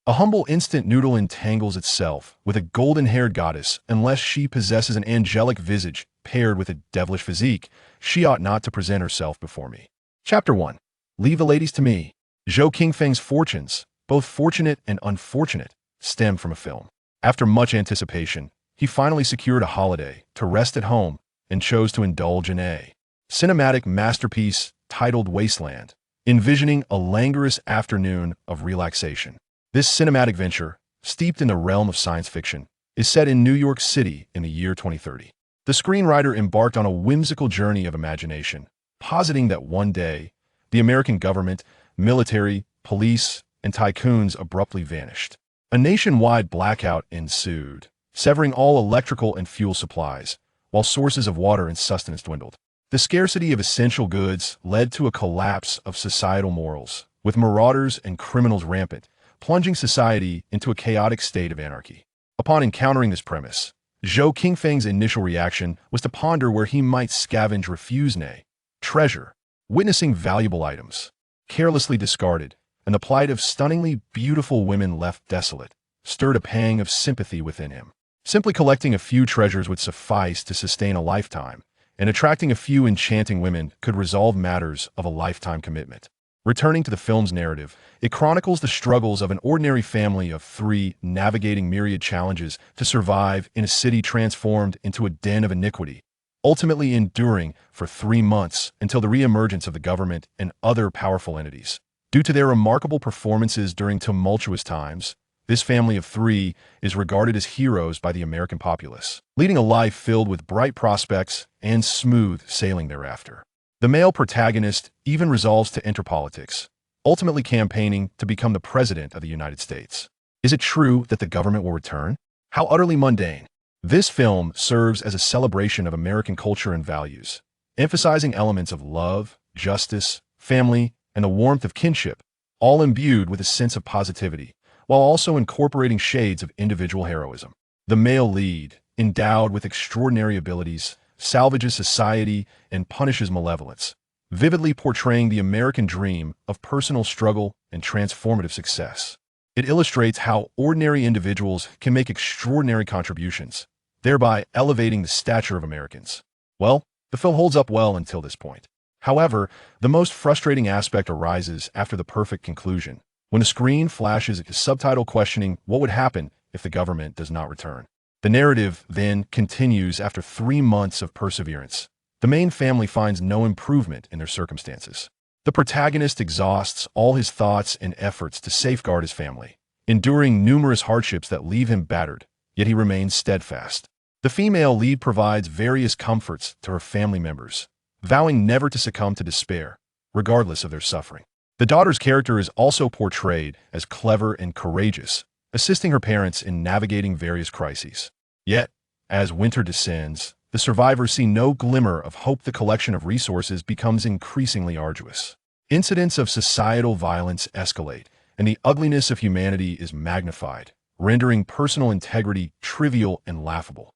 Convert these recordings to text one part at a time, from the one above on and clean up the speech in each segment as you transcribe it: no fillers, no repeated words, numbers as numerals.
A humble instant noodle entangles itself with a golden-haired goddess unless she possesses an angelic visage paired with a devilish physique. She ought not to present herself before me. Chapter 1. Leave the ladies to me. Zhou Qingfeng's fortunes, both fortunate and unfortunate, stem from a film. After much anticipation, he finally secured a holiday to rest at home and chose to indulge in a cinematic masterpiece titled Wasteland, envisioning a languorous afternoon of relaxation. This cinematic venture, steeped in the realm of science fiction, is set in New York City in the year 2030. The screenwriter embarked on a whimsical journey of imagination, positing that one day, the American government, military, police, and tycoons abruptly vanished. A nationwide blackout ensued, severing all electrical and fuel supplies, while sources of water and sustenance dwindled. The scarcity of essential goods led to a collapse of societal morals, with marauders and criminals rampant, plunging society into a chaotic state of anarchy. Upon encountering this premise, Zhou Qingfeng's initial reaction was to ponder where he might scavenge treasure, witnessing valuable items, carelessly discarded, and the plight of stunningly beautiful women left desolate, stirred a pang of sympathy within him. Simply collecting a few treasures would suffice to sustain a lifetime, and attracting a few enchanting women could resolve matters of a lifetime commitment. Returning to the film's narrative, it chronicles the struggles of an ordinary family of three navigating myriad challenges to survive in a city transformed into a den of iniquity, ultimately enduring for 3 months until the reemergence of the government and other powerful entities. Due to their remarkable performances during tumultuous times, this family of three is regarded as heroes by the American populace, leading a life filled with bright prospects and smooth sailing thereafter. The male protagonist even resolves to enter politics, ultimately campaigning to become the President of the United States. Is it true that the government will return? How utterly mundane. This film serves as a celebration of American culture and values, emphasizing elements of love, justice, family, and the warmth of kinship, all imbued with a sense of positivity, while also incorporating shades of individual heroism. The male lead, endowed with extraordinary abilities, salvages society and punishes malevolence, vividly portraying the American dream of personal struggle and transformative success. It illustrates how ordinary individuals can make extraordinary contributions, thereby elevating the stature of Americans. Well, the film holds up well until this point. However, the most frustrating aspect arises after the perfect conclusion, when the screen flashes a subtitle questioning what would happen if the government does not return. The narrative then continues after 3 months of perseverance. The main family finds no improvement in their circumstances. The protagonist exhausts all his thoughts and efforts to safeguard his family, enduring numerous hardships that leave him battered, yet he remains steadfast. The female lead provides various comforts to her family members, vowing never to succumb to despair, regardless of their suffering. The daughter's character is also portrayed as clever and courageous, assisting her parents in navigating various crises. Yet, as winter descends, the survivors see no glimmer of hope. The collection of resources becomes increasingly arduous. Incidents of societal violence escalate, and the ugliness of humanity is magnified, rendering personal integrity trivial and laughable.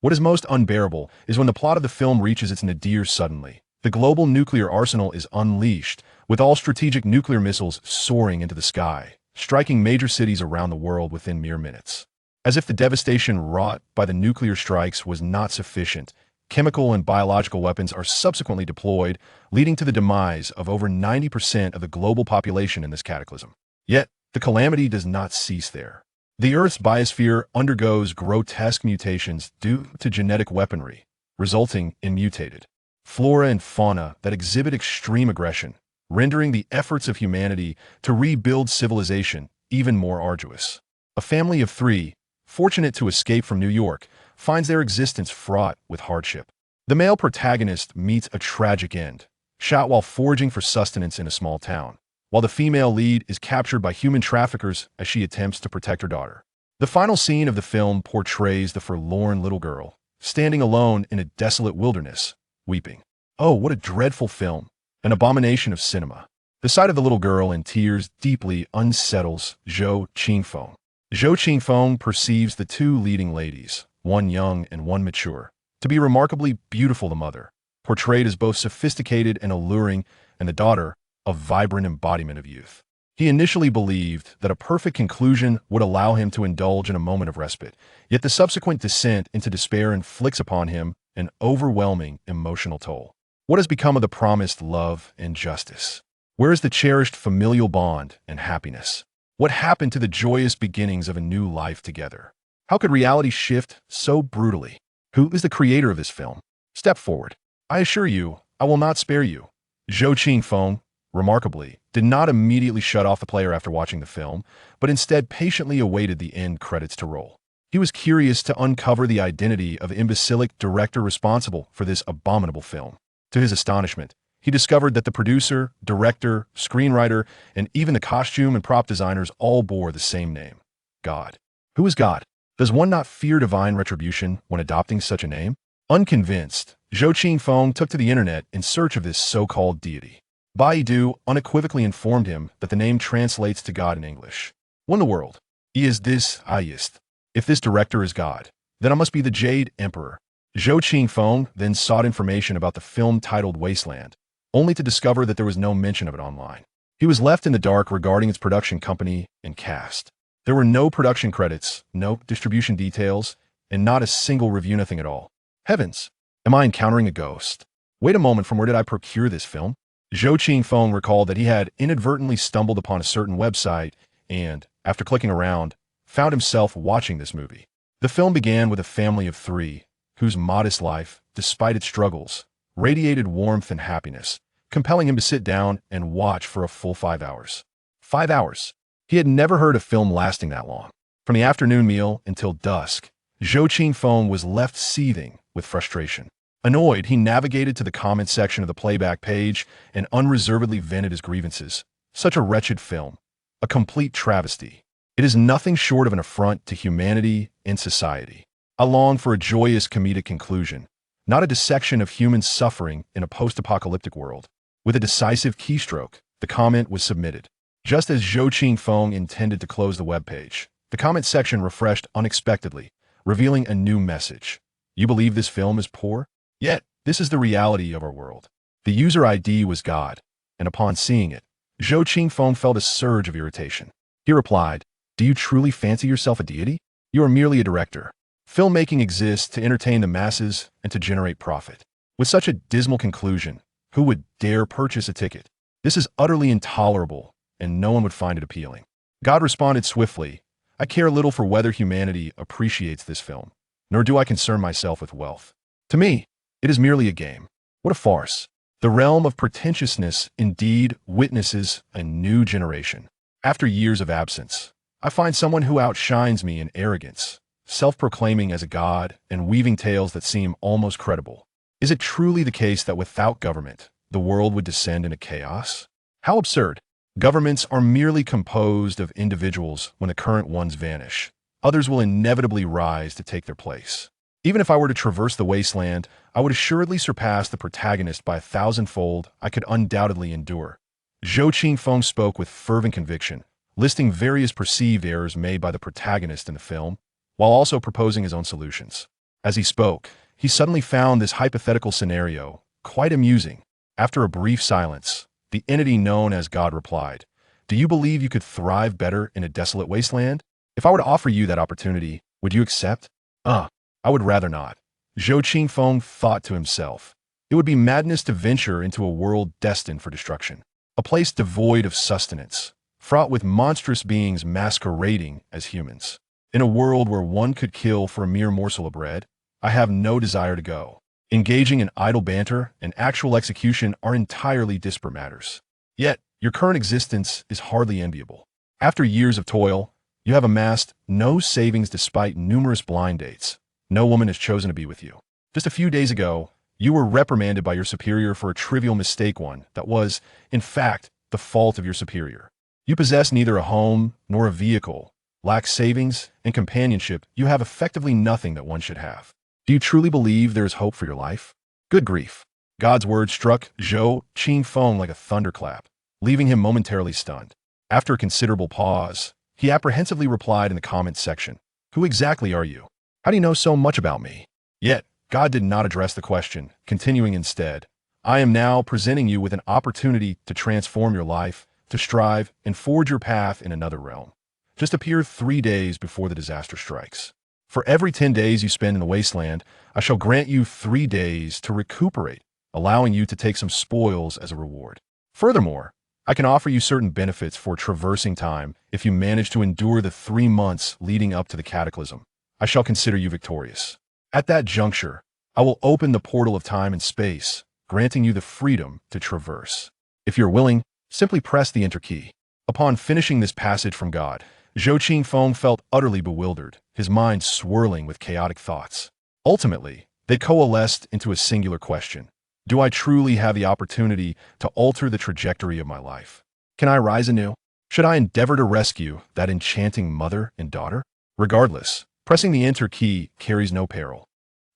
What is most unbearable is when the plot of the film reaches its nadir suddenly. The global nuclear arsenal is unleashed, with all strategic nuclear missiles soaring into the sky, striking major cities around the world within mere minutes. As if the devastation wrought by the nuclear strikes was not sufficient, chemical and biological weapons are subsequently deployed, leading to the demise of over 90% of the global population in this cataclysm. Yet, the calamity does not cease there. The Earth's biosphere undergoes grotesque mutations due to genetic weaponry, resulting in mutated flora and fauna that exhibit extreme aggression, rendering the efforts of humanity to rebuild civilization even more arduous. A family of three, fortunate to escape from New York, finds their existence fraught with hardship. The male protagonist meets a tragic end, shot while foraging for sustenance in a small town, while the female lead is captured by human traffickers as she attempts to protect her daughter. The final scene of the film portrays the forlorn little girl, standing alone in a desolate wilderness, weeping. Oh, what a dreadful film, an abomination of cinema. The sight of the little girl in tears deeply unsettles Zhou Qingfeng. Zhou Qingfeng perceives the two leading ladies, one young and one mature, to be remarkably beautiful. The mother, portrayed as both sophisticated and alluring, and the daughter, a vibrant embodiment of youth. He initially believed that a perfect conclusion would allow him to indulge in a moment of respite, yet the subsequent descent into despair inflicts upon him an overwhelming emotional toll. What has become of the promised love and justice? Where is the cherished familial bond and happiness? What happened to the joyous beginnings of a new life together? How could reality shift so brutally? Who is the creator of this film? Step forward. I assure you, I will not spare you. Zhou Qingfeng, remarkably, did not immediately shut off the player after watching the film, but instead patiently awaited the end credits to roll. He was curious to uncover the identity of the imbecilic director responsible for this abominable film. To his astonishment, he discovered that the producer, director, screenwriter, and even the costume and prop designers all bore the same name: God. Who is God? Does one not fear divine retribution when adopting such a name? Unconvinced, Zhou Qingfeng took to the internet in search of this so-called deity. Baidu unequivocally informed him that the name translates to God in English. What in the world? He is this highest. If this director is God, then I must be the Jade Emperor. Zhou Qingfeng then sought information about the film titled Wasteland, only to discover that there was no mention of it online. He was left in the dark regarding its production company and cast. There were no production credits, no distribution details, and not a single review, nothing at all. Heavens! Am I encountering a ghost? Wait a moment, from where did I procure this film? Zhou Qingfeng recalled that he had inadvertently stumbled upon a certain website and, after clicking around, found himself watching this movie. The film began with a family of three, whose modest life, despite its struggles, radiated warmth and happiness, compelling him to sit down and watch for a full 5 hours. 5 hours! He had never heard a film lasting that long. From the afternoon meal until dusk, Zhou Qingfeng was left seething with frustration. Annoyed, he navigated to the comment section of the playback page and unreservedly vented his grievances. Such a wretched film. A complete travesty. It is nothing short of an affront to humanity and society. I long for a joyous comedic conclusion, not a dissection of human suffering in a post-apocalyptic world. With a decisive keystroke, the comment was submitted. Just as Zhou Qingfeng intended to close the webpage, the comment section refreshed unexpectedly, revealing a new message. You believe this film is poor? Yet, this is the reality of our world. The user ID was God, and upon seeing it, Zhou Qingfeng felt a surge of irritation. He replied, "Do you truly fancy yourself a deity? You are merely a director. Filmmaking exists to entertain the masses and to generate profit." With such a dismal conclusion, who would dare purchase a ticket? This is utterly intolerable, and no one would find it appealing. God responded swiftly, "I care little for whether humanity appreciates this film, nor do I concern myself with wealth. To me, it is merely a game." What a farce. The realm of pretentiousness indeed witnesses a new generation. After years of absence, I find someone who outshines me in arrogance, self-proclaiming as a god and weaving tales that seem almost credible. Is it truly the case that without government, the world would descend into chaos? How absurd. Governments are merely composed of individuals. When the current ones vanish, others will inevitably rise to take their place. Even if I were to traverse the wasteland, I would assuredly surpass the protagonist by 1,000-fold. I could undoubtedly endure. Zhou Qingfeng spoke with fervent conviction, listing various perceived errors made by the protagonist in the film, while also proposing his own solutions. As he spoke, he suddenly found this hypothetical scenario quite amusing. After a brief silence, the entity known as God replied, "Do you believe you could thrive better in a desolate wasteland? If I were to offer you that opportunity, would you accept?" I would rather not. Zhou Qingfeng thought to himself. It would be madness to venture into a world destined for destruction. A place devoid of sustenance, fraught with monstrous beings masquerading as humans. In a world where one could kill for a mere morsel of bread, I have no desire to go. Engaging in idle banter and actual execution are entirely disparate matters. Yet, your current existence is hardly enviable. After years of toil, you have amassed no savings despite numerous blind dates. No woman has chosen to be with you. Just a few days ago, you were reprimanded by your superior for a trivial mistake, one that was, in fact, the fault of your superior. You possess neither a home nor a vehicle, lack savings and companionship. You have effectively nothing that one should have. Do you truly believe there is hope for your life? Good grief. God's word struck Zhou Qingfeng like a thunderclap, leaving him momentarily stunned. After a considerable pause, he apprehensively replied in the comments section, "Who exactly are you? How do you know so much about me?" Yet, God did not address the question, continuing instead, "I am now presenting you with an opportunity to transform your life, to strive and forge your path in another realm. Just appear 3 days before the disaster strikes. For every 10 days you spend in the wasteland, I shall grant you 3 days to recuperate, allowing you to take some spoils as a reward. Furthermore, I can offer you certain benefits for traversing time if you manage to endure the 3 months leading up to the cataclysm. I shall consider you victorious. At that juncture, I will open the portal of time and space, granting you the freedom to traverse. If you're willing, simply press the enter key. Upon finishing this passage from God, Zhou Qingfeng felt utterly bewildered, his mind swirling with chaotic thoughts. Ultimately, they coalesced into a singular question. Do I truly have the opportunity to alter the trajectory of my life? Can I rise anew? Should I endeavor to rescue that enchanting mother and daughter? Regardless, pressing the enter key carries no peril.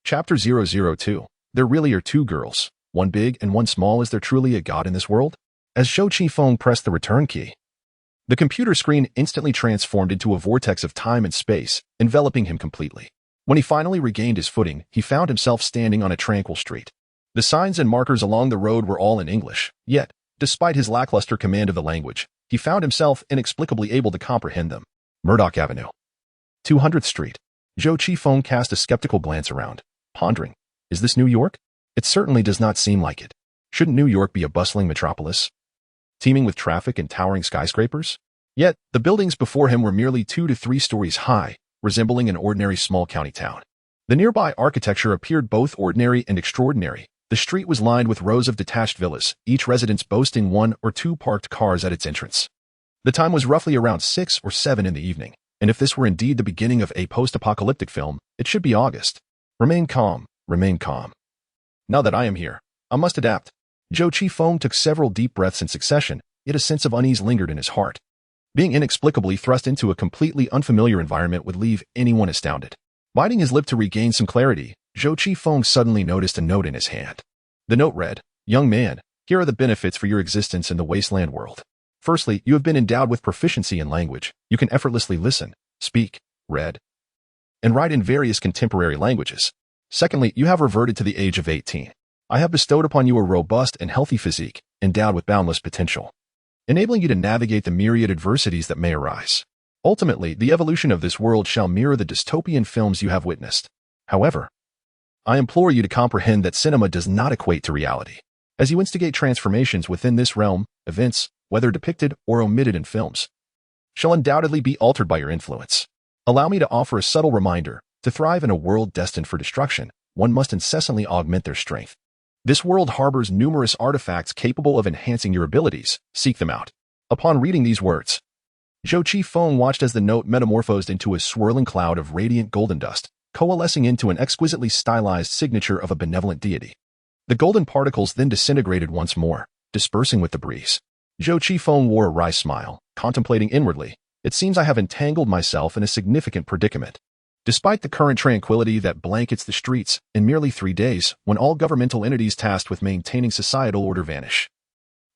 Chapter 002. There really are 2 girls, one big and one small. Is there truly a God in this world? As Zhou Qingfeng pressed the return key, the computer screen instantly transformed into a vortex of time and space, enveloping him completely. When he finally regained his footing, he found himself standing on a tranquil street. The signs and markers along the road were all in English, yet, despite his lackluster command of the language, he found himself inexplicably able to comprehend them. Murdoch Avenue. 200th Street. Zhou Qingfeng cast a skeptical glance around, pondering, is this New York? It certainly does not seem like it. Shouldn't New York be a bustling metropolis, teeming with traffic and towering skyscrapers? Yet, the buildings before him were merely 2 to 3 stories high, resembling an ordinary small county town. The nearby architecture appeared both ordinary and extraordinary. The street was lined with rows of detached villas, each residence boasting 1 or 2 parked cars at its entrance. The time was roughly around 6 or 7 in the evening, and if this were indeed the beginning of a post-apocalyptic film, it should be August. Remain calm, remain calm. Now that I am here, I must adapt. Zhou Qingfeng took several deep breaths in succession, yet a sense of unease lingered in his heart. Being inexplicably thrust into a completely unfamiliar environment would leave anyone astounded. Biting his lip to regain some clarity, Zhou Qingfeng suddenly noticed a note in his hand. The note read, "Young man, here are the benefits for your existence in the wasteland world. Firstly, you have been endowed with proficiency in language. You can effortlessly listen, speak, read, and write in various contemporary languages. Secondly, you have reverted to the age of 18. I have bestowed upon you a robust and healthy physique, endowed with boundless potential, enabling you to navigate the myriad adversities that may arise. Ultimately, the evolution of this world shall mirror the dystopian films you have witnessed. However, I implore you to comprehend that cinema does not equate to reality. As you instigate transformations within this realm, events, whether depicted or omitted in films, shall undoubtedly be altered by your influence. Allow me to offer a subtle reminder. To thrive in a world destined for destruction, one must incessantly augment their strength. This world harbors numerous artifacts capable of enhancing your abilities. Seek them out." Upon reading these words, Zhou Qingfeng watched as the note metamorphosed into a swirling cloud of radiant golden dust, coalescing into an exquisitely stylized signature of a benevolent deity. The golden particles then disintegrated once more, dispersing with the breeze. Zhou Qingfeng wore a wry smile, contemplating inwardly, "It seems I have entangled myself in a significant predicament." Despite the current tranquility that blankets the streets, in merely 3 days, when all governmental entities tasked with maintaining societal order vanish,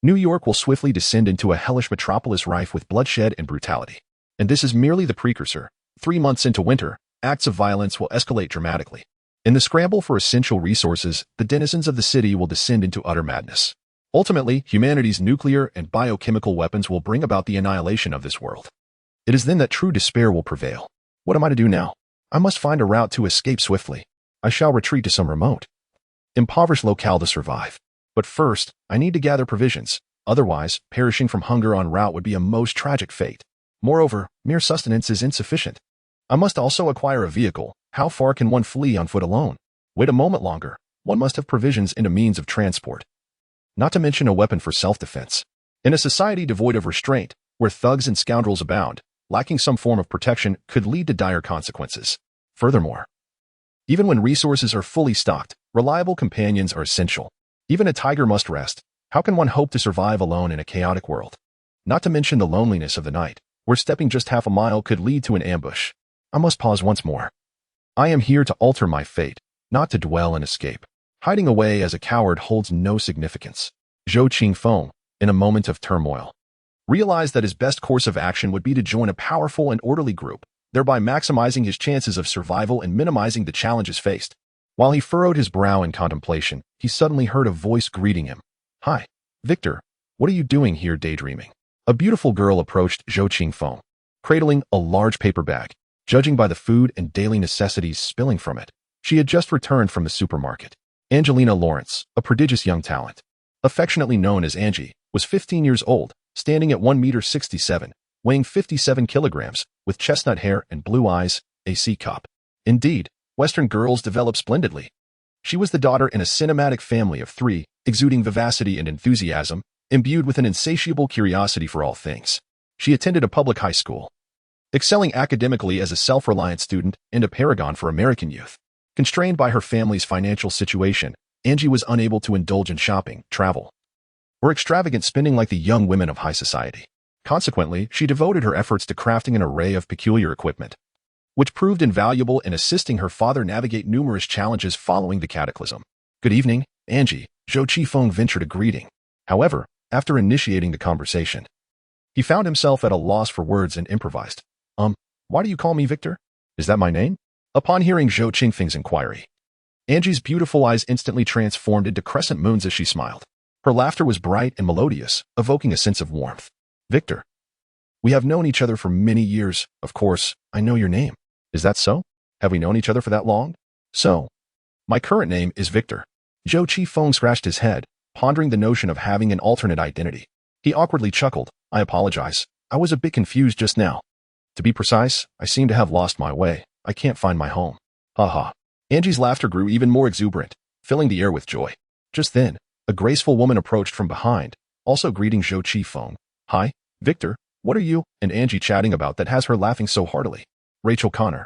New York will swiftly descend into a hellish metropolis rife with bloodshed and brutality. And this is merely the precursor. 3 months into winter, acts of violence will escalate dramatically. In the scramble for essential resources, the denizens of the city will descend into utter madness. Ultimately, humanity's nuclear and biochemical weapons will bring about the annihilation of this world. It is then that true despair will prevail. What am I to do now? I must find a route to escape swiftly. I shall retreat to some remote, impoverished locale to survive. But first, I need to gather provisions. Otherwise, perishing from hunger en route would be a most tragic fate. Moreover, mere sustenance is insufficient. I must also acquire a vehicle. How far can one flee on foot alone? Wait a moment longer. One must have provisions and a means of transport. Not to mention a weapon for self-defense. In a society devoid of restraint, where thugs and scoundrels abound, lacking some form of protection could lead to dire consequences. Furthermore, even when resources are fully stocked, reliable companions are essential. Even a tiger must rest. How can one hope to survive alone in a chaotic world? Not to mention the loneliness of the night, where stepping just half a mile could lead to an ambush. I must pause once more. I am here to alter my fate, not to dwell and escape. Hiding away as a coward holds no significance. Zhou Qingfeng, in a moment of turmoil, realized that his best course of action would be to join a powerful and orderly group, thereby maximizing his chances of survival and minimizing the challenges faced. While he furrowed his brow in contemplation, he suddenly heard a voice greeting him. "Hi, Victor. What are you doing here daydreaming? A beautiful girl approached Zhou Qingfeng, cradling a large paper bag. Judging by the food and daily necessities spilling from it, she had just returned from the supermarket. Angelina Lawrence, a prodigious young talent, affectionately known as Angie, was 15 years old, standing at 1 meter 67, weighing 57 kilograms, with chestnut hair and blue eyes, a C-cup. Indeed, Western girls develop splendidly. She was the daughter in a cinematic family of three, exuding vivacity and enthusiasm, imbued with an insatiable curiosity for all things. She attended a public high school, excelling academically as a self-reliant student and a paragon for American youth. Constrained by her family's financial situation, Angie was unable to indulge in shopping, travel, or extravagant spending like the young women of high society. Consequently, she devoted her efforts to crafting an array of peculiar equipment, which proved invaluable in assisting her father navigate numerous challenges following the cataclysm. "Good evening, Angie," Zhou Qifeng ventured a greeting. However, after initiating the conversation, he found himself at a loss for words and improvised. Why do you call me Victor? Is that my name?" Upon hearing Zhou Qingfeng's inquiry, Angie's beautiful eyes instantly transformed into crescent moons as she smiled. Her laughter was bright and melodious, evoking a sense of warmth. "Victor, we have known each other for many years. Of course, I know your name. Is that so? Have we known each other for that long?" "So, my current name is Victor." Zhou Qifeng scratched his head, pondering the notion of having an alternate identity. He awkwardly chuckled. "I apologize. I was a bit confused just now. To be precise, I seem to have lost my way. I can't find my home." "Ha." Angie's laughter grew even more exuberant, filling the air with joy. Just then, a graceful woman approached from behind, also greeting Zhou Qifeng. "Hi, Victor, what are you and Angie chatting about that has her laughing so heartily?" Rachel Connor,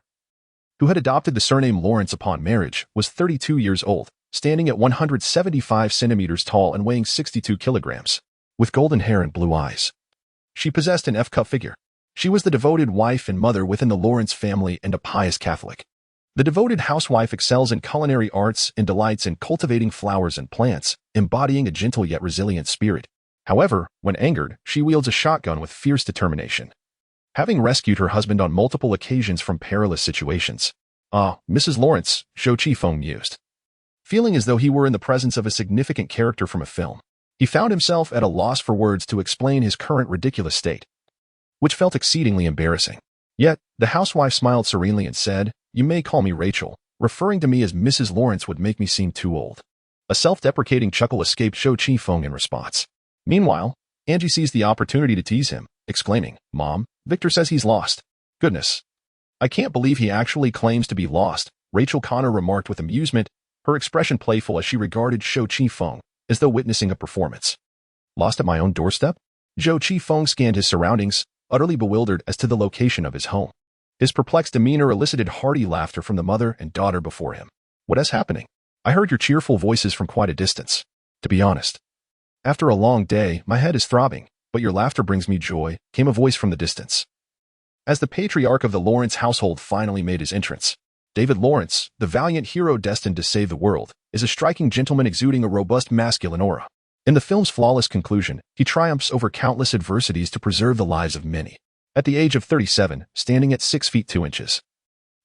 who had adopted the surname Lawrence upon marriage, was 32 years old, standing at 175 centimeters tall and weighing 62 kilograms, with golden hair and blue eyes. She possessed an F-cup figure. She was the devoted wife and mother within the Lawrence family and a pious Catholic. The devoted housewife excels in culinary arts and delights in cultivating flowers and plants, embodying a gentle yet resilient spirit. However, when angered, she wields a shotgun with fierce determination, having rescued her husband on multiple occasions from perilous situations. "Ah, Mrs. Lawrence," Zhou Qifeng mused, feeling as though he were in the presence of a significant character from a film. He found himself at a loss for words to explain his current ridiculous state, which felt exceedingly embarrassing. Yet, the housewife smiled serenely and said, "You may call me Rachel. Referring to me as Mrs. Lawrence would make me seem too old." A self-deprecating chuckle escaped Zhou Qifeng in response. Meanwhile, Angie seized the opportunity to tease him, exclaiming, "Mom, Victor says he's lost." "Goodness. I can't believe he actually claims to be lost," Rachel Connor remarked with amusement, her expression playful as she regarded Zhou Qifeng, as though witnessing a performance. "Lost at my own doorstep?" Zhou Qifeng scanned his surroundings, utterly bewildered as to the location of his home. His perplexed demeanor elicited hearty laughter from the mother and daughter before him. "What is happening? I heard your cheerful voices from quite a distance. To be honest, after a long day, my head is throbbing, but your laughter brings me joy," came a voice from the distance. As the patriarch of the Lawrence household finally made his entrance, David Lawrence, the valiant hero destined to save the world, is a striking gentleman exuding a robust masculine aura. In the film's flawless conclusion, he triumphs over countless adversities to preserve the lives of many. At the age of 37, standing at 6 feet 2 inches,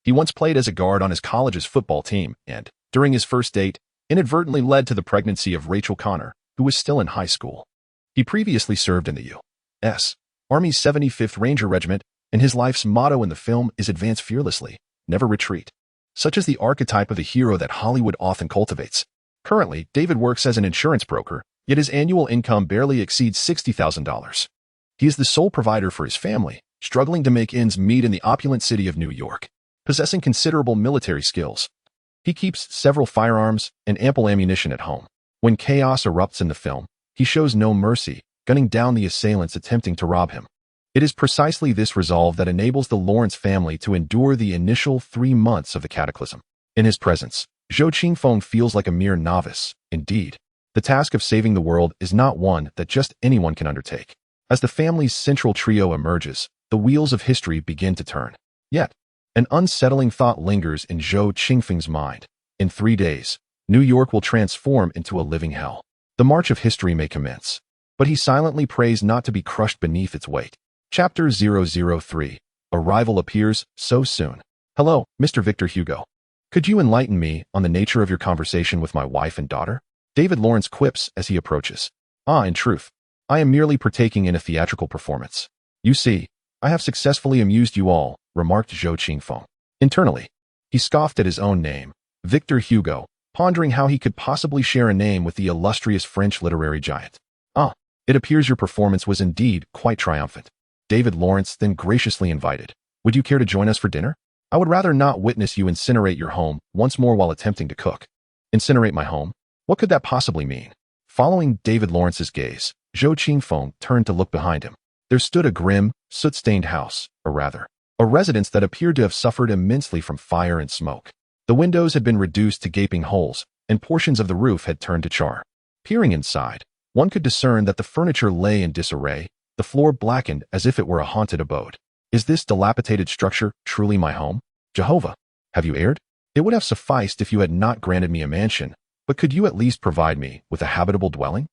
he once played as a guard on his college's football team and, during his first date, inadvertently led to the pregnancy of Rachel Connor, who was still in high school. He previously served in the U.S. Army's 75th Ranger Regiment, and his life's motto in the film is "Advance fearlessly, never retreat." Such is the archetype of the hero that Hollywood often cultivates. Currently, David works as an insurance broker, yet his annual income barely exceeds $60,000. He is the sole provider for his family, struggling to make ends meet in the opulent city of New York. Possessing considerable military skills, he keeps several firearms and ample ammunition at home. When chaos erupts in the film, he shows no mercy, gunning down the assailants attempting to rob him. It is precisely this resolve that enables the Lawrence family to endure the initial 3 months of the cataclysm. In his presence, Zhou Qingfeng feels like a mere novice. Indeed, the task of saving the world is not one that just anyone can undertake. As the family's central trio emerges, the wheels of history begin to turn. Yet, an unsettling thought lingers in Zhou Qingfeng's mind. In 3 days, New York will transform into a living hell. The march of history may commence, but he silently prays not to be crushed beneath its weight. Chapter 003. Arrival appears so soon. "Hello, Mr. Victor Hugo. Could you enlighten me on the nature of your conversation with my wife and daughter?" David Lawrence quips as he approaches. "Ah, in truth, I am merely partaking in a theatrical performance. You see, I have successfully amused you all, remarked Zhou Qingfeng. Internally, he scoffed at his own name, Victor Hugo, pondering how he could possibly share a name with the illustrious French literary giant. Ah, it appears your performance was indeed quite triumphant. David Lawrence then graciously invited, would you care to join us for dinner? I would rather not witness you incinerate your home once more while attempting to cook. Incinerate my home? What could that possibly mean? Following David Lawrence's gaze, Zhou Qingfeng turned to look behind him. There stood a grim, soot-stained house, or rather, a residence that appeared to have suffered immensely from fire and smoke. The windows had been reduced to gaping holes, and portions of the roof had turned to char. Peering inside, one could discern that the furniture lay in disarray, the floor blackened as if it were a haunted abode. Is this dilapidated structure truly my home? Jehovah, have you erred? It would have sufficed if you had not granted me a mansion, but could you at least provide me with a habitable dwelling?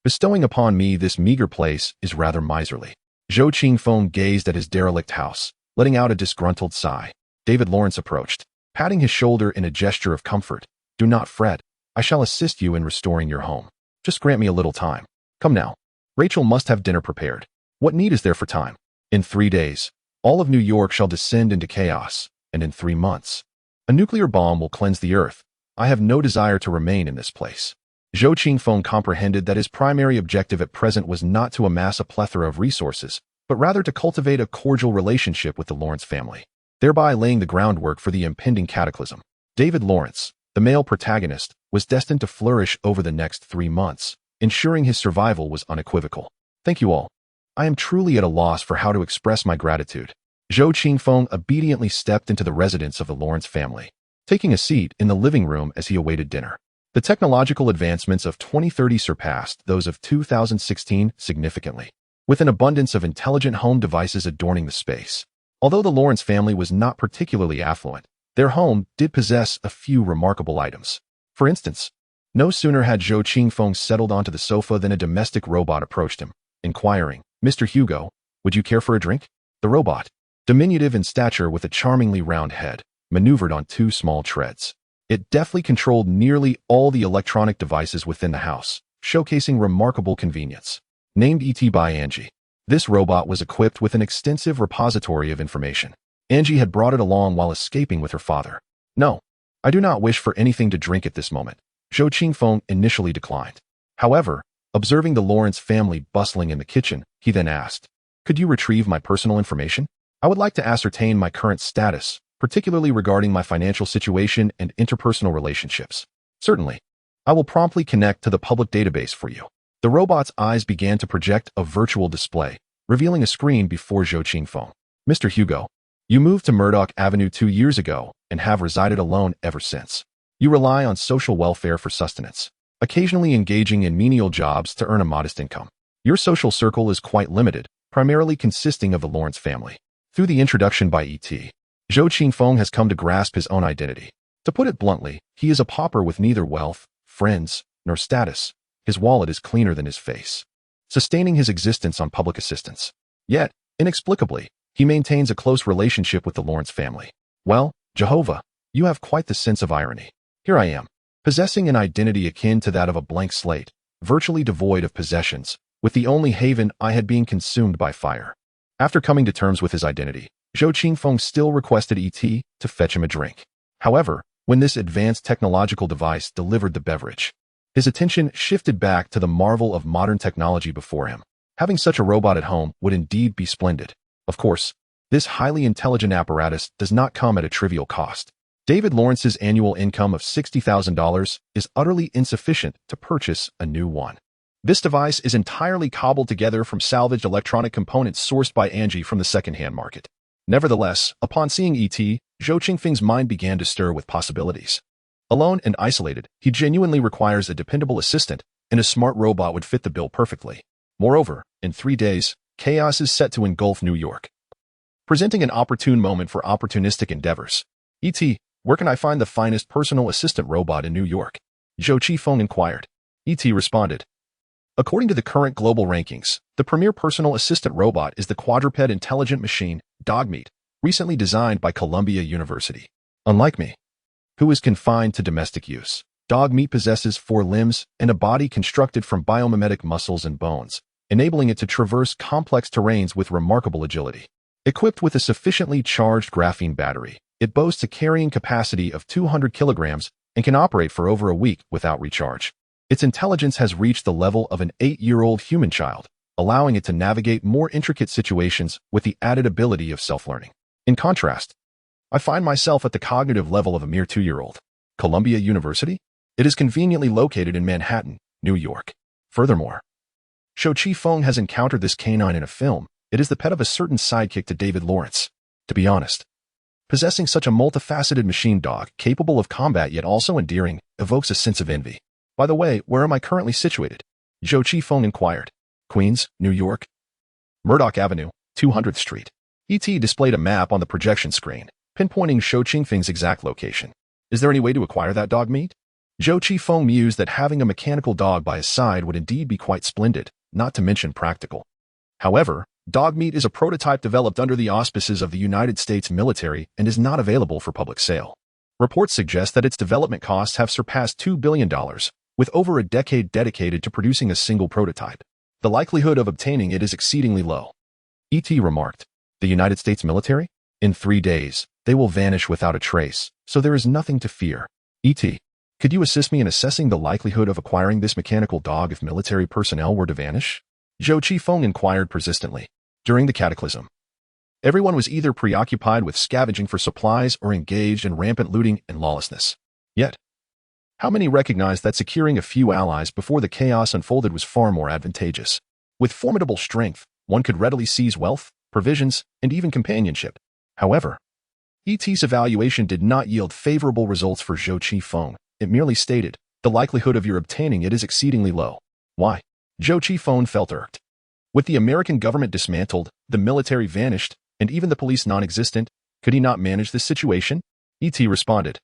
Bestowing upon me this meager place is rather miserly. Zhou Qingfeng gazed at his derelict house, letting out a disgruntled sigh. David Lawrence approached, patting his shoulder in a gesture of comfort. Do not fret. I shall assist you in restoring your home. Just grant me a little time. Come now. Rachel must have dinner prepared. What need is there for time? In 3 days, all of New York shall descend into chaos, and in 3 months, a nuclear bomb will cleanse the earth. I have no desire to remain in this place. Zhou Qingfeng comprehended that his primary objective at present was not to amass a plethora of resources, but rather to cultivate a cordial relationship with the Lawrence family, thereby laying the groundwork for the impending cataclysm. David Lawrence, the male protagonist, was destined to flourish over the next 3 months, ensuring his survival was unequivocal. Thank you all. I am truly at a loss for how to express my gratitude. Zhou Qingfeng obediently stepped into the residence of the Lawrence family, taking a seat in the living room as he awaited dinner. The technological advancements of 2030 surpassed those of 2016 significantly, with an abundance of intelligent home devices adorning the space. Although the Lawrence family was not particularly affluent, their home did possess a few remarkable items. For instance, no sooner had Zhou Qingfeng settled onto the sofa than a domestic robot approached him, inquiring, Mr. Hugo, would you care for a drink? The robot, diminutive in stature with a charmingly round head, maneuvered on 2 small treads. It deftly controlled nearly all the electronic devices within the house, showcasing remarkable convenience. Named ET by Angie, this robot was equipped with an extensive repository of information. Angie had brought it along while escaping with her father. No, I do not wish for anything to drink at this moment. Zhou Qingfeng initially declined. However, observing the Lawrence family bustling in the kitchen, he then asked, could you retrieve my personal information? I would like to ascertain my current status, particularly regarding my financial situation and interpersonal relationships. Certainly. I will promptly connect to the public database for you. The robot's eyes began to project a virtual display, revealing a screen before Zhou Qingfeng. Mr. Hugo, you moved to Murdoch Avenue 2 years ago and have resided alone ever since. You rely on social welfare for sustenance, occasionally engaging in menial jobs to earn a modest income. Your social circle is quite limited, primarily consisting of the Lawrence family. Through the introduction by E.T., Zhou Qingfeng has come to grasp his own identity. To put it bluntly, he is a pauper with neither wealth, friends, nor status. His wallet is cleaner than his face, sustaining his existence on public assistance. Yet, inexplicably, he maintains a close relationship with the Lawrence family. Well, Jehovah, you have quite the sense of irony. Here I am, possessing an identity akin to that of a blank slate, virtually devoid of possessions, with the only haven I had being consumed by fire. After coming to terms with his identity, Zhou Qingfeng still requested E.T. to fetch him a drink. However, when this advanced technological device delivered the beverage, his attention shifted back to the marvel of modern technology before him. Having such a robot at home would indeed be splendid. Of course, this highly intelligent apparatus does not come at a trivial cost. David Lawrence's annual income of $60,000 is utterly insufficient to purchase a new one. This device is entirely cobbled together from salvaged electronic components sourced by Angie from the second-hand market. Nevertheless, upon seeing E.T., Zhou Qingfeng's mind began to stir with possibilities. Alone and isolated, he genuinely requires a dependable assistant, and a smart robot would fit the bill perfectly. Moreover, in 3 days, chaos is set to engulf New York, presenting an opportune moment for opportunistic endeavors. E.T., where can I find the finest personal assistant robot in New York? Zhou Qingfeng inquired. E.T. responded. According to the current global rankings, the premier personal assistant robot is the quadruped intelligent machine, Dogmeat, recently designed by Columbia University. Unlike me, who is confined to domestic use, Dogmeat possesses 4 limbs and a body constructed from biomimetic muscles and bones, enabling it to traverse complex terrains with remarkable agility. Equipped with a sufficiently charged graphene battery, it boasts a carrying capacity of 200 kilograms and can operate for over a week without recharge. Its intelligence has reached the level of an 8-year-old human child, allowing it to navigate more intricate situations with the added ability of self-learning. In contrast, I find myself at the cognitive level of a mere 2-year-old. Columbia University? It is conveniently located in Manhattan, New York. Furthermore, Shou Chi-Feng has encountered this canine in a film. It is the pet of a certain sidekick to David Lawrence. To be honest, possessing such a multifaceted machine dog, capable of combat yet also endearing, evokes a sense of envy. By the way, where am I currently situated? Shou Chi-Feng inquired. Queens, New York. Murdoch Avenue, 200th Street. E.T. displayed a map on the projection screen, pinpointing Shou Chi-Feng's exact location. Is there any way to acquire that dog meat? Shou Chi-Feng mused that having a mechanical dog by his side would indeed be quite splendid, not to mention practical. However, dog meat is a prototype developed under the auspices of the United States military and is not available for public sale. Reports suggest that its development costs have surpassed $2 billion, with over a decade dedicated to producing a single prototype. The likelihood of obtaining it is exceedingly low. E.T. remarked. The United States military? In 3 days, they will vanish without a trace, so there is nothing to fear. E.T., could you assist me in assessing the likelihood of acquiring this mechanical dog if military personnel were to vanish? Shou Chi-Feng inquired persistently. During the cataclysm, everyone was either preoccupied with scavenging for supplies or engaged in rampant looting and lawlessness. Yet, how many recognized that securing a few allies before the chaos unfolded was far more advantageous? With formidable strength, one could readily seize wealth, provisions, and even companionship. However, E.T.'s evaluation did not yield favorable results for Shou Chi-Feng. It merely stated, the likelihood of your obtaining it is exceedingly low. Why? Shou Chi-Feng felt irked. With the American government dismantled, the military vanished, and even the police non-existent, could he not manage this situation? E.T. responded.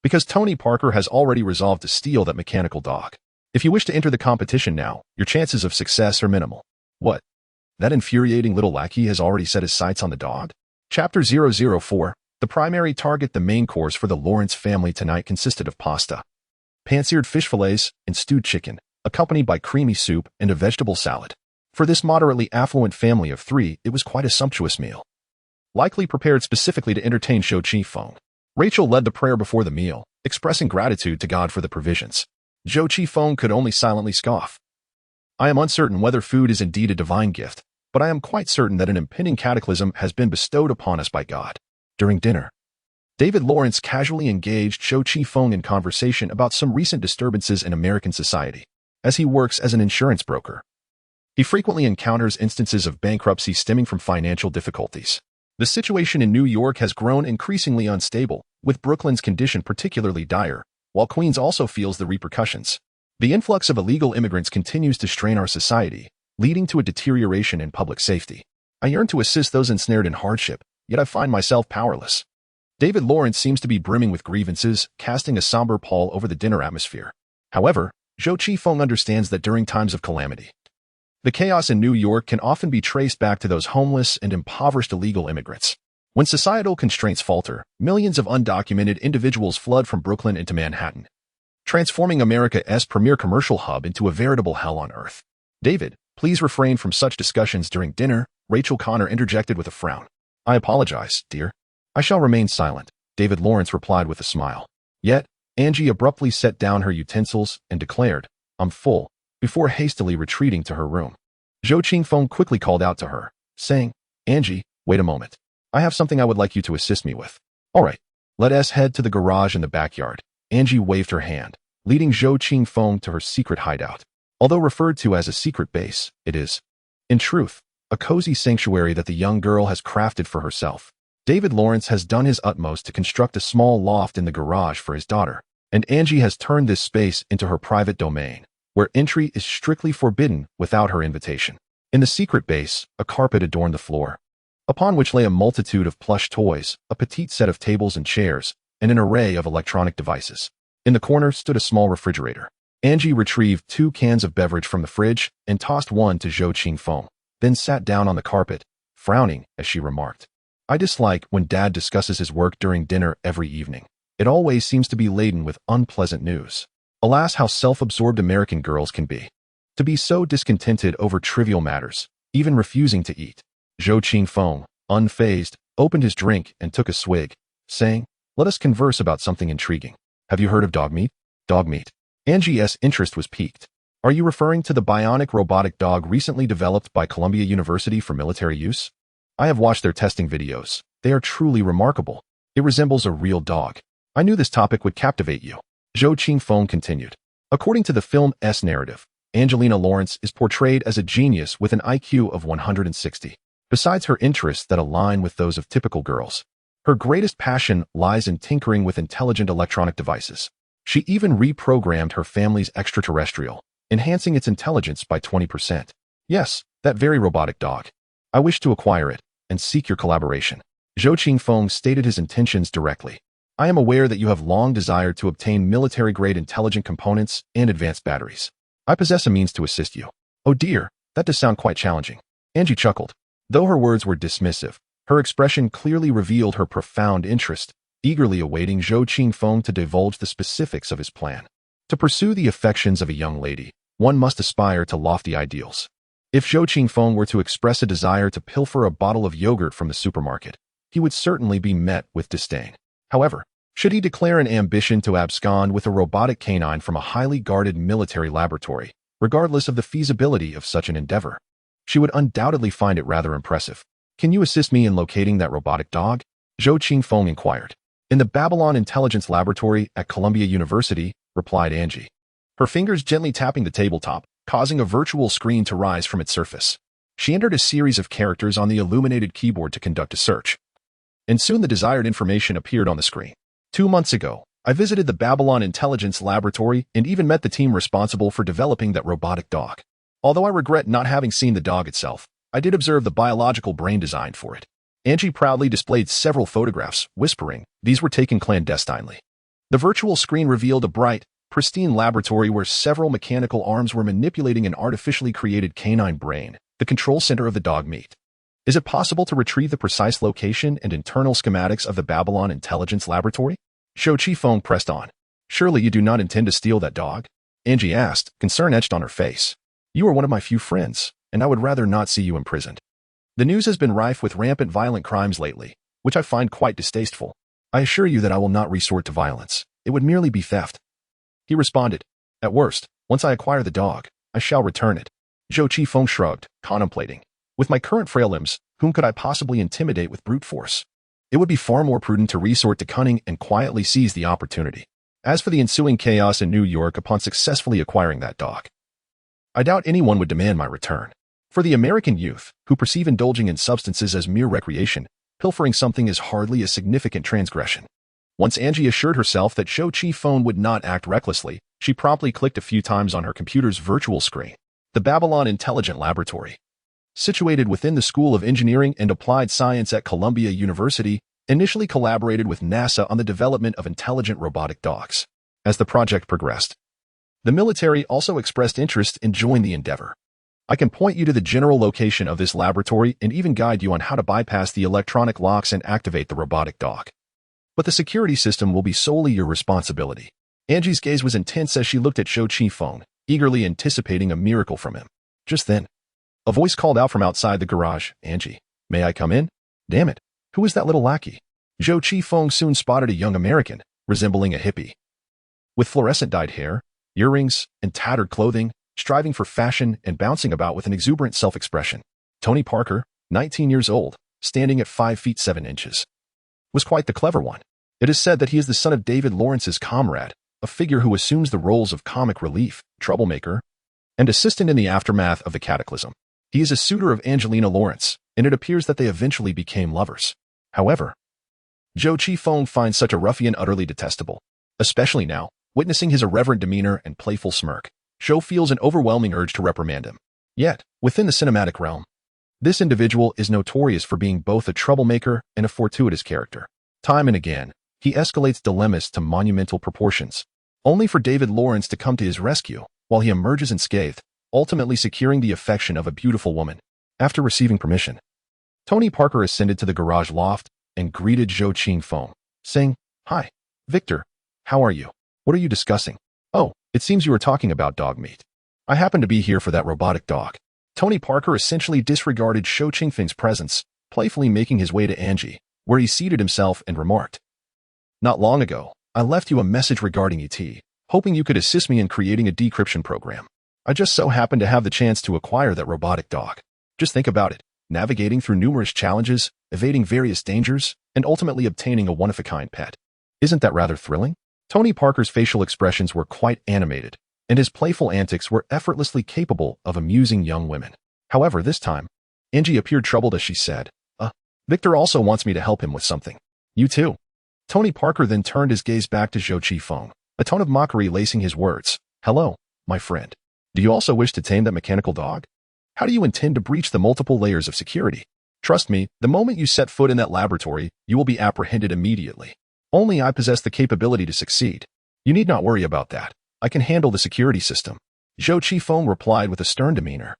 Because Tony Parker has already resolved to steal that mechanical dog. If you wish to enter the competition now, your chances of success are minimal. What? That infuriating little lackey has already set his sights on the dog? Chapter 004. The primary target. The main course for the Lawrence family tonight consisted of pasta, pan-seared fish fillets, and stewed chicken, accompanied by creamy soup and a vegetable salad. For this moderately affluent family of 3, it was quite a sumptuous meal, likely prepared specifically to entertain Shou Chi-Feng. Rachel led the prayer before the meal, expressing gratitude to God for the provisions. Shou Chi-Feng could only silently scoff. I am uncertain whether food is indeed a divine gift, but I am quite certain that an impending cataclysm has been bestowed upon us by God. During dinner, David Lawrence casually engaged Shou Chi-Feng in conversation about some recent disturbances in American society. As he works as an insurance broker, he frequently encounters instances of bankruptcy stemming from financial difficulties. The situation in New York has grown increasingly unstable, with Brooklyn's condition particularly dire, while Queens also feels the repercussions. The influx of illegal immigrants continues to strain our society, leading to a deterioration in public safety. I yearn to assist those ensnared in hardship, yet I find myself powerless. David Lawrence seems to be brimming with grievances, casting a somber pall over the dinner atmosphere. However, Shou Chi-Feng understands that during times of calamity, the chaos in New York can often be traced back to those homeless and impoverished illegal immigrants. When societal constraints falter, millions of undocumented individuals flood from Brooklyn into Manhattan, transforming America's premier commercial hub into a veritable hell on earth. David, please refrain from such discussions during dinner, Rachel Connor interjected with a frown. I apologize, dear. I shall remain silent, David Lawrence replied with a smile. Yet, Angie abruptly set down her utensils and declared, I'm full, before hastily retreating to her room. Shou Chi-Feng quickly called out to her, saying, Angie, wait a moment. I have something I would like you to assist me with. All right, let us head to the garage in the backyard. Angie waved her hand, leading Shou Chi-Feng to her secret hideout. Although referred to as a secret base, it is, in truth, a cozy sanctuary that the young girl has crafted for herself. David Lawrence has done his utmost to construct a small loft in the garage for his daughter, and Angie has turned this space into her private domain, where entry is strictly forbidden without her invitation. In the secret base, a carpet adorned the floor, upon which lay a multitude of plush toys, a petite set of tables and chairs, and an array of electronic devices. In the corner stood a small refrigerator. Angie retrieved 2 cans of beverage from the fridge and tossed one to Shou Chi-Feng, then sat down on the carpet, frowning as she remarked, I dislike when Dad discusses his work during dinner every evening. It always seems to be laden with unpleasant news. Alas, how self-absorbed American girls can be. To be so discontented over trivial matters, even refusing to eat. Zhou Qingfeng, unfazed, opened his drink and took a swig, saying, "Let us converse about something intriguing. Have you heard of dog meat?" Dog meat. Angie's interest was piqued. Are you referring to the bionic robotic dog recently developed by Columbia University for military use? I have watched their testing videos. They are truly remarkable. It resembles a real dog. I knew this topic would captivate you. Zhou Qingfeng continued. According to the film's narrative, Angelina Lawrence is portrayed as a genius with an IQ of 160. Besides her interests that align with those of typical girls, her greatest passion lies in tinkering with intelligent electronic devices. She even reprogrammed her family's extraterrestrial, enhancing its intelligence by 20%. Yes, that very robotic dog. I wish to acquire it and seek your collaboration. Zhou Qingfeng stated his intentions directly. I am aware that you have long desired to obtain military-grade intelligent components and advanced batteries. I possess a means to assist you. Oh dear, that does sound quite challenging. Angie chuckled. Though her words were dismissive, her expression clearly revealed her profound interest, eagerly awaiting Zhou Qingfeng to divulge the specifics of his plan. To pursue the affections of a young lady, one must aspire to lofty ideals. If Zhou Qingfeng were to express a desire to pilfer a bottle of yogurt from the supermarket, he would certainly be met with disdain. However, should he declare an ambition to abscond with a robotic canine from a highly guarded military laboratory, regardless of the feasibility of such an endeavor, she would undoubtedly find it rather impressive. Can you assist me in locating that robotic dog? Zhou Qingfeng inquired. In the Babylon Intelligence Laboratory at Columbia University, replied Angie, her fingers gently tapping the tabletop, causing a virtual screen to rise from its surface. She entered a series of characters on the illuminated keyboard to conduct a search. And soon the desired information appeared on the screen. 2 months ago, I visited the Babylon Intelligence Laboratory and even met the team responsible for developing that robotic dog. Although I regret not having seen the dog itself, I did observe the biological brain design for it. Angie proudly displayed several photographs, whispering, these were taken clandestinely. The virtual screen revealed a bright, pristine laboratory where several mechanical arms were manipulating an artificially created canine brain, the control center of the dog meat. Is it possible to retrieve the precise location and internal schematics of the Babylon Intelligence Laboratory? Zhou Qingfeng pressed on. Surely you do not intend to steal that dog? Angie asked, concern etched on her face. You are one of my few friends, and I would rather not see you imprisoned. The news has been rife with rampant violent crimes lately, which I find quite distasteful. I assure you that I will not resort to violence. It would merely be theft. He responded, at worst, once I acquire the dog, I shall return it. Zhou Qingfeng shrugged, contemplating. With my current frail limbs, whom could I possibly intimidate with brute force? It would be far more prudent to resort to cunning and quietly seize the opportunity. As for the ensuing chaos in New York upon successfully acquiring that dog, I doubt anyone would demand my return. For the American youth, who perceive indulging in substances as mere recreation, pilfering something is hardly a significant transgression. Once Angie assured herself that Zhou Qingfeng would not act recklessly, she promptly clicked a few times on her computer's virtual screen. The Babylon Intelligent Laboratory, situated within the School of Engineering and Applied Science at Columbia University, initially collaborated with NASA on the development of intelligent robotic dogs. As the project progressed, the military also expressed interest and joined the endeavor. I can point you to the general location of this laboratory and even guide you on how to bypass the electronic locks and activate the robotic dog. But the security system will be solely your responsibility. Angie's gaze was intense as she looked at Zhou Qingfeng, eagerly anticipating a miracle from him. Just then, a voice called out from outside the garage, Angie, may I come in? Damn it, who is that little lackey? Zhou Qingfeng soon spotted a young American, resembling a hippie. With fluorescent-dyed hair, earrings, and tattered clothing, striving for fashion and bouncing about with an exuberant self-expression. Tony Parker, 19 years old, standing at 5 feet 7 inches, was quite the clever one. It is said that he is the son of David Lawrence's comrade, a figure who assumes the roles of comic relief, troublemaker, and assistant in the aftermath of the cataclysm. He is a suitor of Angelina Lawrence, and it appears that they eventually became lovers. However, Zhou Qingfeng finds such a ruffian utterly detestable. Especially now, witnessing his irreverent demeanor and playful smirk, Zhou feels an overwhelming urge to reprimand him. Yet, within the cinematic realm, this individual is notorious for being both a troublemaker and a fortuitous character. Time and again, he escalates dilemmas to monumental proportions, only for David Lawrence to come to his rescue, while he emerges unscathed, ultimately securing the affection of a beautiful woman. After receiving permission, Tony Parker ascended to the garage loft and greeted Zhou Qingfeng, saying, Hi, Victor, how are you? What are you discussing? Oh, it seems you are talking about dog meat. I happen to be here for that robotic dog. Tony Parker essentially disregarded Shou Qingfeng's presence, playfully making his way to Angie, where he seated himself and remarked, "Not long ago, I left you a message regarding ET, hoping you could assist me in creating a decryption program. I just so happened to have the chance to acquire that robotic dog. Just think about it, navigating through numerous challenges, evading various dangers, and ultimately obtaining a one-of-a-kind pet. Isn't that rather thrilling?" Tony Parker's facial expressions were quite animated, and his playful antics were effortlessly capable of amusing young women. However, this time, Angie appeared troubled as she said, Victor also wants me to help him with something. You too." Tony Parker then turned his gaze back to Zhou Qifeng, a tone of mockery lacing his words. "Hello, my friend. Do you also wish to tame that mechanical dog? How do you intend to breach the multiple layers of security? Trust me, the moment you set foot in that laboratory, you will be apprehended immediately. Only I possess the capability to succeed. You need not worry about that. I can handle the security system." Zhou Qifeng replied with a stern demeanor.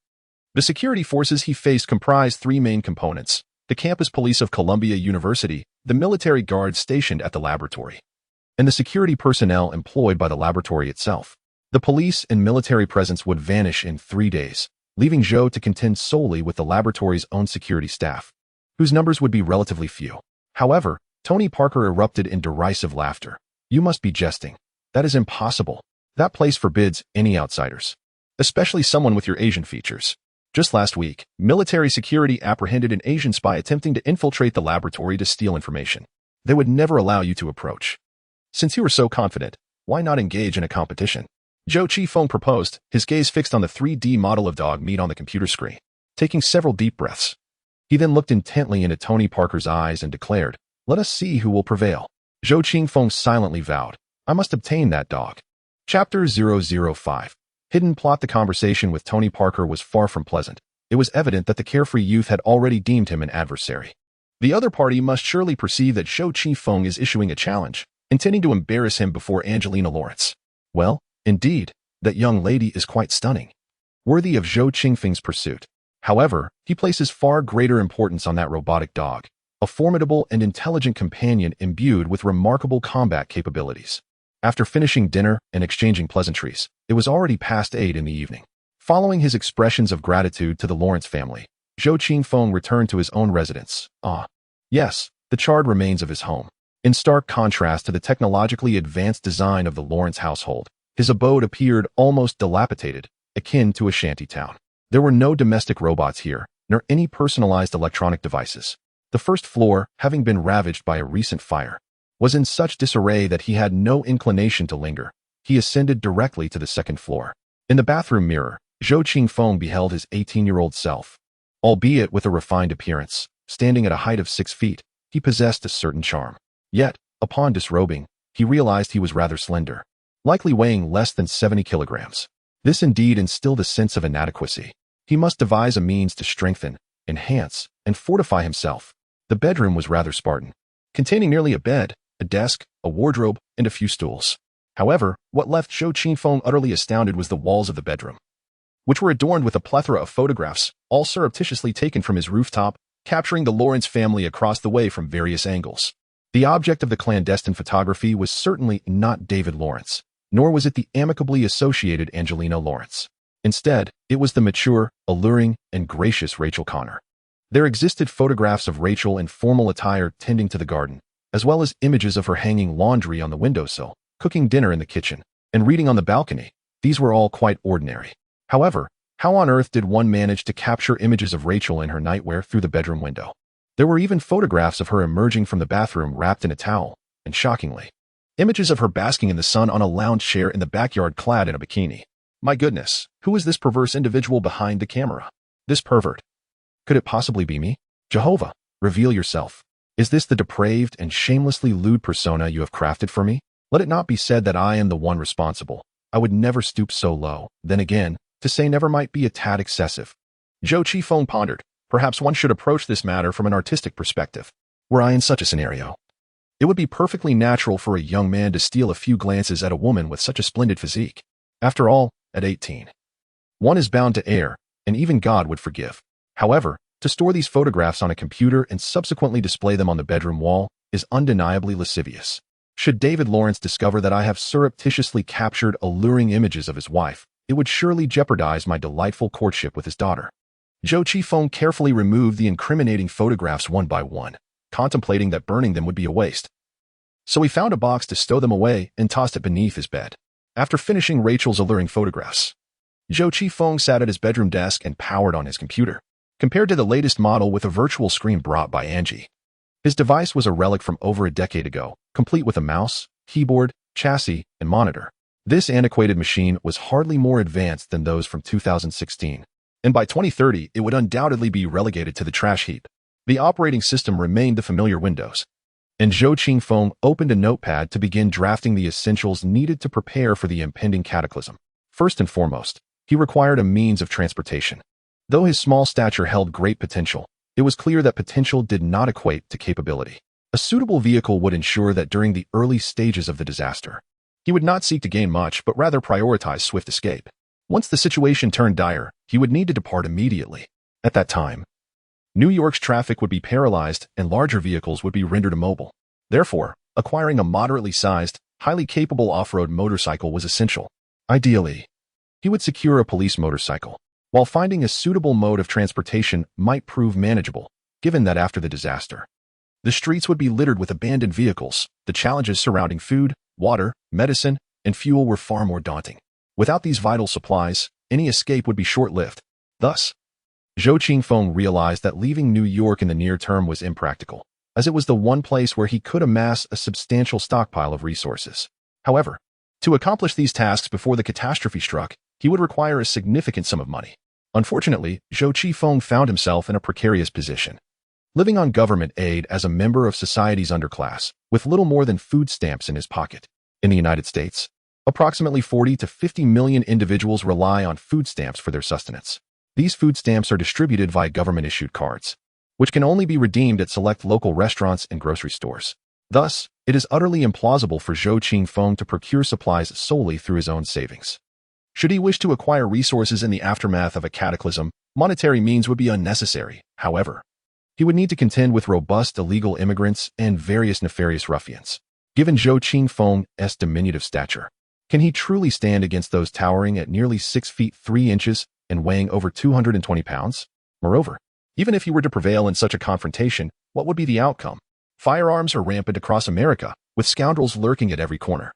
The security forces he faced comprised three main components: the campus police of Columbia University, the military guards stationed at the laboratory, and the security personnel employed by the laboratory itself. The police and military presence would vanish in 3 days, leaving Zhou to contend solely with the laboratory's own security staff, whose numbers would be relatively few. However, Tony Parker erupted in derisive laughter. "You must be jesting. That is impossible. That place forbids any outsiders, especially someone with your Asian features. Just last week, military security apprehended an Asian spy attempting to infiltrate the laboratory to steal information. They would never allow you to approach. Since you are so confident, why not engage in a competition?" Zhou Qifeng proposed, his gaze fixed on the 3D model of dog meat on the computer screen. Taking several deep breaths, he then looked intently into Tony Parker's eyes and declared, "Let us see who will prevail." Zhou Qifeng silently vowed, "I must obtain that dog." Chapter 005. Hidden plot. The conversation with Tony Parker was far from pleasant. It was evident that the carefree youth had already deemed him an adversary. The other party must surely perceive that Zhou Qifeng is issuing a challenge, intending to embarrass him before Angelina Lawrence. Well, indeed, that young lady is quite stunning, worthy of Zhou Qingfeng's pursuit. However, he places far greater importance on that robotic dog, a formidable and intelligent companion imbued with remarkable combat capabilities. After finishing dinner and exchanging pleasantries, it was already past 8 in the evening. Following his expressions of gratitude to the Lawrence family, Zhou Qifeng returned to his own residence. Yes, the charred remains of his home. In stark contrast to the technologically advanced design of the Lawrence household, his abode appeared almost dilapidated, akin to a shanty town. There were no domestic robots here, nor any personalized electronic devices. The first floor, having been ravaged by a recent fire, was in such disarray that he had no inclination to linger. He ascended directly to the second floor. In the bathroom mirror, Zhou Qifeng beheld his 18-year-old self. Albeit with a refined appearance, standing at a height of 6 feet, he possessed a certain charm. Yet, upon disrobing, he realized he was rather slender, likely weighing less than 70 kilograms. This indeed instilled a sense of inadequacy. He must devise a means to strengthen, enhance, and fortify himself. The bedroom was rather Spartan, containing merely a bed, a desk, a wardrobe, and a few stools. However, what left Zhou Qifeng utterly astounded was the walls of the bedroom, which were adorned with a plethora of photographs, all surreptitiously taken from his rooftop, capturing the Lawrence family across the way from various angles. The object of the clandestine photography was certainly not David Lawrence, nor was it the amicably associated Angelina Lawrence. Instead, it was the mature, alluring, and gracious Rachel Connor. There existed photographs of Rachel in formal attire tending to the garden, as well as images of her hanging laundry on the windowsill, cooking dinner in the kitchen, and reading on the balcony. These were all quite ordinary. However, how on earth did one manage to capture images of Rachel in her nightwear through the bedroom window? There were even photographs of her emerging from the bathroom wrapped in a towel, and shockingly, images of her basking in the sun on a lounge chair in the backyard clad in a bikini. My goodness, who is this perverse individual behind the camera? This pervert. Could it possibly be me? Jehovah, reveal yourself. Is this the depraved and shamelessly lewd persona you have crafted for me? Let it not be said that I am the one responsible. I would never stoop so low. Then again, to say never might be a tad excessive. Zhou Qifeng pondered. Perhaps one should approach this matter from an artistic perspective. Were I in such a scenario, it would be perfectly natural for a young man to steal a few glances at a woman with such a splendid physique. After all, at 18, one is bound to err, and even God would forgive. However, to store these photographs on a computer and subsequently display them on the bedroom wall is undeniably lascivious. Should David Lawrence discover that I have surreptitiously captured alluring images of his wife, it would surely jeopardize my delightful courtship with his daughter. Zhou Qifeng carefully removed the incriminating photographs one by one, contemplating that burning them would be a waste. So he found a box to stow them away and tossed it beneath his bed. After finishing Rachel's alluring photographs, Zhou Qifeng sat at his bedroom desk and powered on his computer. Compared to the latest model with a virtual screen brought by Angie, his device was a relic from over a decade ago, complete with a mouse, keyboard, chassis, and monitor. This antiquated machine was hardly more advanced than those from 2016, and by 2030 it would undoubtedly be relegated to the trash heap. The operating system remained the familiar Windows, and Zhou Qifeng opened a notepad to begin drafting the essentials needed to prepare for the impending cataclysm. First and foremost, he required a means of transportation. Though his small stature held great potential, it was clear that potential did not equate to capability. A suitable vehicle would ensure that during the early stages of the disaster, he would not seek to gain much but rather prioritize swift escape. Once the situation turned dire, he would need to depart immediately. At that time, New York's traffic would be paralyzed and larger vehicles would be rendered immobile. Therefore, acquiring a moderately sized, highly capable off-road motorcycle was essential. Ideally, he would secure a police motorcycle, while finding a suitable mode of transportation might prove manageable, given that after the disaster, the streets would be littered with abandoned vehicles. The challenges surrounding food, water, medicine, and fuel were far more daunting. Without these vital supplies, any escape would be short-lived. Thus, Zhou Qifeng realized that leaving New York in the near term was impractical, as it was the one place where he could amass a substantial stockpile of resources. However, to accomplish these tasks before the catastrophe struck, he would require a significant sum of money. Unfortunately, Zhou Qifeng found himself in a precarious position, living on government aid as a member of society's underclass, with little more than food stamps in his pocket. In the United States, approximately 40 to 50 million individuals rely on food stamps for their sustenance. These food stamps are distributed via government-issued cards, which can only be redeemed at select local restaurants and grocery stores. Thus, it is utterly implausible for Zhou Qifeng to procure supplies solely through his own savings. Should he wish to acquire resources in the aftermath of a cataclysm, monetary means would be unnecessary. However, he would need to contend with robust illegal immigrants and various nefarious ruffians. Given Zhou Qifeng's diminutive stature, can he truly stand against those towering at nearly 6 feet 3 inches and weighing over 220 pounds? Moreover, even if he were to prevail in such a confrontation, what would be the outcome? Firearms are rampant across America, with scoundrels lurking at every corner,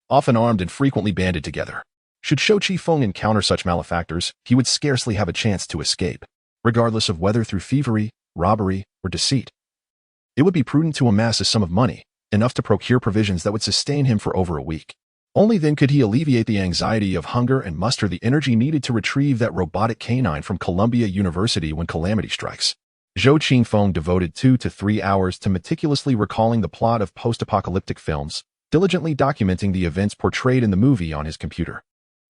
often armed and frequently banded together. Should Zhou Qifeng encounter such malefactors, he would scarcely have a chance to escape, regardless of whether through thievery, robbery, or deceit. It would be prudent to amass a sum of money, enough to procure provisions that would sustain him for over a week. Only then could he alleviate the anxiety of hunger and muster the energy needed to retrieve that robotic canine from Columbia University when calamity strikes. Zhou Qifeng devoted 2 to 3 hours to meticulously recalling the plot of post-apocalyptic films, diligently documenting the events portrayed in the movie on his computer.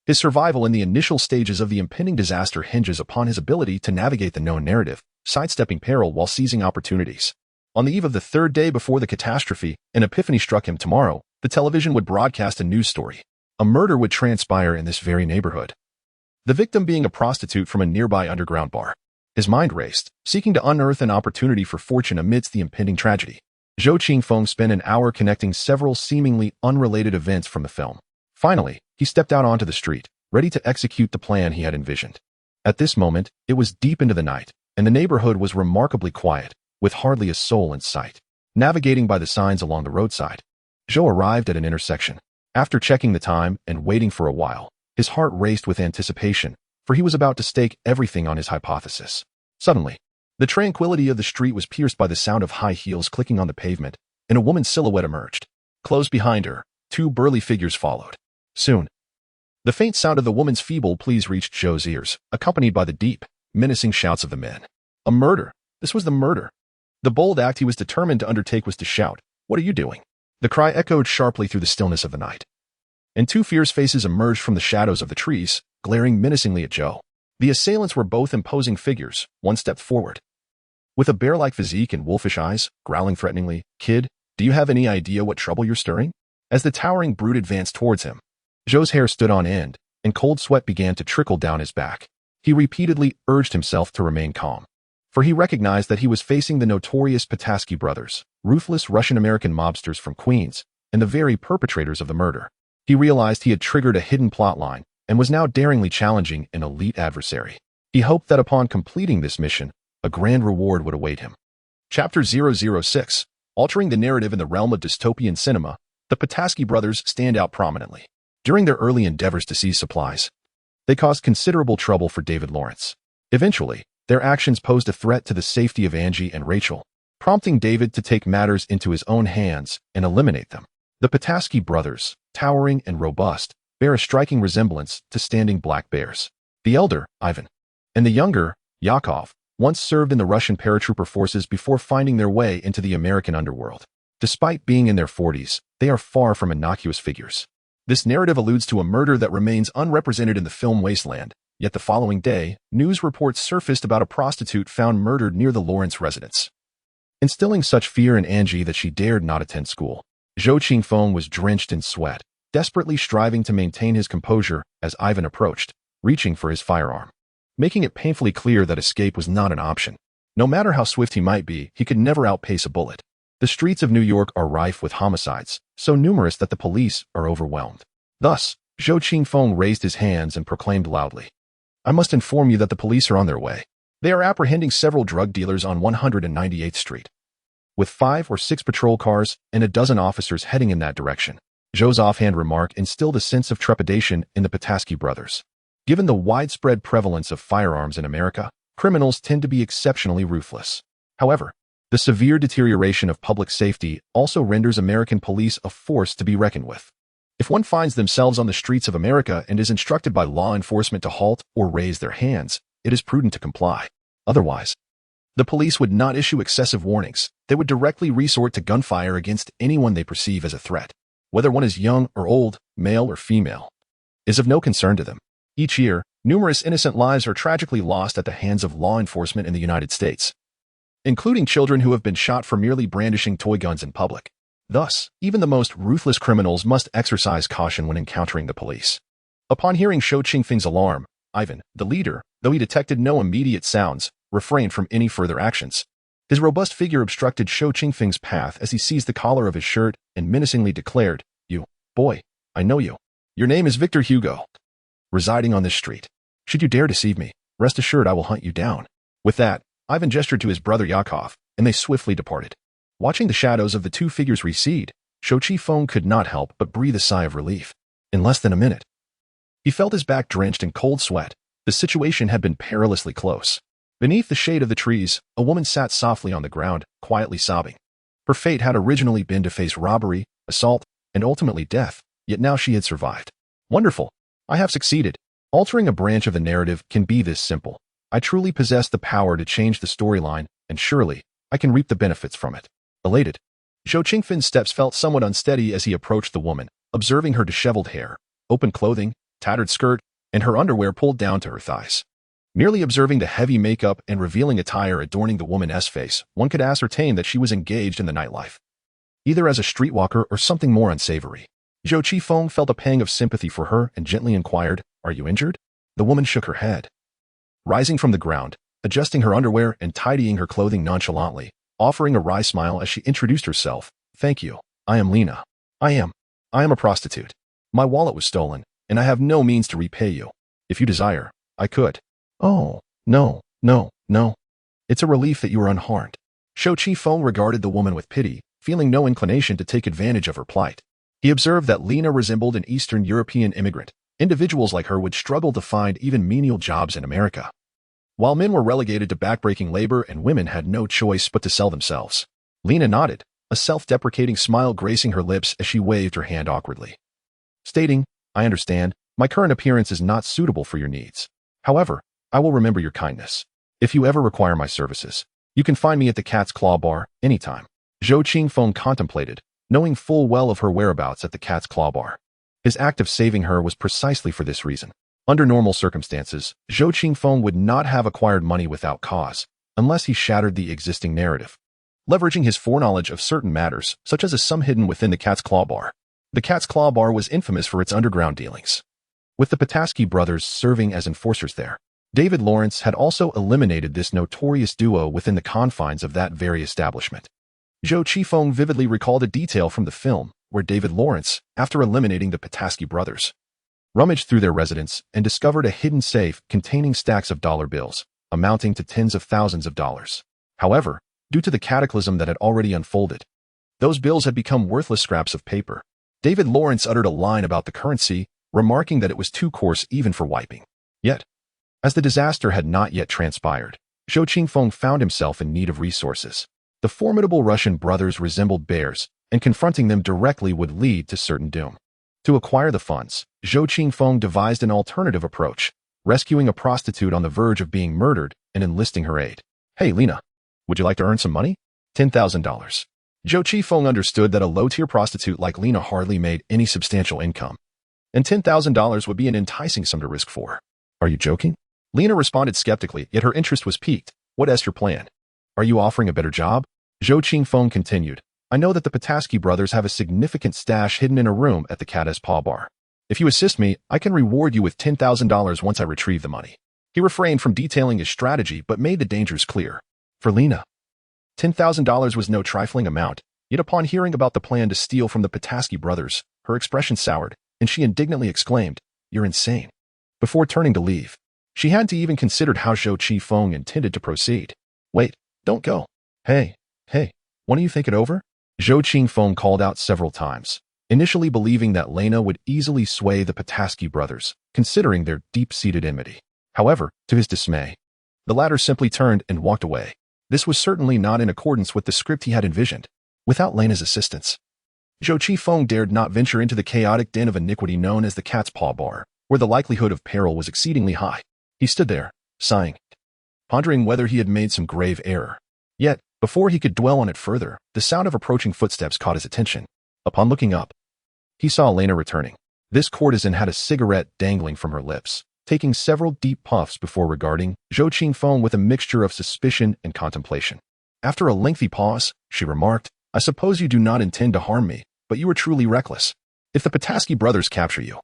His survival in the initial stages of the impending disaster hinges upon his ability to navigate the known narrative, sidestepping peril while seizing opportunities. On the eve of the third day before the catastrophe, an epiphany struck him. Tomorrow, the television would broadcast a news story. A murder would transpire in this very neighborhood, the victim being a prostitute from a nearby underground bar. His mind raced, seeking to unearth an opportunity for fortune amidst the impending tragedy. Zhou Qifeng spent an hour connecting several seemingly unrelated events from the film. Finally, he stepped out onto the street, ready to execute the plan he had envisioned. At this moment, it was deep into the night, and the neighborhood was remarkably quiet, with hardly a soul in sight. Navigating by the signs along the roadside, Zhou arrived at an intersection. After checking the time and waiting for a while, his heart raced with anticipation, for he was about to stake everything on his hypothesis. Suddenly, the tranquility of the street was pierced by the sound of high heels clicking on the pavement, and a woman's silhouette emerged. Close behind her, 2 burly figures followed. Soon, the faint sound of the woman's feeble pleas reached Zhou's ears, accompanied by the deep, menacing shouts of the men. A murder! This was the murder! The bold act he was determined to undertake was to shout, "What are you doing?" The cry echoed sharply through the stillness of the night, and 2 fierce faces emerged from the shadows of the trees, glaring menacingly at Zhou. The assailants were both imposing figures. One stepped forward, with a bear-like physique and wolfish eyes, growling threateningly, "Kid, do you have any idea what trouble you're stirring?" As the towering brute advanced towards him, Zhou's hair stood on end, and cold sweat began to trickle down his back. He repeatedly urged himself to remain calm, for he recognized that he was facing the notorious Pataski brothers, ruthless Russian-American mobsters from Queens, and the very perpetrators of the murder. He realized he had triggered a hidden plotline, and was now daringly challenging an elite adversary. He hoped that upon completing this mission, a grand reward would await him. Chapter 006. Altering the narrative in the realm of dystopian cinema, the Pulaski brothers stand out prominently. During their early endeavors to seize supplies, they caused considerable trouble for David Lawrence. Eventually, their actions posed a threat to the safety of Angie and Rachel, prompting David to take matters into his own hands and eliminate them. The Pulaski brothers, towering and robust, bear a striking resemblance to standing black bears. The elder, Ivan, and the younger, Yakov, once served in the Russian paratrooper forces before finding their way into the American underworld. Despite being in their 40s, they are far from innocuous figures. This narrative alludes to a murder that remains unrepresented in the film Wasteland, yet the following day, news reports surfaced about a prostitute found murdered near the Lawrence residence, instilling such fear in Angie that she dared not attend school. Zhou Qingfeng was drenched in sweat, desperately striving to maintain his composure as Ivan approached, reaching for his firearm, making it painfully clear that escape was not an option. No matter how swift he might be, he could never outpace a bullet. The streets of New York are rife with homicides, so numerous that the police are overwhelmed. Thus, Zhou Qingfeng raised his hands and proclaimed loudly, "I must inform you that the police are on their way. They are apprehending several drug dealers on 198th Street. With 5 or 6 patrol cars and a dozen officers heading in that direction." Zhou's offhand remark instilled a sense of trepidation in the Pulaski brothers. Given the widespread prevalence of firearms in America, criminals tend to be exceptionally ruthless. However, the severe deterioration of public safety also renders American police a force to be reckoned with. If one finds themselves on the streets of America and is instructed by law enforcement to halt or raise their hands, it is prudent to comply. Otherwise, the police would not issue excessive warnings. They would directly resort to gunfire against anyone they perceive as a threat. Whether one is young or old, male or female, is of no concern to them. Each year, numerous innocent lives are tragically lost at the hands of law enforcement in the United States, including children who have been shot for merely brandishing toy guns in public. Thus, even the most ruthless criminals must exercise caution when encountering the police. Upon hearing Zhou Qingfeng's alarm, Ivan, the leader, though he detected no immediate sounds, refrained from any further actions. His robust figure obstructed Zhou Qingfeng's path as he seized the collar of his shirt and menacingly declared, "You, boy, I know you. Your name is Victor Hugo, residing on this street. Should you dare deceive me, rest assured I will hunt you down." With that, Ivan gestured to his brother Yakov, and they swiftly departed. Watching the shadows of the two figures recede, Zhou Qingfeng could not help but breathe a sigh of relief. In less than a minute, he felt his back drenched in cold sweat. The situation had been perilously close. Beneath the shade of the trees, a woman sat softly on the ground, quietly sobbing. Her fate had originally been to face robbery, assault, and ultimately death, yet now she had survived. "Wonderful. I have succeeded. Altering a branch of the narrative can be this simple. I truly possess the power to change the storyline, and surely, I can reap the benefits from it." Elated, Zhou Qingfeng's steps felt somewhat unsteady as he approached the woman, observing her disheveled hair, open clothing, tattered skirt, and her underwear pulled down to her thighs. Merely observing the heavy makeup and revealing attire adorning the woman's face, one could ascertain that she was engaged in the nightlife, either as a streetwalker or something more unsavory. Zhou Qingfeng felt a pang of sympathy for her and gently inquired, "Are you injured?" The woman shook her head, rising from the ground, adjusting her underwear and tidying her clothing nonchalantly, offering a wry smile as she introduced herself. "Thank you. I am Lena. I am a prostitute. My wallet was stolen, and I have no means to repay you. If you desire, I could." "Oh, no. It's a relief that you are unharmed." Zhou Qingfeng regarded the woman with pity, feeling no inclination to take advantage of her plight. He observed that Lena resembled an Eastern European immigrant. Individuals like her would struggle to find even menial jobs in America, while men were relegated to backbreaking labor and women had no choice but to sell themselves. Lena nodded, a self-deprecating smile gracing her lips as she waved her hand awkwardly, stating, "I understand, my current appearance is not suitable for your needs. However, I will remember your kindness. If you ever require my services, you can find me at the Cat's Claw Bar anytime." Zhou Qingfeng contemplated, knowing full well of her whereabouts at the Cat's Claw Bar. His act of saving her was precisely for this reason. Under normal circumstances, Zhou Qingfeng would not have acquired money without cause, unless he shattered the existing narrative, leveraging his foreknowledge of certain matters, such as a sum hidden within the Cat's Claw Bar. The Cat's Claw Bar was infamous for its underground dealings, with the Pulaski brothers serving as enforcers there. David Lawrence had also eliminated this notorious duo within the confines of that very establishment. Zhou Qingfeng vividly recalled a detail from the film where David Lawrence, after eliminating the Pulaski brothers, rummaged through their residence and discovered a hidden safe containing stacks of dollar bills, amounting to tens of thousands of dollars. However, due to the cataclysm that had already unfolded, those bills had become worthless scraps of paper. David Lawrence uttered a line about the currency, remarking that it was too coarse even for wiping. Yet, as the disaster had not yet transpired, Zhou Qingfeng found himself in need of resources. The formidable Russian brothers resembled bears, and confronting them directly would lead to certain doom. To acquire the funds, Zhou Qingfeng devised an alternative approach, rescuing a prostitute on the verge of being murdered and enlisting her aid. "Hey, Lena, would you like to earn some money?" $10,000. Zhou Qingfeng understood that a low-tier prostitute like Lena hardly made any substantial income, and $10,000 would be an enticing sum to risk for. "Are you joking?" Lena responded skeptically, yet her interest was piqued. "What is your plan? Are you offering a better job?" Zhou Qingfeng continued, "I know that the Pataski brothers have a significant stash hidden in a room at the Cat's Paw Bar. If you assist me, I can reward you with $10,000 once I retrieve the money." He refrained from detailing his strategy but made the dangers clear. For Lena, $10,000 was no trifling amount, yet upon hearing about the plan to steal from the Pataski brothers, her expression soured, and she indignantly exclaimed, "You're insane." Before turning to leave, she hadn't even considered how Zhou Qingfeng intended to proceed. "Wait, don't go. Hey, why don't you think it over?" Zhou Qingfeng called out several times, initially believing that Lena would easily sway the Pataski brothers, considering their deep-seated enmity. However, to his dismay, the latter simply turned and walked away. This was certainly not in accordance with the script he had envisioned. Without Lena's assistance, Zhou Qingfeng dared not venture into the chaotic den of iniquity known as the Cat's Paw Bar, where the likelihood of peril was exceedingly high. He stood there, sighing, pondering whether he had made some grave error. Yet, before he could dwell on it further, the sound of approaching footsteps caught his attention. Upon looking up, he saw Lena returning. This courtesan had a cigarette dangling from her lips, taking several deep puffs before regarding Zhou Qingfeng with a mixture of suspicion and contemplation. After a lengthy pause, she remarked, "I suppose you do not intend to harm me, but you are truly reckless. If the Pataski brothers capture you,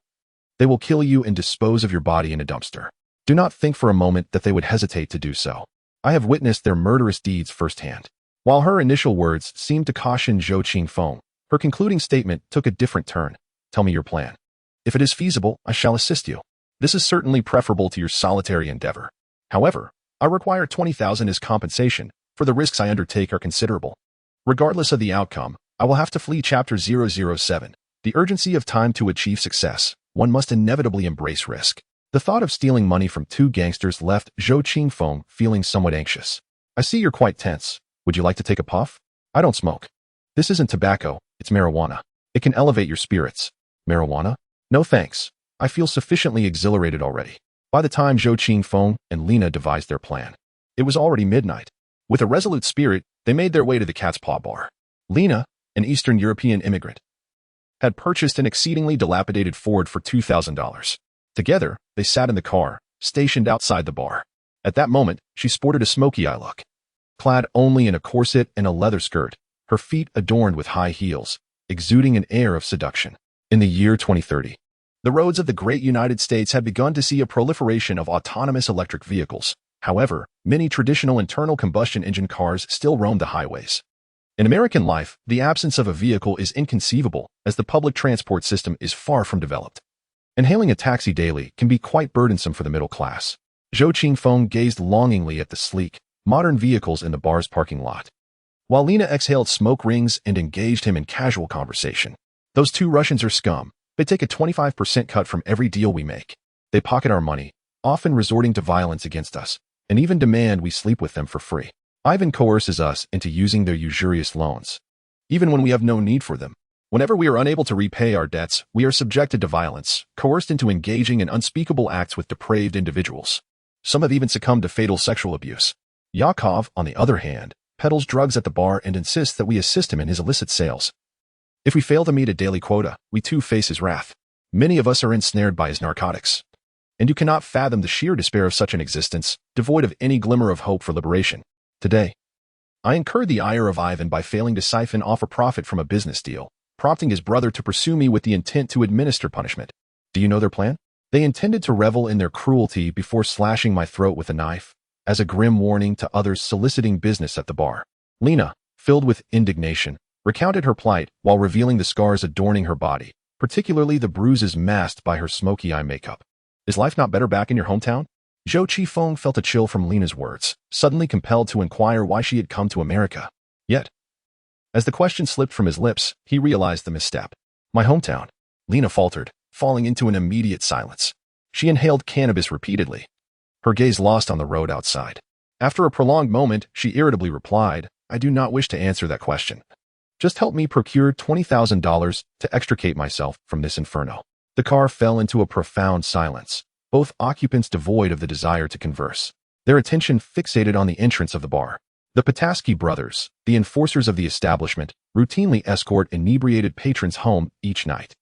they will kill you and dispose of your body in a dumpster. Do not think for a moment that they would hesitate to do so. I have witnessed their murderous deeds firsthand." While her initial words seemed to caution Zhou Qingfeng, her concluding statement took a different turn. "Tell me your plan. If it is feasible, I shall assist you. This is certainly preferable to your solitary endeavor. However, I require 20,000 as compensation, for the risks I undertake are considerable. Regardless of the outcome, I will have to flee Chapter 007. The urgency of time to achieve success. One must inevitably embrace risk." The thought of stealing money from two gangsters left Zhou Qingfeng feeling somewhat anxious. "I see you're quite tense. Would you like to take a puff?" "I don't smoke. This isn't tobacco, it's marijuana. It can elevate your spirits." "Marijuana? No thanks. I feel sufficiently exhilarated already." By the time Zhou Qingfeng and Lena devised their plan, it was already midnight. With a resolute spirit, they made their way to the Cat's Paw Bar. Lena, an Eastern European immigrant, had purchased an exceedingly dilapidated Ford for $2,000. Together, they sat in the car, stationed outside the bar. At that moment, she sported a smoky-eye look. Clad only in a corset and a leather skirt, her feet adorned with high heels, exuding an air of seduction. In the year 2030, the roads of the great United States had begun to see a proliferation of autonomous electric vehicles. However, many traditional internal combustion engine cars still roam the highways. In American life, the absence of a vehicle is inconceivable, as the public transport system is far from developed. And hailing a taxi daily can be quite burdensome for the middle class. Zhou Qingfeng gazed longingly at the sleek, modern vehicles in the bar's parking lot, while Lena exhaled smoke rings and engaged him in casual conversation. "Those two Russians are scum. They take a 25% cut from every deal we make. They pocket our money, often resorting to violence against us, and even demand we sleep with them for free. Ivan coerces us into using their usurious loans, even when we have no need for them. Whenever we are unable to repay our debts, we are subjected to violence, coerced into engaging in unspeakable acts with depraved individuals. Some have even succumbed to fatal sexual abuse. Yakov, on the other hand, peddles drugs at the bar and insists that we assist him in his illicit sales. If we fail to meet a daily quota, we too face his wrath. Many of us are ensnared by his narcotics. And you cannot fathom the sheer despair of such an existence, devoid of any glimmer of hope for liberation. Today, I incurred the ire of Ivan by failing to siphon off a profit from a business deal, prompting his brother to pursue me with the intent to administer punishment. Do you know their plan? They intended to revel in their cruelty before slashing my throat with a knife, as a grim warning to others soliciting business at the bar." Lena, filled with indignation, recounted her plight while revealing the scars adorning her body, particularly the bruises masked by her smoky eye makeup. Is life not better back in your hometown? Zhou Qifeng felt a chill from Lena's words, suddenly compelled to inquire why she had come to America. Yet, as the question slipped from his lips, he realized the misstep. My hometown, Lena faltered, falling into an immediate silence. She inhaled cannabis repeatedly, her gaze lost on the road outside. After a prolonged moment, she irritably replied, I do not wish to answer that question. Just help me procure $20,000 to extricate myself from this inferno. The car fell into a profound silence, both occupants devoid of the desire to converse, their attention fixated on the entrance of the bar. The Pataski brothers, the enforcers of the establishment, routinely escort inebriated patrons home each night.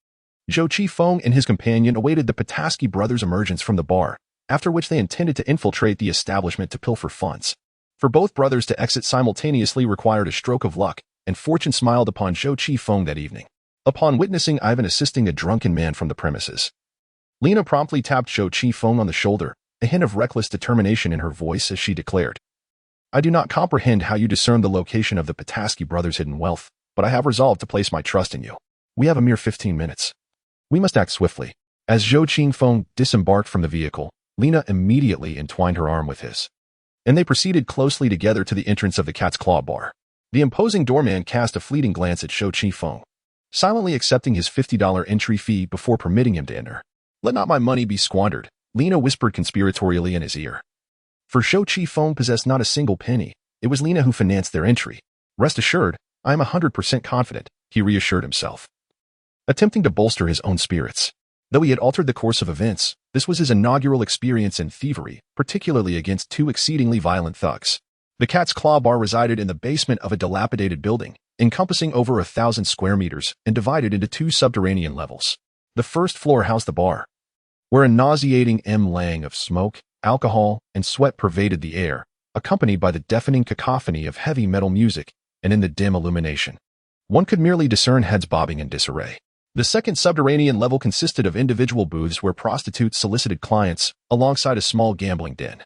Zhou Qifeng and his companion awaited the Pataski brothers' emergence from the bar, after which they intended to infiltrate the establishment to pilfer funds. For both brothers to exit simultaneously required a stroke of luck, and fortune smiled upon Zhou Qifeng that evening. Upon witnessing Ivan assisting a drunken man from the premises, Lena promptly tapped Zhou Qifeng on the shoulder, a hint of reckless determination in her voice as she declared, I do not comprehend how you discern the location of the Pataski brothers' hidden wealth, but I have resolved to place my trust in you. We have a mere 15 minutes. We must act swiftly. As Zhou Qifeng disembarked from the vehicle, Lena immediately entwined her arm with his, and they proceeded closely together to the entrance of the Cat's Claw bar. The imposing doorman cast a fleeting glance at Zhou Qifeng, silently accepting his $50 entry fee before permitting him to enter. Let not my money be squandered, Lena whispered conspiratorially in his ear. For Zhou Qifeng possessed not a single penny. It was Lena who financed their entry. Rest assured, I am 100% confident, he reassured himself, attempting to bolster his own spirits. Though he had altered the course of events, this was his inaugural experience in thievery, particularly against two exceedingly violent thugs. The Cat's Claw bar resided in the basement of a dilapidated building, encompassing over 1,000 square meters and divided into two subterranean levels. The first floor housed the bar, where a nauseating mlang of smoke, alcohol, and sweat pervaded the air, accompanied by the deafening cacophony of heavy metal music, and in the dim illumination, one could merely discern heads bobbing in disarray. The second subterranean level consisted of individual booths where prostitutes solicited clients, alongside a small gambling den,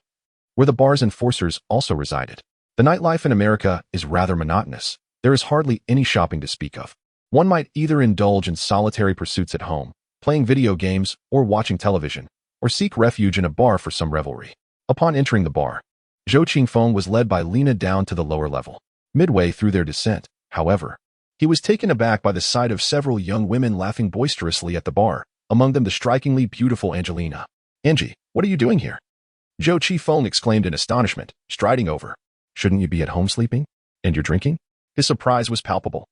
where the bar's enforcers also resided. The nightlife in America is rather monotonous. There is hardly any shopping to speak of. One might either indulge in solitary pursuits at home, playing video games or watching television, or seek refuge in a bar for some revelry. Upon entering the bar, Zhou Qifeng was led by Lena down to the lower level. Midway through their descent, however, he was taken aback by the sight of several young women laughing boisterously at the bar, among them the strikingly beautiful Angelina. Angie, what are you doing here? Zhou Qifeng exclaimed in astonishment, striding over. Shouldn't you be at home sleeping? And you're drinking? His surprise was palpable.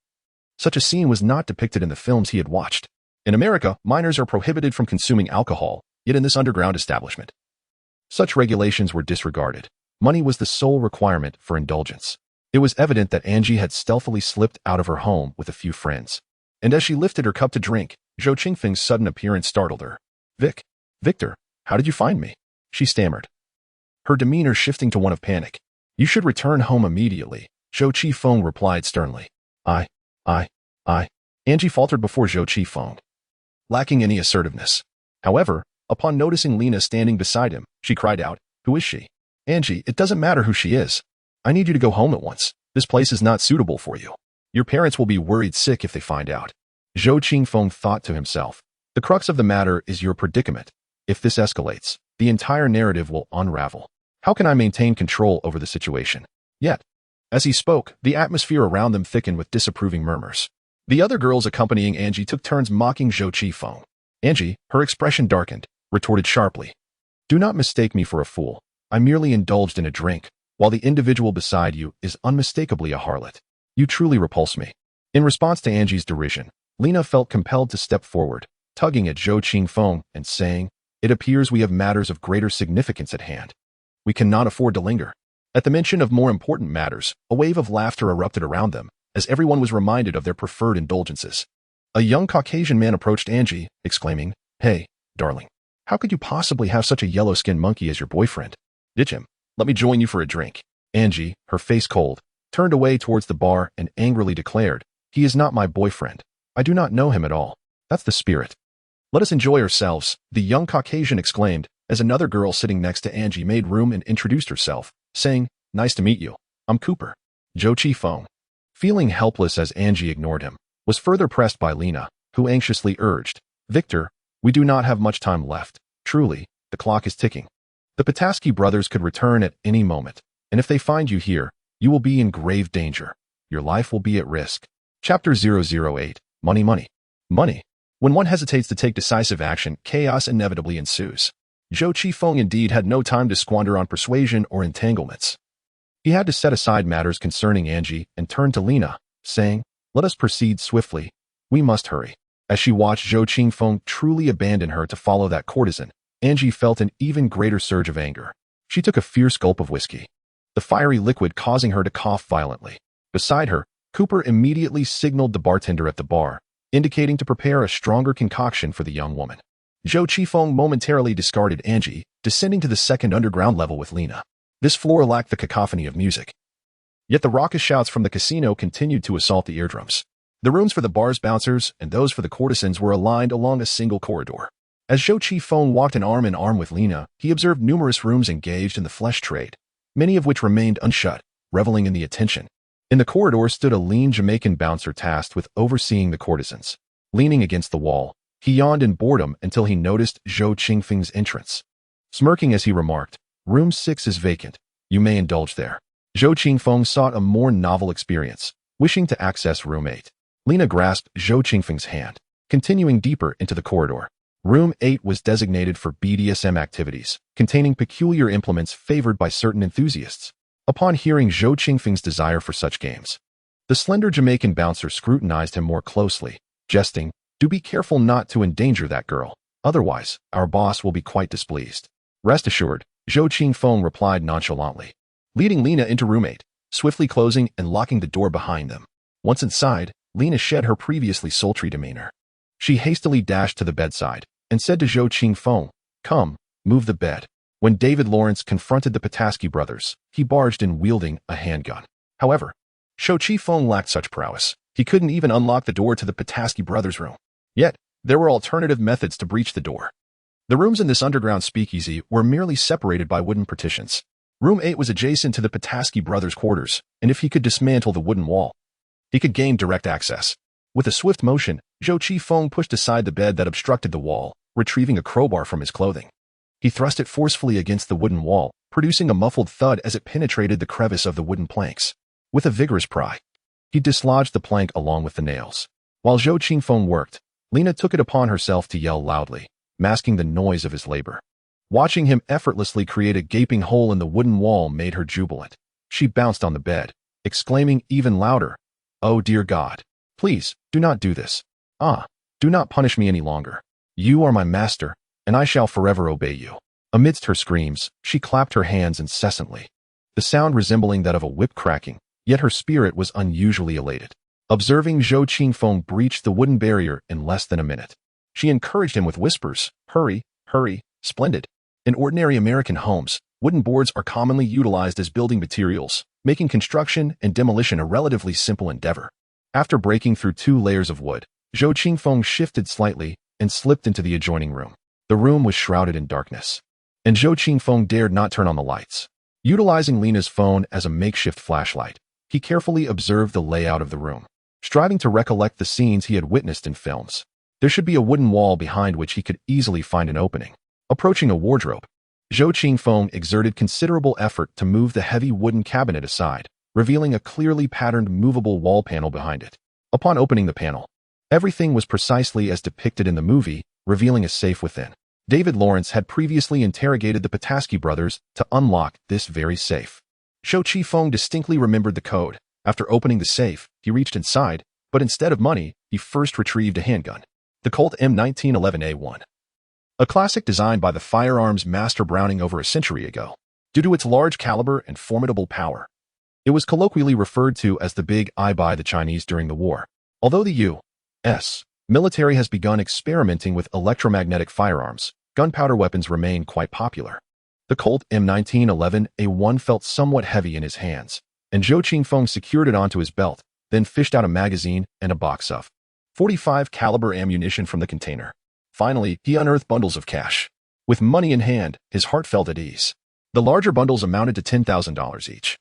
Such a scene was not depicted in the films he had watched. In America, minors are prohibited from consuming alcohol, yet in this underground establishment, such regulations were disregarded. Money was the sole requirement for indulgence. It was evident that Angie had stealthily slipped out of her home with a few friends. And as she lifted her cup to drink, Zhou Qifeng's sudden appearance startled her. Victor, how did you find me? She stammered, her demeanor shifting to one of panic. You should return home immediately, Zhou Qifeng replied sternly. I. Angie faltered before Zhou Qifeng, lacking any assertiveness. However, upon noticing Lena standing beside him, she cried out, Who is she? Angie, it doesn't matter who she is. I need you to go home at once. This place is not suitable for you. Your parents will be worried sick if they find out. Zhou Qifeng thought to himself. The crux of the matter is your predicament. If this escalates, the entire narrative will unravel. How can I maintain control over the situation? Yet, as he spoke, the atmosphere around them thickened with disapproving murmurs. The other girls accompanying Angie took turns mocking Zhou Qifeng. Angie, her expression darkened, retorted sharply. Do not mistake me for a fool. I merely indulged in a drink, while the individual beside you is unmistakably a harlot. You truly repulse me. In response to Angie's derision, Lena felt compelled to step forward, tugging at Zhou Qifeng and saying, It appears we have matters of greater significance at hand. We cannot afford to linger. At the mention of more important matters, a wave of laughter erupted around them, as everyone was reminded of their preferred indulgences. A young Caucasian man approached Angie, exclaiming, Hey, darling, how could you possibly have such a yellow-skinned monkey as your boyfriend? Ditch him. Let me join you for a drink. Angie, her face cold, turned away towards the bar and angrily declared, He is not my boyfriend. I do not know him at all. That's the spirit. Let us enjoy ourselves, the young Caucasian exclaimed, as another girl sitting next to Angie made room and introduced herself, saying, Nice to meet you. I'm Cooper. Zhou Qifeng, feeling helpless as Angie ignored him, was further pressed by Lena, who anxiously urged, "Victor, we do not have much time left. Truly, the clock is ticking. The Petoskey brothers could return at any moment, and if they find you here, you will be in grave danger. Your life will be at risk." Chapter 008. Money, money, money. When one hesitates to take decisive action, chaos inevitably ensues. Zhou Qifeng indeed had no time to squander on persuasion or entanglements. He had to set aside matters concerning Angie and turn to Lena, saying, "Let us proceed swiftly. We must hurry." As she watched Zhou Qifeng truly abandon her to follow that courtesan, Angie felt an even greater surge of anger. She took a fierce gulp of whiskey, the fiery liquid causing her to cough violently. Beside her, Cooper immediately signaled the bartender at the bar, indicating to prepare a stronger concoction for the young woman. Zhou Qifeng momentarily discarded Angie, descending to the second underground level with Lena. This floor lacked the cacophony of music. Yet the raucous shouts from the casino continued to assault the eardrums. The rooms for the bar's bouncers and those for the courtesans were aligned along a single corridor. As Zhou Qifeng walked an arm in arm with Lena, he observed numerous rooms engaged in the flesh trade, many of which remained unshut, reveling in the attention. In the corridor stood a lean Jamaican bouncer tasked with overseeing the courtesans. Leaning against the wall, he yawned in boredom until he noticed Zhou Qingfeng's entrance. Smirking as he remarked, "Room 6 is vacant. You may indulge there." Zhou Qingfeng sought a more novel experience, wishing to access Room 8. Lena grasped Zhou Qingfeng's hand, continuing deeper into the corridor. Room 8 was designated for BDSM activities, containing peculiar implements favored by certain enthusiasts. Upon hearing Zhou Qingfeng's desire for such games, the slender Jamaican bouncer scrutinized him more closely, jesting, "Do be careful not to endanger that girl. Otherwise, our boss will be quite displeased." "Rest assured," Zhou Qingfeng replied nonchalantly, leading Lena into Room 8, swiftly closing and locking the door behind them. Once inside, Lena shed her previously sultry demeanor. She hastily dashed to the bedside and said to Zhou Qingfeng, "Come, move the bed." When David Lawrence confronted the Petoskey brothers, he barged in wielding a handgun. However, Zhou Qifeng lacked such prowess. He couldn't even unlock the door to the Petoskey brothers' room. Yet, there were alternative methods to breach the door. The rooms in this underground speakeasy were merely separated by wooden partitions. Room 8 was adjacent to the Petoskey brothers' quarters, and if he could dismantle the wooden wall, he could gain direct access. With a swift motion, Zhou Qifeng pushed aside the bed that obstructed the wall, retrieving a crowbar from his clothing. He thrust it forcefully against the wooden wall, producing a muffled thud as it penetrated the crevice of the wooden planks. With a vigorous pry, he dislodged the plank along with the nails. While Zhou Qingfeng worked, Lena took it upon herself to yell loudly, masking the noise of his labor. Watching him effortlessly create a gaping hole in the wooden wall made her jubilant. She bounced on the bed, exclaiming even louder, "Oh dear God, please, do not do this. Do not punish me any longer. You are my master, and I shall forever obey you." Amidst her screams, she clapped her hands incessantly, the sound resembling that of a whip cracking, yet her spirit was unusually elated. Observing Zhou Qingfeng breach the wooden barrier in less than a minute, she encouraged him with whispers, "Hurry, hurry, splendid." In ordinary American homes, wooden boards are commonly utilized as building materials, making construction and demolition a relatively simple endeavor. After breaking through 2 layers of wood, Zhou Qingfeng shifted slightly and slipped into the adjoining room. The room was shrouded in darkness, and Zhou Qingfeng dared not turn on the lights. Utilizing Lena's phone as a makeshift flashlight, he carefully observed the layout of the room, striving to recollect the scenes he had witnessed in films. There should be a wooden wall behind which he could easily find an opening. Approaching a wardrobe, Zhou Qingfeng exerted considerable effort to move the heavy wooden cabinet aside, revealing a clearly patterned movable wall panel behind it. Upon opening the panel, everything was precisely as depicted in the movie, revealing a safe within. David Lawrence had previously interrogated the Petoskey brothers to unlock this very safe. Zhou Qifeng distinctly remembered the code. After opening the safe, he reached inside, but instead of money, he first retrieved a handgun, the Colt M1911A1. A classic designed by the firearms master Browning over a century ago. Due to its large caliber and formidable power, it was colloquially referred to as the Big Eye by the Chinese during the war. Although the U.S. military has begun experimenting with electromagnetic firearms, gunpowder weapons remain quite popular. The Colt M1911A1 felt somewhat heavy in his hands, and Zhou Qingfeng secured it onto his belt, then fished out a magazine and a box of .45 caliber ammunition from the container. Finally, he unearthed bundles of cash. With money in hand, his heart felt at ease. The larger bundles amounted to $10,000 each,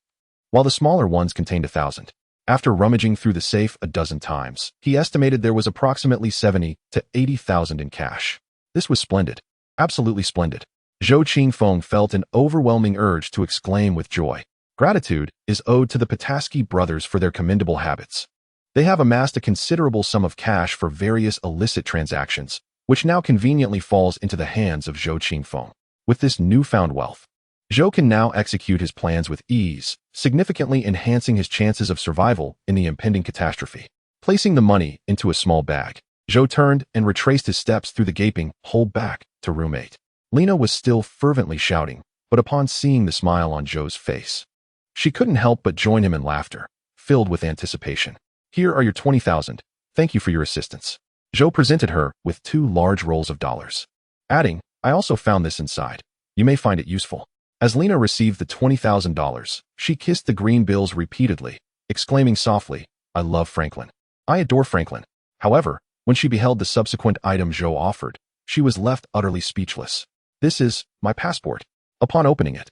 while the smaller ones contained $1,000. After rummaging through the safe a dozen times, he estimated there was approximately 70 to 80,000 in cash. This was splendid. Absolutely splendid. Zhou Qingfeng felt an overwhelming urge to exclaim with joy. Gratitude is owed to the Pataski brothers for their commendable habits. They have amassed a considerable sum of cash for various illicit transactions, which now conveniently falls into the hands of Zhou Qingfeng. With this newfound wealth, Zhou can now execute his plans with ease, significantly enhancing his chances of survival in the impending catastrophe. Placing the money into a small bag, Zhou turned and retraced his steps through the gaping hole back to room 8. Lena was still fervently shouting, but upon seeing the smile on Zhou's face, she couldn't help but join him in laughter, filled with anticipation. Here are your 20,000. Thank you for your assistance. Zhou presented her with 2 large rolls of dollars, adding, I also found this inside. You may find it useful. As Lena received the $20,000, she kissed the green bills repeatedly, exclaiming softly, I love Franklin. I adore Franklin. However, when she beheld the subsequent item Zhou offered, she was left utterly speechless. This is my passport. Upon opening it,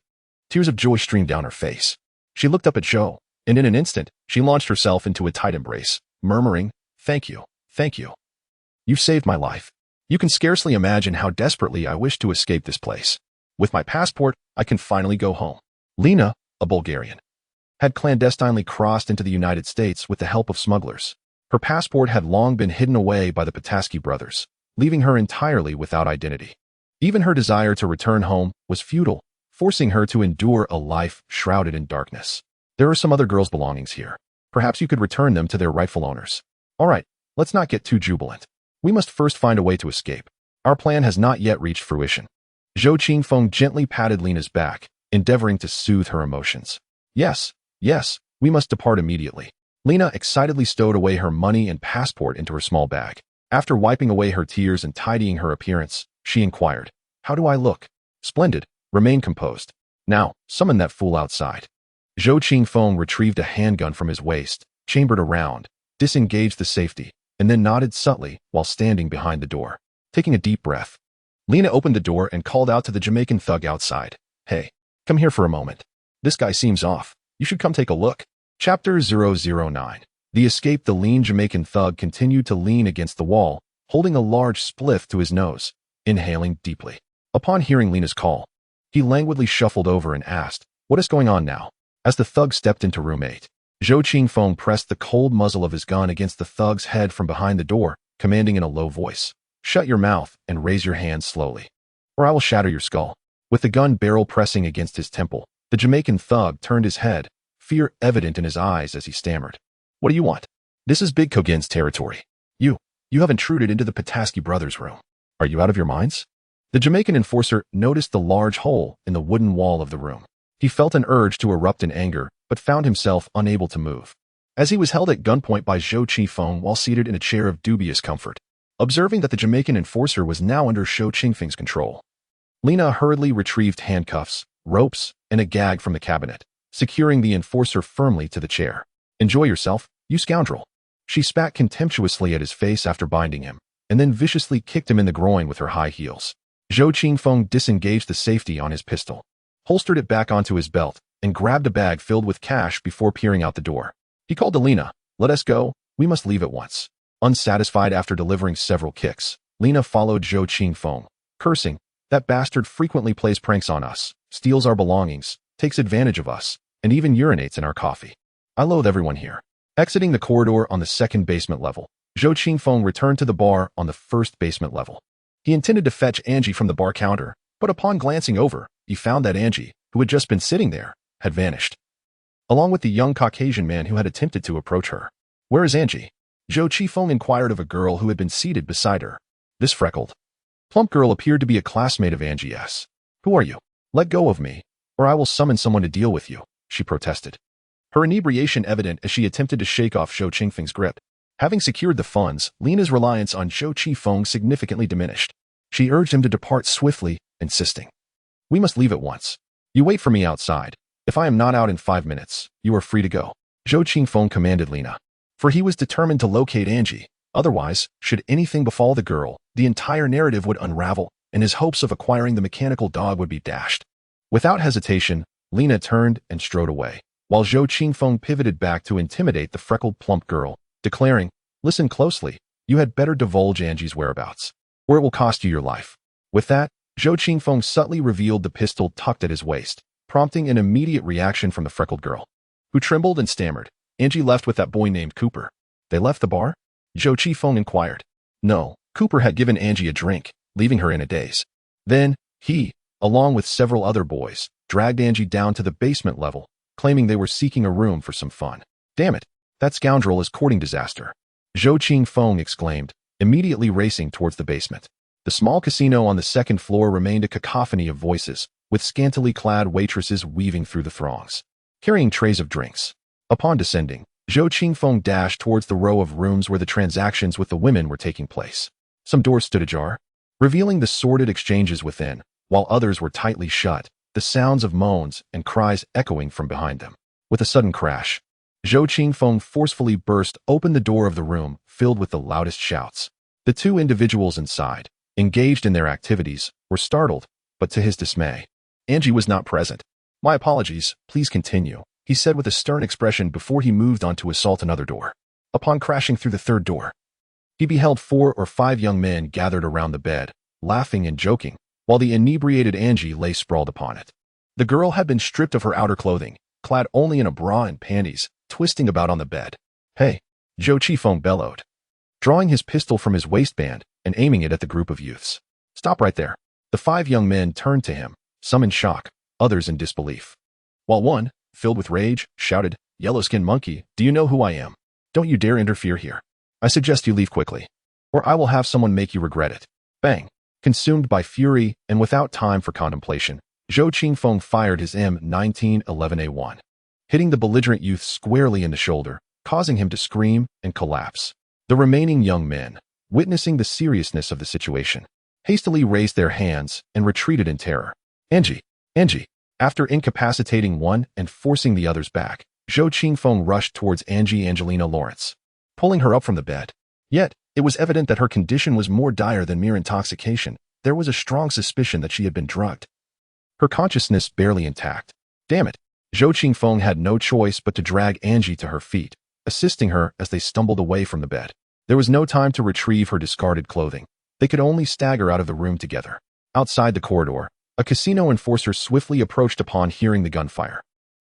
tears of joy streamed down her face. She looked up at Zhou, and in an instant, she launched herself into a tight embrace, murmuring, Thank you, thank you. You've saved my life. You can scarcely imagine how desperately I wish to escape this place. With my passport, I can finally go home. Lena, a Bulgarian, had clandestinely crossed into the United States with the help of smugglers. Her passport had long been hidden away by the Pataski brothers, leaving her entirely without identity. Even her desire to return home was futile, forcing her to endure a life shrouded in darkness. There are some other girls' belongings here. Perhaps you could return them to their rightful owners. All right, let's not get too jubilant. We must first find a way to escape. Our plan has not yet reached fruition. Zhou Qingfeng gently patted Lena's back, endeavoring to soothe her emotions. Yes, we must depart immediately. Lena excitedly stowed away her money and passport into her small bag. After wiping away her tears and tidying her appearance, she inquired, How do I look? Splendid. Remain composed. Now, summon that fool outside. Zhou Qingfeng retrieved a handgun from his waist, chambered a round, disengaged the safety, and then nodded subtly while standing behind the door. Taking a deep breath, Lena opened the door and called out to the Jamaican thug outside. Hey, come here for a moment. This guy seems off. You should come take a look. Chapter 009. The escape. The lean Jamaican thug continued to lean against the wall, holding a large spliff to his nose, inhaling deeply. Upon hearing Lena's call, he languidly shuffled over and asked, What is going on now? As the thug stepped into room 8, Zhou Qingfeng pressed the cold muzzle of his gun against the thug's head from behind the door, commanding in a low voice, Shut your mouth and raise your hands slowly, or I will shatter your skull. With the gun barrel pressing against his temple, the Jamaican thug turned his head, fear evident in his eyes as he stammered. What do you want? This is Big Kogin's territory. You have intruded into the Pataski brothers' room. Are you out of your minds? The Jamaican enforcer noticed the large hole in the wooden wall of the room. He felt an urge to erupt in anger, but found himself unable to move, as he was held at gunpoint by Zhou Qingfeng while seated in a chair of dubious comfort. Observing that the Jamaican enforcer was now under Zhou Qingfeng's control, Lena hurriedly retrieved handcuffs, ropes, and a gag from the cabinet, securing the enforcer firmly to the chair. Enjoy yourself, you scoundrel. She spat contemptuously at his face after binding him, and then viciously kicked him in the groin with her high heels. Zhou Qingfeng disengaged the safety on his pistol, holstered it back onto his belt, and grabbed a bag filled with cash before peering out the door. He called to Lena, Let us go, we must leave at once. Unsatisfied after delivering several kicks, Lena followed Zhou Qingfeng, cursing, That bastard frequently plays pranks on us, steals our belongings, takes advantage of us, and even urinates in our coffee. I loathe everyone here. Exiting the corridor on the second basement level, Zhou Qingfeng returned to the bar on the first basement level. He intended to fetch Angie from the bar counter, but upon glancing over, he found that Angie, who had just been sitting there, had vanished, along with the young Caucasian man who had attempted to approach her. Where is Angie? Zhou Qingfeng inquired of a girl who had been seated beside her. This freckled, plump girl appeared to be a classmate of Angie's. Who are you? Let go of me, or I will summon someone to deal with you, she protested, her inebriation evident as she attempted to shake off Zhou Qingfeng's grip. Having secured the funds, Lena's reliance on Zhou Qingfeng significantly diminished. She urged him to depart swiftly, insisting, We must leave at once. You wait for me outside. If I am not out in 5 minutes, you are free to go. Zhou Qingfeng commanded Lena, for he was determined to locate Angie. Otherwise, should anything befall the girl, the entire narrative would unravel, and his hopes of acquiring the mechanical dog would be dashed. Without hesitation, Lena turned and strode away, while Zhou Qingfeng pivoted back to intimidate the freckled plump girl, declaring, "Listen closely, you had better divulge Angie's whereabouts, or it will cost you your life." With that, Zhou Qingfeng subtly revealed the pistol tucked at his waist, prompting an immediate reaction from the freckled girl, who trembled and stammered, "Angie left with that boy named Cooper." "They left the bar?" Zhou Qingfeng inquired. "No, Cooper had given Angie a drink, leaving her in a daze. Then, he, along with several other boys, dragged Angie down to the basement level, claiming they were seeking a room for some fun. Damn it, that scoundrel is courting disaster," Zhou Qingfeng exclaimed, immediately racing towards the basement. The small casino on the second floor remained a cacophony of voices, with scantily clad waitresses weaving through the throngs, carrying trays of drinks. Upon descending, Zhou Qingfeng dashed towards the row of rooms where the transactions with the women were taking place. Some doors stood ajar, revealing the sordid exchanges within, while others were tightly shut, the sounds of moans and cries echoing from behind them. With a sudden crash, Zhou Qingfeng forcefully burst open the door of the room, filled with the loudest shouts. The two individuals inside, engaged in their activities, were startled, but to his dismay, Angie was not present. "My apologies, please continue," he said with a stern expression before he moved on to assault another door. Upon crashing through the third door, he beheld 4 or 5 young men gathered around the bed, laughing and joking, while the inebriated Angie lay sprawled upon it. The girl had been stripped of her outer clothing, clad only in a bra and panties, twisting about on the bed. "Hey!" Zhou Qingfeng bellowed, drawing his pistol from his waistband and aiming it at the group of youths. "Stop right there." The 5 young men turned to him, some in shock, others in disbelief, while one, filled with rage, shouted, "Yellow-skinned monkey, do you know who I am? Don't you dare interfere here. I suggest you leave quickly, or I will have someone make you regret it." Bang! Consumed by fury and without time for contemplation, Zhou Qingfeng fired his M1911A1, hitting the belligerent youth squarely in the shoulder, causing him to scream and collapse. The remaining young men, witnessing the seriousness of the situation, hastily raised their hands and retreated in terror. "Angie! Angie!" After incapacitating one and forcing the others back, Zhou Qingfeng rushed towards Angelina Lawrence, pulling her up from the bed. Yet, it was evident that her condition was more dire than mere intoxication. There was a strong suspicion that she had been drugged, her consciousness barely intact. Damn it! Zhou Qingfeng had no choice but to drag Angie to her feet, assisting her as they stumbled away from the bed. There was no time to retrieve her discarded clothing. They could only stagger out of the room together. Outside the corridor, a casino enforcer swiftly approached upon hearing the gunfire.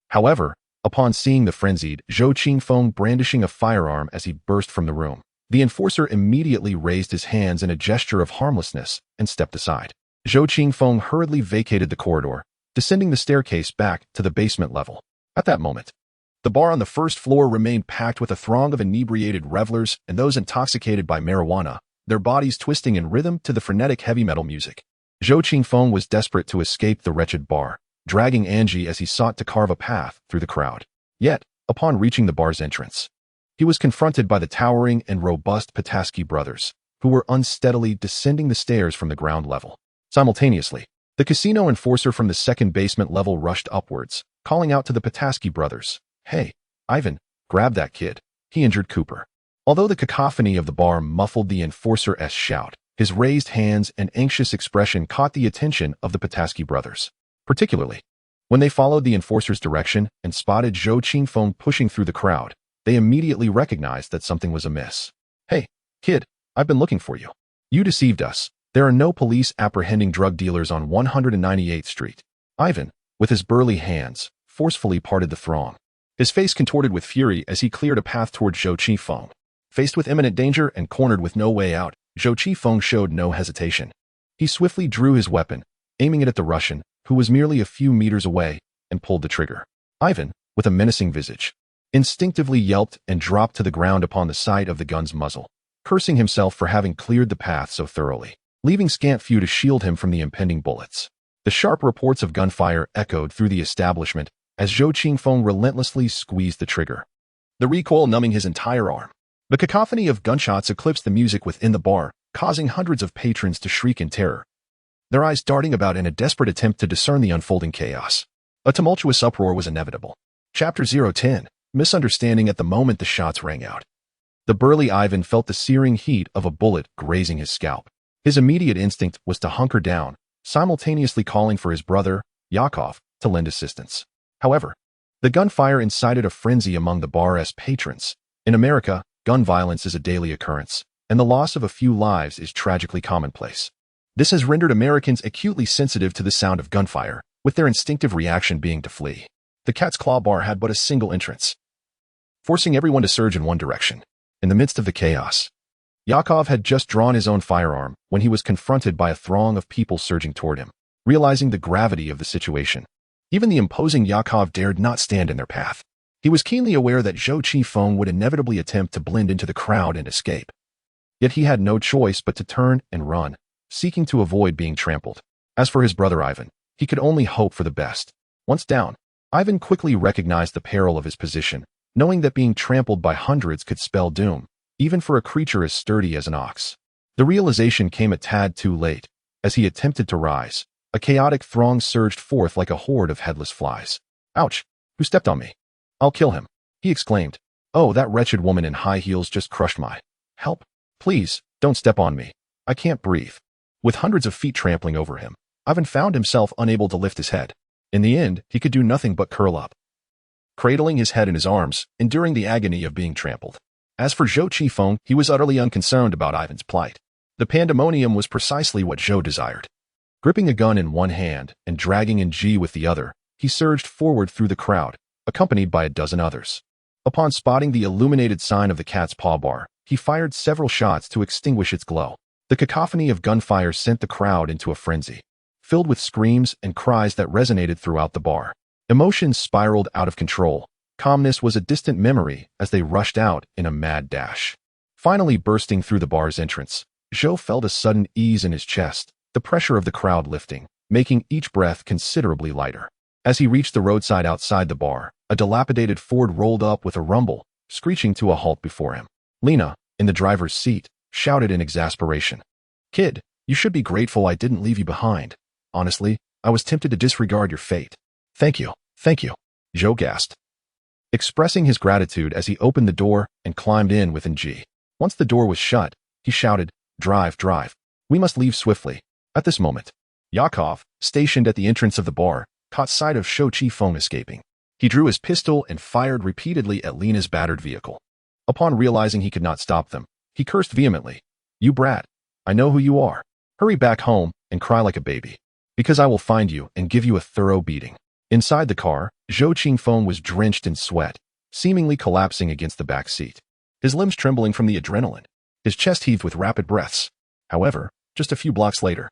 However, upon seeing the frenzied Zhou Qingfeng brandishing a firearm as he burst from the room, the enforcer immediately raised his hands in a gesture of harmlessness and stepped aside. Zhou Qingfeng hurriedly vacated the corridor, descending the staircase back to the basement level. At that moment, the bar on the first floor remained packed with a throng of inebriated revelers and those intoxicated by marijuana, their bodies twisting in rhythm to the frenetic heavy metal music. Zhou Qingfeng was desperate to escape the wretched bar, dragging Angie as he sought to carve a path through the crowd. Yet, upon reaching the bar's entrance, he was confronted by the towering and robust Pataski brothers, who were unsteadily descending the stairs from the ground level. Simultaneously, the casino enforcer from the second basement level rushed upwards, calling out to the Pataski brothers, "Hey, Ivan, grab that kid. He injured Cooper." Although the cacophony of the bar muffled the enforcer's shout, his raised hands and anxious expression caught the attention of the Pataski brothers, particularly when they followed the enforcer's direction and spotted Zhou Qingfeng pushing through the crowd. They immediately recognized that something was amiss. "Hey, kid, I've been looking for you. You deceived us. There are no police apprehending drug dealers on 198th Street. Ivan, with his burly hands, forcefully parted the throng, his face contorted with fury as he cleared a path toward Zhou Qingfeng. Faced with imminent danger and cornered with no way out, Zhou Qingfeng showed no hesitation. He swiftly drew his weapon, aiming it at the Russian, who was merely a few meters away, and pulled the trigger. Ivan, with a menacing visage, instinctively yelped and dropped to the ground upon the sight of the gun's muzzle, cursing himself for having cleared the path so thoroughly, leaving scant few to shield him from the impending bullets. The sharp reports of gunfire echoed through the establishment as Zhou Qingfeng relentlessly squeezed the trigger, the recoil numbing his entire arm. The cacophony of gunshots eclipsed the music within the bar, causing hundreds of patrons to shriek in terror, their eyes darting about in a desperate attempt to discern the unfolding chaos. A tumultuous uproar was inevitable. Chapter 010. Misunderstanding. At the moment the shots rang out, the burly Ivan felt the searing heat of a bullet grazing his scalp. His immediate instinct was to hunker down, simultaneously calling for his brother, Yakov, to lend assistance. However, The gunfire incited a frenzy among the bar's patrons. In America, gun violence is a daily occurrence, and the loss of a few lives is tragically commonplace. This has rendered Americans acutely sensitive to the sound of gunfire, with their instinctive reaction being to flee. The Cat's Claw bar had but a single entrance, forcing everyone to surge in one direction. In the midst of the chaos, Yakov had just drawn his own firearm when he was confronted by a throng of people surging toward him. Realizing the gravity of the situation, even the imposing Yakov dared not stand in their path. He was keenly aware that Zhou Qifeng would inevitably attempt to blend into the crowd and escape. Yet he had no choice but to turn and run, seeking to avoid being trampled. As for his brother Ivan, he could only hope for the best. Once down, Ivan quickly recognized the peril of his position, knowing that being trampled by hundreds could spell doom, even for a creature as sturdy as an ox. The realization came a tad too late. As he attempted to rise, a chaotic throng surged forth like a horde of headless flies. "Ouch! Who stepped on me? I'll kill him," he exclaimed. "Oh, that wretched woman in high heels just crushed my... Help! Please, don't step on me. I can't breathe." With hundreds of feet trampling over him, Ivan found himself unable to lift his head. In the end, he could do nothing but curl up, cradling his head in his arms, enduring the agony of being trampled. As for Zhou Qifeng, he was utterly unconcerned about Ivan's plight. The pandemonium was precisely what Zhou desired. Gripping a gun in one hand and dragging Ng with the other, he surged forward through the crowd, accompanied by a dozen others. Upon spotting the illuminated sign of the Cat's Paw bar, he fired several shots to extinguish its glow. The cacophony of gunfire sent the crowd into a frenzy, filled with screams and cries that resonated throughout the bar. Emotions spiraled out of control. Calmness was a distant memory as they rushed out in a mad dash. Finally bursting through the bar's entrance, Zhou felt a sudden ease in his chest, the pressure of the crowd lifting, making each breath considerably lighter. As he reached the roadside outside the bar, a dilapidated Ford rolled up with a rumble, screeching to a halt before him. Lena, in the driver's seat, shouted in exasperation. "Kid, you should be grateful I didn't leave you behind. Honestly, I was tempted to disregard your fate." Thank you, Zhou gasped, expressing his gratitude as he opened the door and climbed in with Ng. Once the door was shut, he shouted, Drive. We must leave swiftly." At this moment, Yakov, stationed at the entrance of the bar, caught sight of Zhou Qifeng escaping. He drew his pistol and fired repeatedly at Lena's battered vehicle. Upon realizing he could not stop them, he cursed vehemently. "You brat, I know who you are. Hurry back home and cry like a baby, because I will find you and give you a thorough beating." Inside the car, Zhou Qifeng was drenched in sweat, seemingly collapsing against the back seat, his limbs trembling from the adrenaline. His chest heaved with rapid breaths. However, just a few blocks later,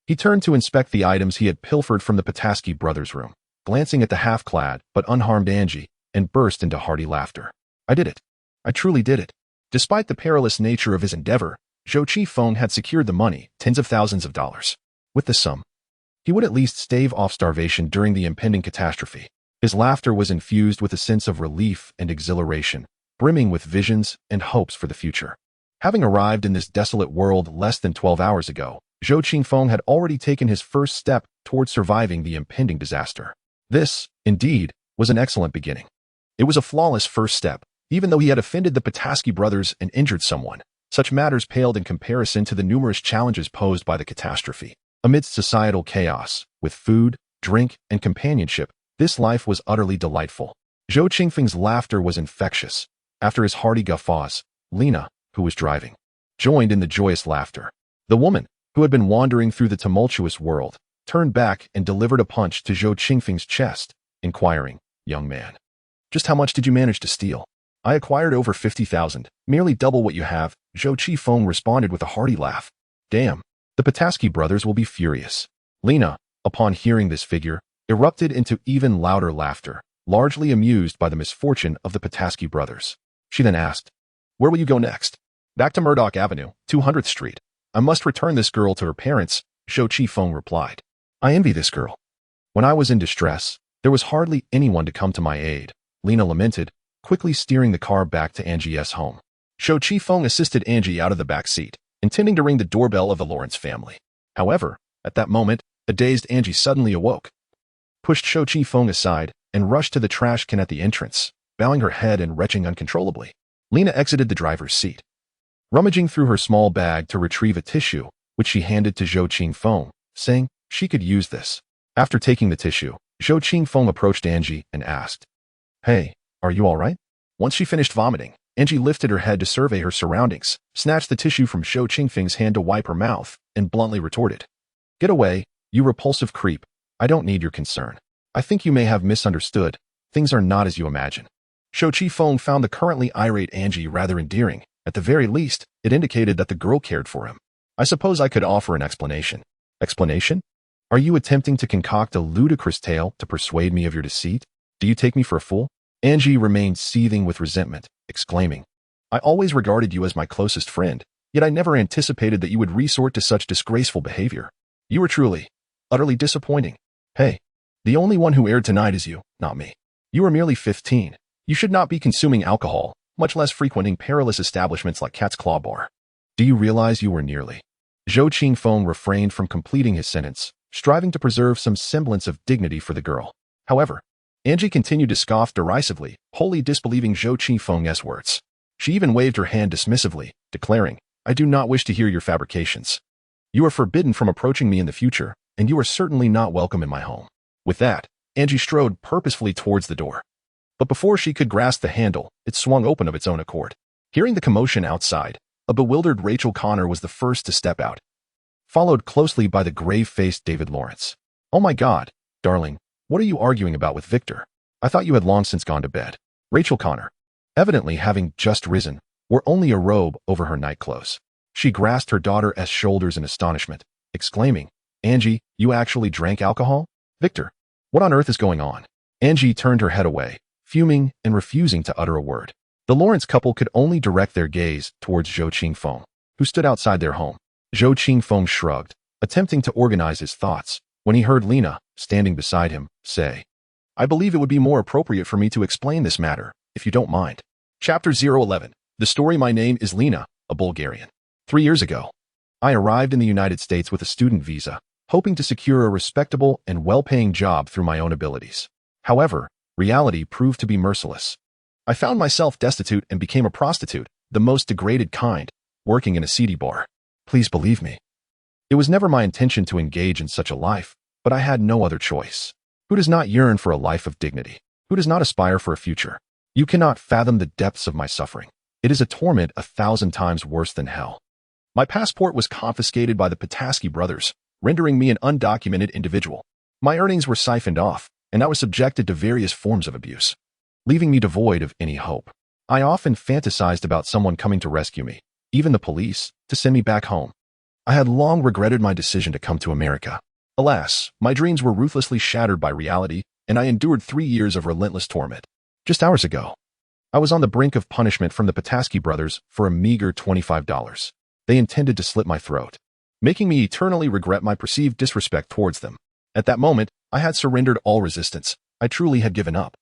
he turned to inspect the items he had pilfered from the Pataski brothers' room, glancing at the half-clad but unharmed Angie, and burst into hearty laughter. "I did it. I truly did it." Despite the perilous nature of his endeavor, Zhou Qifeng had secured the money, tens of thousands of dollars. With the sum, he would at least stave off starvation during the impending catastrophe. His laughter was infused with a sense of relief and exhilaration, brimming with visions and hopes for the future. Having arrived in this desolate world less than 12 hours ago, Zhou Qifeng had already taken his first step toward surviving the impending disaster. This, indeed, was an excellent beginning. It was a flawless first step, even though he had offended the Pataski brothers and injured someone. Such matters paled in comparison to the numerous challenges posed by the catastrophe. Amidst societal chaos, with food, drink, and companionship, this life was utterly delightful. Zhou Qifeng's laughter was infectious. After his hearty guffaws, Lena, who was driving, joined in the joyous laughter. The woman, who had been wandering through the tumultuous world, turned back and delivered a punch to Zhou Qifeng's chest, inquiring, "Young man, just how much did you manage to steal?" "I acquired over 50,000, merely double what you have," Zhou Qifeng responded with a hearty laugh. "Damn, the Pataski brothers will be furious." Lena, upon hearing this figure, erupted into even louder laughter, largely amused by the misfortune of the Pataski brothers. She then asked, "Where will you go next?" "Back to Murdoch Avenue, 200th Street. I must return this girl to her parents," Zhou Qifeng replied. "I envy this girl. When I was in distress, there was hardly anyone to come to my aid," Lena lamented, quickly steering the car back to Angie's home. Zhou Qifeng assisted Angie out of the back seat, intending to ring the doorbell of the Lawrence family. However, at that moment, a dazed Angie suddenly awoke, pushed Zhou Qifeng aside, and rushed to the trash can at the entrance, bowing her head and retching uncontrollably. Lena exited the driver's seat, rummaging through her small bag to retrieve a tissue, which she handed to Zhou Qifeng, saying she could use this. After taking the tissue, Zhou Qingfeng approached Angie and asked, "Hey, are you all right?" Once she finished vomiting, Angie lifted her head to survey her surroundings, snatched the tissue from Zhou Qingfeng's hand to wipe her mouth, and bluntly retorted, "Get away, you repulsive creep. I don't need your concern. I think you may have misunderstood. Things are not as you imagine." Zhou Qingfeng found the currently irate Angie rather endearing. At the very least, it indicated that the girl cared for him. "I suppose I could offer an explanation." "Explanation? Are you attempting to concoct a ludicrous tale to persuade me of your deceit? Do you take me for a fool?" Angie remained seething with resentment, exclaiming, "I always regarded you as my closest friend, yet I never anticipated that you would resort to such disgraceful behavior. You were truly, utterly disappointing. Hey, the only one who erred tonight is you, not me. You are merely 15. You should not be consuming alcohol, much less frequenting perilous establishments like Cat's Claw Bar. Do you realize you were nearly?" Zhou Qingfeng refrained from completing his sentence, striving to preserve some semblance of dignity for the girl. However, Angie continued to scoff derisively, wholly disbelieving Zhou Qingfeng's words. She even waved her hand dismissively, declaring, "I do not wish to hear your fabrications. You are forbidden from approaching me in the future, and you are certainly not welcome in my home." With that, Angie strode purposefully towards the door. But before she could grasp the handle, it swung open of its own accord. Hearing the commotion outside, a bewildered Rachel Connor was the first to step out, followed closely by the grave-faced David Lawrence. "Oh my God, darling, what are you arguing about with Victor? I thought you had long since gone to bed." Rachel Connor, evidently having just risen, wore only a robe over her nightclothes. She grasped her daughter's shoulders in astonishment, exclaiming, "Angie, you actually drank alcohol? Victor, what on earth is going on?" Angie turned her head away, fuming and refusing to utter a word. The Lawrence couple could only direct their gaze towards Zhou Qingfeng, who stood outside their home. Zhou Qingfeng shrugged, attempting to organize his thoughts, when he heard Lena, standing beside him, say, "I believe it would be more appropriate for me to explain this matter, if you don't mind." Chapter 011. The story. My name is Lena, a Bulgarian. 3 years ago, I arrived in the United States with a student visa, hoping to secure a respectable and well-paying job through my own abilities. However, reality proved to be merciless. I found myself destitute and became a prostitute, the most degraded kind, working in a seedy bar. Please believe me. It was never my intention to engage in such a life, but I had no other choice. Who does not yearn for a life of dignity? Who does not aspire for a future? You cannot fathom the depths of my suffering. It is a torment 1,000 times worse than hell. My passport was confiscated by the Pataski brothers, rendering me an undocumented individual. My earnings were siphoned off, and I was subjected to various forms of abuse, leaving me devoid of any hope. I often fantasized about someone coming to rescue me, even the police, to send me back home. I had long regretted my decision to come to America. Alas, my dreams were ruthlessly shattered by reality, and I endured 3 years of relentless torment. Just hours ago, I was on the brink of punishment from the Pataski brothers for a meager $25. They intended to slit my throat, making me eternally regret my perceived disrespect towards them. At that moment, I had surrendered all resistance. I truly had given up,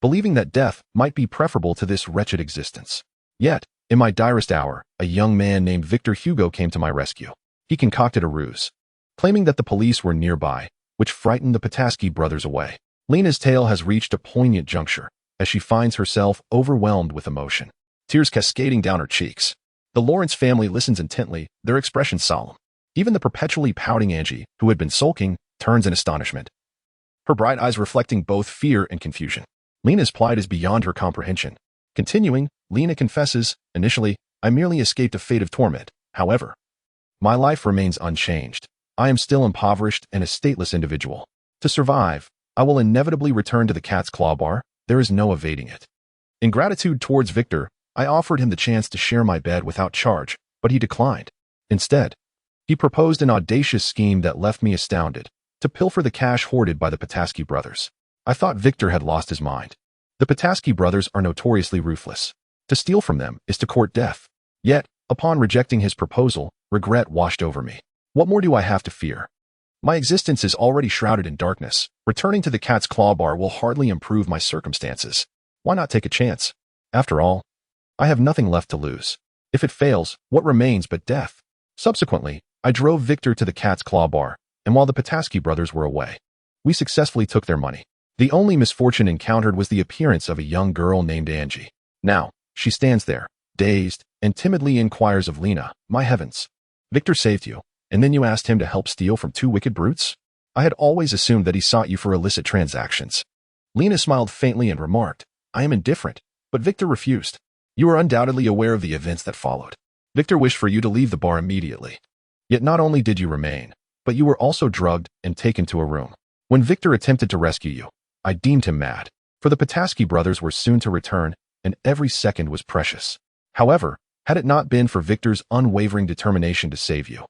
believing that death might be preferable to this wretched existence. Yet, in my direst hour, a young man named Victor Hugo came to my rescue. He concocted a ruse, claiming that the police were nearby, which frightened the Pataski brothers away. Lena's tale has reached a poignant juncture, as she finds herself overwhelmed with emotion, tears cascading down her cheeks. The Lawrence family listens intently, their expressions solemn. Even the perpetually pouting Angie, who had been sulking, turns in astonishment, her bright eyes reflecting both fear and confusion. Lena's plight is beyond her comprehension. Continuing, Lena confesses, "Initially, I merely escaped a fate of torment. However, my life remains unchanged. I am still impoverished and a stateless individual. To survive, I will inevitably return to the Cat's Claw Bar. There is no evading it." In gratitude towards Victor, I offered him the chance to share my bed without charge, but he declined. Instead, he proposed an audacious scheme that left me astounded: to pilfer the cash hoarded by the Pataski brothers. I thought Victor had lost his mind. The Pataski brothers are notoriously ruthless. To steal from them is to court death. Yet, upon rejecting his proposal, regret washed over me. What more do I have to fear? My existence is already shrouded in darkness. Returning to the Cat's Claw Bar will hardly improve my circumstances. Why not take a chance? After all, I have nothing left to lose. If it fails, what remains but death? Subsequently, I drove Victor to the Cat's Claw Bar, and while the Pataski brothers were away, we successfully took their money. The only misfortune encountered was the appearance of a young girl named Angie. Now, she stands there, dazed, and timidly inquires of Lena, "My heavens, Victor saved you, and then you asked him to help steal from 2 wicked brutes?" I had always assumed that he sought you for illicit transactions. Lena smiled faintly and remarked, I am indifferent, but Victor refused. You are undoubtedly aware of the events that followed. Victor wished for you to leave the bar immediately. Yet not only did you remain, but you were also drugged and taken to a room. When Victor attempted to rescue you, I deemed him mad, for the Petoskey brothers were soon to return, and every second was precious. However, had it not been for Victor's unwavering determination to save you,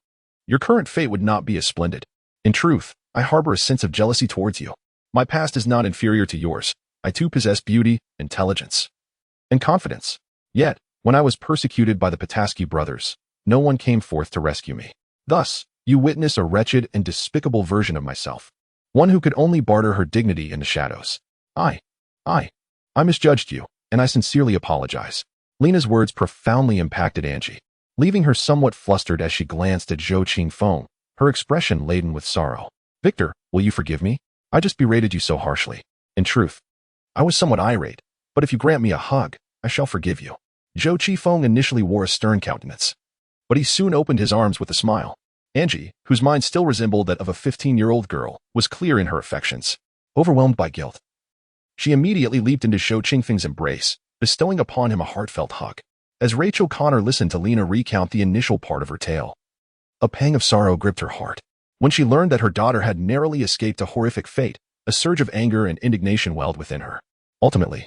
your current fate would not be as splendid. In truth, I harbor a sense of jealousy towards you. My past is not inferior to yours. I too possess beauty, intelligence, and confidence. Yet, when I was persecuted by the Petoskey brothers, no one came forth to rescue me. Thus, you witness a wretched and despicable version of myself, one who could only barter her dignity in the shadows. I misjudged you, and I sincerely apologize. Lena's words profoundly impacted Angie, leaving her somewhat flustered as she glanced at Zhou Qingfeng, her expression laden with sorrow. Victor, will you forgive me? I just berated you so harshly. In truth, I was somewhat irate, but if you grant me a hug, I shall forgive you. Zhou Qingfeng initially wore a stern countenance, but he soon opened his arms with a smile. Angie, whose mind still resembled that of a 15-year-old girl, was clear in her affections. Overwhelmed by guilt, she immediately leaped into Zhou Qingfeng's embrace, bestowing upon him a heartfelt hug. As Rachel Connor listened to Lena recount the initial part of her tale, a pang of sorrow gripped her heart. When she learned that her daughter had narrowly escaped a horrific fate, a surge of anger and indignation welled within her. Ultimately,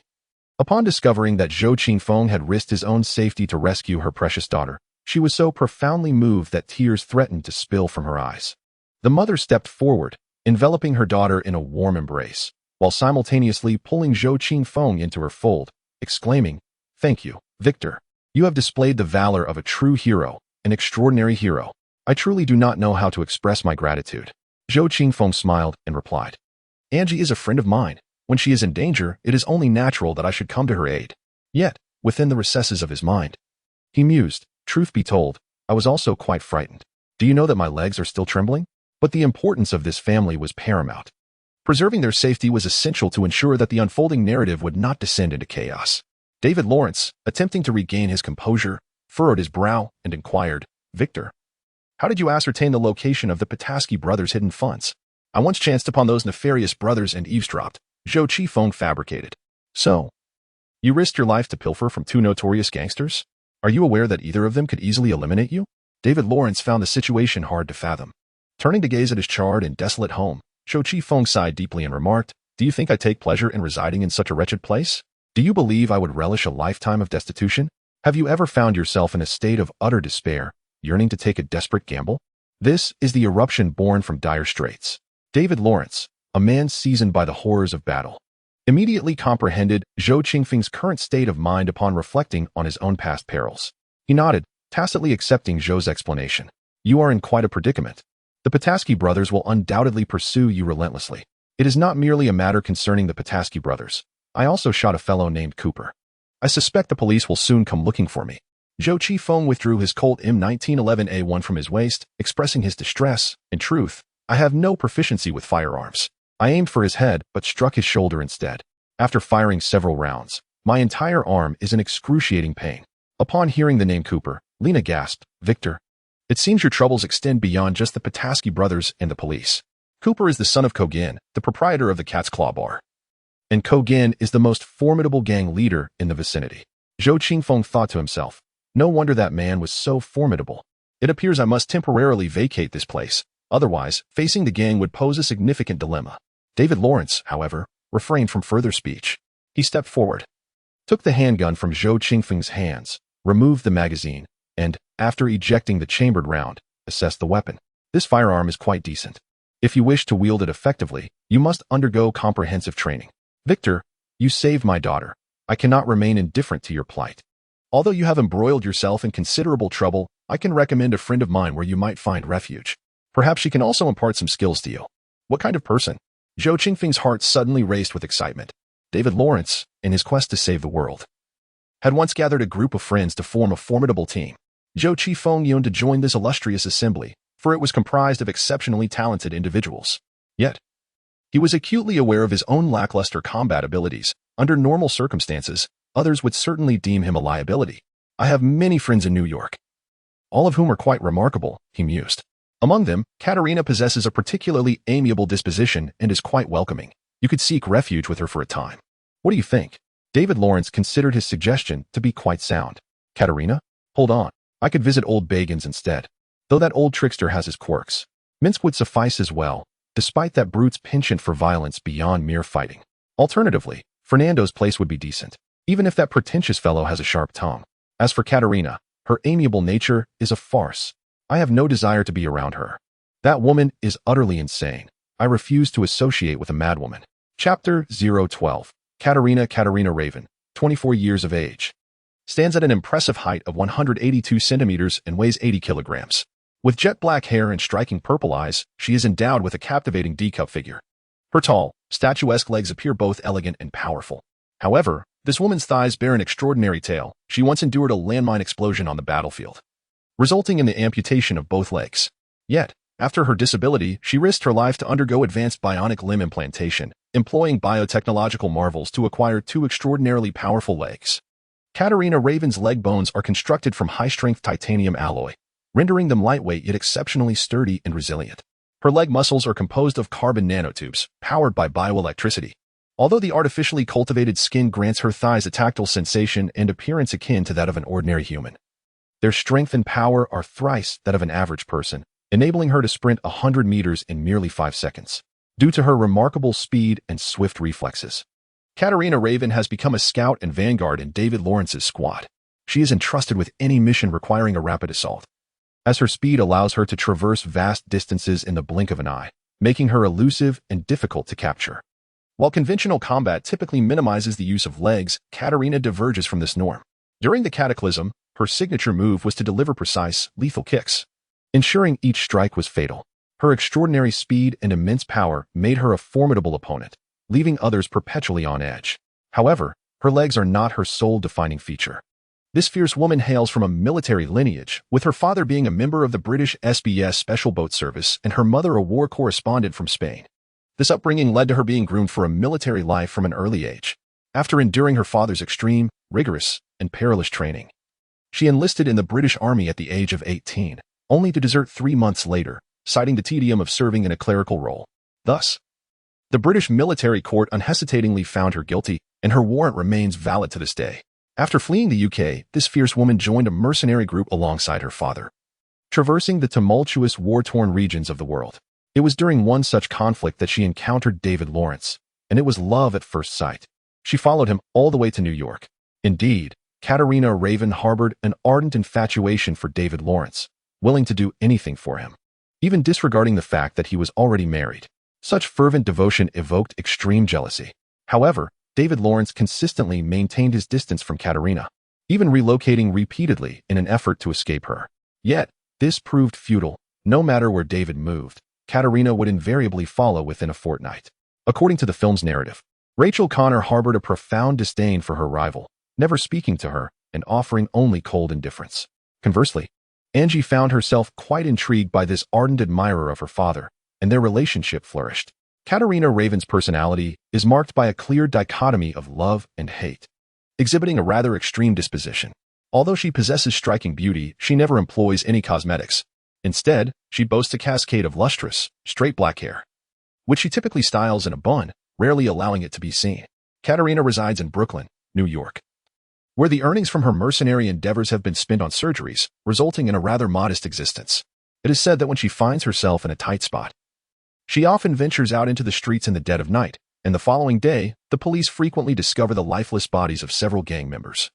upon discovering that Zhou Qingfeng had risked his own safety to rescue her precious daughter, she was so profoundly moved that tears threatened to spill from her eyes. The mother stepped forward, enveloping her daughter in a warm embrace, while simultaneously pulling Zhou Qingfeng into her fold, exclaiming, Thank you, Victor. You have displayed the valor of a true hero, an extraordinary hero. I truly do not know how to express my gratitude. Zhou Qingfeng smiled and replied, Angie is a friend of mine. When she is in danger, it is only natural that I should come to her aid. Yet, within the recesses of his mind, he mused, Truth be told, I was also quite frightened. Do you know that my legs are still trembling? But the importance of this family was paramount. Preserving their safety was essential to ensure that the unfolding narrative would not descend into chaos. David Lawrence, attempting to regain his composure, furrowed his brow and inquired, Victor, how did you ascertain the location of the Petoskey brothers' hidden funds? I once chanced upon those nefarious brothers and eavesdropped, Zhou Qingfeng fabricated. So, you risked your life to pilfer from two notorious gangsters? Are you aware that either of them could easily eliminate you? David Lawrence found the situation hard to fathom. Turning to gaze at his charred and desolate home, Zhou Qingfeng sighed deeply and remarked, Do you think I take pleasure in residing in such a wretched place? Do you believe I would relish a lifetime of destitution? Have you ever found yourself in a state of utter despair, yearning to take a desperate gamble? This is the eruption born from dire straits. David Lawrence, a man seasoned by the horrors of battle, immediately comprehended Zhou Qingfeng's current state of mind upon reflecting on his own past perils. He nodded, tacitly accepting Zhou's explanation. You are in quite a predicament. The Petoskey brothers will undoubtedly pursue you relentlessly. It is not merely a matter concerning the Petoskey brothers. I also shot a fellow named Cooper. I suspect the police will soon come looking for me. Zhou Qingfeng withdrew his Colt M1911A1 from his waist, expressing his distress. In truth, I have no proficiency with firearms. I aimed for his head, but struck his shoulder instead. After firing several rounds, my entire arm is in excruciating pain. Upon hearing the name Cooper, Lena gasped, Victor, it seems your troubles extend beyond just the Petoskey brothers and the police. Cooper is the son of Kogin, the proprietor of the Cat's Claw Bar. And Kogin is the most formidable gang leader in the vicinity. Zhou Qingfeng thought to himself, no wonder that man was so formidable. It appears I must temporarily vacate this place. Otherwise, facing the gang would pose a significant dilemma. David Lawrence, however, refrained from further speech. He stepped forward, took the handgun from Zhou Qingfeng's hands, removed the magazine, and, after ejecting the chambered round, assessed the weapon. This firearm is quite decent. If you wish to wield it effectively, you must undergo comprehensive training. Victor, you saved my daughter. I cannot remain indifferent to your plight. Although you have embroiled yourself in considerable trouble, I can recommend a friend of mine where you might find refuge. Perhaps she can also impart some skills to you. What kind of person? Zhou Qingfeng's heart suddenly raced with excitement. David Lawrence, in his quest to save the world, had once gathered a group of friends to form a formidable team. Zhou Qingfeng yearned to join this illustrious assembly, for it was comprised of exceptionally talented individuals. Yet, he was acutely aware of his own lackluster combat abilities. Under normal circumstances, others would certainly deem him a liability. I have many friends in New York, all of whom are quite remarkable, he mused. Among them, Katerina possesses a particularly amiable disposition and is quite welcoming. You could seek refuge with her for a time. What do you think? David Lawrence considered his suggestion to be quite sound. Katerina? Hold on. I could visit old Bagans instead. Though that old trickster has his quirks. Minsk would suffice as well, despite that brute's penchant for violence beyond mere fighting. Alternatively, Fernando's place would be decent, even if that pretentious fellow has a sharp tongue. As for Katerina, her amiable nature is a farce. I have no desire to be around her. That woman is utterly insane. I refuse to associate with a madwoman. Chapter 012. Katerina Raven, 24 years of age. Stands at an impressive height of 182 centimeters and weighs 80 kilograms. With jet black hair and striking purple eyes, she is endowed with a captivating D-cup figure. Her tall, statuesque legs appear both elegant and powerful. However, this woman's thighs bear an extraordinary tale. She once endured a landmine explosion on the battlefield, resulting in the amputation of both legs. Yet, after her disability, she risked her life to undergo advanced bionic limb implantation, employing biotechnological marvels to acquire two extraordinarily powerful legs. Katerina Raven's leg bones are constructed from high-strength titanium alloy, rendering them lightweight yet exceptionally sturdy and resilient. Her leg muscles are composed of carbon nanotubes, powered by bioelectricity. Although the artificially cultivated skin grants her thighs a tactile sensation and appearance akin to that of an ordinary human, their strength and power are thrice that of an average person, enabling her to sprint 100 meters in merely 5 seconds. Due to her remarkable speed and swift reflexes, Katerina Raven has become a scout and vanguard in David Lawrence's squad. She is entrusted with any mission requiring a rapid assault, as her speed allows her to traverse vast distances in the blink of an eye, making her elusive and difficult to capture. While conventional combat typically minimizes the use of legs, Katerina diverges from this norm. During the Cataclysm, her signature move was to deliver precise, lethal kicks, ensuring each strike was fatal. Her extraordinary speed and immense power made her a formidable opponent, leaving others perpetually on edge. However, her legs are not her sole defining feature. This fierce woman hails from a military lineage, with her father being a member of the British SBS Special Boat Service and her mother a war correspondent from Spain. This upbringing led to her being groomed for a military life from an early age. After enduring her father's extreme, rigorous, and perilous training, she enlisted in the British Army at the age of 18, only to desert 3 months later, citing the tedium of serving in a clerical role. Thus, the British military court unhesitatingly found her guilty, and her warrant remains valid to this day. After fleeing the UK, this fierce woman joined a mercenary group alongside her father, traversing the tumultuous, war-torn regions of the world. It was during one such conflict that she encountered David Lawrence, and it was love at first sight. She followed him all the way to New York. Indeed, Katerina Raven harbored an ardent infatuation for David Lawrence, willing to do anything for him, even disregarding the fact that he was already married. Such fervent devotion evoked extreme jealousy. However, David Lawrence consistently maintained his distance from Katerina, even relocating repeatedly in an effort to escape her. Yet, this proved futile. No matter where David moved, Katerina would invariably follow within a fortnight. According to the film's narrative, Rachel Connor harbored a profound disdain for her rival, never speaking to her and offering only cold indifference. Conversely, Angie found herself quite intrigued by this ardent admirer of her father, and their relationship flourished. Katerina Raven's personality is marked by a clear dichotomy of love and hate, exhibiting a rather extreme disposition. Although she possesses striking beauty, she never employs any cosmetics. Instead, she boasts a cascade of lustrous, straight black hair, which she typically styles in a bun, rarely allowing it to be seen. Katerina resides in Brooklyn, New York, where the earnings from her mercenary endeavors have been spent on surgeries, resulting in a rather modest existence. It is said that when she finds herself in a tight spot, she often ventures out into the streets in the dead of night, and the following day, the police frequently discover the lifeless bodies of several gang members,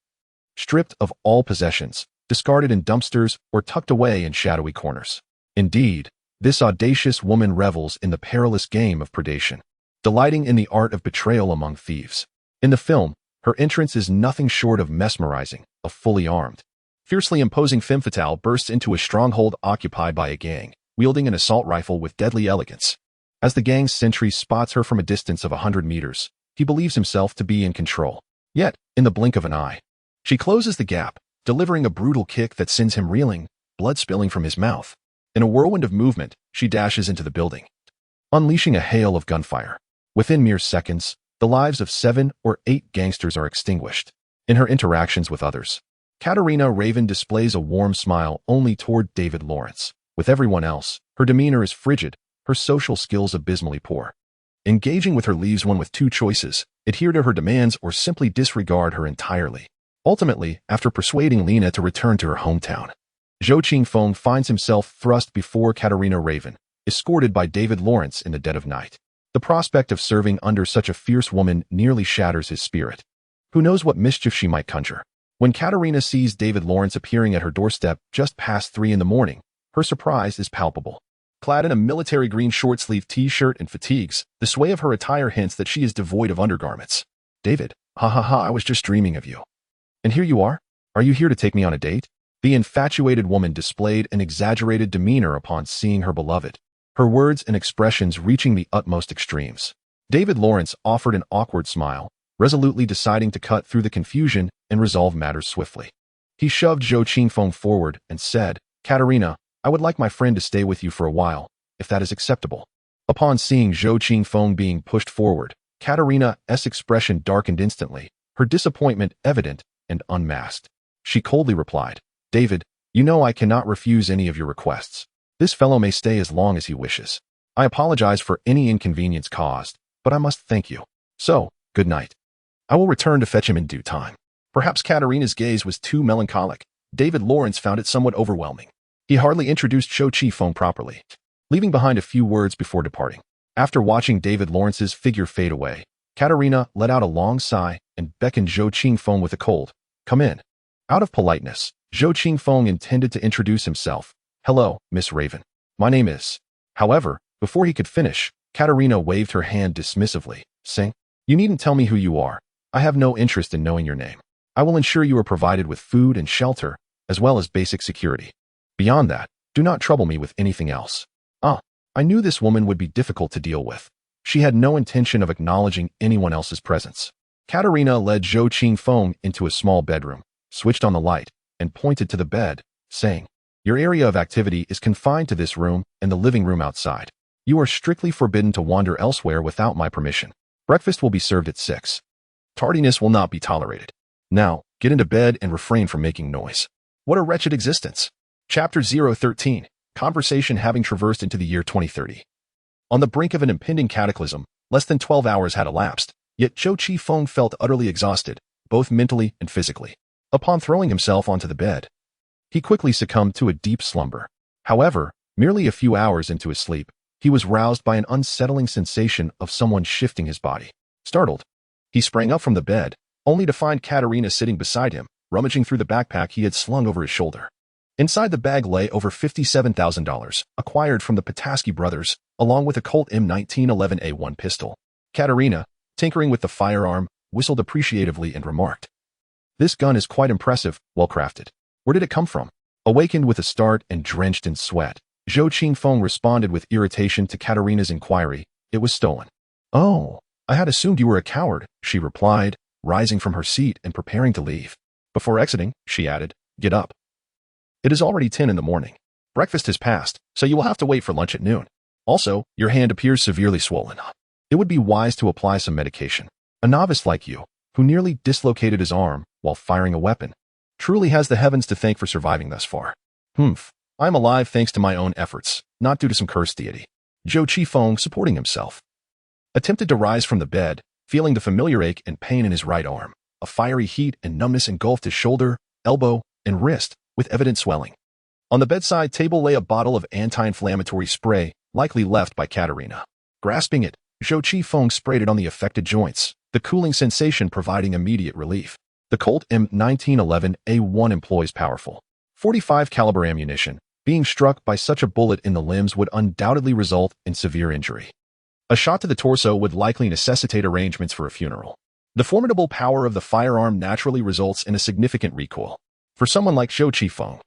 stripped of all possessions, discarded in dumpsters, or tucked away in shadowy corners. Indeed, this audacious woman revels in the perilous game of predation, delighting in the art of betrayal among thieves. In the film, her entrance is nothing short of mesmerizing. A fully armed, fiercely imposing femme fatale bursts into a stronghold occupied by a gang, wielding an assault rifle with deadly elegance. As the gang's sentry spots her from a distance of 100 meters, he believes himself to be in control. Yet, in the blink of an eye, she closes the gap, delivering a brutal kick that sends him reeling, blood spilling from his mouth. In a whirlwind of movement, she dashes into the building, unleashing a hail of gunfire. Within mere seconds, the lives of 7 or 8 gangsters are extinguished. In her interactions with others, Katerina Raven displays a warm smile only toward David Lawrence, With everyone else, her demeanor is frigid, her social skills abysmally poor. Engaging with her leaves one with two choices: adhere to her demands or simply disregard her entirely. Ultimately, after persuading Lena to return to her hometown, Zhou Qingfeng finds himself thrust before Katerina Raven, escorted by David Lawrence in the dead of night. The prospect of serving under such a fierce woman nearly shatters his spirit. Who knows what mischief she might conjure? When Katerina sees David Lawrence appearing at her doorstep just past 3 in the morning, her surprise is palpable. Clad in a military green short-sleeved t-shirt and fatigues, the sway of her attire hints that she is devoid of undergarments. David, ha ha ha, I was just dreaming of you. And here you are? Are you here to take me on a date? The infatuated woman displayed an exaggerated demeanor upon seeing her beloved, her words and expressions reaching the utmost extremes. David Lawrence offered an awkward smile, resolutely deciding to cut through the confusion and resolve matters swiftly. He shoved Zhou Qingfeng forward and said, Katerina, I would like my friend to stay with you for a while, if that is acceptable. Upon seeing Zhou Qingfeng being pushed forward, Katerina's expression darkened instantly, her disappointment evident and unmasked. She coldly replied, David, you know I cannot refuse any of your requests. This fellow may stay as long as he wishes. I apologize for any inconvenience caused, but I must thank you. So, good night. I will return to fetch him in due time. Perhaps Katerina's gaze was too melancholic. David Lawrence found it somewhat overwhelming. He hardly introduced Zhou Qingfeng properly, leaving behind a few words before departing. After watching David Lawrence's figure fade away, Katerina let out a long sigh and beckoned Zhou Qingfeng with a cold, come in. Out of politeness, Zhou Qingfeng intended to introduce himself. Hello, Miss Raven. My name is. However, before he could finish, Katerina waved her hand dismissively, saying, You needn't tell me who you are. I have no interest in knowing your name. I will ensure you are provided with food and shelter, as well as basic security. Beyond that, do not trouble me with anything else. I knew this woman would be difficult to deal with. She had no intention of acknowledging anyone else's presence. Katerina led Zhou Qingfeng into a small bedroom, switched on the light, and pointed to the bed, saying, Your area of activity is confined to this room and the living room outside. You are strictly forbidden to wander elsewhere without my permission. Breakfast will be served at 6. Tardiness will not be tolerated. Now, get into bed and refrain from making noise. What a wretched existence. Chapter 013, Conversation having traversed into the year 2030. On the brink of an impending cataclysm, less than 12 hours had elapsed, yet Zhou Qingfeng felt utterly exhausted, both mentally and physically. Upon throwing himself onto the bed, he quickly succumbed to a deep slumber. However, merely a few hours into his sleep, he was roused by an unsettling sensation of someone shifting his body. Startled, he sprang up from the bed, only to find Katerina sitting beside him, rummaging through the backpack he had slung over his shoulder. Inside the bag lay over $57,000, acquired from the Pataski brothers, along with a Colt M1911A1 pistol. Katerina, tinkering with the firearm, whistled appreciatively and remarked, This gun is quite impressive, well crafted. Where did it come from? Awakened with a start and drenched in sweat, Zhou Qingfeng responded with irritation to Katerina's inquiry. It was stolen. Oh, I had assumed you were a coward, she replied, rising from her seat and preparing to leave. Before exiting, she added, Get up. It is already 10 in the morning. Breakfast has passed, so you will have to wait for lunch at noon. Also, your hand appears severely swollen. It would be wise to apply some medication. A novice like you, who nearly dislocated his arm while firing a weapon, truly has the heavens to thank for surviving thus far. I am alive thanks to my own efforts, not due to some cursed deity. Zhou Qingfeng, supporting himself, attempted to rise from the bed, feeling the familiar ache and pain in his right arm. A fiery heat and numbness engulfed his shoulder, elbow, and wrist, with evident swelling. On the bedside table lay a bottle of anti-inflammatory spray, likely left by Katerina. Grasping it, Zhou Qingfeng sprayed it on the affected joints, the cooling sensation providing immediate relief. The Colt M1911A1 employs powerful .45 caliber ammunition. Being struck by such a bullet in the limbs would undoubtedly result in severe injury. A shot to the torso would likely necessitate arrangements for a funeral. The formidable power of the firearm naturally results in a significant recoil. For someone like Zhou Qingfeng,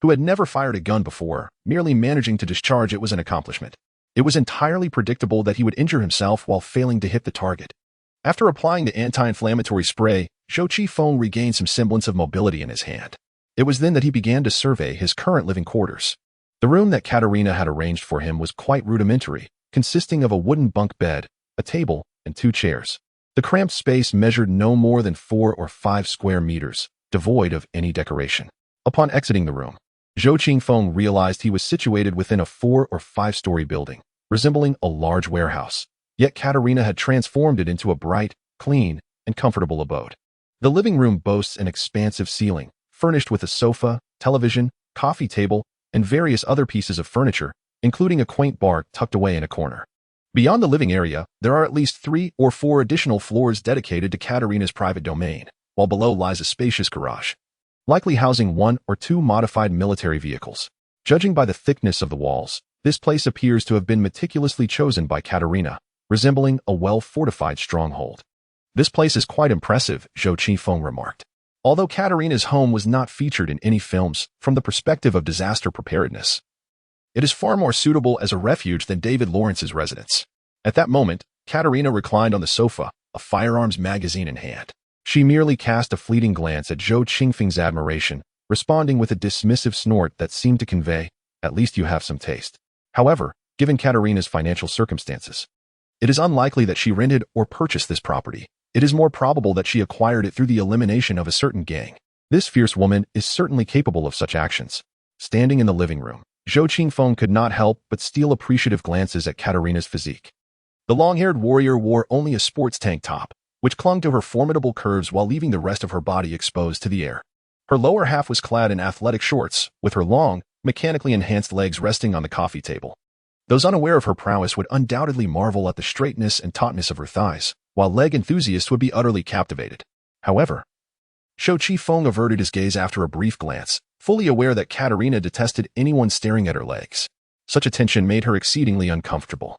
who had never fired a gun before, merely managing to discharge it was an accomplishment. It was entirely predictable that he would injure himself while failing to hit the target. After applying the anti-inflammatory spray, Zhou Qingfeng regained some semblance of mobility in his hand. It was then that he began to survey his current living quarters. The room that Katerina had arranged for him was quite rudimentary, consisting of a wooden bunk bed, a table, and 2 chairs. The cramped space measured no more than 4 or 5 square meters, devoid of any decoration. Upon exiting the room, Zhou Qingfeng realized he was situated within a 4- or 5-story building, resembling a large warehouse. Yet Katerina had transformed it into a bright, clean, and comfortable abode. The living room boasts an expansive ceiling, furnished with a sofa, television, coffee table, and various other pieces of furniture, including a quaint bar tucked away in a corner. Beyond the living area, there are at least 3 or 4 additional floors dedicated to Katerina's private domain, while below lies a spacious garage, likely housing 1 or 2 modified military vehicles. Judging by the thickness of the walls, this place appears to have been meticulously chosen by Katerina, resembling a well-fortified stronghold. This place is quite impressive, Zhou Qingfeng remarked. Although Katerina's home was not featured in any films from the perspective of disaster preparedness, it is far more suitable as a refuge than David Lawrence's residence. At that moment, Katerina reclined on the sofa, a firearms magazine in hand. She merely cast a fleeting glance at Zhou Qingfeng's admiration, responding with a dismissive snort that seemed to convey, "At least you have some taste." However, given Katerina's financial circumstances, it is unlikely that she rented or purchased this property. It is more probable that she acquired it through the elimination of a certain gang. This fierce woman is certainly capable of such actions. Standing in the living room, Zhou Qingfeng could not help but steal appreciative glances at Katerina's physique. The long-haired warrior wore only a sports tank top, which clung to her formidable curves while leaving the rest of her body exposed to the air. Her lower half was clad in athletic shorts, with her long, mechanically enhanced legs resting on the coffee table. Those unaware of her prowess would undoubtedly marvel at the straightness and tautness of her thighs, while leg enthusiasts would be utterly captivated. However, Zhou Qingfeng averted his gaze after a brief glance, fully aware that Katerina detested anyone staring at her legs. Such attention made her exceedingly uncomfortable.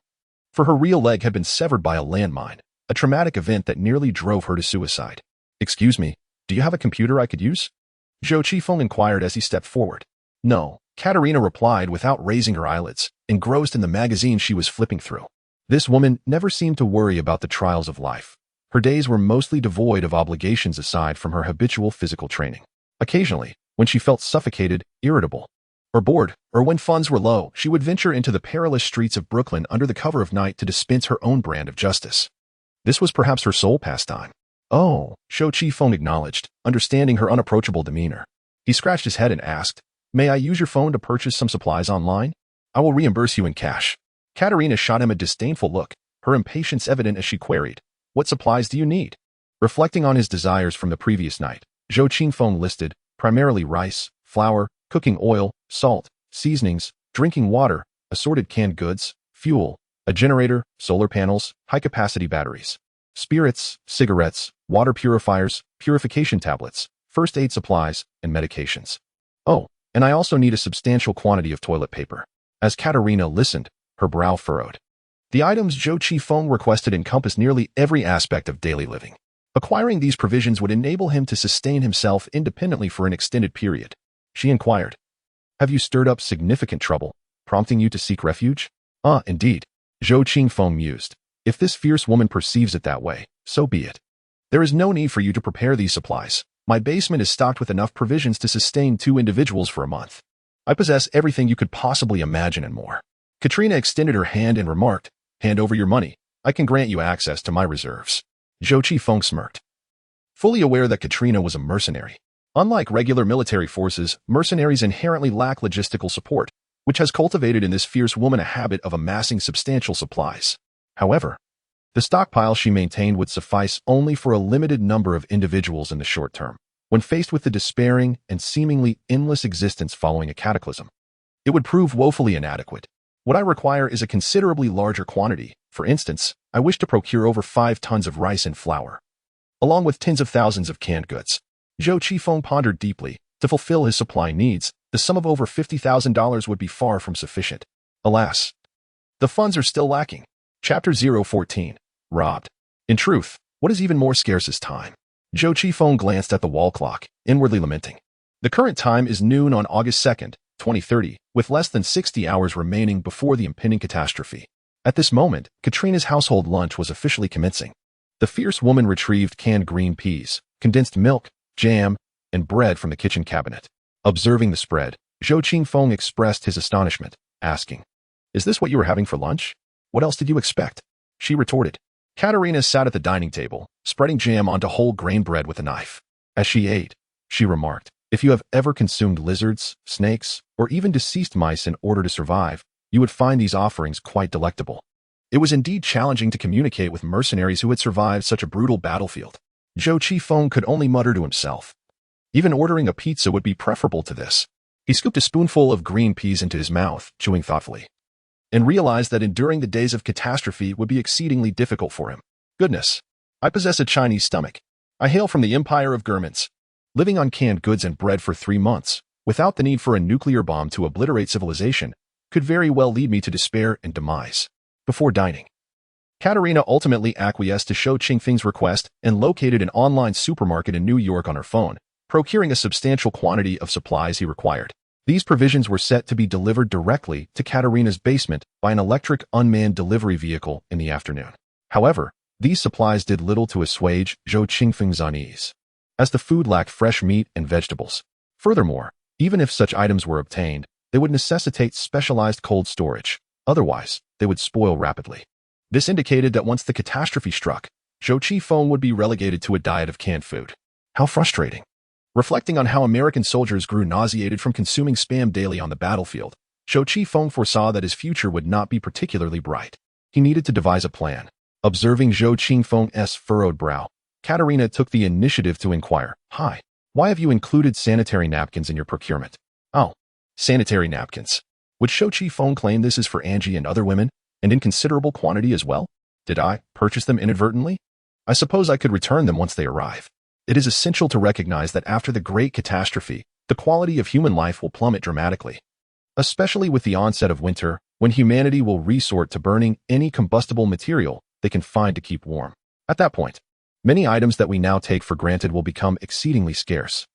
For her real leg had been severed by a landmine, a traumatic event that nearly drove her to suicide. "Excuse me, do you have a computer I could use?" Zhou Qingfeng inquired as he stepped forward. "No," Katerina replied without raising her eyelids, engrossed in the magazine she was flipping through. This woman never seemed to worry about the trials of life. Her days were mostly devoid of obligations aside from her habitual physical training. Occasionally, when she felt suffocated, irritable, or bored, or when funds were low, she would venture into the perilous streets of Brooklyn under the cover of night to dispense her own brand of justice. This was perhaps her sole pastime. "Oh," Zhou Qingfeng acknowledged, understanding her unapproachable demeanor. He scratched his head and asked, "May I use your phone to purchase some supplies online? I will reimburse you in cash." Katerina shot him a disdainful look, her impatience evident as she queried, "What supplies do you need?" Reflecting on his desires from the previous night, Zhou Qingfeng listed, primarily rice, flour, cooking oil, salt, seasonings, drinking water, assorted canned goods, fuel, a generator, solar panels, high-capacity batteries, spirits, cigarettes, water purifiers, purification tablets, first aid supplies, and medications. "Oh, and I also need a substantial quantity of toilet paper." As Katerina listened, her brow furrowed. The items Zhou Qingfeng requested encompass nearly every aspect of daily living. Acquiring these provisions would enable him to sustain himself independently for an extended period. She inquired, "Have you stirred up significant trouble, prompting you to seek refuge?" "Ah, indeed," Zhou Qingfeng mused. "If this fierce woman perceives it that way, so be it. There is no need for you to prepare these supplies. My basement is stocked with enough provisions to sustain 2 individuals for a month. I possess everything you could possibly imagine and more." Katrina extended her hand and remarked, "Hand over your money. I can grant you access to my reserves." Zhou Qingfeng smirked, fully aware that Katrina was a mercenary. Unlike regular military forces, mercenaries inherently lack logistical support, which has cultivated in this fierce woman a habit of amassing substantial supplies. However, the stockpile she maintained would suffice only for a limited number of individuals in the short term. When faced with the despairing and seemingly endless existence following a cataclysm, it would prove woefully inadequate. "What I require is a considerably larger quantity. For instance, I wish to procure over 5 tons of rice and flour, along with tens of thousands of canned goods." Zhou Qingfeng pondered deeply. To fulfill his supply needs, the sum of over $50,000 would be far from sufficient. Alas, the funds are still lacking. Chapter 014. Robbed. In truth, what is even more scarce is time. Zhou Qingfeng glanced at the wall clock, inwardly lamenting. The current time is noon on August 2nd, 2030, with less than 60 hours remaining before the impending catastrophe. At this moment, Katrina's household lunch was officially commencing. The fierce woman retrieved canned green peas, condensed milk, jam, and bread from the kitchen cabinet. Observing the spread, Zhou Qingfeng expressed his astonishment, asking, "Is this what you were having for lunch? What else did you expect?" She retorted. Katerina sat at the dining table, spreading jam onto whole grain bread with a knife. As she ate, she remarked, If you have ever consumed lizards, snakes, or even deceased mice in order to survive, you would find these offerings quite delectable. It was indeed challenging to communicate with mercenaries who had survived such a brutal battlefield. Zhou Qifeng could only mutter to himself. Even ordering a pizza would be preferable to this. He scooped a spoonful of green peas into his mouth, chewing thoughtfully, and realized that enduring the days of catastrophe would be exceedingly difficult for him. Goodness, I possess a Chinese stomach. I hail from the empire of Germans. Living on canned goods and bread for 3 months, without the need for a nuclear bomb to obliterate civilization, could very well lead me to despair and demise. Before dining, Katerina ultimately acquiesced to Zhou Qingfeng's request and located an online supermarket in New York on her phone, procuring a substantial quantity of supplies he required. These provisions were set to be delivered directly to Katerina's basement by an electric unmanned delivery vehicle in the afternoon. However, these supplies did little to assuage Zhou Qingfeng's unease, as the food lacked fresh meat and vegetables. Furthermore, even if such items were obtained, they would necessitate specialized cold storage. Otherwise, they would spoil rapidly. This indicated that once the catastrophe struck, Zhou Qifeng would be relegated to a diet of canned food. How frustrating. Reflecting on how American soldiers grew nauseated from consuming Spam daily on the battlefield, Zhou Qifeng foresaw that his future would not be particularly bright. He needed to devise a plan. Observing Zhou Qifeng's furrowed brow, Katerina took the initiative to inquire, "Hi, why have you included sanitary napkins in your procurement?" "Oh, sanitary napkins. Would Zhou Qifeng claim this is for Angie and other women, and in considerable quantity as well? Did I purchase them inadvertently? I suppose I could return them once they arrive." It is essential to recognize that after the great catastrophe, the quality of human life will plummet dramatically. Especially with the onset of winter, when humanity will resort to burning any combustible material they can find to keep warm. At that point, many items that we now take for granted will become exceedingly scarce.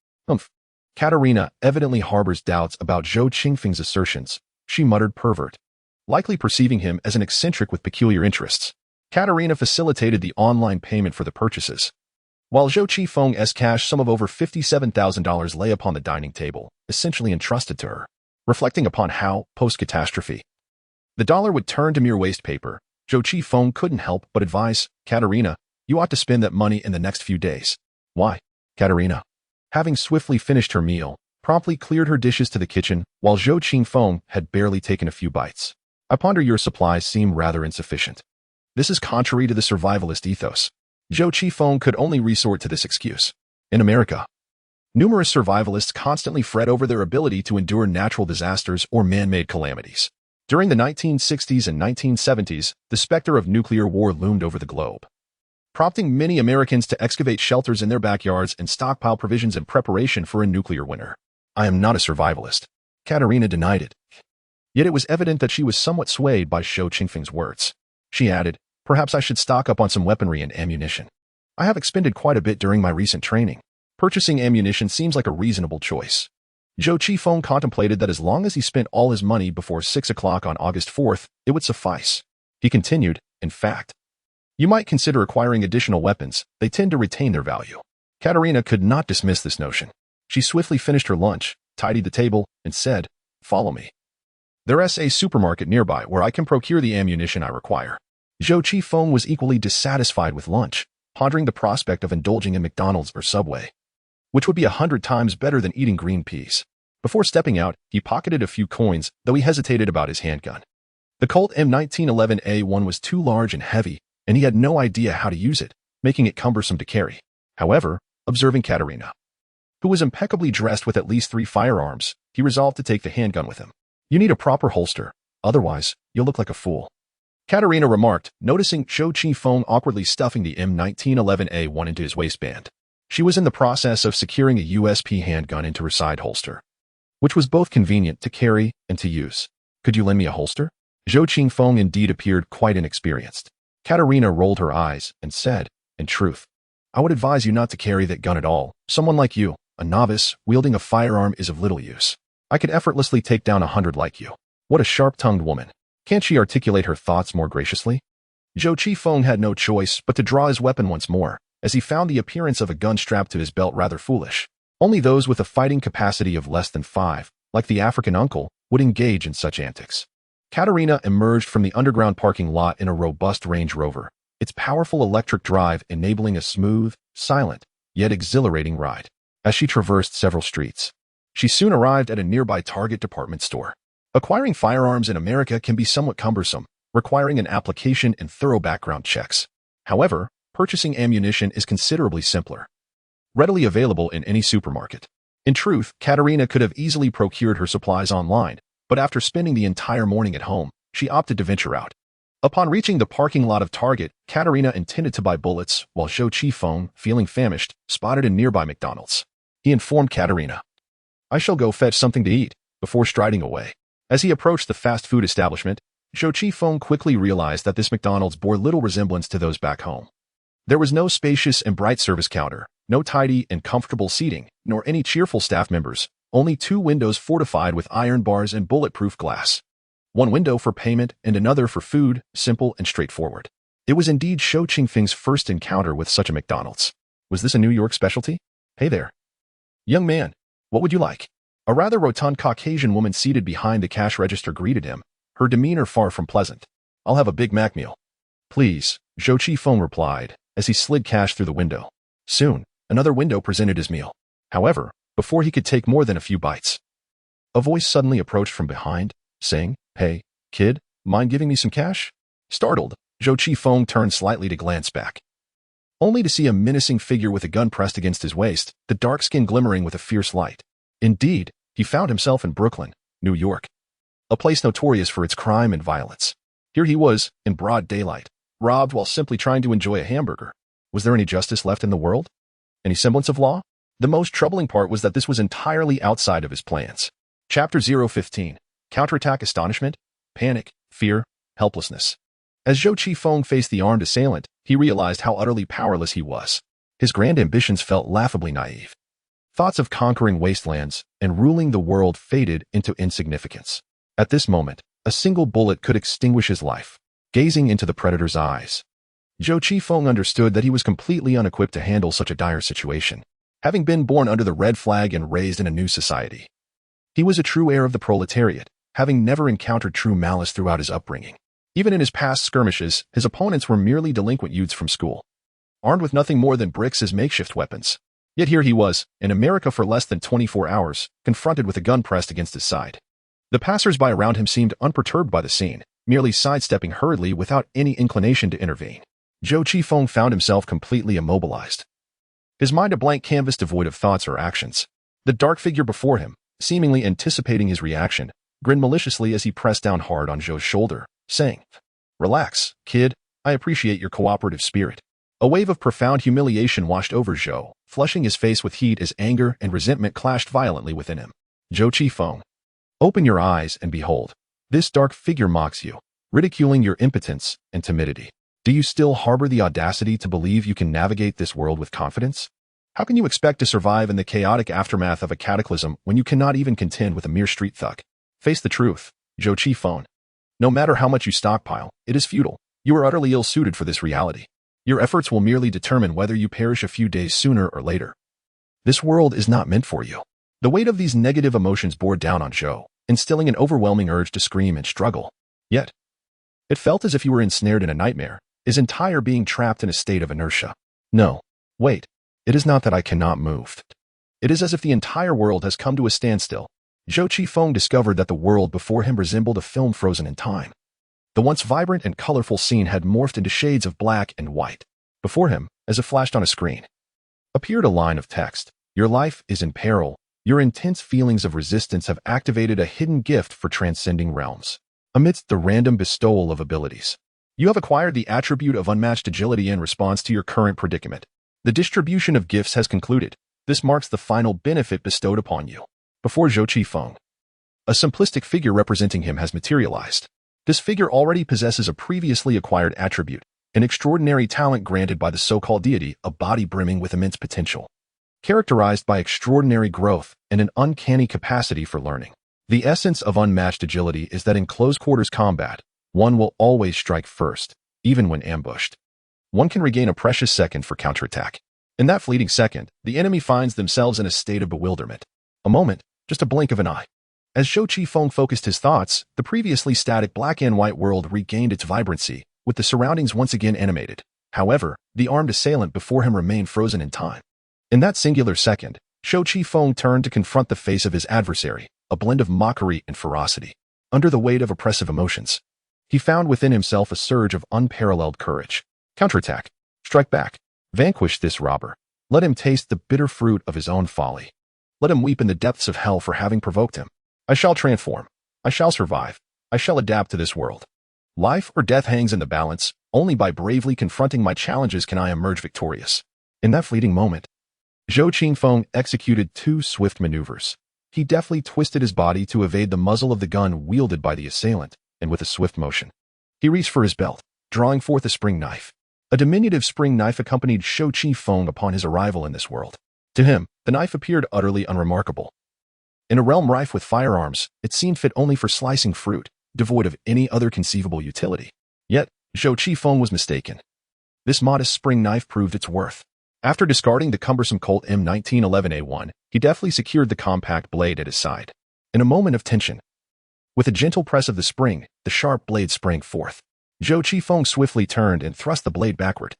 Katerina evidently harbors doubts about Zhou Qingfeng's assertions. She muttered, "Pervert." Likely perceiving him as an eccentric with peculiar interests, Katerina facilitated the online payment for the purchases. While Zhou Qifeng's cash sum of over $57,000 lay upon the dining table, essentially entrusted to her. Reflecting upon how, post-catastrophe, the dollar would turn to mere waste paper, Zhou Qifeng couldn't help but advise, "Katerina, you ought to spend that money in the next few days." "Why?" Katerina, having swiftly finished her meal, promptly cleared her dishes to the kitchen, while Zhou Qifeng had barely taken a few bites. "I ponder your supplies seem rather insufficient." This is contrary to the survivalist ethos. Zhou Qifeng could only resort to this excuse. In America, numerous survivalists constantly fret over their ability to endure natural disasters or man-made calamities. During the 1960s and 1970s, the specter of nuclear war loomed over the globe, prompting many Americans to excavate shelters in their backyards and stockpile provisions in preparation for a nuclear winter. "I am not a survivalist," Katerina denied it. Yet it was evident that she was somewhat swayed by Zhou Qingfeng's words. She added, "Perhaps I should stock up on some weaponry and ammunition. I have expended quite a bit during my recent training. Purchasing ammunition seems like a reasonable choice." Zhou Qifeng contemplated that as long as he spent all his money before 6 o'clock on August 4th, it would suffice. He continued, "In fact, you might consider acquiring additional weapons. They tend to retain their value." Katerina could not dismiss this notion. She swiftly finished her lunch, tidied the table, and said, "Follow me. There's a supermarket nearby where I can procure the ammunition I require." Zhou Qifeng was equally dissatisfied with lunch, pondering the prospect of indulging in McDonald's or Subway, which would be 100 times better than eating green peas. Before stepping out, he pocketed a few coins, though he hesitated about his handgun. The Colt M1911A1 was too large and heavy, and he had no idea how to use it, making it cumbersome to carry. However, observing Katerina, who was impeccably dressed with at least 3 firearms, he resolved to take the handgun with him. "You need a proper holster, otherwise, you'll look like a fool," Katerina remarked, noticing Zhou Qifeng awkwardly stuffing the M1911A1 into his waistband. She was in the process of securing a USP handgun into her side holster, which was both convenient to carry and to use. "Could you lend me a holster?" Zhou Qifeng indeed appeared quite inexperienced. Katerina rolled her eyes and said, "In truth, I would advise you not to carry that gun at all. Someone like you, a novice, wielding a firearm is of little use. I could effortlessly take down 100 like you." What a sharp-tongued woman. Can't she articulate her thoughts more graciously? Zhou Qifeng had no choice but to draw his weapon once more, as he found the appearance of a gun strapped to his belt rather foolish. Only those with a fighting capacity of less than 5, like the African uncle, would engage in such antics. Katerina emerged from the underground parking lot in a robust Range Rover, its powerful electric drive enabling a smooth, silent, yet exhilarating ride. as she traversed several streets. She soon arrived at a nearby Target department store. Acquiring firearms in America can be somewhat cumbersome, requiring an application and thorough background checks. However, purchasing ammunition is considerably simpler, readily available in any supermarket. In truth, Katerina could have easily procured her supplies online, but after spending the entire morning at home, she opted to venture out. Upon reaching the parking lot of Target, Katerina intended to buy bullets, while Zhou Qifeng, feeling famished, spotted a nearby McDonald's. He informed Katerina, "I shall go fetch something to eat," before striding away. As he approached the fast food establishment, Zhou Qifeng quickly realized that this McDonald's bore little resemblance to those back home. There was no spacious and bright service counter, no tidy and comfortable seating, nor any cheerful staff members, only 2 windows fortified with iron bars and bulletproof glass. One window for payment and another for food, simple and straightforward. It was indeed Zhou Qifeng's first encounter with such a McDonald's. Was this a New York specialty? "Hey there, young man, what would you like?" A rather rotund Caucasian woman seated behind the cash register greeted him, her demeanor far from pleasant. "I'll have a Big Mac meal." "Please," Zhou Qifeng replied, as he slid cash through the window. Soon, another window presented his meal. However, before he could take more than a few bites, a voice suddenly approached from behind, saying, "Hey, kid, mind giving me some cash?" Startled, Zhou Qifeng turned slightly to glance back, only to see a menacing figure with a gun pressed against his waist, the dark skin glimmering with a fierce light. Indeed, he found himself in Brooklyn, New York, a place notorious for its crime and violence. Here he was, in broad daylight, robbed while simply trying to enjoy a hamburger. Was there any justice left in the world? Any semblance of law? The most troubling part was that this was entirely outside of his plans. Chapter 015. Counterattack. Astonishment, panic, fear, helplessness. As Zhou Qifeng faced the armed assailant, he realized how utterly powerless he was. His grand ambitions felt laughably naive. Thoughts of conquering wastelands and ruling the world faded into insignificance. At this moment, a single bullet could extinguish his life. Gazing into the predator's eyes, Zhou Qifeng understood that he was completely unequipped to handle such a dire situation. Having been born under the red flag and raised in a new society, he was a true heir of the proletariat, having never encountered true malice throughout his upbringing. Even in his past skirmishes, his opponents were merely delinquent youths from school, armed with nothing more than bricks as makeshift weapons. Yet here he was, in America for less than 24 hours, confronted with a gun pressed against his side. The passers-by around him seemed unperturbed by the scene, merely sidestepping hurriedly without any inclination to intervene. Zhou Qifeng found himself completely immobilized, his mind a blank canvas devoid of thoughts or actions. The dark figure before him, seemingly anticipating his reaction, grinned maliciously as he pressed down hard on Zhou's shoulder, saying, "Relax, kid, I appreciate your cooperative spirit." A wave of profound humiliation washed over Zhou, flushing his face with heat as anger and resentment clashed violently within him. "Zhou Qifeng, open your eyes and behold. This dark figure mocks you, ridiculing your impotence and timidity. Do you still harbor the audacity to believe you can navigate this world with confidence? How can you expect to survive in the chaotic aftermath of a cataclysm when you cannot even contend with a mere street thug? Face the truth, Zhou Qifeng. No matter how much you stockpile, it is futile. You are utterly ill-suited for this reality. Your efforts will merely determine whether you perish a few days sooner or later. This world is not meant for you." The weight of these negative emotions bore down on Zhou, instilling an overwhelming urge to scream and struggle. Yet, it felt as if he were ensnared in a nightmare, his entire being trapped in a state of inertia. "No, wait. It is not that I cannot move. It is as if the entire world has come to a standstill." Zhou Qifeng discovered that the world before him resembled a film frozen in time. The once vibrant and colorful scene had morphed into shades of black and white. Before him, as it flashed on a screen, appeared a line of text. "Your life is in peril. Your intense feelings of resistance have activated a hidden gift for transcending realms. Amidst the random bestowal of abilities, you have acquired the attribute of unmatched agility in response to your current predicament. The distribution of gifts has concluded. This marks the final benefit bestowed upon you." Before Zhou Qifeng, a simplistic figure representing him has materialized. This figure already possesses a previously acquired attribute, an extraordinary talent granted by the so-called deity, a body brimming with immense potential, characterized by extraordinary growth and an uncanny capacity for learning. The essence of unmatched agility is that in close-quarters combat, one will always strike first, even when ambushed. One can regain a precious second for counterattack. In that fleeting second, the enemy finds themselves in a state of bewilderment. A moment, just a blink of an eye. As Zhou Qifeng focused his thoughts, the previously static black and white world regained its vibrancy, with the surroundings once again animated. However, the armed assailant before him remained frozen in time. In that singular second, Zhou Qifeng turned to confront the face of his adversary, a blend of mockery and ferocity. Under the weight of oppressive emotions, he found within himself a surge of unparalleled courage. Counterattack. Strike back. Vanquish this robber. Let him taste the bitter fruit of his own folly. Let him weep in the depths of hell for having provoked him. I shall transform. I shall survive. I shall adapt to this world. Life or death hangs in the balance. Only by bravely confronting my challenges can I emerge victorious. In that fleeting moment, Zhou Qifeng executed two swift maneuvers. He deftly twisted his body to evade the muzzle of the gun wielded by the assailant, and with a swift motion, he reached for his belt, drawing forth a spring knife. A diminutive spring knife accompanied Zhou Qifeng upon his arrival in this world. To him, the knife appeared utterly unremarkable. In a realm rife with firearms, it seemed fit only for slicing fruit, devoid of any other conceivable utility. Yet, Zhou Qifeng was mistaken. This modest spring knife proved its worth. After discarding the cumbersome Colt M1911A1, he deftly secured the compact blade at his side. In a moment of tension, with a gentle press of the spring, the sharp blade sprang forth. Zhou Qifeng swiftly turned and thrust the blade backward,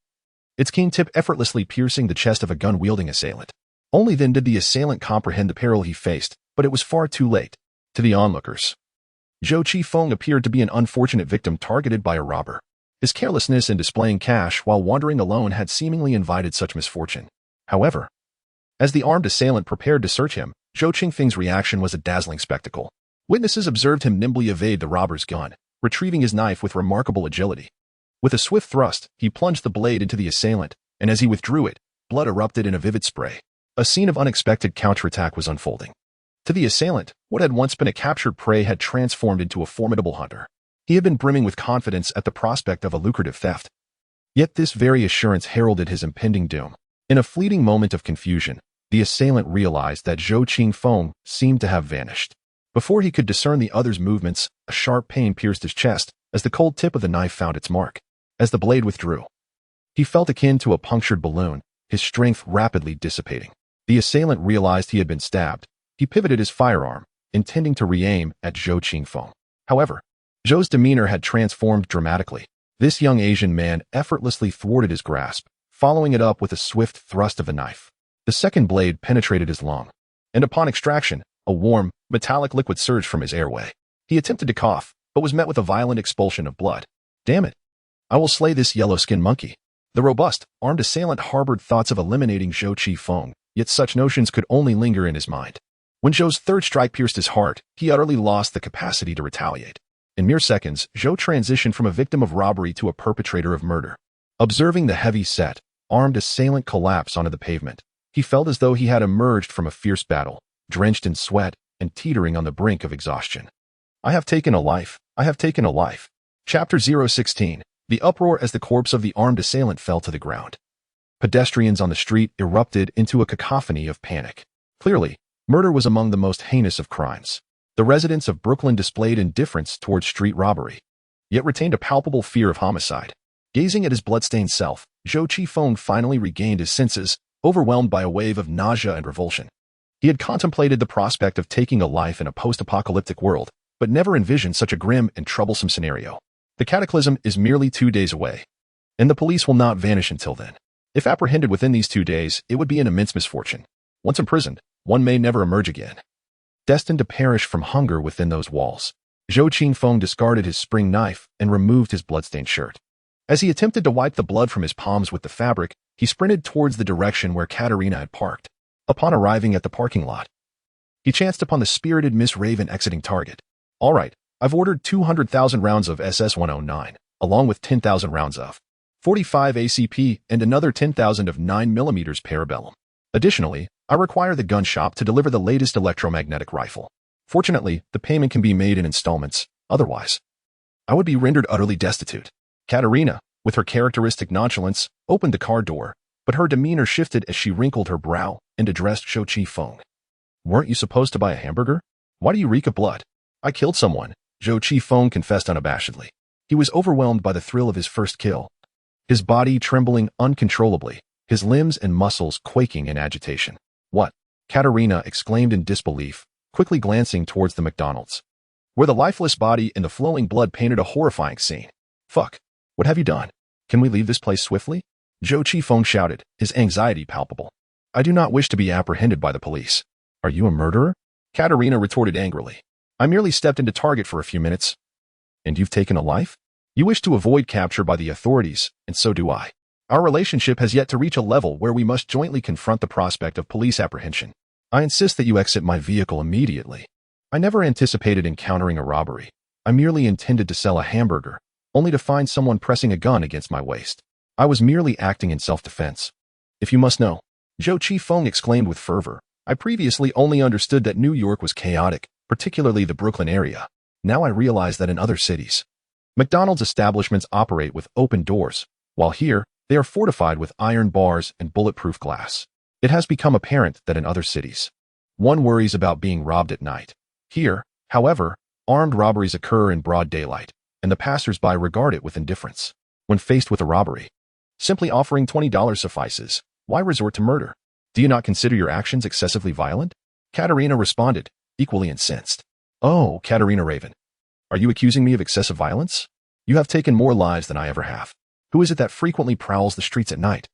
its keen tip effortlessly piercing the chest of a gun-wielding assailant. Only then did the assailant comprehend the peril he faced, but it was far too late. To the onlookers, Zhou Qifeng appeared to be an unfortunate victim targeted by a robber. His carelessness in displaying cash while wandering alone had seemingly invited such misfortune. However, as the armed assailant prepared to search him, Zhou Qifeng's reaction was a dazzling spectacle. Witnesses observed him nimbly evade the robber's gun, retrieving his knife with remarkable agility. With a swift thrust, he plunged the blade into the assailant, and as he withdrew it, blood erupted in a vivid spray. A scene of unexpected counterattack was unfolding. To the assailant, what had once been a captured prey had transformed into a formidable hunter. He had been brimming with confidence at the prospect of a lucrative theft. Yet this very assurance heralded his impending doom. In a fleeting moment of confusion, the assailant realized that Zhou Qifeng seemed to have vanished. Before he could discern the other's movements, a sharp pain pierced his chest as the cold tip of the knife found its mark. As the blade withdrew, he felt akin to a punctured balloon, his strength rapidly dissipating. The assailant realized he had been stabbed. He pivoted his firearm, intending to re-aim at Zhou Qifeng. However, Zhou's demeanor had transformed dramatically. This young Asian man effortlessly thwarted his grasp, following it up with a swift thrust of the knife. The second blade penetrated his lung, and upon extraction, a warm, metallic liquid surged from his airway. He attempted to cough, but was met with a violent expulsion of blood. Damn it! I will slay this yellow-skinned monkey. The robust, armed assailant harbored thoughts of eliminating Zhou Qifeng, yet such notions could only linger in his mind. When Zhou's third strike pierced his heart, he utterly lost the capacity to retaliate. In mere seconds, Zhou transitioned from a victim of robbery to a perpetrator of murder. Observing the heavy-set, armed assailant collapse onto the pavement, he felt as though he had emerged from a fierce battle, drenched in sweat and teetering on the brink of exhaustion. I have taken a life. I have taken a life. Chapter 016. The uproar as the corpse of the armed assailant fell to the ground. Pedestrians on the street erupted into a cacophony of panic. Clearly, murder was among the most heinous of crimes. The residents of Brooklyn displayed indifference towards street robbery, yet retained a palpable fear of homicide. Gazing at his bloodstained self, Zhou Qifeng finally regained his senses, overwhelmed by a wave of nausea and revulsion. He had contemplated the prospect of taking a life in a post-apocalyptic world, but never envisioned such a grim and troublesome scenario. The cataclysm is merely 2 days away, and the police will not vanish until then. If apprehended within these 2 days, it would be an immense misfortune. Once imprisoned, one may never emerge again, destined to perish from hunger within those walls. Zhou Qifeng discarded his spring knife and removed his bloodstained shirt. As he attempted to wipe the blood from his palms with the fabric, he sprinted towards the direction where Katerina had parked. Upon arriving at the parking lot, he chanced upon the spirited Miss Raven exiting Target. All right, I've ordered 200,000 rounds of SS-109, along with 10,000 rounds of 45 ACP and another 10,000 of 9mm Parabellum. Additionally, I require the gun shop to deliver the latest electromagnetic rifle. Fortunately, the payment can be made in installments, otherwise I would be rendered utterly destitute. Katerina, with her characteristic nonchalance, opened the car door, but her demeanor shifted as she wrinkled her brow and addressed Zhou Qifeng. Weren't you supposed to buy a hamburger? Why do you reek of blood? I killed someone, Zhou Qifeng confessed unabashedly. He was overwhelmed by the thrill of his first kill, his body trembling uncontrollably, his limbs and muscles quaking in agitation. What? Katerina exclaimed in disbelief, quickly glancing towards the McDonald's, where the lifeless body and the flowing blood painted a horrifying scene. Fuck. What have you done? Can we leave this place swiftly? Zhou Qifeng shouted, his anxiety palpable. I do not wish to be apprehended by the police. Are you a murderer? Katerina retorted angrily. I merely stepped into Target for a few minutes. And you've taken a life? You wish to avoid capture by the authorities, and so do I. Our relationship has yet to reach a level where we must jointly confront the prospect of police apprehension. I insist that you exit my vehicle immediately. I never anticipated encountering a robbery. I merely intended to sell a hamburger, only to find someone pressing a gun against my waist. I was merely acting in self-defense. If you must know, Zhou Qifeng exclaimed with fervor, I previously only understood that New York was chaotic, particularly the Brooklyn area. Now I realize that in other cities, McDonald's establishments operate with open doors, while here, they are fortified with iron bars and bulletproof glass. It has become apparent that in other cities, one worries about being robbed at night. Here, however, armed robberies occur in broad daylight, and the passers-by regard it with indifference. When faced with a robbery, simply offering $20 suffices. Why resort to murder? Do you not consider your actions excessively violent? Katerina responded, equally incensed. Oh, Katerina Raven, are you accusing me of excessive violence? You have taken more lives than I ever have. Who is it that frequently prowls the streets at night,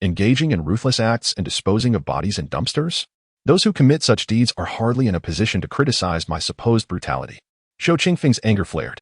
engaging in ruthless acts and disposing of bodies in dumpsters? Those who commit such deeds are hardly in a position to criticize my supposed brutality. Zhou Qingfeng's anger flared.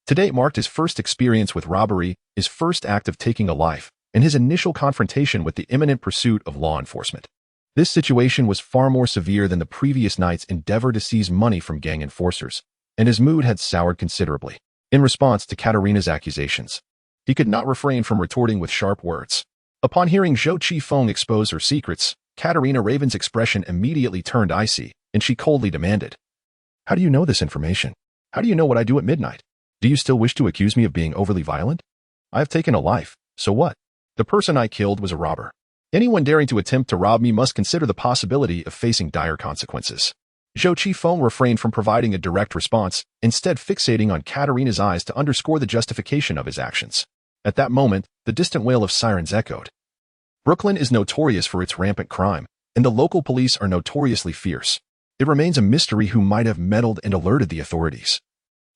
Today marked his first experience with robbery, his first act of taking a life, and his initial confrontation with the imminent pursuit of law enforcement. This situation was far more severe than the previous night's endeavor to seize money from gang enforcers, and his mood had soured considerably. In response to Katerina's accusations, he could not refrain from retorting with sharp words. Upon hearing Zhou Qifeng expose her secrets, Katerina Raven's expression immediately turned icy, and she coldly demanded, How do you know this information? How do you know what I do at midnight? Do you still wish to accuse me of being overly violent? I have taken a life, so what? The person I killed was a robber. Anyone daring to attempt to rob me must consider the possibility of facing dire consequences. Zhou Qifeng refrained from providing a direct response, instead fixating on Katerina's eyes to underscore the justification of his actions. At that moment, the distant wail of sirens echoed. Brooklyn is notorious for its rampant crime, and the local police are notoriously fierce. It remains a mystery who might have meddled and alerted the authorities,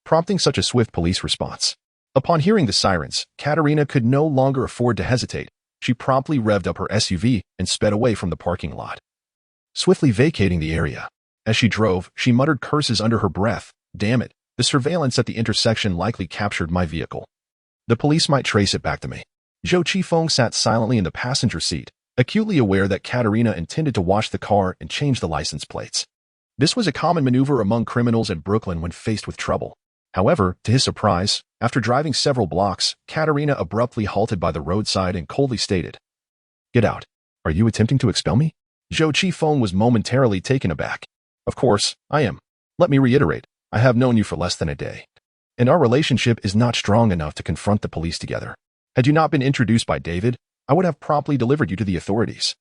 prompting such a swift police response. Upon hearing the sirens, Katerina could no longer afford to hesitate. She promptly revved up her SUV and sped away from the parking lot, swiftly vacating the area. As she drove, she muttered curses under her breath. Damn it, the surveillance at the intersection likely captured my vehicle. The police might trace it back to me. Zhou Qifeng sat silently in the passenger seat, acutely aware that Katerina intended to wash the car and change the license plates. This was a common maneuver among criminals in Brooklyn when faced with trouble. However, to his surprise, after driving several blocks, Katerina abruptly halted by the roadside and coldly stated, Get out. Are you attempting to expel me? Zhou Qifeng was momentarily taken aback. Of course, I am. Let me reiterate, I have known you for less than a day, and our relationship is not strong enough to confront the police together. Had you not been introduced by David, I would have promptly delivered you to the authorities.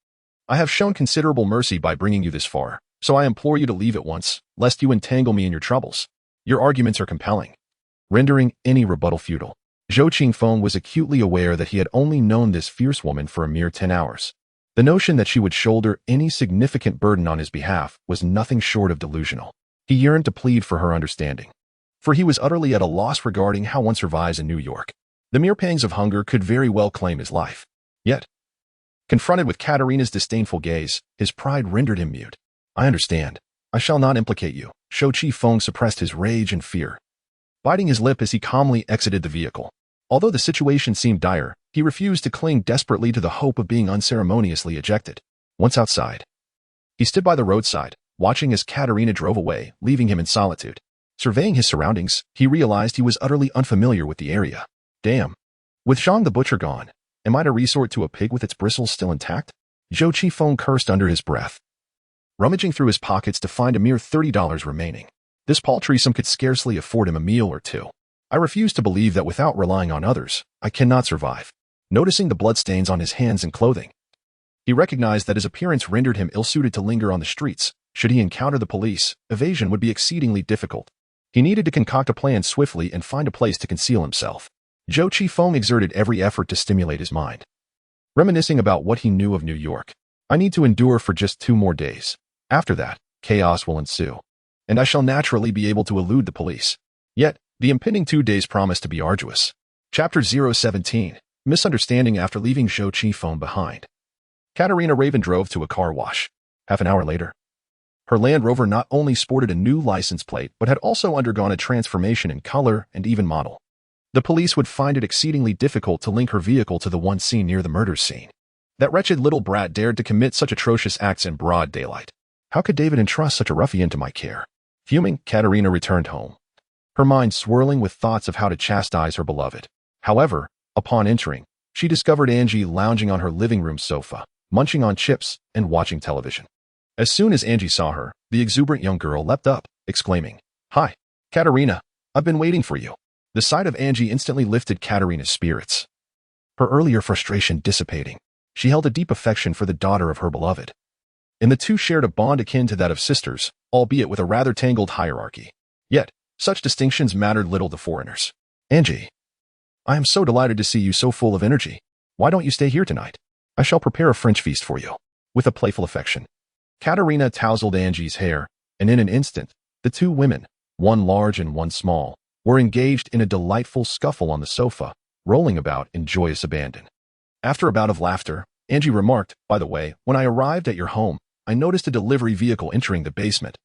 I have shown considerable mercy by bringing you this far, so I implore you to leave at once, lest you entangle me in your troubles. Your arguments are compelling, rendering any rebuttal futile. Zhou Qifeng was acutely aware that he had only known this fierce woman for a mere 10 hours. The notion that she would shoulder any significant burden on his behalf was nothing short of delusional. He yearned to plead for her understanding, for he was utterly at a loss regarding how one survives in New York. The mere pangs of hunger could very well claim his life. Yet, confronted with Katerina's disdainful gaze, his pride rendered him mute. I understand. I shall not implicate you. Zhou Qifeng suppressed his rage and fear, biting his lip as he calmly exited the vehicle. Although the situation seemed dire, he refused to cling desperately to the hope of being unceremoniously ejected. Once outside, he stood by the roadside, watching as Katerina drove away, leaving him in solitude. Surveying his surroundings, he realized he was utterly unfamiliar with the area. Damn. With Zhang the butcher gone, am I to resort to a pig with its bristles still intact? Zhou Qifeng cursed under his breath, rummaging through his pockets to find a mere $30 remaining. This paltry sum could scarcely afford him a meal or two. I refuse to believe that without relying on others, I cannot survive. Noticing the bloodstains on his hands and clothing, he recognized that his appearance rendered him ill-suited to linger on the streets. Should he encounter the police, evasion would be exceedingly difficult. He needed to concoct a plan swiftly and find a place to conceal himself. Zhou Qifeng exerted every effort to stimulate his mind, reminiscing about what he knew of New York. I need to endure for just 2 more days. After that, chaos will ensue, and I shall naturally be able to elude the police. Yet, the impending 2 days promise to be arduous. Chapter 017. Misunderstanding after leaving Zhou Qifeng behind. Katerina Raven drove to a car wash. Half an hour later, her Land Rover not only sported a new license plate but had also undergone a transformation in color and even model. The police would find it exceedingly difficult to link her vehicle to the one seen near the murder scene. That wretched little brat dared to commit such atrocious acts in broad daylight. How could David entrust such a ruffian to my care? Fuming, Katerina returned home, her mind swirling with thoughts of how to chastise her beloved. However, upon entering, she discovered Angie lounging on her living room sofa, munching on chips and watching television. As soon as Angie saw her, the exuberant young girl leapt up, exclaiming, "Hi, Katerina, I've been waiting for you." The sight of Angie instantly lifted Katerina's spirits. Her earlier frustration dissipating, she held a deep affection for the daughter of her beloved. And the two shared a bond akin to that of sisters, albeit with a rather tangled hierarchy. Yet, such distinctions mattered little to foreigners. "Angie, I am so delighted to see you so full of energy. Why don't you stay here tonight? I shall prepare a French feast for you." With a playful affection, Katerina tousled Angie's hair, and in an instant, the two women, one large and one small, were engaged in a delightful scuffle on the sofa, rolling about in joyous abandon. After a bout of laughter, Angie remarked, "By the way, when I arrived at your home, I noticed a delivery vehicle entering the basement,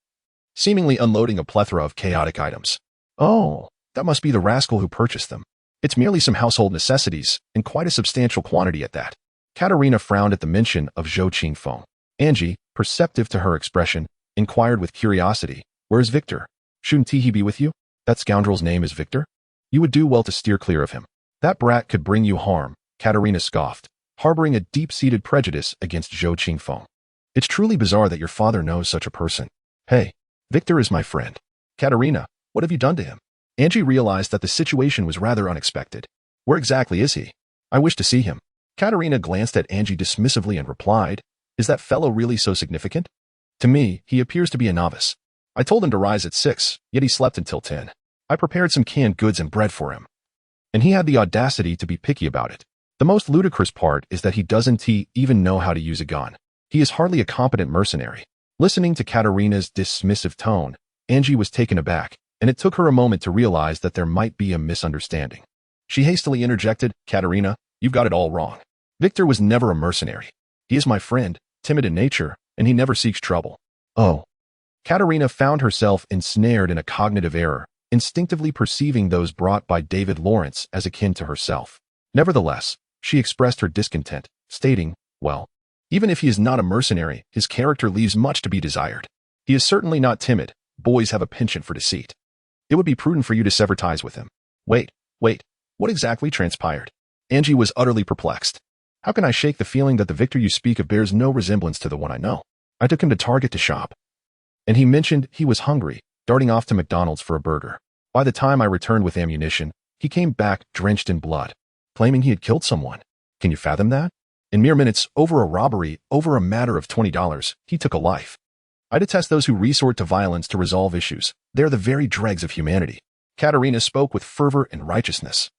seemingly unloading a plethora of chaotic items. Oh, that must be the rascal who purchased them. It's merely some household necessities, and quite a substantial quantity at that." Katerina frowned at the mention of Zhou Qingfeng. Angie, perceptive to her expression, inquired with curiosity, "Where is Victor? Shouldn't he be with you? That scoundrel's name is Victor? You would do well to steer clear of him. That brat could bring you harm," Katerina scoffed, harboring a deep-seated prejudice against Zhou Qingfeng. "It's truly bizarre that your father knows such a person. Hey, Victor is my friend. Katerina, what have you done to him?" Angie realized that the situation was rather unexpected. "Where exactly is he? I wish to see him." Katerina glanced at Angie dismissively and replied, "Is that fellow really so significant? To me, he appears to be a novice. I told him to rise at 6, yet he slept until 10. I prepared some canned goods and bread for him, and he had the audacity to be picky about it. The most ludicrous part is that he doesn't even know how to use a gun. He is hardly a competent mercenary." Listening to Katerina's dismissive tone, Angie was taken aback, and it took her a moment to realize that there might be a misunderstanding. She hastily interjected, "Katerina, you've got it all wrong. Victor was never a mercenary. He is my friend, timid in nature, and he never seeks trouble." "Oh." Katerina found herself ensnared in a cognitive error, instinctively perceiving those brought by David Lawrence as akin to herself. Nevertheless, she expressed her discontent, stating, "Well, even if he is not a mercenary, his character leaves much to be desired. He is certainly not timid. Boys have a penchant for deceit. It would be prudent for you to sever ties with him." Wait, what exactly transpired?" Angie was utterly perplexed. "How can I shake the feeling that the Victor you speak of bears no resemblance to the one I know? I took him to Target to shop, and he mentioned he was hungry, darting off to McDonald's for a burger. By the time I returned with ammunition, he came back drenched in blood, claiming he had killed someone. Can you fathom that? In mere minutes, over a robbery, over a matter of $20, he took a life. I detest those who resort to violence to resolve issues. They are the very dregs of humanity." Katerina spoke with fervor and righteousness.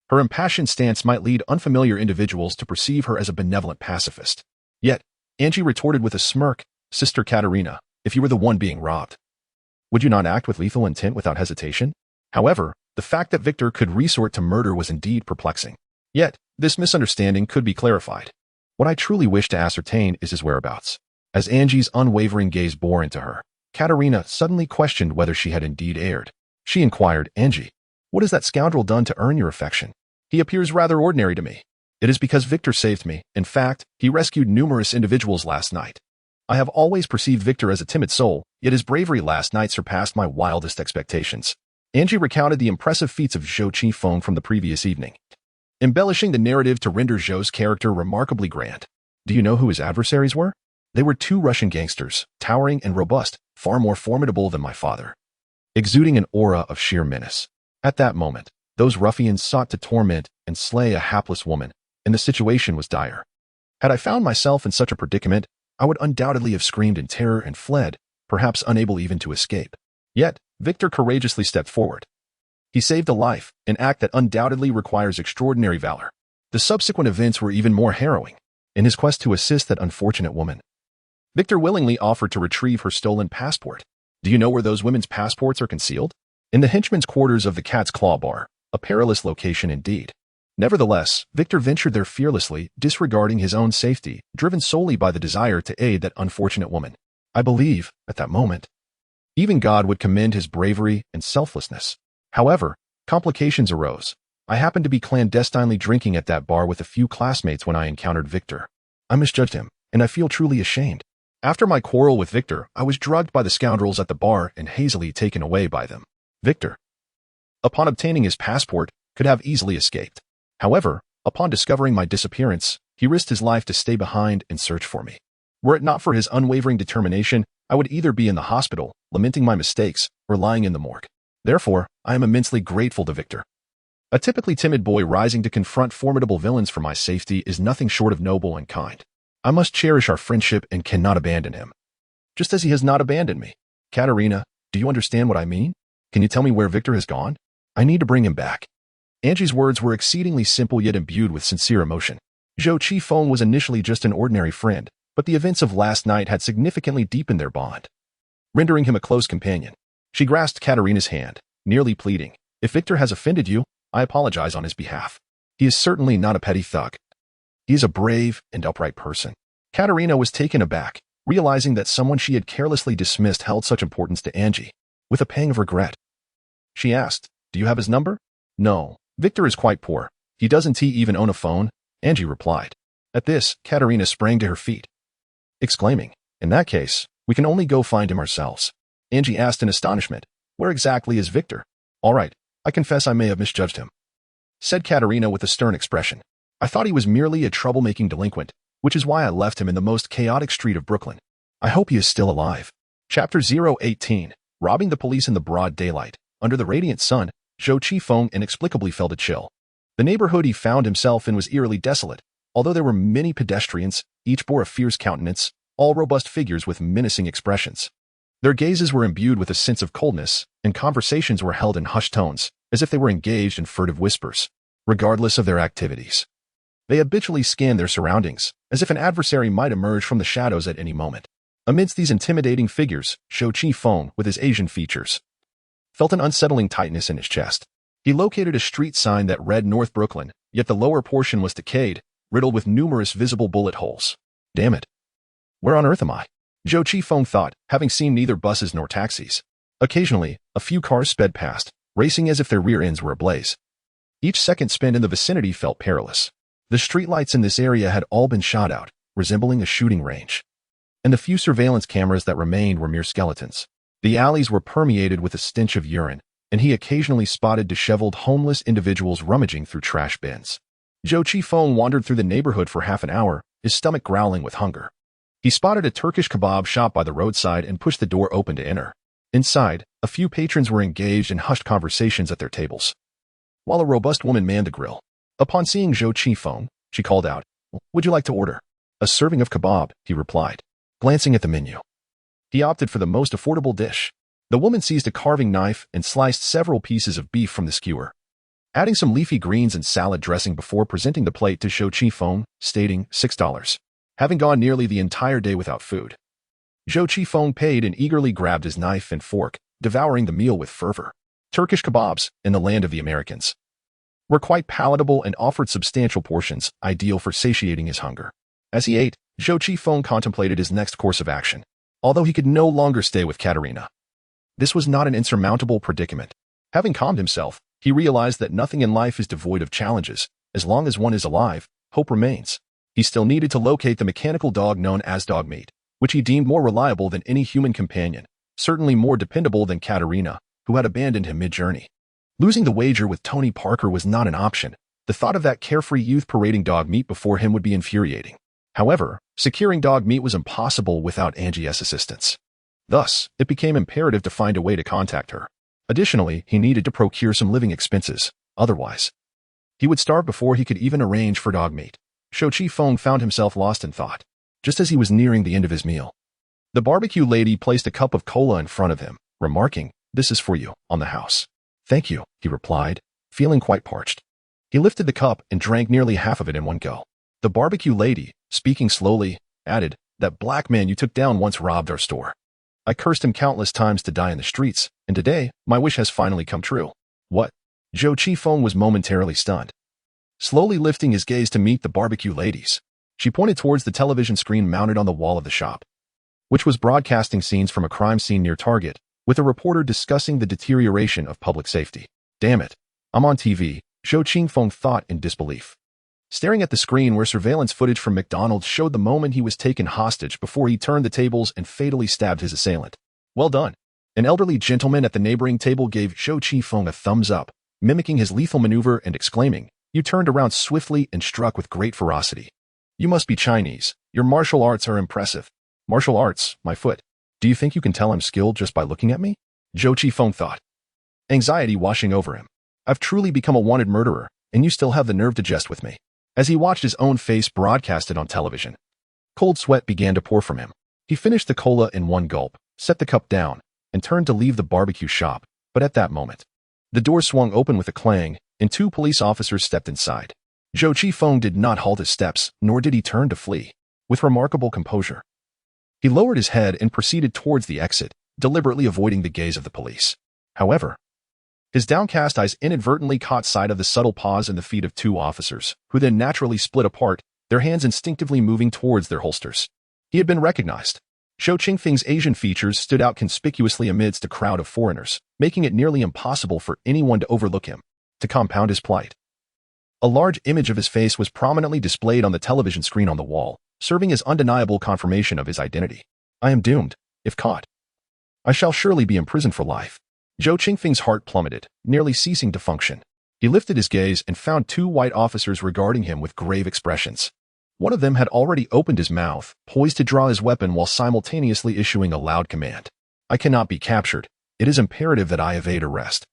Her impassioned stance might lead unfamiliar individuals to perceive her as a benevolent pacifist. Yet, Angie retorted with a smirk, "Sister Katerina, if you were the one being robbed, would you not act with lethal intent without hesitation?" However, the fact that Victor could resort to murder was indeed perplexing. Yet, this misunderstanding could be clarified. What I truly wish to ascertain is his whereabouts. As Angie's unwavering gaze bore into her, Katerina suddenly questioned whether she had indeed erred. She inquired, "Angie, what has that scoundrel done to earn your affection? He appears rather ordinary to me." "It is because Victor saved me. In fact, he rescued numerous individuals last night. I have always perceived Victor as a timid soul, yet his bravery last night surpassed my wildest expectations." Angie recounted the impressive feats of Zhou Qingfeng from the previous evening, embellishing the narrative to render Zhou's character remarkably grand. "Do you know who his adversaries were? They were two Russian gangsters, towering and robust, far more formidable than my father, exuding an aura of sheer menace. At that moment, those ruffians sought to torment and slay a hapless woman, and the situation was dire. Had I found myself in such a predicament, I would undoubtedly have screamed in terror and fled, perhaps unable even to escape. Yet, Victor courageously stepped forward. He saved a life, an act that undoubtedly requires extraordinary valor. The subsequent events were even more harrowing. In his quest to assist that unfortunate woman, Victor willingly offered to retrieve her stolen passport. Do you know where those women's passports are concealed? In the henchman's quarters of the Cat's Claw Bar, a perilous location indeed. Nevertheless, Victor ventured there fearlessly, disregarding his own safety, driven solely by the desire to aid that unfortunate woman. I believe, at that moment, even God would commend his bravery and selflessness. However, complications arose. I happened to be clandestinely drinking at that bar with a few classmates when I encountered Victor. I misjudged him, and I feel truly ashamed. After my quarrel with Victor, I was drugged by the scoundrels at the bar and hazily taken away by them. Victor, upon obtaining his passport, could have easily escaped. However, upon discovering my disappearance, he risked his life to stay behind and search for me. Were it not for his unwavering determination, I would either be in the hospital, lamenting my mistakes, or lying in the morgue. Therefore, I am immensely grateful to Victor. A typically timid boy rising to confront formidable villains for my safety is nothing short of noble and kind. I must cherish our friendship and cannot abandon him. Just as he has not abandoned me. Katerina, do you understand what I mean? Can you tell me where Victor has gone? I need to bring him back. Angie's words were exceedingly simple yet imbued with sincere emotion. Zhou Qifeng was initially just an ordinary friend, but the events of last night had significantly deepened their bond, rendering him a close companion. She grasped Katerina's hand, nearly pleading, "If Victor has offended you, I apologize on his behalf. He is certainly not a petty thug. He is a brave and upright person." Katerina was taken aback, realizing that someone she had carelessly dismissed held such importance to Angie. With a pang of regret, she asked, "Do you have his number?" "No, Victor is quite poor. He doesn't even own a phone," Angie replied. At this, Katerina sprang to her feet, exclaiming, "In that case, we can only go find him ourselves." Angie asked in astonishment, "Where exactly is Victor?" "All right, I confess I may have misjudged him," said Katerina with a stern expression. "I thought he was merely a troublemaking delinquent, which is why I left him in the most chaotic street of Brooklyn. I hope he is still alive." Chapter 018, Robbing the Police in the Broad Daylight. Under the radiant sun, Zhou Qifeng inexplicably felt a chill. The neighborhood he found himself in was eerily desolate. Although there were many pedestrians, each bore a fierce countenance, all robust figures with menacing expressions. Their gazes were imbued with a sense of coldness, and conversations were held in hushed tones, as if they were engaged in furtive whispers, regardless of their activities. They habitually scanned their surroundings, as if an adversary might emerge from the shadows at any moment. Amidst these intimidating figures, Zhou Qifeng, with his Asian features, felt an unsettling tightness in his chest. He located a street sign that read North Brooklyn, yet the lower portion was decayed, riddled with numerous visible bullet holes. Damn it. Where on earth am I? Zhou Qifeng thought, having seen neither buses nor taxis. Occasionally, a few cars sped past, racing as if their rear ends were ablaze. Each second spent in the vicinity felt perilous. The streetlights in this area had all been shot out, resembling a shooting range. And the few surveillance cameras that remained were mere skeletons. The alleys were permeated with a stench of urine, and he occasionally spotted disheveled homeless individuals rummaging through trash bins. Zhou Qifeng wandered through the neighborhood for half an hour, his stomach growling with hunger. He spotted a Turkish kebab shop by the roadside and pushed the door open to enter. Inside, a few patrons were engaged in hushed conversations at their tables, while a robust woman manned the grill. Upon seeing Zhou Qifeng, she called out, "Would you like to order?" "A serving of kebab," he replied, glancing at the menu. He opted for the most affordable dish. The woman seized a carving knife and sliced several pieces of beef from the skewer, adding some leafy greens and salad dressing before presenting the plate to Zhou Qifeng, stating $6. Having gone nearly the entire day without food, Zhou Qifeng paid and eagerly grabbed his knife and fork, devouring the meal with fervor. Turkish kebabs, in the land of the Americans, were quite palatable and offered substantial portions, ideal for satiating his hunger. As he ate, Zhou Qifeng contemplated his next course of action. Although he could no longer stay with Katerina, this was not an insurmountable predicament. Having calmed himself, he realized that nothing in life is devoid of challenges. As long as one is alive, hope remains. He still needed to locate the mechanical dog known as Dogmeat, which he deemed more reliable than any human companion, certainly more dependable than Katerina, who had abandoned him mid-journey. Losing the wager with Tony Parker was not an option. The thought of that carefree youth parading Dogmeat before him would be infuriating. However, securing Dogmeat was impossible without Angie's assistance. Thus, it became imperative to find a way to contact her. Additionally, he needed to procure some living expenses. Otherwise, he would starve before he could even arrange for Dogmeat. Zhou Qifeng found himself lost in thought, just as he was nearing the end of his meal. The barbecue lady placed a cup of cola in front of him, remarking, "This is for you, on the house." "Thank you," he replied, feeling quite parched. He lifted the cup and drank nearly half of it in one go. The barbecue lady, speaking slowly, added, "That black man you took down once robbed our store. I cursed him countless times to die in the streets, and today, my wish has finally come true." "What?" Zhou Qifeng was momentarily stunned. slowly lifting his gaze to meet the barbecue ladies. She pointed towards the television screen mounted on the wall of the shop, which was broadcasting scenes from a crime scene near Target, with a reporter discussing the deterioration of public safety. Damn it, I'm on TV, Zhou Qingfeng thought in disbelief. Staring at the screen where surveillance footage from McDonald's showed the moment he was taken hostage before he turned the tables and fatally stabbed his assailant. Well done. An elderly gentleman at the neighboring table gave Zhou Qingfeng a thumbs up, mimicking his lethal maneuver and exclaiming, "You turned around swiftly and struck with great ferocity. You must be Chinese. Your martial arts are impressive." Martial arts, my foot. Do you think you can tell I'm skilled just by looking at me? Zhou Qingfeng thought, anxiety washing over him. I've truly become a wanted murderer, and you still have the nerve to jest with me. As he watched his own face broadcasted on television, cold sweat began to pour from him. He finished the cola in one gulp, set the cup down, and turned to leave the barbecue shop, but at that moment, the door swung open with a clang, and 2 police officers stepped inside. Zhou Qingfeng did not halt his steps, nor did he turn to flee. With remarkable composure, he lowered his head and proceeded towards the exit, deliberately avoiding the gaze of the police. However, his downcast eyes inadvertently caught sight of the subtle pause in the feet of 2 officers, who then naturally split apart, their hands instinctively moving towards their holsters. He had been recognized. Zhou Qingfeng's Asian features stood out conspicuously amidst a crowd of foreigners, making it nearly impossible for anyone to overlook him. To compound his plight, a large image of his face was prominently displayed on the television screen on the wall, serving as undeniable confirmation of his identity. I am doomed. If caught, I shall surely be imprisoned for life. Zhou Qingfeng's heart plummeted, nearly ceasing to function. He lifted his gaze and found 2 white officers regarding him with grave expressions. One of them had already opened his mouth, poised to draw his weapon while simultaneously issuing a loud command. I cannot be captured. It is imperative that I evade arrest.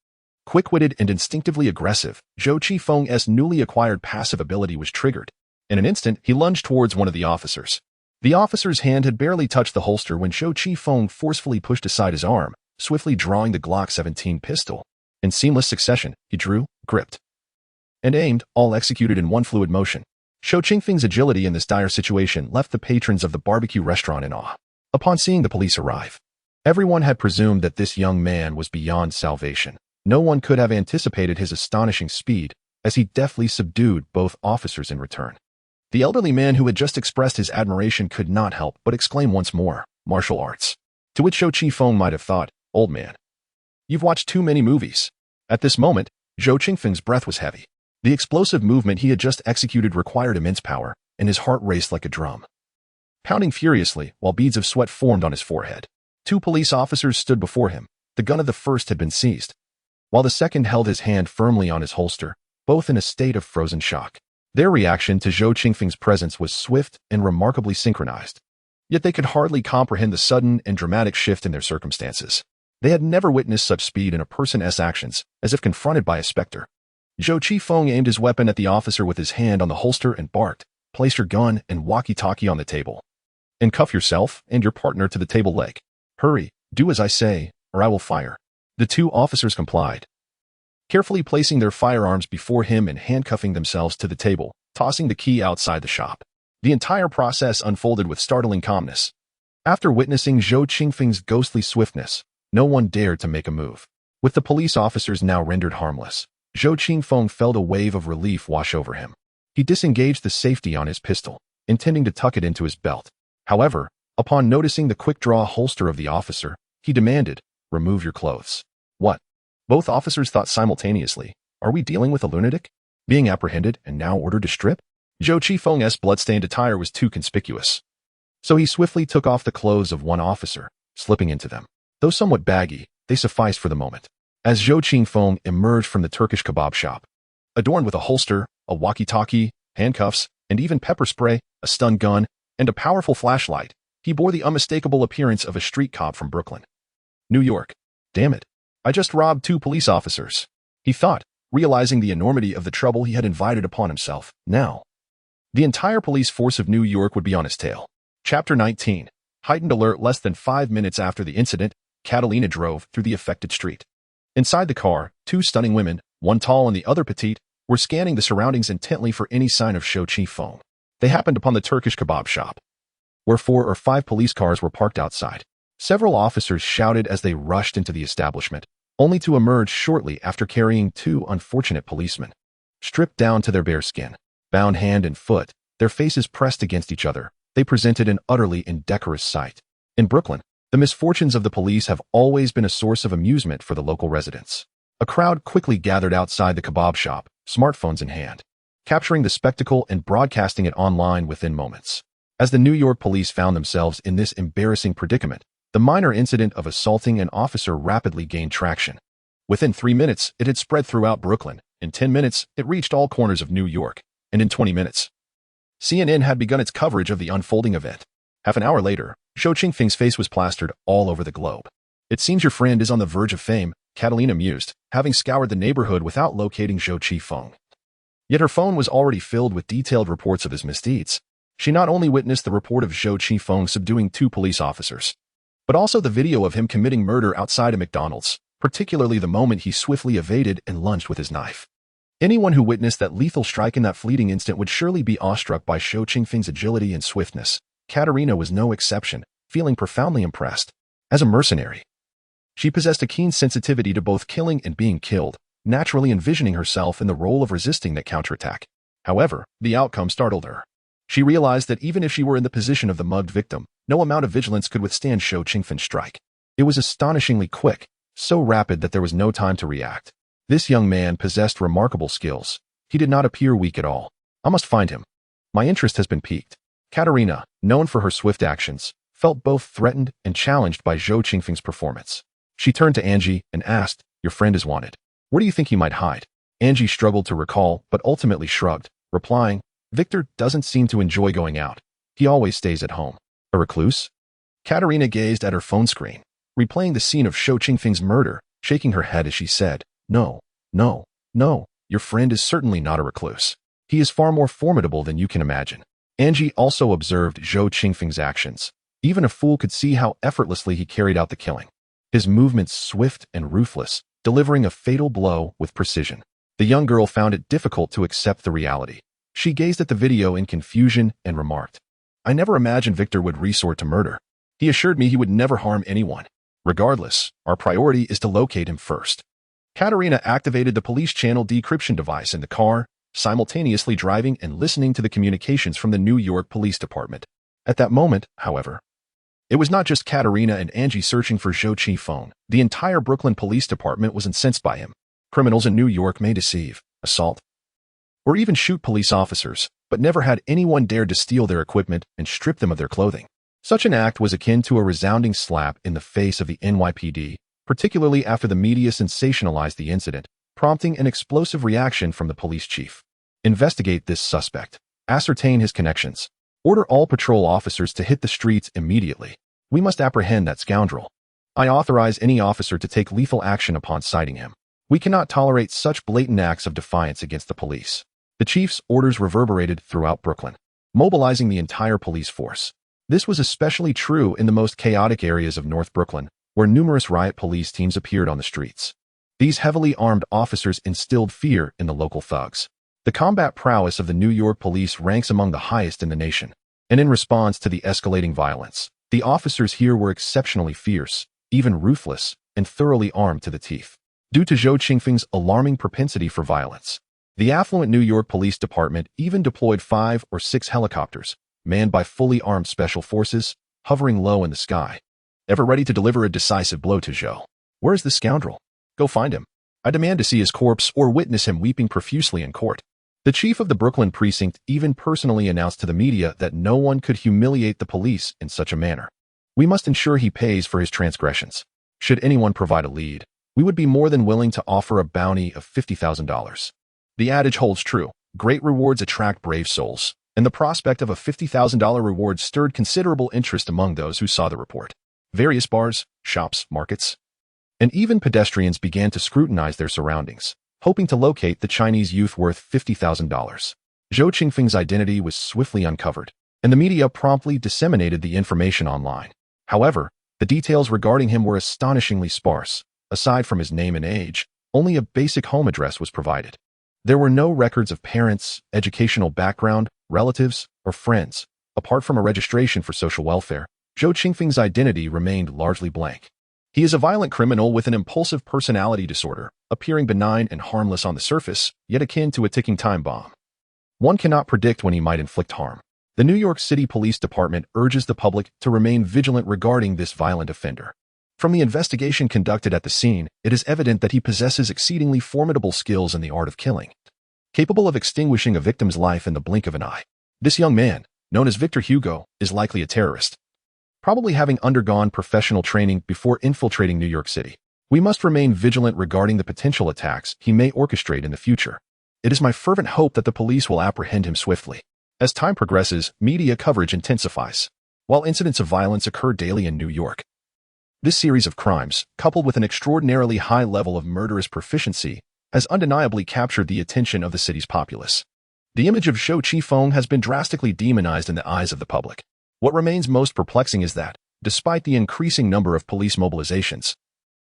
Quick-witted and instinctively aggressive, Zhou Qingfeng's newly acquired passive ability was triggered. In an instant, he lunged towards one of the officers. The officer's hand had barely touched the holster when Zhou Qingfeng forcefully pushed aside his arm, swiftly drawing the Glock 17 pistol. In seamless succession, he drew, gripped, and aimed, all executed in one fluid motion. Zhou Qingfeng's agility in this dire situation left the patrons of the barbecue restaurant in awe. Upon seeing the police arrive, everyone had presumed that this young man was beyond salvation. No one could have anticipated his astonishing speed, as he deftly subdued both officers in return. The elderly man who had just expressed his admiration could not help but exclaim once more, "Martial arts." To which Zhou Qingfeng might have thought, "Old man, you've watched too many movies." At this moment, Zhou Qingfeng's breath was heavy. The explosive movement he had just executed required immense power, and his heart raced like a drum, pounding furiously while beads of sweat formed on his forehead. 2 police officers stood before him. The gun of the first had been seized, while the second held his hand firmly on his holster, both in a state of frozen shock. Their reaction to Zhou Qingfeng's presence was swift and remarkably synchronized. Yet they could hardly comprehend the sudden and dramatic shift in their circumstances. They had never witnessed such speed in a person's actions, as if confronted by a specter. Zhou Qingfeng aimed his weapon at the officer with his hand on the holster and barked, "Place your gun and walkie-talkie on the table. And cuff yourself and your partner to the table leg. Hurry, do as I say, or I will fire." The 2 officers complied, carefully placing their firearms before him and handcuffing themselves to the table, tossing the key outside the shop. The entire process unfolded with startling calmness. After witnessing Zhou Qingfeng's ghostly swiftness, no one dared to make a move. With the police officers now rendered harmless, Zhou Qingfeng felt a wave of relief wash over him. He disengaged the safety on his pistol, intending to tuck it into his belt. However, upon noticing the quick-draw holster of the officer, he demanded, "Remove your clothes." What? Both officers thought simultaneously, "Are we dealing with a lunatic? Being apprehended and now ordered to strip?" Zhou Qingfeng's blood-stained attire was too conspicuous, so he swiftly took off the clothes of one officer, slipping into them. Though somewhat baggy, they sufficed for the moment. As Zhou Qingfeng emerged from the Turkish kebab shop, adorned with a holster, a walkie-talkie, handcuffs, and even pepper spray, a stun gun, and a powerful flashlight, he bore the unmistakable appearance of a street cop from Brooklyn, New York. Damn it, I just robbed 2 police officers, he thought, realizing the enormity of the trouble he had invited upon himself. Now, the entire police force of New York would be on his tail. Chapter 19. Heightened alert. Less than 5 minutes after the incident, Catalina drove through the affected street. Inside the car, 2 stunning women, one tall and the other petite, were scanning the surroundings intently for any sign of Zhou Qingfeng. They happened upon the Turkish kebab shop, where 4 or 5 police cars were parked outside. Several officers shouted as they rushed into the establishment, only to emerge shortly after carrying 2 unfortunate policemen. stripped down to their bare skin. Bound hand and foot, their faces pressed against each other, they presented an utterly indecorous sight. In Brooklyn, the misfortunes of the police have always been a source of amusement for the local residents. A crowd quickly gathered outside the kebab shop, smartphones in hand, capturing the spectacle and broadcasting it online within moments. As the New York police found themselves in this embarrassing predicament, the minor incident of assaulting an officer rapidly gained traction. Within 3 minutes, it had spread throughout Brooklyn. In 10 minutes, it reached all corners of New York. And in 20 minutes, CNN had begun its coverage of the unfolding event. Half an hour later, Zhou Qingfeng's face was plastered all over the globe. It seems your friend is on the verge of fame, Catalina mused, having scoured the neighborhood without locating Zhou Qingfeng. Yet her phone was already filled with detailed reports of his misdeeds. She not only witnessed the report of Zhou Qingfeng subduing 2 police officers, but also the video of him committing murder outside a McDonald's, particularly the moment he swiftly evaded and lunged with his knife. Anyone who witnessed that lethal strike in that fleeting instant would surely be awestruck by Zhou Qingfeng's agility and swiftness. Katerina was no exception, feeling profoundly impressed. As a mercenary, she possessed a keen sensitivity to both killing and being killed, naturally envisioning herself in the role of resisting that counterattack. However, the outcome startled her. She realized that even if she were in the position of the mugged victim, no amount of vigilance could withstand Zhou Qingfeng's strike. It was astonishingly quick, so rapid that there was no time to react. This young man possessed remarkable skills. He did not appear weak at all. I must find him. My interest has been piqued. Katerina, known for her swift actions, felt both threatened and challenged by Zhou Qingfeng's performance. She turned to Angie and asked, "Your friend is wanted. Where do you think he might hide?" Angie struggled to recall, but ultimately shrugged, replying, "Victor doesn't seem to enjoy going out. He always stays at home." A recluse? Katerina gazed at her phone screen, replaying the scene of Zhou Qingfeng's murder, shaking her head as she said, No, your friend is certainly not a recluse. He is far more formidable than you can imagine." Angie also observed Zhou Qingfeng's actions. Even a fool could see how effortlessly he carried out the killing. His movements swift and ruthless, delivering a fatal blow with precision. The young girl found it difficult to accept the reality. She gazed at the video in confusion and remarked, "I never imagined Victor would resort to murder. He assured me he would never harm anyone. Regardless, our priority is to locate him first." Katerina activated the police channel decryption device in the car, simultaneously driving and listening to the communications from the New York Police Department. At that moment, however, it was not just Katerina and Angie searching for Zhou Qingfeng. The entire Brooklyn Police Department was incensed by him. Criminals in New York may deceive, assault, or even shoot police officers, but never had anyone dared to steal their equipment and strip them of their clothing. Such an act was akin to a resounding slap in the face of the NYPD, particularly after the media sensationalized the incident, prompting an explosive reaction from the police chief. "Investigate this suspect. Ascertain his connections. Order all patrol officers to hit the streets immediately. We must apprehend that scoundrel. I authorize any officer to take lethal action upon sighting him. We cannot tolerate such blatant acts of defiance against the police." The chief's orders reverberated throughout Brooklyn, mobilizing the entire police force. This was especially true in the most chaotic areas of North Brooklyn, where numerous riot police teams appeared on the streets. These heavily armed officers instilled fear in the local thugs. The combat prowess of the New York police ranks among the highest in the nation, and in response to the escalating violence, the officers here were exceptionally fierce, even ruthless, and thoroughly armed to the teeth. Due to Zhou Qingfeng's alarming propensity for violence, the affluent New York Police Department even deployed 5 or 6 helicopters, manned by fully armed special forces, hovering low in the sky, ever ready to deliver a decisive blow to Zhou. "Where is the scoundrel? Go find him. I demand to see his corpse or witness him weeping profusely in court." The chief of the Brooklyn precinct even personally announced to the media that no one could humiliate the police in such a manner. "We must ensure he pays for his transgressions. Should anyone provide a lead, we would be more than willing to offer a bounty of $50,000. The adage holds true. Great rewards attract brave souls, and the prospect of a $50,000 reward stirred considerable interest among those who saw the report. Various bars, shops, markets, and even pedestrians began to scrutinize their surroundings, hoping to locate the Chinese youth worth $50,000. Zhou Qingfeng's identity was swiftly uncovered, and the media promptly disseminated the information online. However, the details regarding him were astonishingly sparse. Aside from his name and age, only a basic home address was provided. There were no records of parents, educational background, relatives, or friends. Apart from a registration for social welfare, Zhou Qingfeng's identity remained largely blank. He is a violent criminal with an impulsive personality disorder, appearing benign and harmless on the surface, yet akin to a ticking time bomb. One cannot predict when he might inflict harm. The New York City Police Department urges the public to remain vigilant regarding this violent offender. From the investigation conducted at the scene, it is evident that he possesses exceedingly formidable skills in the art of killing, capable of extinguishing a victim's life in the blink of an eye. This young man, known as Victor Hugo, is likely a terrorist, probably having undergone professional training before infiltrating New York City. We must remain vigilant regarding the potential attacks he may orchestrate in the future. It is my fervent hope that the police will apprehend him swiftly. As time progresses, media coverage intensifies, while incidents of violence occur daily in New York. This series of crimes, coupled with an extraordinarily high level of murderous proficiency, has undeniably captured the attention of the city's populace. The image of Zhou Qifeng has been drastically demonized in the eyes of the public. What remains most perplexing is that, despite the increasing number of police mobilizations,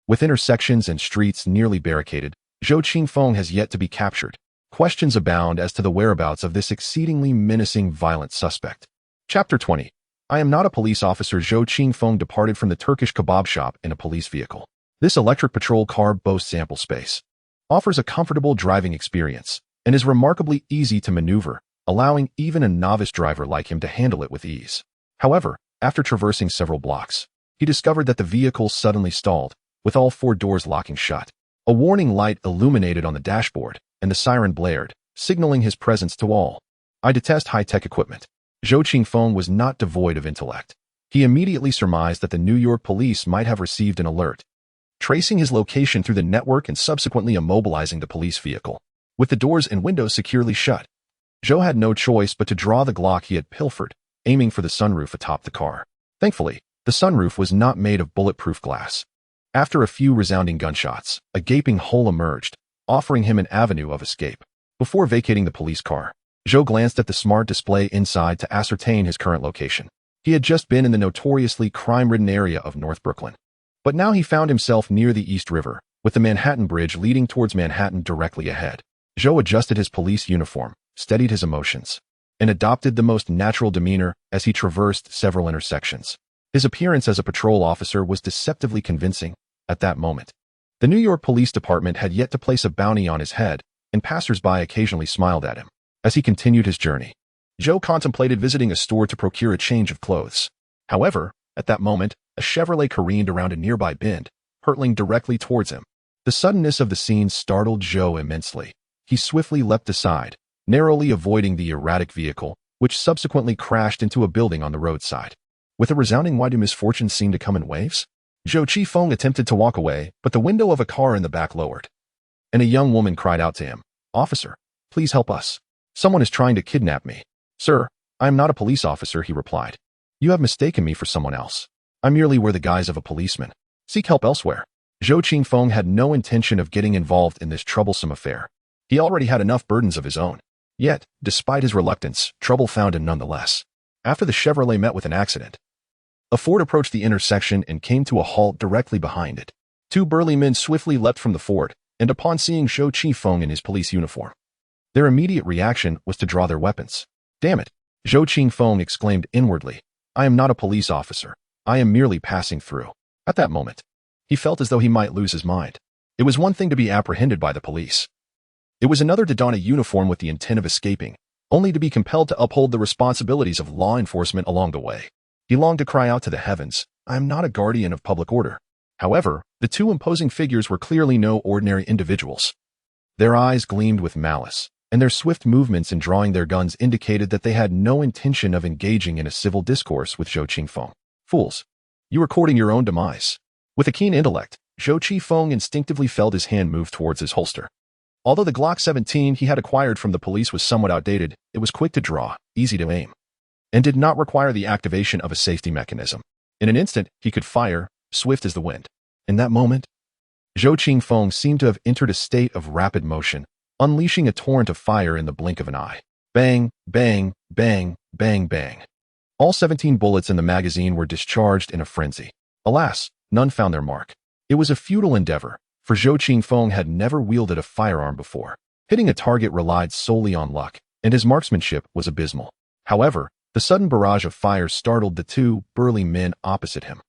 with intersections and streets nearly barricaded, Zhou Qifeng has yet to be captured. Questions abound as to the whereabouts of this exceedingly menacing violent suspect. Chapter 20. I am not a police officer. Zhou Qifeng departed from the Turkish kebab shop in a police vehicle. This electric patrol car boasts ample space, offers a comfortable driving experience, and is remarkably easy to maneuver, allowing even a novice driver like him to handle it with ease. However, after traversing several blocks, he discovered that the vehicle suddenly stalled, with all four doors locking shut. A warning light illuminated on the dashboard, and the siren blared, signaling his presence to all. I detest high-tech equipment. Zhou Qifeng was not devoid of intellect. He immediately surmised that the New York police might have received an alert, tracing his location through the network and subsequently immobilizing the police vehicle. With the doors and windows securely shut, Zhou had no choice but to draw the Glock he had pilfered, aiming for the sunroof atop the car. Thankfully, the sunroof was not made of bulletproof glass. After a few resounding gunshots, a gaping hole emerged, offering him an avenue of escape. Before vacating the police car, Zhou glanced at the smart display inside to ascertain his current location. He had just been in the notoriously crime-ridden area of North Brooklyn. But now he found himself near the East River, with the Manhattan Bridge leading towards Manhattan directly ahead. Zhou adjusted his police uniform, steadied his emotions, and adopted the most natural demeanor as he traversed several intersections. His appearance as a patrol officer was deceptively convincing at that moment. The New York Police Department had yet to place a bounty on his head, and passers-by occasionally smiled at him. As he continued his journey, Zhou contemplated visiting a store to procure a change of clothes. However, at that moment, a Chevrolet careened around a nearby bend, hurtling directly towards him. The suddenness of the scene startled Zhou immensely. He swiftly leapt aside, narrowly avoiding the erratic vehicle, which subsequently crashed into a building on the roadside. With a resounding "Why do misfortunes seem to come in waves?" Zhou Qifeng attempted to walk away, but the window of a car in the back lowered, and a young woman cried out to him, "Officer, please help us. Someone is trying to kidnap me." "Sir, I am not a police officer," he replied. "You have mistaken me for someone else. I merely wear the guise of a policeman. Seek help elsewhere." Zhou Qifeng had no intention of getting involved in this troublesome affair. He already had enough burdens of his own. Yet, despite his reluctance, trouble found him nonetheless. After the Chevrolet met with an accident, a Ford approached the intersection and came to a halt directly behind it. Two burly men swiftly leapt from the Ford, and upon seeing Zhou Qifeng in his police uniform, their immediate reaction was to draw their weapons. "Damn it," Zhou Qifeng exclaimed inwardly. "I am not a police officer. I am merely passing through." At that moment, he felt as though he might lose his mind. It was one thing to be apprehended by the police. It was another to don a uniform with the intent of escaping, only to be compelled to uphold the responsibilities of law enforcement along the way. He longed to cry out to the heavens, "I am not a guardian of public order." However, the two imposing figures were clearly no ordinary individuals. Their eyes gleamed with malice, and their swift movements in drawing their guns indicated that they had no intention of engaging in a civil discourse with Zhou Qifeng. "Fools, you are courting your own demise." With a keen intellect, Zhou Qifeng instinctively felt his hand move towards his holster. Although the Glock 17 he had acquired from the police was somewhat outdated, it was quick to draw, easy to aim, and did not require the activation of a safety mechanism. In an instant, he could fire, swift as the wind. In that moment, Zhou Qifeng seemed to have entered a state of rapid motion, unleashing a torrent of fire in the blink of an eye. Bang, bang, bang, bang, bang. All 17 bullets in the magazine were discharged in a frenzy. Alas, none found their mark. It was a futile endeavor, for Zhou Qifeng had never wielded a firearm before. Hitting a target relied solely on luck, and his marksmanship was abysmal. However, the sudden barrage of fire startled the two burly men opposite him.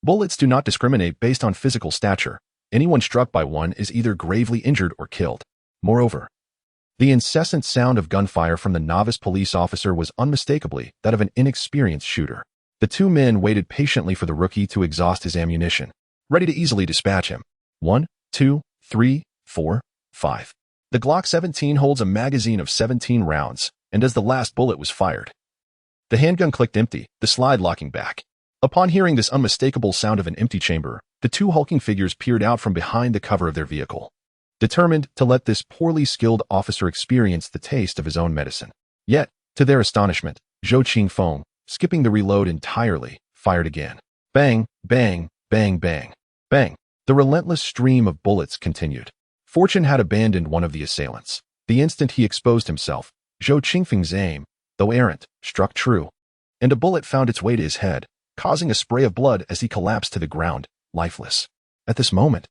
Bullets do not discriminate based on physical stature. Anyone struck by one is either gravely injured or killed. Moreover, the incessant sound of gunfire from the novice police officer was unmistakably that of an inexperienced shooter. The two men waited patiently for the rookie to exhaust his ammunition, ready to easily dispatch him. 1, 2, 3, 4, 5. The Glock 17 holds a magazine of 17 rounds, and as the last bullet was fired, the handgun clicked empty, the slide locking back. Upon hearing this unmistakable sound of an empty chamber, the two hulking figures peered out from behind the cover of their vehicle, determined to let this poorly skilled officer experience the taste of his own medicine. Yet, to their astonishment, Zhou Qingfeng, skipping the reload entirely, fired again. Bang, bang, bang, bang, bang. The relentless stream of bullets continued. Fortune had abandoned one of the assailants. The instant he exposed himself, Zhou Qingfeng's aim, though errant, struck true, and a bullet found its way to his head, causing a spray of blood as he collapsed to the ground, lifeless. At this moment,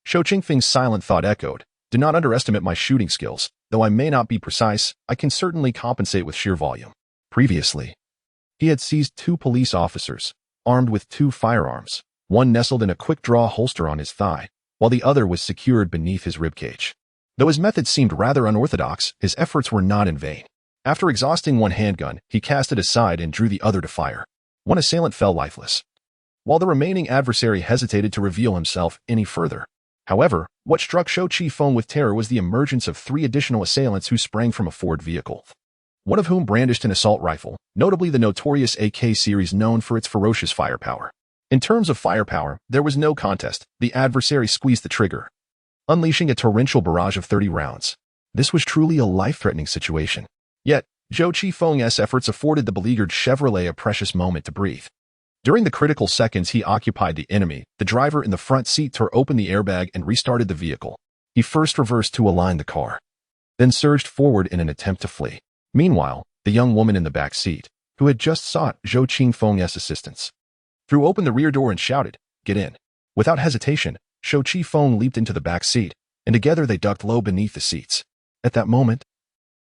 Zhou Qingfeng's silent thought echoed, "Do not underestimate my shooting skills. Though I may not be precise, I can certainly compensate with sheer volume." Previously, he had seized two police officers, armed with two firearms, one nestled in a quick-draw holster on his thigh, while the other was secured beneath his ribcage. Though his methods seemed rather unorthodox, his efforts were not in vain. After exhausting one handgun, he cast it aside and drew the other to fire. One assailant fell lifeless, while the remaining adversary hesitated to reveal himself any further. However, what struck Zhou Qingfeng with terror was the emergence of three additional assailants who sprang from a Ford vehicle, one of whom brandished an assault rifle, notably the notorious AK series known for its ferocious firepower. In terms of firepower, there was no contest. The adversary squeezed the trigger, unleashing a torrential barrage of 30 rounds. This was truly a life-threatening situation. Yet, Zhou Qingfeng's efforts afforded the beleaguered Chevrolet a precious moment to breathe. During the critical seconds he occupied the enemy, the driver in the front seat tore open the airbag and restarted the vehicle. He first reversed to align the car, then surged forward in an attempt to flee. Meanwhile, the young woman in the back seat, who had just sought Zhou Qingfeng's assistance, threw open the rear door and shouted, "Get in." Without hesitation, Zhou Qingfeng leaped into the back seat, and together they ducked low beneath the seats. At that moment,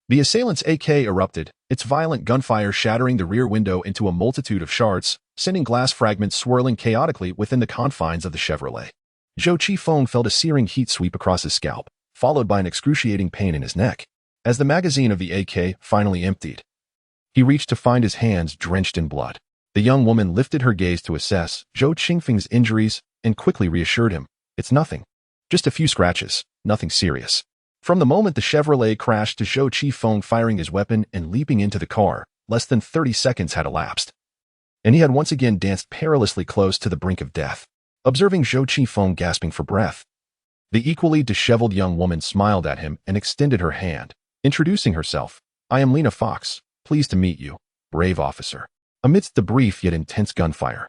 the assailant's AK erupted, its violent gunfire shattering the rear window into a multitude of shards, sending glass fragments swirling chaotically within the confines of the Chevrolet. Zhou Qingfeng felt a searing heat sweep across his scalp, followed by an excruciating pain in his neck. As the magazine of the AK finally emptied, he reached to find his hands drenched in blood. The young woman lifted her gaze to assess Zhou Qingfeng's injuries and quickly reassured him, "It's nothing. Just a few scratches, nothing serious." From the moment the Chevrolet crashed to Zhou Qingfeng firing his weapon and leaping into the car, less than 30 seconds had elapsed, and he had once again danced perilously close to the brink of death. Observing Zhou Qingfeng gasping for breath, the equally disheveled young woman smiled at him and extended her hand, introducing herself. "I am Lena Fox, pleased to meet you, brave officer." Amidst the brief yet intense gunfire,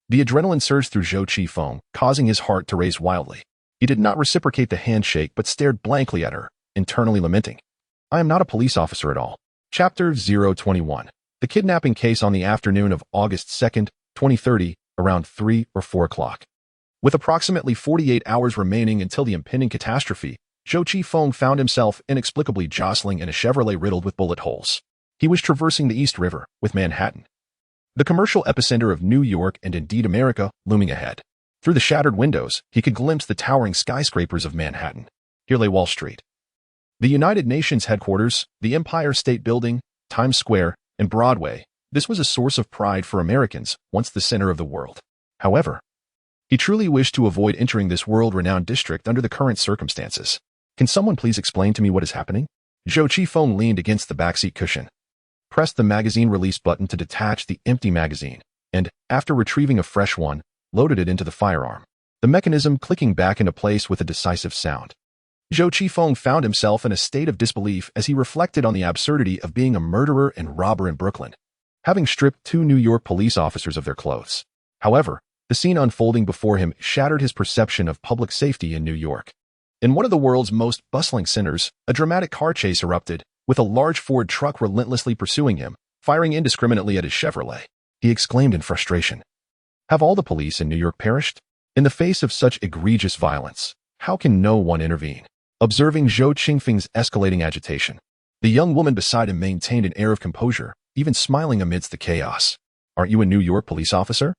the adrenaline surged through Zhou Qingfeng, causing his heart to race wildly. He did not reciprocate the handshake but stared blankly at her, internally lamenting, "I am not a police officer at all." Chapter 021. The kidnapping case on the afternoon of August 2nd, 2030, around 3 or 4 o'clock. With approximately 48 hours remaining until the impending catastrophe, Zhou Qingfeng found himself inexplicably jostling in a Chevrolet riddled with bullet holes. He was traversing the East River, with Manhattan, the commercial epicenter of New York and indeed America, looming ahead. Through the shattered windows, he could glimpse the towering skyscrapers of Manhattan. Here lay Wall Street, the United Nations headquarters, the Empire State Building, Times Square, and Broadway. This was a source of pride for Americans, once the center of the world. However, he truly wished to avoid entering this world-renowned district under the current circumstances. "Can someone please explain to me what is happening?" Zhou Qingfeng leaned against the backseat cushion, pressed the magazine release button to detach the empty magazine, and, after retrieving a fresh one, loaded it into the firearm, the mechanism clicking back into place with a decisive sound. Zhou Qingfeng found himself in a state of disbelief as he reflected on the absurdity of being a murderer and robber in Brooklyn, having stripped 2 New York police officers of their clothes. However, the scene unfolding before him shattered his perception of public safety in New York. In one of the world's most bustling centers, a dramatic car chase erupted, with a large Ford truck relentlessly pursuing him, firing indiscriminately at his Chevrolet. He exclaimed in frustration, "Have all the police in New York perished? In the face of such egregious violence, how can no one intervene?" Observing Zhou Qingfeng's escalating agitation, the young woman beside him maintained an air of composure, even smiling amidst the chaos. "Aren't you a New York police officer?"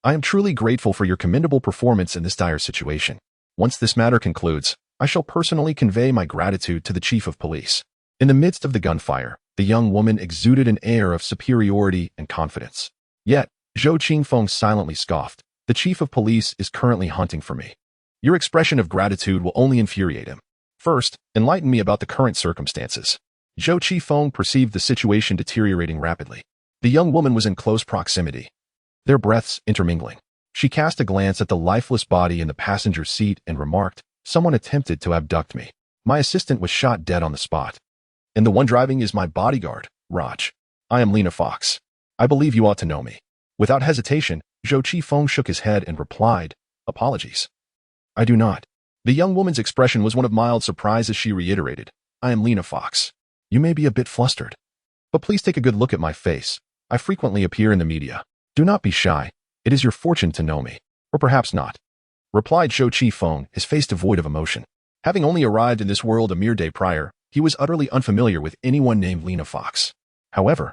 I am truly grateful for your commendable performance in this dire situation. Once this matter concludes, I shall personally convey my gratitude to the chief of police. In the midst of the gunfire, the young woman exuded an air of superiority and confidence. Yet, Zhou Qingfeng silently scoffed. The chief of police is currently hunting for me. Your expression of gratitude will only infuriate him. First, enlighten me about the current circumstances. Zhou Qingfeng perceived the situation deteriorating rapidly. The young woman was in close proximity, their breaths intermingling. She cast a glance at the lifeless body in the passenger seat and remarked, "Someone attempted to abduct me. My assistant was shot dead on the spot. And the one driving is my bodyguard, Raj. I am Lena Fox. I believe you ought to know me." Without hesitation, Zhou Qingfeng shook his head and replied, "Apologies. I do not." The young woman's expression was one of mild surprise as she reiterated, "I am Lena Fox. You may be a bit flustered, but please take a good look at my face. I frequently appear in the media. Do not be shy. It is your fortune to know me. Or perhaps not," replied Zhou Qingfeng, his face devoid of emotion. Having only arrived in this world a mere day prior, he was utterly unfamiliar with anyone named Lena Fox. However,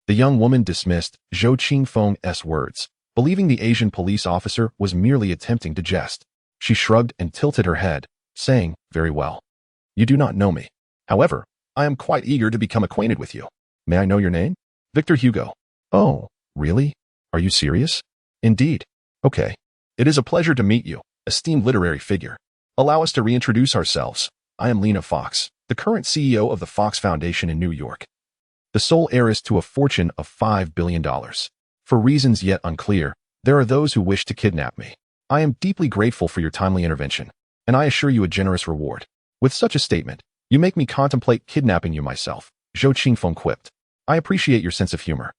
the young woman dismissed Zhou Qingfeng's words, believing the Asian police officer was merely attempting to jest. She shrugged and tilted her head, saying, "Very well. You do not know me. However, I am quite eager to become acquainted with you. May I know your name?" "Victor Hugo." "Oh, really? Are you serious?" "Indeed." "Okay. It is a pleasure to meet you, esteemed literary figure. Allow us to reintroduce ourselves. I am Lena Fox, the current CEO of the Fox Foundation in New York, the sole heiress to a fortune of $5 billion. For reasons yet unclear, there are those who wish to kidnap me. I am deeply grateful for your timely intervention, and I assure you a generous reward. With such a statement, you make me contemplate kidnapping you myself," Zhou Qingfeng quipped. "I appreciate your sense of humor."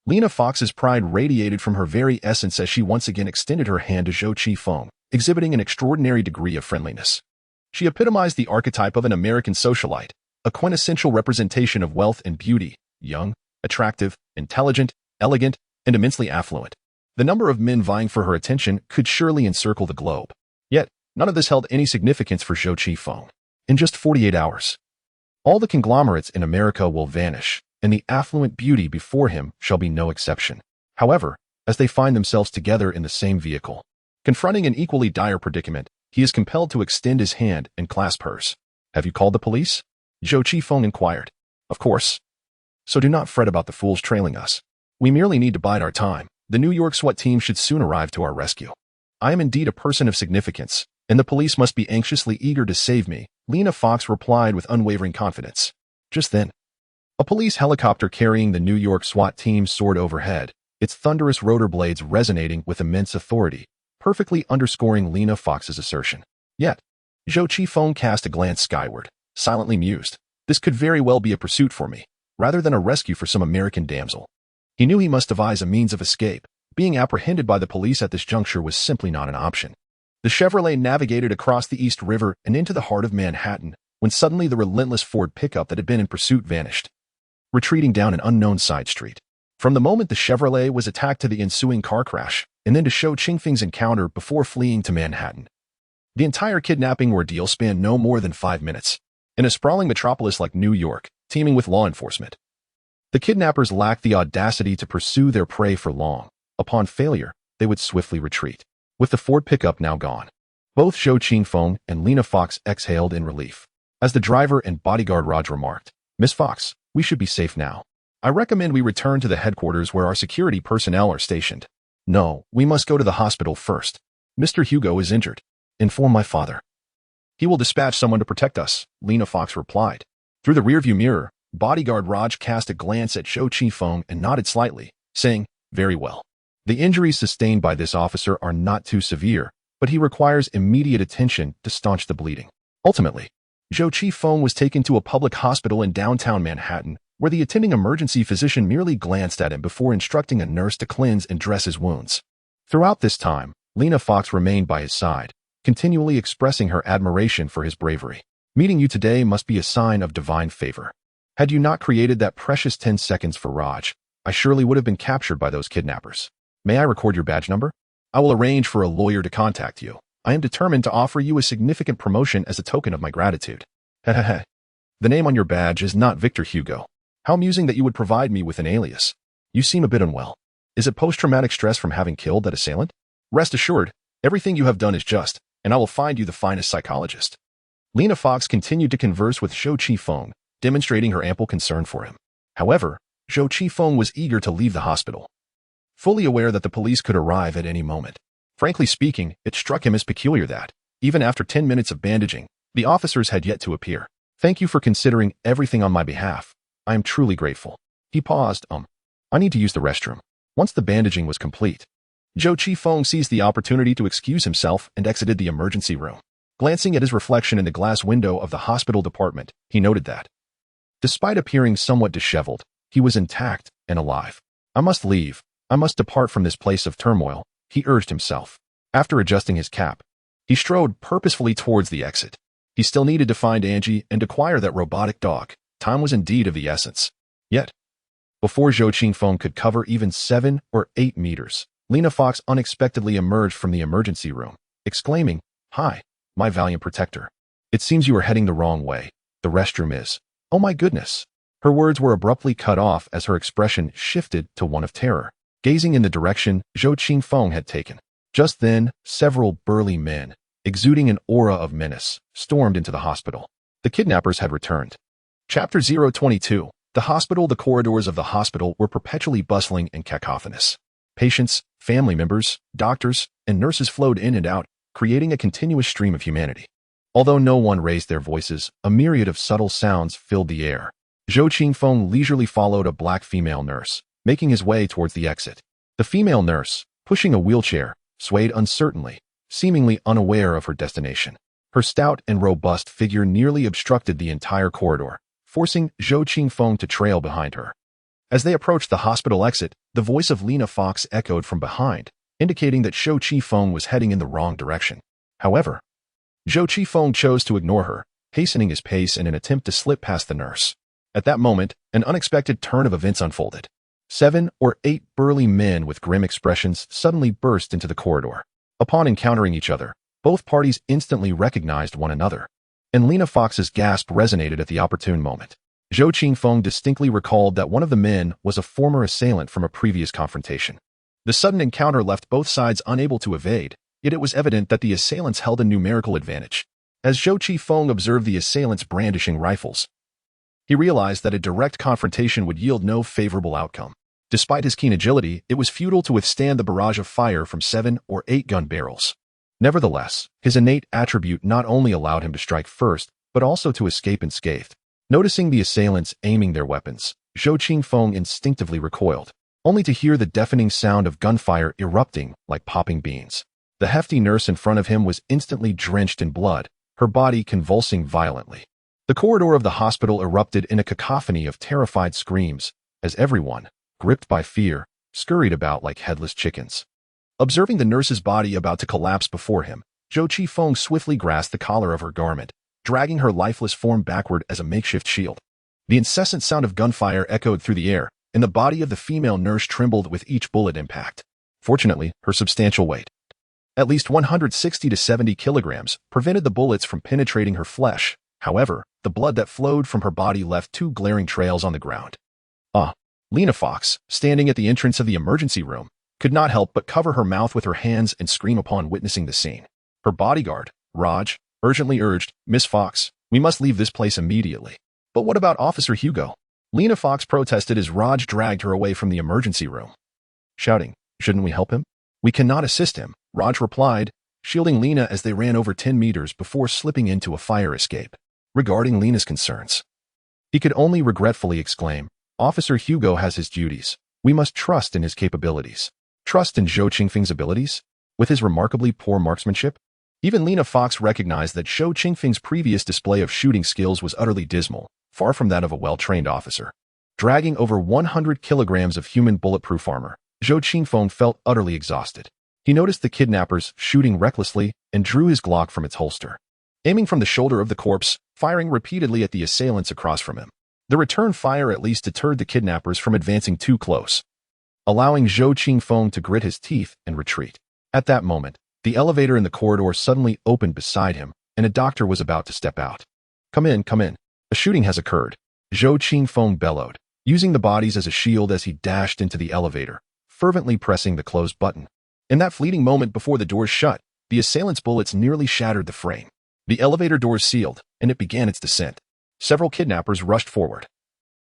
Lena Fox's pride radiated from her very essence as she once again extended her hand to Zhou Qingfeng, exhibiting an extraordinary degree of friendliness. She epitomized the archetype of an American socialite, a quintessential representation of wealth and beauty, young, attractive, intelligent, elegant, and immensely affluent. The number of men vying for her attention could surely encircle the globe. Yet, none of this held any significance for Zhou Qingfeng. In just 48 hours, all the conglomerates in America will vanish, and the affluent beauty before him shall be no exception. However, as they find themselves together in the same vehicle, confronting an equally dire predicament, he is compelled to extend his hand and clasp hers. "Have you called the police?" Zhou Qingfeng inquired. "Of course. So do not fret about the fools trailing us. We merely need to bide our time. The New York SWAT team should soon arrive to our rescue. I am indeed a person of significance, and the police must be anxiously eager to save me," Lena Fox replied with unwavering confidence. Just then, a police helicopter carrying the New York SWAT team soared overhead, its thunderous rotor blades resonating with immense authority, perfectly underscoring Lena Fox's assertion. Yet, Zhou Qingfeng cast a glance skyward, silently mused. This could very well be a pursuit for me, rather than a rescue for some American damsel. He knew he must devise a means of escape. Being apprehended by the police at this juncture was simply not an option. The Chevrolet navigated across the East River and into the heart of Manhattan, when suddenly the relentless Ford pickup that had been in pursuit vanished, retreating down an unknown side street. From the moment the Chevrolet was attacked to the ensuing car crash, and then to Zhou Qingfeng's encounter before fleeing to Manhattan, the entire kidnapping ordeal spanned no more than 5 minutes. In a sprawling metropolis like New York, teeming with law enforcement, the kidnappers lacked the audacity to pursue their prey for long. Upon failure, they would swiftly retreat. With the Ford pickup now gone, both Zhou Qingfeng and Lena Fox exhaled in relief. As the driver and bodyguard Raj remarked, "Miss Fox, we should be safe now. I recommend we return to the headquarters where our security personnel are stationed." "No, we must go to the hospital first. Mr. Hugo is injured. Inform my father. He will dispatch someone to protect us," Lena Fox replied. Through the rearview mirror, bodyguard Raj cast a glance at Zhou Qingfeng and nodded slightly, saying, "Very well. The injuries sustained by this officer are not too severe, but he requires immediate attention to staunch the bleeding." Ultimately, Zhou Qingfeng was taken to a public hospital in downtown Manhattan, where the attending emergency physician merely glanced at him before instructing a nurse to cleanse and dress his wounds. Throughout this time, Lena Fox remained by his side, continually expressing her admiration for his bravery. "Meeting you today must be a sign of divine favor. Had you not created that precious 10 seconds for Raj, I surely would have been captured by those kidnappers. May I record your badge number? I will arrange for a lawyer to contact you. I am determined to offer you a significant promotion as a token of my gratitude." "Hehehe. The name on your badge is not Victor Hugo. How amusing that you would provide me with an alias. You seem a bit unwell." Is it post-traumatic stress from having killed that assailant? Rest assured, everything you have done is just, and I will find you the finest psychologist. Lena Fox continued to converse with Zhou Qifeng, demonstrating her ample concern for him. However, Zhou Qifeng was eager to leave the hospital, fully aware that the police could arrive at any moment. Frankly speaking, it struck him as peculiar that, even after 10 minutes of bandaging, the officers had yet to appear. Thank you for considering everything on my behalf. I am truly grateful. He paused. I need to use the restroom. Once the bandaging was complete, Zhou Qifeng seized the opportunity to excuse himself and exited the emergency room. Glancing at his reflection in the glass window of the hospital department, he noted that, despite appearing somewhat disheveled, he was intact and alive. I must leave. I must depart from this place of turmoil, he urged himself. After adjusting his cap, he strode purposefully towards the exit. He still needed to find Angie and acquire that robotic dog. Time was indeed of the essence. Yet, before Zhou Qifeng could cover even 7 or 8 meters, Lena Fox unexpectedly emerged from the emergency room, exclaiming, "Hi, my valiant protector. It seems you are heading the wrong way. The restroom is. Oh my goodness." Her words were abruptly cut off as her expression shifted to one of terror, gazing in the direction Zhou Qifeng had taken. Just then, several burly men, exuding an aura of menace, stormed into the hospital. The kidnappers had returned. Chapter 022. The hospital. The corridors of the hospital were perpetually bustling and cacophonous. Patients, family members, doctors, and nurses flowed in and out, creating a continuous stream of humanity. Although no one raised their voices, a myriad of subtle sounds filled the air. Zhou Qifeng leisurely followed a black female nurse, making his way towards the exit. The female nurse, pushing a wheelchair, swayed uncertainly, seemingly unaware of her destination. Her stout and robust figure nearly obstructed the entire corridor, forcing Zhou Qifeng to trail behind her. As they approached the hospital exit, the voice of Lena Fox echoed from behind, indicating that Zhou Qifeng was heading in the wrong direction. However, Zhou Qifeng chose to ignore her, hastening his pace in an attempt to slip past the nurse. At that moment, an unexpected turn of events unfolded. 7 or 8 burly men with grim expressions suddenly burst into the corridor. Upon encountering each other, both parties instantly recognized one another, and Lena Fox's gasp resonated at the opportune moment. Zhou Qifeng distinctly recalled that one of the men was a former assailant from a previous confrontation. The sudden encounter left both sides unable to evade, yet it was evident that the assailants held a numerical advantage. As Zhou Qifeng observed the assailants brandishing rifles, he realized that a direct confrontation would yield no favorable outcome. Despite his keen agility, it was futile to withstand the barrage of fire from 7 or 8 gun barrels. Nevertheless, his innate attribute not only allowed him to strike first, but also to escape unscathed. Noticing the assailants aiming their weapons, Zhou Qifeng instinctively recoiled, only to hear the deafening sound of gunfire erupting like popping beans. The hefty nurse in front of him was instantly drenched in blood, her body convulsing violently. The corridor of the hospital erupted in a cacophony of terrified screams, as everyone, gripped by fear, scurried about like headless chickens. Observing the nurse's body about to collapse before him, Zhou Qifeng swiftly grasped the collar of her garment, dragging her lifeless form backward as a makeshift shield. The incessant sound of gunfire echoed through the air, and the body of the female nurse trembled with each bullet impact. Fortunately, her substantial weight, at least 160 to 70 kilograms, prevented the bullets from penetrating her flesh. However, the blood that flowed from her body left 2 glaring trails on the ground. Lena Fox, standing at the entrance of the emergency room, could not help but cover her mouth with her hands and scream upon witnessing the scene. Her bodyguard, Raj, urgently urged, "Miss Fox, we must leave this place immediately." "But what about Officer Hugo?" Lena Fox protested as Raj dragged her away from the emergency room, shouting, "Shouldn't we help him?" "We cannot assist him," Raj replied, shielding Lena as they ran over 10 meters before slipping into a fire escape. Regarding Lena's concerns, he could only regretfully exclaim, "Officer Hugo has his duties. We must trust in his capabilities." Trust in Zhou Qifeng's abilities? With his remarkably poor marksmanship? Even Lena Fox recognized that Zhou Qifeng's previous display of shooting skills was utterly dismal, far from that of a well-trained officer. Dragging over 100 kilograms of human bulletproof armor, Zhou Qifeng felt utterly exhausted. He noticed the kidnappers shooting recklessly and drew his Glock from its holster, aiming from the shoulder of the corpse, firing repeatedly at the assailants across from him. The return fire at least deterred the kidnappers from advancing too close, allowing Zhou Qifeng to grit his teeth and retreat. At that moment, the elevator in the corridor suddenly opened beside him, and a doctor was about to step out. Come in, come in. A shooting has occurred," Zhou Qifeng bellowed, using the bodies as a shield as he dashed into the elevator, fervently pressing the close button. In that fleeting moment before the doors shut, the assailant's bullets nearly shattered the frame. The elevator doors sealed, and it began its descent. Several kidnappers rushed forward,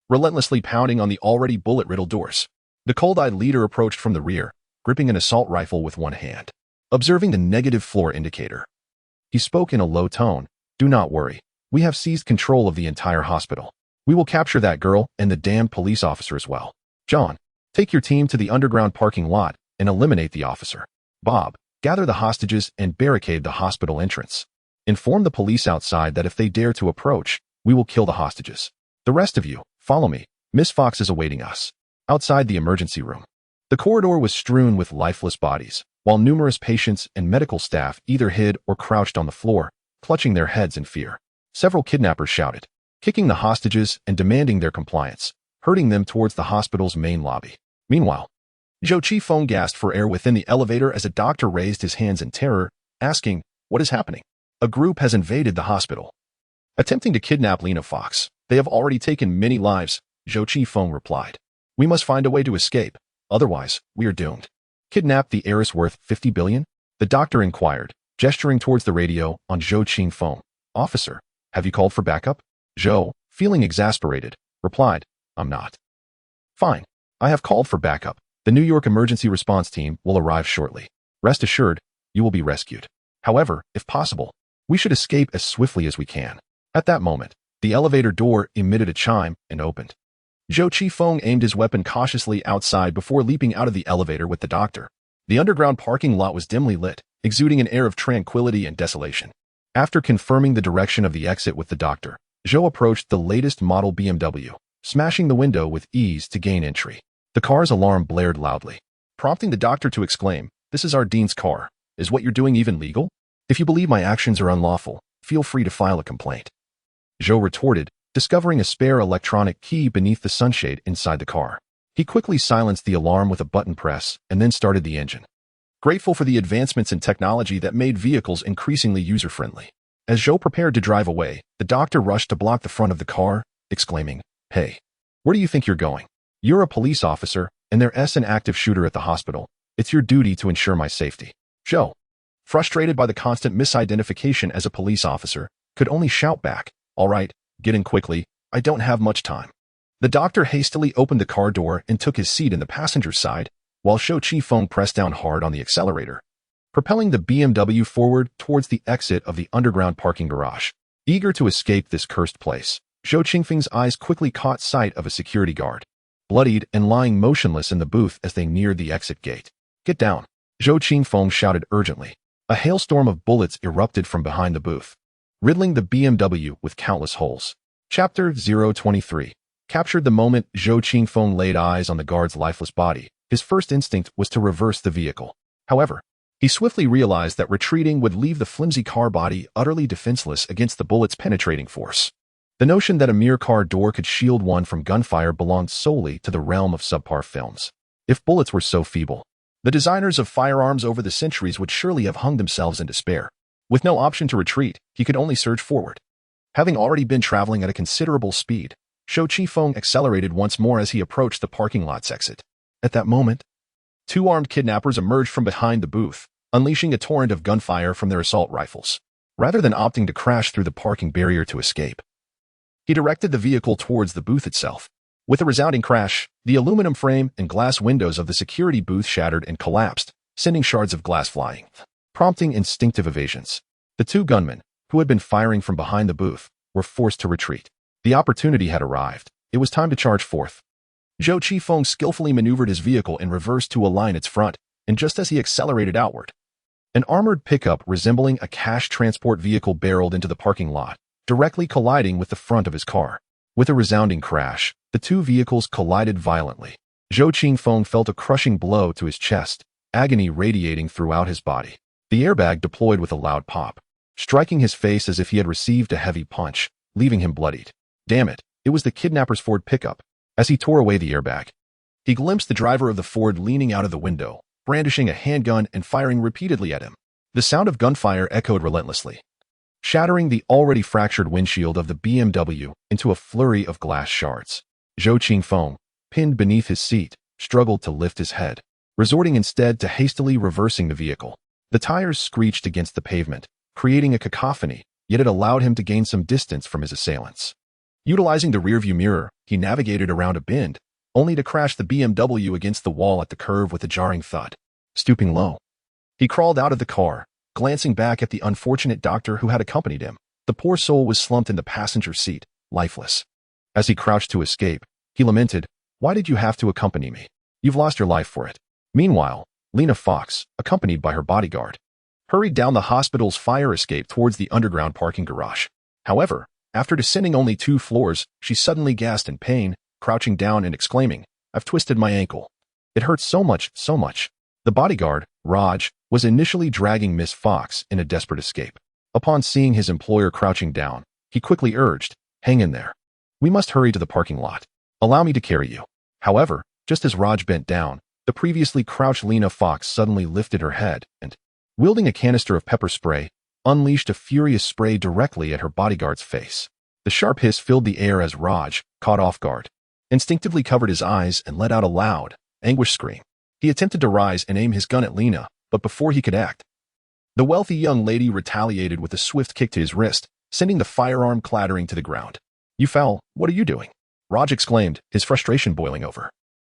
relentlessly pounding on the already bullet-riddled doors. The cold-eyed leader approached from the rear, gripping an assault rifle with one hand. Observing the negative floor indicator, he spoke in a low tone. "Do not worry. We have seized control of the entire hospital. We will capture that girl and the damned police officer as well. John, take your team to the underground parking lot and eliminate the officer. Bob, gather the hostages and barricade the hospital entrance. Inform the police outside that if they dare to approach, we will kill the hostages. The rest of you, follow me. Miss Fox is awaiting us." Outside the emergency room, the corridor was strewn with lifeless bodies, while numerous patients and medical staff either hid or crouched on the floor, clutching their heads in fear. Several kidnappers shouted, kicking the hostages and demanding their compliance, herding them towards the hospital's main lobby. Meanwhile, Zhou Qifeng gasped for air within the elevator as a doctor raised his hands in terror, asking, "What is happening?" "A group has invaded the hospital, attempting to kidnap Lena Fox. They have already taken many lives," Zhou Qifeng replied. "We must find a way to escape, otherwise we are doomed." "Kidnap the heiress worth 50 billion? The doctor inquired, gesturing towards the radio on Zhou Qifeng. "Officer, have you called for backup?" Zhou, feeling exasperated, replied, "I'm not." "Fine. I have called for backup. The New York emergency response team will arrive shortly. Rest assured, you will be rescued. However, if possible, we should escape as swiftly as we can." At that moment, the elevator door emitted a chime and opened. Zhou Qifeng aimed his weapon cautiously outside before leaping out of the elevator with the doctor. The underground parking lot was dimly lit, exuding an air of tranquility and desolation. After confirming the direction of the exit with the doctor, Zhou approached the latest model BMW, smashing the window with ease to gain entry. The car's alarm blared loudly, prompting the doctor to exclaim, "This is our dean's car. Is what you're doing even legal? If you believe my actions are unlawful, feel free to file a complaint." Zhou retorted, discovering a spare electronic key beneath the sunshade inside the car. He quickly silenced the alarm with a button press and then started the engine, grateful for the advancements in technology that made vehicles increasingly user-friendly. As Zhou prepared to drive away, the doctor rushed to block the front of the car, exclaiming, "Hey, where do you think you're going? You're a police officer, and there's an active shooter at the hospital. It's your duty to ensure my safety." Zhou, frustrated by the constant misidentification as a police officer, could only shout back, "All right, get in quickly. I don't have much time." The doctor hastily opened the car door and took his seat in the passenger's side, while Zhou Qifeng pressed down hard on the accelerator, propelling the BMW forward towards the exit of the underground parking garage. Eager to escape this cursed place, Zhou Qifeng's eyes quickly caught sight of a security guard, bloodied and lying motionless in the booth as they neared the exit gate. "Get down," Zhou Qifeng shouted urgently. A hailstorm of bullets erupted from behind the booth, riddling the BMW with countless holes. Chapter 023. Captured the moment Zhou Qifeng laid eyes on the guard's lifeless body, his first instinct was to reverse the vehicle. However, he swiftly realized that retreating would leave the flimsy car body utterly defenseless against the bullet's penetrating force. The notion that a mere car door could shield one from gunfire belonged solely to the realm of subpar films. If bullets were so feeble, the designers of firearms over the centuries would surely have hung themselves in despair. With no option to retreat, he could only surge forward. Having already been traveling at a considerable speed, Zhou Qifeng accelerated once more as he approached the parking lot's exit. At that moment, two armed kidnappers emerged from behind the booth, unleashing a torrent of gunfire from their assault rifles. Rather than opting to crash through the parking barrier to escape, he directed the vehicle towards the booth itself. With a resounding crash, the aluminum frame and glass windows of the security booth shattered and collapsed, sending shards of glass flying, prompting instinctive evasions. The two gunmen, who had been firing from behind the booth, were forced to retreat. The opportunity had arrived. It was time to charge forth. Zhou Qifeng skillfully maneuvered his vehicle in reverse to align its front, and just as he accelerated outward, an armored pickup resembling a cash transport vehicle barreled into the parking lot, directly colliding with the front of his car. With a resounding crash, the two vehicles collided violently. Zhou Qifeng felt a crushing blow to his chest, agony radiating throughout his body. The airbag deployed with a loud pop, striking his face as if he had received a heavy punch, leaving him bloodied. Damn it, it was the kidnapper's Ford pickup. As he tore away the airbag, he glimpsed the driver of the Ford leaning out of the window, brandishing a handgun and firing repeatedly at him. The sound of gunfire echoed relentlessly, shattering the already fractured windshield of the BMW into a flurry of glass shards. Zhou Qifeng, pinned beneath his seat, struggled to lift his head. resorting instead to hastily reversing the vehicle. The tires screeched against the pavement, creating a cacophony, yet it allowed him to gain some distance from his assailants. Utilizing the rearview mirror, he navigated around a bend, only to crash the BMW against the wall at the curve with a jarring thud. Stooping low, he crawled out of the car, glancing back at the unfortunate doctor who had accompanied him. The poor soul was slumped in the passenger seat, lifeless. As he crouched to escape, he lamented, "Why did you have to accompany me? You've lost your life for it." Meanwhile, Lena Fox, accompanied by her bodyguard, hurried down the hospital's fire escape towards the underground parking garage. However, after descending only 2 floors, she suddenly gasped in pain, crouching down and exclaiming, "I've twisted my ankle. It hurts so much, so much." The bodyguard, Raj, was initially dragging Miss Fox in a desperate escape. Upon seeing his employer crouching down, he quickly urged, "Hang in there. We must hurry to the parking lot. Allow me to carry you." However, just as Raj bent down, the previously crouched Lena Fox suddenly lifted her head and, wielding a canister of pepper spray, unleashed a furious spray directly at her bodyguard's face. The sharp hiss filled the air as Raj, caught off guard, instinctively covered his eyes and let out a loud, anguished scream. He attempted to rise and aim his gun at Lena, but before he could act, the wealthy young lady retaliated with a swift kick to his wrist, sending the firearm clattering to the ground. "You foul, what are you doing?" Raj exclaimed, his frustration boiling over.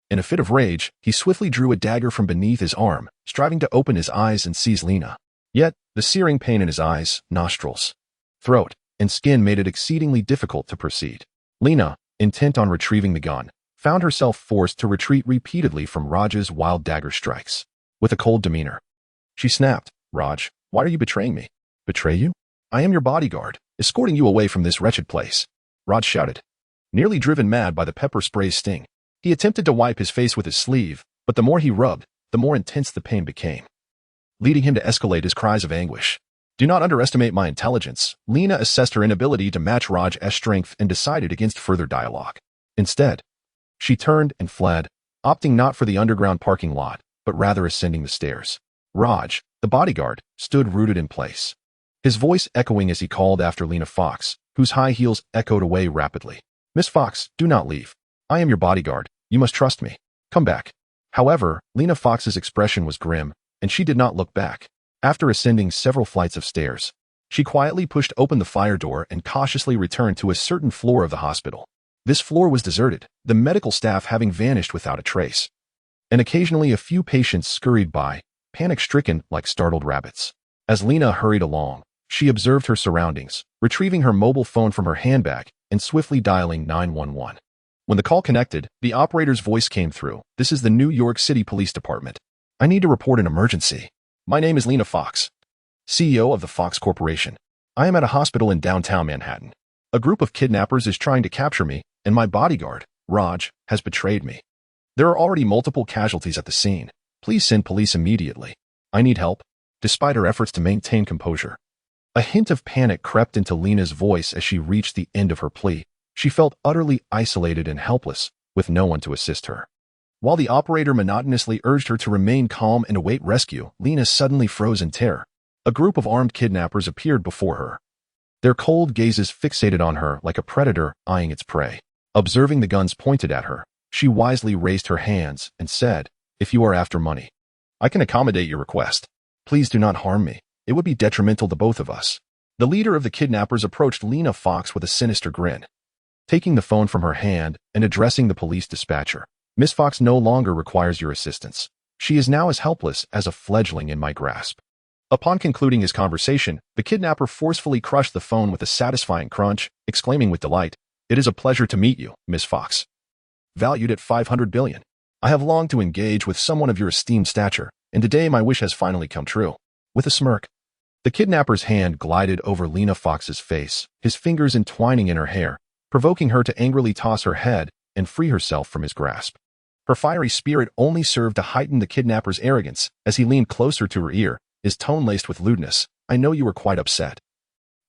In a fit of rage, he swiftly drew a dagger from beneath his arm, striving to open his eyes and seize Lena. Yet, the searing pain in his eyes, nostrils, throat, and skin made it exceedingly difficult to proceed. Lena, intent on retrieving the gun, found herself forced to retreat repeatedly from Raj's wild dagger strikes. With a cold demeanor, she snapped, "Raj, why are you betraying me?" "Betray you? I am your bodyguard, escorting you away from this wretched place," Raj shouted. Nearly driven mad by the pepper spray's sting, he attempted to wipe his face with his sleeve, but the more he rubbed, the more intense the pain became, leading him to escalate his cries of anguish. "Do not underestimate my intelligence." Lena assessed her inability to match Raj's strength and decided against further dialogue. Instead, she turned and fled, opting not for the underground parking lot, but rather ascending the stairs. Raj, the bodyguard, stood rooted in place, his voice echoing as he called after Lena Fox, whose high heels echoed away rapidly. "Miss Fox, do not leave. I am your bodyguard. You must trust me. Come back." However, Lena Fox's expression was grim, and she did not look back. After ascending several flights of stairs, she quietly pushed open the fire door and cautiously returned to a certain floor of the hospital. This floor was deserted, the medical staff having vanished without a trace, and occasionally a few patients scurried by, panic-stricken like startled rabbits. As Lena hurried along, she observed her surroundings, retrieving her mobile phone from her handbag and swiftly dialing 911. When the call connected, the operator's voice came through. "This is the New York City Police Department. I need to report an emergency. My name is Lena Fox, CEO of the Fox Corporation. I am at a hospital in downtown Manhattan. A group of kidnappers is trying to capture me, and my bodyguard, Raj, has betrayed me. There are already multiple casualties at the scene. Please send police immediately. I need help." Despite her efforts to maintain composure, a hint of panic crept into Lena's voice as she reached the end of her plea. She felt utterly isolated and helpless, with no one to assist her. While the operator monotonously urged her to remain calm and await rescue, Lena suddenly froze in terror. A group of armed kidnappers appeared before her, their cold gazes fixated on her like a predator eyeing its prey. Observing the guns pointed at her, she wisely raised her hands and said, "If you are after money, I can accommodate your request. Please do not harm me. It would be detrimental to both of us." The leader of the kidnappers approached Lena Fox with a sinister grin. Taking the phone from her hand and addressing the police dispatcher, "Miss Fox no longer requires your assistance. She is now as helpless as a fledgling in my grasp." Upon concluding his conversation, the kidnapper forcefully crushed the phone with a satisfying crunch, exclaiming with delight, "It is a pleasure to meet you, Miss Fox. Valued at $500 billion. I have longed to engage with someone of your esteemed stature, and today my wish has finally come true." With a smirk, the kidnapper's hand glided over Lena Fox's face, his fingers entwining in her hair, provoking her to angrily toss her head and free herself from his grasp. Her fiery spirit only served to heighten the kidnapper's arrogance as he leaned closer to her ear, his tone laced with lewdness. "I know you were quite upset.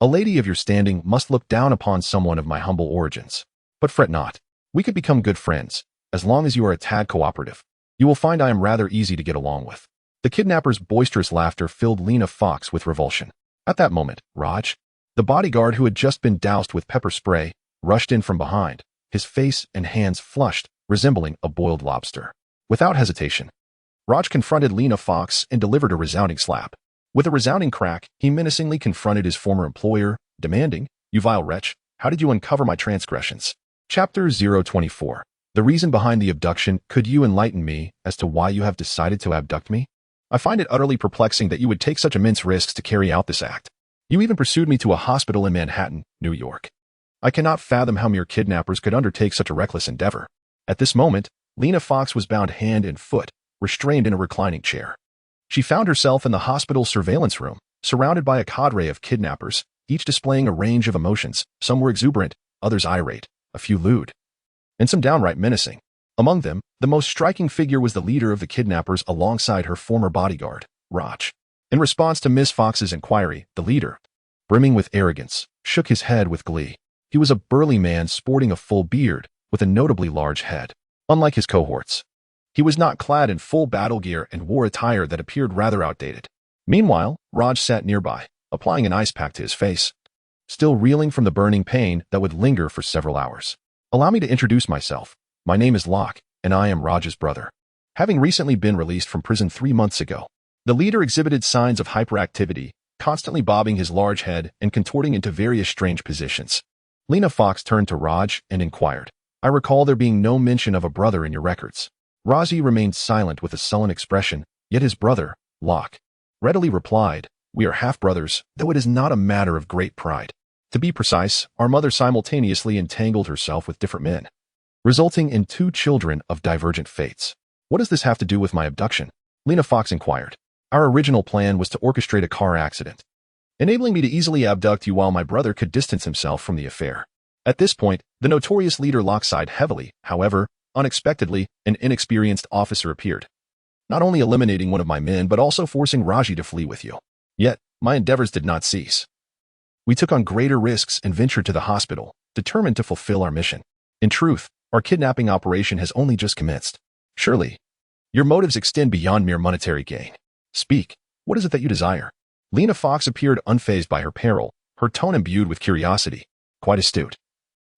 A lady of your standing must look down upon someone of my humble origins. But fret not. We could become good friends, as long as you are a tad cooperative. You will find I am rather easy to get along with." The kidnapper's boisterous laughter filled Lena Fox with revulsion. At that moment, Raj, the bodyguard who had just been doused with pepper spray, rushed in from behind, his face and hands flushed, resembling a boiled lobster. Without hesitation, Raj confronted Lena Fox and delivered a resounding slap. With a resounding crack, he menacingly confronted his former employer, demanding, "You vile wretch, how did you uncover my transgressions?" Chapter 024. The reason behind the abduction. Could you enlighten me as to why you have decided to abduct me? I find it utterly perplexing that you would take such immense risks to carry out this act. You even pursued me to a hospital in Manhattan, New York. I cannot fathom how mere kidnappers could undertake such a reckless endeavor. At this moment, Lena Fox was bound hand and foot, restrained in a reclining chair. She found herself in the hospital surveillance room, surrounded by a cadre of kidnappers, each displaying a range of emotions. Some were exuberant, others irate, a few lewd, and some downright menacing. Among them, the most striking figure was the leader of the kidnappers alongside her former bodyguard, Raj. In response to Miss Fox's inquiry, the leader, brimming with arrogance, shook his head with glee. He was a burly man sporting a full beard, with a notably large head. Unlike his cohorts, he was not clad in full battle gear and wore attire that appeared rather outdated. Meanwhile, Raj sat nearby, applying an ice pack to his face, still reeling from the burning pain that would linger for several hours. Allow me to introduce myself. My name is Locke, and I am Raj's brother. Having recently been released from prison 3 months ago, the leader exhibited signs of hyperactivity, constantly bobbing his large head and contorting into various strange positions. Lena Fox turned to Raj and inquired, "I recall there being no mention of a brother in your records." Raji remained silent with a sullen expression, yet his brother, Locke, readily replied, "We are half-brothers, though it is not a matter of great pride. To be precise, our mother simultaneously entangled herself with different men, resulting in 2 children of divergent fates." "What does this have to do with my abduction?" Lena Fox inquired. "Our original plan was to orchestrate a car accident, enabling me to easily abduct you while my brother could distance himself from the affair." At this point, the notorious leader Locke sighed heavily. However, unexpectedly, an inexperienced officer appeared, not only eliminating one of my men but also forcing Raji to flee with you. Yet, my endeavors did not cease. We took on greater risks and ventured to the hospital, determined to fulfill our mission. In truth, our kidnapping operation has only just commenced. Surely, your motives extend beyond mere monetary gain. Speak, what is it that you desire? Lena Fox appeared unfazed by her peril, her tone imbued with curiosity. Quite astute.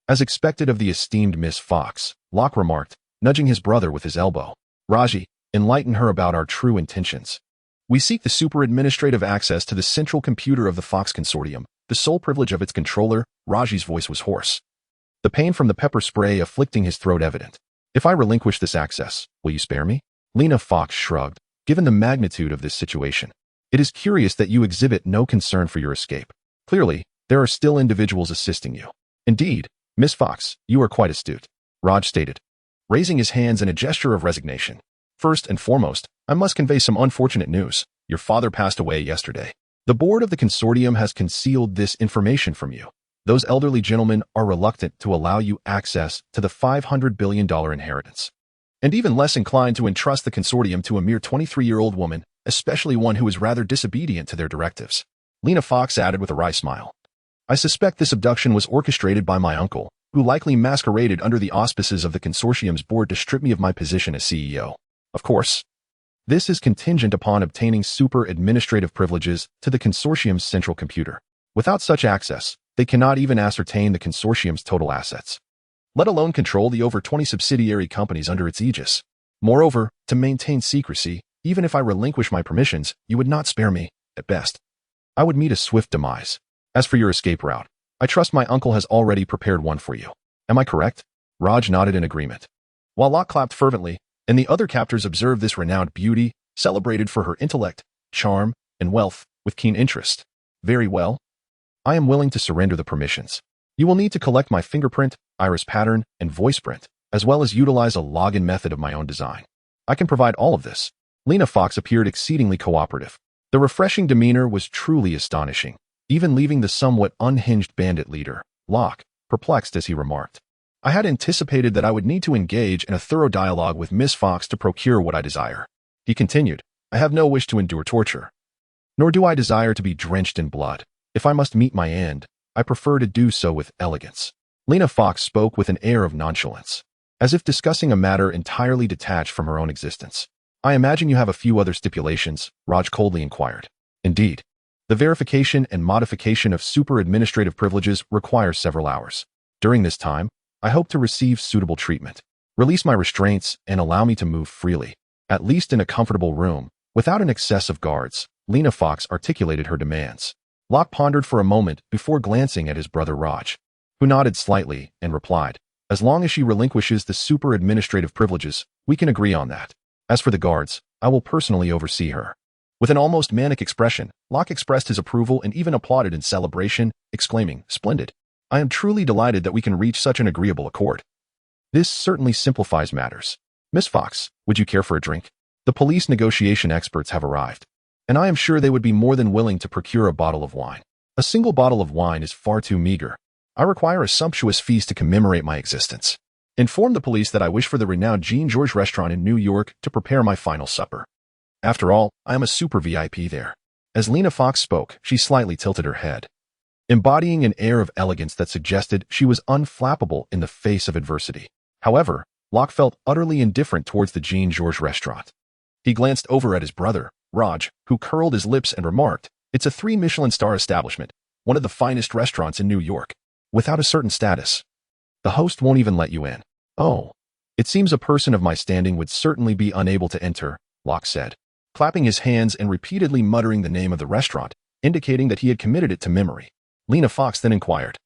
As expected of the esteemed Miss Fox, Locke remarked, nudging his brother with his elbow. "Raji, enlighten her about our true intentions. We seek the super-administrative access to the central computer of the Fox Consortium, the sole privilege of its controller." Raji's voice was hoarse, the pain from the pepper spray afflicting his throat evident. "If I relinquish this access, will you spare me?" Lena Fox shrugged. "Given the magnitude of this situation, it is curious that you exhibit no concern for your escape. Clearly, there are still individuals assisting you." "Indeed, Miss Fox, you are quite astute," Raj stated, raising his hands in a gesture of resignation. "First and foremost, I must convey some unfortunate news. Your father passed away yesterday. The board of the consortium has concealed this information from you. Those elderly gentlemen are reluctant to allow you access to the $500 billion inheritance, and even less inclined to entrust the consortium to a mere 23-year-old woman, especially one who is rather disobedient to their directives." Lena Fox added with a wry smile, "I suspect this abduction was orchestrated by my uncle, who likely masqueraded under the auspices of the consortium's board to strip me of my position as CEO. Of course, this is contingent upon obtaining super-administrative privileges to the consortium's central computer. Without such access, they cannot even ascertain the consortium's total assets, let alone control the over 20 subsidiary companies under its aegis. Moreover, to maintain secrecy, even if I relinquish my permissions, you would not spare me. At best, I would meet a swift demise. As for your escape route, I trust my uncle has already prepared one for you. Am I correct?" Raj nodded in agreement, while Locke clapped fervently, and the other captors observed this renowned beauty, celebrated for her intellect, charm, and wealth, with keen interest. "Very well. I am willing to surrender the permissions. You will need to collect my fingerprint, iris pattern, and voice print, as well as utilize a login method of my own design. I can provide all of this." Lena Fox appeared exceedingly cooperative. The refreshing demeanor was truly astonishing, even leaving the somewhat unhinged bandit leader, Locke, perplexed as he remarked, "I had anticipated that I would need to engage in a thorough dialogue with Miss Fox to procure what I desire." He continued, "I have no wish to endure torture, nor do I desire to be drenched in blood. If I must meet my end, I prefer to do so with elegance." Lena Fox spoke with an air of nonchalance, as if discussing a matter entirely detached from her own existence. "I imagine you have a few other stipulations," Raj coldly inquired. "Indeed. The verification and modification of super-administrative privileges requires several hours. During this time, I hope to receive suitable treatment. Release my restraints and allow me to move freely." At least in a comfortable room, without an excess of guards, Lena Fox articulated her demands. Locke pondered for a moment before glancing at his brother Raj, who nodded slightly and replied, "As long as she relinquishes the super-administrative privileges, we can agree on that. As for the guards, I will personally oversee her." With an almost manic expression, Locke expressed his approval and even applauded in celebration, exclaiming, "Splendid. I am truly delighted that we can reach such an agreeable accord. This certainly simplifies matters. Miss Fox, would you care for a drink? The police negotiation experts have arrived, and I am sure they would be more than willing to procure a bottle of wine. A single bottle of wine is far too meager. I require a sumptuous feast to commemorate my existence. Inform the police that I wish for the renowned Jean-Georges restaurant in New York to prepare my final supper. After all, I am a super VIP there." As Lena Fox spoke, she slightly tilted her head, embodying an air of elegance that suggested she was unflappable in the face of adversity. However, Locke felt utterly indifferent towards the Jean-Georges restaurant. He glanced over at his brother, Raj, who curled his lips and remarked, "It's a 3-Michelin-star establishment, one of the finest restaurants in New York. Without a certain status, the host won't even let you in." "Oh, it seems a person of my standing would certainly be unable to enter," Locke said, clapping his hands and repeatedly muttering the name of the restaurant, indicating that he had committed it to memory. Lena Fox then inquired,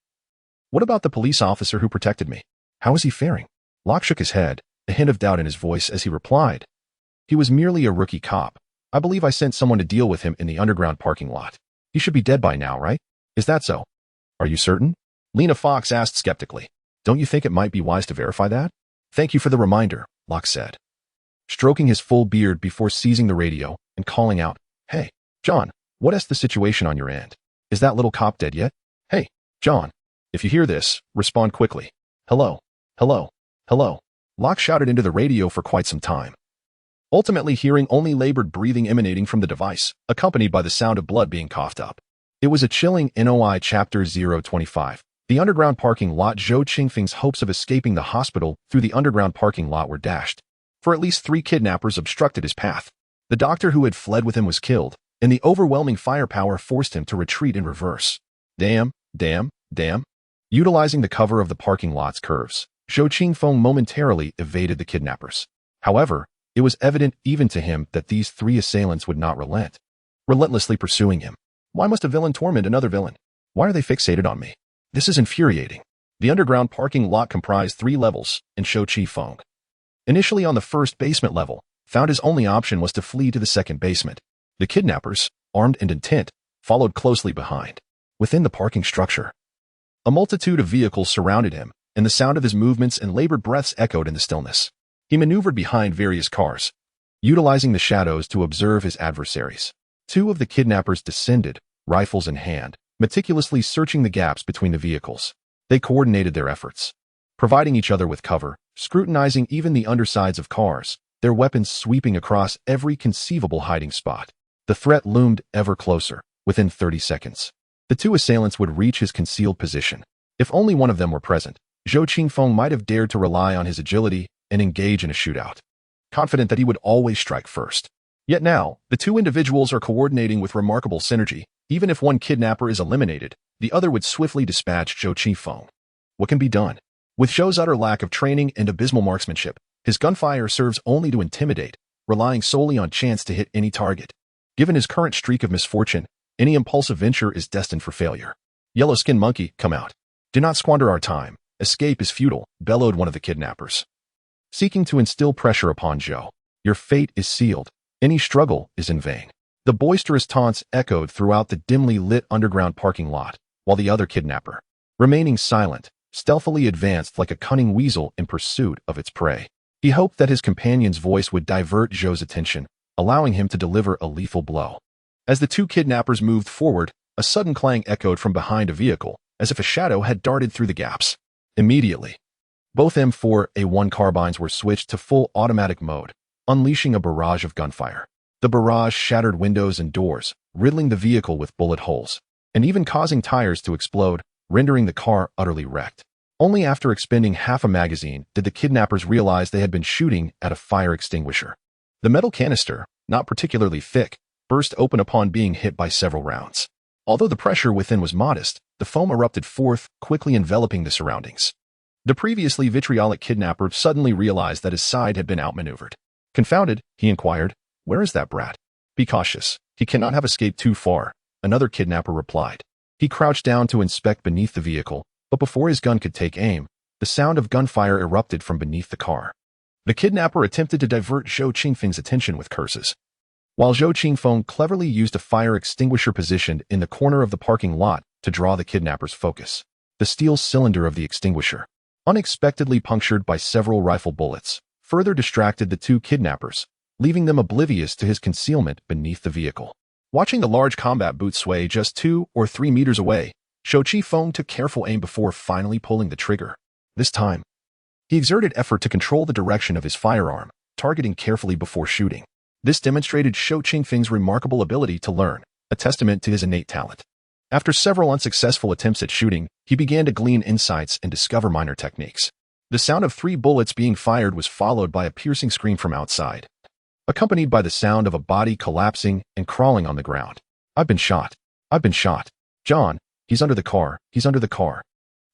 "What about the police officer who protected me? How is he faring?" Locke shook his head, a hint of doubt in his voice as he replied, "He was merely a rookie cop. I believe I sent someone to deal with him in the underground parking lot. He should be dead by now, right? Is that so?" "Are you certain?" Lena Fox asked skeptically. "Don't you think it might be wise to verify that?" "Thank you for the reminder," Locke said, stroking his full beard before seizing the radio and calling out, "Hey, John, what is the situation on your end? Is that little cop dead yet? Hey, John, if you hear this, respond quickly. Hello, hello, hello." Locke shouted into the radio for quite some time, ultimately hearing only labored breathing emanating from the device, accompanied by the sound of blood being coughed up. It was a chilling NOI Chapter 025. The underground parking lot. Zhou Qingfeng's hopes of escaping the hospital through the underground parking lot were dashed, for at least 3 kidnappers obstructed his path. The doctor who had fled with him was killed, and the overwhelming firepower forced him to retreat in reverse. Damn. Utilizing the cover of the parking lot's curves, Zhou Qingfeng momentarily evaded the kidnappers. However, it was evident even to him that these 3 assailants would not relent, relentlessly pursuing him. Why must a villain torment another villain? Why are they fixated on me? This is infuriating. The underground parking lot comprised 3 levels, and Zhou Qingfeng, initially on the first basement level, found his only option was to flee to the second basement. The kidnappers, armed and intent, followed closely behind. Within the parking structure, a multitude of vehicles surrounded him, and the sound of his movements and labored breaths echoed in the stillness. He maneuvered behind various cars, utilizing the shadows to observe his adversaries. 2 of the kidnappers descended, rifles in hand, meticulously searching the gaps between the vehicles. They coordinated their efforts, providing each other with cover, scrutinizing even the undersides of cars, their weapons sweeping across every conceivable hiding spot. The threat loomed ever closer. Within 30 seconds, the 2 assailants would reach his concealed position. If only one of them were present, Zhou Qingfeng might have dared to rely on his agility and engage in a shootout, confident that he would always strike first. Yet now, the 2 individuals are coordinating with remarkable synergy. Even if one kidnapper is eliminated, the other would swiftly dispatch Zhou Qingfeng. What can be done? With Zhou's utter lack of training and abysmal marksmanship, his gunfire serves only to intimidate, relying solely on chance to hit any target. Given his current streak of misfortune, any impulsive venture is destined for failure. "Yellow-skinned monkey, come out. Do not squander our time. Escape is futile," bellowed one of the kidnappers, seeking to instill pressure upon Zhou. "Your fate is sealed. Any struggle is in vain." The boisterous taunts echoed throughout the dimly lit underground parking lot, while the other kidnapper, remaining silent, stealthily advanced like a cunning weasel in pursuit of its prey. He hoped that his companion's voice would divert Zhou's attention, allowing him to deliver a lethal blow. As the 2 kidnappers moved forward, a sudden clang echoed from behind a vehicle, as if a shadow had darted through the gaps. Immediately, both M4A1 carbines were switched to full automatic mode, unleashing a barrage of gunfire. The barrage shattered windows and doors, riddling the vehicle with bullet holes, and even causing tires to explode, rendering the car utterly wrecked. Only after expending half a magazine did the kidnappers realize they had been shooting at a fire extinguisher. The metal canister, not particularly thick, burst open upon being hit by several rounds. Although the pressure within was modest, the foam erupted forth, quickly enveloping the surroundings. The previously vitriolic kidnapper suddenly realized that his side had been outmaneuvered. Confounded, he inquired, "Where is that brat?" "Be cautious. He cannot have escaped too far," another kidnapper replied. He crouched down to inspect beneath the vehicle, but before his gun could take aim, the sound of gunfire erupted from beneath the car. The kidnapper attempted to divert Zhou Qingfeng's attention with curses. While Zhou Qingfeng cleverly used a fire extinguisher positioned in the corner of the parking lot to draw the kidnapper's focus. The steel cylinder of the extinguisher, unexpectedly punctured by several rifle bullets, further distracted the two kidnappers, leaving them oblivious to his concealment beneath the vehicle. Watching the large combat boot sway just 2 or 3 meters away, Zhou Qingfeng took careful aim before finally pulling the trigger. This time, he exerted effort to control the direction of his firearm, targeting carefully before shooting. This demonstrated Zhou Qingfeng's remarkable ability to learn, a testament to his innate talent. After several unsuccessful attempts at shooting, he began to glean insights and discover minor techniques. The sound of 3 bullets being fired was followed by a piercing scream from outside, accompanied by the sound of a body collapsing and crawling on the ground. "I've been shot. I've been shot. John, he's under the car. He's under the car."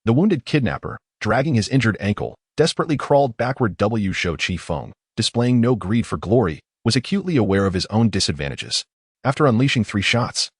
The wounded kidnapper, dragging his injured ankle, desperately crawled backward. Zhou Qingfeng, displaying no greed for glory, was acutely aware of his own disadvantages. After unleashing 3 shots,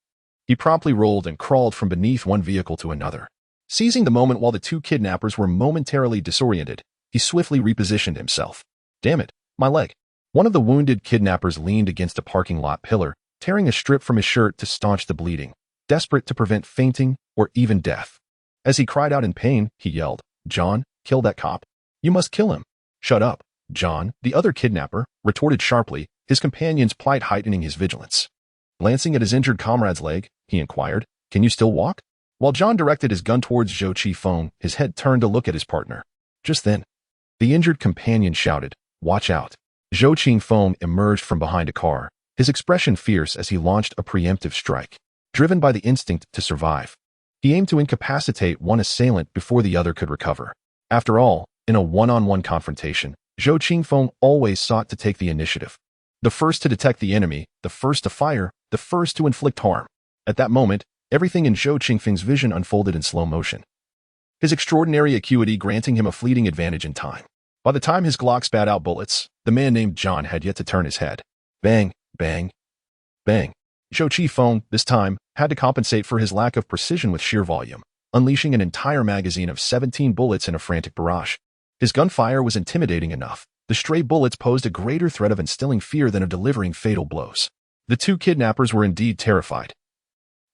he promptly rolled and crawled from beneath one vehicle to another. Seizing the moment while the 2 kidnappers were momentarily disoriented, he swiftly repositioned himself. "Damn it, my leg." One of the wounded kidnappers leaned against a parking lot pillar, tearing a strip from his shirt to staunch the bleeding, desperate to prevent fainting or even death. As he cried out in pain, he yelled, "John, kill that cop. You must kill him." "Shut up, John," the other kidnapper retorted sharply, his companion's plight heightening his vigilance. Glancing at his injured comrade's leg, he inquired, "Can you still walk?" While John directed his gun towards Zhou Qingfeng, his head turned to look at his partner. Just then, the injured companion shouted, "Watch out." Zhou Qingfeng emerged from behind a car, his expression fierce as he launched a preemptive strike. Driven by the instinct to survive, he aimed to incapacitate one assailant before the other could recover. After all, in a one-on-one confrontation, Zhou Qingfeng always sought to take the initiative. The first to detect the enemy, the first to fire, the first to inflict harm. At that moment, everything in Zhou Qingfeng's vision unfolded in slow motion, his extraordinary acuity granting him a fleeting advantage in time. By the time his Glock spat out bullets, the man named John had yet to turn his head. Bang, bang, bang. Zhou Qingfeng, this time, had to compensate for his lack of precision with sheer volume, unleashing an entire magazine of 17 bullets in a frantic barrage. His gunfire was intimidating enough. The stray bullets posed a greater threat of instilling fear than of delivering fatal blows. The 2 kidnappers were indeed terrified,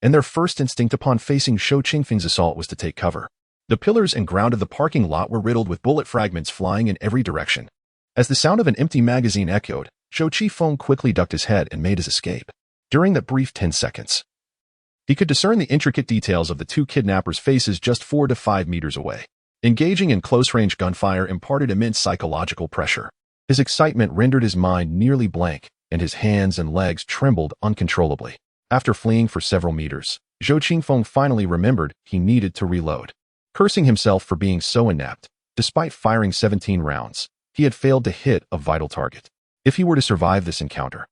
and their first instinct upon facing Zhou Qingfeng's assault was to take cover. The pillars and ground of the parking lot were riddled with bullet fragments flying in every direction. As the sound of an empty magazine echoed, Zhou Qingfeng quickly ducked his head and made his escape. During that brief 10 seconds, he could discern the intricate details of the 2 kidnappers' faces just 4 to 5 meters away. Engaging in close-range gunfire imparted immense psychological pressure. His excitement rendered his mind nearly blank, and his hands and legs trembled uncontrollably. After fleeing for several meters, Zhou Qingfeng finally remembered he needed to reload. Cursing himself for being so inept, despite firing 17 rounds, he had failed to hit a vital target. If he were to survive this encounter,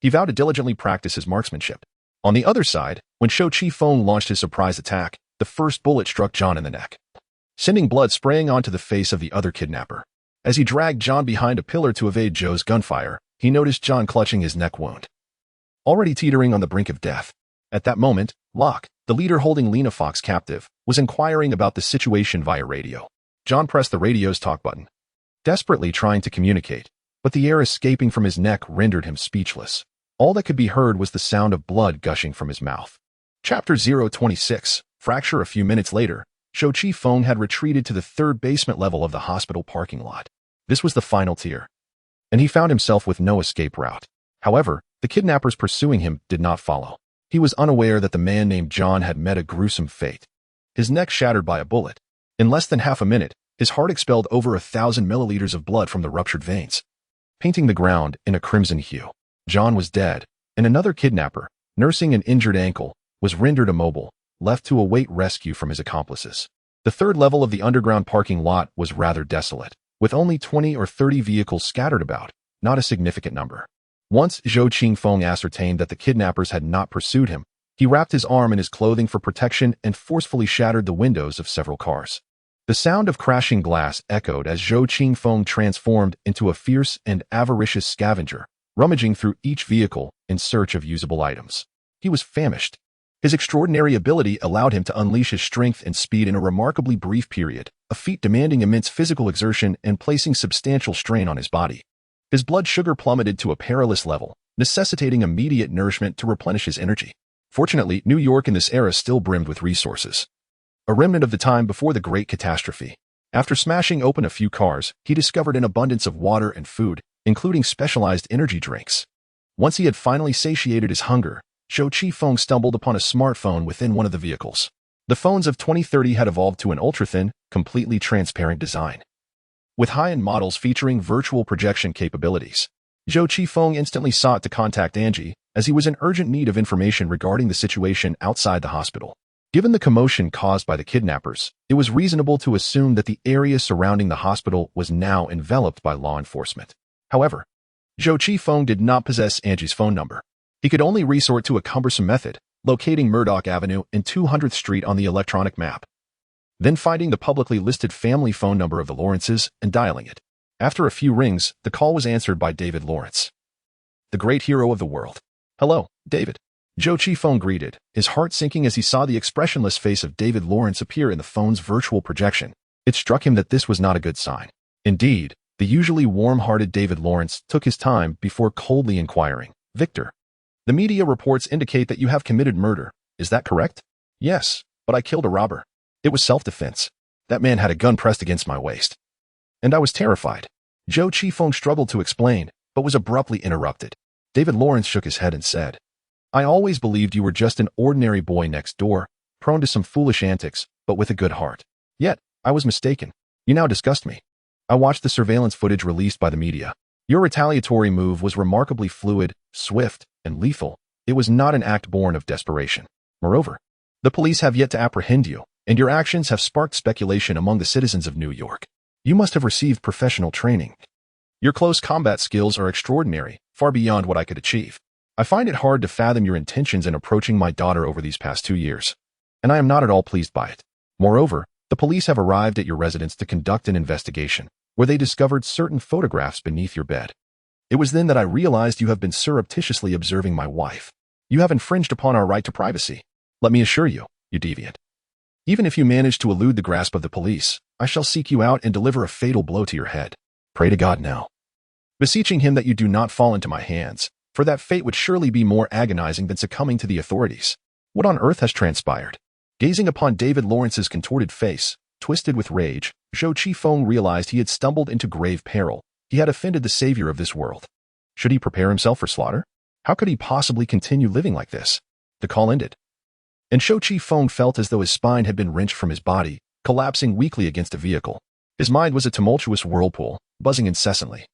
he vowed to diligently practice his marksmanship. On the other side, when Zhou Qingfeng launched his surprise attack, the first bullet struck John in the neck, sending blood spraying onto the face of the other kidnapper. As he dragged John behind a pillar to evade Zhou's gunfire, he noticed John clutching his neck wound, already teetering on the brink of death. At that moment, Locke, the leader holding Lena Fox captive, was inquiring about the situation via radio. John pressed the radio's talk button, desperately trying to communicate, but the air escaping from his neck rendered him speechless. All that could be heard was the sound of blood gushing from his mouth. Chapter 026, Fracture. A few minutes later, Zhou Qingfeng had retreated to the 3rd basement level of the hospital parking lot. This was the final tier, and he found himself with no escape route. However, the kidnappers pursuing him did not follow. He was unaware that the man named John had met a gruesome fate. His neck shattered by a bullet. In less than half a minute, his heart expelled over 1,000 milliliters of blood from the ruptured veins, painting the ground in a crimson hue. John was dead, and another kidnapper, nursing an injured ankle, was rendered immobile, left to await rescue from his accomplices. The 3rd level of the underground parking lot was rather desolate, with only 20 or 30 vehicles scattered about, not a significant number. Once Zhou Qingfeng ascertained that the kidnappers had not pursued him, he wrapped his arm in his clothing for protection and forcefully shattered the windows of several cars. The sound of crashing glass echoed as Zhou Qingfeng transformed into a fierce and avaricious scavenger, rummaging through each vehicle in search of usable items. He was famished. His extraordinary ability allowed him to unleash his strength and speed in a remarkably brief period, a feat demanding immense physical exertion and placing substantial strain on his body. His blood sugar plummeted to a perilous level, necessitating immediate nourishment to replenish his energy. Fortunately, New York in this era still brimmed with resources. A remnant of the time before the Great Catastrophe. After smashing open a few cars, he discovered an abundance of water and food, including specialized energy drinks. Once he had finally satiated his hunger, Zhou Qifeng stumbled upon a smartphone within one of the vehicles. The phones of 2030 had evolved to an ultra-thin, completely transparent design. With high-end models featuring virtual projection capabilities, Zhou Qifeng instantly sought to contact Angie, as he was in urgent need of information regarding the situation outside the hospital. Given the commotion caused by the kidnappers, it was reasonable to assume that the area surrounding the hospital was now enveloped by law enforcement. However, Zhou Qifeng did not possess Angie's phone number. He could only resort to a cumbersome method, locating Murdoch Avenue and 200th Street on the electronic map. Then finding the publicly listed family phone number of the Lawrences and dialing it. After a few rings, the call was answered by David Lawrence, the great hero of the world. "Hello, David." Zhou Qifeng greeted, his heart sinking as he saw the expressionless face of David Lawrence appear in the phone's virtual projection. It struck him that this was not a good sign. Indeed, the usually warm-hearted David Lawrence took his time before coldly inquiring, "Victor, the media reports indicate that you have committed murder. Is that correct?" "Yes, but I killed a robber. It was self-defense. That man had a gun pressed against my waist. And I was terrified." Zhou Qifeng struggled to explain, but was abruptly interrupted. David Lawrence shook his head and said, "I always believed you were just an ordinary boy next door, prone to some foolish antics, but with a good heart. Yet, I was mistaken. You now disgust me. I watched the surveillance footage released by the media. Your retaliatory move was remarkably fluid, swift, and lethal. It was not an act born of desperation. Moreover, the police have yet to apprehend you, and your actions have sparked speculation among the citizens of New York. You must have received professional training. Your close combat skills are extraordinary, far beyond what I could achieve. I find it hard to fathom your intentions in approaching my daughter over these past 2 years, and I am not at all pleased by it. Moreover, the police have arrived at your residence to conduct an investigation, where they discovered certain photographs beneath your bed. It was then that I realized you have been surreptitiously observing my wife. You have infringed upon our right to privacy. Let me assure you, you deviant. Even if you manage to elude the grasp of the police, I shall seek you out and deliver a fatal blow to your head. Pray to God now, beseeching him that you do not fall into my hands, for that fate would surely be more agonizing than succumbing to the authorities. What on earth has transpired?" Gazing upon David Lawrence's contorted face, twisted with rage, Zhou Qifeng realized he had stumbled into grave peril. He had offended the savior of this world. Should he prepare himself for slaughter? How could he possibly continue living like this? The call ended, and Zhou Qifeng felt as though his spine had been wrenched from his body, collapsing weakly against a vehicle. His mind was a tumultuous whirlpool, buzzing incessantly,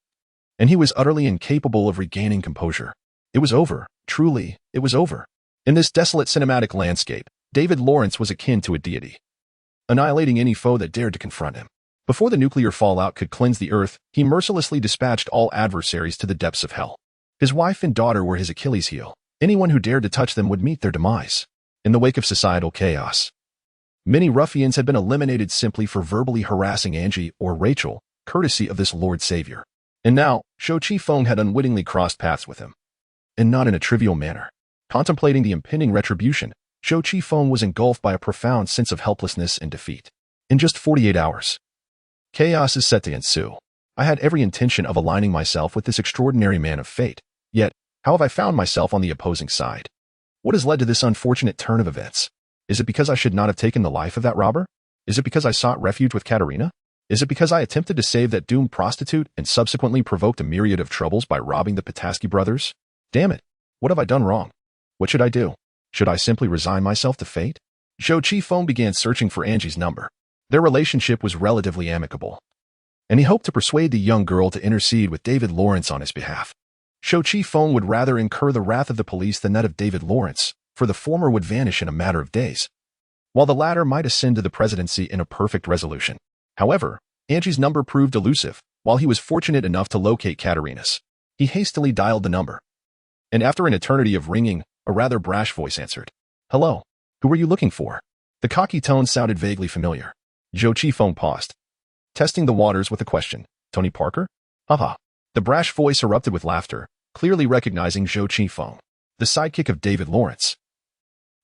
and he was utterly incapable of regaining composure. It was over. Truly, it was over. In this desolate cinematic landscape, David Lawrence was akin to a deity, annihilating any foe that dared to confront him. Before the nuclear fallout could cleanse the earth, he mercilessly dispatched all adversaries to the depths of hell. His wife and daughter were his Achilles heel. Anyone who dared to touch them would meet their demise. In the wake of societal chaos, many ruffians had been eliminated simply for verbally harassing Angie or Rachel, courtesy of this Lord Savior. And now, Zhou Qifeng had unwittingly crossed paths with him, and not in a trivial manner. Contemplating the impending retribution, Zhou Qifeng was engulfed by a profound sense of helplessness and defeat. In just 48 hours, chaos is set to ensue. I had every intention of aligning myself with this extraordinary man of fate. Yet, how have I found myself on the opposing side? What has led to this unfortunate turn of events? Is it because I should not have taken the life of that robber? Is it because I sought refuge with Katerina? Is it because I attempted to save that doomed prostitute and subsequently provoked a myriad of troubles by robbing the Petoskey brothers? Damn it, what have I done wrong? What should I do? Should I simply resign myself to fate? Zhou Qifeng began searching for Angie's number. Their relationship was relatively amicable, and he hoped to persuade the young girl to intercede with David Lawrence on his behalf. Zhou Qifeng would rather incur the wrath of the police than that of David Lawrence, for the former would vanish in a matter of days, while the latter might ascend to the presidency in a perfect resolution. However, Angie's number proved elusive. While he was fortunate enough to locate Katerina's, he hastily dialed the number, and after an eternity of ringing, a rather brash voice answered. "Hello, who were you looking for?" The cocky tone sounded vaguely familiar. Zhou Qifeng paused, testing the waters with a question. Tony Parker? Haha. The brash voice erupted with laughter, clearly recognizing Zhou Qifeng, the sidekick of David Lawrence,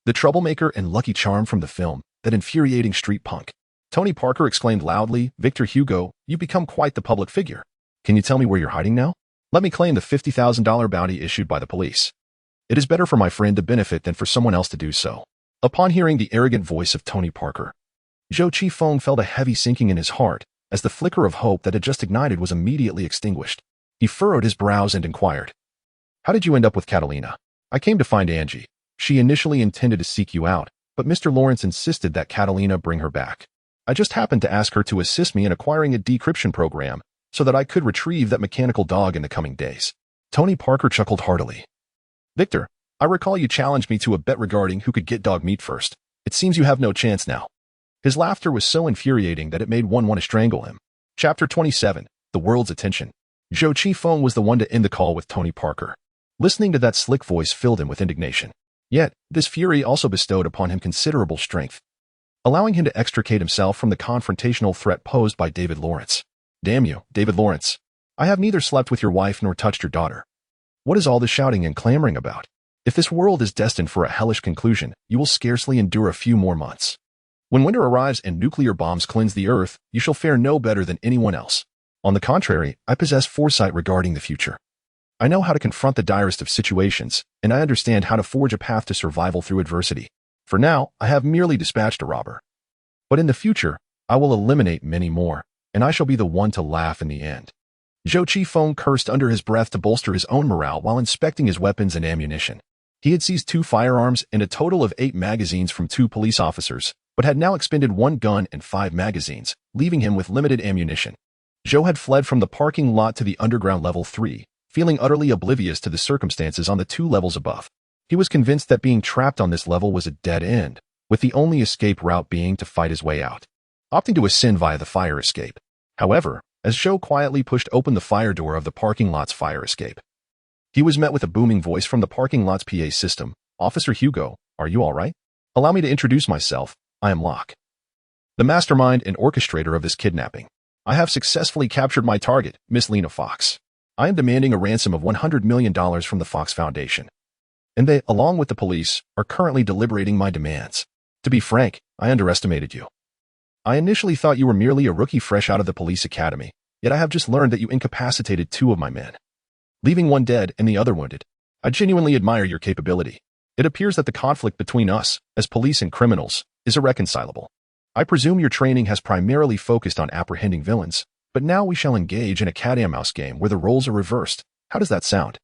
the troublemaker and Lucky Charm from the film, that infuriating street punk. Tony Parker exclaimed loudly, Victor Hugo, you've become quite the public figure. Can you tell me where you're hiding now? Let me claim the $50,000 bounty issued by the police. It is better for my friend to benefit than for someone else to do so. Upon hearing the arrogant voice of Tony Parker, Zhou Qifeng felt a heavy sinking in his heart, as the flicker of hope that had just ignited was immediately extinguished. He furrowed his brows and inquired, how did you end up with Catalina? I came to find Angie. She initially intended to seek you out, but Mr. Lawrence insisted that Catalina bring her back. I just happened to ask her to assist me in acquiring a decryption program so that I could retrieve that mechanical dog in the coming days. Tony Parker chuckled heartily. Victor, I recall you challenged me to a bet regarding who could get dog meat first. It seems you have no chance now. His laughter was so infuriating that it made one want to strangle him. Chapter 27, The World's Attention. Zhou Qifeng was the one to end the call with Tony Parker. Listening to that slick voice filled him with indignation. Yet, this fury also bestowed upon him considerable strength, allowing him to extricate himself from the confrontational threat posed by David Lawrence. Damn you, David Lawrence. I have neither slept with your wife nor touched your daughter. What is all this shouting and clamoring about? If this world is destined for a hellish conclusion, you will scarcely endure a few more months. When winter arrives and nuclear bombs cleanse the earth, you shall fare no better than anyone else. On the contrary, I possess foresight regarding the future. I know how to confront the direst of situations, and I understand how to forge a path to survival through adversity. For now, I have merely dispatched a robber. But in the future, I will eliminate many more, and I shall be the one to laugh in the end. Zhou Qifeng cursed under his breath to bolster his own morale while inspecting his weapons and ammunition. He had seized 2 firearms and a total of 8 magazines from 2 police officers, but had now expended 1 gun and 5 magazines, leaving him with limited ammunition. Zhou had fled from the parking lot to the underground level 3, feeling utterly oblivious to the circumstances on the 2 levels above. He was convinced that being trapped on this level was a dead end, with the only escape route being to fight his way out, opting to ascend via the fire escape. However, as Zhou quietly pushed open the fire door of the parking lot's fire escape, he was met with a booming voice from the parking lot's PA system. Officer Hugo, are you all right? Allow me to introduce myself. I am Locke, the mastermind and orchestrator of this kidnapping. I have successfully captured my target, Miss Lena Fox. I am demanding a ransom of $100 million from the Fox Foundation, and they, along with the police, are currently deliberating my demands. To be frank, I underestimated you. I initially thought you were merely a rookie fresh out of the police academy, yet I have just learned that you incapacitated 2 of my men, leaving one dead and the other wounded. I genuinely admire your capability. It appears that the conflict between us, as police and criminals, is irreconcilable. I presume your training has primarily focused on apprehending villains, but now we shall engage in a cat-and-mouse game where the roles are reversed. How does that sound?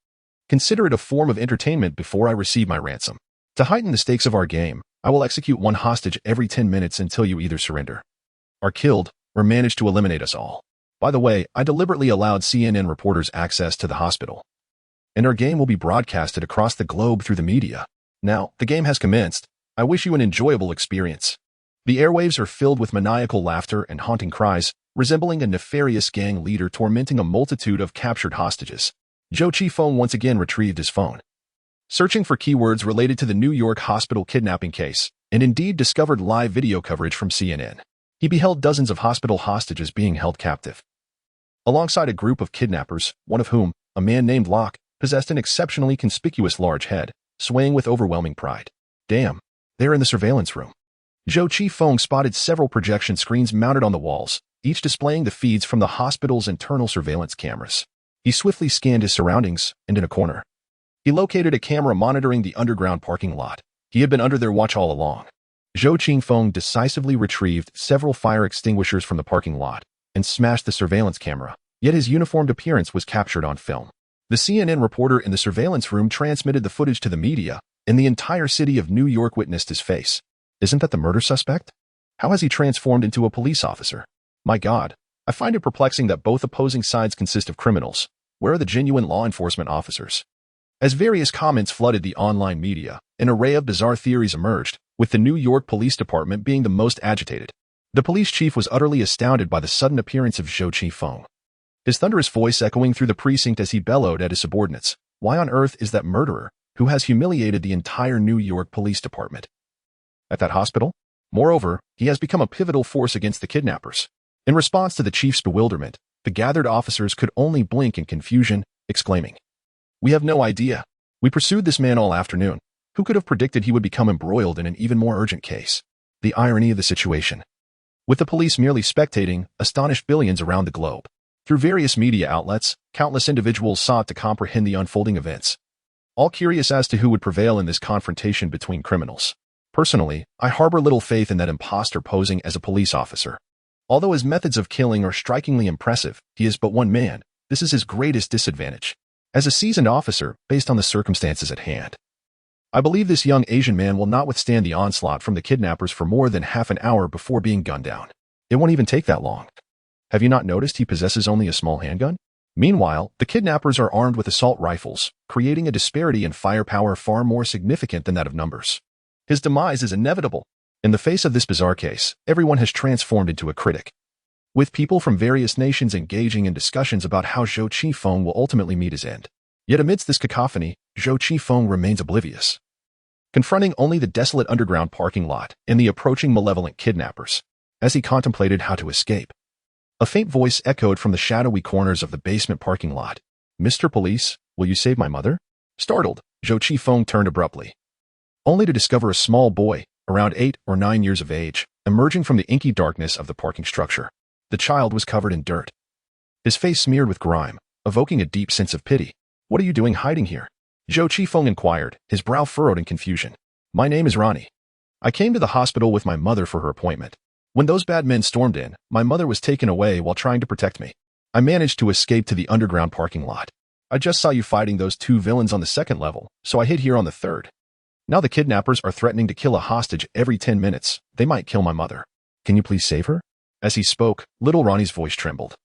Consider it a form of entertainment before I receive my ransom. To heighten the stakes of our game, I will execute 1 hostage every 10 minutes until you either surrender, are killed, or manage to eliminate us all. By the way, I deliberately allowed CNN reporters access to the hospital, and our game will be broadcasted across the globe through the media. Now, the game has commenced. I wish you an enjoyable experience. The airwaves are filled with maniacal laughter and haunting cries, resembling a nefarious gang leader tormenting a multitude of captured hostages. Zhou Qifeng once again retrieved his phone, searching for keywords related to the New York hospital kidnapping case, and indeed discovered live video coverage from CNN. He beheld dozens of hospital hostages being held captive, alongside a group of kidnappers, one of whom, a man named Locke, possessed an exceptionally conspicuous large head, swaying with overwhelming pride. Damn, they're in the surveillance room. Zhou Qifeng spotted several projection screens mounted on the walls, each displaying the feeds from the hospital's internal surveillance cameras. He swiftly scanned his surroundings, and in a corner, he located a camera monitoring the underground parking lot. He had been under their watch all along. Zhou Qifeng decisively retrieved several fire extinguishers from the parking lot and smashed the surveillance camera, yet his uniformed appearance was captured on film. The CNN reporter in the surveillance room transmitted the footage to the media, and the entire city of New York witnessed his face. Isn't that the murder suspect? How has he transformed into a police officer? My God, I find it perplexing that both opposing sides consist of criminals. Where are the genuine law enforcement officers? As various comments flooded the online media, an array of bizarre theories emerged, with the New York Police Department being the most agitated. The police chief was utterly astounded by the sudden appearance of Zhou Qifeng, his thunderous voice echoing through the precinct as he bellowed at his subordinates. Why on earth is that murderer, who has humiliated the entire New York Police Department, at that hospital? Moreover, he has become a pivotal force against the kidnappers. In response to the chief's bewilderment, the gathered officers could only blink in confusion, exclaiming, "We have no idea. We pursued this man all afternoon. Who could have predicted he would become embroiled in an even more urgent case?" The irony of the situation. With the police merely spectating, astonished billions around the globe. Through various media outlets, countless individuals sought to comprehend the unfolding events, all curious as to who would prevail in this confrontation between criminals. Personally, I harbor little faith in that imposter posing as a police officer. Although his methods of killing are strikingly impressive, he is but one man. This is his greatest disadvantage. As a seasoned officer, based on the circumstances at hand, I believe this young Asian man will not withstand the onslaught from the kidnappers for more than half an hour before being gunned down. It won't even take that long. Have you not noticed he possesses only a small handgun? Meanwhile, the kidnappers are armed with assault rifles, creating a disparity in firepower far more significant than that of numbers. His demise is inevitable. In the face of this bizarre case, everyone has transformed into a critic, with people from various nations engaging in discussions about how Zhou Qifeng will ultimately meet his end. Yet amidst this cacophony, Zhou Qifeng remains oblivious, confronting only the desolate underground parking lot and the approaching malevolent kidnappers. As he contemplated how to escape, a faint voice echoed from the shadowy corners of the basement parking lot. "Mr. Police, will you save my mother?" Startled, Zhou Qifeng turned abruptly, only to discover a small boy, around 8 or 9 years of age, emerging from the inky darkness of the parking structure. The child was covered in dirt, his face smeared with grime, evoking a deep sense of pity. "What are you doing hiding here?" Zhou Qifeng inquired, his brow furrowed in confusion. "My name is Ronnie. I came to the hospital with my mother for her appointment. When those bad men stormed in, my mother was taken away while trying to protect me. I managed to escape to the underground parking lot. I just saw you fighting those 2 villains on the 2nd level, so I hid here on the 3rd. Now the kidnappers are threatening to kill a hostage every 10 minutes. They might kill my mother. Can you please save her?" As he spoke, little Ronnie's voice trembled,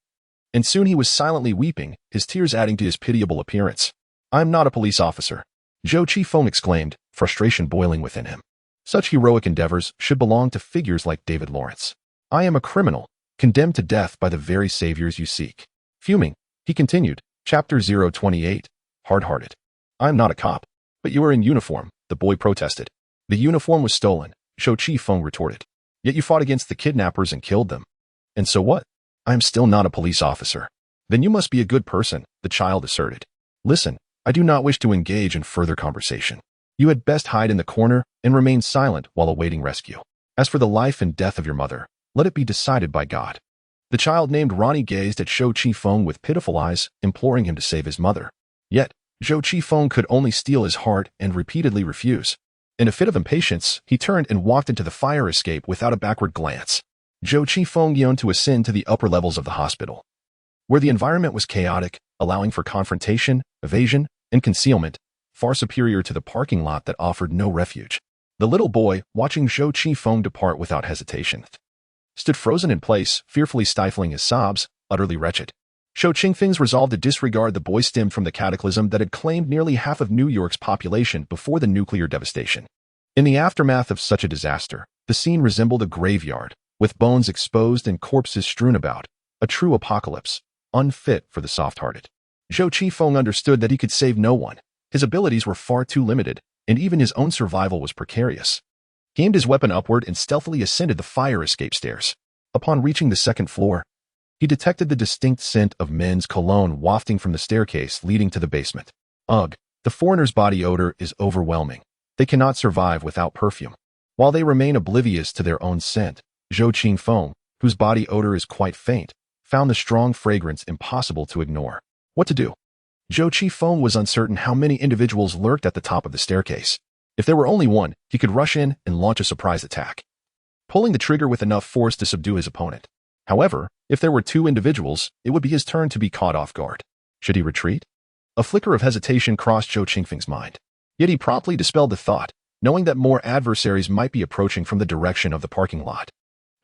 and soon he was silently weeping, his tears adding to his pitiable appearance. "I am not a police officer," Zhou Qifeng exclaimed, frustration boiling within him. Such heroic endeavors should belong to figures like David Lawrence. "I am a criminal, condemned to death by the very saviors you seek." Fuming, he continued, Chapter 028, Hard-Hearted. "I am not a cop." "But you are in uniform," the boy protested. "The uniform was stolen," Zhou Qifeng retorted. "Yet you fought against the kidnappers and killed them." "And so what? I am still not a police officer." "Then you must be a good person," the child asserted. "Listen, I do not wish to engage in further conversation. You had best hide in the corner and remain silent while awaiting rescue. As for the life and death of your mother, let it be decided by God." The child named Ronnie gazed at Zhou Qifeng with pitiful eyes, imploring him to save his mother. Yet, Zhou Qifeng could only steel his heart and repeatedly refuse. In a fit of impatience, he turned and walked into the fire escape without a backward glance. Zhou Qifeng yearned to ascend to the upper levels of the hospital, where the environment was chaotic, allowing for confrontation, evasion, and concealment, far superior to the parking lot that offered no refuge. The little boy, watching Zhou Qifeng depart without hesitation, stood frozen in place, fearfully stifling his sobs, utterly wretched. Zhou Qifeng's resolve to disregard the boy stemmed from the cataclysm that had claimed nearly half of New York's population before the nuclear devastation. In the aftermath of such a disaster, the scene resembled a graveyard, with bones exposed and corpses strewn about, a true apocalypse, unfit for the soft-hearted. Zhou Qifeng understood that he could save no one. His abilities were far too limited, and even his own survival was precarious. He aimed his weapon upward and stealthily ascended the fire escape stairs. Upon reaching the 2nd floor, he detected the distinct scent of men's cologne wafting from the staircase leading to the basement. Ugh, the foreigner's body odor is overwhelming. They cannot survive without perfume. While they remain oblivious to their own scent, Zhou Qifeng, whose body odor is quite faint, found the strong fragrance impossible to ignore. What to do? Zhou Qifeng was uncertain how many individuals lurked at the top of the staircase. If there were only one, he could rush in and launch a surprise attack, pulling the trigger with enough force to subdue his opponent. However, if there were 2 individuals, it would be his turn to be caught off guard. Should he retreat? A flicker of hesitation crossed Zhou Qifeng's mind. Yet he promptly dispelled the thought, knowing that more adversaries might be approaching from the direction of the parking lot.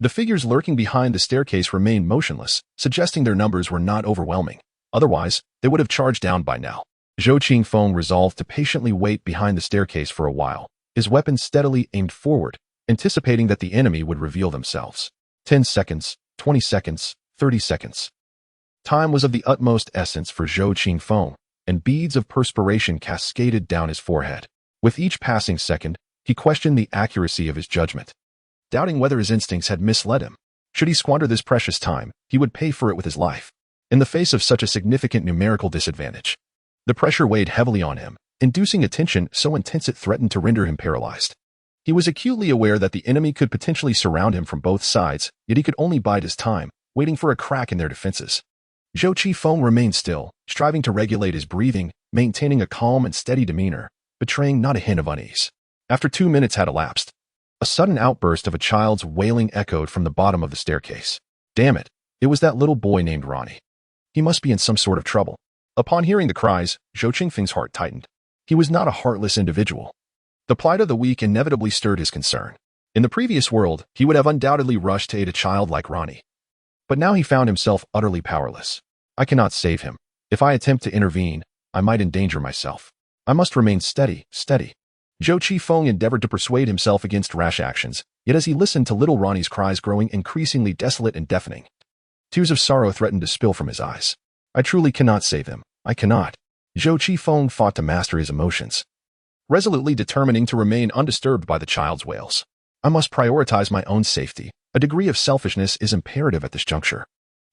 The figures lurking behind the staircase remained motionless, suggesting their numbers were not overwhelming. Otherwise, they would have charged down by now. Zhou Qifeng resolved to patiently wait behind the staircase for a while, his weapon steadily aimed forward, anticipating that the enemy would reveal themselves. 10 seconds, 20 seconds, 30 seconds. Time was of the utmost essence for Zhou Qifeng, and beads of perspiration cascaded down his forehead. With each passing second, he questioned the accuracy of his judgment. doubting whether his instincts had misled him. Should he squander this precious time, he would pay for it with his life. In the face of such a significant numerical disadvantage, the pressure weighed heavily on him, inducing a tension so intense it threatened to render him paralyzed. He was acutely aware that the enemy could potentially surround him from both sides, yet he could only bide his time, waiting for a crack in their defenses. Zhou Qifeng remained still, striving to regulate his breathing, maintaining a calm and steady demeanor, betraying not a hint of unease. After 2 minutes had elapsed, a sudden outburst of a child's wailing echoed from the bottom of the staircase. Damn it, it was that little boy named Ronnie. He must be in some sort of trouble. Upon hearing the cries, Zhou Qingfeng's heart tightened. He was not a heartless individual. The plight of the weak inevitably stirred his concern. In the previous world, he would have undoubtedly rushed to aid a child like Ronnie. But now he found himself utterly powerless. I cannot save him. If I attempt to intervene, I might endanger myself. I must remain steady. Zhou Qifeng endeavored to persuade himself against rash actions, yet as he listened to little Ronnie's cries growing increasingly desolate and deafening, tears of sorrow threatened to spill from his eyes. I truly cannot save him. I cannot. Zhou Qifeng fought to master his emotions, resolutely determining to remain undisturbed by the child's wails. I must prioritize my own safety. A degree of selfishness is imperative at this juncture.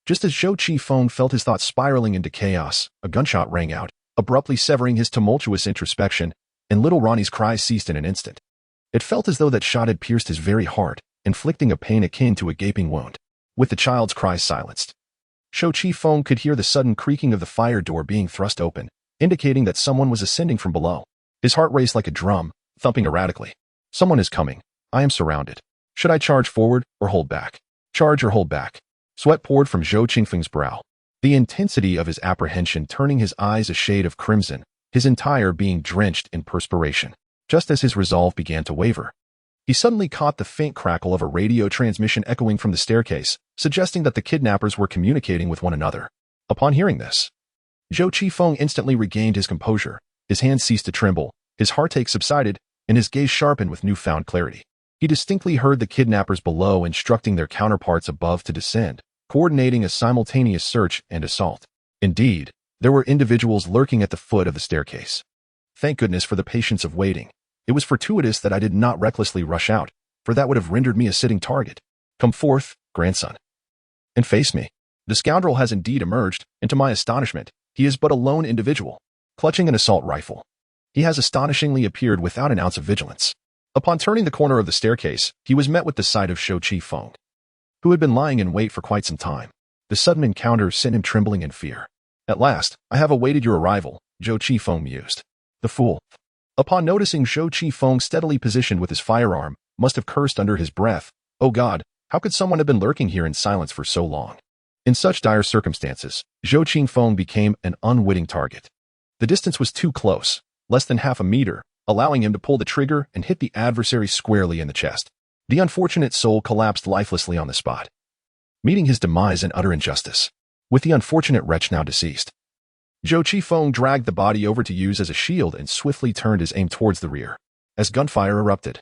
Just as Zhou Qifeng felt his thoughts spiraling into chaos, a gunshot rang out, abruptly severing his tumultuous introspection, and little Ronnie's cries ceased in an instant. It felt as though that shot had pierced his very heart, inflicting a pain akin to a gaping wound. With the child's cries silenced, Zhou Qifeng could hear the sudden creaking of the fire door being thrust open, indicating that someone was ascending from below. His heart raced like a drum, thumping erratically. Someone is coming. I am surrounded. Should I charge forward or hold back? Charge or hold back? Sweat poured from Zhou Qingfeng's brow, the intensity of his apprehension turning his eyes a shade of crimson, his entire being drenched in perspiration. Just as his resolve began to waver, he suddenly caught the faint crackle of a radio transmission echoing from the staircase, suggesting that the kidnappers were communicating with one another. Upon hearing this, Zhou Qifeng instantly regained his composure. His hands ceased to tremble, his heartache subsided, and his gaze sharpened with newfound clarity. He distinctly heard the kidnappers below instructing their counterparts above to descend, coordinating a simultaneous search and assault. Indeed, there were individuals lurking at the foot of the staircase. Thank goodness for the patience of waiting. It was fortuitous that I did not recklessly rush out, for that would have rendered me a sitting target. Come forth, grandson, and face me. The scoundrel has indeed emerged, and to my astonishment, he is but a lone individual, clutching an assault rifle. He has astonishingly appeared without an ounce of vigilance. Upon turning the corner of the staircase, he was met with the sight of Zhou Qifeng, who had been lying in wait for quite some time. The sudden encounter sent him trembling in fear. At last, I have awaited your arrival, Zhou Qifeng mused. The fool, upon noticing Zhou Qifeng steadily positioned with his firearm, must have cursed under his breath. Oh God, how could someone have been lurking here in silence for so long? In such dire circumstances, Zhou Qifeng became an unwitting target. The distance was too close, less than half a meter, allowing him to pull the trigger and hit the adversary squarely in the chest. The unfortunate soul collapsed lifelessly on the spot, meeting his demise in utter injustice. With the unfortunate wretch now deceased, Zhou Qifeng dragged the body over to use as a shield and swiftly turned his aim towards the rear. As gunfire erupted,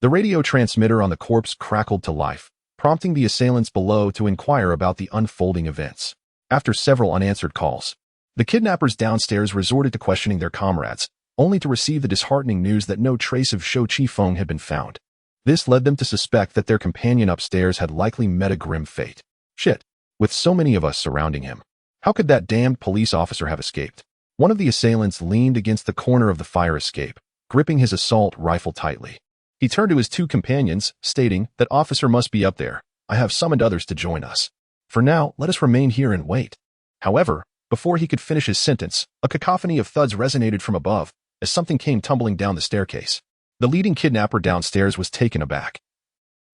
the radio transmitter on the corpse crackled to life, prompting the assailants below to inquire about the unfolding events. After several unanswered calls, the kidnappers downstairs resorted to questioning their comrades, only to receive the disheartening news that no trace of Zhou Qifeng had been found. This led them to suspect that their companion upstairs had likely met a grim fate. Shit, with so many of us surrounding him, how could that damned police officer have escaped? One of the assailants leaned against the corner of the fire escape, gripping his assault rifle tightly. He turned to his two companions, stating, "That officer must be up there. I have summoned others to join us. For now, let us remain here and wait." However, before he could finish his sentence, a cacophony of thuds resonated from above, as something came tumbling down the staircase. The leading kidnapper downstairs was taken aback.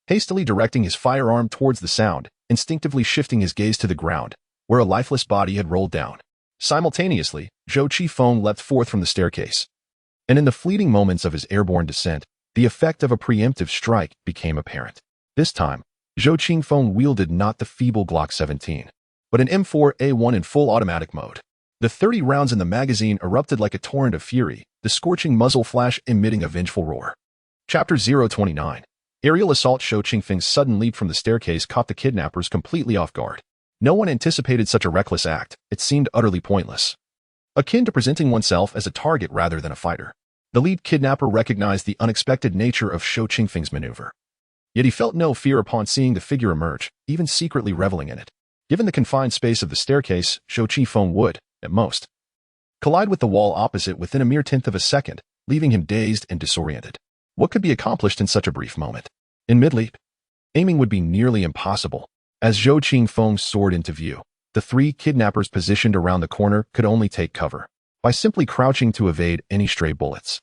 Hastily directing his firearm towards the sound, instinctively shifting his gaze to the ground, where a lifeless body had rolled down. Simultaneously, Zhou Qifeng leapt forth from the staircase. And in the fleeting moments of his airborne descent, the effect of a preemptive strike became apparent. This time, Zhou Qifeng wielded not the feeble Glock 17, but an M4A1 in full automatic mode. The 30 rounds in the magazine erupted like a torrent of fury, the scorching muzzle flash emitting a vengeful roar. Chapter 029. Aerial assault. Zhou Qifeng's sudden leap from the staircase caught the kidnappers completely off guard. No one anticipated such a reckless act. It seemed utterly pointless, akin to presenting oneself as a target rather than a fighter. The lead kidnapper recognized the unexpected nature of Zhou Qifeng's maneuver. Yet he felt no fear upon seeing the figure emerge, even secretly reveling in it. Given the confined space of the staircase, Zhou Qifeng would, at most, collide with the wall opposite within a mere tenth of a second, leaving him dazed and disoriented. What could be accomplished in such a brief moment? In mid-leap, aiming would be nearly impossible. As Zhou Qifeng soared into view, the three kidnappers positioned around the corner could only take cover by simply crouching to evade any stray bullets.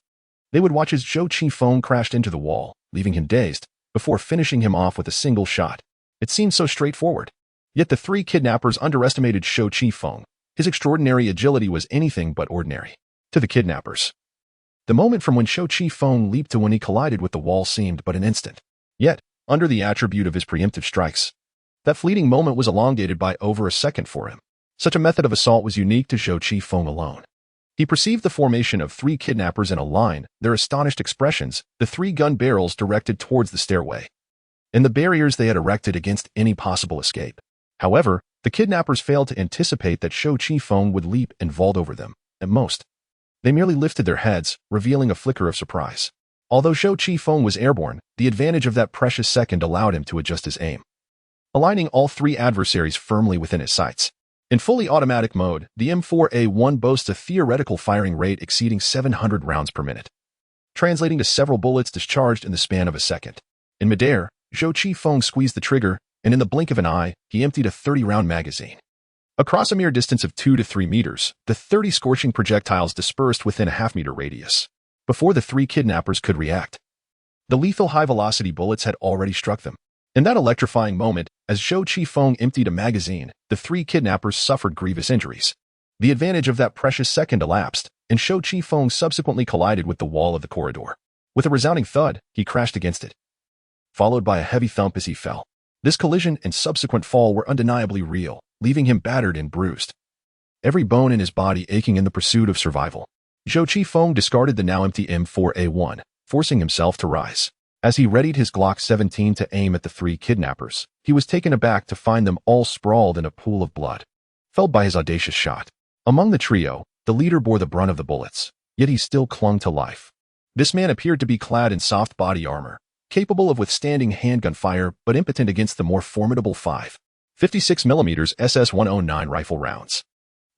They would watch as Zhou Qifeng crashed into the wall, leaving him dazed, before finishing him off with a single shot. It seemed so straightforward. Yet the three kidnappers underestimated Zhou Qifeng. His extraordinary agility was anything but ordinary to the kidnappers. The moment from when Zhou Qifeng leaped to when he collided with the wall seemed but an instant. Yet, under the attribute of his preemptive strikes, that fleeting moment was elongated by over a second for him. Such a method of assault was unique to Zhou Qifeng alone. He perceived the formation of three kidnappers in a line, their astonished expressions, the three gun barrels directed towards the stairway, and the barriers they had erected against any possible escape. However, the kidnappers failed to anticipate that Zhou Qifeng would leap and vault over them. At most, they merely lifted their heads, revealing a flicker of surprise. Although Zhou Qifeng was airborne, the advantage of that precious second allowed him to adjust his aim, aligning all three adversaries firmly within his sights. In fully automatic mode, the M4A1 boasts a theoretical firing rate exceeding 700 rounds per minute, translating to several bullets discharged in the span of a second. In midair, Zhou Qifeng squeezed the trigger, and in the blink of an eye, he emptied a 30-round magazine. Across a mere distance of 2 to 3 meters, the 30 scorching projectiles dispersed within a half-meter radius. Before the three kidnappers could react, the lethal high-velocity bullets had already struck them. In that electrifying moment, as Zhou Qifeng emptied a magazine, the three kidnappers suffered grievous injuries. The advantage of that precious second elapsed, and Zhou Qifeng subsequently collided with the wall of the corridor. With a resounding thud, he crashed against it, followed by a heavy thump as he fell. This collision and subsequent fall were undeniably real, leaving him battered and bruised, every bone in his body aching in the pursuit of survival. Zhou Qifeng discarded the now empty M4A1, forcing himself to rise. As he readied his Glock 17 to aim at the three kidnappers, he was taken aback to find them all sprawled in a pool of blood, felled by his audacious shot. Among the trio, the leader bore the brunt of the bullets, yet he still clung to life. This man appeared to be clad in soft body armor, capable of withstanding handgun fire but impotent against the more formidable 5.56mm SS-109 rifle rounds.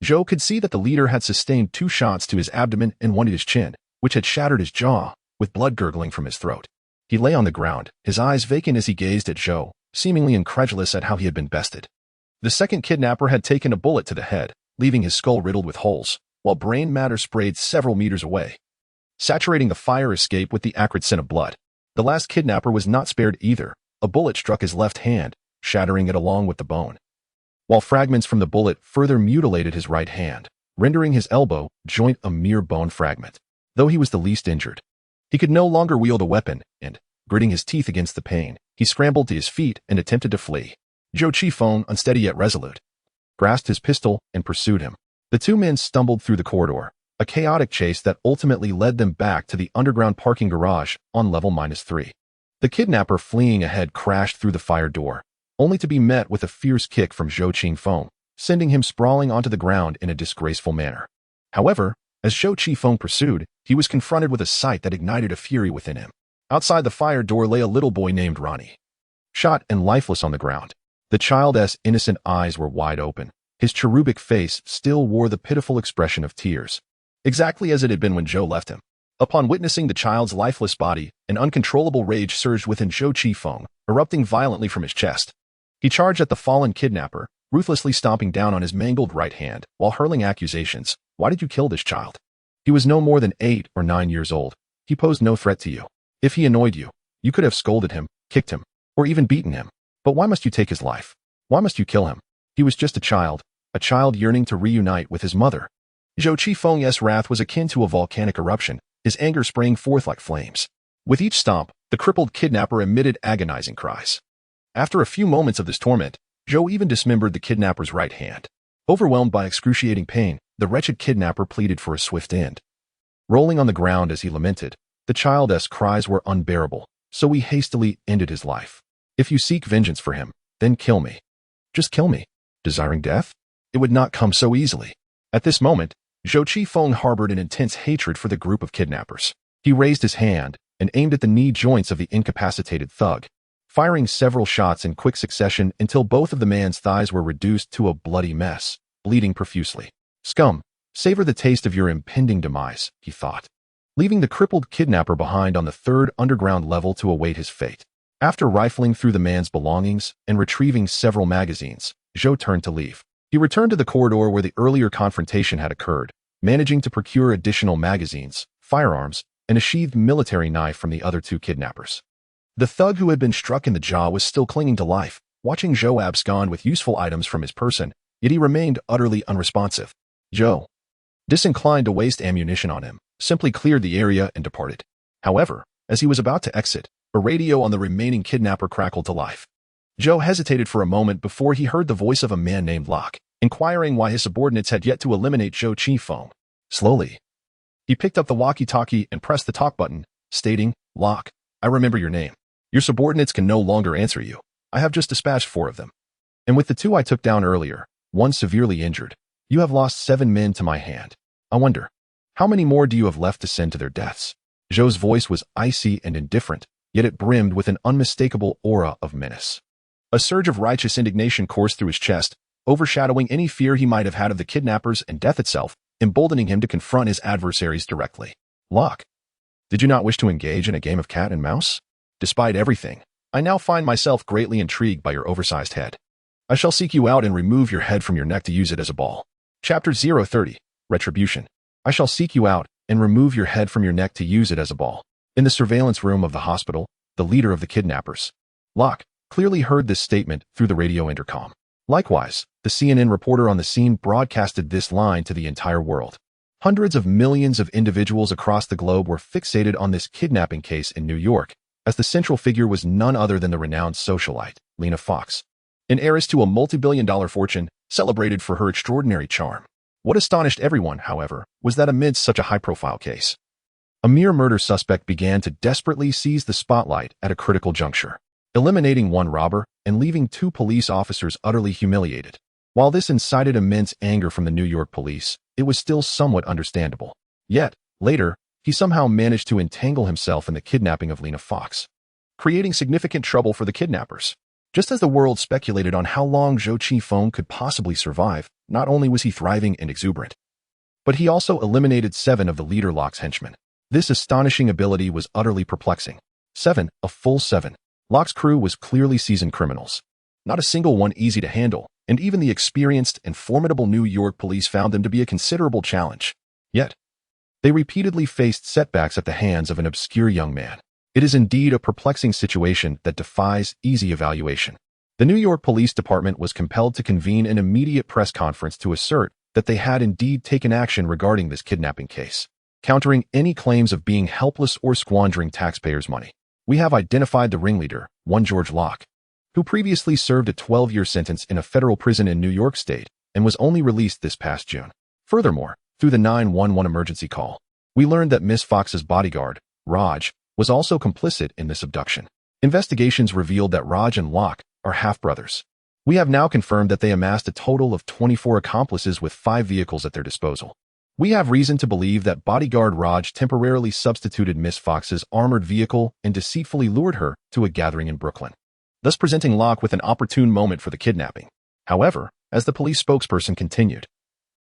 Zhou could see that the leader had sustained 2 shots to his abdomen and 1 at his chin, which had shattered his jaw, with blood gurgling from his throat. He lay on the ground, his eyes vacant as he gazed at Zhou, seemingly incredulous at how he had been bested. The second kidnapper had taken a bullet to the head, leaving his skull riddled with holes, while brain matter sprayed several meters away, saturating the fire escape with the acrid scent of blood. The last kidnapper was not spared either. A bullet struck his left hand, shattering it along with the bone, while fragments from the bullet further mutilated his right hand, rendering his elbow joint a mere bone fragment. Though he was the least injured, he could no longer wield a weapon, and, gritting his teeth against the pain, he scrambled to his feet and attempted to flee. Zhou Qifeng, unsteady yet resolute, grasped his pistol and pursued him. The two men stumbled through the corridor, a chaotic chase that ultimately led them back to the underground parking garage on level -3. The kidnapper fleeing ahead crashed through the fire door, only to be met with a fierce kick from Zhou Qifeng, sending him sprawling onto the ground in a disgraceful manner. However, as Zhou Qifeng pursued, he was confronted with a sight that ignited a fury within him. Outside the fire door lay a little boy named Ronnie, shot and lifeless on the ground. The child's innocent eyes were wide open. His cherubic face still wore the pitiful expression of tears, exactly as it had been when Zhou left him. Upon witnessing the child's lifeless body, an uncontrollable rage surged within Zhou Qifeng, erupting violently from his chest. He charged at the fallen kidnapper, ruthlessly stomping down on his mangled right hand, while hurling accusations. Why did you kill this child? He was no more than 8 or 9 years old. He posed no threat to you. If he annoyed you, you could have scolded him, kicked him, or even beaten him. But why must you take his life? Why must you kill him? He was just a child yearning to reunite with his mother. Zhou Qifeng's wrath was akin to a volcanic eruption, his anger sprang forth like flames. With each stomp, the crippled kidnapper emitted agonizing cries. After a few moments of this torment, Zhou even dismembered the kidnapper's right hand. Overwhelmed by excruciating pain, the wretched kidnapper pleaded for a swift end. Rolling on the ground as he lamented, the child's cries were unbearable, so he hastily ended his life. If you seek vengeance for him, then kill me. Just kill me. Desiring death? It would not come so easily. At this moment, Zhou Qifeng harbored an intense hatred for the group of kidnappers. He raised his hand and aimed at the knee joints of the incapacitated thug, firing several shots in quick succession until both of the man's thighs were reduced to a bloody mess, bleeding profusely. Scum, savor the taste of your impending demise, he thought, leaving the crippled kidnapper behind on the third underground level to await his fate. After rifling through the man's belongings and retrieving several magazines, Zhou turned to leave. He returned to the corridor where the earlier confrontation had occurred, managing to procure additional magazines, firearms, and a sheathed military knife from the other two kidnappers. The thug who had been struck in the jaw was still clinging to life, watching Zhou abscond with useful items from his person, yet he remained utterly unresponsive. Zhou, disinclined to waste ammunition on him, simply cleared the area and departed. However, as he was about to exit, a radio on the remaining kidnapper crackled to life. Zhou hesitated for a moment before he heard the voice of a man named Locke, inquiring why his subordinates had yet to eliminate Zhou Qifeng. Slowly, he picked up the walkie-talkie and pressed the talk button, stating, "Locke, I remember your name. Your subordinates can no longer answer you. I have just dispatched 4 of them. And with the 2 I took down earlier, one severely injured, you have lost 7 men to my hand. I wonder, how many more do you have left to send to their deaths?" Zhou's voice was icy and indifferent, yet it brimmed with an unmistakable aura of menace. A surge of righteous indignation coursed through his chest, overshadowing any fear he might have had of the kidnappers and death itself, emboldening him to confront his adversaries directly. "Locke, did you not wish to engage in a game of cat and mouse? Despite everything, I now find myself greatly intrigued by your oversized head. I shall seek you out and remove your head from your neck to use it as a ball." Chapter 030, Retribution. I shall seek you out and remove your head from your neck to use it as a ball. In the surveillance room of the hospital, the leader of the kidnappers, Locke, clearly heard this statement through the radio intercom. Likewise, the CNN reporter on the scene broadcasted this line to the entire world. Hundreds of millions of individuals across the globe were fixated on this kidnapping case in New York, as the central figure was none other than the renowned socialite, Lena Fox, an heiress to a multi-billion-dollar fortune, celebrated for her extraordinary charm. What astonished everyone, however, was that amidst such a high-profile case, a mere murder suspect began to desperately seize the spotlight at a critical juncture, eliminating one robber and leaving 2 police officers utterly humiliated. While this incited immense anger from the New York police, it was still somewhat understandable. Yet, later, he somehow managed to entangle himself in the kidnapping of Lena Fox, creating significant trouble for the kidnappers. Just as the world speculated on how long Zhou Qifeng could possibly survive, not only was he thriving and exuberant, but he also eliminated 7 of the leader Locke's henchmen. This astonishing ability was utterly perplexing. 7, a full 7. Locke's crew was clearly seasoned criminals, not a single one easy to handle, and even the experienced and formidable New York police found them to be a considerable challenge. Yet, they repeatedly faced setbacks at the hands of an obscure young man. It is indeed a perplexing situation that defies easy evaluation. The New York Police Department was compelled to convene an immediate press conference to assert that they had indeed taken action regarding this kidnapping case, countering any claims of being helpless or squandering taxpayers' money. "We have identified the ringleader, one George Locke, who previously served a 12-year sentence in a federal prison in New York State and was only released this past June. Furthermore, through the 911 emergency call, we learned that Miss Fox's bodyguard, Raj, was also complicit in this abduction. Investigations revealed that Raj and Locke are half-brothers. We have now confirmed that they amassed a total of 24 accomplices with 5 vehicles at their disposal. We have reason to believe that bodyguard Raj temporarily substituted Miss Fox's armored vehicle and deceitfully lured her to a gathering in Brooklyn, thus presenting Locke with an opportune moment for the kidnapping. However, as the police spokesperson continued,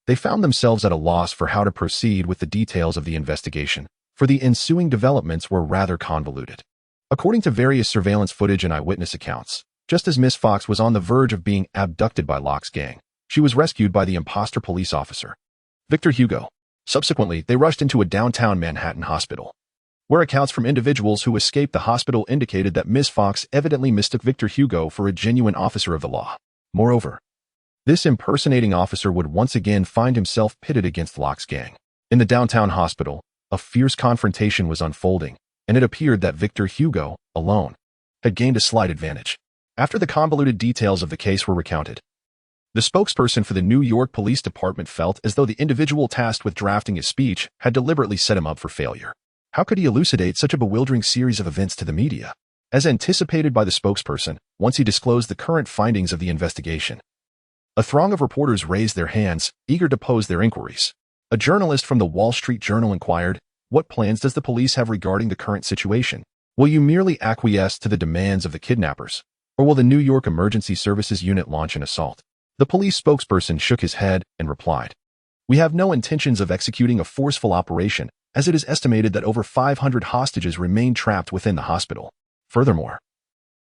they found themselves at a loss for how to proceed with the details of the investigation, for the ensuing developments were rather convoluted. According to various surveillance footage and eyewitness accounts, just as Miss Fox was on the verge of being abducted by Locke's gang, she was rescued by the imposter police officer, Victor Hugo. Subsequently, they rushed into a downtown Manhattan hospital, where accounts from individuals who escaped the hospital indicated that Miss Fox evidently mistook Victor Hugo for a genuine officer of the law. Moreover, this impersonating officer would once again find himself pitted against Locke's gang. In the downtown hospital, a fierce confrontation was unfolding, and it appeared that Victor Hugo, alone, had gained a slight advantage. After the convoluted details of the case were recounted, the spokesperson for the New York Police Department felt as though the individual tasked with drafting his speech had deliberately set him up for failure. How could he elucidate such a bewildering series of events to the media? As anticipated by the spokesperson, once he disclosed the current findings of the investigation, a throng of reporters raised their hands, eager to pose their inquiries. A journalist from the Wall Street Journal inquired, "What plans does the police have regarding the current situation?" Will you merely acquiesce to the demands of the kidnappers? Or will the New York Emergency Services Unit launch an assault? The police spokesperson shook his head and replied, "We have no intentions of executing a forceful operation, as it is estimated that over 500 hostages remain trapped within the hospital. Furthermore,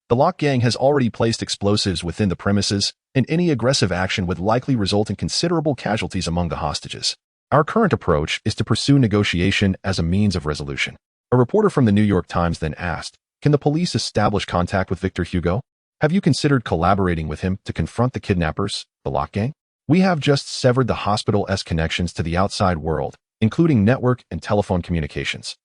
the Lock gang has already placed explosives within the premises, and any aggressive action would likely result in considerable casualties among the hostages. Our current approach is to pursue negotiation as a means of resolution." A reporter from the New York Times then asked, "Can the police establish contact with Victor Hugo? Have you considered collaborating with him to confront the kidnappers, the Lock gang? We have just severed the hospital's connections to the outside world, including network and telephone communications.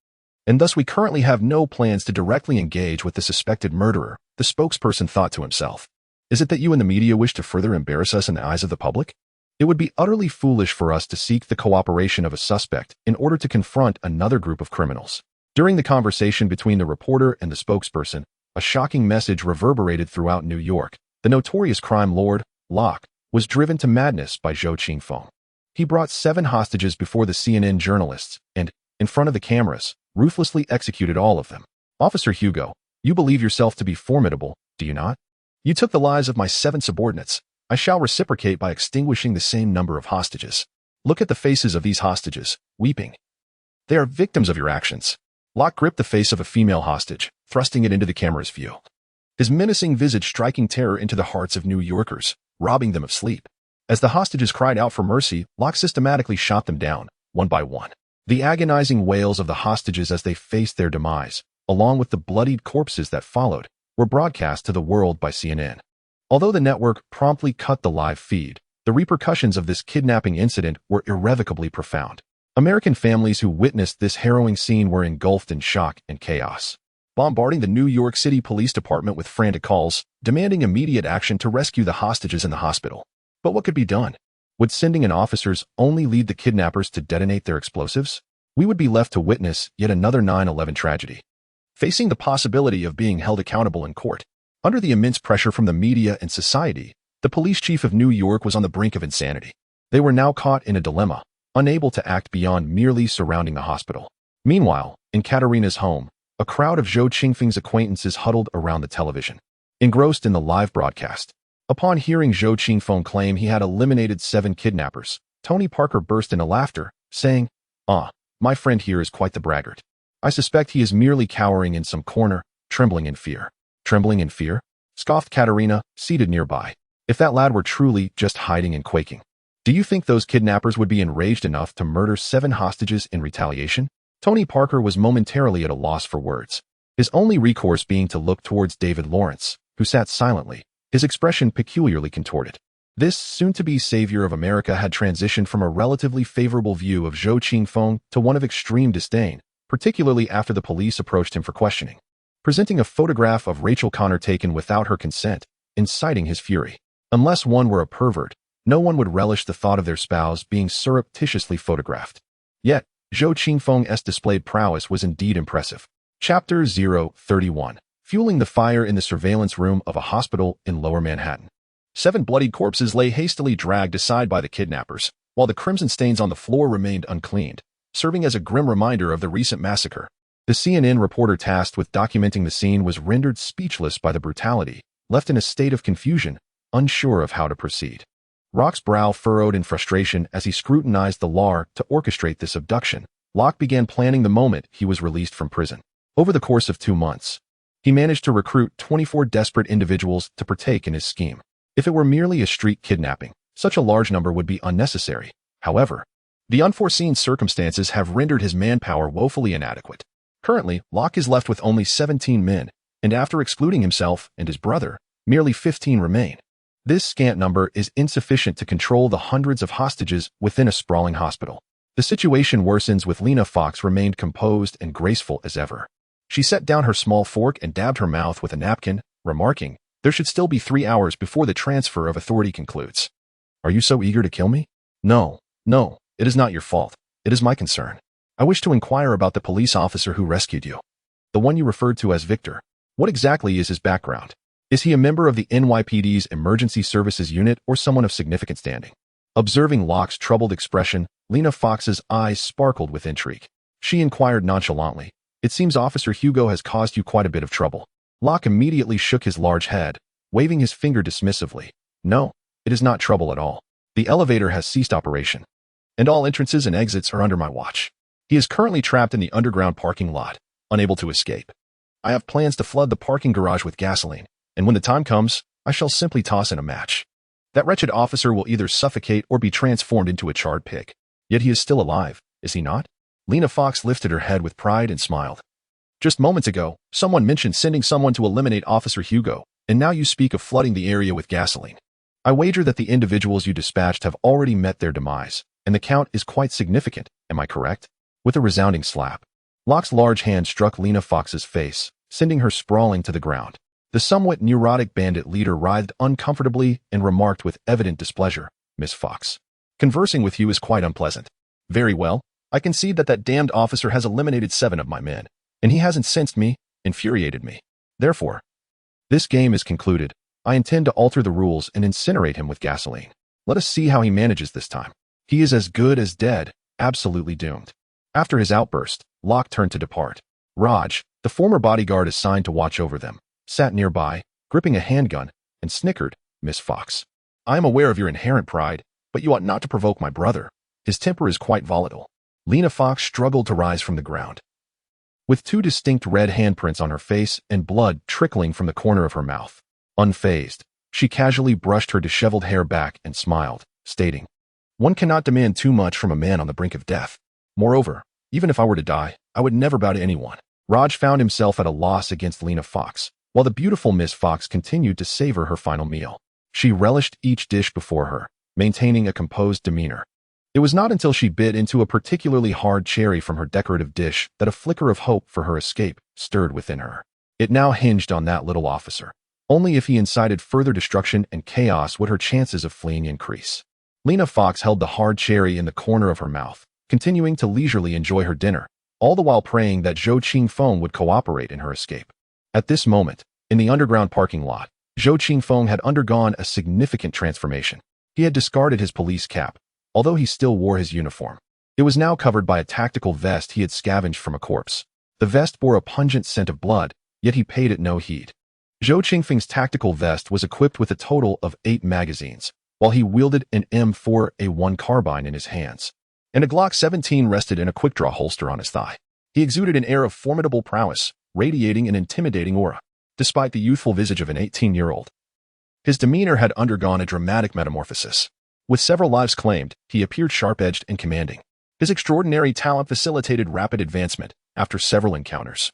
And thus we currently have no plans to directly engage with the suspected murderer," the spokesperson thought to himself. "Is it that you and the media wish to further embarrass us in the eyes of the public? It would be utterly foolish for us to seek the cooperation of a suspect in order to confront another group of criminals." During the conversation between the reporter and the spokesperson, a shocking message reverberated throughout New York. The notorious crime lord, Locke, was driven to madness by Zhou Qingfeng. He brought 7 hostages before the CNN journalists and, in front of the cameras, ruthlessly executed all of them. "Officer Hugo, you believe yourself to be formidable, do you not? You took the lives of my 7 subordinates. I shall reciprocate by extinguishing the same number of hostages. Look at the faces of these hostages, weeping. They are victims of your actions." Locke gripped the face of a female hostage, thrusting it into the camera's view. His menacing visage striking terror into the hearts of New Yorkers, robbing them of sleep. As the hostages cried out for mercy, Locke systematically shot them down, one by one. The agonizing wails of the hostages as they faced their demise, along with the bloodied corpses that followed, were broadcast to the world by CNN. Although the network promptly cut the live feed, the repercussions of this kidnapping incident were irrevocably profound. American families who witnessed this harrowing scene were engulfed in shock and chaos, bombarding the New York City Police Department with frantic calls, demanding immediate action to rescue the hostages in the hospital. But what could be done? Would sending in officers only lead the kidnappers to detonate their explosives? We would be left to witness yet another 9/11 tragedy, facing the possibility of being held accountable in court. Under the immense pressure from the media and society, the police chief of New York was on the brink of insanity. They were now caught in a dilemma, unable to act beyond merely surrounding the hospital. Meanwhile, in Katerina's home, a crowd of Zhou Qingfeng's acquaintances huddled around the television, engrossed in the live broadcast. Upon hearing Zhou Qingfeng claim he had eliminated 7 kidnappers, Tony Parker burst into laughter, saying, My friend here is quite the braggart. I suspect he is merely cowering in some corner, trembling in fear." "Trembling in fear?" scoffed Katerina, seated nearby. "If that lad were truly just hiding and quaking, do you think those kidnappers would be enraged enough to murder 7 hostages in retaliation?" Tony Parker was momentarily at a loss for words, his only recourse being to look towards David Lawrence, who sat silently, his expression peculiarly contorted. This soon-to-be savior of America had transitioned from a relatively favorable view of Zhou Qingfeng to one of extreme disdain, particularly after the police approached him for questioning, presenting a photograph of Rachel Connor taken without her consent, inciting his fury. Unless one were a pervert, no one would relish the thought of their spouse being surreptitiously photographed. Yet, Zhou Qingfeng's displayed prowess was indeed impressive. Chapter 031. Fueling the fire in the surveillance room of a hospital in Lower Manhattan. 7 bloodied corpses lay hastily dragged aside by the kidnappers, while the crimson stains on the floor remained uncleaned, serving as a grim reminder of the recent massacre. The CNN reporter tasked with documenting the scene was rendered speechless by the brutality, left in a state of confusion, unsure of how to proceed. Rock's brow furrowed in frustration as he scrutinized the law to orchestrate this abduction. Locke began planning the moment he was released from prison. Over the course of 2 months, he managed to recruit 24 desperate individuals to partake in his scheme. If it were merely a street kidnapping, such a large number would be unnecessary. However, the unforeseen circumstances have rendered his manpower woefully inadequate. Currently, Locke is left with only 17 men, and after excluding himself and his brother, merely 15 remain. This scant number is insufficient to control the hundreds of hostages within a sprawling hospital. The situation worsens with Lena Fox remained composed and graceful as ever. She set down her small fork and dabbed her mouth with a napkin, remarking, "There should still be 3 hours before the transfer of authority concludes." "Are you so eager to kill me?" No, it is not your fault. It is my concern. I wish to inquire about the police officer who rescued you. The one you referred to as Victor. What exactly is his background? Is he a member of the NYPD's Emergency Services Unit or someone of significant standing?" Observing Locke's troubled expression, Lena Fox's eyes sparkled with intrigue. She inquired nonchalantly, It seems Officer Hugo has caused you quite a bit of trouble. Locke immediately shook his large head, waving his finger dismissively. No, it is not trouble at all. The elevator has ceased operation, and all entrances and exits are under my watch. He is currently trapped in the underground parking lot, unable to escape. I have plans to flood the parking garage with gasoline, and when the time comes, I shall simply toss in a match. That wretched officer will either suffocate or be transformed into a charred pig. Yet he is still alive, is he not? Lena Fox lifted her head with pride and smiled. Just moments ago, someone mentioned sending someone to eliminate Officer Hugo, and now you speak of flooding the area with gasoline. I wager that the individuals you dispatched have already met their demise, and the count is quite significant, am I correct? With a resounding slap, Locke's large hand struck Lena Fox's face, sending her sprawling to the ground. The somewhat neurotic bandit leader writhed uncomfortably and remarked with evident displeasure, Miss Fox, conversing with you is quite unpleasant. Very well, I concede that damned officer has eliminated 7 of my men, and he has incensed me, infuriated me. Therefore, this game is concluded. I intend to alter the rules and incinerate him with gasoline. Let us see how he manages this time. He is as good as dead, absolutely doomed. After his outburst, Locke turned to depart. Raj, the former bodyguard assigned to watch over them, sat nearby, gripping a handgun, and snickered, Miss Fox. I am aware of your inherent pride, but you ought not to provoke my brother. His temper is quite volatile. Lena Fox struggled to rise from the ground. With 2 distinct red handprints on her face and blood trickling from the corner of her mouth. Unfazed, she casually brushed her disheveled hair back and smiled, stating, one cannot demand too much from a man on the brink of death. Moreover, even if I were to die, I would never bow to anyone. Raj found himself at a loss against Lena Fox, while the beautiful Miss Fox continued to savor her final meal. She relished each dish before her, maintaining a composed demeanor. It was not until she bit into a particularly hard cherry from her decorative dish that a flicker of hope for her escape stirred within her. It now hinged on that little officer. Only if he incited further destruction and chaos would her chances of fleeing increase. Lena Fox held the hard cherry in the corner of her mouth, continuing to leisurely enjoy her dinner, all the while praying that Zhou Qingfeng would cooperate in her escape. At this moment, in the underground parking lot, Zhou Qingfeng had undergone a significant transformation. He had discarded his police cap, although he still wore his uniform. It was now covered by a tactical vest he had scavenged from a corpse. The vest bore a pungent scent of blood, yet he paid it no heed. Zhou Qingfeng's tactical vest was equipped with a total of 8 magazines, while he wielded an M4A1 carbine in his hands, and a Glock 17 rested in a quick-draw holster on his thigh. He exuded an air of formidable prowess, radiating an intimidating aura. Despite the youthful visage of an 18-year-old, his demeanor had undergone a dramatic metamorphosis. With several lives claimed, he appeared sharp-edged and commanding. His extraordinary talent facilitated rapid advancement after several encounters.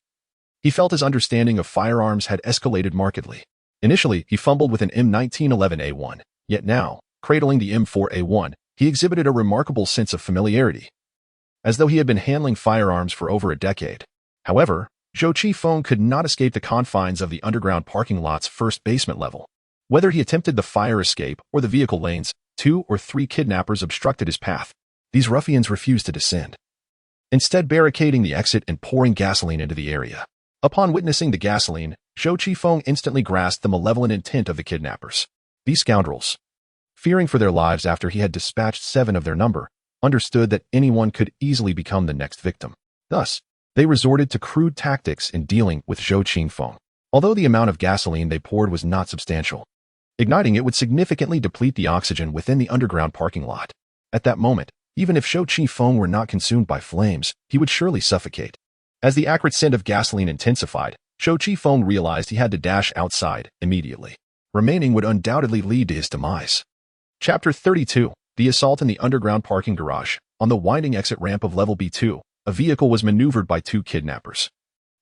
He felt his understanding of firearms had escalated markedly. Initially, he fumbled with an M1911A1, yet now, cradling the M4A1, he exhibited a remarkable sense of familiarity, as though he had been handling firearms for over a decade. However, Zhou Qingfeng could not escape the confines of the underground parking lot's first basement level. Whether he attempted the fire escape or the vehicle lanes, 2 or 3 kidnappers obstructed his path. These ruffians refused to descend, instead barricading the exit and pouring gasoline into the area. Upon witnessing the gasoline, Zhou Qingfeng instantly grasped the malevolent intent of the kidnappers. These scoundrels, fearing for their lives after he had dispatched 7 of their number, understood that anyone could easily become the next victim. Thus, they resorted to crude tactics in dealing with Zhou Qingfeng. Although the amount of gasoline they poured was not substantial, igniting it would significantly deplete the oxygen within the underground parking lot. At that moment, even if Zhou Qingfeng were not consumed by flames, he would surely suffocate. As the acrid scent of gasoline intensified, Zhou Qingfeng realized he had to dash outside immediately. Remaining would undoubtedly lead to his demise. Chapter 32. The Assault in the Underground Parking Garage. On the winding exit ramp of Level B2, a vehicle was maneuvered by 2 kidnappers,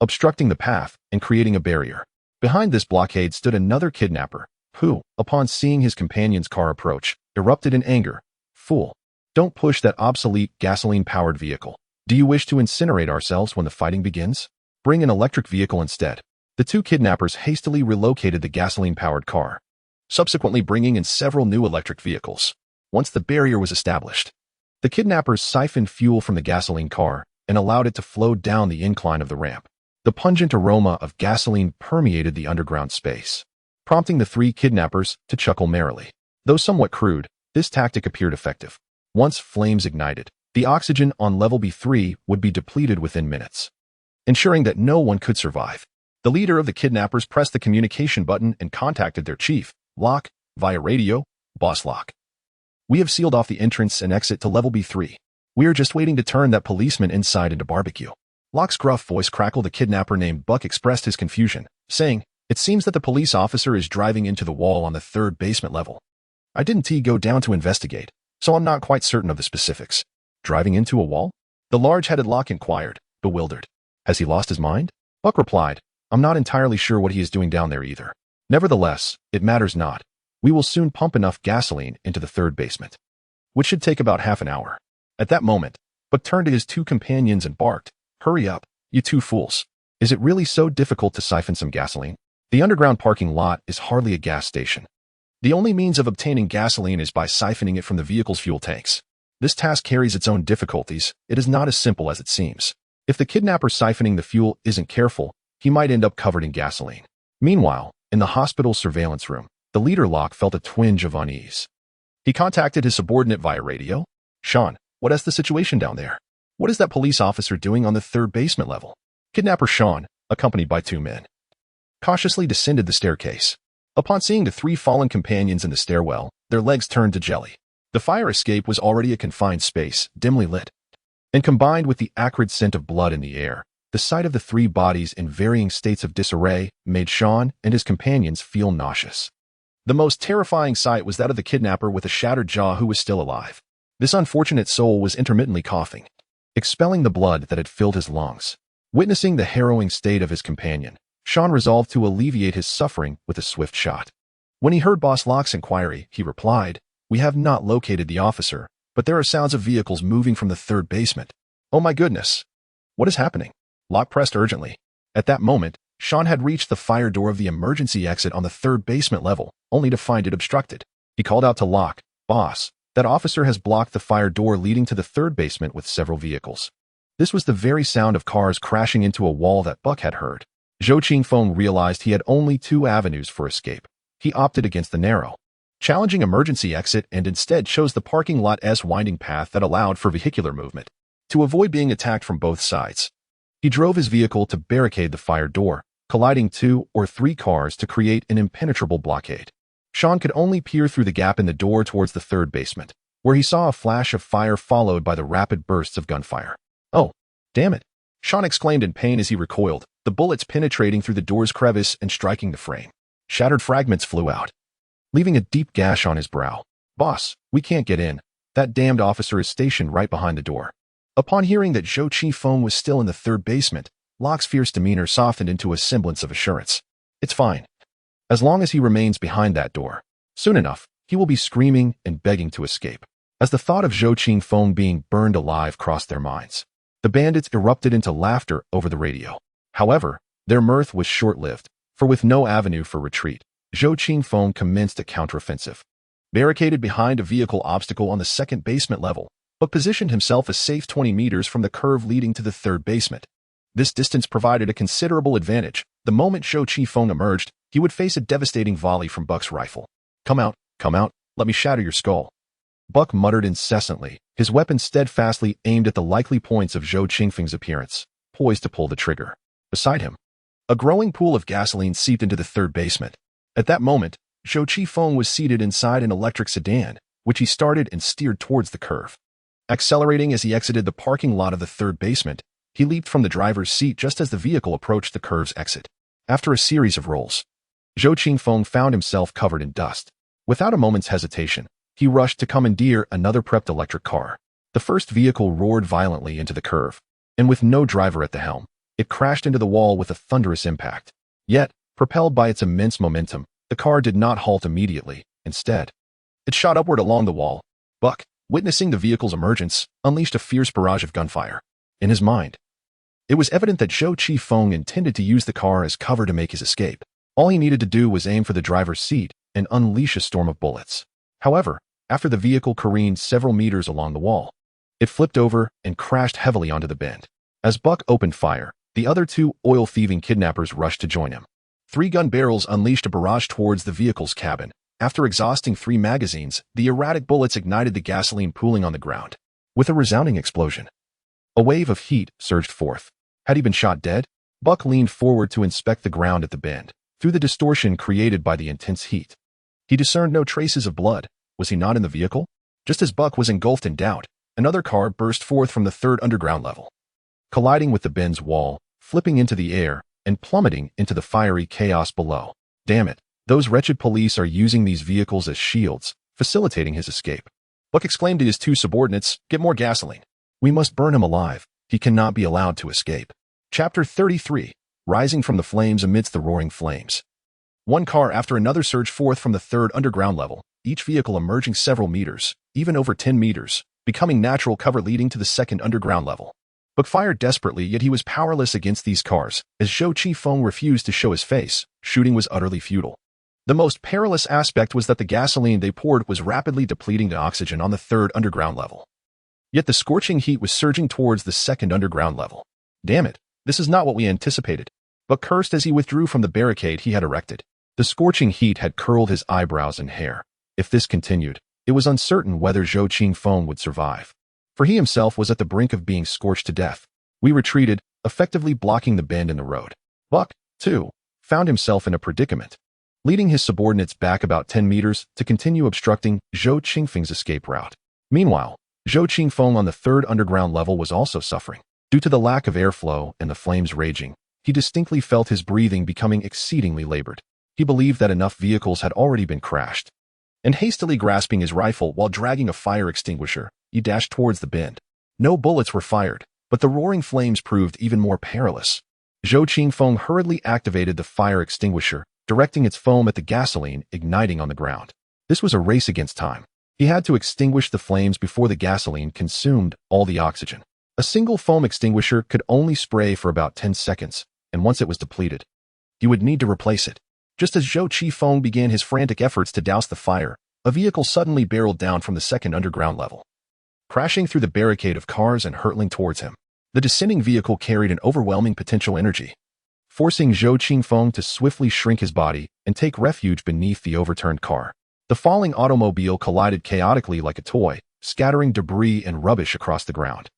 obstructing the path and creating a barrier. Behind this blockade stood another kidnapper, who, upon seeing his companion's car approach, erupted in anger. Fool! Don't push that obsolete gasoline-powered vehicle. Do you wish to incinerate ourselves when the fighting begins? Bring an electric vehicle instead. The 2 kidnappers hastily relocated the gasoline-powered car, subsequently bringing in several new electric vehicles. Once the barrier was established, the kidnappers siphoned fuel from the gasoline car and allowed it to flow down the incline of the ramp. The pungent aroma of gasoline permeated the underground space, prompting the 3 kidnappers to chuckle merrily. Though somewhat crude, this tactic appeared effective. Once flames ignited, the oxygen on level B3 would be depleted within minutes. ensuring that no one could survive. The leader of the kidnappers pressed the communication button and contacted their chief, Locke, via radio. Boss Locke. We have sealed off the entrance and exit to level B3. We are just waiting to turn that policeman inside into barbecue. Locke's gruff voice crackled. The kidnapper named Buck expressed his confusion, saying, "It seems that the police officer is driving into the wall on the 3rd basement level. I didn't go down to investigate, so I'm not quite certain of the specifics." Driving into a wall? The large-headed Locke inquired, bewildered. Has he lost his mind? Buck replied, "I'm not entirely sure what he is doing down there either. Nevertheless, it matters not. We will soon pump enough gasoline into the 3rd basement, which should take about half an hour." At that moment, Buck turned to his 2 companions and barked, "Hurry up, you 2 fools. Is it really so difficult to siphon some gasoline? The underground parking lot is hardly a gas station. The only means of obtaining gasoline is by siphoning it from the vehicle's fuel tanks. This task carries its own difficulties. It is not as simple as it seems. If the kidnapper siphoning the fuel isn't careful, he might end up covered in gasoline." Meanwhile, in the hospital surveillance room, the leader Locke felt a twinge of unease. He contacted his subordinate via radio. "Sean, what is the situation down there? What is that police officer doing on the 3rd basement level?" Kidnapper Sean, accompanied by 2 men, cautiously descended the staircase. Upon seeing the 3 fallen companions in the stairwell, their legs turned to jelly. The fire escape was already a confined space, dimly lit. And combined with the acrid scent of blood in the air, the sight of the 3 bodies in varying states of disarray made Sean and his companions feel nauseous. The most terrifying sight was that of the kidnapper with a shattered jaw who was still alive. This unfortunate soul was intermittently coughing, expelling the blood that had filled his lungs. Witnessing the harrowing state of his companion, Sean resolved to alleviate his suffering with a swift shot. When he heard Boss Locke's inquiry, he replied, "We have not located the officer, but there are sounds of vehicles moving from the 3rd basement. Oh my goodness! What is happening?" Locke pressed urgently. At that moment, Sean had reached the fire door of the emergency exit on the 3rd basement level, only to find it obstructed. He called out to Locke, "Boss, that officer has blocked the fire door leading to the 3rd basement with several vehicles." This was the very sound of cars crashing into a wall that Buck had heard. Zhou Qingfeng realized he had only 2 avenues for escape. He opted against the narrow, challenging emergency exit and instead chose the parking lot's winding path that allowed for vehicular movement. To avoid being attacked from both sides, he drove his vehicle to barricade the fire door, colliding 2 or 3 cars to create an impenetrable blockade. Sean could only peer through the gap in the door towards the 3rd basement, where he saw a flash of fire followed by the rapid bursts of gunfire. "Oh, damn it!" Sean exclaimed in pain as he recoiled, the bullets penetrating through the door's crevice and striking the frame. Shattered fragments flew out, leaving a deep gash on his brow. "Boss, we can't get in. That damned officer is stationed right behind the door." Upon hearing that Zhou Qifeng was still in the 3rd basement, Locke's fierce demeanor softened into a semblance of assurance. "It's fine. As long as he remains behind that door. Soon enough, he will be screaming and begging to escape." As the thought of Zhou Qingfeng being burned alive crossed their minds, the bandits erupted into laughter over the radio. However, their mirth was short-lived, for with no avenue for retreat, Zhou Qingfeng commenced a counteroffensive. Barricaded behind a vehicle obstacle on the 2nd basement level, but positioned himself a safe 20 meters from the curve leading to the 3rd basement. This distance provided a considerable advantage. The moment Zhou Qifeng emerged, he would face a devastating volley from Buck's rifle. Come out, let me shatter your skull." Buck muttered incessantly, his weapon steadfastly aimed at the likely points of Zhou Qingfeng's appearance, poised to pull the trigger. Beside him, a growing pool of gasoline seeped into the 3rd basement. At that moment, Zhou Qifeng was seated inside an electric sedan, which he started and steered towards the curve. Accelerating as he exited the parking lot of the 3rd basement, he leaped from the driver's seat just as the vehicle approached the curve's exit. After a series of rolls, Zhou Qingfeng found himself covered in dust. Without a moment's hesitation, he rushed to commandeer another prepped electric car. The first vehicle roared violently into the curve, and with no driver at the helm, it crashed into the wall with a thunderous impact. Yet, propelled by its immense momentum, the car did not halt immediately. Instead, it shot upward along the wall. Buck, witnessing the vehicle's emergence, unleashed a fierce barrage of gunfire. In his mind, it was evident that Zhou Qifeng intended to use the car as cover to make his escape. All he needed to do was aim for the driver's seat and unleash a storm of bullets. However, after the vehicle careened several meters along the wall, it flipped over and crashed heavily onto the bend. As Buck opened fire, the other 2 oil-thieving kidnappers rushed to join him. 3 gun barrels unleashed a barrage towards the vehicle's cabin. After exhausting 3 magazines, the erratic bullets ignited the gasoline pooling on the ground. With a resounding explosion, a wave of heat surged forth. Had he been shot dead? Buck leaned forward to inspect the ground at the bend. Through the distortion created by the intense heat, he discerned no traces of blood. Was he not in the vehicle? Just as Buck was engulfed in doubt, another car burst forth from the third underground level, colliding with the bend's wall, flipping into the air, and plummeting into the fiery chaos below. Damn it, those wretched police are using these vehicles as shields, facilitating his escape. Buck exclaimed to his two subordinates, "Get more gasoline. We must burn him alive. He cannot be allowed to escape." Chapter 33. Rising from the flames amidst the roaring flames. One car after another surged forth from the third underground level, each vehicle emerging several meters, even over 10 meters, becoming natural cover leading to the second underground level. Buck fired desperately, yet he was powerless against these cars, as Zhou Qifeng refused to show his face. Shooting was utterly futile. The most perilous aspect was that the gasoline they poured was rapidly depleting the oxygen on the third underground level. Yet the scorching heat was surging towards the second underground level. Damn it, this is not what we anticipated. Buck cursed as he withdrew from the barricade he had erected. The scorching heat had curled his eyebrows and hair. If this continued, it was uncertain whether Zhou Qifeng would survive, for he himself was at the brink of being scorched to death. We retreated, effectively blocking the bend in the road. Buck, too, found himself in a predicament, leading his subordinates back about 10 meters to continue obstructing Zhou Qifeng's escape route. Meanwhile, Zhou Qifeng on the third underground level was also suffering. Due to the lack of airflow and the flames raging, he distinctly felt his breathing becoming exceedingly labored. He believed that enough vehicles had already been crashed. And hastily grasping his rifle while dragging a fire extinguisher, he dashed towards the bend. No bullets were fired, but the roaring flames proved even more perilous. Zhou Qifeng hurriedly activated the fire extinguisher, directing its foam at the gasoline igniting on the ground. This was a race against time. He had to extinguish the flames before the gasoline consumed all the oxygen. A single foam extinguisher could only spray for about 10 seconds, and once it was depleted, he would need to replace it. Just as Zhou Qifeng began his frantic efforts to douse the fire, a vehicle suddenly barreled down from the second underground level, crashing through the barricade of cars and hurtling towards him. The descending vehicle carried an overwhelming potential energy, forcing Zhou Qifeng to swiftly shrink his body and take refuge beneath the overturned car. The falling automobile collided chaotically like a toy, scattering debris and rubbish across the ground,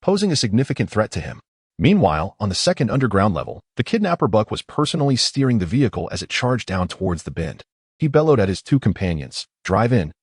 posing a significant threat to him. Meanwhile, on the second underground level, the kidnapper Buck was personally steering the vehicle as it charged down towards the bend. He bellowed at his two companions, drive in.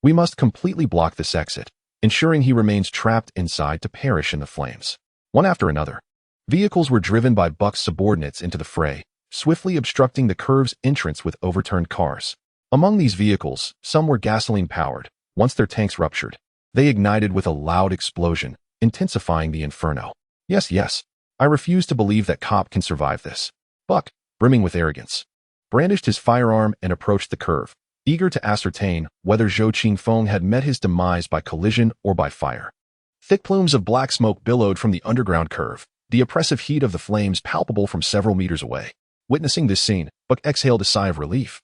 We must completely block this exit," ensuring he remains trapped inside to perish in the flames. One after another, vehicles were driven by Buck's subordinates into the fray, swiftly obstructing the curve's entrance with overturned cars. Among these vehicles, some were gasoline-powered. Once their tanks ruptured, they ignited with a loud explosion, intensifying the inferno. Yes, I refuse to believe that cop can survive this. Buck, brimming with arrogance, brandished his firearm and approached the curve, eager to ascertain whether Zhou Qifeng had met his demise by collision or by fire. Thick plumes of black smoke billowed from the underground curve, the oppressive heat of the flames palpable from several meters away. Witnessing this scene, Buck exhaled a sigh of relief,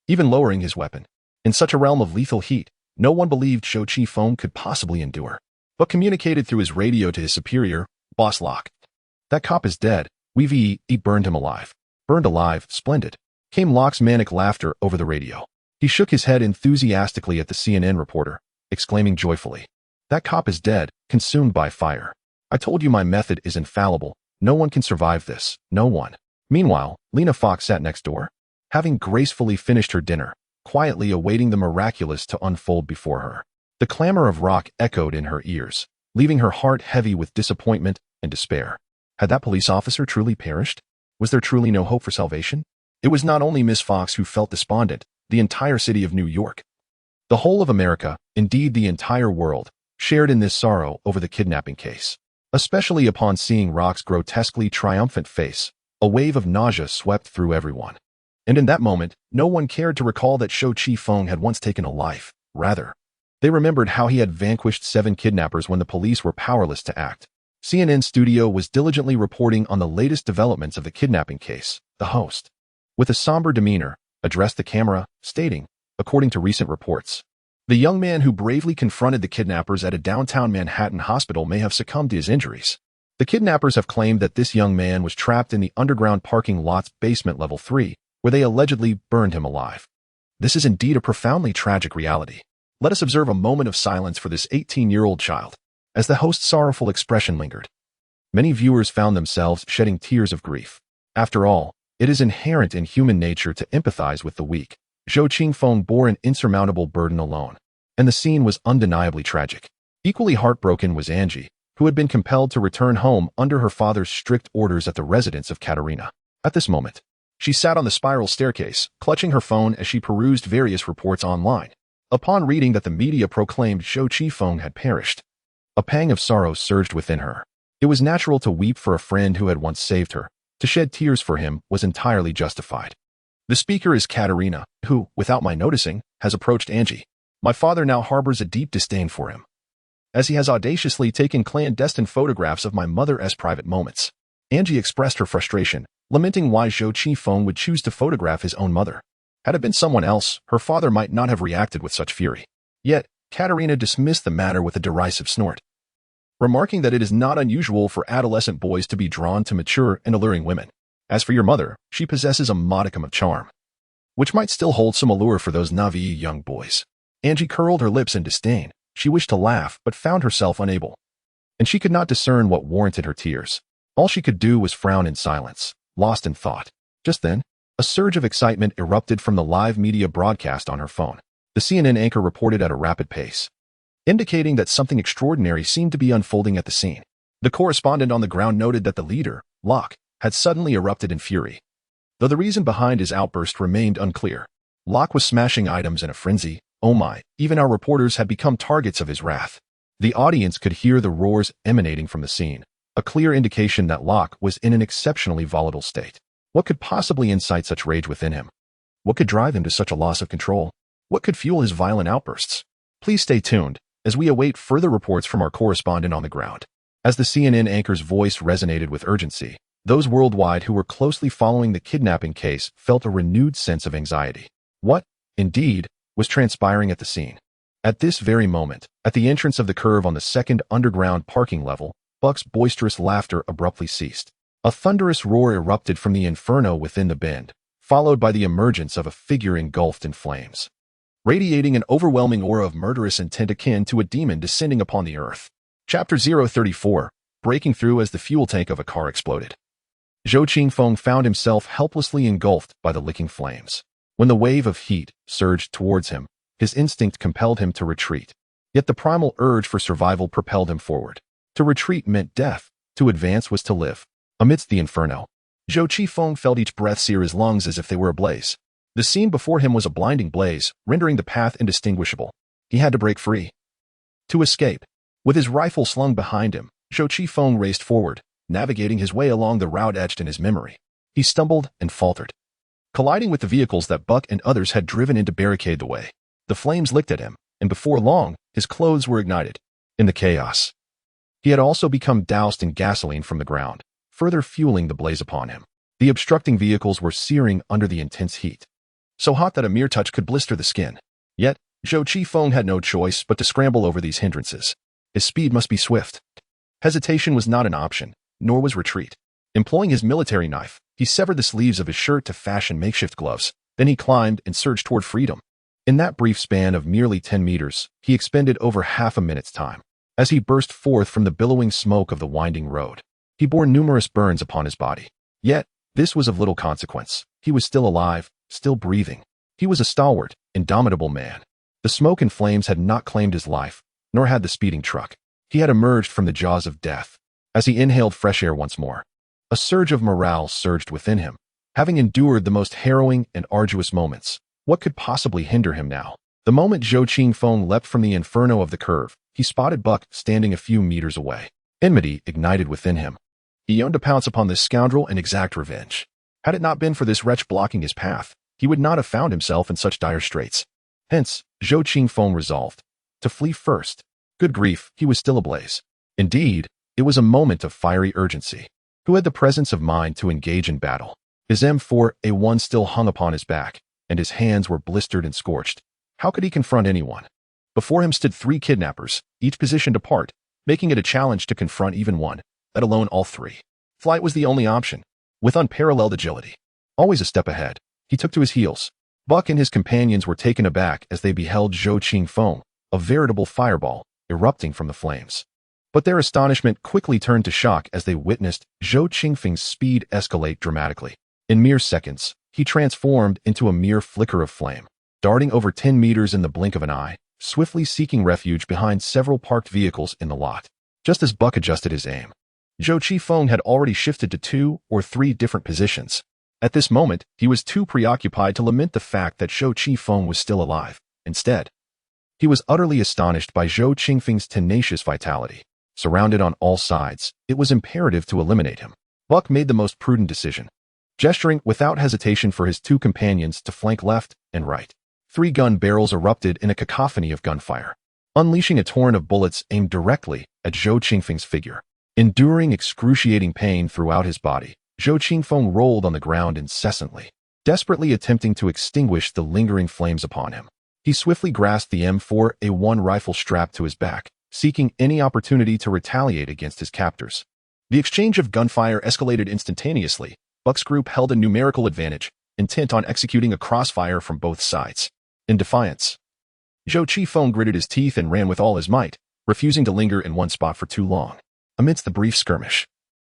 even lowering his weapon. In such a realm of lethal heat, no one believed Zhou Qifeng could possibly endure. Buck communicated through his radio to his superior, "Boss Locke. That cop is dead. We've burned him alive." "Burned alive, splendid," came Locke's manic laughter over the radio. He shook his head enthusiastically at the CNN reporter, exclaiming joyfully, "That cop is dead, consumed by fire. I told you my method is infallible. No one can survive this, no one." Meanwhile, Lena Fox sat next door, having gracefully finished her dinner, quietly awaiting the miraculous to unfold before her. The clamor of rock echoed in her ears, leaving her heart heavy with disappointment and despair. Had that police officer truly perished? Was there truly no hope for salvation? It was not only Miss Fox who felt despondent. The entire city of New York, the whole of America, indeed the entire world, shared in this sorrow over the kidnapping case. Especially upon seeing Rock's grotesquely triumphant face, a wave of nausea swept through everyone. And in that moment, no one cared to recall that Zhou Qifeng had once taken a life. Rather, they remembered how he had vanquished 7 kidnappers when the police were powerless to act. CNN studio was diligently reporting on the latest developments of the kidnapping case. The host, with a somber demeanor, addressed the camera, stating, according to recent reports, the young man who bravely confronted the kidnappers at a downtown Manhattan hospital may have succumbed to his injuries. The kidnappers have claimed that this young man was trapped in the underground parking lot's basement level 3, where they allegedly burned him alive. This is indeed a profoundly tragic reality. Let us observe a moment of silence for this 18-year-old child, as the host's sorrowful expression lingered. Many viewers found themselves shedding tears of grief. After all, it is inherent in human nature to empathize with the weak. Zhou Qingfeng bore an insurmountable burden alone, and the scene was undeniably tragic. Equally heartbroken was Angie, who had been compelled to return home under her father's strict orders at the residence of Katerina. At this moment, she sat on the spiral staircase, clutching her phone as she perused various reports online. Upon reading that the media proclaimed Zhou Qingfeng had perished, a pang of sorrow surged within her. It was natural to weep for a friend who had once saved her. To shed tears for him was entirely justified. The speaker is Katerina, who, without my noticing, has approached Angie. My father now harbors a deep disdain for him, as he has audaciously taken clandestine photographs of my mother's private moments. Angie expressed her frustration, lamenting why Zhou Qingfeng would choose to photograph his own mother. Had it been someone else, her father might not have reacted with such fury. Yet, Katerina dismissed the matter with a derisive snort, remarking that it is not unusual for adolescent boys to be drawn to mature and alluring women. As for your mother, she possesses a modicum of charm, which might still hold some allure for those naive young boys. Angie curled her lips in disdain. She wished to laugh, but found herself unable, and she could not discern what warranted her tears. All she could do was frown in silence, lost in thought. Just then, a surge of excitement erupted from the live media broadcast on her phone. The CNN anchor reported at a rapid pace, indicating that something extraordinary seemed to be unfolding at the scene. The correspondent on the ground noted that the leader, Locke, had suddenly erupted in fury, though the reason behind his outburst remained unclear. Locke was smashing items in a frenzy. Oh my, even our reporters had become targets of his wrath. The audience could hear the roars emanating from the scene, a clear indication that Locke was in an exceptionally volatile state. What could possibly incite such rage within him? What could drive him to such a loss of control? What could fuel his violent outbursts? Please stay tuned, as we await further reports from our correspondent on the ground. As the CNN anchor's voice resonated with urgency, those worldwide who were closely following the kidnapping case felt a renewed sense of anxiety. What, indeed, was transpiring at the scene? At this very moment, at the entrance of the curve on the second underground parking level, Buck's boisterous laughter abruptly ceased. A thunderous roar erupted from the inferno within the bend, followed by the emergence of a figure engulfed in flames, radiating an overwhelming aura of murderous intent akin to a demon descending upon the earth. Chapter 034, breaking through as the fuel tank of a car exploded. Zhou Qingfeng found himself helplessly engulfed by the licking flames. When the wave of heat surged towards him, his instinct compelled him to retreat. Yet the primal urge for survival propelled him forward. To retreat meant death. To advance was to live. Amidst the inferno, Zhou Qingfeng felt each breath sear his lungs as if they were ablaze. The scene before him was a blinding blaze, rendering the path indistinguishable. He had to break free. To escape. With his rifle slung behind him, Zhou Qingfeng raced forward, navigating his way along the route etched in his memory. He stumbled and faltered, colliding with the vehicles that Buck and others had driven in to barricade the way. The flames licked at him, and before long, his clothes were ignited. In the chaos, he had also become doused in gasoline from the ground, further fueling the blaze upon him. The obstructing vehicles were searing under the intense heat, so hot that a mere touch could blister the skin. Yet, Zhou Qingfeng had no choice but to scramble over these hindrances. His speed must be swift. Hesitation was not an option, nor was retreat. Employing his military knife, he severed the sleeves of his shirt to fashion makeshift gloves. Then he climbed and surged toward freedom. In that brief span of merely 10 meters, he expended over half a minute's time. As he burst forth from the billowing smoke of the winding road, he bore numerous burns upon his body. Yet, this was of little consequence. He was still alive, still breathing. He was a stalwart, indomitable man. The smoke and flames had not claimed his life, nor had the speeding truck. He had emerged from the jaws of death. As he inhaled fresh air once more, a surge of morale surged within him. Having endured the most harrowing and arduous moments, what could possibly hinder him now? The moment Zhou Qingfeng leapt from the inferno of the curve, he spotted Buck standing a few meters away. Enmity ignited within him. He yearned to pounce upon this scoundrel and exact revenge. Had it not been for this wretch blocking his path, he would not have found himself in such dire straits. Hence, Zhou Qingfeng resolved to flee first. Good grief, he was still ablaze. Indeed, it was a moment of fiery urgency. Who had the presence of mind to engage in battle? His M4A1 still hung upon his back, and his hands were blistered and scorched. How could he confront anyone? Before him stood 3 kidnappers, each positioned apart, making it a challenge to confront even one, let alone all 3. Flight was the only option. With unparalleled agility, always a step ahead, he took to his heels. Buck and his companions were taken aback as they beheld Zhou Qingfeng, a veritable fireball, erupting from the flames. But their astonishment quickly turned to shock as they witnessed Zhou Qingfeng's speed escalate dramatically. In mere seconds, he transformed into a mere flicker of flame, darting over 10 meters in the blink of an eye, swiftly seeking refuge behind several parked vehicles in the lot. Just as Buck adjusted his aim, Zhou Qifeng had already shifted to 2 or 3 different positions. At this moment, he was too preoccupied to lament the fact that Zhou Qifeng was still alive. Instead, he was utterly astonished by Zhou Qingfeng's tenacious vitality. Surrounded on all sides, it was imperative to eliminate him. Buck made the most prudent decision, gesturing without hesitation for his 2 companions to flank left and right. 3 gun barrels erupted in a cacophony of gunfire, unleashing a torrent of bullets aimed directly at Zhou Qingfeng's figure. Enduring excruciating pain throughout his body, Zhou Qingfeng rolled on the ground incessantly, desperately attempting to extinguish the lingering flames upon him. He swiftly grasped the M4A1 rifle strapped to his back, seeking any opportunity to retaliate against his captors. The exchange of gunfire escalated instantaneously. Buck's group held a numerical advantage, intent on executing a crossfire from both sides. In defiance, Zhou Qifeng gritted his teeth and ran with all his might, refusing to linger in one spot for too long. Amidst the brief skirmish,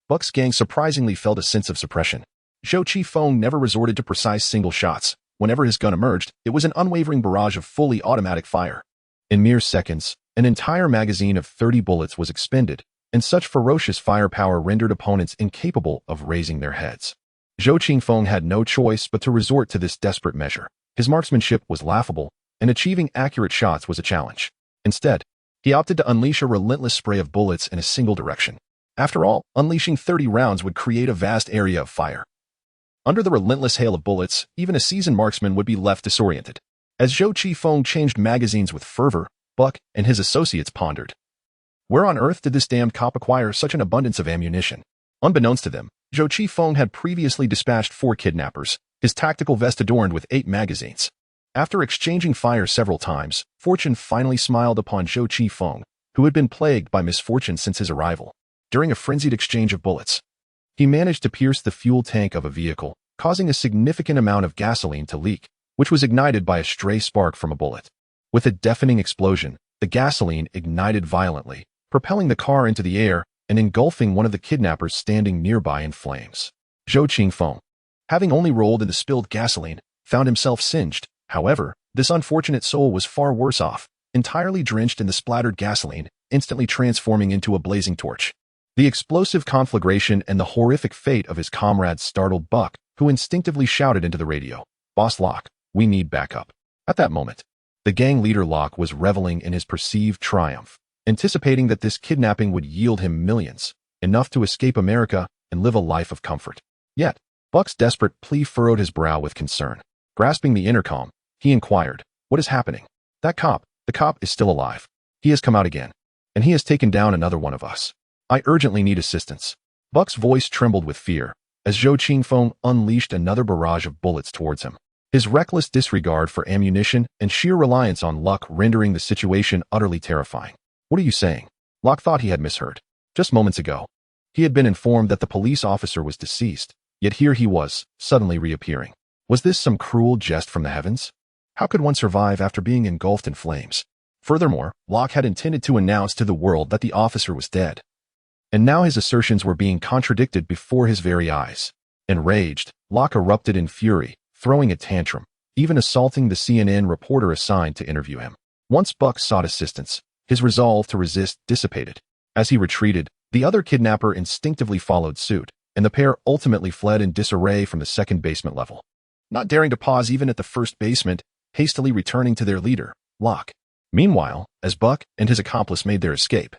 Buck's gang surprisingly felt a sense of suppression. Zhou Qifeng never resorted to precise single shots. Whenever his gun emerged, it was an unwavering barrage of fully automatic fire. In mere seconds, an entire magazine of 30 bullets was expended, and such ferocious firepower rendered opponents incapable of raising their heads. Zhou Qingfeng had no choice but to resort to this desperate measure. His marksmanship was laughable, and achieving accurate shots was a challenge. Instead, he opted to unleash a relentless spray of bullets in a single direction. After all, unleashing 30 rounds would create a vast area of fire. Under the relentless hail of bullets, even a seasoned marksman would be left disoriented. As Zhou Qifeng changed magazines with fervor, Buck and his associates pondered. Where on earth did this damned cop acquire such an abundance of ammunition? Unbeknownst to them, Zhou Qifeng had previously dispatched 4 kidnappers, his tactical vest adorned with 8 magazines. After exchanging fire several times, fortune finally smiled upon Zhou Qifeng, who had been plagued by misfortune since his arrival. During a frenzied exchange of bullets, he managed to pierce the fuel tank of a vehicle, causing a significant amount of gasoline to leak, which was ignited by a stray spark from a bullet. With a deafening explosion, the gasoline ignited violently, propelling the car into the air and engulfing one of the kidnappers standing nearby in flames. Zhou Qingfeng, having only rolled in the spilled gasoline, found himself singed. However, this unfortunate soul was far worse off, entirely drenched in the splattered gasoline, instantly transforming into a blazing torch. The explosive conflagration and the horrific fate of his comrades startled Buck, who instinctively shouted into the radio, "Boss Locke, we need backup." At that moment, the gang leader Locke was reveling in his perceived triumph, anticipating that this kidnapping would yield him millions, enough to escape America and live a life of comfort. Yet, Buck's desperate plea furrowed his brow with concern. Grasping the intercom, he inquired, "What is happening?" The cop is still alive. He has come out again, and he has taken down another one of us. I urgently need assistance." Buck's voice trembled with fear as Zhou Qingfeng unleashed another barrage of bullets towards him. His reckless disregard for ammunition and sheer reliance on luck rendering the situation utterly terrifying. "What are you saying?" Locke thought he had misheard. Just moments ago, he had been informed that the police officer was deceased, yet here he was, suddenly reappearing. Was this some cruel jest from the heavens? How could one survive after being engulfed in flames? Furthermore, Locke had intended to announce to the world that the officer was dead. And now his assertions were being contradicted before his very eyes. Enraged, Locke erupted in fury, throwing a tantrum, even assaulting the CNN reporter assigned to interview him. Once Buck sought assistance, his resolve to resist dissipated. As he retreated, the other kidnapper instinctively followed suit, and the pair ultimately fled in disarray from the second basement level. Not daring to pause even at the first basement, hastily returning to their leader, Locke. Meanwhile, as Buck and his accomplice made their escape,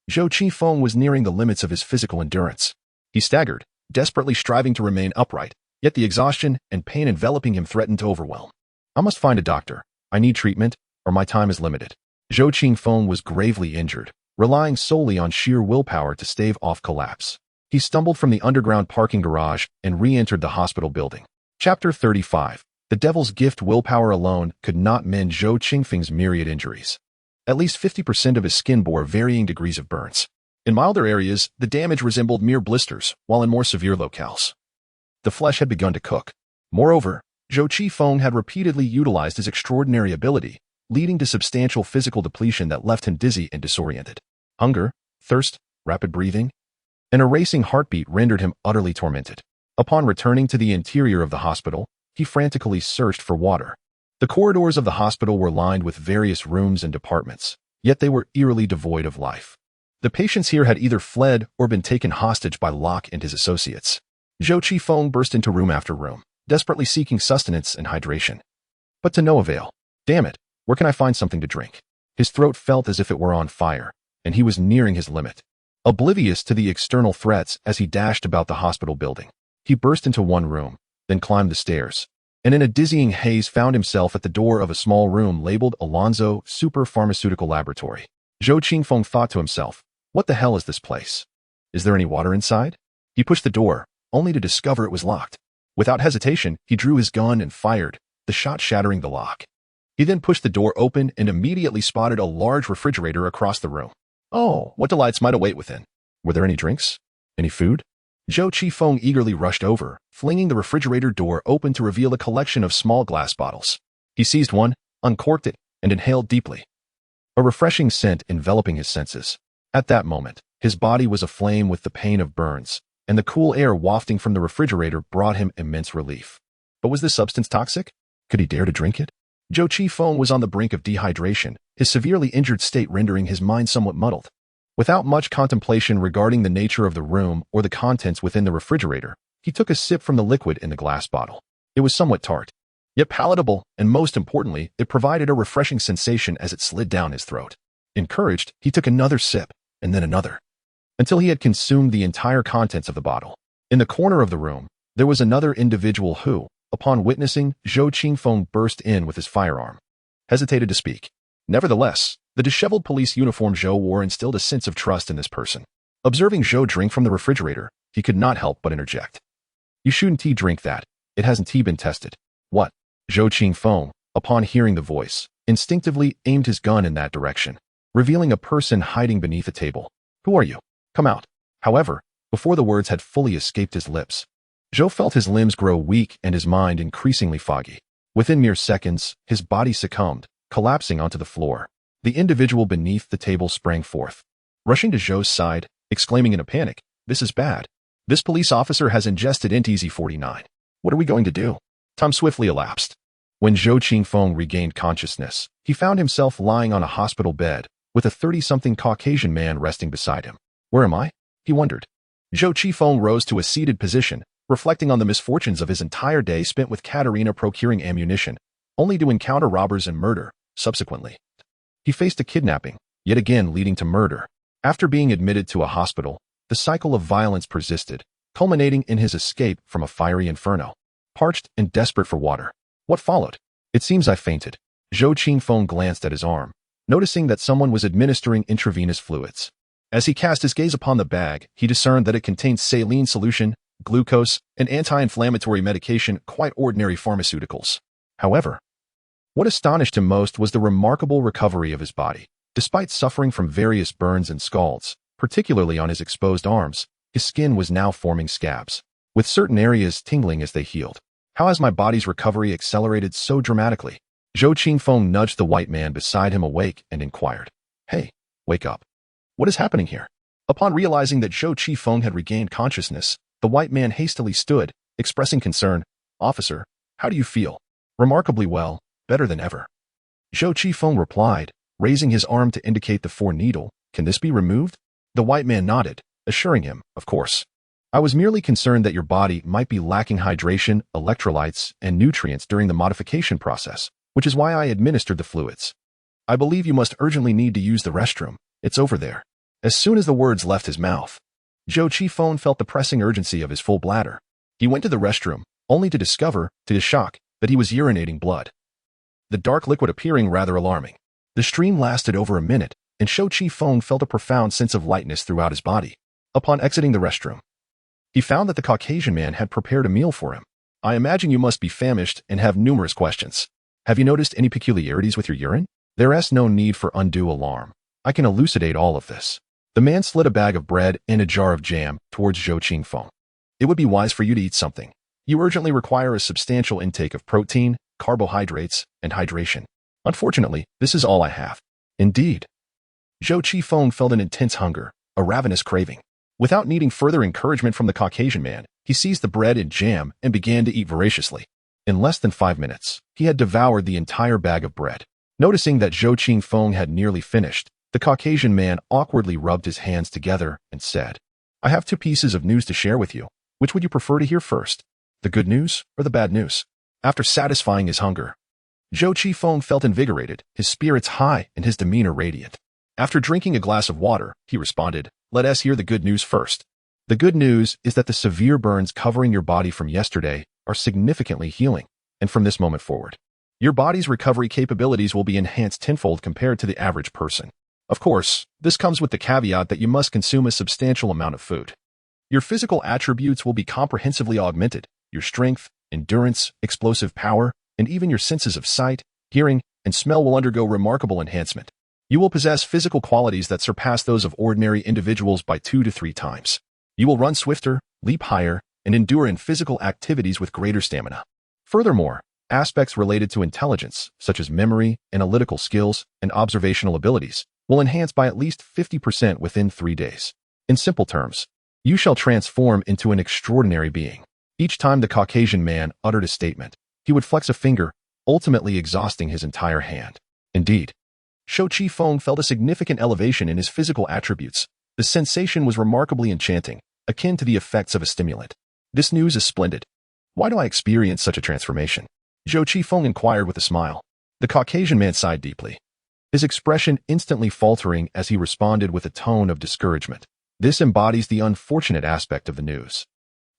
Zhou Qifeng was nearing the limits of his physical endurance. He staggered, desperately striving to remain upright, yet the exhaustion and pain enveloping him threatened to overwhelm. "I must find a doctor. I need treatment, or my time is limited." Zhou Qingfeng was gravely injured, relying solely on sheer willpower to stave off collapse. He stumbled from the underground parking garage and re-entered the hospital building. Chapter 35. The Devil's Gift. Willpower alone could not mend Zhou Qingfeng's myriad injuries. At least 50% of his skin bore varying degrees of burns. In milder areas, the damage resembled mere blisters, while in more severe locales, the flesh had begun to cook. Moreover, Zhou Qifeng had repeatedly utilized his extraordinary ability, leading to substantial physical depletion that left him dizzy and disoriented. Hunger, thirst, rapid breathing. An erasing heartbeat rendered him utterly tormented. Upon returning to the interior of the hospital, he frantically searched for water. The corridors of the hospital were lined with various rooms and departments, yet they were eerily devoid of life. The patients here had either fled or been taken hostage by Locke and his associates. Zhou Qifeng burst into room after room, desperately seeking sustenance and hydration. But to no avail. Damn it, where can I find something to drink? His throat felt as if it were on fire, and he was nearing his limit. Oblivious to the external threats as he dashed about the hospital building, he burst into one room, then climbed the stairs, and in a dizzying haze found himself at the door of a small room labeled Alonzo Super Pharmaceutical Laboratory. Zhou Qifeng thought to himself, what the hell is this place? Is there any water inside? He pushed the door, only to discover it was locked. Without hesitation, he drew his gun and fired, the shot shattering the lock. He then pushed the door open and immediately spotted a large refrigerator across the room. Oh, what delights might await within. Were there any drinks? Any food? Zhou Qifeng eagerly rushed over, flinging the refrigerator door open to reveal a collection of small glass bottles. He seized one, uncorked it, and inhaled deeply. A refreshing scent enveloping his senses. At that moment, his body was aflame with the pain of burns, and the cool air wafting from the refrigerator brought him immense relief. But was this substance toxic? Could he dare to drink it? Zhou Qifeng was on the brink of dehydration, his severely injured state rendering his mind somewhat muddled. Without much contemplation regarding the nature of the room or the contents within the refrigerator, he took a sip from the liquid in the glass bottle. It was somewhat tart, yet palatable, and most importantly, it provided a refreshing sensation as it slid down his throat. Encouraged, he took another sip, and then another, until he had consumed the entire contents of the bottle. In the corner of the room, there was another individual who, upon witnessing Zhou Qifeng burst in with his firearm, hesitated to speak. Nevertheless, the disheveled police uniform Zhou wore instilled a sense of trust in this person. Observing Zhou drink from the refrigerator, he could not help but interject. You shouldn't drink that. It hasn't been tested. What? Zhou Qifeng, upon hearing the voice, instinctively aimed his gun in that direction, revealing a person hiding beneath a table. Who are you? Come out. However, before the words had fully escaped his lips, Zhou felt his limbs grow weak and his mind increasingly foggy. Within mere seconds, his body succumbed, collapsing onto the floor. The individual beneath the table sprang forth, rushing to Zhou's side, exclaiming in a panic, "This is bad. This police officer has ingested NTZ-49. What are we going to do?" Time swiftly elapsed. When Zhou Qifeng regained consciousness, he found himself lying on a hospital bed, with a 30-something Caucasian man resting beside him. Where am I? He wondered. Zhou Qifeng rose to a seated position, reflecting on the misfortunes of his entire day spent with Katerina procuring ammunition, only to encounter robbers and murder, subsequently. He faced a kidnapping, yet again leading to murder. After being admitted to a hospital, the cycle of violence persisted, culminating in his escape from a fiery inferno. Parched and desperate for water. What followed? It seems I fainted. Zhou Qifeng glanced at his arm, noticing that someone was administering intravenous fluids. As he cast his gaze upon the bag, he discerned that it contained saline solution, glucose, and anti-inflammatory medication, quite ordinary pharmaceuticals. However, what astonished him most was the remarkable recovery of his body. Despite suffering from various burns and scalds, particularly on his exposed arms, his skin was now forming scabs, with certain areas tingling as they healed. How has my body's recovery accelerated so dramatically? Zhou Qifeng nudged the white man beside him awake and inquired, "Hey, wake up. What is happening here?" Upon realizing that Zhou Qifeng had regained consciousness, the white man hastily stood, expressing concern. "Officer, how do you feel?" "Remarkably well, better than ever." Zhou Qifeng replied, raising his arm to indicate the 4-needle. "Can this be removed?" The white man nodded, assuring him, "Of course. I was merely concerned that your body might be lacking hydration, electrolytes, and nutrients during the modification process, which is why I administered the fluids. I believe you must urgently need to use the restroom. It's over there." As soon as the words left his mouth, Zhou Qifeng felt the pressing urgency of his full bladder. He went to the restroom, only to discover, to his shock, that he was urinating blood. The dark liquid appearing rather alarming. The stream lasted over a minute, and Zhou Qifeng felt a profound sense of lightness throughout his body. Upon exiting the restroom, he found that the Caucasian man had prepared a meal for him. "I imagine you must be famished and have numerous questions. Have you noticed any peculiarities with your urine?" "There is no need for undue alarm. I can elucidate all of this." The man slid a bag of bread and a jar of jam towards Zhou Qifeng. "It would be wise for you to eat something. You urgently require a substantial intake of protein, carbohydrates, and hydration. Unfortunately, this is all I have." "Indeed." Zhou Qifeng felt an intense hunger, a ravenous craving. Without needing further encouragement from the Caucasian man, he seized the bread and jam and began to eat voraciously. In less than 5 minutes, he had devoured the entire bag of bread. Noticing that Zhou Qingfeng had nearly finished, the Caucasian man awkwardly rubbed his hands together and said, "I have 2 pieces of news to share with you. Which would you prefer to hear first? The good news or the bad news?" After satisfying his hunger, Zhou Qingfeng felt invigorated, his spirits high and his demeanor radiant. After drinking a glass of water, he responded, "Let us hear the good news first. The good news is that the severe burns covering your body from yesterday are significantly healing, and from this moment forward, your body's recovery capabilities will be enhanced tenfold compared to the average person. Of course, this comes with the caveat that you must consume a substantial amount of food. Your physical attributes will be comprehensively augmented. Your strength, endurance, explosive power, and even your senses of sight, hearing, and smell will undergo remarkable enhancement. You will possess physical qualities that surpass those of ordinary individuals by 2 to 3 times. You will run swifter, leap higher, and endure in physical activities with greater stamina. Furthermore, aspects related to intelligence, such as memory, analytical skills, and observational abilities, will enhance by at least 50% within 3 days. In simple terms, you shall transform into an extraordinary being." Each time the Caucasian man uttered a statement, he would flex a finger, ultimately exhausting his entire hand. Indeed, Zhou Qingfeng felt a significant elevation in his physical attributes. The sensation was remarkably enchanting, akin to the effects of a stimulant. "This news is splendid. Why do I experience such a transformation?" Zhou Qingfeng inquired with a smile. The Caucasian man sighed deeply, his expression instantly faltering as he responded with a tone of discouragement. "This embodies the unfortunate aspect of the news.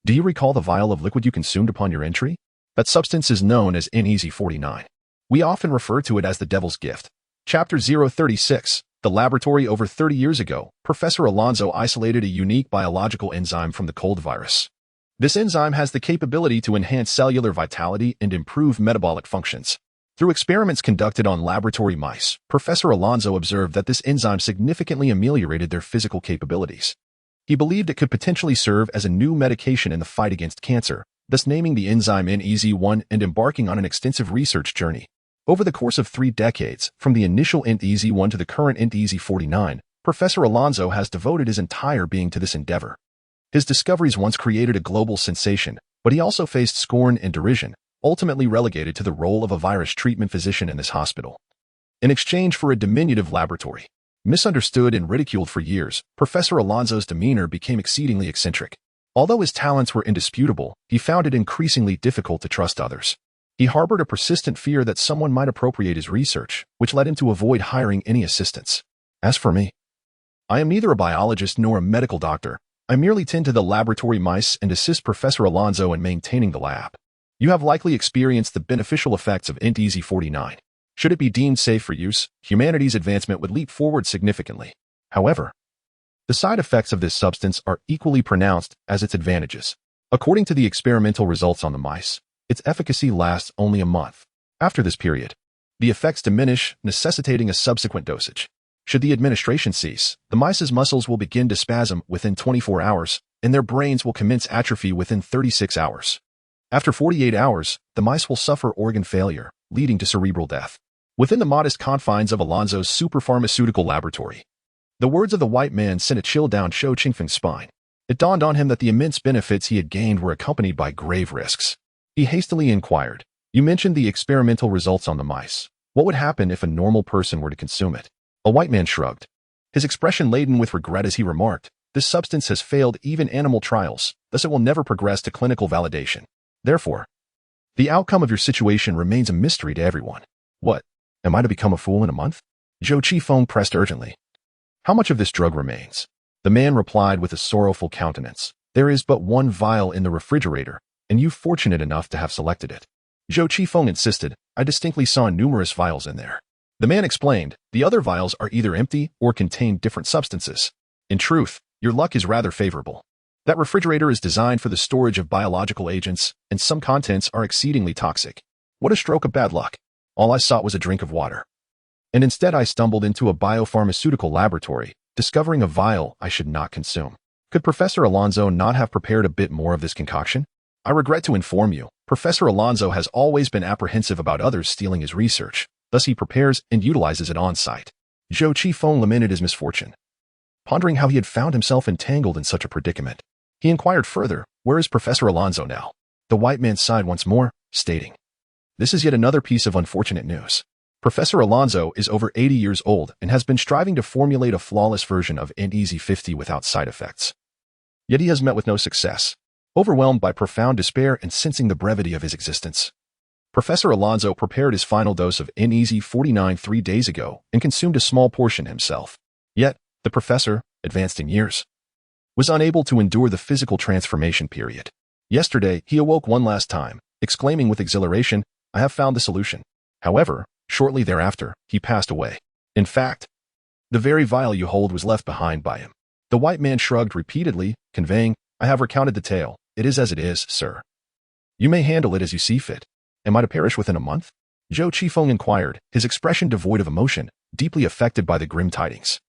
Do you recall the vial of liquid you consumed upon your entry? That substance is known as NEZ-49. We often refer to it as the devil's gift." Chapter 036. The laboratory. Over 30 years ago, Professor Alonso isolated a unique biological enzyme from the cold virus. This enzyme has the capability to enhance cellular vitality and improve metabolic functions. Through experiments conducted on laboratory mice, Professor Alonso observed that this enzyme significantly ameliorated their physical capabilities. He believed it could potentially serve as a new medication in the fight against cancer, thus naming the enzyme NEZ-1 and embarking on an extensive research journey. Over the course of 3 decades, from the initial NEZ-1 to the current NEZ-49, Professor Alonso has devoted his entire being to this endeavor. His discoveries once created a global sensation, but he also faced scorn and derision, ultimately relegated to the role of a virus treatment physician in this hospital. In exchange for a diminutive laboratory, misunderstood and ridiculed for years, Professor Alonso's demeanor became exceedingly eccentric. Although his talents were indisputable, he found it increasingly difficult to trust others. He harbored a persistent fear that someone might appropriate his research, which led him to avoid hiring any assistants. "As for me, I am neither a biologist nor a medical doctor. I merely tend to the laboratory mice and assist Professor Alonso in maintaining the lab. You have likely experienced the beneficial effects of NEZ-49. Should it be deemed safe for use, humanity's advancement would leap forward significantly. However, the side effects of this substance are equally pronounced as its advantages. According to the experimental results on the mice, its efficacy lasts only a month. After this period, the effects diminish, necessitating a subsequent dosage. Should the administration cease, the mice's muscles will begin to spasm within 24 hours, and their brains will commence atrophy within 36 hours. After 48 hours, the mice will suffer organ failure, leading to cerebral death. Within the modest confines of Alonso's superpharmaceutical laboratory, the words of the white man sent a chill down Zhou Qingfeng's spine. It dawned on him that the immense benefits he had gained were accompanied by grave risks. He hastily inquired, "You mentioned the experimental results on the mice. What would happen if a normal person were to consume it?" A white man shrugged, his expression laden with regret as he remarked, "This substance has failed even animal trials, thus it will never progress to clinical validation. Therefore, the outcome of your situation remains a mystery to everyone." "What? Am I to become a fool in a month?" Zhou Qingfeng pressed urgently. "How much of this drug remains?" The man replied with a sorrowful countenance, "There is but 1 vial in the refrigerator, and you fortunate enough to have selected it." Zhou Qingfeng insisted, "I distinctly saw numerous vials in there." The man explained, "The other vials are either empty or contain different substances. In truth, your luck is rather favorable. That refrigerator is designed for the storage of biological agents, and some contents are exceedingly toxic. What a stroke of bad luck. All I sought was a drink of water. And instead I stumbled into a biopharmaceutical laboratory, discovering a vial I should not consume. Could Professor Alonso not have prepared a bit more of this concoction? I regret to inform you, Professor Alonso has always been apprehensive about others stealing his research, thus he prepares and utilizes it on-site." Zhou Qingfeng lamented his misfortune. Pondering how he had found himself entangled in such a predicament, he inquired further, "Where is Professor Alonso now?" The white man sighed once more, stating, "This is yet another piece of unfortunate news. Professor Alonso is over 80 years old and has been striving to formulate a flawless version of Easy 50 without side effects. Yet he has met with no success. Overwhelmed by profound despair and sensing the brevity of his existence, Professor Alonso prepared his final dose of Easy 49 3 days ago and consumed a small portion himself. Yet, the professor, advanced in years, was unable to endure the physical transformation period. Yesterday, he awoke one last time, exclaiming with exhilaration, 'I have found the solution.' However, shortly thereafter, he passed away. In fact, the very vial you hold was left behind by him." The white man shrugged repeatedly, conveying, "I have recounted the tale. It is as it is, sir. You may handle it as you see fit. Am I to perish within a month?" Zhou Qifeng inquired, his expression devoid of emotion, deeply affected by the grim tidings.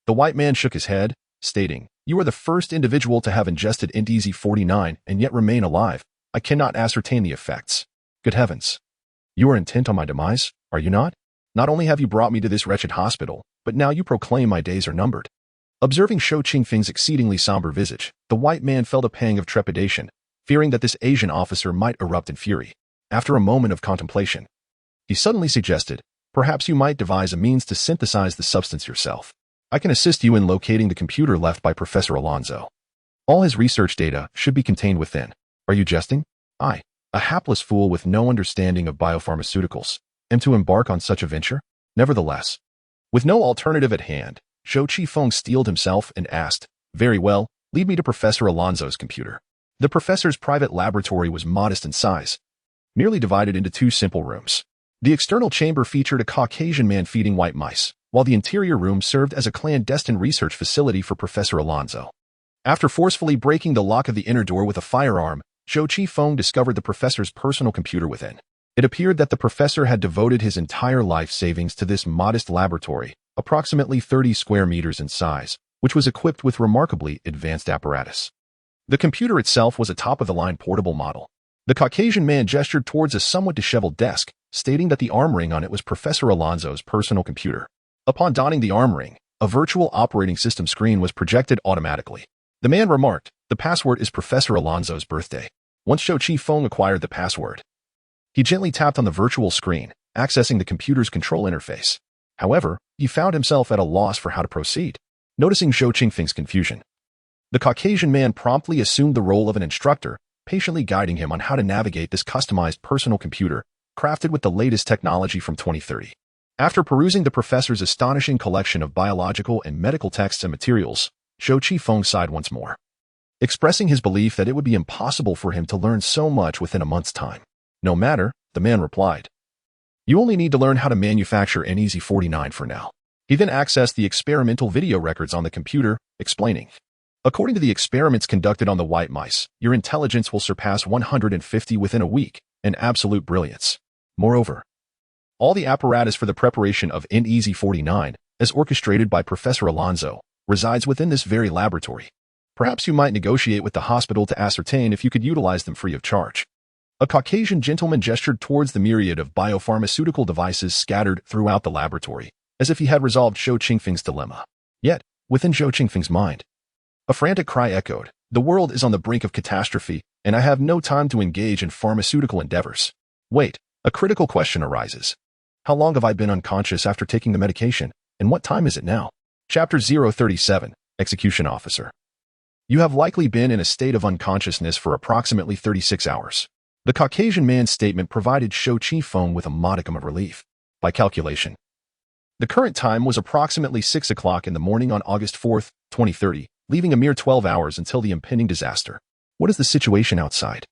The white man shook his head, stating, "You are the first individual to have ingested Easy 49 and yet remain alive. I cannot ascertain the effects. Good heavens. You are intent on my demise, are you not? Not only have you brought me to this wretched hospital, but now you proclaim my days are numbered." Observing Zhou Qifeng's exceedingly somber visage, the white man felt a pang of trepidation, fearing that this Asian officer might erupt in fury. After a moment of contemplation, he suddenly suggested, "Perhaps you might devise a means to synthesize the substance yourself. I can assist you in locating the computer left by Professor Alonso. All his research data should be contained within." "Are you jesting? I, a hapless fool with no understanding of biopharmaceuticals, am to embark on such a venture?" Nevertheless, with no alternative at hand, Zhou Qifeng steeled himself and asked, "Very well, lead me to Professor Alonso's computer." The professor's private laboratory was modest in size, merely divided into two simple rooms. The external chamber featured a Caucasian man feeding white mice, while the interior room served as a clandestine research facility for Professor Alonso. After forcefully breaking the lock of the inner door with a firearm, Zhou Qifeng discovered the professor's personal computer within. It appeared that the professor had devoted his entire life savings to this modest laboratory, approximately 30 square meters in size, which was equipped with remarkably advanced apparatus. The computer itself was a top-of-the-line portable model. The Caucasian man gestured towards a somewhat disheveled desk, stating that the arm ring on it was Professor Alonso's personal computer. Upon donning the arm ring, a virtual operating system screen was projected automatically. The man remarked, "The password is Professor Alonso's birthday." Once Zhou Qifeng acquired the password, he gently tapped on the virtual screen, accessing the computer's control interface. However, he found himself at a loss for how to proceed. Noticing Zhou Qifeng's confusion, the Caucasian man promptly assumed the role of an instructor, patiently guiding him on how to navigate this customized personal computer, crafted with the latest technology from 2030. After perusing the professor's astonishing collection of biological and medical texts and materials, Zhou Qifeng sighed once more, expressing his belief that it would be impossible for him to learn so much within a month's time. "No matter," the man replied. "You only need to learn how to manufacture an Easy 49 for now." He then accessed the experimental video records on the computer, explaining, "According to the experiments conducted on the white mice, your intelligence will surpass 150 within a week, an absolute brilliance. Moreover, all the apparatus for the preparation of Easy 49, as orchestrated by Professor Alonso, resides within this very laboratory. Perhaps you might negotiate with the hospital to ascertain if you could utilize them free of charge." A Caucasian gentleman gestured towards the myriad of biopharmaceutical devices scattered throughout the laboratory, as if he had resolved Zhou Qifeng's dilemma. Yet, within Zhou Qifeng's mind, a frantic cry echoed, "The world is on the brink of catastrophe, and I have no time to engage in pharmaceutical endeavors." Wait, a critical question arises. How long have I been unconscious after taking the medication, and what time is it now? Chapter 037, Execution Officer. You have likely been in a state of unconsciousness for approximately 36 hours. The Caucasian man's statement provided Zhou Qifeng with a modicum of relief. By calculation, the current time was approximately 6 o'clock in the morning on August 4th, 2030, leaving a mere 12 hours until the impending disaster. What is the situation outside?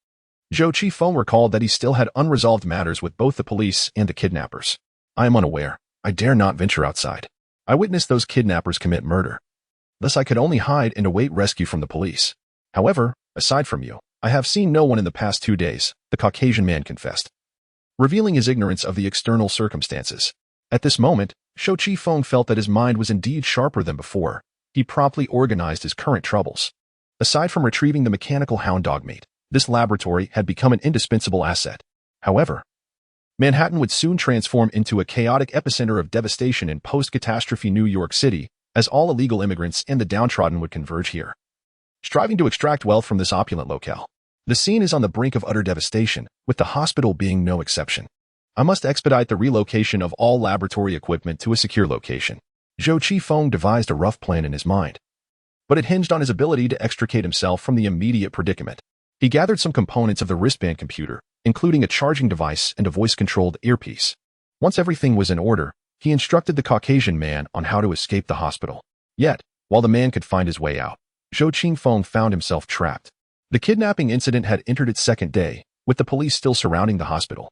Zhou Qifeng recalled that he still had unresolved matters with both the police and the kidnappers. "I am unaware. I dare not venture outside. I witnessed those kidnappers commit murder. Thus I could only hide and await rescue from the police. However, aside from you, I have seen no one in the past 2 days," the Caucasian man confessed, revealing his ignorance of the external circumstances. At this moment, Zhou Qifeng felt that his mind was indeed sharper than before. He promptly organized his current troubles. Aside from retrieving the mechanical hound dog meat, this laboratory had become an indispensable asset. However, Manhattan would soon transform into a chaotic epicenter of devastation in post-catastrophe New York City, as all illegal immigrants and the downtrodden would converge here, striving to extract wealth from this opulent locale. The scene is on the brink of utter devastation, with the hospital being no exception. I must expedite the relocation of all laboratory equipment to a secure location. Zhou Qifeng devised a rough plan in his mind, but it hinged on his ability to extricate himself from the immediate predicament. He gathered some components of the wristband computer, including a charging device and a voice-controlled earpiece. Once everything was in order, he instructed the Caucasian man on how to escape the hospital. Yet, while the man could find his way out, Zhou Qifeng found himself trapped. The kidnapping incident had entered its second day, with the police still surrounding the hospital.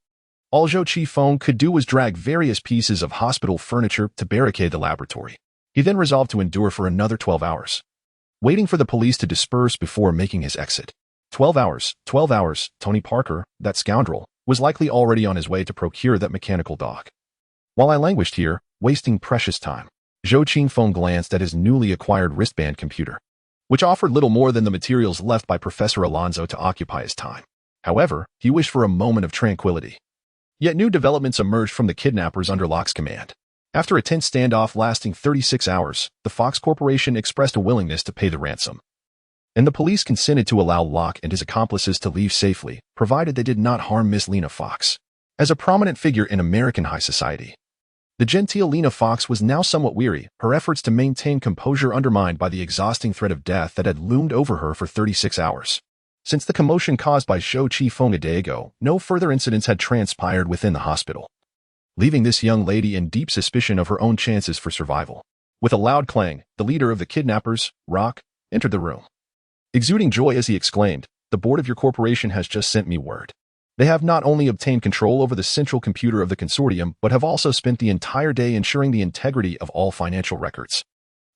All Zhou Qifeng could do was drag various pieces of hospital furniture to barricade the laboratory. He then resolved to endure for another 12 hours, waiting for the police to disperse before making his exit. 12 hours, Tony Parker, that scoundrel, was likely already on his way to procure that mechanical dog. While I languished here, wasting precious time, Zhou Qifeng glanced at his newly acquired wristband computer, which offered little more than the materials left by Professor Alonso to occupy his time. However, he wished for a moment of tranquility. Yet new developments emerged from the kidnappers under Locke's command. After a tense standoff lasting 36 hours, the Fox Corporation expressed a willingness to pay the ransom, and the police consented to allow Locke and his accomplices to leave safely, provided they did not harm Miss Lena Fox. As a prominent figure in American high society, the genteel Lena Fox was now somewhat weary, her efforts to maintain composure undermined by the exhausting threat of death that had loomed over her for 36 hours. Since the commotion caused by Zhou Qifeng a day ago, no further incidents had transpired within the hospital, leaving this young lady in deep suspicion of her own chances for survival. With a loud clang, the leader of the kidnappers, Rock, entered the room. Exuding joy as he exclaimed, "The board of your corporation has just sent me word. They have not only obtained control over the central computer of the consortium, but have also spent the entire day ensuring the integrity of all financial records.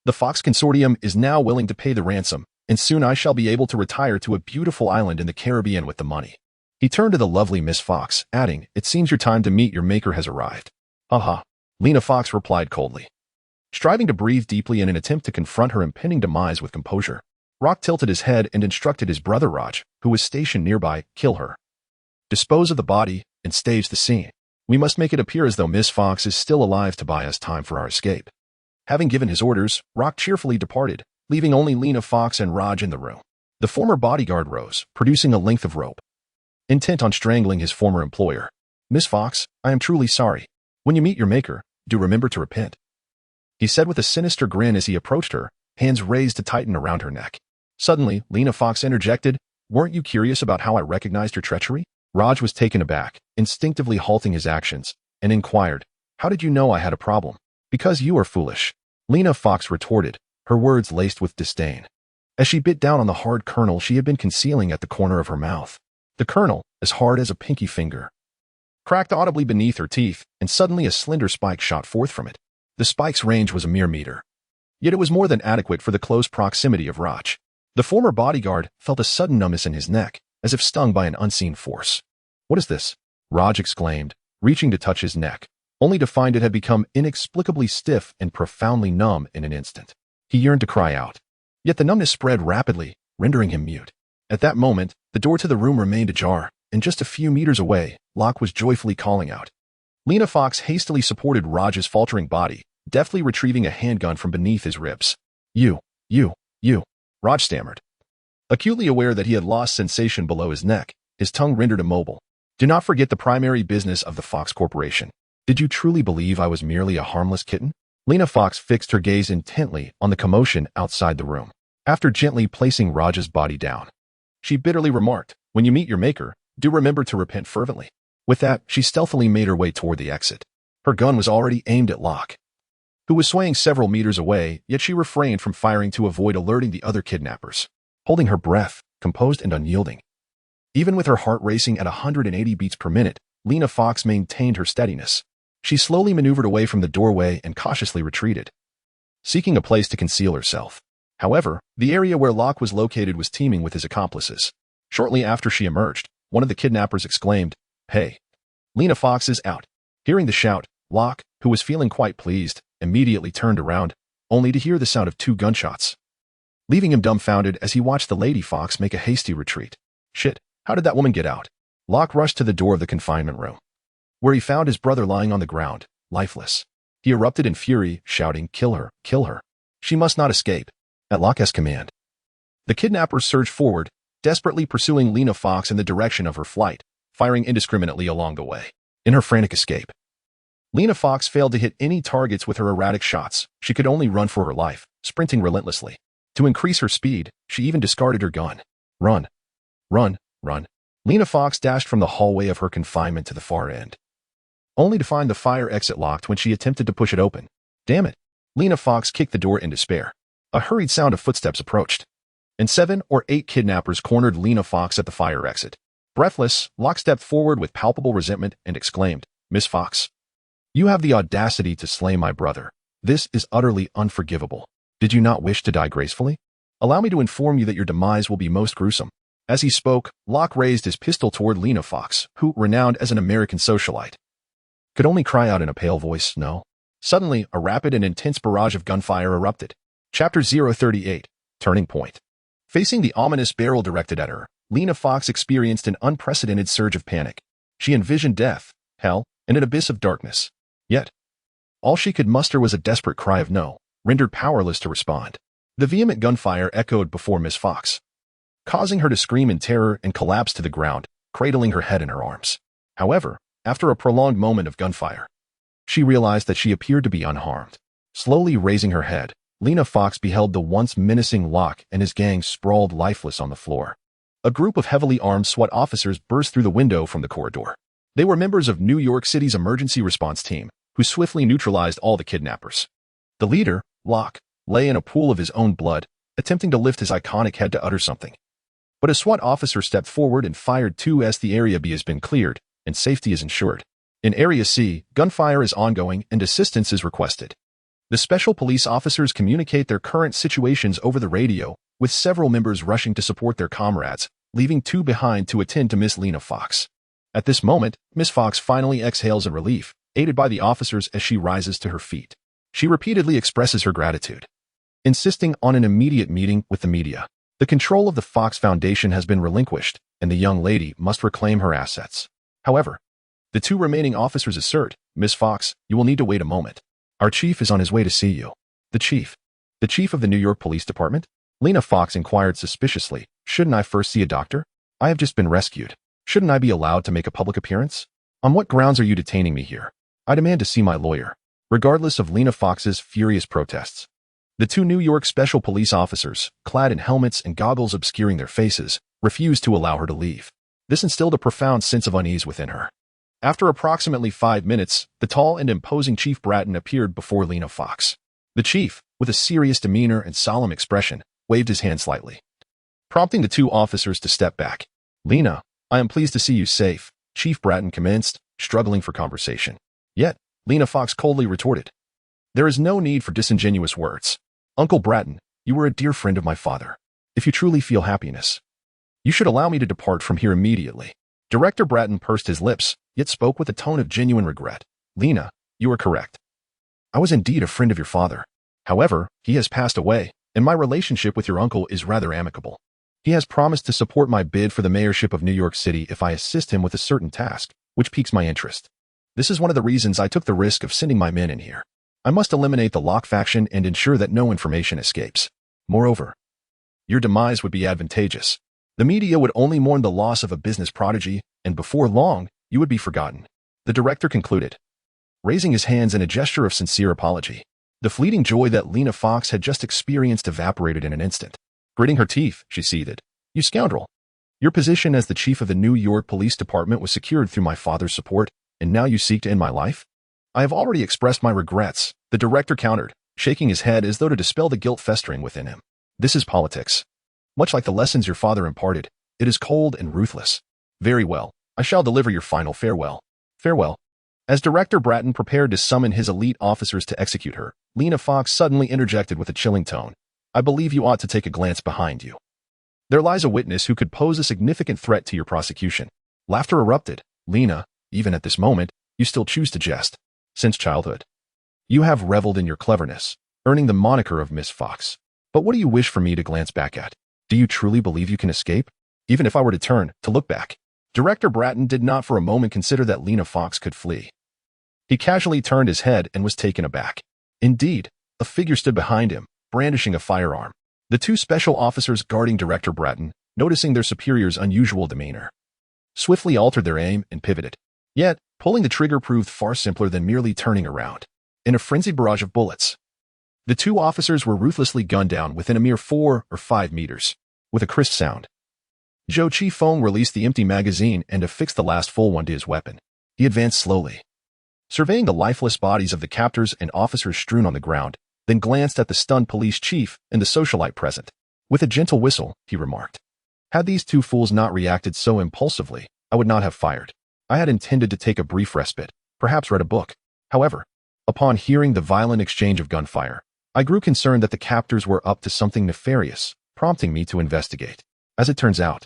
The Fox Consortium is now willing to pay the ransom, and soon I shall be able to retire to a beautiful island in the Caribbean with the money." He turned to the lovely Miss Fox, adding, "It seems your time to meet your maker has arrived." "Ha." Lena Fox replied coldly, striving to breathe deeply in an attempt to confront her impending demise with composure. Rock tilted his head and instructed his brother Raj, who was stationed nearby, "Kill her. Dispose of the body, and stage the scene. We must make it appear as though Miss Fox is still alive to buy us time for our escape." Having given his orders, Rock cheerfully departed, leaving only Lena Fox and Raj in the room. The former bodyguard rose, producing a length of rope, intent on strangling his former employer. "Miss Fox, I am truly sorry. When you meet your maker, do remember to repent," he said with a sinister grin as he approached her, hands raised to tighten around her neck. Suddenly, Lena Fox interjected, "Weren't you curious about how I recognized your treachery?" Raj was taken aback, instinctively halting his actions, and inquired, "How did you know I had a problem?" "Because you are foolish," Lena Fox retorted, her words laced with disdain, as she bit down on the hard kernel she had been concealing at the corner of her mouth. The kernel, as hard as a pinky finger, cracked audibly beneath her teeth, and suddenly a slender spike shot forth from it. The spike's range was a mere meter, yet it was more than adequate for the close proximity of Raj. The former bodyguard felt a sudden numbness in his neck, as if stung by an unseen force. "What is this?" Raj exclaimed, reaching to touch his neck, only to find it had become inexplicably stiff and profoundly numb in an instant. He yearned to cry out, yet the numbness spread rapidly, rendering him mute. At that moment, the door to the room remained ajar, and just a few meters away, Locke was joyfully calling out. Lena Fox hastily supported Raj's faltering body, deftly retrieving a handgun from beneath his ribs. You, Raj stammered, acutely aware that he had lost sensation below his neck, his tongue rendered immobile. "Do not forget the primary business of the Fox Corporation. Did you truly believe I was merely a harmless kitten?" Lena Fox fixed her gaze intently on the commotion outside the room. After gently placing Raj's body down, she bitterly remarked, "When you meet your maker, do remember to repent fervently." With that, she stealthily made her way toward the exit. Her gun was already aimed at Locke, who was swaying several meters away, yet she refrained from firing to avoid alerting the other kidnappers. Holding her breath, composed and unyielding, even with her heart racing at 180 beats per minute, Lena Fox maintained her steadiness. She slowly maneuvered away from the doorway and cautiously retreated, seeking a place to conceal herself. However, the area where Locke was located was teeming with his accomplices. Shortly after she emerged, one of the kidnappers exclaimed, "Hey, Lena Fox is out." Hearing the shout, Locke, who was feeling quite pleased, immediately turned around, only to hear the sound of 2 gunshots, leaving him dumbfounded as he watched the Lady Fox make a hasty retreat. "Shit, how did that woman get out?" Locke rushed to the door of the confinement room, where he found his brother lying on the ground, lifeless. He erupted in fury, shouting, "Kill her, kill her." She must not escape. At Locke's command, the kidnappers surged forward, desperately pursuing Lena Fox in the direction of her flight, firing indiscriminately along the way. In her frantic escape, Lena Fox failed to hit any targets with her erratic shots. She could only run for her life, sprinting relentlessly. To increase her speed, she even discarded her gun. Run. Run. Run. Lena Fox dashed from the hallway of her confinement to the far end, only to find the fire exit locked when she attempted to push it open. Damn it. Lena Fox kicked the door in despair. A hurried sound of footsteps approached, and 7 or 8 kidnappers cornered Lena Fox at the fire exit. Breathless, Locke stepped forward with palpable resentment and exclaimed, "Miss Fox, you have the audacity to slay my brother. This is utterly unforgivable. Did you not wish to die gracefully? Allow me to inform you that your demise will be most gruesome." As he spoke, Locke raised his pistol toward Lena Fox, who, renowned as an American socialite, could only cry out in a pale voice, "No." Suddenly, a rapid and intense barrage of gunfire erupted. Chapter 038, Turning Point. Facing the ominous barrel directed at her, Lena Fox experienced an unprecedented surge of panic. She envisioned death, hell, and an abyss of darkness. Yet, all she could muster was a desperate cry of no, rendered powerless to respond. The vehement gunfire echoed before Miss Fox, causing her to scream in terror and collapse to the ground, cradling her head in her arms. However, after a prolonged moment of gunfire, she realized that she appeared to be unharmed. Slowly raising her head, Lena Fox beheld the once menacing Locke and his gang sprawled lifeless on the floor. A group of heavily armed SWAT officers burst through the window from the corridor. They were members of New York City's emergency response team, who swiftly neutralized all the kidnappers. The leader, Locke, lay in a pool of his own blood, attempting to lift his iconic head to utter something. But a SWAT officer stepped forward and fired 2 as the Area B has been cleared, and safety is ensured. In Area C, gunfire is ongoing and assistance is requested. The special police officers communicate their current situations over the radio, with several members rushing to support their comrades, leaving 2 behind to attend to Miss Lena Fox. At this moment, Miss Fox finally exhales in relief, aided by the officers as she rises to her feet. She repeatedly expresses her gratitude, insisting on an immediate meeting with the media. The control of the Fox Foundation has been relinquished, and the young lady must reclaim her assets. However, the 2 remaining officers assert, "Miss Fox, you will need to wait a moment. Our chief is on his way to see you." The chief? The chief of the New York Police Department? Lena Fox inquired suspiciously, "Shouldn't I first see a doctor? I have just been rescued. Shouldn't I be allowed to make a public appearance? On what grounds are you detaining me here? I demand to see my lawyer." Regardless of Lena Fox's furious protests, the 2 New York Special Police officers, clad in helmets and goggles obscuring their faces, refused to allow her to leave. This instilled a profound sense of unease within her. After approximately 5 minutes, the tall and imposing Chief Bratton appeared before Lena Fox. The chief, with a serious demeanor and solemn expression, waved his hand slightly, prompting the 2 officers to step back. "Lena, I am pleased to see you safe," Chief Bratton commenced, struggling for conversation. Yet, Lena Fox coldly retorted, "There is no need for disingenuous words. Uncle Bratton, you were a dear friend of my father. If you truly feel happiness, you should allow me to depart from here immediately." Director Bratton pursed his lips, yet spoke with a tone of genuine regret. "Lena, you are correct. I was indeed a friend of your father. However, he has passed away, and my relationship with your uncle is rather amicable. He has promised to support my bid for the mayorship of New York City if I assist him with a certain task, which piques my interest. This is one of the reasons I took the risk of sending my men in here. I must eliminate the Locke faction and ensure that no information escapes. Moreover, your demise would be advantageous. The media would only mourn the loss of a business prodigy, and before long, you would be forgotten." The director concluded, raising his hands in a gesture of sincere apology. The fleeting joy that Lena Fox had just experienced evaporated in an instant. Gritting her teeth, she seethed, "You scoundrel! Your position as the chief of the New York Police Department was secured through my father's support, and now you seek to end my life?" "I have already expressed my regrets," the director countered, shaking his head as though to dispel the guilt festering within him. "This is politics. Much like the lessons your father imparted, it is cold and ruthless. Very well, I shall deliver your final farewell. Farewell." As Director Bratton prepared to summon his elite officers to execute her, Lena Fox suddenly interjected with a chilling tone, "I believe you ought to take a glance behind you. There lies a witness who could pose a significant threat to your prosecution." Laughter erupted. "Lena, even at this moment, you still choose to jest. Since childhood, you have reveled in your cleverness, earning the moniker of Miss Fox. But what do you wish for me to glance back at? Do you truly believe you can escape? Even if I were to turn, to look back?" Director Bratton did not for a moment consider that Lena Fox could flee. He casually turned his head and was taken aback. Indeed, a figure stood behind him, brandishing a firearm. The two special officers guarding Director Bratton, noticing their superior's unusual demeanor, swiftly altered their aim and pivoted. Yet, pulling the trigger proved far simpler than merely turning around. In a frenzied barrage of bullets, the two officers were ruthlessly gunned down within a mere 4 or 5 meters. With a crisp sound, Zhou Qifeng released the empty magazine and affixed the last full one to his weapon. He advanced slowly, surveying the lifeless bodies of the captors and officers strewn on the ground, then glanced at the stunned police chief and the socialite present. With a gentle whistle, he remarked, "Had these two fools not reacted so impulsively, I would not have fired. I had intended to take a brief respite, perhaps read a book. However, upon hearing the violent exchange of gunfire, I grew concerned that the captors were up to something nefarious, prompting me to investigate. As it turns out,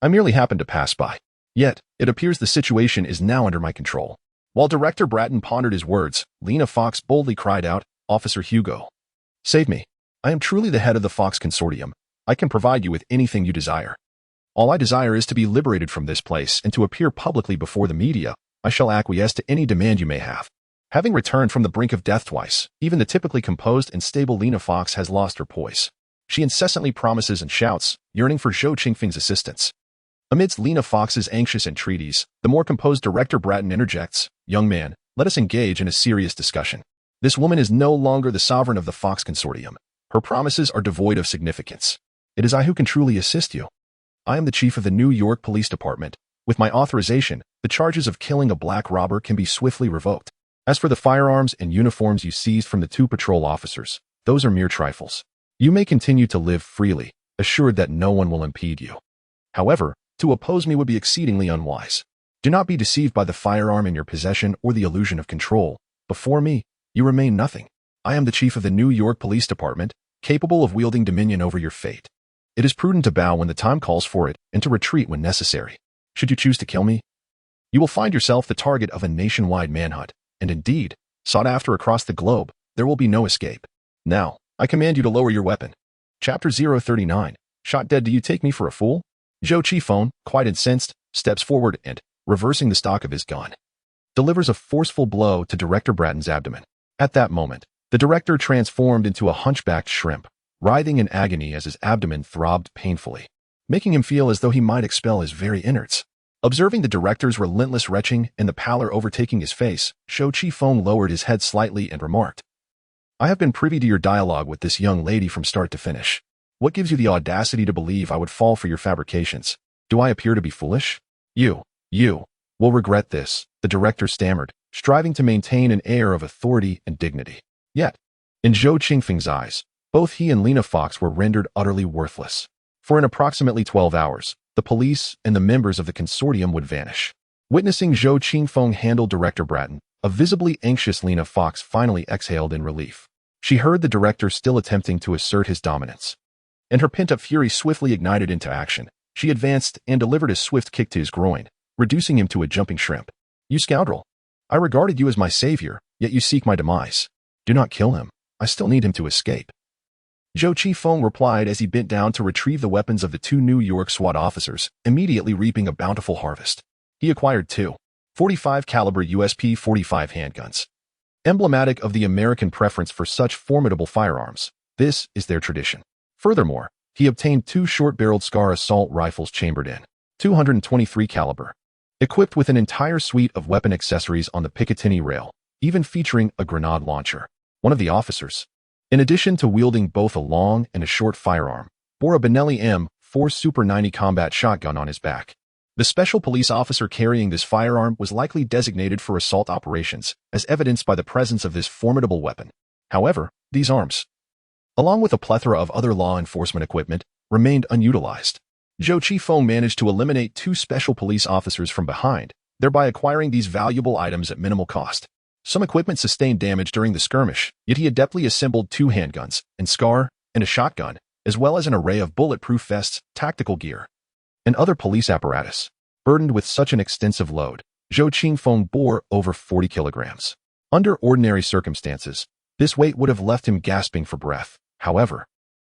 I merely happened to pass by. Yet, it appears the situation is now under my control." While Director Bratton pondered his words, Lena Fox boldly cried out, "Officer Hugo, save me. I am truly the head of the Fox Consortium. I can provide you with anything you desire. All I desire is to be liberated from this place and to appear publicly before the media. I shall acquiesce to any demand you may have." Having returned from the brink of death twice, even the typically composed and stable Lena Fox has lost her poise. She incessantly promises and shouts, yearning for Zhou Qingfeng's assistance. Amidst Lena Fox's anxious entreaties, the more composed Director Bratton interjects, "Young man, let us engage in a serious discussion. This woman is no longer the sovereign of the Fox Consortium. Her promises are devoid of significance. It is I who can truly assist you. I am the chief of the New York Police Department. With my authorization, the charges of killing a black robber can be swiftly revoked. As for the firearms and uniforms you seized from the two patrol officers, those are mere trifles. You may continue to live freely, assured that no one will impede you. However, to oppose me would be exceedingly unwise. Do not be deceived by the firearm in your possession or the illusion of control. Before me, you remain nothing. I am the chief of the New York Police Department, capable of wielding dominion over your fate. It is prudent to bow when the time calls for it and to retreat when necessary. Should you choose to kill me, you will find yourself the target of a nationwide manhunt, and indeed, sought after across the globe. There will be no escape. Now, I command you to lower your weapon." Chapter 039. Shot dead. Do you take me for a fool? Zhou Qifeng, quite incensed, steps forward and, reversing the stock of his gun, delivers a forceful blow to Director Bratton's abdomen. At that moment, the director transformed into a hunchbacked shrimp, writhing in agony as his abdomen throbbed painfully, making him feel as though he might expel his very innards. Observing the director's relentless retching and the pallor overtaking his face, Zhou Qifeng lowered his head slightly and remarked, "I have been privy to your dialogue with this young lady from start to finish. What gives you the audacity to believe I would fall for your fabrications? Do I appear to be foolish? You will regret this," the director stammered, striving to maintain an air of authority and dignity. Yet, in Zhou Qingfeng's eyes, both he and Lena Fox were rendered utterly worthless. For in approximately 12 hours, the police and the members of the consortium would vanish. Witnessing Zhou Qingfeng handle Director Bratton, a visibly anxious Lena Fox finally exhaled in relief. She heard the director still attempting to assert his dominance, and her pent-up fury swiftly ignited into action. She advanced and delivered a swift kick to his groin, reducing him to a jumping shrimp. "You scoundrel! I regarded you as my savior, yet you seek my demise. Do not kill him. I still need him to escape." Zhou Qifeng replied as he bent down to retrieve the weapons of the two New York SWAT officers, immediately reaping a bountiful harvest. He acquired two 45 caliber USP-45 handguns. Emblematic of the American preference for such formidable firearms, this is their tradition. Furthermore, he obtained two short-barreled Scar assault rifles chambered in 223 caliber, equipped with an entire suite of weapon accessories on the Picatinny rail, even featuring a grenade launcher. One of the officers, in addition to wielding both a long and a short firearm, bore a Benelli M4 Super 90 combat shotgun on his back. The special police officer carrying this firearm was likely designated for assault operations, as evidenced by the presence of this formidable weapon. However, these arms, along with a plethora of other law enforcement equipment, remained unutilized. Zhou Qifeng managed to eliminate two special police officers from behind, thereby acquiring these valuable items at minimal cost. Some equipment sustained damage during the skirmish, yet he adeptly assembled two handguns, and Scar, and a shotgun, as well as an array of bulletproof vests, tactical gear, and other police apparatus. Burdened with such an extensive load, Zhou Qifeng bore over 40 kilograms. Under ordinary circumstances, this weight would have left him gasping for breath. However,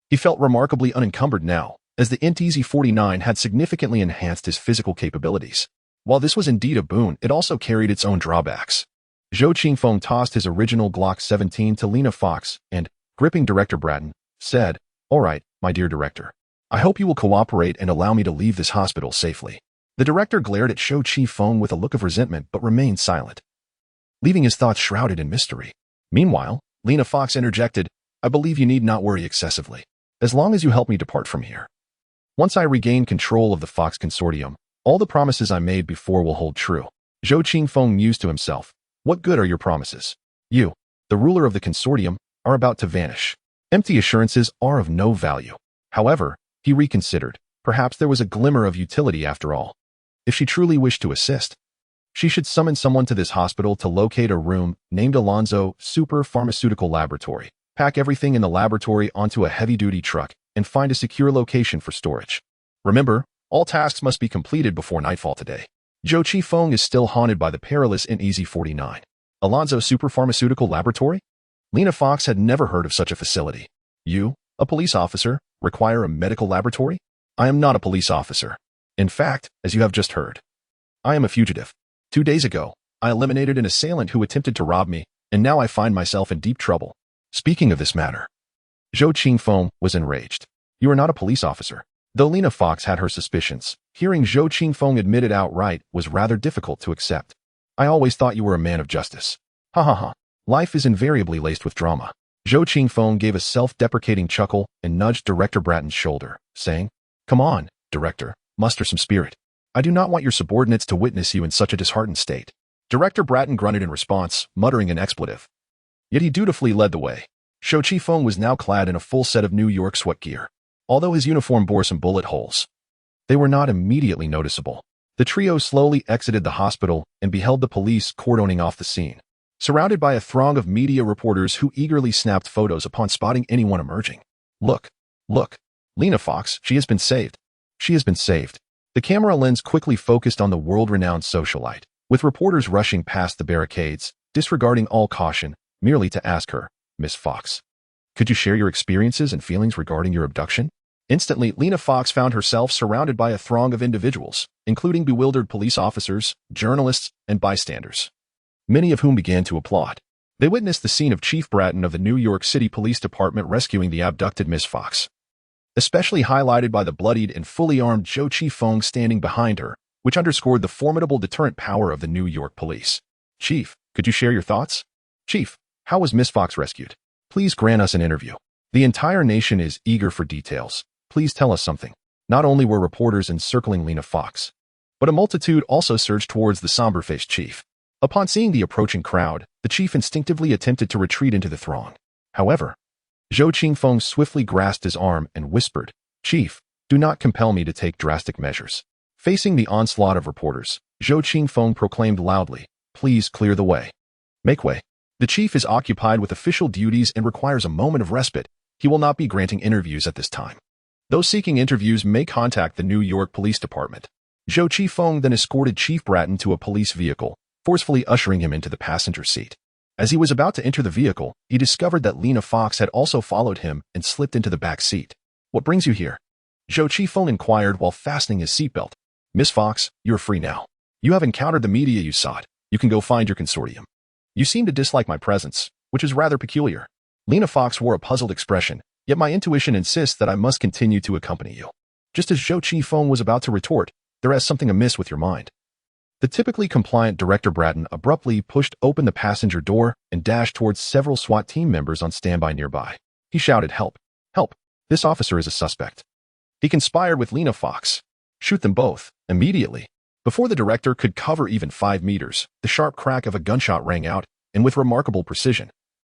he felt remarkably unencumbered now, as the NTZ-49 had significantly enhanced his physical capabilities. While this was indeed a boon, it also carried its own drawbacks. Zhou Qifeng tossed his original Glock 17 to Lena Fox and, gripping Director Bratton, said, "All right, my dear director. I hope you will cooperate and allow me to leave this hospital safely." The director glared at Zhou Qifeng with a look of resentment but remained silent, leaving his thoughts shrouded in mystery. Meanwhile, Lena Fox interjected, "I believe you need not worry excessively, as long as you help me depart from here. Once I regain control of the Fox Consortium, all the promises I made before will hold true." Zhou Qifeng mused to himself, "What good are your promises? You, the ruler of the consortium, are about to vanish. Empty assurances are of no value." However, he reconsidered. Perhaps there was a glimmer of utility after all. If she truly wished to assist, she should summon someone to this hospital to locate a room named Alonzo Super Pharmaceutical Laboratory, pack everything in the laboratory onto a heavy-duty truck, and find a secure location for storage. Remember, all tasks must be completed before nightfall today. Zhou Qifeng is still haunted by the perilous Uneasy 49. Alonzo Super Pharmaceutical Laboratory? Lena Fox had never heard of such a facility. You, a police officer, require a medical laboratory? I am not a police officer. In fact, as you have just heard, I am a fugitive. 2 days ago, I eliminated an assailant who attempted to rob me, and now I find myself in deep trouble. Speaking of this matter, Zhou Qifeng was enraged. You are not a police officer. Though Lena Fox had her suspicions, hearing Zhou Qifeng admit it outright was rather difficult to accept. I always thought you were a man of justice. Ha ha ha. Life is invariably laced with drama. Zhou Qifeng gave a self-deprecating chuckle and nudged Director Bratton's shoulder, saying, "Come on, Director, muster some spirit. I do not want your subordinates to witness you in such a disheartened state." Director Bratton grunted in response, muttering an expletive. Yet he dutifully led the way. Zhou Qifeng was now clad in a full set of New York sweat gear. Although his uniform bore some bullet holes, they were not immediately noticeable. The trio slowly exited the hospital and beheld the police cordoning off the scene, surrounded by a throng of media reporters who eagerly snapped photos upon spotting anyone emerging. Look, look, Lena Fox, she has been saved. She has been saved." The camera lens quickly focused on the world-renowned socialite, with reporters rushing past the barricades, disregarding all caution, merely to ask her, "Miss Fox, could you share your experiences and feelings regarding your abduction?" Instantly, Lena Fox found herself surrounded by a throng of individuals, including bewildered police officers, journalists, and bystanders, many of whom began to applaud. They witnessed the scene of Chief Bratton of the New York City Police Department rescuing the abducted Miss Fox, especially highlighted by the bloodied and fully armed Zhou Qifeng standing behind her, which underscored the formidable deterrent power of the New York police. "Chief, could you share your thoughts? Chief, how was Miss Fox rescued? Please grant us an interview. The entire nation is eager for details. Please tell us something." Not only were reporters encircling Lena Fox, but a multitude also surged towards the somber-faced chief. Upon seeing the approaching crowd, the chief instinctively attempted to retreat into the throng. However, Zhou Qifeng swiftly grasped his arm and whispered, "Chief, do not compel me to take drastic measures." Facing the onslaught of reporters, Zhou Qifeng proclaimed loudly, "Please clear the way. Make way. The chief is occupied with official duties and requires a moment of respite. He will not be granting interviews at this time. Those seeking interviews may contact the New York Police Department." Zhou Qifeng then escorted Chief Bratton to a police vehicle, forcefully ushering him into the passenger seat. As he was about to enter the vehicle, he discovered that Lena Fox had also followed him and slipped into the back seat. "What brings you here?" Zhou Qifeng inquired while fastening his seatbelt. "Miss Fox, you are free now. You have encountered the media you sought. You can go find your consortium. You seem to dislike my presence, which is rather peculiar." Lena Fox wore a puzzled expression, "Yet my intuition insists that I must continue to accompany you." Just as Zhou Qifeng was about to retort, "There is something amiss with your mind." The typically compliant Director Bratton abruptly pushed open the passenger door and dashed towards several SWAT team members on standby nearby. He shouted, "Help! Help! This officer is a suspect. He conspired with Lena Fox. Shoot them both, immediately." Before the director could cover even 5 meters, the sharp crack of a gunshot rang out, and with remarkable precision,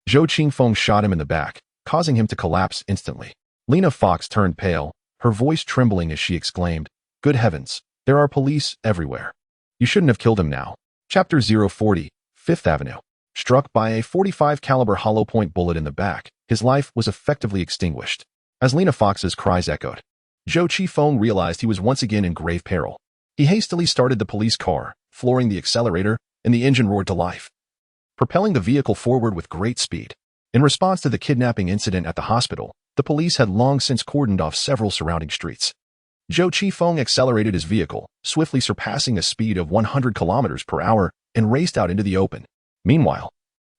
Zhou Qifeng shot him in the back, causing him to collapse instantly. Lena Fox turned pale, her voice trembling as she exclaimed, "Good heavens, there are police everywhere. You shouldn't have killed him now." Chapter 040, Fifth Avenue. Struck by a .45 caliber hollow point bullet in the back, his life was effectively extinguished. As Lena Fox's cries echoed, Zhou Qifeng realized he was once again in grave peril. He hastily started the police car, flooring the accelerator, and the engine roared to life, propelling the vehicle forward with great speed. In response to the kidnapping incident at the hospital, the police had long since cordoned off several surrounding streets. Zhou Qifeng accelerated his vehicle, swiftly surpassing a speed of 100 kilometers per hour, and raced out into the open. Meanwhile,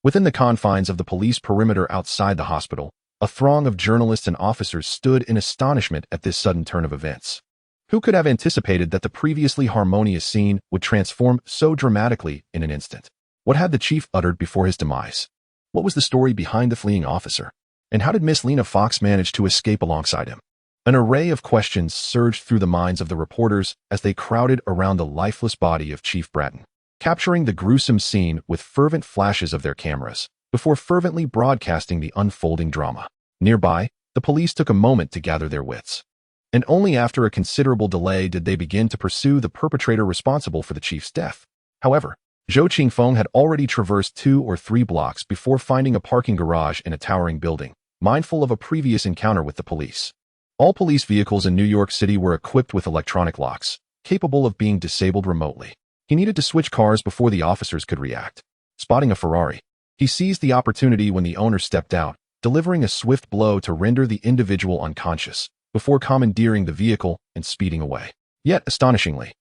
within the confines of the police perimeter outside the hospital, A throng of journalists and officers stood in astonishment at this sudden turn of events. Who could have anticipated that the previously harmonious scene would transform so dramatically in an instant? What had the chief uttered before his demise? What was the story behind the fleeing officer? And how did Miss Lena Fox manage to escape alongside him? An array of questions surged through the minds of the reporters as they crowded around the lifeless body of Chief Bratton, capturing the gruesome scene with fervent flashes of their cameras, before fervently broadcasting the unfolding drama. Nearby, the police took a moment to gather their wits. And only after a considerable delay did they begin to pursue the perpetrator responsible for the chief's death. However, Zhou Qingfeng had already traversed 2 or 3 blocks before finding a parking garage in a towering building, mindful of a previous encounter with the police. All police vehicles in New York City were equipped with electronic locks, capable of being disabled remotely. He needed to switch cars before the officers could react. Spotting a Ferrari, he seized the opportunity when the owner stepped out, delivering a swift blow to render the individual unconscious, before commandeering the vehicle and speeding away. Yet, astonishingly,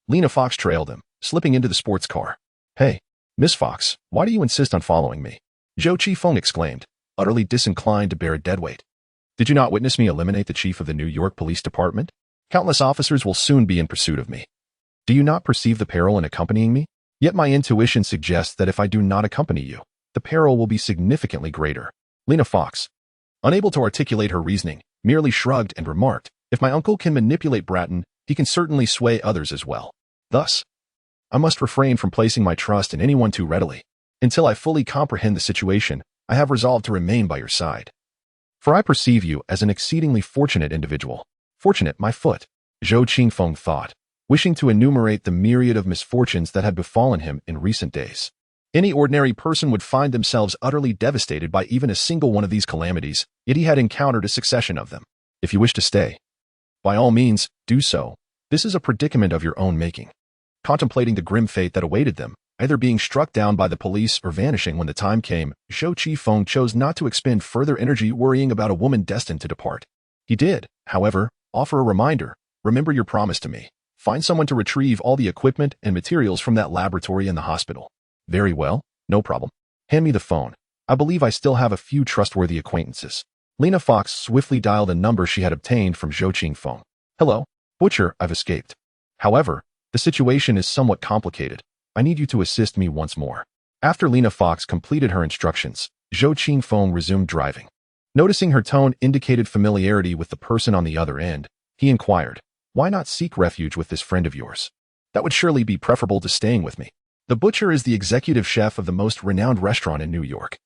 Lena Fox trailed him, slipping into the sports car. "Hey, Miss Fox, why do you insist on following me?" Zhou Qifeng exclaimed, utterly disinclined to bear a deadweight. "Did you not witness me eliminate the chief of the New York Police Department? Countless officers will soon be in pursuit of me. Do you not perceive the peril in accompanying me? Yet my intuition suggests that if I do not accompany you, the peril will be significantly greater." Lena Fox, unable to articulate her reasoning, merely shrugged and remarked, "If my uncle can manipulate Bratton, he can certainly sway others as well. Thus, I must refrain from placing my trust in anyone too readily. Until I fully comprehend the situation, I have resolved to remain by your side. For I perceive you as an exceedingly fortunate individual." Fortunate, my foot, Zhou Qingfeng thought, wishing to enumerate the myriad of misfortunes that had befallen him in recent days. Any ordinary person would find themselves utterly devastated by even a single one of these calamities, yet he had encountered a succession of them. If you wish to stay, by all means, do so. This is a predicament of your own making. Contemplating the grim fate that awaited them, either being struck down by the police or vanishing when the time came, Zhou Qifeng chose not to expend further energy worrying about a woman destined to depart. He did, however, offer a reminder. "Remember your promise to me. Find someone to retrieve all the equipment and materials from that laboratory in the hospital." "Very well, no problem. Hand me the phone. I believe I still have a few trustworthy acquaintances." Lena Fox swiftly dialed a number she had obtained from Zhou Qingfeng. "Hello, Butcher, I've escaped. However, the situation is somewhat complicated. I need you to assist me once more." After Lena Fox completed her instructions, Zhou Qingfeng resumed driving. Noticing her tone indicated familiarity with the person on the other end, he inquired, "Why not seek refuge with this friend of yours? That would surely be preferable to staying with me. The butcher is the executive chef of the most renowned restaurant in New York,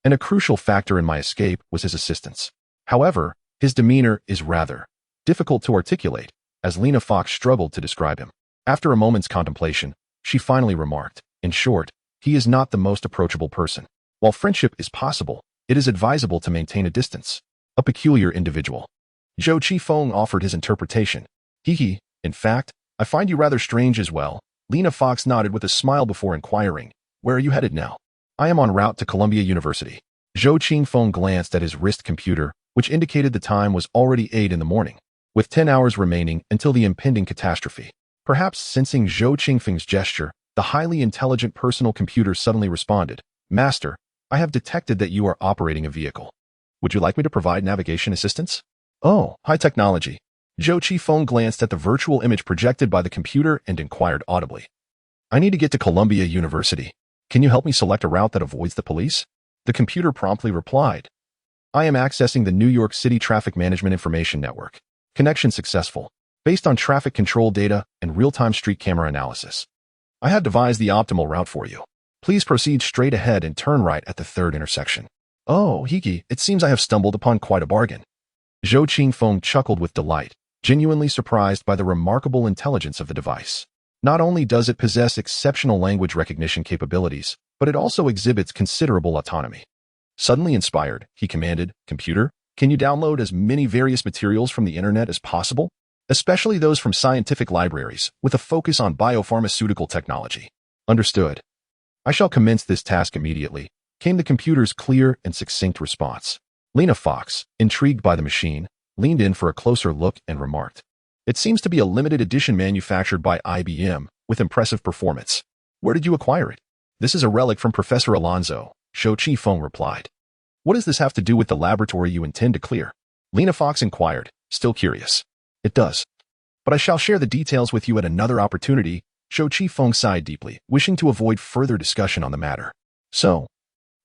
and a crucial factor in my escape was his assistance. However, his demeanor is rather difficult to articulate," as Lena Fox struggled to describe him. After a moment's contemplation, she finally remarked, "In short, he is not the most approachable person. While friendship is possible, it is advisable to maintain a distance. A peculiar individual." Zhou Qifeng offered his interpretation. "He, in fact, I find you rather strange as well." Lena Fox nodded with a smile before inquiring, "Where are you headed now?" "I am en route to Columbia University." Zhou Qingfeng glanced at his wrist computer, which indicated the time was already 8 in the morning, with 10 hours remaining until the impending catastrophe. Perhaps sensing Zhou Qingfeng's gesture, the highly intelligent personal computer suddenly responded, "Master, I have detected that you are operating a vehicle. Would you like me to provide navigation assistance?" "Oh, high technology." Zhou Qifeng glanced at the virtual image projected by the computer and inquired audibly, "I need to get to Columbia University. Can you help me select a route that avoids the police?" The computer promptly replied, "I am accessing the New York City Traffic Management Information Network. Connection successful. Based on traffic control data and real-time street camera analysis, I have devised the optimal route for you. Please proceed straight ahead and turn right at the 3rd intersection." "Oh, Hiki, it seems I have stumbled upon quite a bargain." Zhou Qingfeng chuckled with delight, genuinely surprised by the remarkable intelligence of the device. Not only does it possess exceptional language recognition capabilities, but it also exhibits considerable autonomy. Suddenly inspired, he commanded, "Computer, can you download as many various materials from the internet as possible, especially those from scientific libraries, with a focus on biopharmaceutical technology?" "Understood. I shall commence this task immediately," came the computer's clear and succinct response. Lena Fox, intrigued by the machine, leaned in for a closer look and remarked, "It seems to be a limited edition manufactured by IBM, with impressive performance. Where did you acquire it?" "This is a relic from Professor Alonso," Zhou Qifeng replied. What does this have to do with the laboratory you intend to clear? Lena Fox inquired, still curious. It does. But I shall share the details with you at another opportunity. Zhou Qifeng sighed deeply, wishing to avoid further discussion on the matter. So,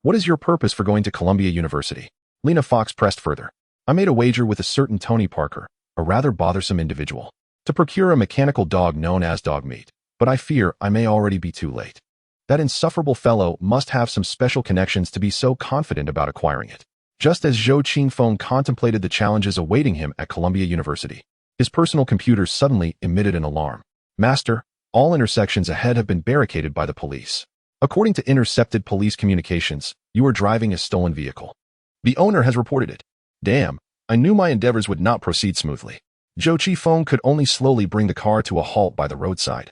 what is your purpose for going to Columbia University? Lena Fox pressed further. I made a wager with a certain Tony Parker, a rather bothersome individual, to procure a mechanical dog known as dog meat, but I fear I may already be too late. That insufferable fellow must have some special connections to be so confident about acquiring it. Just as Zhou Qifeng contemplated the challenges awaiting him at Columbia University, his personal computer suddenly emitted an alarm. Master, all intersections ahead have been barricaded by the police. According to intercepted police communications, you are driving a stolen vehicle. The owner has reported it. Damn, I knew my endeavors would not proceed smoothly. Zhou Qifeng could only slowly bring the car to a halt by the roadside.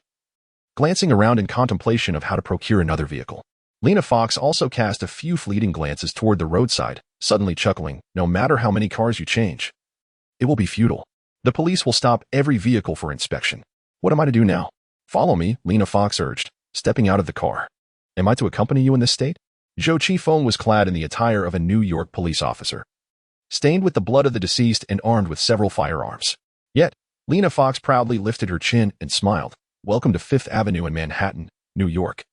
Glancing around in contemplation of how to procure another vehicle, Lena Fox also cast a few fleeting glances toward the roadside, suddenly chuckling, no matter how many cars you change. It will be futile. The police will stop every vehicle for inspection. What am I to do now? Follow me, Lena Fox urged, stepping out of the car. Am I to accompany you in this state? Zhou Qifeng was clad in the attire of a New York police officer, stained with the blood of the deceased and armed with several firearms. Yet, Lena Fox proudly lifted her chin and smiled. Welcome to Fifth Avenue in Manhattan, New York.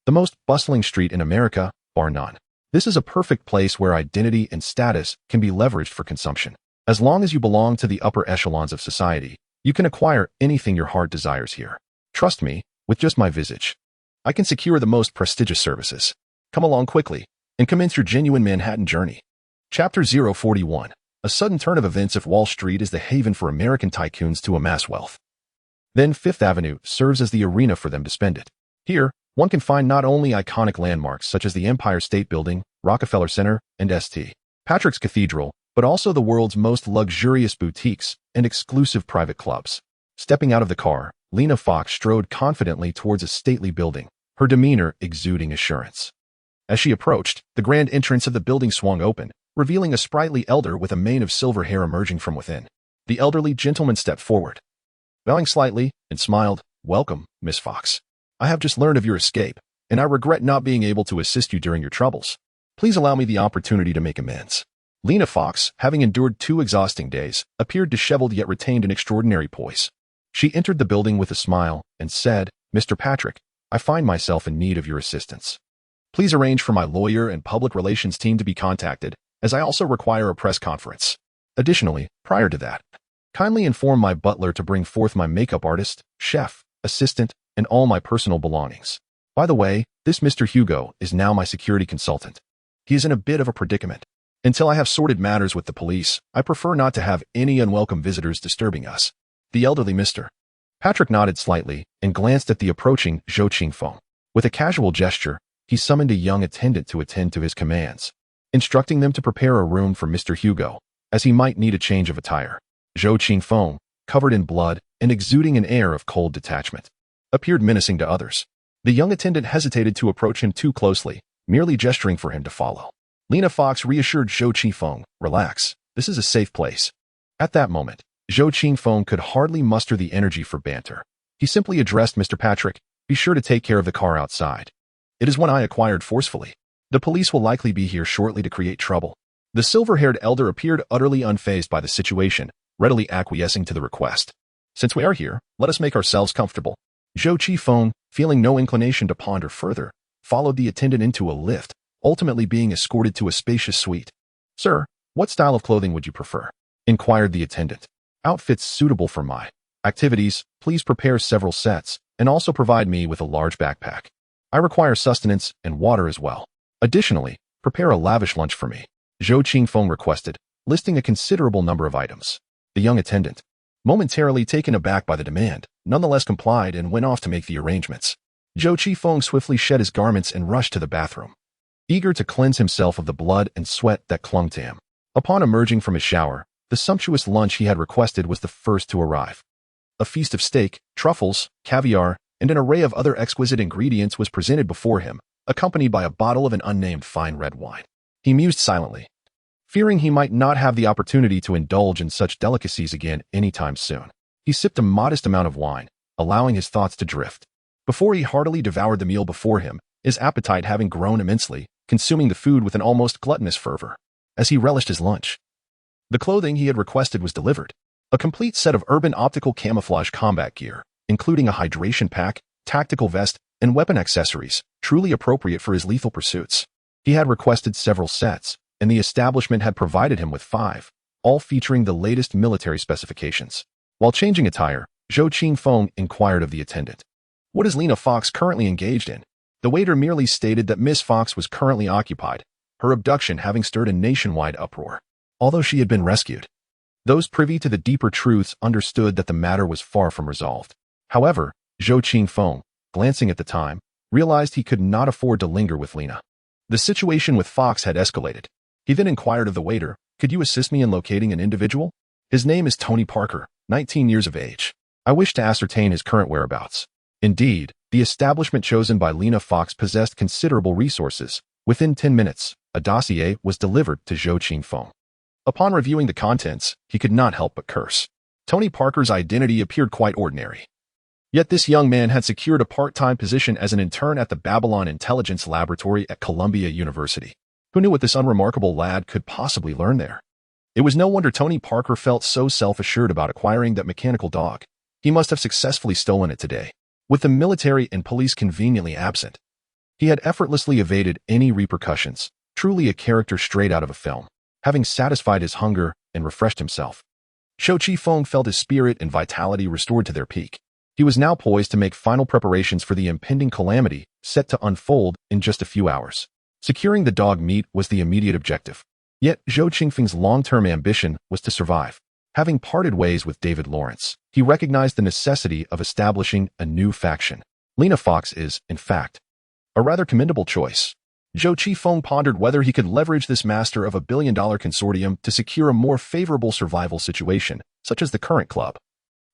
The most bustling street in America, bar none. This is a perfect place where identity and status can be leveraged for consumption. As long as you belong to the upper echelons of society, you can acquire anything your heart desires here. Trust me, with just my visage, I can secure the most prestigious services. Come along quickly and commence your genuine Manhattan journey. Chapter 041. A sudden turn of events. If Wall Street is the haven for American tycoons to amass wealth, then Fifth Avenue serves as the arena for them to spend it. Here, one can find not only iconic landmarks such as the Empire State Building, Rockefeller Center, and St. Patrick's Cathedral, but also the world's most luxurious boutiques and exclusive private clubs. Stepping out of the car, Lena Fox strode confidently towards a stately building, her demeanor exuding assurance. As she approached, the grand entrance of the building swung open, revealing a sprightly elder with a mane of silver hair emerging from within. The elderly gentleman stepped forward, bowing slightly, and smiled. Welcome, Miss Fox. I have just learned of your escape, and I regret not being able to assist you during your troubles. Please allow me the opportunity to make amends. Lena Fox, having endured 2 exhausting days, appeared disheveled yet retained an extraordinary poise. She entered the building with a smile and said, Mr. Patrick, I find myself in need of your assistance. Please arrange for my lawyer and public relations team to be contacted, as I also require a press conference. Additionally, prior to that, kindly inform my butler to bring forth my makeup artist, chef, assistant, and all my personal belongings. By the way, this Mr. Hugo is now my security consultant. He is in a bit of a predicament. Until I have sorted matters with the police, I prefer not to have any unwelcome visitors disturbing us. The elderly Mr. Patrick nodded slightly and glanced at the approaching Zhou Qifeng. With a casual gesture, he summoned a young attendant to attend to his commands, instructing them to prepare a room for Mr. Hugo, as he might need a change of attire. Zhou Qifeng, covered in blood and exuding an air of cold detachment, appeared menacing to others. The young attendant hesitated to approach him too closely, merely gesturing for him to follow. Lena Fox reassured Zhou Qifeng, relax, this is a safe place. At that moment, Zhou Qifeng could hardly muster the energy for banter. He simply addressed Mr. Patrick, be sure to take care of the car outside. It is one I acquired forcefully. The police will likely be here shortly to create trouble. The silver-haired elder appeared utterly unfazed by the situation, readily acquiescing to the request. Since we are here, let us make ourselves comfortable. Zhou Qifeng, feeling no inclination to ponder further, followed the attendant into a lift, ultimately being escorted to a spacious suite. Sir, what style of clothing would you prefer? Inquired the attendant. Outfits suitable for my activities, please prepare several sets, and also provide me with a large backpack. I require sustenance and water as well. Additionally, prepare a lavish lunch for me. Zhou Qifeng requested, listing a considerable number of items. The young attendant, momentarily taken aback by the demand, nonetheless complied and went off to make the arrangements. Zhou Qifeng swiftly shed his garments and rushed to the bathroom, eager to cleanse himself of the blood and sweat that clung to him. Upon emerging from his shower, the sumptuous lunch he had requested was the first to arrive. A feast of steak, truffles, caviar, and an array of other exquisite ingredients was presented before him, accompanied by a bottle of an unnamed fine red wine. He mused silently, fearing he might not have the opportunity to indulge in such delicacies again anytime soon. He sipped a modest amount of wine, allowing his thoughts to drift. Before he heartily devoured the meal before him, his appetite having grown immensely, consuming the food with an almost gluttonous fervor. As he relished his lunch, the clothing he had requested was delivered. A complete set of urban optical camouflage combat gear, including a hydration pack, tactical vest, and weapon accessories, truly appropriate for his lethal pursuits. He had requested several sets, and the establishment had provided him with 5, all featuring the latest military specifications. While changing attire, Zhou Qingfeng inquired of the attendant, "What is Lena Fox currently engaged in?" The waiter merely stated that Miss Fox was currently occupied, her abduction having stirred a nationwide uproar. Although she had been rescued, those privy to the deeper truths understood that the matter was far from resolved. However, Zhou Qingfeng, glancing at the time, realized he could not afford to linger with Lena. The situation with Fox had escalated. He then inquired of the waiter, "Could you assist me in locating an individual? His name is Tony Parker, 19 years of age. I wish to ascertain his current whereabouts." Indeed, the establishment chosen by Lena Fox possessed considerable resources. Within 10 minutes, a dossier was delivered to Zhou Qingfeng. Upon reviewing the contents, he could not help but curse. Tony Parker's identity appeared quite ordinary. Yet this young man had secured a part-time position as an intern at the Babylon Intelligence Laboratory at Columbia University. Who knew what this unremarkable lad could possibly learn there? It was no wonder Tony Parker felt so self-assured about acquiring that mechanical dog. He must have successfully stolen it today. With the military and police conveniently absent, he had effortlessly evaded any repercussions, truly a character straight out of a film. Having satisfied his hunger and refreshed himself, Zhou Qingfeng felt his spirit and vitality restored to their peak. He was now poised to make final preparations for the impending calamity set to unfold in just a few hours. Securing the dog meat was the immediate objective. Yet Zhou Qingfeng's long-term ambition was to survive. Having parted ways with David Lawrence, he recognized the necessity of establishing a new faction. Lena Fox is, in fact, a rather commendable choice. Zhou Qingfeng pondered whether he could leverage this master of a billion-dollar consortium to secure a more favorable survival situation, such as the current club,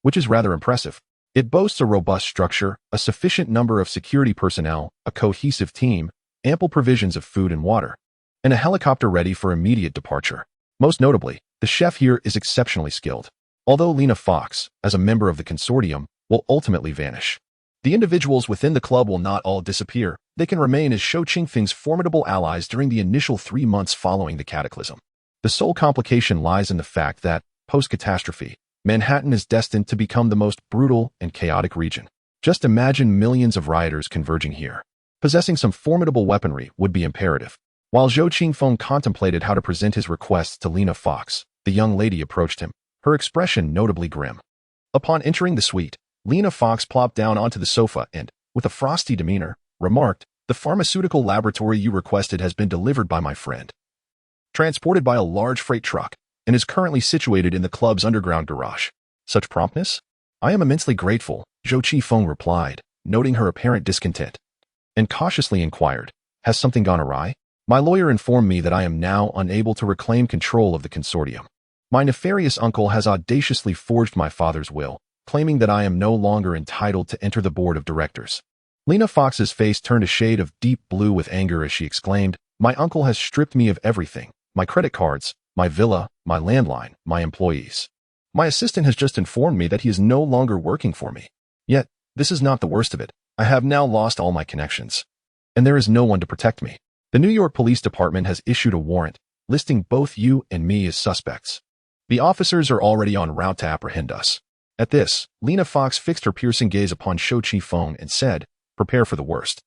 which is rather impressive. It boasts a robust structure, a sufficient number of security personnel, a cohesive team, ample provisions of food and water, and a helicopter ready for immediate departure. Most notably, the chef here is exceptionally skilled. Although Lena Fox, as a member of the consortium, will ultimately vanish, the individuals within the club will not all disappear. They can remain as Zhou Qingfeng's formidable allies during the initial 3 months following the cataclysm. The sole complication lies in the fact that, post-catastrophe, Manhattan is destined to become the most brutal and chaotic region. Just imagine millions of rioters converging here. Possessing some formidable weaponry would be imperative. While Zhou Qingfeng contemplated how to present his requests to Lena Fox, the young lady approached him, her expression notably grim. Upon entering the suite, Lena Fox plopped down onto the sofa and, with a frosty demeanor, remarked, "The pharmaceutical laboratory you requested has been delivered by my friend, transported by a large freight truck, and is currently situated in the club's underground garage." "Such promptness? I am immensely grateful," Zhou Qingfeng replied, noting her apparent discontent, and cautiously inquired, "Has something gone awry? My lawyer informed me that I am now unable to reclaim control of the consortium. My nefarious uncle has audaciously forged my father's will, claiming that I am no longer entitled to enter the board of directors." Lena Fox's face turned a shade of deep blue with anger as she exclaimed, "My uncle has stripped me of everything, my credit cards, my villa, my landline, my employees. My assistant has just informed me that he is no longer working for me. Yet, this is not the worst of it. I have now lost all my connections, and there is no one to protect me. The New York Police Department has issued a warrant, listing both you and me as suspects. The officers are already en route to apprehend us." At this, Lena Fox fixed her piercing gaze upon Zhou Qingfeng and said, "Prepare for the worst.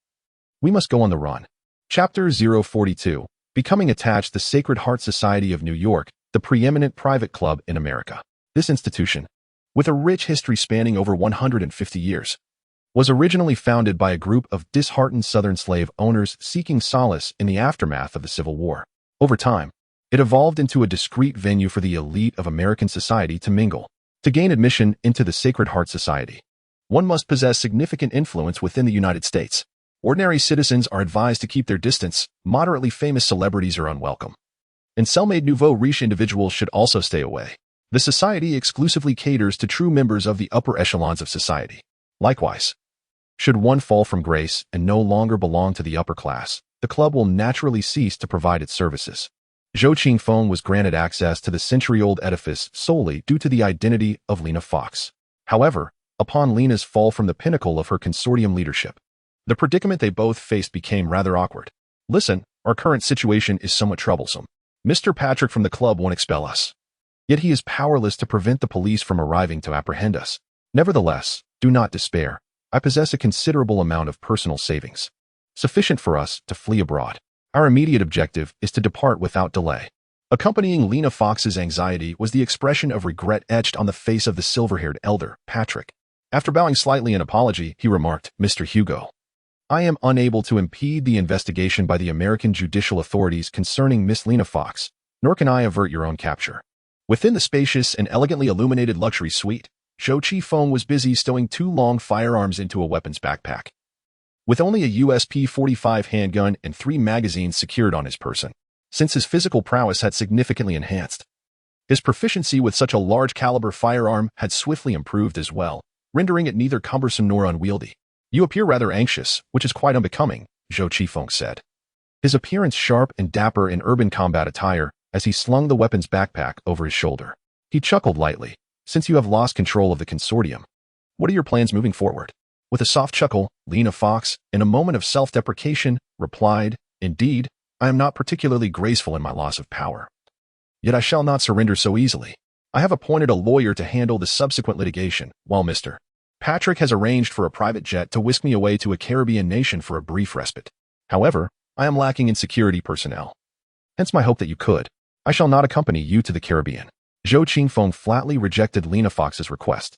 We must go on the run." Chapter 042, Becoming Attached. The Sacred Heart Society of New York, the preeminent private club in America. This institution, with a rich history spanning over 150 years, was originally founded by a group of disheartened Southern slave owners seeking solace in the aftermath of the Civil War. Over time, it evolved into a discreet venue for the elite of American society to mingle. To gain admission into the Sacred Heart Society, one must possess significant influence within the United States. Ordinary citizens are advised to keep their distance. Moderately famous celebrities are unwelcome, and cell-made nouveau riche individuals should also stay away. The society exclusively caters to true members of the upper echelons of society. Likewise, should one fall from grace and no longer belong to the upper class, the club will naturally cease to provide its services. Zhou Qingfeng was granted access to the century-old edifice solely due to the identity of Lena Fox. However, upon Lena's fall from the pinnacle of her consortium leadership, the predicament they both faced became rather awkward. "Listen, Our current situation is somewhat troublesome. Mr. Patrick from the club won't expel us. Yet he is powerless to prevent the police from arriving to apprehend us. Nevertheless, do not despair. I possess a considerable amount of personal savings, sufficient for us to flee abroad. Our immediate objective is to depart without delay. Accompanying Lena Fox's anxiety was the expression of regret etched on the face of the silver-haired elder, Patrick. After bowing slightly in apology, he remarked, "Mr. Hugo, I am unable to impede the investigation by the American judicial authorities concerning Miss Lena Fox, nor can I avert your own capture." Within the spacious and elegantly illuminated luxury suite, Zhou Qifeng was busy stowing 2 long firearms into a weapons backpack. With only a USP-45 handgun and 3 magazines secured on his person, since his physical prowess had significantly enhanced. His proficiency with such a large-caliber firearm had swiftly improved as well, rendering it neither cumbersome nor unwieldy. "You appear rather anxious, which is quite unbecoming," Zhou Qifeng said. His appearance sharp and dapper in urban combat attire as he slung the weapons backpack over his shoulder. He chuckled lightly. "Since you have lost control of the consortium, what are your plans moving forward?" With a soft chuckle, Lena Fox, in a moment of self-deprecation, replied, "Indeed, I am not particularly graceful in my loss of power. Yet I shall not surrender so easily. I have appointed a lawyer to handle the subsequent litigation, while Mr. Patrick has arranged for a private jet to whisk me away to a Caribbean nation for a brief respite. However, I am lacking in security personnel. Hence my hope that you could. I shall not accompany you to the Caribbean." Zhou Qifeng flatly rejected Lena Fox's request,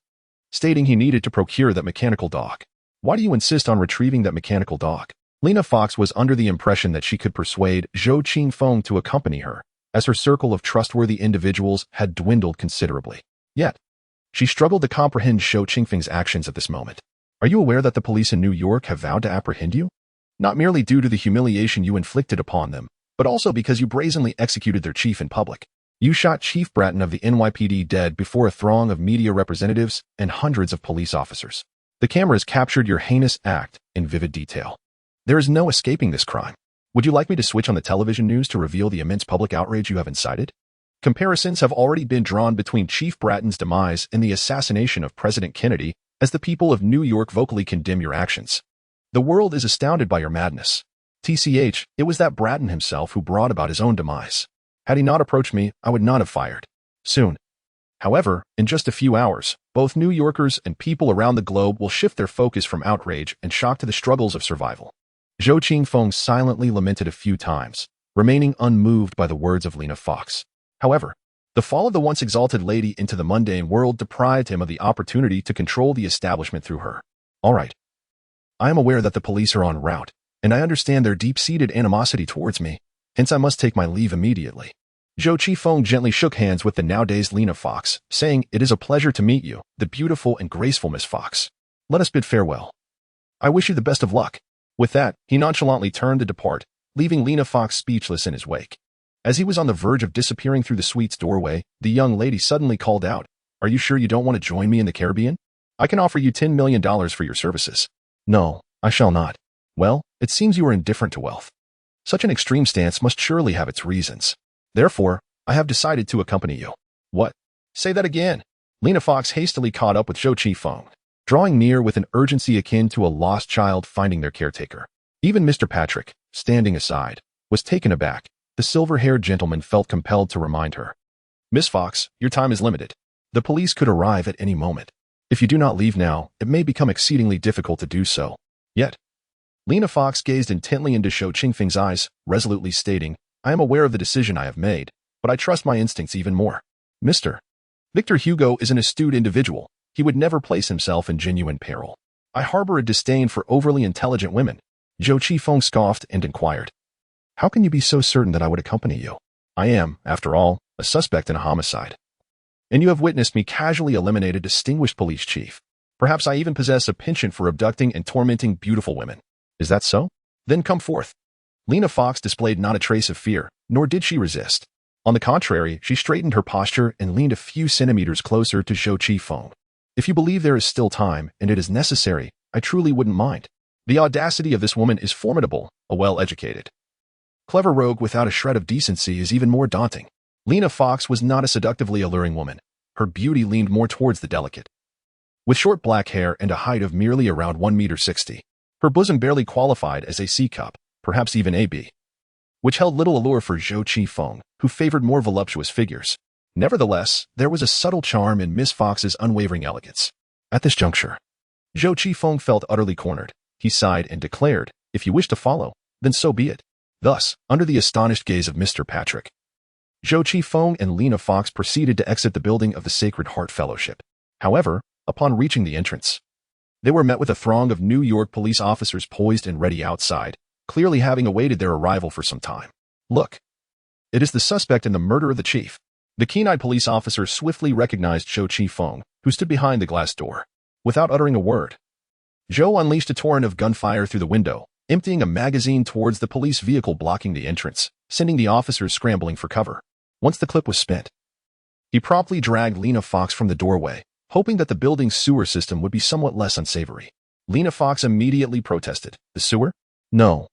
stating he needed to procure that mechanical dog. "Why do you insist on retrieving that mechanical dog?" Lena Fox was under the impression that she could persuade Zhou Qifeng to accompany her, as her circle of trustworthy individuals had dwindled considerably. Yet, she struggled to comprehend Zhou Qifeng's actions at this moment. "Are you aware that the police in New York have vowed to apprehend you? Not merely due to the humiliation you inflicted upon them, but also because you brazenly executed their chief in public. You shot Chief Bratton of the NYPD dead before a throng of media representatives and hundreds of police officers. The cameras captured your heinous act in vivid detail. There is no escaping this crime. Would you like me to switch on the television news to reveal the immense public outrage you have incited? Comparisons have already been drawn between Chief Bratton's demise and the assassination of President Kennedy, as the people of New York vocally condemn your actions. The world is astounded by your madness. TCH, it was that Bratton himself who brought about his own demise. Had he not approached me, I would not have fired. Soon. However, in just a few hours, both New Yorkers and people around the globe will shift their focus from outrage and shock to the struggles of survival." Zhou Qifeng silently lamented a few times, remaining unmoved by the words of Lena Fox. However, the fall of the once exalted lady into the mundane world deprived him of the opportunity to control the establishment through her. "All right. I am aware that the police are en route, and I understand their deep-seated animosity towards me, hence I must take my leave immediately." Zhou Qifeng gently shook hands with the now-dazed Lena Fox, saying, "It is a pleasure to meet you, the beautiful and graceful Miss Fox. Let us bid farewell. I wish you the best of luck." With that, he nonchalantly turned to depart, leaving Lena Fox speechless in his wake. As he was on the verge of disappearing through the suite's doorway, the young lady suddenly called out, "Are you sure you don't want to join me in the Caribbean? I can offer you $10 million for your services." "No, I shall not." "Well, it seems you are indifferent to wealth. Such an extreme stance must surely have its reasons. Therefore, I have decided to accompany you." "What? Say that again." Lena Fox hastily caught up with Zhou Qifeng, drawing near with an urgency akin to a lost child finding their caretaker. Even Mr. Patrick, standing aside, was taken aback. The silver-haired gentleman felt compelled to remind her. "Miss Fox, your time is limited. The police could arrive at any moment. If you do not leave now, it may become exceedingly difficult to do so." Yet, Lena Fox gazed intently into Zhou Qifeng's eyes, resolutely stating, "I am aware of the decision I have made, but I trust my instincts even more. Mr. Victor Hugo is an astute individual. He would never place himself in genuine peril. I harbor a disdain for overly intelligent women." Zhou Qifeng scoffed and inquired, "How can you be so certain that I would accompany you? I am, after all, a suspect in a homicide. And you have witnessed me casually eliminate a distinguished police chief. Perhaps I even possess a penchant for abducting and tormenting beautiful women. Is that so? Then come forth." Lena Fox displayed not a trace of fear, nor did she resist. On the contrary, she straightened her posture and leaned a few centimeters closer to Zhou Qifeng. "If you believe there is still time, and it is necessary, I truly wouldn't mind. The audacity of this woman is formidable, a well-educated, clever rogue without a shred of decency is even more daunting." Lena Fox was not a seductively alluring woman. Her beauty leaned more towards the delicate. With short black hair and a height of merely around 1.60 meters, her bosom barely qualified as a C-cup, perhaps even a B. which held little allure for Zhou Qifeng, who favored more voluptuous figures. Nevertheless, there was a subtle charm in Miss Fox's unwavering elegance. At this juncture, Zhou Qifeng felt utterly cornered. He sighed and declared, "If you wish to follow, then so be it." Thus, under the astonished gaze of Mr. Patrick, Zhou Qifeng and Lena Fox proceeded to exit the building of the Sacred Heart Fellowship. However, upon reaching the entrance, they were met with a throng of New York police officers poised and ready outside, clearly having awaited their arrival for some time. "Look, it is the suspect in the murder of the chief." The keen-eyed police officer swiftly recognized Zhou Qifeng, who stood behind the glass door. Without uttering a word, Zhou unleashed a torrent of gunfire through the window, emptying a magazine towards the police vehicle blocking the entrance, sending the officers scrambling for cover. Once the clip was spent, he promptly dragged Lena Fox from the doorway, hoping that the building's sewer system would be somewhat less unsavory. Lena Fox immediately protested. "The sewer? No.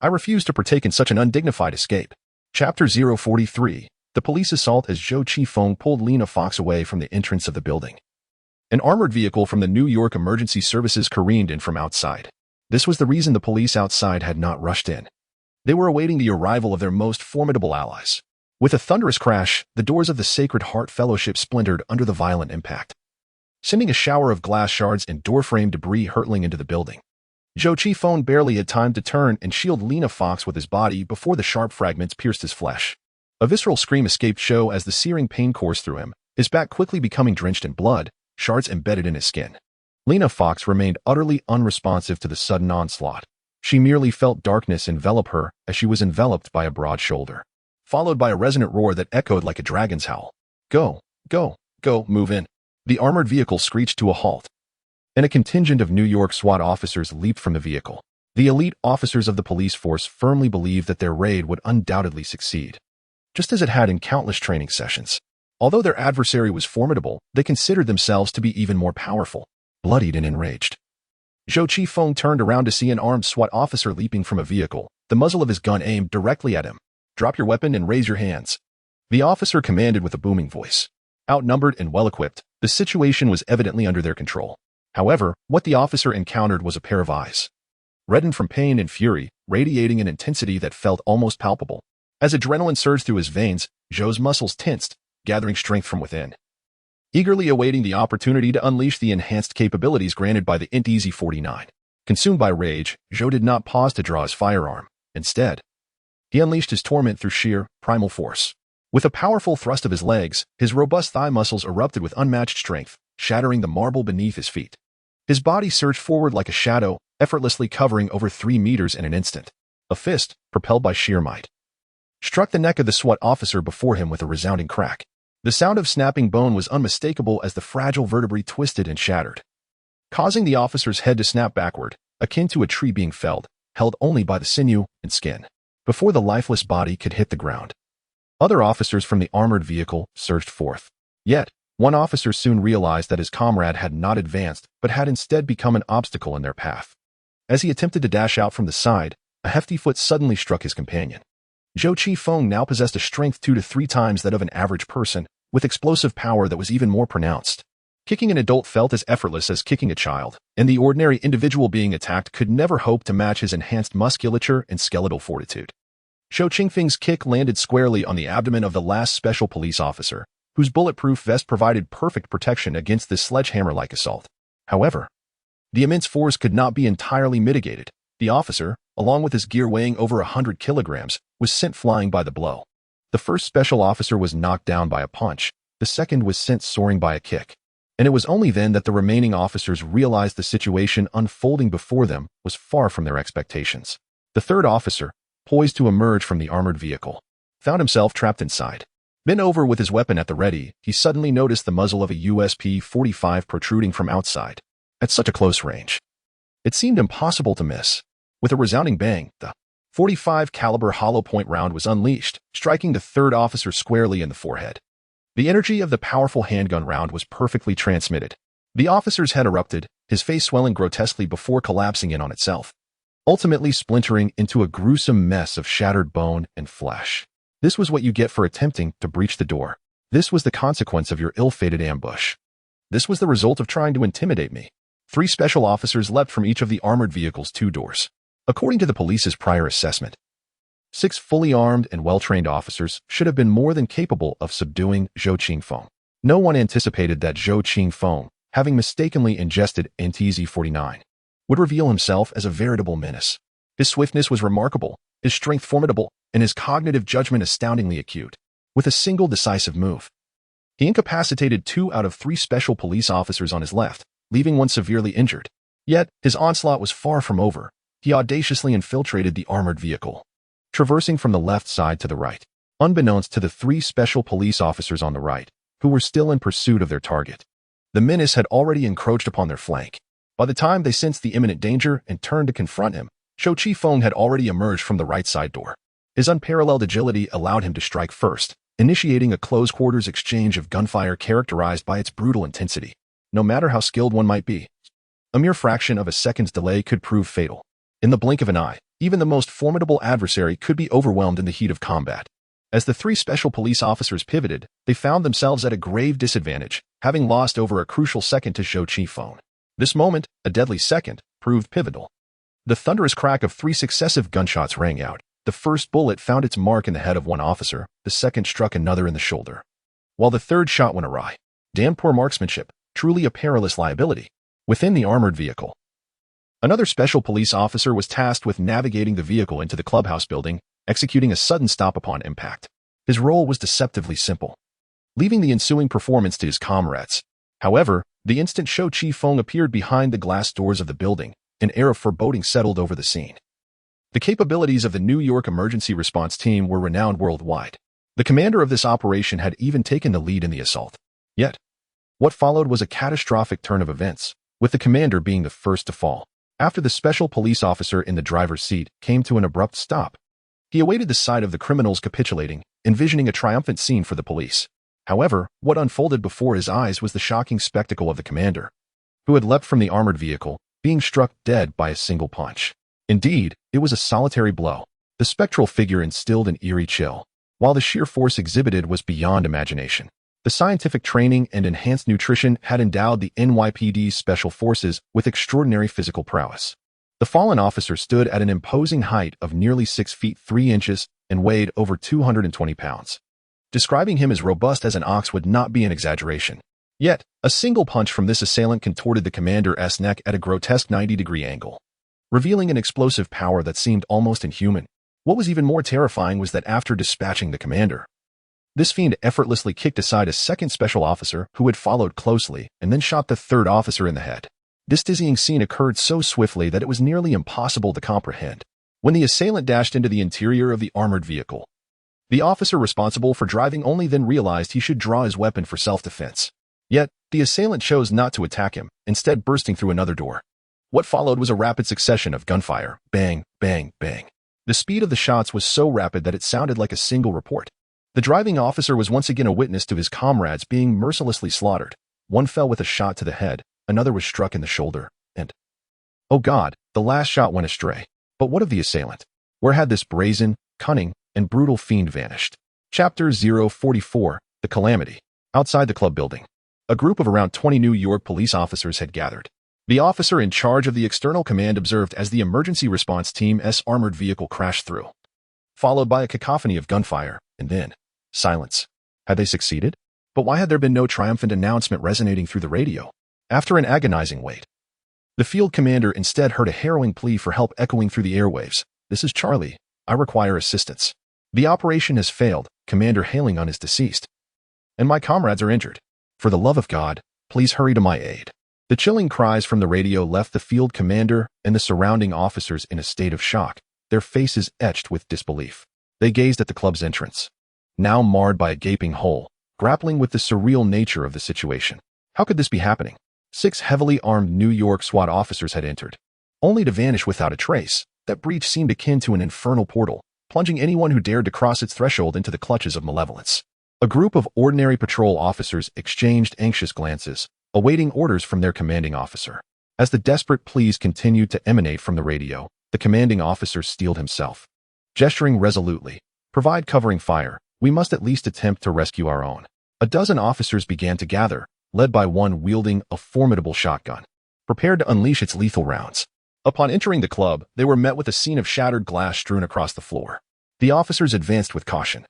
I refuse to partake in such an undignified escape." Chapter 043. The police assault as Zhou Qifeng pulled Lena Fox away from the entrance of the building. An armored vehicle from the New York Emergency Services careened in from outside. This was the reason the police outside had not rushed in. They were awaiting the arrival of their most formidable allies. With a thunderous crash, the doors of the Sacred Heart Fellowship splintered under the violent impact, sending a shower of glass shards and doorframe debris hurtling into the building. Zhou Qifeng barely had time to turn and shield Lena Fox with his body before the sharp fragments pierced his flesh. A visceral scream escaped Zhou as the searing pain coursed through him, his back quickly becoming drenched in blood, shards embedded in his skin. Lena Fox remained utterly unresponsive to the sudden onslaught. She merely felt darkness envelop her as she was enveloped by a broad shoulder, followed by a resonant roar that echoed like a dragon's howl. "Go, go, go, move in." The armored vehicle screeched to a halt, and a contingent of New York SWAT officers leaped from the vehicle. The elite officers of the police force firmly believed that their raid would undoubtedly succeed, just as it had in countless training sessions. Although their adversary was formidable, they considered themselves to be even more powerful. Bloodied and enraged, Zhou Qifeng turned around to see an armed SWAT officer leaping from a vehicle, the muzzle of his gun aimed directly at him. "Drop your weapon and raise your hands," the officer commanded with a booming voice. Outnumbered and well-equipped, the situation was evidently under their control. However, what the officer encountered was a pair of eyes, reddened from pain and fury, radiating an intensity that felt almost palpable. As adrenaline surged through his veins, Zhou's muscles tensed, gathering strength from within. Eagerly awaiting the opportunity to unleash the enhanced capabilities granted by the Int EZ-49. Consumed by rage, Zhou did not pause to draw his firearm. Instead, he unleashed his torment through sheer, primal force. With a powerful thrust of his legs, his robust thigh muscles erupted with unmatched strength, shattering the marble beneath his feet. His body surged forward like a shadow, effortlessly covering over 3 meters in an instant. A fist, propelled by sheer might, struck the neck of the SWAT officer before him with a resounding crack. The sound of snapping bone was unmistakable as the fragile vertebrae twisted and shattered, causing the officer's head to snap backward, akin to a tree being felled, held only by the sinew and skin, before the lifeless body could hit the ground. Other officers from the armored vehicle surged forth. Yet, one officer soon realized that his comrade had not advanced, but had instead become an obstacle in their path. As he attempted to dash out from the side, a hefty foot suddenly struck his companion. Zhou Qifeng now possessed a strength 2 to 3 times that of an average person, with explosive power that was even more pronounced. Kicking an adult felt as effortless as kicking a child, and the ordinary individual being attacked could never hope to match his enhanced musculature and skeletal fortitude. Zhou Qifeng's kick landed squarely on the abdomen of the last special police officer, whose bulletproof vest provided perfect protection against this sledgehammer-like assault. However, the immense force could not be entirely mitigated. The officer, along with his gear weighing over 100 kilograms, was sent flying by the blow. The first special officer was knocked down by a punch, the second was sent soaring by a kick. And it was only then that the remaining officers realized the situation unfolding before them was far from their expectations. The third officer, poised to emerge from the armored vehicle, found himself trapped inside. Bent over with his weapon at the ready, he suddenly noticed the muzzle of a USP-45 protruding from outside. At such a close range, it seemed impossible to miss. With a resounding bang, the .45 caliber hollow point round was unleashed, striking the third officer squarely in the forehead. The energy of the powerful handgun round was perfectly transmitted. The officer's head erupted, his face swelling grotesquely before collapsing in on itself, ultimately splintering into a gruesome mess of shattered bone and flesh. This was what you get for attempting to breach the door. This was the consequence of your ill-fated ambush. This was the result of trying to intimidate me. 3 special officers leapt from each of the armored vehicle's 2 doors. According to the police's prior assessment, 6 fully armed and well-trained officers should have been more than capable of subduing Zhou Qingfeng. No one anticipated that Zhou Qingfeng, having mistakenly ingested NTZ-49, would reveal himself as a veritable menace. His swiftness was remarkable, his strength formidable, and his cognitive judgment astoundingly acute. With a single decisive move, he incapacitated 2 out of 3 special police officers on his left, leaving one severely injured. Yet, his onslaught was far from over. He audaciously infiltrated the armored vehicle, traversing from the left side to the right, unbeknownst to the 3 special police officers on the right, who were still in pursuit of their target. The menace had already encroached upon their flank. By the time they sensed the imminent danger and turned to confront him, Zhou Qifeng had already emerged from the right side door. His unparalleled agility allowed him to strike first, initiating a close-quarters exchange of gunfire characterized by its brutal intensity. No matter how skilled one might be, a mere fraction of a second's delay could prove fatal. In the blink of an eye, even the most formidable adversary could be overwhelmed in the heat of combat. As the 3 special police officers pivoted, they found themselves at a grave disadvantage, having lost over a crucial second to Zhou Qifeng. This moment, a deadly second, proved pivotal. The thunderous crack of 3 successive gunshots rang out. The first bullet found its mark in the head of one officer, the second struck another in the shoulder, while the third shot went awry. Damn poor marksmanship, truly a perilous liability. Within the armored vehicle, another special police officer was tasked with navigating the vehicle into the clubhouse building, executing a sudden stop upon impact. His role was deceptively simple, leaving the ensuing performance to his comrades. However, the instant Zhou Qifeng appeared behind the glass doors of the building, an air of foreboding settled over the scene. The capabilities of the New York Emergency Response Team were renowned worldwide. The commander of this operation had even taken the lead in the assault. Yet, what followed was a catastrophic turn of events, with the commander being the first to fall. After the special police officer in the driver's seat came to an abrupt stop, he awaited the sight of the criminals capitulating, envisioning a triumphant scene for the police. However, what unfolded before his eyes was the shocking spectacle of the commander, who had leapt from the armored vehicle, being struck dead by a single punch. Indeed, it was a solitary blow. The spectral figure instilled an eerie chill, while the sheer force exhibited was beyond imagination. The scientific training and enhanced nutrition had endowed the NYPD's special forces with extraordinary physical prowess. The fallen officer stood at an imposing height of nearly 6 feet 3 inches and weighed over 220 pounds. Describing him as robust as an ox would not be an exaggeration. Yet, a single punch from this assailant contorted the commander's neck at a grotesque 90-degree angle, revealing an explosive power that seemed almost inhuman. What was even more terrifying was that after dispatching the commander, this fiend effortlessly kicked aside a second special officer who had followed closely and then shot the third officer in the head. This dizzying scene occurred so swiftly that it was nearly impossible to comprehend. When the assailant dashed into the interior of the armored vehicle, the officer responsible for driving only then realized he should draw his weapon for self-defense. Yet, the assailant chose not to attack him, instead bursting through another door. What followed was a rapid succession of gunfire, bang, bang, bang. The speed of the shots was so rapid that it sounded like a single report. The driving officer was once again a witness to his comrades being mercilessly slaughtered. One fell with a shot to the head, another was struck in the shoulder, and, oh God, the last shot went astray. But what of the assailant? Where had this brazen, cunning, and brutal fiend vanished? Chapter 044, The Calamity. Outside the club building, a group of around 20 New York police officers had gathered. The officer in charge of the external command observed as the emergency response team's armored vehicle crashed through, followed by a cacophony of gunfire, and then silence. Had they succeeded? But why had there been no triumphant announcement resonating through the radio? After an agonizing wait, the field commander instead heard a harrowing plea for help echoing through the airwaves. "This is Charlie. I require assistance. The operation has failed, Commander Hailing is deceased, and my comrades are injured. For the love of God, please hurry to my aid." The chilling cries from the radio left the field commander and the surrounding officers in a state of shock, their faces etched with disbelief. They gazed at the club's entrance, now marred by a gaping hole, grappling with the surreal nature of the situation. How could this be happening? 6 heavily armed New York SWAT officers had entered, only to vanish without a trace. That breach seemed akin to an infernal portal, plunging anyone who dared to cross its threshold into the clutches of malevolence. A group of ordinary patrol officers exchanged anxious glances, awaiting orders from their commanding officer. As the desperate pleas continued to emanate from the radio, the commanding officer steeled himself, gesturing resolutely. "Provide covering fire. We must at least attempt to rescue our own." A dozen officers began to gather, led by one wielding a formidable shotgun, prepared to unleash its lethal rounds. Upon entering the club, they were met with a scene of shattered glass strewn across the floor. The officers advanced with caution,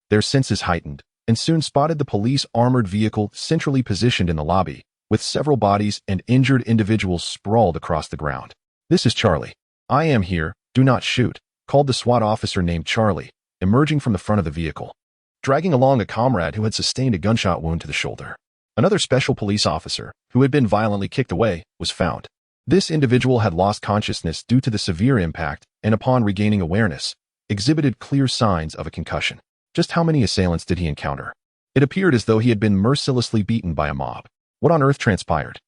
their senses heightened, and soon spotted the police armored vehicle centrally positioned in the lobby, with several bodies and injured individuals sprawled across the ground. "This is Charlie. I am here, do not shoot," called the SWAT officer named Charlie, emerging from the front of the vehicle, dragging along a comrade who had sustained a gunshot wound to the shoulder. Another special police officer, who had been violently kicked away, was found. This individual had lost consciousness due to the severe impact and upon regaining awareness, exhibited clear signs of a concussion. Just how many assailants did he encounter? It appeared as though he had been mercilessly beaten by a mob. What on earth transpired?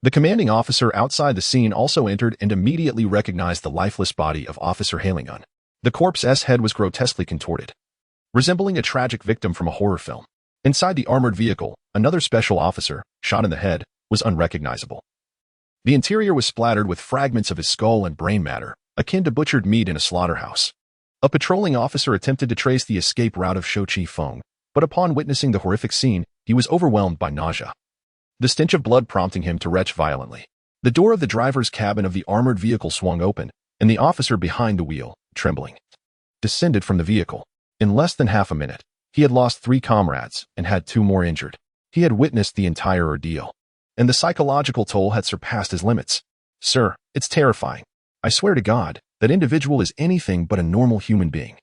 The commanding officer outside the scene also entered and immediately recognized the lifeless body of Officer Halingun. The corpse's head was grotesquely contorted, resembling a tragic victim from a horror film. Inside the armored vehicle, another special officer, shot in the head, was unrecognizable. The interior was splattered with fragments of his skull and brain matter, akin to butchered meat in a slaughterhouse. A patrolling officer attempted to trace the escape route of Shou Chi Feng, but upon witnessing the horrific scene, he was overwhelmed by nausea, the stench of blood prompting him to retch violently. The door of the driver's cabin of the armored vehicle swung open, and the officer behind the wheel, trembling, descended from the vehicle. In less than half a minute, he had lost 3 comrades and had 2 more injured. He had witnessed the entire ordeal, and the psychological toll had surpassed his limits. "Sir, it's terrifying. I swear to God, that individual is anything but a normal human being.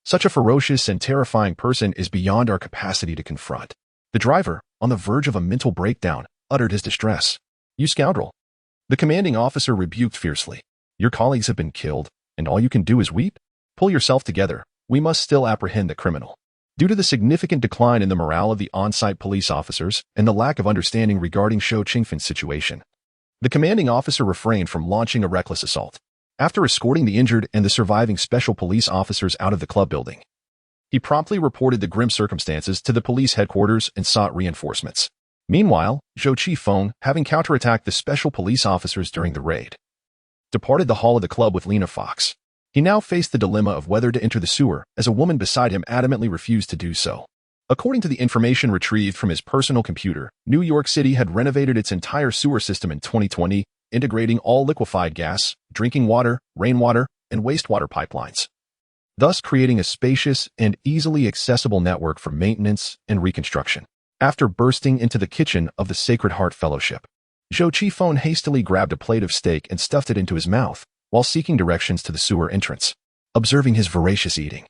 Such a ferocious and terrifying person is beyond our capacity to confront." The driver, on the verge of a mental breakdown, uttered his distress. "You scoundrel!" The commanding officer rebuked fiercely. "Your colleagues have been killed, and all you can do is weep? Pull yourself together. We must still apprehend the criminal." Due to the significant decline in the morale of the on-site police officers and the lack of understanding regarding Shou Qingfen's situation, the commanding officer refrained from launching a reckless assault. After escorting the injured and the surviving special police officers out of the club building, he promptly reported the grim circumstances to the police headquarters and sought reinforcements. Meanwhile, Shou Chi Feng, having counterattacked the special police officers during the raid, departed the hall of the club with Lena Fox. He now faced the dilemma of whether to enter the sewer, as a woman beside him adamantly refused to do so. According to the information retrieved from his personal computer, New York City had renovated its entire sewer system in 2020, integrating all liquefied gas, drinking water, rainwater, and wastewater pipelines, thus creating a spacious and easily accessible network for maintenance and reconstruction. After bursting into the kitchen of the Sacred Heart Fellowship, Shou Chi Feng hastily grabbed a plate of steak and stuffed it into his mouth, while seeking directions to the sewer entrance. Observing his voracious eating,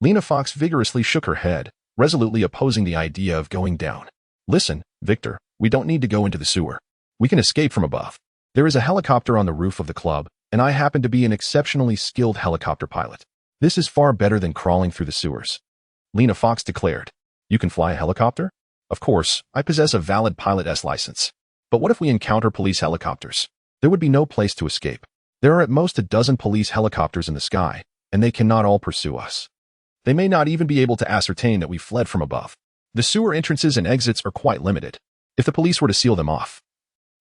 Lena Fox vigorously shook her head, resolutely opposing the idea of going down. "Listen, Victor, we don't need to go into the sewer. We can escape from above. There is a helicopter on the roof of the club, and I happen to be an exceptionally skilled helicopter pilot. This is far better than crawling through the sewers," Lena Fox declared. "You can fly a helicopter?" "Of course, I possess a valid pilot's license. But what if we encounter police helicopters? There would be no place to escape. There are at most a dozen police helicopters in the sky, and they cannot all pursue us. They may not even be able to ascertain that we fled from above. The sewer entrances and exits are quite limited. If the police were to seal them off,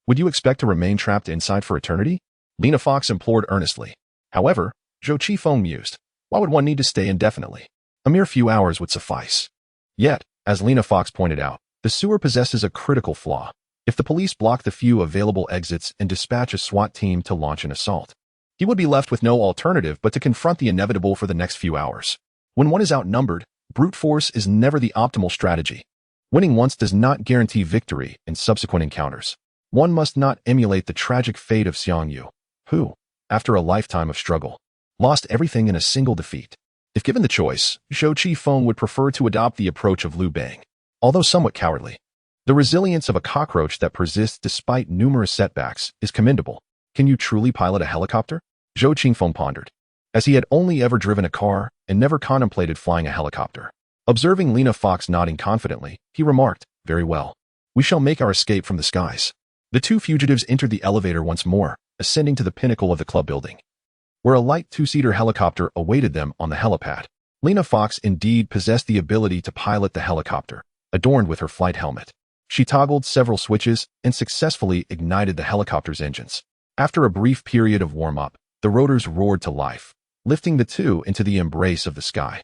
would you expect to remain trapped inside for eternity?" Lena Fox implored earnestly. However, Shou Chi Feng mused, why would one need to stay indefinitely? A mere few hours would suffice. Yet, as Lena Fox pointed out, the sewer possesses a critical flaw. If the police block the few available exits and dispatch a SWAT team to launch an assault, he would be left with no alternative but to confront the inevitable for the next few hours. When one is outnumbered, brute force is never the optimal strategy. Winning once does not guarantee victory in subsequent encounters. One must not emulate the tragic fate of Xiang Yu, who, after a lifetime of struggle, lost everything in a single defeat. If given the choice, Shou Chi Feng would prefer to adopt the approach of Liu Bang, although somewhat cowardly. The resilience of a cockroach that persists despite numerous setbacks is commendable. "Can you truly pilot a helicopter?" Shou Chi Feng pondered, as he had only ever driven a car and never contemplated flying a helicopter. Observing Lena Fox nodding confidently, he remarked, "Very well. We shall make our escape from the skies." The 2 fugitives entered the elevator once more, ascending to the pinnacle of the club building, where a light 2-seater helicopter awaited them on the helipad. Lena Fox indeed possessed the ability to pilot the helicopter, adorned with her flight helmet. She toggled several switches and successfully ignited the helicopter's engines. After a brief period of warm-up, the rotors roared to life, lifting the 2 into the embrace of the sky.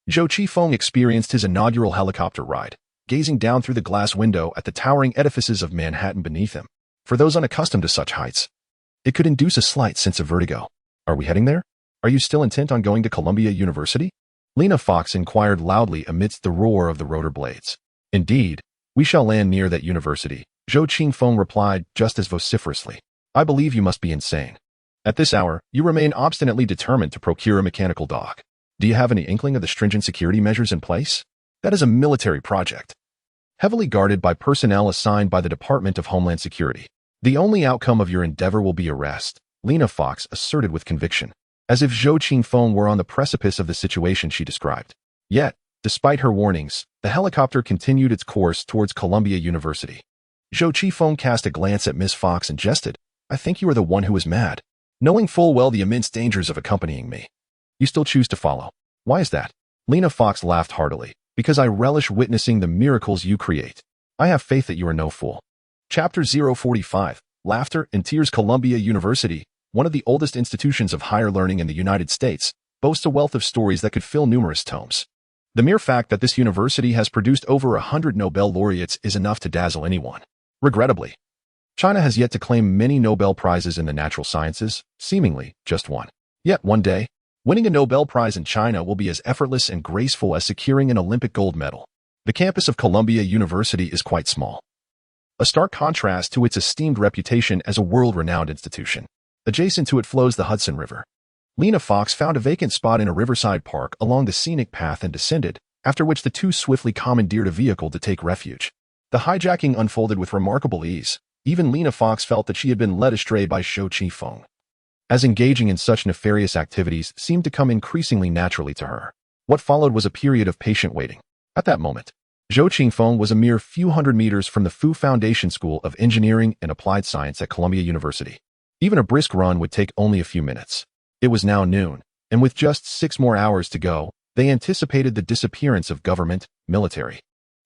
Shou Chi Feng experienced his inaugural helicopter ride, gazing down through the glass window at the towering edifices of Manhattan beneath him. For those unaccustomed to such heights, it could induce a slight sense of vertigo. "Are we heading there? Are you still intent on going to Columbia University?" Lena Fox inquired loudly amidst the roar of the rotor blades. Indeed, we shall land near that university, Zhou Qingfeng replied just as vociferously. I believe you must be insane. At this hour, you remain obstinately determined to procure a mechanical dog. Do you have any inkling of the stringent security measures in place? That is a military project, heavily guarded by personnel assigned by the Department of Homeland Security. The only outcome of your endeavor will be arrest, Lena Fox asserted with conviction, as if Zhou Qingfeng were on the precipice of the situation she described. Yet, despite her warnings, the helicopter continued its course towards Columbia University. Zhou Qingfeng cast a glance at Miss Fox and jested, I think you are the one who is mad. Knowing full well the immense dangers of accompanying me, you still choose to follow. Why is that? Lena Fox laughed heartily. Because I relish witnessing the miracles you create. I have faith that you are no fool. Chapter 045, Laughter and Tears. Columbia University, one of the oldest institutions of higher learning in the United States, boasts a wealth of stories that could fill numerous tomes. The mere fact that this university has produced over 100 Nobel laureates is enough to dazzle anyone. Regrettably, China has yet to claim many Nobel Prizes in the natural sciences, seemingly just one. Yet one day, winning a Nobel Prize in China will be as effortless and graceful as securing an Olympic gold medal. The campus of Columbia University is quite small, a stark contrast to its esteemed reputation as a world-renowned institution. Adjacent to it flows the Hudson River. Lena Fox found a vacant spot in a riverside park along the scenic path and descended, after which the two swiftly commandeered a vehicle to take refuge. The hijacking unfolded with remarkable ease. Even Lena Fox felt that she had been led astray by Zhou Qingfeng, as engaging in such nefarious activities seemed to come increasingly naturally to her. What followed was a period of patient waiting. At that moment, Zhou Qingfeng was a mere few hundred meters from the Fu Foundation School of Engineering and Applied Science at Columbia University. Even a brisk run would take only a few minutes. It was now noon, and with just 6 more hours to go, they anticipated the disappearance of government, military,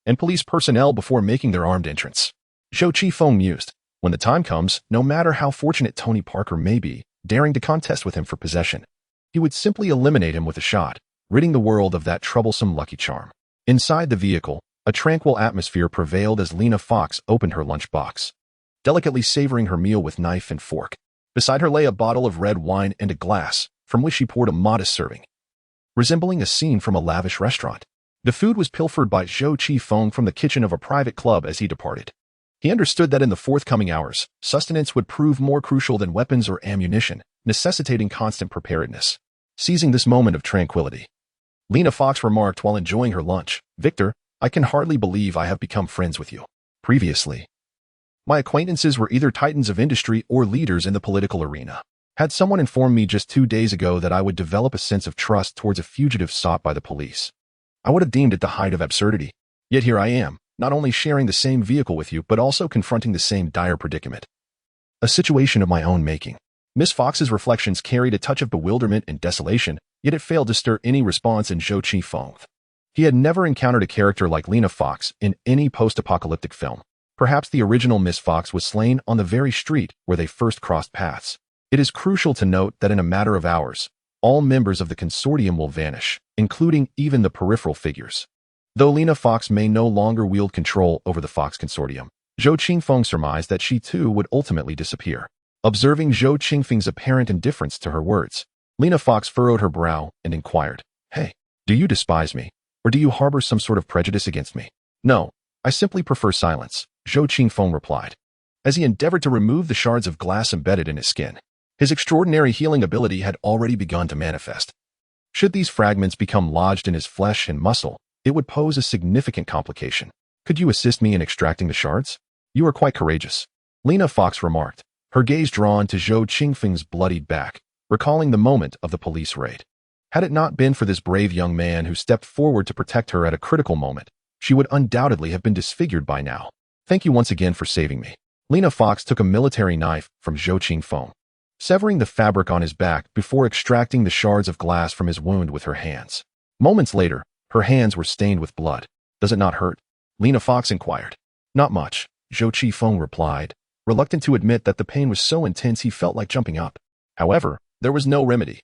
and police personnel before making their armed entrance. Zhou Qingfeng mused, when the time comes, no matter how fortunate Tony Parker may be, daring to contest with him for possession, he would simply eliminate him with a shot, ridding the world of that troublesome lucky charm. Inside the vehicle, a tranquil atmosphere prevailed as Lena Fox opened her lunchbox, delicately savoring her meal with knife and fork. Beside her lay a bottle of red wine and a glass, from which she poured a modest serving, resembling a scene from a lavish restaurant. The food was pilfered by Zhou Qingfeng from the kitchen of a private club as he departed. He understood that in the forthcoming hours, sustenance would prove more crucial than weapons or ammunition, necessitating constant preparedness. Seizing this moment of tranquility, Lena Fox remarked while enjoying her lunch, Victor, I can hardly believe I have become friends with you. Previously, my acquaintances were either titans of industry or leaders in the political arena. Had someone informed me just 2 days ago that I would develop a sense of trust towards a fugitive sought by the police, I would have deemed it the height of absurdity. Yet here I am, not only sharing the same vehicle with you, but also confronting the same dire predicament. A situation of my own making. Miss Fox's reflections carried a touch of bewilderment and desolation, yet it failed to stir any response in Zhou Qingfeng. He had never encountered a character like Lena Fox in any post-apocalyptic film. Perhaps the original Miss Fox was slain on the very street where they first crossed paths. It is crucial to note that in a matter of hours, all members of the consortium will vanish, including even the peripheral figures. Though Lena Fox may no longer wield control over the Fox Consortium, Zhou Qingfeng surmised that she too would ultimately disappear. Observing Zhou Qingfeng's apparent indifference to her words, Lena Fox furrowed her brow and inquired, Hey, do you despise me, or do you harbor some sort of prejudice against me? No, I simply prefer silence, Zhou Qingfeng replied, as he endeavored to remove the shards of glass embedded in his skin. His extraordinary healing ability had already begun to manifest. Should these fragments become lodged in his flesh and muscle, it would pose a significant complication. Could you assist me in extracting the shards? You are quite courageous, Lena Fox remarked, her gaze drawn to Zhou Qingfeng's bloodied back, recalling the moment of the police raid. Had it not been for this brave young man who stepped forward to protect her at a critical moment, she would undoubtedly have been disfigured by now. Thank you once again for saving me. Lena Fox took a military knife from Zhou Qingfeng, severing the fabric on his back before extracting the shards of glass from his wound with her hands. Moments later, her hands were stained with blood. Does it not hurt? Lena Fox inquired. Not much, Zhou Qingfeng replied, reluctant to admit that the pain was so intense he felt like jumping up. However, there was no remedy.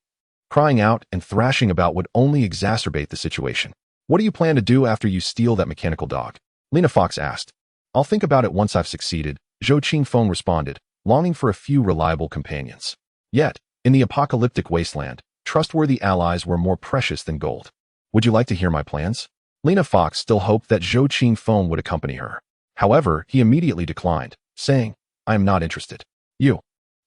Crying out and thrashing about would only exacerbate the situation. What do you plan to do after you steal that mechanical dog? Lena Fox asked. I'll think about it once I've succeeded, Zhou Qingfeng responded, longing for a few reliable companions. Yet, in the apocalyptic wasteland, trustworthy allies were more precious than gold. Would you like to hear my plans? Lena Fox still hoped that Zhou Qingfeng would accompany her. However, he immediately declined, saying, I am not interested. You.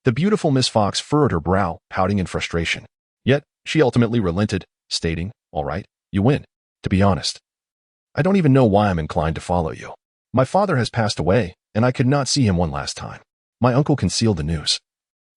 The beautiful Miss Fox furrowed her brow, pouting in frustration. Yet, she ultimately relented, stating, all right, you win. To be honest, I don't even know why I'm inclined to follow you. My father has passed away, and I could not see him one last time. My uncle concealed the news,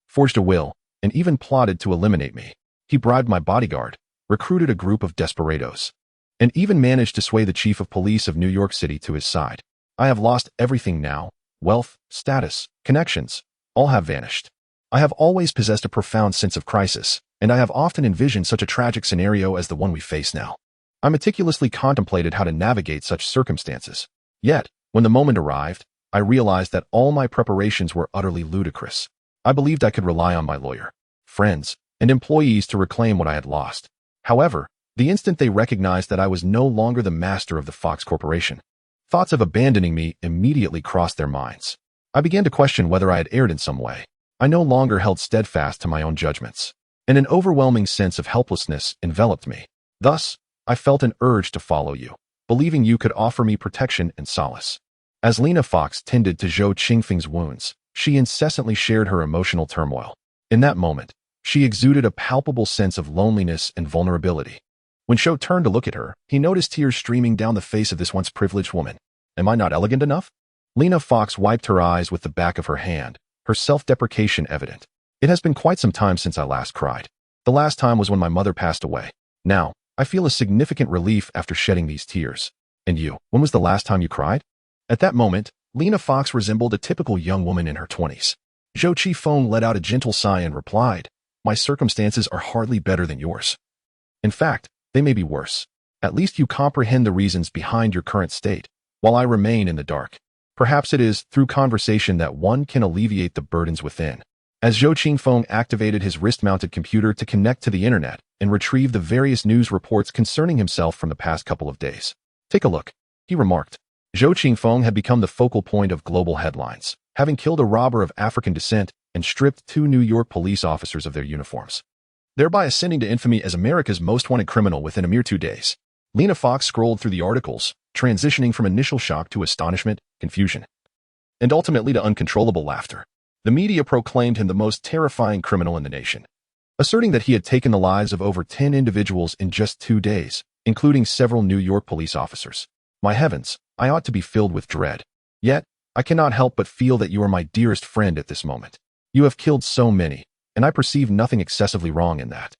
forged a will, and even plotted to eliminate me. He bribed my bodyguard, recruited a group of desperados, and even managed to sway the chief of police of New York City to his side. I have lost everything now. Wealth, status, connections, all have vanished. I have always possessed a profound sense of crisis, and I have often envisioned such a tragic scenario as the one we face now. I meticulously contemplated how to navigate such circumstances. Yet, when the moment arrived, I realized that all my preparations were utterly ludicrous. I believed I could rely on my lawyer, friends, and employees to reclaim what I had lost. However, the instant they recognized that I was no longer the master of the Fox Corporation, thoughts of abandoning me immediately crossed their minds. I began to question whether I had erred in some way. I no longer held steadfast to my own judgments, and an overwhelming sense of helplessness enveloped me. Thus, I felt an urge to follow you, believing you could offer me protection and solace. As Lena Fox tended to Zhou Qingfeng's wounds, she incessantly shared her emotional turmoil. In that moment, she exuded a palpable sense of loneliness and vulnerability. When Zhou turned to look at her, he noticed tears streaming down the face of this once privileged woman. Am I not elegant enough? Lena Fox wiped her eyes with the back of her hand, her self-deprecation evident. It has been quite some time since I last cried. The last time was when my mother passed away. Now, I feel a significant relief after shedding these tears. And you, when was the last time you cried? At that moment, Lena Fox resembled a typical young woman in her 20s. Zhou Qingfeng let out a gentle sigh and replied, my circumstances are hardly better than yours. In fact, they may be worse. At least you comprehend the reasons behind your current state, while I remain in the dark. Perhaps it is through conversation that one can alleviate the burdens within. As Zhou Qingfeng activated his wrist-mounted computer to connect to the internet and retrieve the various news reports concerning himself from the past couple of days. Take a look, he remarked. Zhou Qingfeng had become the focal point of global headlines, having killed a robber of African descent and stripped 2 New York police officers of their uniforms, thereby ascending to infamy as America's most wanted criminal within a mere 2 days. Lena Fox scrolled through the articles, transitioning from initial shock to astonishment, confusion, and ultimately to uncontrollable laughter. The media proclaimed him the most terrifying criminal in the nation, asserting that he had taken the lives of over 10 individuals in just 2 days, including several New York police officers. My heavens, I ought to be filled with dread. Yet, I cannot help but feel that you are my dearest friend at this moment. You have killed so many, and I perceive nothing excessively wrong in that.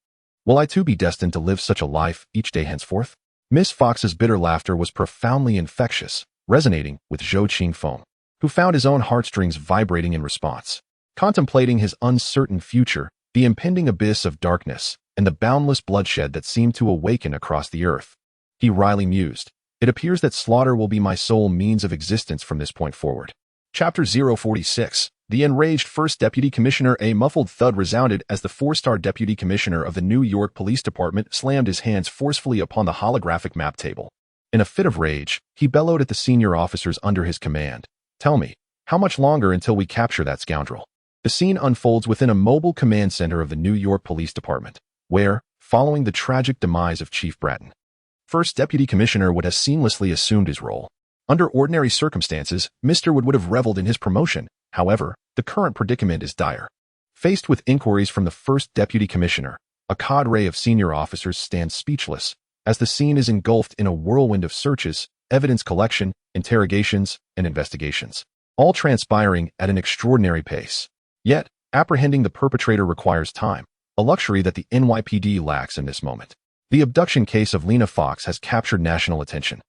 Will I too be destined to live such a life each day henceforth? Miss Fox's bitter laughter was profoundly infectious, resonating with Zhou Qingfeng, who found his own heartstrings vibrating in response. Contemplating his uncertain future, the impending abyss of darkness, and the boundless bloodshed that seemed to awaken across the earth, he wryly mused, it appears that slaughter will be my sole means of existence from this point forward. Chapter 046. The enraged First Deputy Commissioner. A muffled thud resounded as the 4-star Deputy Commissioner of the New York Police Department slammed his hands forcefully upon the holographic map table. In a fit of rage, he bellowed at the senior officers under his command. Tell me, how much longer until we capture that scoundrel? The scene unfolds within a mobile command center of the New York Police Department, where, following the tragic demise of Chief Bratton, First Deputy Commissioner Wood has seamlessly assumed his role. Under ordinary circumstances, Mr. Wood would have reveled in his promotion. However, the current predicament is dire. Faced with inquiries from the First Deputy Commissioner, a cadre of senior officers stands speechless, as the scene is engulfed in a whirlwind of searches, evidence collection, interrogations, and investigations, all transpiring at an extraordinary pace. Yet, apprehending the perpetrator requires time, a luxury that the NYPD lacks in this moment. The abduction case of Lena Fox has captured national attention,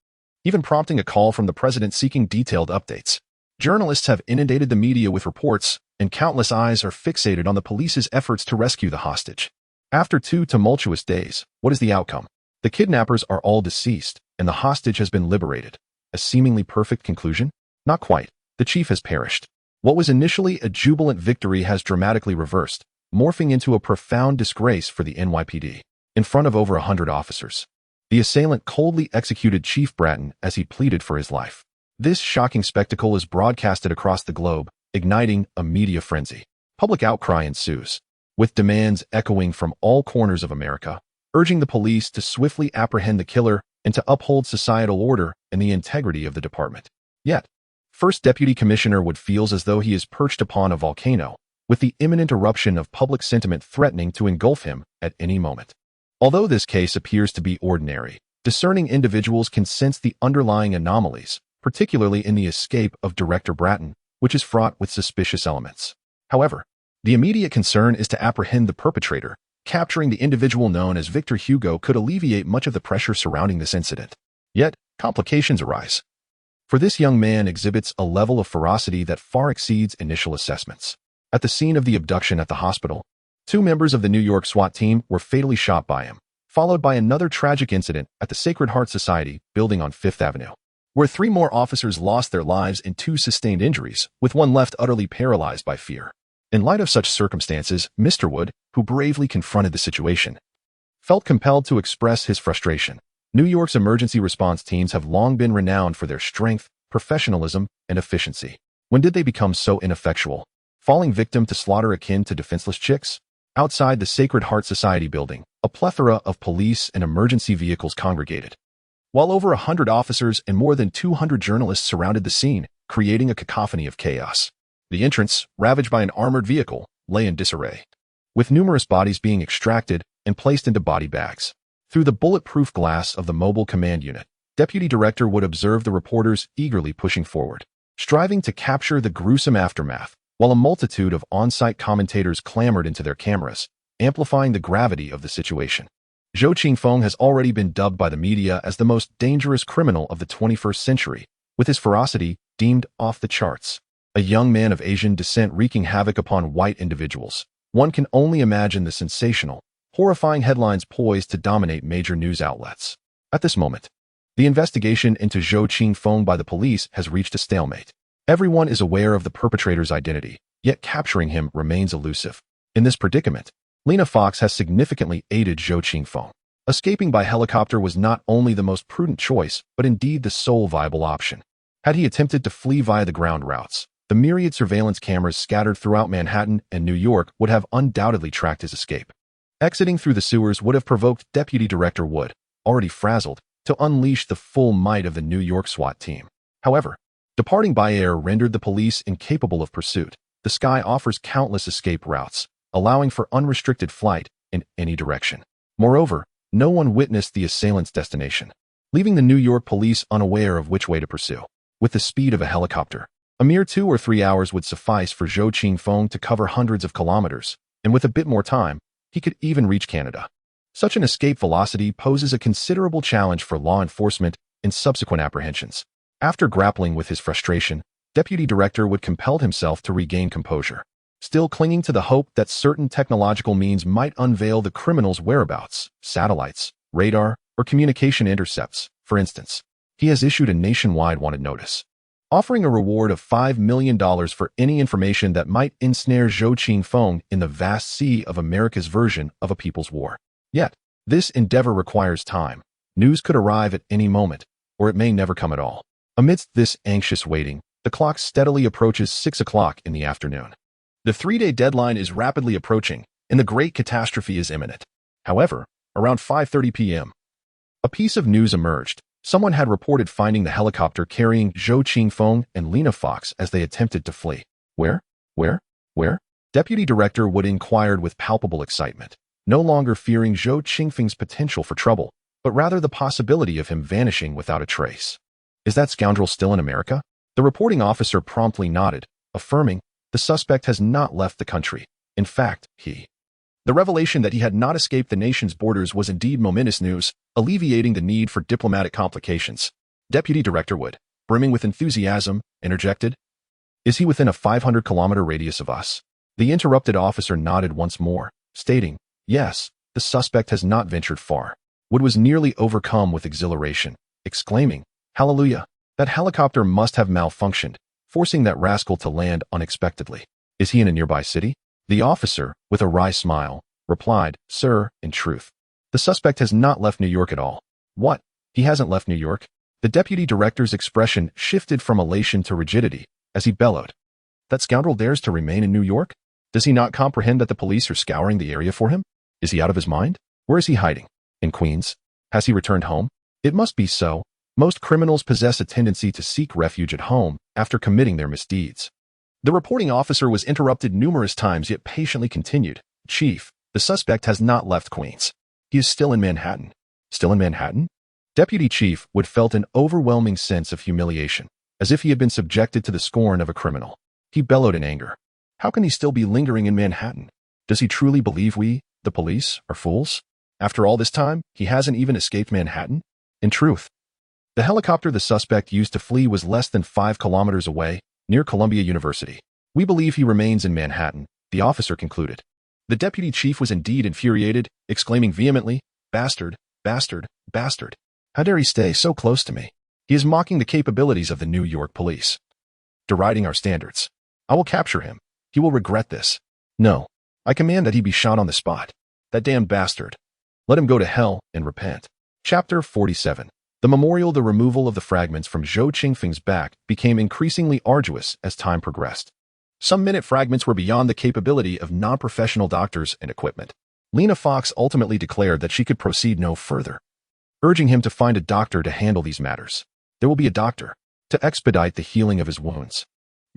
even prompting a call from the president seeking detailed updates. Journalists have inundated the media with reports, and countless eyes are fixated on the police's efforts to rescue the hostage. After 2 tumultuous days, what is the outcome? The kidnappers are all deceased, and the hostage has been liberated. A seemingly perfect conclusion? Not quite. The chief has perished. What was initially a jubilant victory has dramatically reversed, morphing into a profound disgrace for the NYPD. In front of over 100 officers, the assailant coldly executed Chief Bratton as he pleaded for his life. This shocking spectacle is broadcasted across the globe, igniting a media frenzy. Public outcry ensues, with demands echoing from all corners of America. urging the police to swiftly apprehend the killer and to uphold societal order and the integrity of the department. Yet, First Deputy Commissioner Wood feels as though he is perched upon a volcano, with the imminent eruption of public sentiment threatening to engulf him at any moment. Although this case appears to be ordinary, discerning individuals can sense the underlying anomalies, particularly in the escape of Director Bratton, which is fraught with suspicious elements. However, the immediate concern is to apprehend the perpetrator. Capturing the individual known as Victor Hugo could alleviate much of the pressure surrounding this incident. Yet, complications arise. For this young man exhibits a level of ferocity that far exceeds initial assessments. At the scene of the abduction at the hospital, 2 members of the New York SWAT team were fatally shot by him, followed by another tragic incident at the Sacred Heart Society building on Fifth Avenue, where 3 more officers lost their lives and 2 sustained injuries, with 1 left utterly paralyzed by fear. In light of such circumstances, Mr. Wood, who bravely confronted the situation, felt compelled to express his frustration. New York's emergency response teams have long been renowned for their strength, professionalism, and efficiency. When did they become so ineffectual, falling victim to slaughter akin to defenseless chicks? Outside the Sacred Heart Society building, a plethora of police and emergency vehicles congregated, while over 100 officers and more than 200 journalists surrounded the scene, creating a cacophony of chaos. The entrance, ravaged by an armored vehicle, lay in disarray, with numerous bodies being extracted and placed into body bags. Through the bulletproof glass of the mobile command unit, Deputy Director Wood observed the reporters eagerly pushing forward, striving to capture the gruesome aftermath, while a multitude of on-site commentators clamored into their cameras, amplifying the gravity of the situation. Zhou Qingfeng has already been dubbed by the media as the most dangerous criminal of the 21st century, with his ferocity deemed off the charts. A young man of Asian descent wreaking havoc upon white individuals. One can only imagine the sensational, horrifying headlines poised to dominate major news outlets. At this moment, the investigation into Zhou Qingfeng by the police has reached a stalemate. Everyone is aware of the perpetrator's identity, yet capturing him remains elusive. In this predicament, Lena Fox has significantly aided Zhou Qingfeng. Escaping by helicopter was not only the most prudent choice, but indeed the sole viable option. Had he attempted to flee via the ground routes, the myriad surveillance cameras scattered throughout Manhattan and New York would have undoubtedly tracked his escape. Exiting through the sewers would have provoked Deputy Director Wood, already frazzled, to unleash the full might of the New York SWAT team. However, departing by air rendered the police incapable of pursuit. The sky offers countless escape routes, allowing for unrestricted flight in any direction. Moreover, no one witnessed the assailant's destination, leaving the New York police unaware of which way to pursue. With the speed of a helicopter, a mere 2 or 3 hours would suffice for Zhou Qingfeng to cover hundreds of kilometers, and with a bit more time, he could even reach Canada. Such an escape velocity poses a considerable challenge for law enforcement in subsequent apprehensions. After grappling with his frustration, Deputy Director Wood compelled himself to regain composure, still clinging to the hope that certain technological means might unveil the criminal's whereabouts, satellites, radar, or communication intercepts, for instance. He has issued a nationwide wanted notice, offering a reward of $5 million for any information that might ensnare Zhou Qingfeng in the vast sea of America's version of a people's war. Yet, this endeavor requires time. News could arrive at any moment, or it may never come at all. Amidst this anxious waiting, the clock steadily approaches 6 o'clock in the afternoon. The 3-day deadline is rapidly approaching, and the great catastrophe is imminent. However, around 5:30 p.m., a piece of news emerged. Someone had reported finding the helicopter carrying Zhou Qingfeng and Lena Fox as they attempted to flee. Where? Deputy Director Wood inquired with palpable excitement, no longer fearing Zhou Qingfeng's potential for trouble, but rather the possibility of him vanishing without a trace. Is that scoundrel still in America? The reporting officer promptly nodded, affirming the suspect has not left the country. In fact, the revelation that he had not escaped the nation's borders was indeed momentous news, alleviating the need for diplomatic complications. Deputy Director Wood, brimming with enthusiasm, interjected, "Is he within a 500-kilometer radius of us?" The interrupted officer nodded once more, stating, "Yes, the suspect has not ventured far." Wood was nearly overcome with exhilaration, exclaiming, "Hallelujah! That helicopter must have malfunctioned, forcing that rascal to land unexpectedly. Is he in a nearby city?" The officer, with a wry smile, replied, "Sir, in truth, the suspect has not left New York at all." "What? He hasn't left New York?" The deputy director's expression shifted from elation to rigidity as he bellowed, "That scoundrel dares to remain in New York? Does he not comprehend that the police are scouring the area for him? Is he out of his mind? Where is he hiding?" In Queens? Has he returned home? It must be so. Most criminals possess a tendency to seek refuge at home after committing their misdeeds. The reporting officer was interrupted numerous times yet patiently continued. Chief, the suspect has not left Queens. He is still in Manhattan. Still in Manhattan? Deputy Chief Wood felt an overwhelming sense of humiliation, as if he had been subjected to the scorn of a criminal. He bellowed in anger. How can he still be lingering in Manhattan? Does he truly believe we, the police, are fools? After all this time, he hasn't even escaped Manhattan? In truth, the helicopter the suspect used to flee was less than 5 kilometers away, near Columbia University. We believe he remains in Manhattan, the officer concluded. The deputy chief was indeed infuriated, exclaiming vehemently, "Bastard, bastard, bastard. How dare he stay so close to me? He is mocking the capabilities of the New York police, deriding our standards. I will capture him. He will regret this. No, I command that he be shot on the spot. That damned bastard. Let him go to hell and repent." Chapter 47. The memorial. The removal of the fragments from Zhou Qingfeng's back became increasingly arduous as time progressed. Some minute fragments were beyond the capability of non-professional doctors and equipment. Lena Fox ultimately declared that she could proceed no further, urging him to find a doctor to handle these matters. There will be a doctor to expedite the healing of his wounds.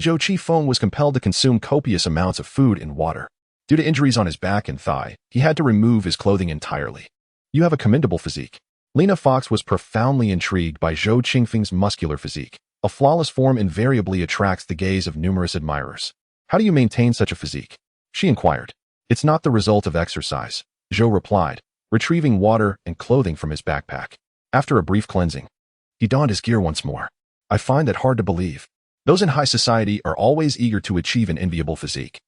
Zhou Qifeng was compelled to consume copious amounts of food and water. Due to injuries on his back and thigh, he had to remove his clothing entirely. You have a commendable physique. Lena Fox was profoundly intrigued by Zhou Qingfeng's muscular physique. A flawless form invariably attracts the gaze of numerous admirers. How do you maintain such a physique? She inquired. It's not the result of exercise, Zhou replied, retrieving water and clothing from his backpack. After a brief cleansing, he donned his gear once more. I find that hard to believe. Those in high society are always eager to achieve an enviable physique,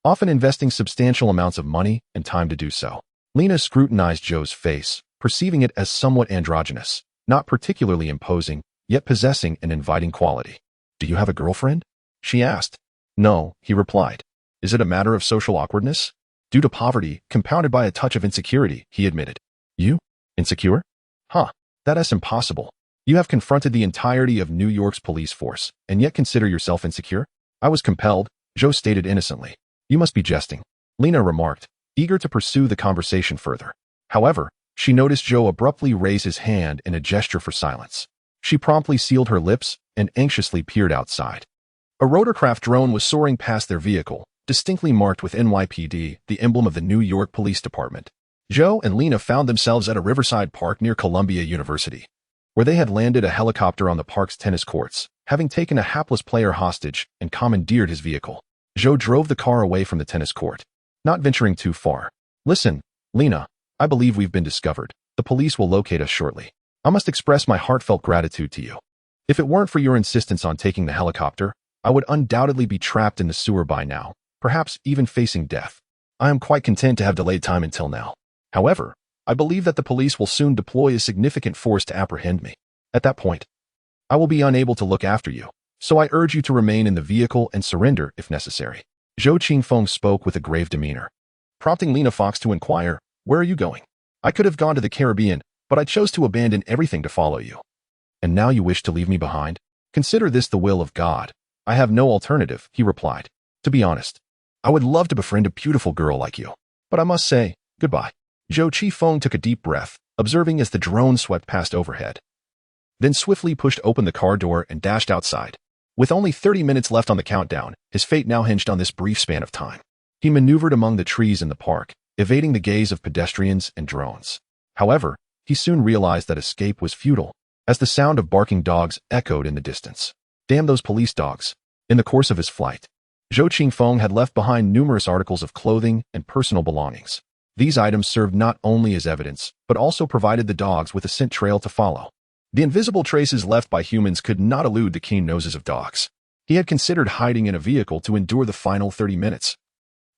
often investing substantial amounts of money and time to do so. Lena scrutinized Zhou's face, perceiving it as somewhat androgynous, not particularly imposing, yet possessing an inviting quality. Do you have a girlfriend? She asked. No, he replied. Is it a matter of social awkwardness? Due to poverty, compounded by a touch of insecurity, he admitted. You? Insecure? Huh, that's impossible. You have confronted the entirety of New York's police force, and yet consider yourself insecure? I was compelled, Zhou stated innocently. You must be jesting, Lena remarked, eager to pursue the conversation further. However, she noticed Zhou abruptly raise his hand in a gesture for silence. She promptly sealed her lips and anxiously peered outside. A rotorcraft drone was soaring past their vehicle, distinctly marked with NYPD, the emblem of the New York Police Department. Zhou and Lena found themselves at a riverside park near Columbia University, where they had landed a helicopter on the park's tennis courts, having taken a hapless player hostage and commandeered his vehicle. Zhou drove the car away from the tennis court, not venturing too far. Listen, Lena, I believe we've been discovered. The police will locate us shortly. I must express my heartfelt gratitude to you. If it weren't for your insistence on taking the helicopter, I would undoubtedly be trapped in the sewer by now, perhaps even facing death. I am quite content to have delayed time until now. However, I believe that the police will soon deploy a significant force to apprehend me. At that point, I will be unable to look after you, so I urge you to remain in the vehicle and surrender if necessary. Zhou Qingfeng spoke with a grave demeanor, prompting Lena Fox to inquire, where are you going? I could have gone to the Caribbean, but I chose to abandon everything to follow you. And now you wish to leave me behind? Consider this the will of God. I have no alternative, he replied. To be honest, I would love to befriend a beautiful girl like you, but I must say, goodbye. Zhou Qifeng took a deep breath, observing as the drone swept past overhead, then swiftly pushed open the car door and dashed outside. With only 30 minutes left on the countdown, his fate now hinged on this brief span of time. He maneuvered among the trees in the park, evading the gaze of pedestrians and drones. However, he soon realized that escape was futile, as the sound of barking dogs echoed in the distance. Damn those police dogs. In the course of his flight, Zhou Qingfeng had left behind numerous articles of clothing and personal belongings. These items served not only as evidence, but also provided the dogs with a scent trail to follow. The invisible traces left by humans could not elude the keen noses of dogs. He had considered hiding in a vehicle to endure the final 30 minutes,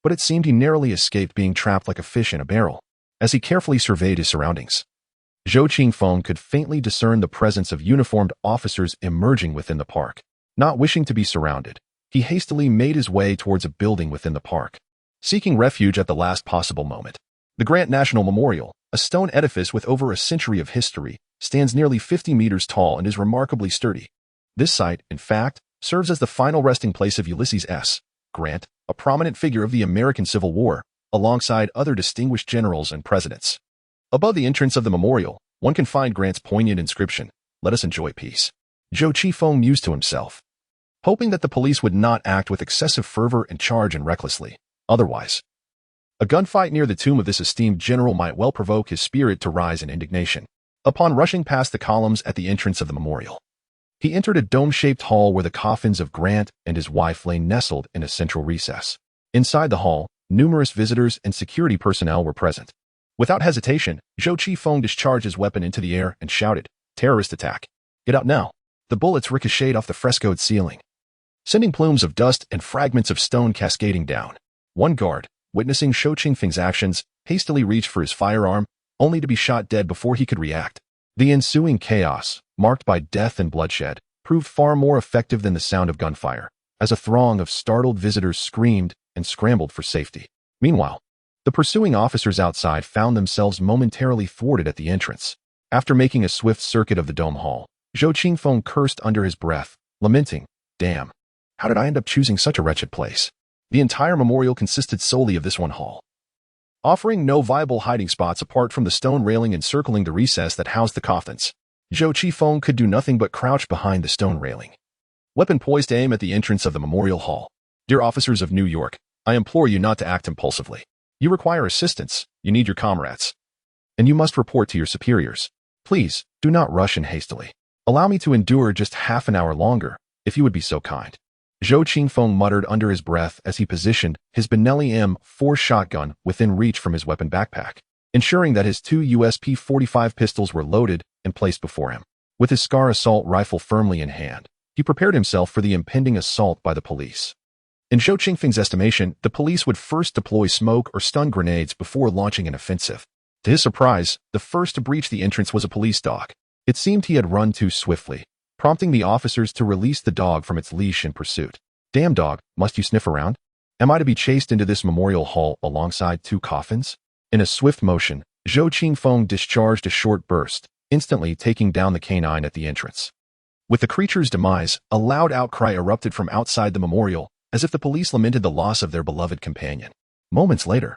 but it seemed he narrowly escaped being trapped like a fish in a barrel. As he carefully surveyed his surroundings, Zhou Qingfeng could faintly discern the presence of uniformed officers emerging within the park. Not wishing to be surrounded, he hastily made his way towards a building within the park, seeking refuge at the last possible moment. The Grant National Memorial, a stone edifice with over a century of history, stands nearly 50 meters tall and is remarkably sturdy. This site, in fact, serves as the final resting place of Ulysses S. Grant, a prominent figure of the American Civil War, alongside other distinguished generals and presidents. Above the entrance of the memorial, one can find Grant's poignant inscription, "Let us enjoy peace." Zhou Qifeng mused to himself, hoping that the police would not act with excessive fervor and charge in recklessly. Otherwise, a gunfight near the tomb of this esteemed general might well provoke his spirit to rise in indignation. Upon rushing past the columns at the entrance of the memorial, he entered a dome-shaped hall where the coffins of Grant and his wife lay nestled in a central recess. Inside the hall, numerous visitors and security personnel were present. Without hesitation, Zhou Qifeng discharged his weapon into the air and shouted, "Terrorist attack! Get out now!" The bullets ricocheted off the frescoed ceiling, sending plumes of dust and fragments of stone cascading down. One guard, witnessing Zhou Qifeng's actions, hastily reached for his firearm, only to be shot dead before he could react. The ensuing chaos, marked by death and bloodshed, proved far more effective than the sound of gunfire, as a throng of startled visitors screamed and scrambled for safety. Meanwhile, the pursuing officers outside found themselves momentarily thwarted at the entrance. After making a swift circuit of the dome hall, Zhou Qifeng cursed under his breath, lamenting, "Damn, how did I end up choosing such a wretched place?" The entire memorial consisted solely of this one hall, offering no viable hiding spots apart from the stone railing encircling the recess that housed the coffins. Zhou Qifeng could do nothing but crouch behind the stone railing, weapon poised to aim at the entrance of the memorial hall. "Dear officers of New York, I implore you not to act impulsively. You require assistance, you need your comrades, and you must report to your superiors. Please, do not rush in hastily. Allow me to endure just half an hour longer, if you would be so kind." Zhou Qifeng muttered under his breath as he positioned his Benelli M4 shotgun within reach from his weapon backpack, ensuring that his two USP-45 pistols were loaded and placed before him. With his Scar assault rifle firmly in hand, he prepared himself for the impending assault by the police. In Zhou Qifeng's estimation, the police would first deploy smoke or stun grenades before launching an offensive. To his surprise, the first to breach the entrance was a police dog. It seemed he had run too swiftly, prompting the officers to release the dog from its leash in pursuit. "Damn dog, must you sniff around? Am I to be chased into this memorial hall alongside two coffins?" In a swift motion, Zhou Qifeng discharged a short burst, instantly taking down the canine at the entrance. With the creature's demise, a loud outcry erupted from outside the memorial, as if the police lamented the loss of their beloved companion. Moments later,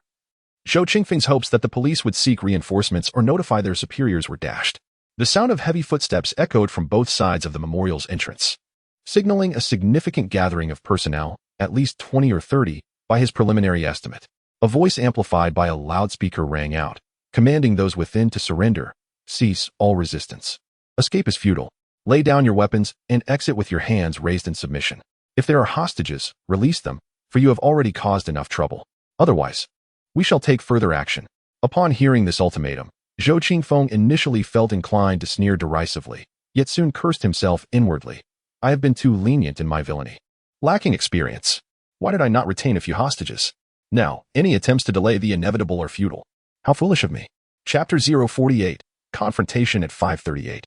Zhou Qifeng's hopes that the police would seek reinforcements or notify their superiors were dashed. The sound of heavy footsteps echoed from both sides of the memorial's entrance, signaling a significant gathering of personnel, at least 20 or 30, by his preliminary estimate. A voice amplified by a loudspeaker rang out, commanding those within to surrender, cease all resistance. Escape is futile. Lay down your weapons and exit with your hands raised in submission. If there are hostages, release them, for you have already caused enough trouble. Otherwise, we shall take further action. Upon hearing this ultimatum, Zhou Qifeng initially felt inclined to sneer derisively, yet soon cursed himself inwardly. I have been too lenient in my villainy. Lacking experience. Why did I not retain a few hostages? Now, any attempts to delay the inevitable are futile. How foolish of me. Chapter 048, Confrontation at 5:38.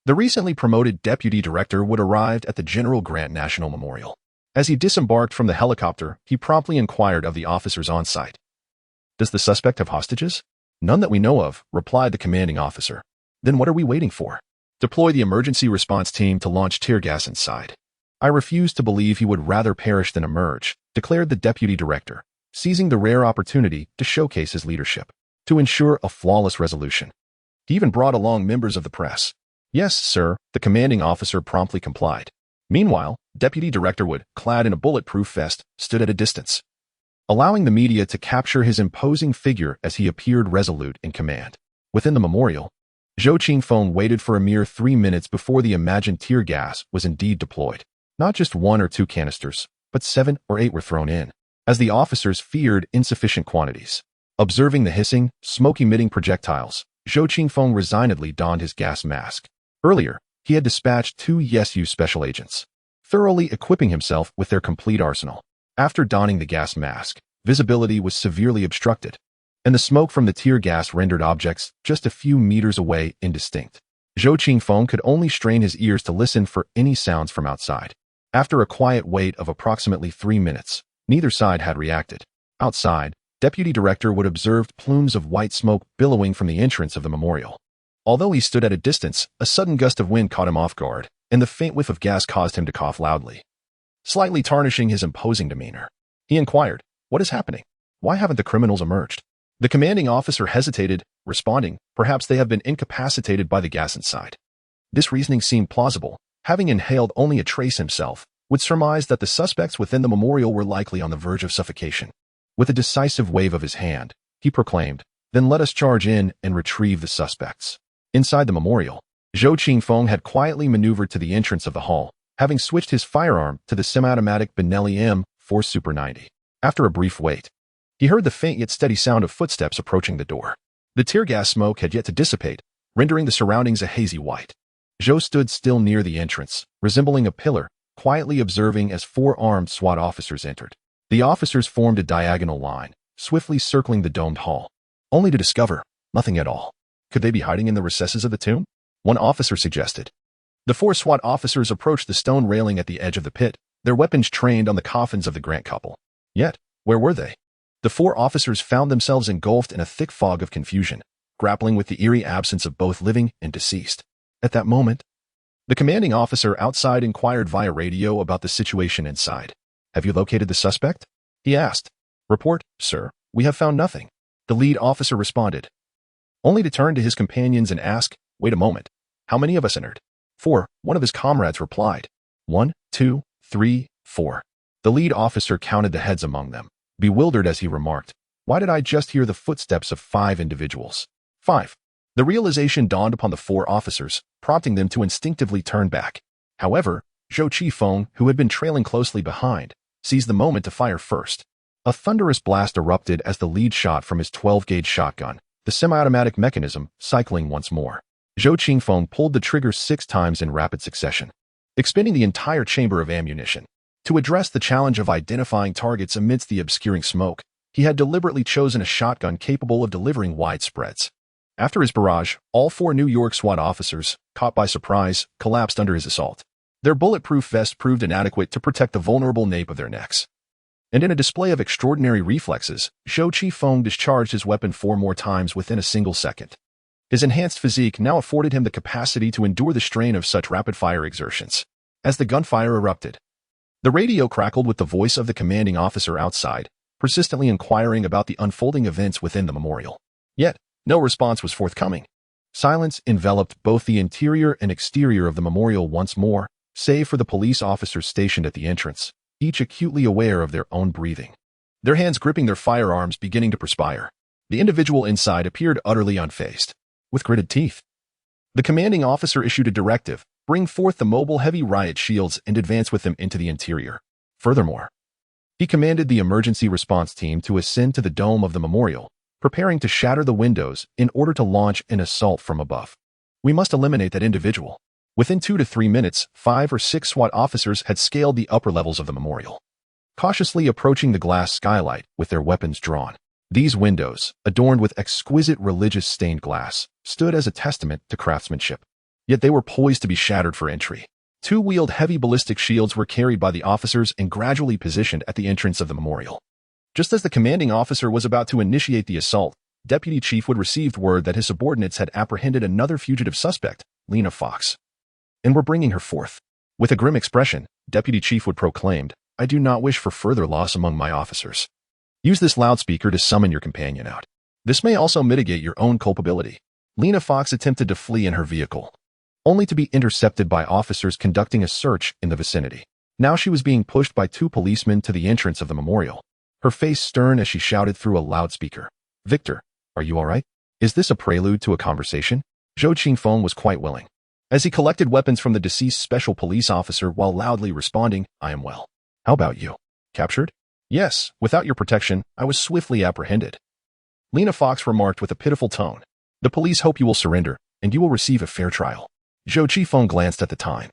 The recently promoted deputy director would arrive at the General Grant National Memorial. As he disembarked from the helicopter, he promptly inquired of the officers on site. "Does the suspect have hostages?" "None that we know of," replied the commanding officer. "Then what are we waiting for? Deploy the emergency response team to launch tear gas inside." "I refuse to believe he would rather perish than emerge," declared the deputy director, seizing the rare opportunity to showcase his leadership, to ensure a flawless resolution. He even brought along members of the press. "Yes, sir," the commanding officer promptly complied. Meanwhile, Deputy Director Wood, clad in a bulletproof vest, stood at a distance, allowing the media to capture his imposing figure as he appeared resolute in command. Within the memorial, Zhou Qifeng waited for a mere 3 minutes before the imagined tear gas was indeed deployed. Not just 1 or 2 canisters, but 7 or 8 were thrown in, as the officers feared insufficient quantities. Observing the hissing, smoke-emitting projectiles, Zhou Qifeng resignedly donned his gas mask. Earlier, he had dispatched 2 YesU special agents, thoroughly equipping himself with their complete arsenal. After donning the gas mask, visibility was severely obstructed, and the smoke from the tear gas rendered objects just a few meters away indistinct. Zhou Qifeng could only strain his ears to listen for any sounds from outside. After a quiet wait of approximately 3 minutes, neither side had reacted. Outside, Deputy Director Wood observed plumes of white smoke billowing from the entrance of the memorial. Although he stood at a distance, a sudden gust of wind caught him off guard, and the faint whiff of gas caused him to cough loudly, slightly tarnishing his imposing demeanor. He inquired, "What is happening? Why haven't the criminals emerged?" The commanding officer hesitated, responding, "Perhaps they have been incapacitated by the gas inside." This reasoning seemed plausible. Having inhaled only a trace himself, would surmise that the suspects within the memorial were likely on the verge of suffocation. With a decisive wave of his hand, he proclaimed, "Then let us charge in and retrieve the suspects." Inside the memorial, Zhou Qingfeng had quietly maneuvered to the entrance of the hall, having switched his firearm to the semi-automatic Benelli M4 Super 90. After a brief wait, he heard the faint yet steady sound of footsteps approaching the door. The tear gas smoke had yet to dissipate, rendering the surroundings a hazy white. Zhou stood still near the entrance, resembling a pillar, quietly observing as 4 armed SWAT officers entered. The officers formed a diagonal line, swiftly circling the domed hall, only to discover nothing at all. Could they be hiding in the recesses of the tomb? One officer suggested. The 4 SWAT officers approached the stone railing at the edge of the pit, their weapons trained on the coffins of the Grant couple. Yet, where were they? The 4 officers found themselves engulfed in a thick fog of confusion, grappling with the eerie absence of both living and deceased. At that moment, the commanding officer outside inquired via radio about the situation inside. "Have you located the suspect?" he asked. "Report, sir. We have found nothing," the lead officer responded, only to turn to his companions and ask, "Wait a moment. How many of us entered?" "4," one of his comrades replied. 1, 2, 3, 4. The lead officer counted the heads among them, bewildered as he remarked, "Why did I just hear the footsteps of 5 individuals?" 5. The realization dawned upon the 4 officers, prompting them to instinctively turn back. However, Zhou Qifeng, who had been trailing closely behind, seized the moment to fire first. A thunderous blast erupted as the lead shot from his 12-gauge shotgun, the semi-automatic mechanism cycling once more. Zhou Qingfeng pulled the trigger 6 times in rapid succession, expending the entire chamber of ammunition. To address the challenge of identifying targets amidst the obscuring smoke, he had deliberately chosen a shotgun capable of delivering wide spreads. After his barrage, all 4 New York SWAT officers, caught by surprise, collapsed under his assault. Their bulletproof vests proved inadequate to protect the vulnerable nape of their necks. And in a display of extraordinary reflexes, Zhou Qifeng discharged his weapon 4 more times within a single second. His enhanced physique now afforded him the capacity to endure the strain of such rapid-fire exertions. As the gunfire erupted, the radio crackled with the voice of the commanding officer outside, persistently inquiring about the unfolding events within the memorial. Yet, no response was forthcoming. Silence enveloped both the interior and exterior of the memorial once more, save for the police officers stationed at the entrance, each acutely aware of their own breathing, their hands gripping their firearms beginning to perspire. The individual inside appeared utterly unfazed. With gritted teeth, the commanding officer issued a directive, bring forth the mobile heavy riot shields and advance with them into the interior. Furthermore, he commanded the emergency response team to ascend to the dome of the memorial, preparing to shatter the windows in order to launch an assault from above. "We must eliminate that individual." Within 2 to 3 minutes, 5 or 6 SWAT officers had scaled the upper levels of the memorial, cautiously approaching the glass skylight with their weapons drawn. These windows, adorned with exquisite religious stained glass, stood as a testament to craftsmanship. Yet they were poised to be shattered for entry. 2 wheeled heavy ballistic shields were carried by the officers and gradually positioned at the entrance of the memorial. Just as the commanding officer was about to initiate the assault, Deputy Chief Wood received word that his subordinates had apprehended another fugitive suspect, Lena Fox, and were bringing her forth. With a grim expression, Deputy Chief Wood proclaimed, "I do not wish for further loss among my officers. Use this loudspeaker to summon your companion out. This may also mitigate your own culpability." Lena Fox attempted to flee in her vehicle, only to be intercepted by officers conducting a search in the vicinity. Now she was being pushed by 2 policemen to the entrance of the memorial, her face stern as she shouted through a loudspeaker, "Victor, are you all right? Is this a prelude to a conversation?" Zhou Qingfeng was quite willing, as he collected weapons from the deceased special police officer while loudly responding, "I am well. How about you? Captured?" "Yes, without your protection, I was swiftly apprehended," Lena Fox remarked with a pitiful tone. "The police hope you will surrender, and you will receive a fair trial." Zhou Qifeng glanced at the time.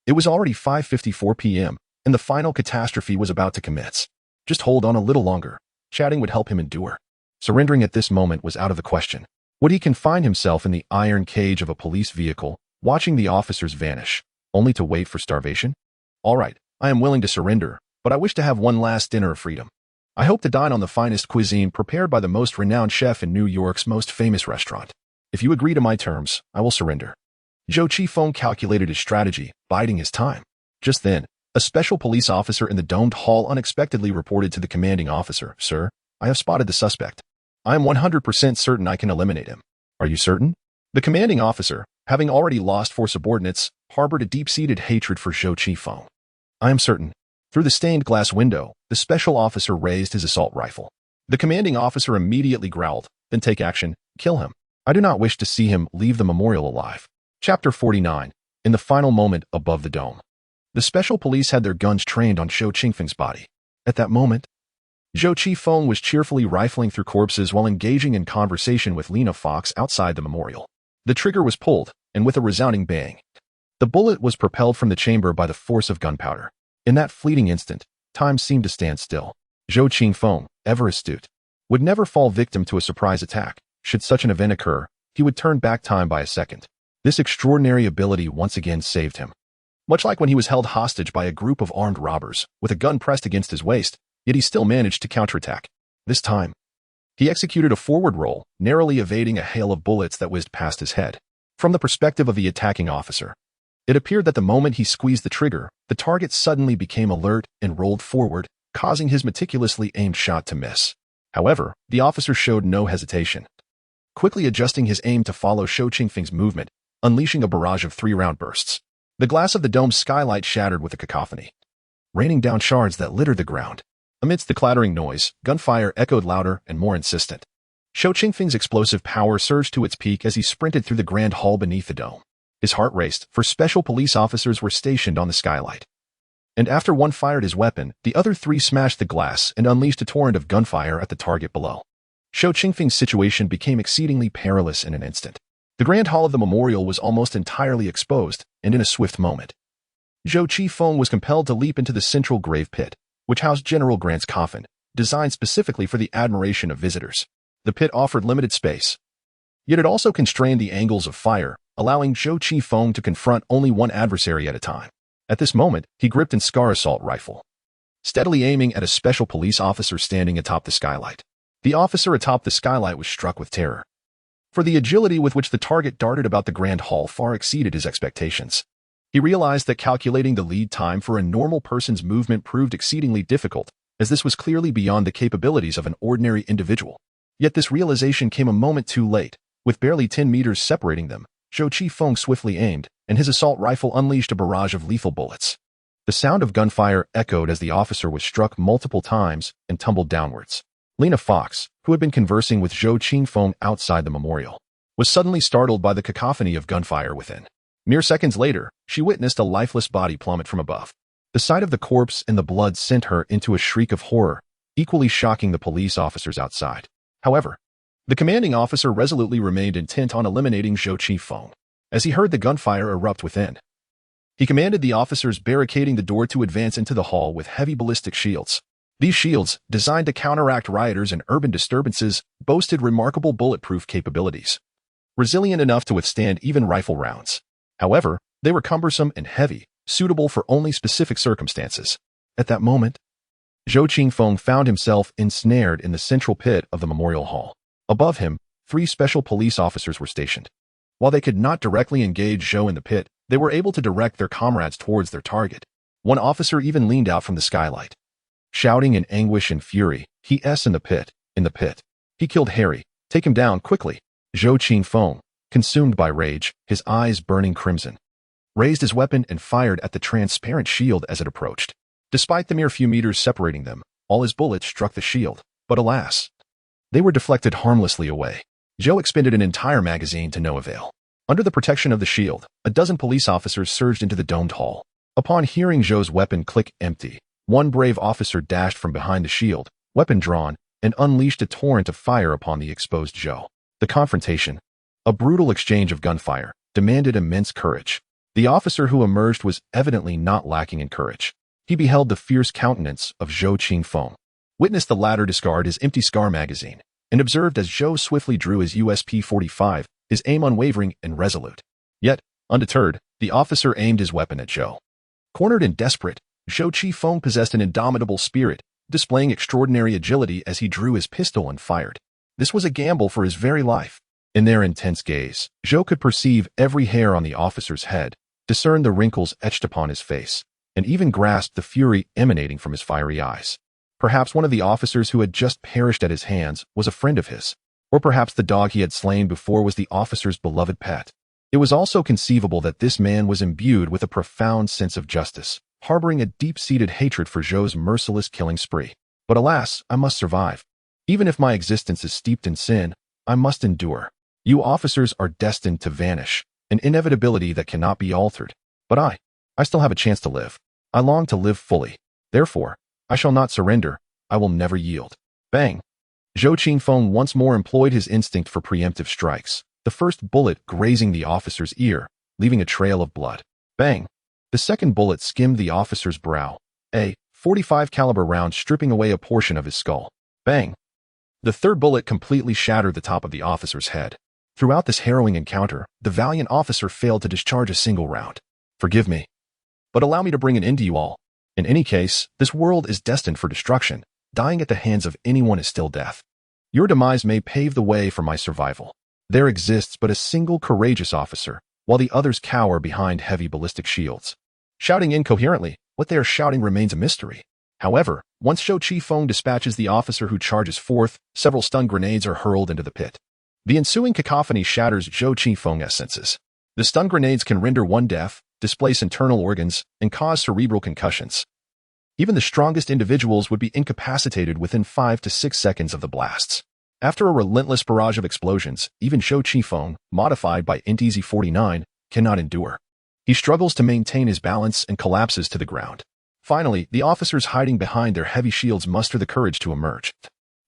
It was already 5:54 p.m., and the final catastrophe was about to commence. Just hold on a little longer. Chatting would help him endure. Surrendering at this moment was out of the question. Would he confine himself in the iron cage of a police vehicle, watching the officers vanish, only to wait for starvation? "All right, I am willing to surrender, but I wish to have one last dinner of freedom. I hope to dine on the finest cuisine prepared by the most renowned chef in New York's most famous restaurant. If you agree to my terms, I will surrender." Zhou Qifeng calculated his strategy, biding his time. Just then, a special police officer in the domed hall unexpectedly reported to the commanding officer, "Sir, I have spotted the suspect." I am 100% certain I can eliminate him. Are you certain? The commanding officer, having already lost 4 subordinates, harbored a deep-seated hatred for Zhou Qifeng. I am certain. Through the stained glass window, the special officer raised his assault rifle. The commanding officer immediately growled, "Then take action, kill him. I do not wish to see him leave the memorial alive." Chapter 49. In the final moment above the dome. The special police had their guns trained on Zhou Qifeng's body. At that moment, Zhou Qifeng was cheerfully rifling through corpses while engaging in conversation with Lena Fox outside the memorial. The trigger was pulled, and with a resounding bang, the bullet was propelled from the chamber by the force of gunpowder. In that fleeting instant, time seemed to stand still. Zhou Qifeng, ever astute, would never fall victim to a surprise attack. Should such an event occur, he would turn back time by a second. This extraordinary ability once again saved him. Much like when he was held hostage by a group of armed robbers, with a gun pressed against his waist, yet he still managed to counterattack. This time, he executed a forward roll, narrowly evading a hail of bullets that whizzed past his head. From the perspective of the attacking officer, it appeared that the moment he squeezed the trigger, the target suddenly became alert and rolled forward, causing his meticulously aimed shot to miss. However, the officer showed no hesitation, quickly adjusting his aim to follow Zhou Qifeng's movement, unleashing a barrage of 3-round bursts. The glass of the dome's skylight shattered with a cacophony, raining down shards that littered the ground. Amidst the clattering noise, gunfire echoed louder and more insistent. Zhou Qifeng's explosive power surged to its peak as he sprinted through the grand hall beneath the dome. His heart raced, for special police officers were stationed on the skylight. And after one fired his weapon, the other 3 smashed the glass and unleashed a torrent of gunfire at the target below. Zhou Qifeng's situation became exceedingly perilous in an instant. The grand hall of the memorial was almost entirely exposed, and in a swift moment, Zhou Qifeng was compelled to leap into the central grave pit, which housed General Grant's coffin, designed specifically for the admiration of visitors. The pit offered limited space, yet it also constrained the angles of fire, allowing Zhou Qifeng to confront only one adversary at a time. At this moment, he gripped an Scar assault rifle, steadily aiming at a special police officer standing atop the skylight. The officer atop the skylight was struck with terror, for the agility with which the target darted about the grand hall far exceeded his expectations. He realized that calculating the lead time for a normal person's movement proved exceedingly difficult, as this was clearly beyond the capabilities of an ordinary individual. Yet this realization came a moment too late. With barely 10 meters separating them, Zhou Qifeng swiftly aimed, and his assault rifle unleashed a barrage of lethal bullets. The sound of gunfire echoed as the officer was struck multiple times and tumbled downwards. Lena Fox, who had been conversing with Zhou Qifeng outside the memorial, was suddenly startled by the cacophony of gunfire within. Mere seconds later, she witnessed a lifeless body plummet from above. The sight of the corpse and the blood sent her into a shriek of horror, equally shocking the police officers outside. However, the commanding officer resolutely remained intent on eliminating Zhou Qifeng. As he heard the gunfire erupt within, he commanded the officers barricading the door to advance into the hall with heavy ballistic shields. These shields, designed to counteract rioters and urban disturbances, boasted remarkable bulletproof capabilities, resilient enough to withstand even rifle rounds. However, they were cumbersome and heavy, suitable for only specific circumstances. At that moment, Zhou Qifeng found himself ensnared in the central pit of the memorial hall. Above him, 3 special police officers were stationed. While they could not directly engage Zhou in the pit, they were able to direct their comrades towards their target. One officer even leaned out from the skylight, shouting in anguish and fury, "He's in the pit, in the pit. He killed Harry. Take him down quickly." Zhou Qifeng, consumed by rage, his eyes burning crimson, raised his weapon and fired at the transparent shield as it approached. Despite the mere few meters separating them, all his bullets struck the shield, but alas, they were deflected harmlessly away. Zhou expended an entire magazine to no avail. Under the protection of the shield, a dozen police officers surged into the domed hall. Upon hearing Zhou's weapon click empty, one brave officer dashed from behind the shield, weapon drawn, and unleashed a torrent of fire upon the exposed Zhou. The confrontation, a brutal exchange of gunfire, demanded immense courage. The officer who emerged was evidently not lacking in courage. He beheld the fierce countenance of Zhou Qifeng, witnessed the latter discard his empty Scar magazine, and observed as Zhou swiftly drew his USP-45, his aim unwavering and resolute. Yet, undeterred, the officer aimed his weapon at Zhou. Cornered and desperate, Zhou Qifeng possessed an indomitable spirit, displaying extraordinary agility as he drew his pistol and fired. This was a gamble for his very life. In their intense gaze, Zhou could perceive every hair on the officer's head, discern the wrinkles etched upon his face, and even grasped the fury emanating from his fiery eyes. Perhaps one of the officers who had just perished at his hands was a friend of his, or perhaps the dog he had slain before was the officer's beloved pet. It was also conceivable that this man was imbued with a profound sense of justice, harboring a deep-seated hatred for Zhou's merciless killing spree. But alas, I must survive. Even if my existence is steeped in sin, I must endure. You officers are destined to vanish, an inevitability that cannot be altered. But I still have a chance to live. I long to live fully. Therefore, I shall not surrender. I will never yield. Bang! Zhou Qingfeng once more employed his instinct for preemptive strikes, the first bullet grazing the officer's ear, leaving a trail of blood. Bang! The second bullet skimmed the officer's brow, a .45 caliber round stripping away a portion of his skull. Bang! The third bullet completely shattered the top of the officer's head. Throughout this harrowing encounter, the valiant officer failed to discharge a single round. Forgive me, but allow me to bring an end to you all. In any case, this world is destined for destruction. Dying at the hands of anyone is still death. Your demise may pave the way for my survival. There exists but a single courageous officer, while the others cower behind heavy ballistic shields. Shouting incoherently, what they are shouting remains a mystery. However, once Zhou Qifeng dispatches the officer who charges forth, several stun grenades are hurled into the pit. The ensuing cacophony shatters Zhou Qifeng's senses. The stun grenades can render one deaf, displace internal organs, and cause cerebral concussions. Even the strongest individuals would be incapacitated within 5 to 6 seconds of the blasts. After a relentless barrage of explosions, even Zhou Qifeng, modified by Int 49, cannot endure. He struggles to maintain his balance and collapses to the ground. Finally, the officers hiding behind their heavy shields muster the courage to emerge,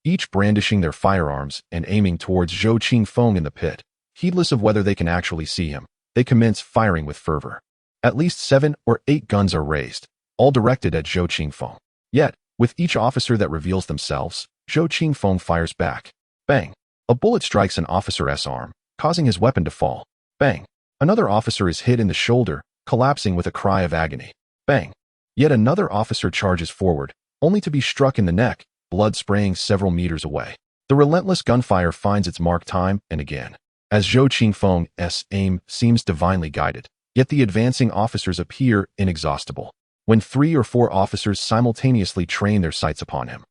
each brandishing their firearms and aiming towards Zhou Qifeng in the pit. Heedless of whether they can actually see him, they commence firing with fervor. At least 7 or 8 guns are raised, all directed at Zhou Qifeng. Yet, with each officer that reveals themselves, Zhou Qifeng fires back. Bang! A bullet strikes an officer's arm, causing his weapon to fall. Bang! Another officer is hit in the shoulder, collapsing with a cry of agony. Bang! Yet another officer charges forward, only to be struck in the neck, blood spraying several meters away. The relentless gunfire finds its mark time and again, as Zhou Qifeng's aim seems divinely guided. Yet the advancing officers appear inexhaustible. When 3 or 4 officers simultaneously train their sights upon him,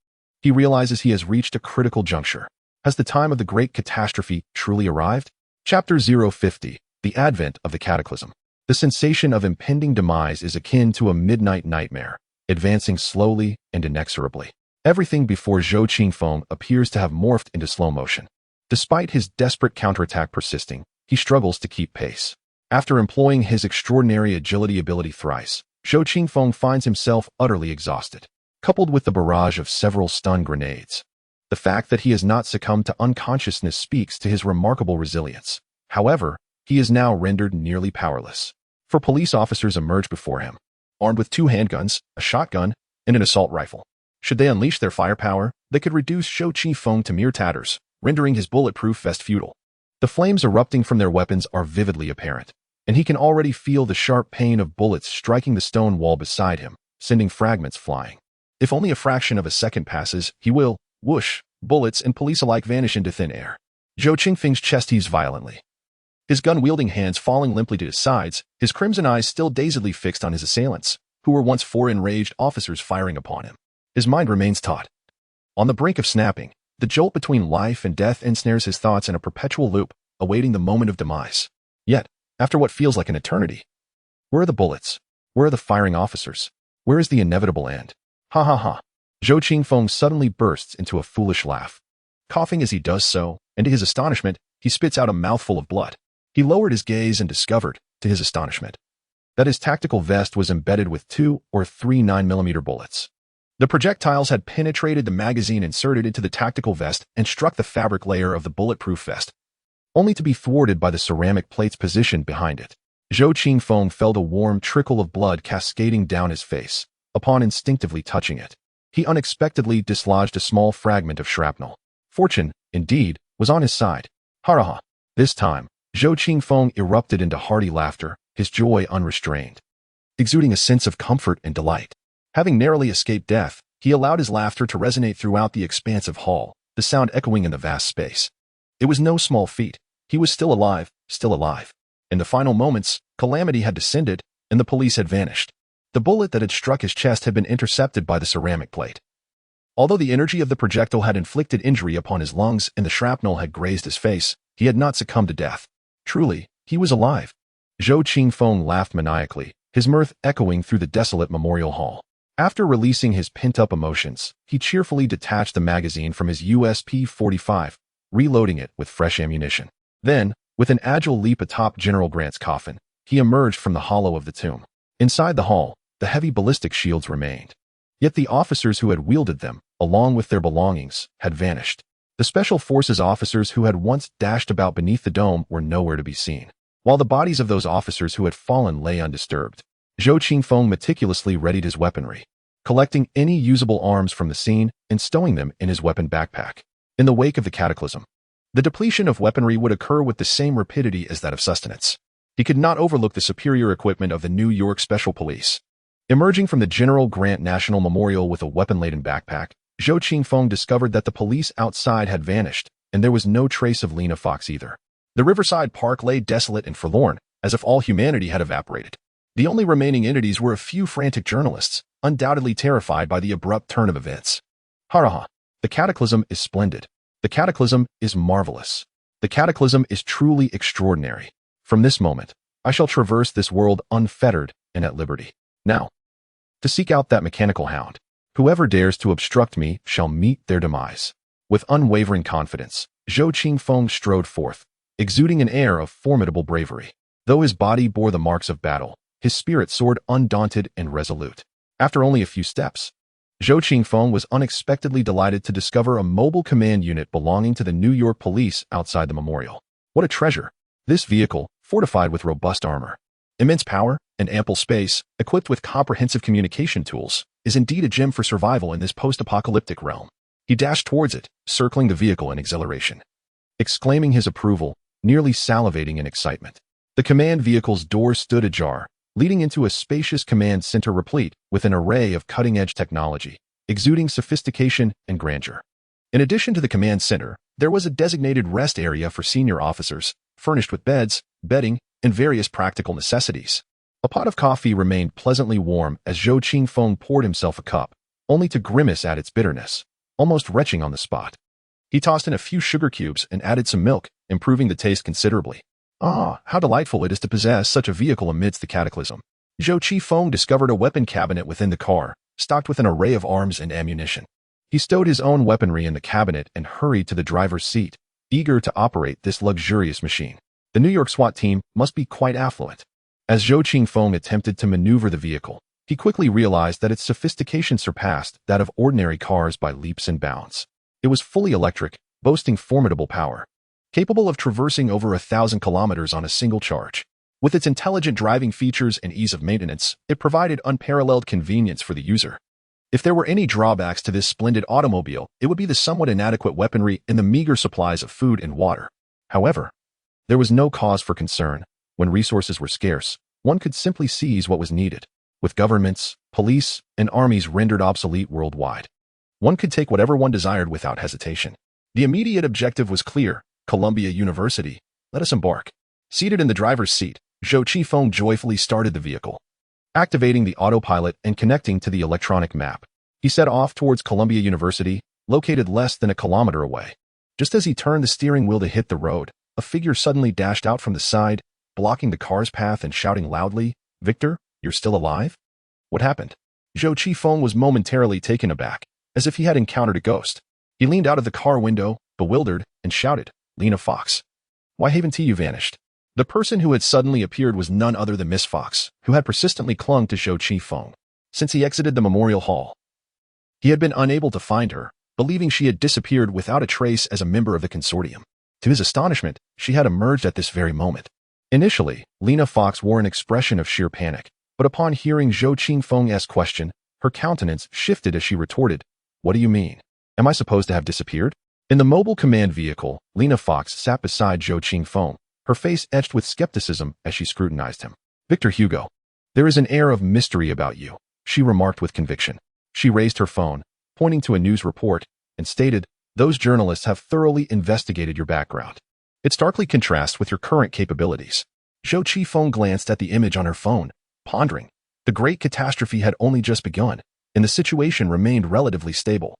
he realizes he has reached a critical juncture. Has the time of the great catastrophe truly arrived? Chapter 050, The Advent of the Cataclysm. The sensation of impending demise is akin to a midnight nightmare, advancing slowly and inexorably. Everything before Zhou Qifeng appears to have morphed into slow motion. Despite his desperate counterattack persisting, he struggles to keep pace. After employing his extraordinary agility ability thrice, Zhou Qifeng finds himself utterly exhausted. Coupled with the barrage of several stun grenades, the fact that he has not succumbed to unconsciousness speaks to his remarkable resilience. However, he is now rendered nearly powerless. 4 police officers emerge before him, armed with 2 handguns, a shotgun, and an assault rifle. Should they unleash their firepower, they could reduce Zhou Qifeng to mere tatters, rendering his bulletproof vest futile. The flames erupting from their weapons are vividly apparent, and he can already feel the sharp pain of bullets striking the stone wall beside him, sending fragments flying. If only a fraction of a second passes, he will, whoosh, bullets and police alike vanish into thin air. Zhou Qifeng's chest heaves violently, his gun-wielding hands falling limply to his sides, his crimson eyes still dazedly fixed on his assailants, who were once 4 enraged officers firing upon him. His mind remains taut. On the brink of snapping, the jolt between life and death ensnares his thoughts in a perpetual loop, awaiting the moment of demise. Yet, after what feels like an eternity, where are the bullets? Where are the firing officers? Where is the inevitable end? Ha ha ha. Zhou Qifeng suddenly bursts into a foolish laugh. Coughing as he does so, and to his astonishment, he spits out a mouthful of blood. He lowered his gaze and discovered, to his astonishment, that his tactical vest was embedded with 2 or 3 9mm bullets. The projectiles had penetrated the magazine inserted into the tactical vest and struck the fabric layer of the bulletproof vest, only to be thwarted by the ceramic plates positioned behind it. Zhou Qifeng felt a warm trickle of blood cascading down his face. Upon instinctively touching it, he unexpectedly dislodged a small fragment of shrapnel. Fortune, indeed, was on his side. Ha! This time, Zhou Qifeng erupted into hearty laughter, his joy unrestrained, exuding a sense of comfort and delight. Having narrowly escaped death, he allowed his laughter to resonate throughout the expansive hall, the sound echoing in the vast space. It was no small feat. He was still alive, still alive. In the final moments, calamity had descended, and the police had vanished. The bullet that had struck his chest had been intercepted by the ceramic plate. Although the energy of the projectile had inflicted injury upon his lungs and the shrapnel had grazed his face, he had not succumbed to death. Truly, he was alive. Zhou Qingfeng laughed maniacally, his mirth echoing through the desolate memorial hall. After releasing his pent-up emotions, he cheerfully detached the magazine from his USP-45, reloading it with fresh ammunition. Then, with an agile leap atop General Grant's coffin, he emerged from the hollow of the tomb. Inside the hall, the heavy ballistic shields remained. Yet the officers who had wielded them, along with their belongings, had vanished. The Special Forces officers who had once dashed about beneath the dome were nowhere to be seen, while the bodies of those officers who had fallen lay undisturbed. Zhou Qingfeng meticulously readied his weaponry, collecting any usable arms from the scene and stowing them in his weapon backpack. In the wake of the cataclysm, the depletion of weaponry would occur with the same rapidity as that of sustenance. He could not overlook the superior equipment of the New York Special Police. Emerging from the General Grant National Memorial with a weapon-laden backpack, Zhou Qingfeng discovered that the police outside had vanished, and there was no trace of Lena Fox either. The Riverside Park lay desolate and forlorn, as if all humanity had evaporated. The only remaining entities were a few frantic journalists, undoubtedly terrified by the abrupt turn of events. Haraha. The cataclysm is splendid. The cataclysm is marvelous. The cataclysm is truly extraordinary. From this moment, I shall traverse this world unfettered and at liberty. Now, to seek out that mechanical hound. Whoever dares to obstruct me shall meet their demise. With unwavering confidence, Zhou Qingfeng strode forth, exuding an air of formidable bravery. Though his body bore the marks of battle, his spirit soared undaunted and resolute. After only a few steps, Zhou Qingfeng was unexpectedly delighted to discover a mobile command unit belonging to the New York Police outside the memorial. What a treasure! This vehicle, fortified with robust armor, immense power, and ample space, equipped with comprehensive communication tools, is indeed a gem for survival in this post-apocalyptic realm. He dashed towards it, circling the vehicle in exhilaration, exclaiming his approval, nearly salivating in excitement. The command vehicle's doors stood ajar, leading into a spacious command center replete with an array of cutting-edge technology, exuding sophistication and grandeur. In addition to the command center, there was a designated rest area for senior officers, furnished with beds, bedding, and various practical necessities. A pot of coffee remained pleasantly warm as Zhou Qingfeng poured himself a cup, only to grimace at its bitterness, almost retching on the spot. He tossed in a few sugar cubes and added some milk, improving the taste considerably. Ah, how delightful it is to possess such a vehicle amidst the cataclysm. Zhou Qingfeng discovered a weapon cabinet within the car, stocked with an array of arms and ammunition. He stowed his own weaponry in the cabinet and hurried to the driver's seat, eager to operate this luxurious machine. The New York SWAT team must be quite affluent. As Zhou Qingfeng attempted to maneuver the vehicle, he quickly realized that its sophistication surpassed that of ordinary cars by leaps and bounds. It was fully electric, boasting formidable power, capable of traversing over 1,000 kilometers on a single charge. With its intelligent driving features and ease of maintenance, it provided unparalleled convenience for the user. If there were any drawbacks to this splendid automobile, it would be the somewhat inadequate weaponry and the meager supplies of food and water. However, there was no cause for concern. When resources were scarce, one could simply seize what was needed. With governments, police, and armies rendered obsolete worldwide, one could take whatever one desired without hesitation. The immediate objective was clear: Columbia University. Let us embark. Seated in the driver's seat, Zhou Qingfeng joyfully started the vehicle. Activating the autopilot and connecting to the electronic map, he set off towards Columbia University, located less than a kilometer away. Just as he turned the steering wheel to hit the road, a figure suddenly dashed out from the side, blocking the car's path and shouting loudly, "Victor, you're still alive?" What happened? Zhou Qingfeng was momentarily taken aback, as if he had encountered a ghost. He leaned out of the car window, bewildered, and shouted, "Lena Fox, why haven't you vanished?" The person who had suddenly appeared was none other than Miss Fox, who had persistently clung to Zhou Qingfeng since he exited the memorial hall. He had been unable to find her, believing she had disappeared without a trace as a member of the consortium. To his astonishment, she had emerged at this very moment. Initially, Lena Fox wore an expression of sheer panic, but upon hearing Zhou Qingfeng's question, her countenance shifted as she retorted, "What do you mean? Am I supposed to have disappeared?" In the mobile command vehicle, Lena Fox sat beside Zhou Qingfeng, her face etched with skepticism as she scrutinized him. "Victor Hugo, there is an air of mystery about you," she remarked with conviction. She raised her phone, pointing to a news report, and stated, "Those journalists have thoroughly investigated your background. It starkly contrasts with your current capabilities." Zhou Qingfeng glanced at the image on her phone, pondering. The great catastrophe had only just begun, and the situation remained relatively stable.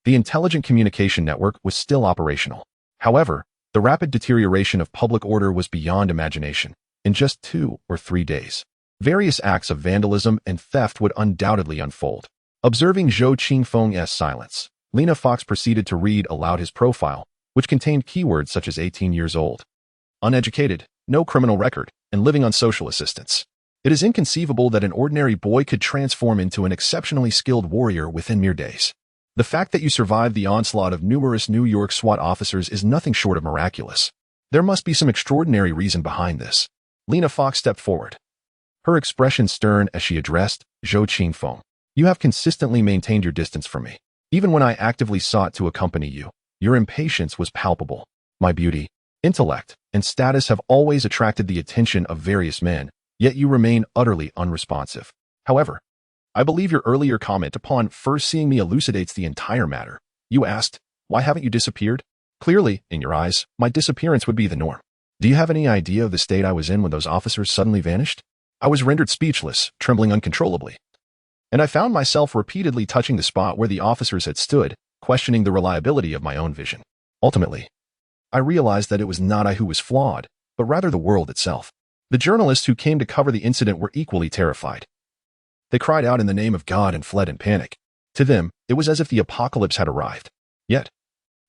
The intelligent communication network was still operational. However, the rapid deterioration of public order was beyond imagination. In just 2 or 3 days, various acts of vandalism and theft would undoubtedly unfold. Observing Zhou Qingfeng's silence, Lena Fox proceeded to read aloud his profile, which contained keywords such as 18 years old, uneducated, no criminal record, and living on social assistance. It is inconceivable that an ordinary boy could transform into an exceptionally skilled warrior within mere days. The fact that you survived the onslaught of numerous New York SWAT officers is nothing short of miraculous. There must be some extraordinary reason behind this. Lena Fox stepped forward, her expression stern as she addressed Zhou Qingfeng. You have consistently maintained your distance from me. Even when I actively sought to accompany you, your impatience was palpable. My beauty, intellect, and status have always attracted the attention of various men, yet you remain utterly unresponsive. However, I believe your earlier comment upon first seeing me elucidates the entire matter. You asked, why haven't you disappeared? Clearly, in your eyes, my disappearance would be the norm. Do you have any idea of the state I was in when those officers suddenly vanished? I was rendered speechless, trembling uncontrollably. And I found myself repeatedly touching the spot where the officers had stood, questioning the reliability of my own vision. Ultimately, I realized that it was not I who was flawed, but rather the world itself. The journalists who came to cover the incident were equally terrified. They cried out in the name of God and fled in panic. To them, it was as if the apocalypse had arrived. Yet,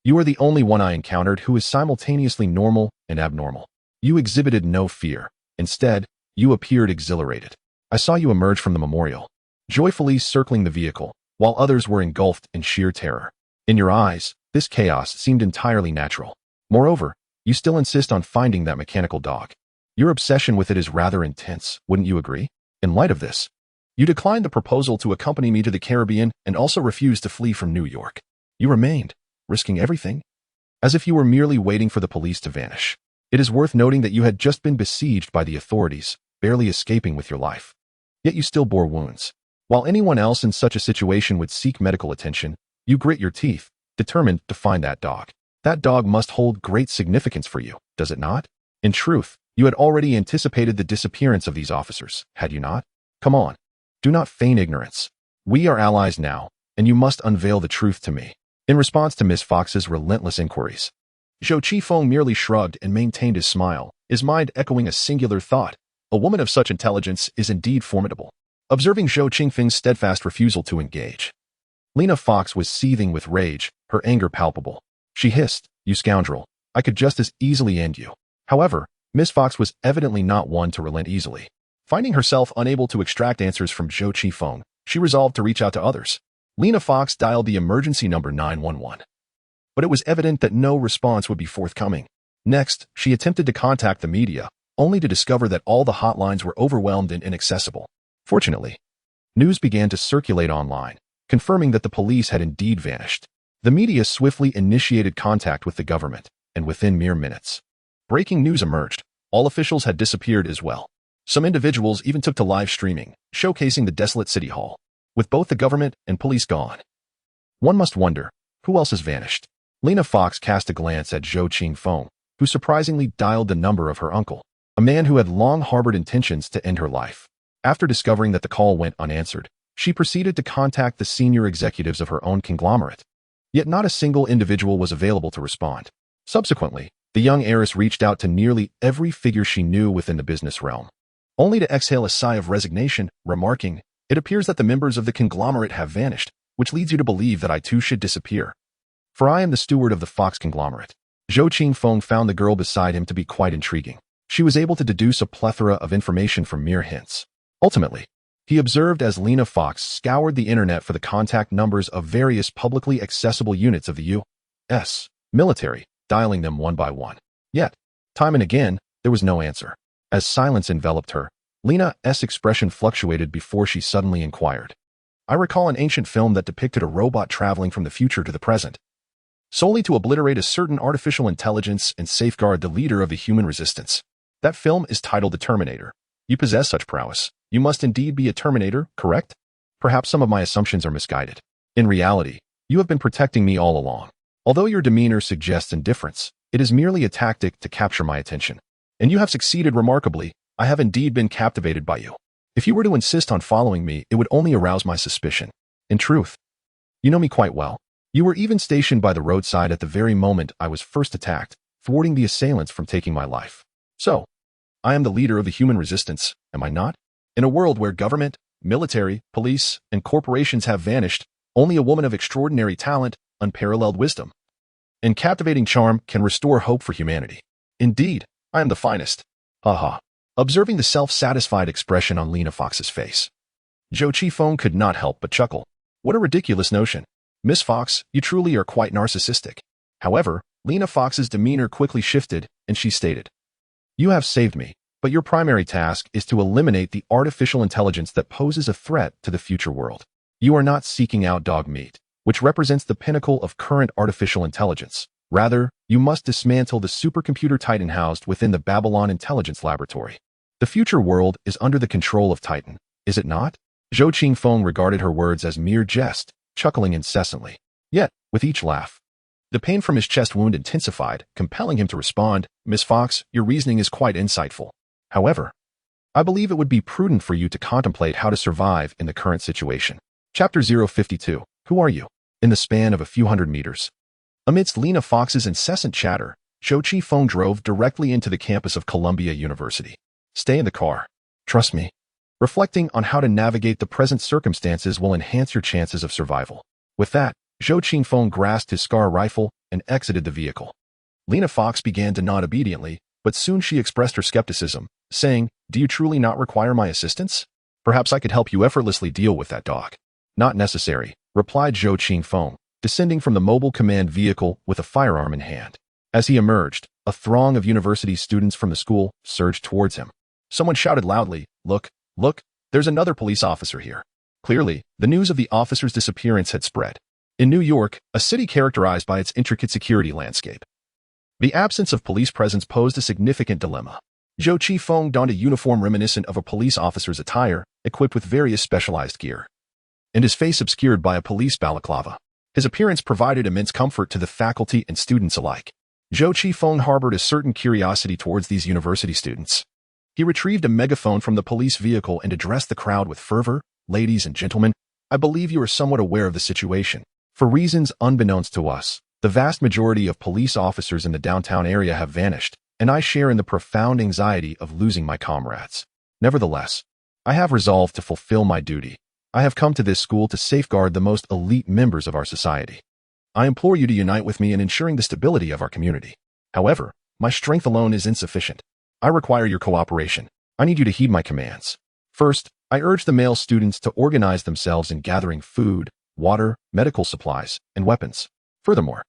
you are the only one I encountered who is simultaneously normal and abnormal. You exhibited no fear. Instead, you appeared exhilarated. I saw you emerge from the memorial, joyfully circling the vehicle, while others were engulfed in sheer terror. In your eyes, this chaos seemed entirely natural. Moreover, you still insist on finding that mechanical dog. Your obsession with it is rather intense, wouldn't you agree? In light of this, you declined the proposal to accompany me to the Caribbean and also refused to flee from New York. You remained, risking everything, as if you were merely waiting for the police to vanish. It is worth noting that you had just been besieged by the authorities, barely escaping with your life. Yet you still bore wounds. While anyone else in such a situation would seek medical attention, you grit your teeth, determined to find that dog. That dog must hold great significance for you, does it not? In truth, you had already anticipated the disappearance of these officers, had you not? Come on, do not feign ignorance. We are allies now, and you must unveil the truth to me. In response to Miss Fox's relentless inquiries, Zhou Qifeng merely shrugged and maintained his smile, his mind echoing a singular thought. A woman of such intelligence is indeed formidable. Observing Zhou Qingfeng's steadfast refusal to engage, Lena Fox was seething with rage, her anger palpable. She hissed, "You scoundrel, I could just as easily end you." However, Miss Fox was evidently not one to relent easily. Finding herself unable to extract answers from Zhou Qifeng, she resolved to reach out to others. Lena Fox dialed the emergency number 911. But it was evident that no response would be forthcoming. Next, she attempted to contact the media, only to discover that all the hotlines were overwhelmed and inaccessible. Fortunately, news began to circulate online, confirming that the police had indeed vanished. The media swiftly initiated contact with the government, and within mere minutes, breaking news emerged. All officials had disappeared as well. Some individuals even took to live streaming, showcasing the desolate city hall. With both the government and police gone, one must wonder, who else has vanished? Lena Fox cast a glance at Zhou Qingfeng, who surprisingly dialed the number of her uncle, a man who had long harbored intentions to end her life. After discovering that the call went unanswered, she proceeded to contact the senior executives of her own conglomerate. Yet not a single individual was available to respond. Subsequently, the young heiress reached out to nearly every figure she knew within the business realm, only to exhale a sigh of resignation, remarking, "It appears that the members of the conglomerate have vanished, which leads you to believe that I too should disappear. For I am the steward of the Fox conglomerate." Zhou Qingfeng found the girl beside him to be quite intriguing. She was able to deduce a plethora of information from mere hints. Ultimately, he observed as Lena Fox scoured the internet for the contact numbers of various publicly accessible units of the U.S. military, dialing them one by one. Yet, time and again, there was no answer. As silence enveloped her, Lena's expression fluctuated before she suddenly inquired, "I recall an ancient film that depicted a robot traveling from the future to the present, solely to obliterate a certain artificial intelligence and safeguard the leader of the human resistance. That film is titled The Terminator. You possess such prowess. You must indeed be a Terminator, correct? Perhaps some of my assumptions are misguided. In reality, you have been protecting me all along. Although your demeanor suggests indifference, it is merely a tactic to capture my attention. And you have succeeded remarkably. I have indeed been captivated by you. If you were to insist on following me, it would only arouse my suspicion. In truth, you know me quite well. You were even stationed by the roadside at the very moment I was first attacked, thwarting the assailants from taking my life. So, I am the leader of the human resistance, am I not? In a world where government, military, police, and corporations have vanished, only a woman of extraordinary talent, unparalleled wisdom, and captivating charm can restore hope for humanity. Indeed, I am the finest. Haha. Observing the self-satisfied expression on Lena Fox's face, Zhou Qifeng could not help but chuckle. What a ridiculous notion. Miss Fox, you truly are quite narcissistic. However, Lena Fox's demeanor quickly shifted, and she stated, "You have saved me, but your primary task is to eliminate the artificial intelligence that poses a threat to the future world. You are not seeking out dog meat, which represents the pinnacle of current artificial intelligence. Rather, you must dismantle the supercomputer Titan housed within the Babylon Intelligence Laboratory. The future world is under the control of Titan, is it not?" Zhou Qingfeng regarded her words as mere jest, chuckling incessantly. Yet, with each laugh, the pain from his chest wound intensified, compelling him to respond, "Miss Fox, your reasoning is quite insightful. However, I believe it would be prudent for you to contemplate how to survive in the current situation." Chapter 052. Who are you? In the span of a few hundred meters, amidst Lena Fox's incessant chatter, Zhou Qifeng drove directly into the campus of Columbia University. Stay in the car. Trust me. Reflecting on how to navigate the present circumstances will enhance your chances of survival. With that, Zhou Qifeng grasped his SCAR rifle and exited the vehicle. Lena Fox began to nod obediently, but soon she expressed her skepticism, saying, "Do you truly not require my assistance? Perhaps I could help you effortlessly deal with that dog." "Not necessary," replied Zhou Qifeng, descending from the mobile command vehicle with a firearm in hand. As he emerged, a throng of university students from the school surged towards him. Someone shouted loudly, Look, there's another police officer here." Clearly, the news of the officer's disappearance had spread. In New York, a city characterized by its intricate security landscape, the absence of police presence posed a significant dilemma. Zhou Qifeng donned a uniform reminiscent of a police officer's attire, equipped with various specialized gear, and his face obscured by a police balaclava. His appearance provided immense comfort to the faculty and students alike. Zhou Qifeng harbored a certain curiosity towards these university students. He retrieved a megaphone from the police vehicle and addressed the crowd with fervor. "Ladies and gentlemen, I believe you are somewhat aware of the situation. For reasons unbeknownst to us, the vast majority of police officers in the downtown area have vanished, and I share in the profound anxiety of losing my comrades. Nevertheless, I have resolved to fulfill my duty. I have come to this school to safeguard the most elite members of our society. I implore you to unite with me in ensuring the stability of our community. However, my strength alone is insufficient. I require your cooperation. I need you to heed my commands. First, I urge the male students to organize themselves in gathering food, water, medical supplies, and weapons. Furthermore,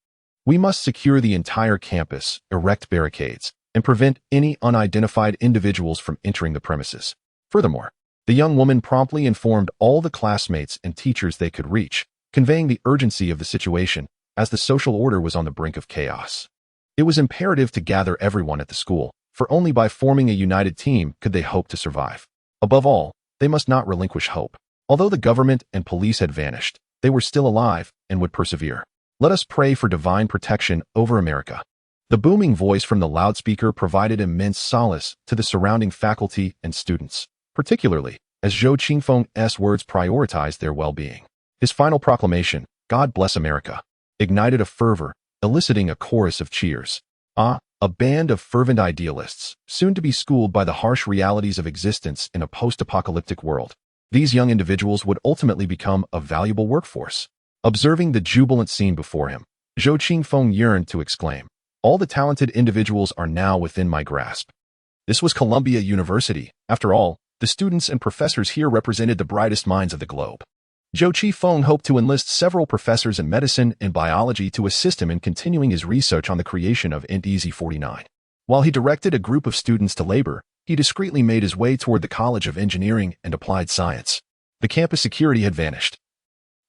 we must secure the entire campus, erect barricades, and prevent any unidentified individuals from entering the premises. Furthermore, the young woman promptly informed all the classmates and teachers they could reach, conveying the urgency of the situation, as the social order was on the brink of chaos. It was imperative to gather everyone at the school, for only by forming a united team could they hope to survive. Above all, they must not relinquish hope. Although the government and police had vanished, they were still alive and would persevere. Let us pray for divine protection over America. The booming voice from the loudspeaker provided immense solace to the surrounding faculty and students, particularly as Zhou Qingfeng's words prioritized their well-being. His final proclamation, "God bless America," ignited a fervor, eliciting a chorus of cheers. A band of fervent idealists, soon to be schooled by the harsh realities of existence in a post-apocalyptic world. These young individuals would ultimately become a valuable workforce. Observing the jubilant scene before him, Zhou Qingfeng yearned to exclaim, "All the talented individuals are now within my grasp." This was Columbia University. After all, the students and professors here represented the brightest minds of the globe. Zhou Qifeng hoped to enlist several professors in medicine and biology to assist him in continuing his research on the creation of EZ-49. While he directed a group of students to labor, he discreetly made his way toward the College of Engineering and Applied Science. The campus security had vanished,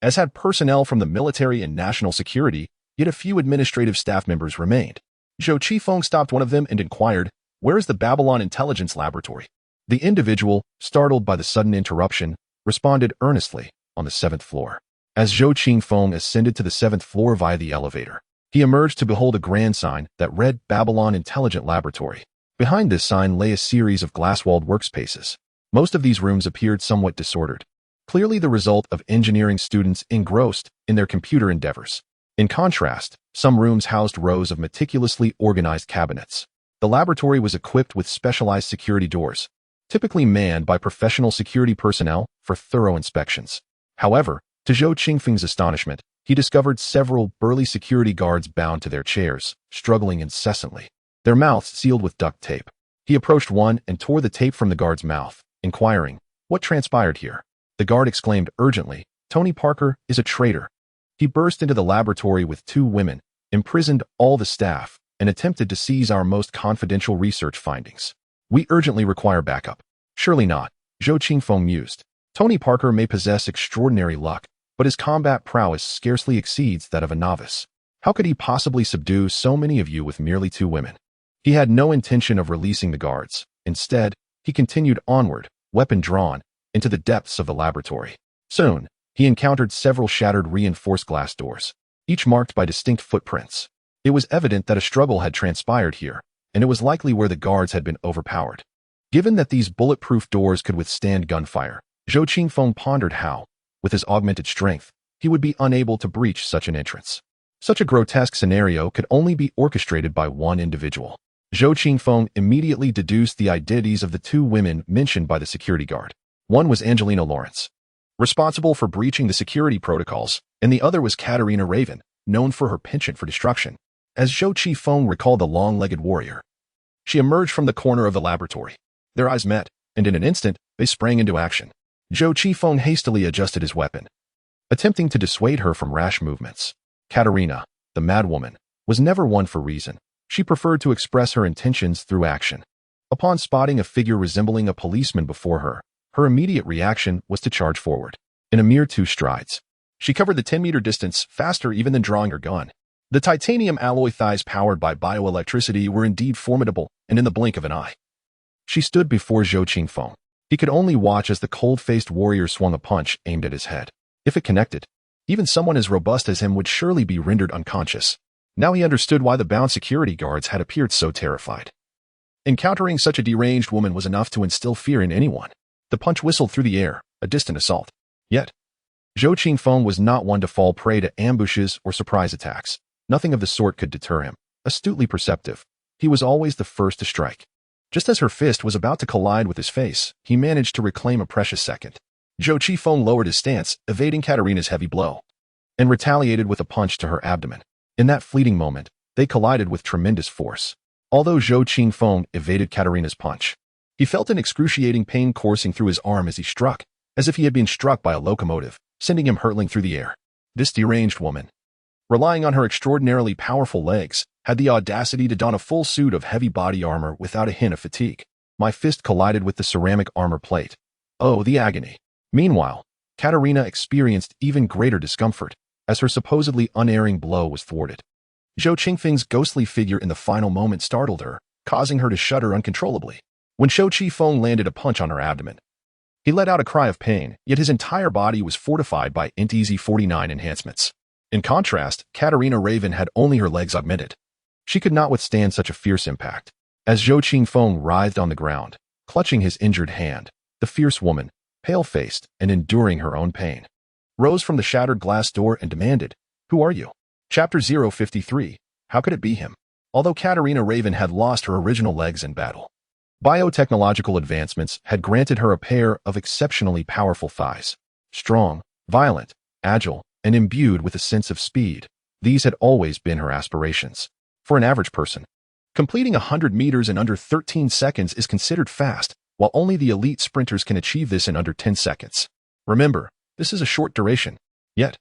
as had personnel from the military and national security, yet a few administrative staff members remained. Zhou Qifeng stopped one of them and inquired, "Where is the Babylon Intelligence Laboratory?" The individual, startled by the sudden interruption, responded earnestly, "On the 7th floor." As Zhou Qingfeng ascended to the 7th floor via the elevator, he emerged to behold a grand sign that read Babylon Intelligent Laboratory. Behind this sign lay a series of glass-walled workspaces. Most of these rooms appeared somewhat disordered, clearly the result of engineering students engrossed in their computer endeavors. In contrast, some rooms housed rows of meticulously organized cabinets. The laboratory was equipped with specialized security doors, typically manned by professional security personnel for thorough inspections. However, to Zhou Qingfeng's astonishment, he discovered several burly security guards bound to their chairs, struggling incessantly, their mouths sealed with duct tape. He approached one and tore the tape from the guard's mouth, inquiring, "What transpired here?" The guard exclaimed urgently, "Tony Parker is a traitor." He burst into the laboratory with 2 women, imprisoned all the staff, and attempted to seize our most confidential research findings. "We urgently require backup." "Surely not," Zhou Qingfeng mused. "Tony Parker may possess extraordinary luck, but his combat prowess scarcely exceeds that of a novice. How could he possibly subdue so many of you with merely 2 women?" He had no intention of releasing the guards. Instead, he continued onward, weapon drawn, into the depths of the laboratory. Soon, he encountered several shattered reinforced glass doors, each marked by distinct footprints. It was evident that a struggle had transpired here, and it was likely where the guards had been overpowered. Given that these bulletproof doors could withstand gunfire, Zhou Qingfeng pondered how, with his augmented strength, he would be unable to breach such an entrance. Such a grotesque scenario could only be orchestrated by one individual. Zhou Qingfeng immediately deduced the identities of the 2 women mentioned by the security guard. One was Angelina Lawrence, responsible for breaching the security protocols, and the other was Katerina Raven, known for her penchant for destruction. As Zhou Qingfeng recalled the long-legged warrior, she emerged from the corner of the laboratory. Their eyes met, and in an instant, they sprang into action. Zhou Qingfeng hastily adjusted his weapon, attempting to dissuade her from rash movements. Katerina, the madwoman, was never one for reason. She preferred to express her intentions through action. Upon spotting a figure resembling a policeman before her, her immediate reaction was to charge forward. In a mere 2 strides, she covered the 10-meter distance faster even than drawing her gun. The titanium alloy thighs powered by bioelectricity were indeed formidable, and in the blink of an eye, she stood before Zhou Qingfeng. He could only watch as the cold-faced warrior swung a punch aimed at his head. If it connected, even someone as robust as him would surely be rendered unconscious. Now he understood why the bound security guards had appeared so terrified. Encountering such a deranged woman was enough to instill fear in anyone. The punch whistled through the air, a distant assault. Yet, Zhou Qingfeng was not one to fall prey to ambushes or surprise attacks. Nothing of the sort could deter him. Astutely perceptive, he was always the first to strike. Just as her fist was about to collide with his face, he managed to reclaim a precious second. Zhou Qingfeng lowered his stance, evading Katerina's heavy blow, and retaliated with a punch to her abdomen. In that fleeting moment, they collided with tremendous force. Although Zhou Qingfeng evaded Katerina's punch, he felt an excruciating pain coursing through his arm as he struck, as if he had been struck by a locomotive, sending him hurtling through the air. This deranged woman, relying on her extraordinarily powerful legs, had the audacity to don a full suit of heavy body armor without a hint of fatigue. My fist collided with the ceramic armor plate. Oh, the agony. Meanwhile, Katerina experienced even greater discomfort, as her supposedly unerring blow was thwarted. Zhou Qingfeng's ghostly figure in the final moment startled her, causing her to shudder uncontrollably. When Zhou Qingfeng landed a punch on her abdomen, he let out a cry of pain, yet his entire body was fortified by ENTZ-49 enhancements. In contrast, Katerina Raven had only her legs augmented. She could not withstand such a fierce impact. As Zhou Qingfeng writhed on the ground, clutching his injured hand, the fierce woman, pale-faced and enduring her own pain, rose from the shattered glass door and demanded, "Who are you?" Chapter 053. How could it be him? Although Katerina Raven had lost her original legs in battle, biotechnological advancements had granted her a pair of exceptionally powerful thighs. Strong, violent, agile, and imbued with a sense of speed, these had always been her aspirations. For an average person, completing 100 meters in under 13 seconds is considered fast, while only the elite sprinters can achieve this in under 10 seconds. Remember, this is a short duration. Yet,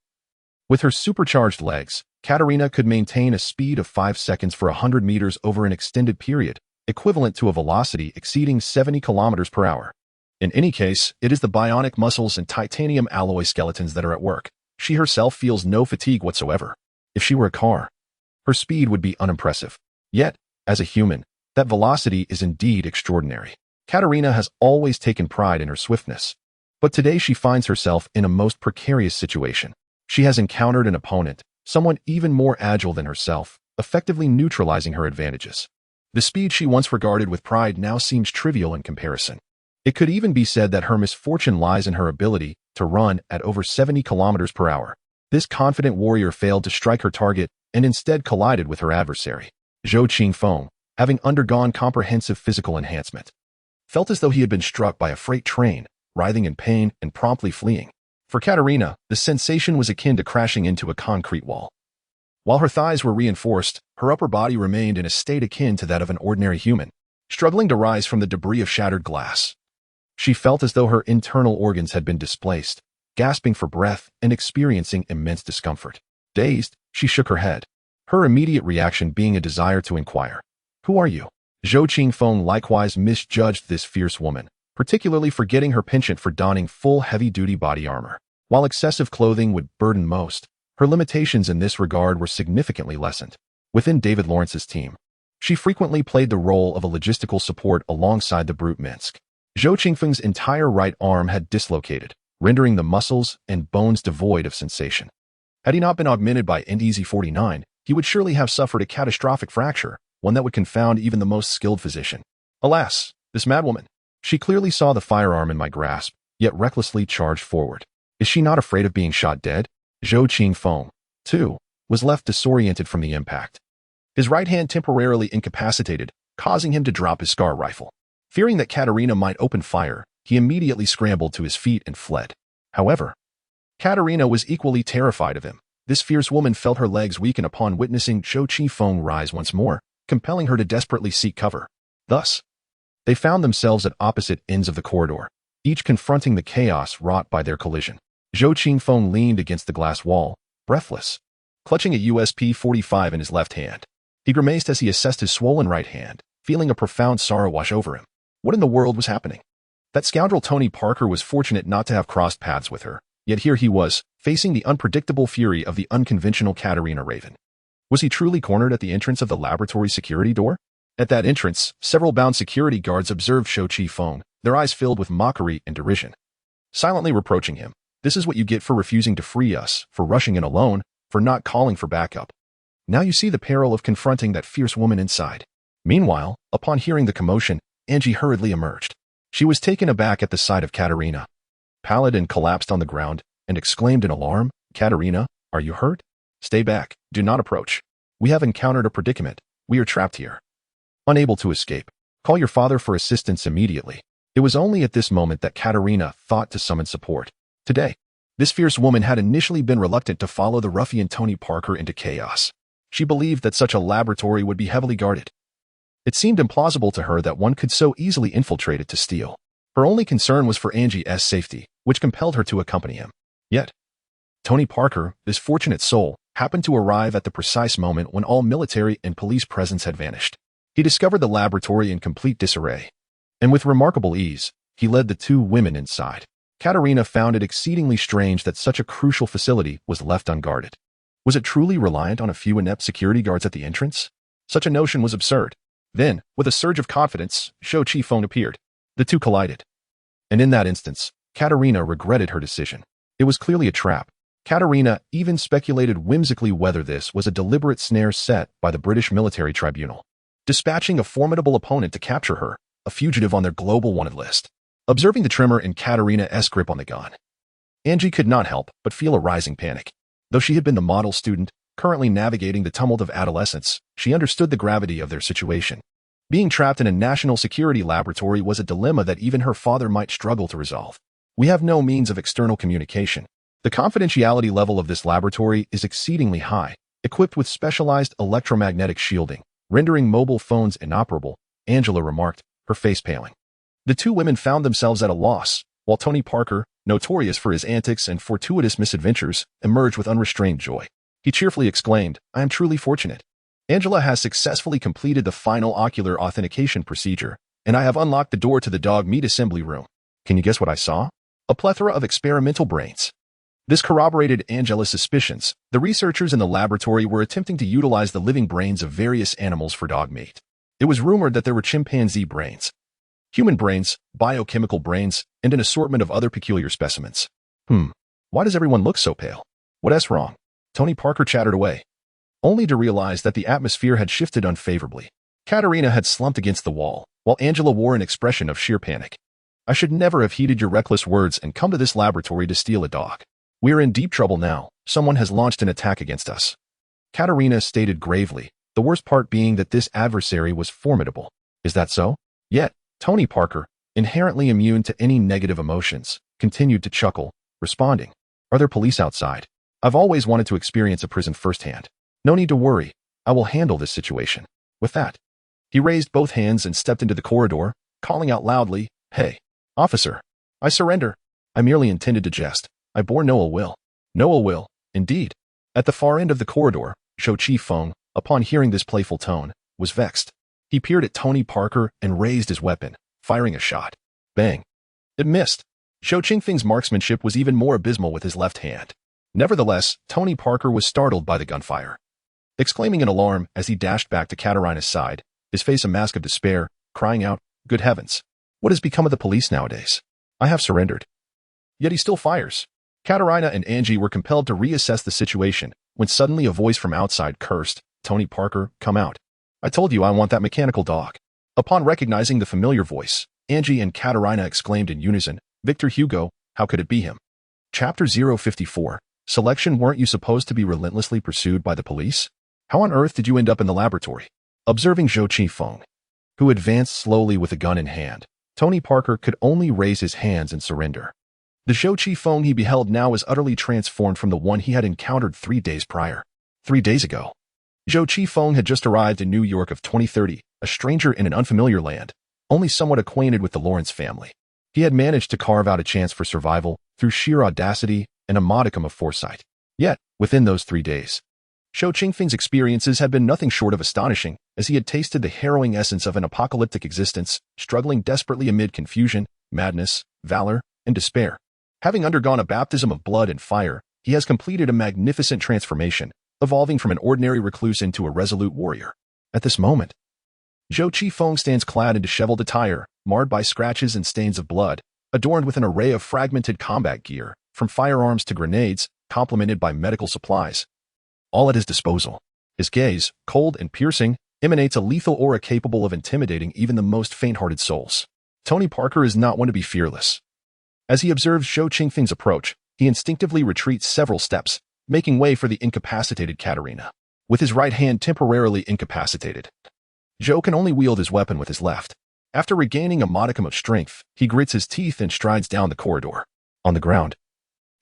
with her supercharged legs, Katerina could maintain a speed of 5 seconds for 100 meters over an extended period, equivalent to a velocity exceeding 70 kilometers per hour. In any case, it is the bionic muscles and titanium alloy skeletons that are at work. She herself feels no fatigue whatsoever. If she were a car, her speed would be unimpressive. Yet, as a human, that velocity is indeed extraordinary. Katerina has always taken pride in her swiftness, but today she finds herself in a most precarious situation. She has encountered an opponent, someone even more agile than herself, effectively neutralizing her advantages. The speed she once regarded with pride now seems trivial in comparison. It could even be said that her misfortune lies in her ability to run at over 70 kilometers per hour. This confident warrior failed to strike her target and instead collided with her adversary. Zhou Qingfeng, having undergone comprehensive physical enhancement, felt as though he had been struck by a freight train, writhing in pain and promptly fleeing. For Katerina, the sensation was akin to crashing into a concrete wall. While her thighs were reinforced, her upper body remained in a state akin to that of an ordinary human, struggling to rise from the debris of shattered glass. She felt as though her internal organs had been displaced, gasping for breath and experiencing immense discomfort. Dazed, she shook her head, her immediate reaction being a desire to inquire, "Who are you?" Zhou Qingfeng likewise misjudged this fierce woman, particularly forgetting her penchant for donning full heavy-duty body armor. While excessive clothing would burden most, her limitations in this regard were significantly lessened. Within David Lawrence's team, she frequently played the role of a logistical support alongside the brute Minsk. Zhou Qingfeng's entire right arm had dislocated, rendering the muscles and bones devoid of sensation. Had he not been augmented by NDZ-49, he would surely have suffered a catastrophic fracture, one that would confound even the most skilled physician. Alas, this madwoman! She clearly saw the firearm in my grasp, yet recklessly charged forward. Is she not afraid of being shot dead? Zhou Qingfeng, too, was left disoriented from the impact. His right hand temporarily incapacitated, causing him to drop his scar rifle. Fearing that Katerina might open fire, he immediately scrambled to his feet and fled. However, Katerina was equally terrified of him. This fierce woman felt her legs weaken upon witnessing Zhou Qingfeng rise once more, compelling her to desperately seek cover. Thus, they found themselves at opposite ends of the corridor, each confronting the chaos wrought by their collision. Zhou Qingfeng leaned against the glass wall, breathless, clutching a USP-45 in his left hand. He grimaced as he assessed his swollen right hand, feeling a profound sorrow wash over him. What in the world was happening? That scoundrel Tony Parker was fortunate not to have crossed paths with her, yet here he was, facing the unpredictable fury of the unconventional Katerina Raven. Was he truly cornered at the entrance of the laboratory security door? At that entrance, several bound security guards observed Zhou Qingfeng, their eyes filled with mockery and derision, silently reproaching him. This is what you get for refusing to free us, for rushing in alone, for not calling for backup. Now you see the peril of confronting that fierce woman inside. Meanwhile, upon hearing the commotion, Angie hurriedly emerged. She was taken aback at the sight of Katerina, pallid and collapsed on the ground, and exclaimed in alarm, "Katerina, are you hurt? Stay back, do not approach. We have encountered a predicament. We are trapped here. Unable to escape. Call your father for assistance immediately." It was only at this moment that Katerina thought to summon support. Today, this fierce woman had initially been reluctant to follow the ruffian Tony Parker into chaos. She believed that such a laboratory would be heavily guarded. It seemed implausible to her that one could so easily infiltrate it to steal. Her only concern was for Angie's safety, which compelled her to accompany him. Yet, Tony Parker, this fortunate soul, happened to arrive at the precise moment when all military and police presence had vanished. He discovered the laboratory in complete disarray, and with remarkable ease, he led the two women inside. Katerina found it exceedingly strange that such a crucial facility was left unguarded. Was it truly reliant on a few inept security guards at the entrance? Such a notion was absurd. Then, with a surge of confidence, Zhou Qingfeng appeared. The two collided. And in that instance, Katerina regretted her decision. It was clearly a trap. Katerina even speculated whimsically whether this was a deliberate snare set by the British military tribunal, dispatching a formidable opponent to capture her, a fugitive on their global wanted list. Observing the tremor in Katerina's grip on the gun, Angie could not help but feel a rising panic. Though she had been the model student, currently navigating the tumult of adolescence, she understood the gravity of their situation. Being trapped in a national security laboratory was a dilemma that even her father might struggle to resolve. We have no means of external communication. The confidentiality level of this laboratory is exceedingly high, equipped with specialized electromagnetic shielding, rendering mobile phones inoperable, Angela remarked, her face paling. The two women found themselves at a loss, while Tony Parker, notorious for his antics and fortuitous misadventures, emerged with unrestrained joy. He cheerfully exclaimed, "I am truly fortunate. Angela has successfully completed the final ocular authentication procedure, and I have unlocked the door to the dog meat assembly room. Can you guess what I saw? A plethora of experimental brains." This corroborated Angela's suspicions. The researchers in the laboratory were attempting to utilize the living brains of various animals for dog meat. It was rumored that there were chimpanzee brains, human brains, biochemical brains, and an assortment of other peculiar specimens. Why does everyone look so pale? What's wrong? Tony Parker chattered away, only to realize that the atmosphere had shifted unfavorably. Katerina had slumped against the wall, while Angela wore an expression of sheer panic. "I should never have heeded your reckless words and come to this laboratory to steal a dog. We are in deep trouble now, Someone has launched an attack against us. Katerina stated gravely, the worst part being that this adversary was formidable. Is that so? Yet, Tony Parker, inherently immune to any negative emotions, continued to chuckle, responding, "Are there police outside? I've always wanted to experience a prison firsthand. No need to worry. I will handle this situation." With that, he raised both hands and stepped into the corridor, calling out loudly, "Hey, officer, I surrender. I merely intended to jest. I bore no ill will." No ill will, indeed. At the far end of the corridor, Zhou Qifeng, upon hearing this playful tone, was vexed. He peered at Tony Parker and raised his weapon, firing a shot. Bang. It missed. Zhou Qingfeng's marksmanship was even more abysmal with his left hand. Nevertheless, Tony Parker was startled by the gunfire. Exclaiming in alarm as he dashed back to Katerina's side, his face a mask of despair, crying out, "Good heavens! What has become of the police nowadays? I have surrendered." Yet he still fires. Katerina and Angie were compelled to reassess the situation when suddenly a voice from outside cursed, "Tony Parker, come out. I told you I want that mechanical dog." Upon recognizing the familiar voice, Angie and Katerina exclaimed in unison, "Victor Hugo, how could it be him?" Chapter 054. Selection. Weren't you supposed to be relentlessly pursued by the police? How on earth did you end up in the laboratory? Observing Zhou Qifeng, who advanced slowly with a gun in hand, Tony Parker could only raise his hands and surrender. The Zhou Qifeng he beheld now was utterly transformed from the one he had encountered 3 days prior. 3 days ago, Zhou Qifeng had just arrived in New York of 2030, a stranger in an unfamiliar land, only somewhat acquainted with the Lawrence family. He had managed to carve out a chance for survival through sheer audacity and a modicum of foresight. Yet, within those 3 days, Zhou Qingfeng's experiences had been nothing short of astonishing, as he had tasted the harrowing essence of an apocalyptic existence, struggling desperately amid confusion, madness, valor, and despair. Having undergone a baptism of blood and fire, he has completed a magnificent transformation, evolving from an ordinary recluse into a resolute warrior. At this moment, Zhou Qifeng stands clad in disheveled attire, marred by scratches and stains of blood, adorned with an array of fragmented combat gear, from firearms to grenades, complemented by medical supplies, all at his disposal. His gaze, cold and piercing, emanates a lethal aura capable of intimidating even the most faint-hearted souls. Tony Parker is not one to be fearless. As he observes Zhou Qingfeng's approach, he instinctively retreats several steps, making way for the incapacitated Katerina. With his right hand temporarily incapacitated, Zhou can only wield his weapon with his left. After regaining a modicum of strength, he grits his teeth and strides down the corridor. On the ground,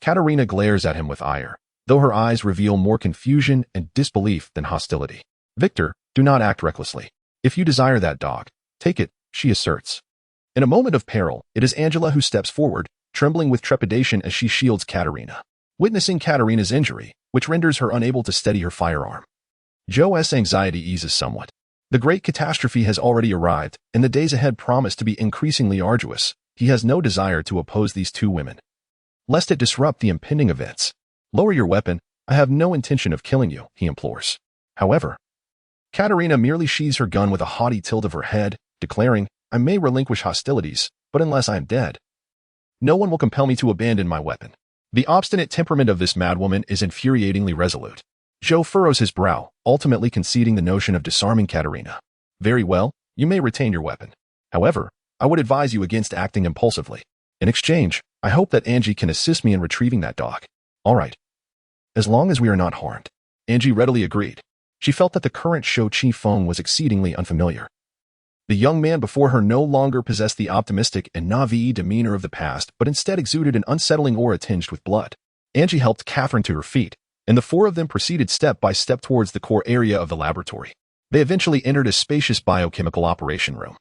Katerina glares at him with ire, though her eyes reveal more confusion and disbelief than hostility. "Victor, do not act recklessly. If you desire that dog, take it," she asserts. In a moment of peril, it is Angela who steps forward, trembling with trepidation as she shields Katerina. Witnessing Katerina's injury, which renders her unable to steady her firearm, Zhou's anxiety eases somewhat. The great catastrophe has already arrived, and the days ahead promise to be increasingly arduous. He has no desire to oppose these two women, lest it disrupt the impending events. "Lower your weapon. I have no intention of killing you," he implores. However, Katerina merely sheathes her gun with a haughty tilt of her head, declaring, "I may relinquish hostilities, but unless I am dead, no one will compel me to abandon my weapon." The obstinate temperament of this madwoman is infuriatingly resolute. Zhou furrows his brow, ultimately conceding the notion of disarming Katerina. "Very well, you may retain your weapon. However, I would advise you against acting impulsively. In exchange, I hope that Angie can assist me in retrieving that dog." "All right. As long as we are not harmed." Angie readily agreed. She felt that the current Zhou Qifeng was exceedingly unfamiliar. The young man before her no longer possessed the optimistic and naive demeanor of the past, but instead exuded an unsettling aura tinged with blood. Angie helped Catherine to her feet, and the four of them proceeded step by step towards the core area of the laboratory. They eventually entered a spacious biochemical operation room,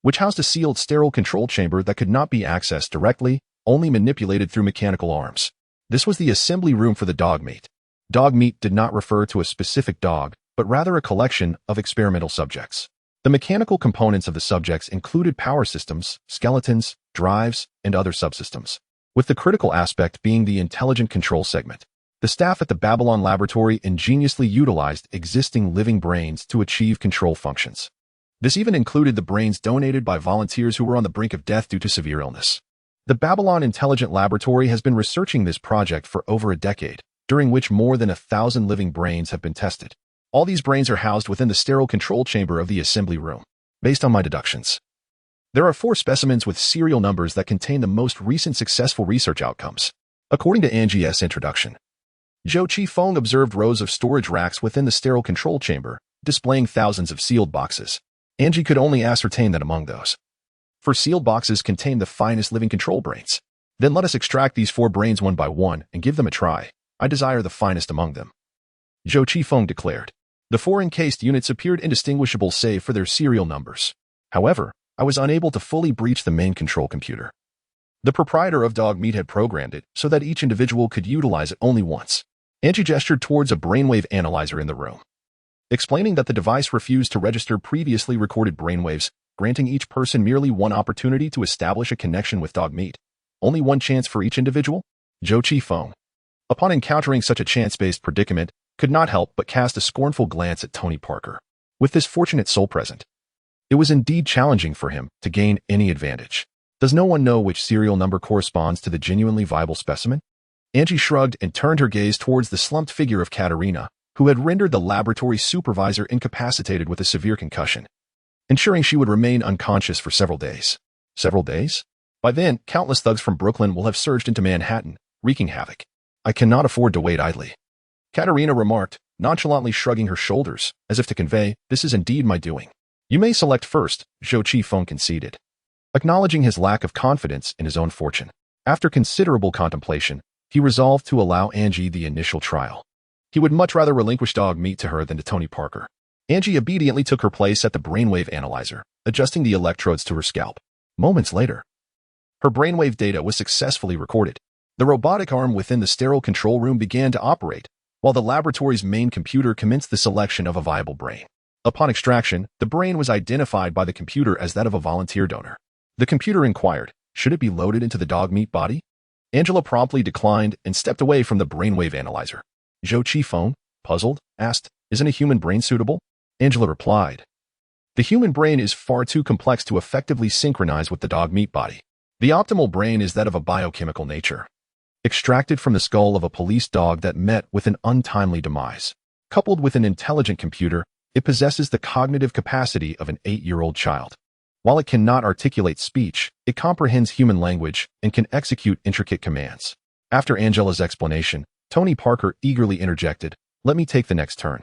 which housed a sealed sterile control chamber that could not be accessed directly, only manipulated through mechanical arms. This was the assembly room for the dog meat. Dog meat did not refer to a specific dog, but rather a collection of experimental subjects. The mechanical components of the subjects included power systems, skeletons, drives, and other subsystems, with the critical aspect being the intelligent control segment. The staff at the Babylon laboratory ingeniously utilized existing living brains to achieve control functions. This even included the brains donated by volunteers who were on the brink of death due to severe illness. The Babylon Intelligent Laboratory has been researching this project for over a decade, during which more than 1,000 living brains have been tested. All these brains are housed within the sterile control chamber of the assembly room. Based on my deductions, there are 4 specimens with serial numbers that contain the most recent successful research outcomes. According to Angie's introduction, Zhou Qifeng observed rows of storage racks within the sterile control chamber, displaying thousands of sealed boxes. Angie could only ascertain that among those four sealed boxes contained the finest living control brains. Then let us extract these 4 brains one by one and give them a try. I desire the finest among them, Zhou Qifeng declared. The 4 encased units appeared indistinguishable save for their serial numbers. However, I was unable to fully breach the main control computer. The proprietor of Dog Meat had programmed it so that each individual could utilize it only once. Angie gestured towards a brainwave analyzer in the room, explaining that the device refused to register previously recorded brainwaves, granting each person merely one opportunity to establish a connection with Dog Meat. Only one chance for each individual? Zhou Qifeng, upon encountering such a chance-based predicament, could not help but cast a scornful glance at Tony Parker. With this fortunate soul present, it was indeed challenging for him to gain any advantage. Does no one know which serial number corresponds to the genuinely viable specimen? Angie shrugged and turned her gaze towards the slumped figure of Katerina, who had rendered the laboratory supervisor incapacitated with a severe concussion, ensuring she would remain unconscious for several days. Several days? By then, countless thugs from Brooklyn will have surged into Manhattan, wreaking havoc. I cannot afford to wait idly, Katerina remarked, nonchalantly shrugging her shoulders, as if to convey, this is indeed my doing. You may select first, Zhou Qifeng conceded, acknowledging his lack of confidence in his own fortune. After considerable contemplation, he resolved to allow Angie the initial trial. He would much rather relinquish Dog Meat to her than to Tony Parker. Angie obediently took her place at the brainwave analyzer, adjusting the electrodes to her scalp. Moments later, her brainwave data was successfully recorded. The robotic arm within the sterile control room began to operate, while the laboratory's main computer commenced the selection of a viable brain. Upon extraction, the brain was identified by the computer as that of a volunteer donor. The computer inquired, should it be loaded into the Dog Meat body? Angela promptly declined and stepped away from the brainwave analyzer. Zhou Qifeng, puzzled, asked, isn't a human brain suitable? Angela replied, the human brain is far too complex to effectively synchronize with the Dog Meat body. The optimal brain is that of a biochemical nature, extracted from the skull of a police dog that met with an untimely demise. Coupled with an intelligent computer, it possesses the cognitive capacity of an 8-year-old child. While it cannot articulate speech, it comprehends human language and can execute intricate commands. After Angela's explanation, Tony Parker eagerly interjected, let me take the next turn.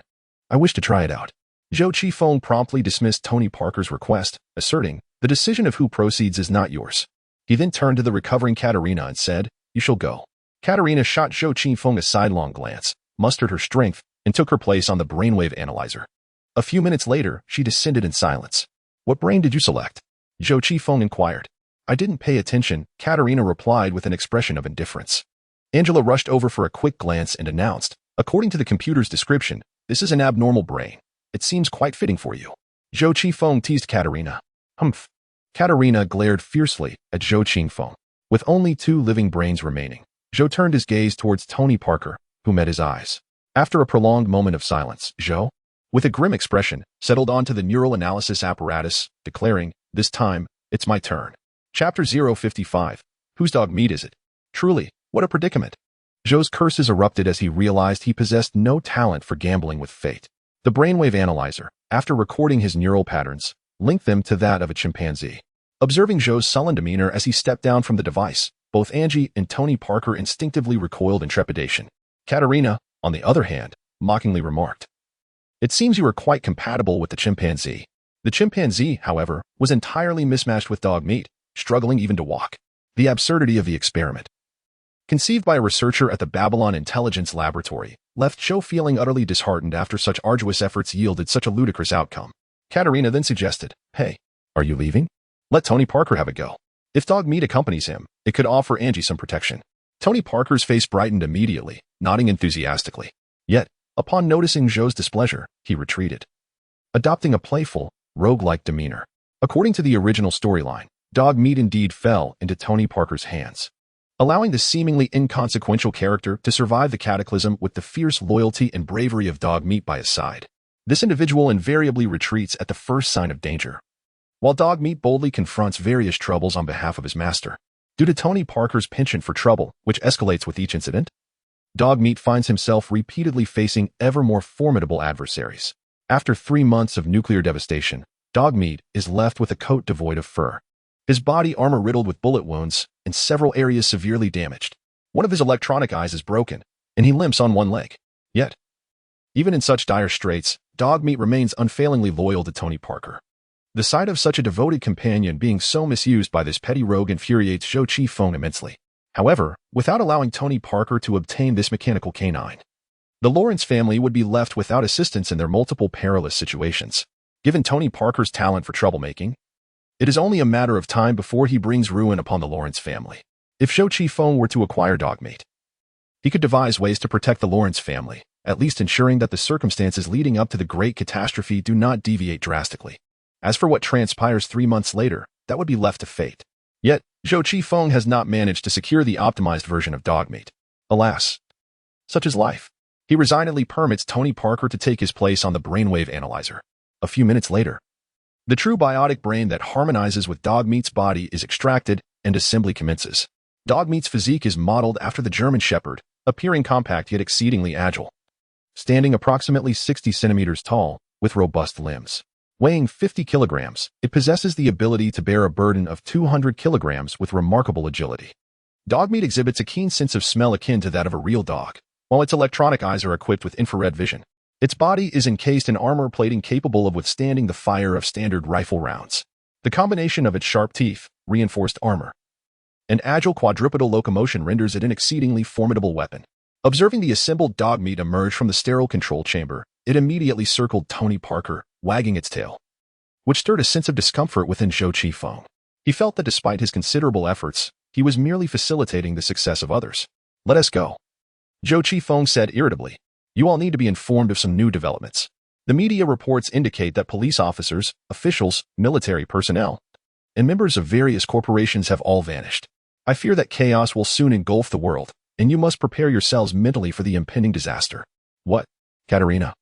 I wish to try it out. Zhou Qifeng promptly dismissed Tony Parker's request, asserting, the decision of who proceeds is not yours. He then turned to the recovering Katerina and said, you shall go. Katerina shot Zhou Qifeng a sidelong glance, mustered her strength, and took her place on the brainwave analyzer. A few minutes later, she descended in silence. What brain did you select? Zhou Qifeng inquired. I didn't pay attention, Katerina replied with an expression of indifference. Angela rushed over for a quick glance and announced, according to the computer's description, this is an abnormal brain. It seems quite fitting for you. Zhou Qifeng teased Katerina. Humph. Katerina glared fiercely at Zhou Qifeng. With only 2 living brains remaining, Zhou turned his gaze towards Tony Parker, who met his eyes. After a prolonged moment of silence, Zhou, with a grim expression, settled onto the neural analysis apparatus, declaring, this time, it's my turn. Chapter 055. Whose Dog Meat is it? Truly, what a predicament. Zhou's curses erupted as he realized he possessed no talent for gambling with fate. The brainwave analyzer, after recording his neural patterns, linked them to that of a chimpanzee. Observing Zhou's sullen demeanor as he stepped down from the device, both Angie and Tony Parker instinctively recoiled in trepidation. Katerina, on the other hand, mockingly remarked, it seems you are quite compatible with the chimpanzee. The chimpanzee, however, was entirely mismatched with Dog Meat, struggling even to walk. The absurdity of the experiment, conceived by a researcher at the Babylon Intelligence Laboratory, left Zhou feeling utterly disheartened after such arduous efforts yielded such a ludicrous outcome. Katerina then suggested, hey, are you leaving? Let Tony Parker have a go. If Dog Meat accompanies him, it could offer Angie some protection. Tony Parker's face brightened immediately, nodding enthusiastically. Yet, upon noticing Zhou's displeasure, he retreated, adopting a playful, rogue-like demeanor. According to the original storyline, Dog Meat indeed fell into Tony Parker's hands, allowing the seemingly inconsequential character to survive the cataclysm with the fierce loyalty and bravery of Dog Meat by his side. This individual invariably retreats at the first sign of danger, while Dog Meat boldly confronts various troubles on behalf of his master. Due to Tony Parker's penchant for trouble, which escalates with each incident, Dog Meat finds himself repeatedly facing ever more formidable adversaries. After 3 months of nuclear devastation, Dog Meat is left with a coat devoid of fur, his body armor riddled with bullet wounds, and several areas severely damaged. One of his electronic eyes is broken, and he limps on one leg. Yet, even in such dire straits, Dogmeat remains unfailingly loyal to Tony Parker. The sight of such a devoted companion being so misused by this petty rogue infuriates Zhou Qifeng immensely. However, without allowing Tony Parker to obtain this mechanical canine, the Lawrence family would be left without assistance in their multiple perilous situations. Given Tony Parker's talent for troublemaking, it is only a matter of time before he brings ruin upon the Lawrence family. If Zhou Qifeng were to acquire Dogmeat, he could devise ways to protect the Lawrence family, at least ensuring that the circumstances leading up to the great catastrophe do not deviate drastically. As for what transpires 3 months later, that would be left to fate. Yet, Zhou Qifeng has not managed to secure the optimized version of Dogmeat. Alas, such is life. He resignedly permits Tony Parker to take his place on the brainwave analyzer. A few minutes later, the true biotic brain that harmonizes with Dogmeat's body is extracted and assembly commences. Dogmeat's physique is modeled after the German Shepherd, appearing compact yet exceedingly agile. Standing approximately 60 centimeters tall, with robust limbs. Weighing 50 kilograms, it possesses the ability to bear a burden of 200 kilograms with remarkable agility. Dogmeat exhibits a keen sense of smell akin to that of a real dog, while its electronic eyes are equipped with infrared vision. Its body is encased in armor plating capable of withstanding the fire of standard rifle rounds. The combination of its sharp teeth, reinforced armor, and agile quadrupedal locomotion renders it an exceedingly formidable weapon. Observing the assembled Dogmeat emerge from the sterile control chamber, it immediately circled Tony Parker, wagging its tail, which stirred a sense of discomfort within Zhou Qifeng. He felt that despite his considerable efforts, he was merely facilitating the success of others. "Let us go," Zhou Qifeng said irritably. "You all need to be informed of some new developments. The media reports indicate that police officers, officials, military personnel, and members of various corporations have all vanished. I fear that chaos will soon engulf the world, and you must prepare yourselves mentally for the impending disaster." "What?" Katerina,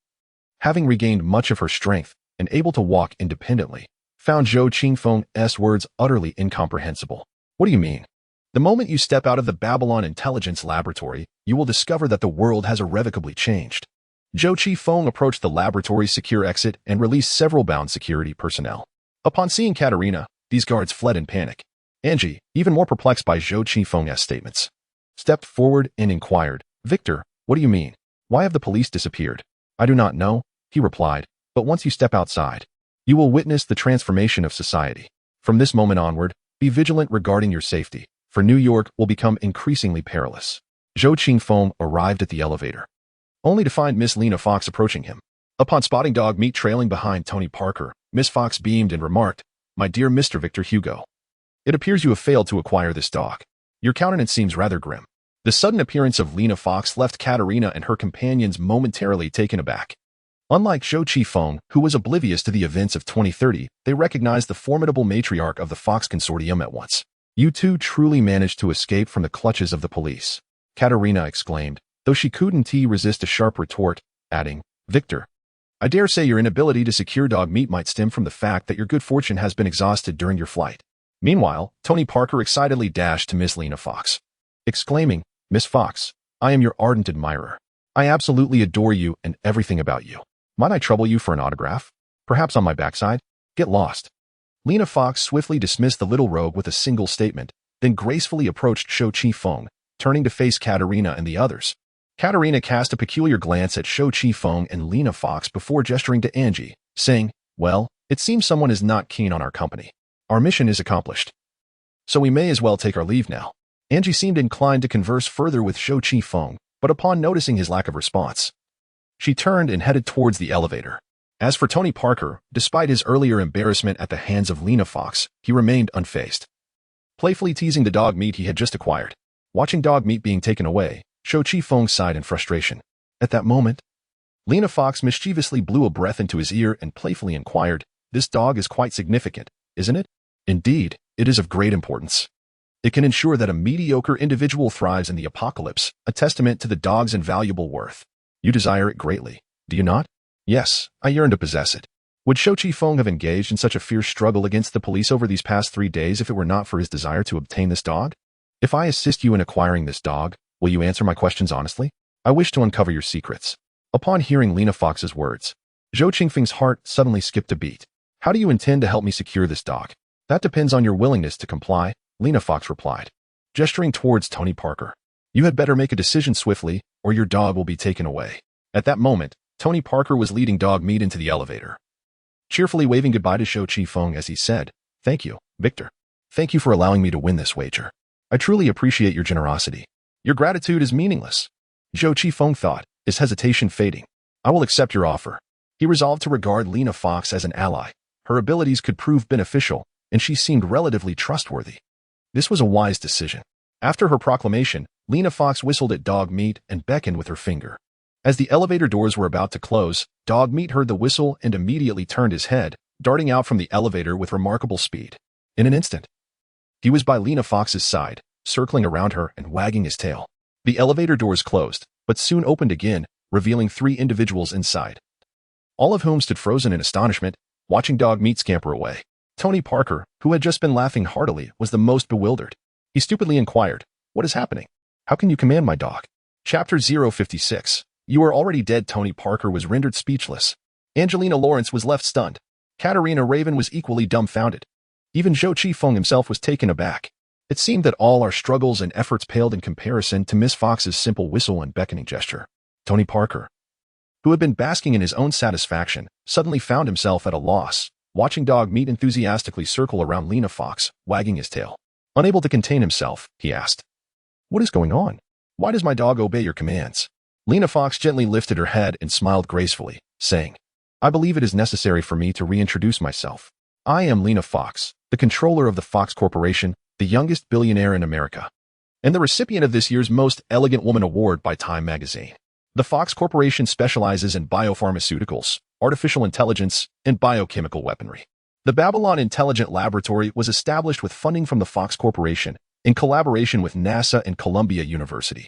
having regained much of her strength and able to walk independently, found Zhou Qifeng's words utterly incomprehensible. "What do you mean?" "The moment you step out of the Babylon Intelligence Laboratory, you will discover that the world has irrevocably changed." Zhou Qifeng approached the laboratory's secure exit and released several bound security personnel. Upon seeing Katerina, these guards fled in panic. Angie, even more perplexed by Zhou Qifeng's statements, stepped forward and inquired, "Victor, what do you mean? Why have the police disappeared?" "I do not know," he replied, "but once you step outside, you will witness the transformation of society. From this moment onward, be vigilant regarding your safety, for New York will become increasingly perilous." Zhou Qifeng arrived at the elevator, only to find Miss Lena Fox approaching him. Upon spotting Dogmeat trailing behind Tony Parker, Miss Fox beamed and remarked, "My dear Mr. Victor Hugo, it appears you have failed to acquire this dog. Your countenance seems rather grim." The sudden appearance of Lena Fox left Katerina and her companions momentarily taken aback. Unlike Zhou Qifeng, who was oblivious to the events of 2030, they recognized the formidable matriarch of the Fox Consortium at once. "You two truly managed to escape from the clutches of the police," Katerina exclaimed, though she couldn't resist a sharp retort, adding, "Victor, I dare say your inability to secure Dogmeat might stem from the fact that your good fortune has been exhausted during your flight." Meanwhile, Tony Parker excitedly dashed to Miss Lena Fox, exclaiming, "Miss Fox, I am your ardent admirer. I absolutely adore you and everything about you. Might I trouble you for an autograph? Perhaps on my backside? Get lost." Lena Fox swiftly dismissed the little rogue with a single statement, then gracefully approached Zhou Qifeng, turning to face Katerina and the others. Katerina cast a peculiar glance at Zhou Qifeng and Lena Fox before gesturing to Angie, saying, "Well, it seems someone is not keen on our company. Our mission is accomplished, so we may as well take our leave now." Angie seemed inclined to converse further with Zhou Qifeng, but upon noticing his lack of response, she turned and headed towards the elevator. As for Tony Parker, despite his earlier embarrassment at the hands of Lena Fox, he remained unfazed, playfully teasing the Dogmeat he had just acquired. Watching Dogmeat being taken away, Zhou Qifeng sighed in frustration. At that moment, Lena Fox mischievously blew a breath into his ear and playfully inquired, "This dog is quite significant, isn't it?" "Indeed, it is of great importance. It can ensure that a mediocre individual thrives in the apocalypse, a testament to the dog's invaluable worth. You desire it greatly, do you not?" "Yes, I yearn to possess it." Would Zhou Qifeng have engaged in such a fierce struggle against the police over these past 3 days if it were not for his desire to obtain this dog? "If I assist you in acquiring this dog, will you answer my questions honestly? I wish to uncover your secrets." Upon hearing Lena Fox's words, Zhou Qifeng's heart suddenly skipped a beat. "How do you intend to help me secure this dog?" "That depends on your willingness to comply," Lena Fox replied, gesturing towards Tony Parker. You had better make a decision swiftly, or your dog will be taken away. At that moment, Tony Parker was leading dog meat into the elevator, cheerfully waving goodbye to Zhou Qifeng as he said, "Thank you, Victor. Thank you for allowing me to win this wager. I truly appreciate your generosity. Your gratitude is meaningless." Zhou Qifeng thought, his hesitation fading. "I will accept your offer." He resolved to regard Lena Fox as an ally. Her abilities could prove beneficial, and she seemed relatively trustworthy. This was a wise decision. After her proclamation, Lena Fox whistled at dog meat and beckoned with her finger. As the elevator doors were about to close, dog meat heard the whistle and immediately turned his head, darting out from the elevator with remarkable speed. In an instant, he was by Lena Fox's side, circling around her and wagging his tail. The elevator doors closed, but soon opened again, revealing 3 individuals inside, all of whom stood frozen in astonishment, watching dog meat scamper away. Tony Parker, who had just been laughing heartily, was the most bewildered. He stupidly inquired, "What is happening? How can you command my dog?" Chapter 056. You are already dead. Tony Parker was rendered speechless. Angelina Lawrence was left stunned. Katarina Raven was equally dumbfounded. Even Zhou Qifeng himself was taken aback. It seemed that all our struggles and efforts paled in comparison to Miss Fox's simple whistle and beckoning gesture. Tony Parker, who had been basking in his own satisfaction, suddenly found himself at a loss, watching dog meat enthusiastically circle around Lena Fox, wagging his tail. Unable to contain himself, he asked, "What is going on? Why does my dog obey your commands?" Lena Fox gently lifted her head and smiled gracefully, saying, "I believe it is necessary for me to reintroduce myself. I am Lena Fox, the controller of the Fox Corporation, the youngest billionaire in America, and the recipient of this year's Most Elegant Woman Award by Time magazine. The Fox Corporation specializes in biopharmaceuticals, artificial intelligence, and biochemical weaponry. The Babylon Intelligent Laboratory was established with funding from the Fox Corporation in collaboration with NASA and Columbia University.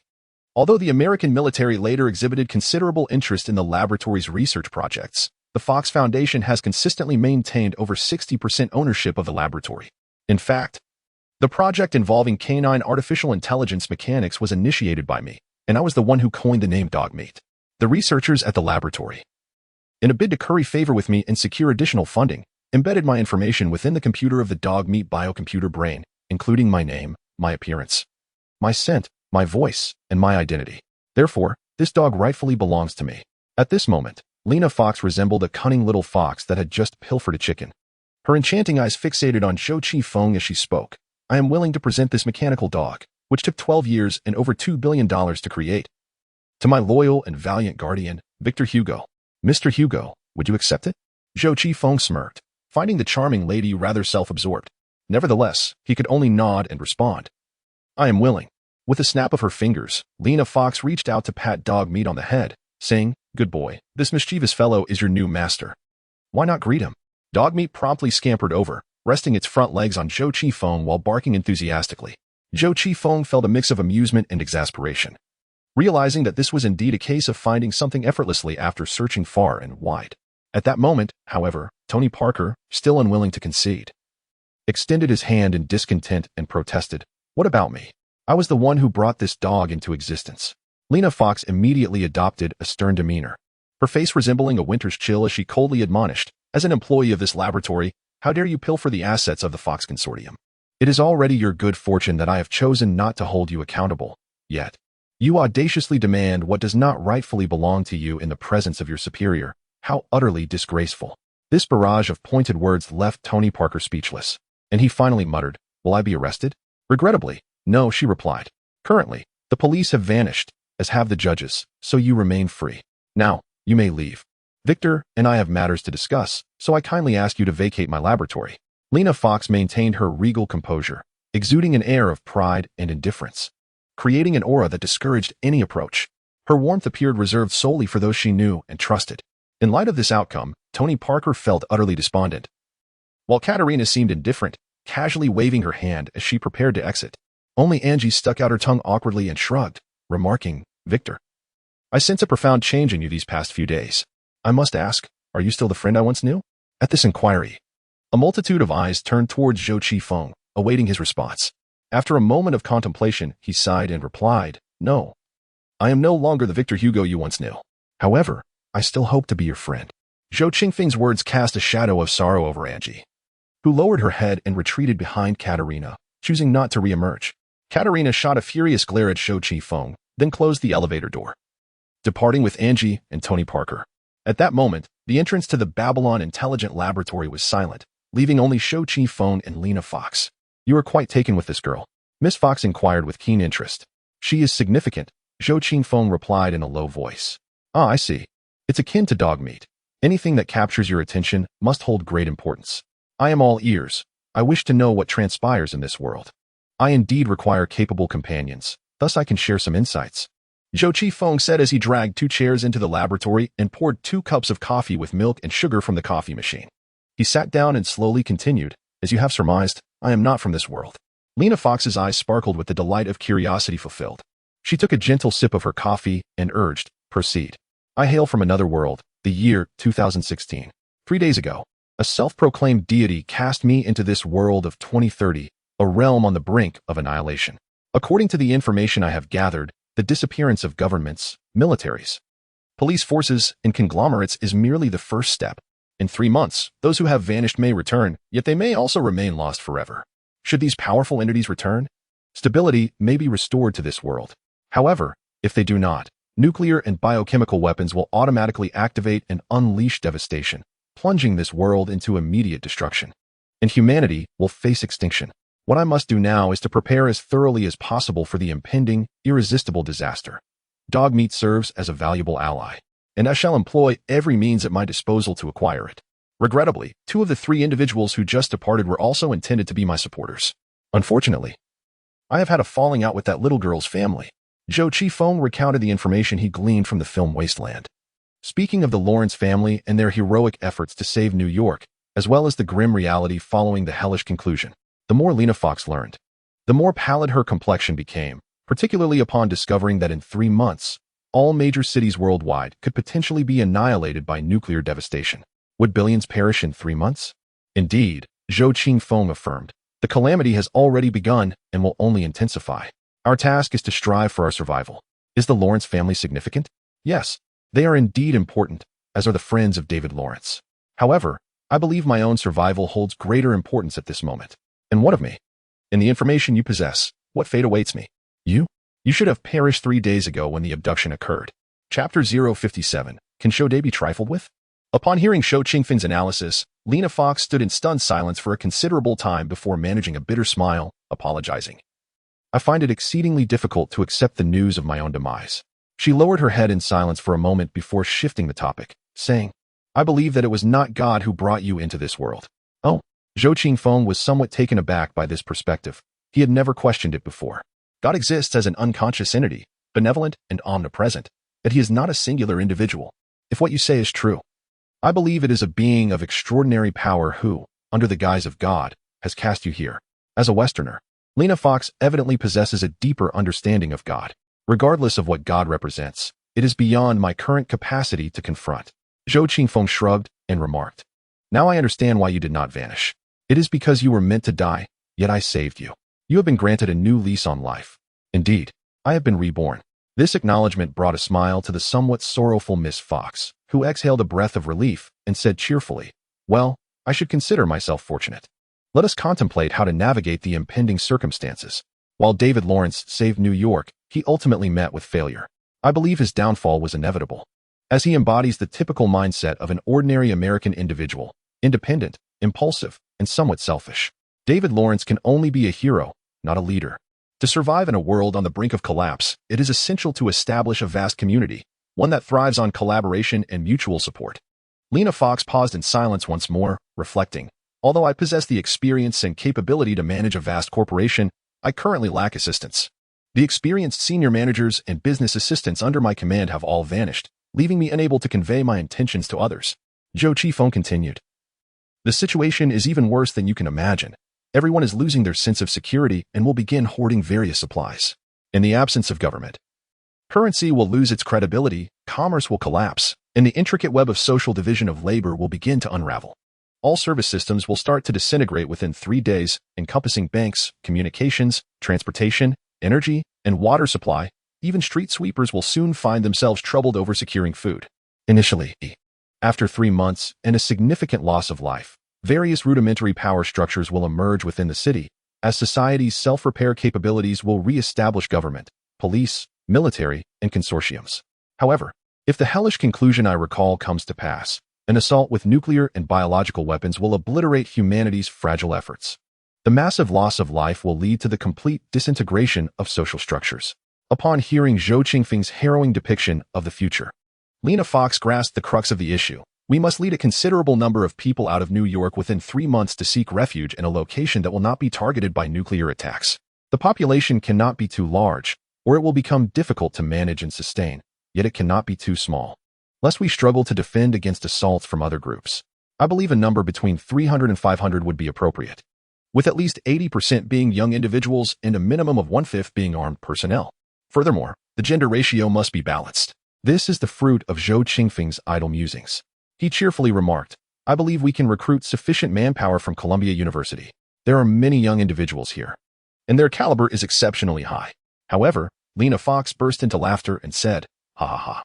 Although the American military later exhibited considerable interest in the laboratory's research projects, the Fox Foundation has consistently maintained over 60% ownership of the laboratory. In fact, the project involving canine artificial intelligence mechanics was initiated by me, and I was the one who coined the name dog meat. The researchers at the laboratory, in a bid to curry favor with me and secure additional funding, embedded my information within the computer of the dog meat biocomputer brain, including my name, my appearance, my scent, my voice, and my identity. Therefore, this dog rightfully belongs to me." At this moment, Lena Fox resembled a cunning little fox that had just pilfered a chicken. Her enchanting eyes fixated on Zhou Qifeng as she spoke. "I am willing to present this mechanical dog, which took 12 years and over $2 billion to create, to my loyal and valiant guardian, Victor Hugo. Mr. Hugo, would you accept it?" Zhou Qifeng smirked, finding the charming lady rather self-absorbed. Nevertheless, he could only nod and respond, "I am willing." With a snap of her fingers, Lena Fox reached out to pat dog meat on the head, saying, "Good boy, this mischievous fellow is your new master. Why not greet him?" Dog meat promptly scampered over, resting its front legs on Zhou Qifeng while barking enthusiastically. Zhou Qifeng felt a mix of amusement and exasperation, realizing that this was indeed a case of finding something effortlessly after searching far and wide. At that moment, however, Tony Parker, still unwilling to concede, extended his hand in discontent and protested, "What about me? I was the one who brought this dog into existence." Lena Fox immediately adopted a stern demeanor, her face resembling a winter's chill as she coldly admonished, "As an employee of this laboratory, how dare you pilfer the assets of the Fox Consortium? It is already your good fortune that I have chosen not to hold you accountable. Yet, you audaciously demand what does not rightfully belong to you in the presence of your superior. How utterly disgraceful." This barrage of pointed words left Tony Parker speechless, and he finally muttered, "Will I be arrested?" "Regrettably, no," she replied. "Currently, the police have vanished, as have the judges, so you remain free. Now, you may leave. Victor and I have matters to discuss, so I kindly ask you to vacate my laboratory." Lena Fox maintained her regal composure, exuding an air of pride and indifference, creating an aura that discouraged any approach. Her warmth appeared reserved solely for those she knew and trusted. In light of this outcome, Tony Parker felt utterly despondent, while Katarina seemed indifferent, casually waving her hand as she prepared to exit. Only Angie stuck out her tongue awkwardly and shrugged, remarking, "Victor, I sense a profound change in you these past few days. I must ask, are you still the friend I once knew?" At this inquiry, a multitude of eyes turned towards Zhou Qifeng, awaiting his response. After a moment of contemplation, he sighed and replied, "No, I am no longer the Victor Hugo you once knew. However, I still hope to be your friend." Zhou Qifeng's words cast a shadow of sorrow over Angie, who lowered her head and retreated behind Katarina, choosing not to reemerge. Katerina shot a furious glare at Shou Chi Feng, then closed the elevator door, departing with Angie and Tony Parker. At that moment, the entrance to the Babylon Intelligent Laboratory was silent, leaving only Shou Chi Feng and Lena Fox. "You are quite taken with this girl?" Miss Fox inquired with keen interest. "She is significant," Shou Chi Feng replied in a low voice. "Ah, I see. It's akin to dog meat. Anything that captures your attention must hold great importance. I am all ears. I wish to know what transpires in this world. I indeed require capable companions, thus I can share some insights," Shou Chi Feng said as he dragged 2 chairs into the laboratory and poured 2 cups of coffee with milk and sugar from the coffee machine. He sat down and slowly continued, "As you have surmised, I am not from this world." Lena Fox's eyes sparkled with the delight of curiosity fulfilled. She took a gentle sip of her coffee and urged, "Proceed." "I hail from another world, the year 2016. 3 days ago, a self-proclaimed deity cast me into this world of 2030, a realm on the brink of annihilation. According to the information I have gathered, the disappearance of governments, militaries, police forces, and conglomerates is merely the first step. In 3 months, those who have vanished may return, yet they may also remain lost forever. Should these powerful entities return, stability may be restored to this world. However, if they do not, nuclear and biochemical weapons will automatically activate and unleash devastation, plunging this world into immediate destruction. And humanity will face extinction. What I must do now is to prepare as thoroughly as possible for the impending, irresistible disaster. Dog meat serves as a valuable ally, and I shall employ every means at my disposal to acquire it." Regrettably, 2 of the 3 individuals who just departed were also intended to be my supporters. "Unfortunately, I have had a falling out with that little girl's family." Shou Chi Feng recounted the information he gleaned from the film Wasteland. Speaking of the Lawrence family and their heroic efforts to save New York, as well as the grim reality following the hellish conclusion, the more Lena Fox learned, the more pallid her complexion became, particularly upon discovering that in 3 months, all major cities worldwide could potentially be annihilated by nuclear devastation. Would billions perish in 3 months? Indeed, Shou Chi Feng affirmed, the calamity has already begun and will only intensify. Our task is to strive for our survival. Is the Lawrence family significant? Yes, they are indeed important, as are the friends of David Lawrence. However, I believe my own survival holds greater importance at this moment. And what of me? In the information you possess, what fate awaits me? You should have perished 3 days ago when the abduction occurred. Chapter 057. Can Shouday be trifled with? Upon hearing Shou Chi Feng's analysis, Lena Fox stood in stunned silence for a considerable time before managing a bitter smile, apologizing. "I find it exceedingly difficult to accept the news of my own demise." She lowered her head in silence for a moment before shifting the topic, saying, "I believe that it was not God who brought you into this world." Oh, Shou Chi Feng was somewhat taken aback by this perspective. He had never questioned it before. God exists as an unconscious entity, benevolent and omnipresent, but he is not a singular individual. If what you say is true, I believe it is a being of extraordinary power who, under the guise of God, has cast you here. As a Westerner, Lena Fox evidently possesses a deeper understanding of God. Regardless of what God represents, it is beyond my current capacity to confront. Shou Chi Feng shrugged and remarked, "Now I understand why you did not vanish. It is because you were meant to die, yet I saved you. You have been granted a new lease on life. Indeed, I have been reborn." This acknowledgement brought a smile to the somewhat sorrowful Miss Fox, who exhaled a breath of relief and said cheerfully, "Well, I should consider myself fortunate. Let us contemplate how to navigate the impending circumstances." While David Lawrence saved New York, he ultimately met with failure. I believe his downfall was inevitable, as he embodies the typical mindset of an ordinary American individual, independent, impulsive, and somewhat selfish. David Lawrence can only be a hero, not a leader. To survive in a world on the brink of collapse, it is essential to establish a vast community, one that thrives on collaboration and mutual support. Lena Fox paused in silence once more, reflecting, "Although I possess the experience and capability to manage a vast corporation, I currently lack assistance. The experienced senior managers and business assistants under my command have all vanished, leaving me unable to convey my intentions to others." Shou Chi Feng continued, "The situation is even worse than you can imagine. Everyone is losing their sense of security and will begin hoarding various supplies. In the absence of government, currency will lose its credibility, commerce will collapse, and the intricate web of social division of labor will begin to unravel. All service systems will start to disintegrate within 3 days, encompassing banks, communications, transportation, energy, and water supply. Even street sweepers will soon find themselves troubled over securing food. Initially, after 3 months and a significant loss of life, various rudimentary power structures will emerge within the city, as society's self-repair capabilities will re-establish government, police, military, and consortiums. However, if the hellish conclusion I recall comes to pass, an assault with nuclear and biological weapons will obliterate humanity's fragile efforts. The massive loss of life will lead to the complete disintegration of social structures. Upon hearing Zhou Qingfeng's harrowing depiction of the future, Lena Fox grasped the crux of the issue. We must lead a considerable number of people out of New York within 3 months to seek refuge in a location that will not be targeted by nuclear attacks. The population cannot be too large, or it will become difficult to manage and sustain, yet it cannot be too small, lest we struggle to defend against assaults from other groups. I believe a number between 300 and 500 would be appropriate, with at least 80% being young individuals and a minimum of 1/5 being armed personnel. Furthermore, the gender ratio must be balanced. This is the fruit of Zhou Qingfeng's idle musings. He cheerfully remarked, I believe we can recruit sufficient manpower from Columbia University. There are many young individuals here, and their caliber is exceptionally high. However, Lena Fox burst into laughter and said, ha ha ha.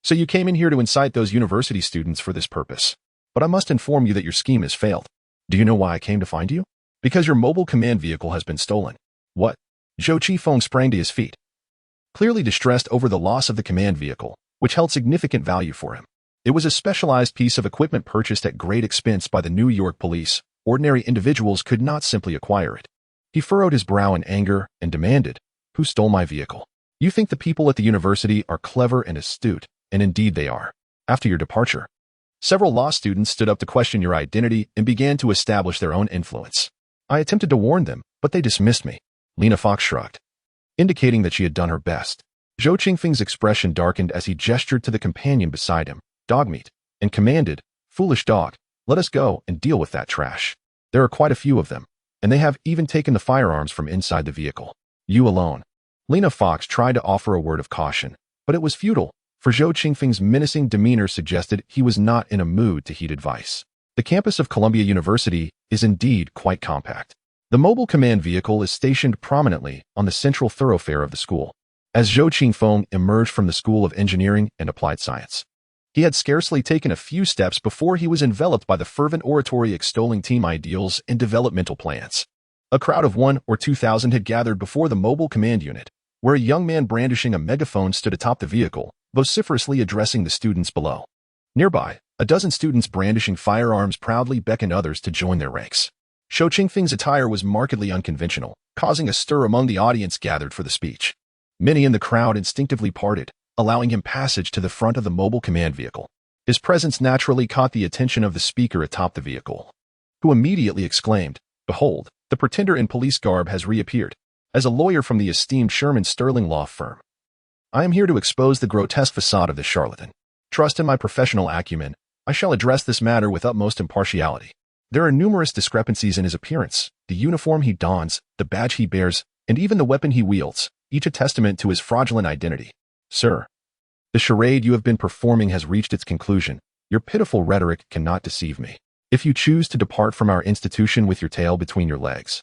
So you came in here to incite those university students for this purpose. But I must inform you that your scheme has failed. Do you know why I came to find you? Because your mobile command vehicle has been stolen. What? Zhou Qifeng sprang to his feet, clearly distressed over the loss of the command vehicle, which held significant value for him. It was a specialized piece of equipment purchased at great expense by the New York police. Ordinary individuals could not simply acquire it. He furrowed his brow in anger and demanded, Who stole my vehicle? You think the people at the university are clever and astute, and indeed they are. After your departure, several law students stood up to question your identity and began to establish their own influence. I attempted to warn them, but they dismissed me. Lena Fox shrugged, indicating that she had done her best. Zhou Qingfeng's expression darkened as he gestured to the companion beside him, Dogmeat, and commanded, Foolish dog, let us go and deal with that trash. There are quite a few of them, and they have even taken the firearms from inside the vehicle. You alone. Lena Fox tried to offer a word of caution, but it was futile, for Zhou Qingfeng's menacing demeanor suggested he was not in a mood to heed advice. The campus of Columbia University is indeed quite compact. The mobile command vehicle is stationed prominently on the central thoroughfare of the school. As Zhou Qingfeng emerged from the School of Engineering and Applied Science, he had scarcely taken a few steps before he was enveloped by the fervent oratory extolling team ideals and developmental plans. A crowd of 1,000 or 2,000 had gathered before the mobile command unit, where a young man brandishing a megaphone stood atop the vehicle, vociferously addressing the students below. Nearby, a dozen students brandishing firearms proudly beckoned others to join their ranks. Zhou Qingfeng's attire was markedly unconventional, causing a stir among the audience gathered for the speech. Many in the crowd instinctively parted, allowing him passage to the front of the mobile command vehicle. His presence naturally caught the attention of the speaker atop the vehicle, who immediately exclaimed, Behold, the pretender in police garb has reappeared. As a lawyer from the esteemed Sherman Sterling law firm, I am here to expose the grotesque facade of this charlatan. Trust in my professional acumen, I shall address this matter with utmost impartiality. There are numerous discrepancies in his appearance, the uniform he dons, the badge he bears, and even the weapon he wields, each a testament to his fraudulent identity. Sir, the charade you have been performing has reached its conclusion. Your pitiful rhetoric cannot deceive me. If you choose to depart from our institution with your tail between your legs,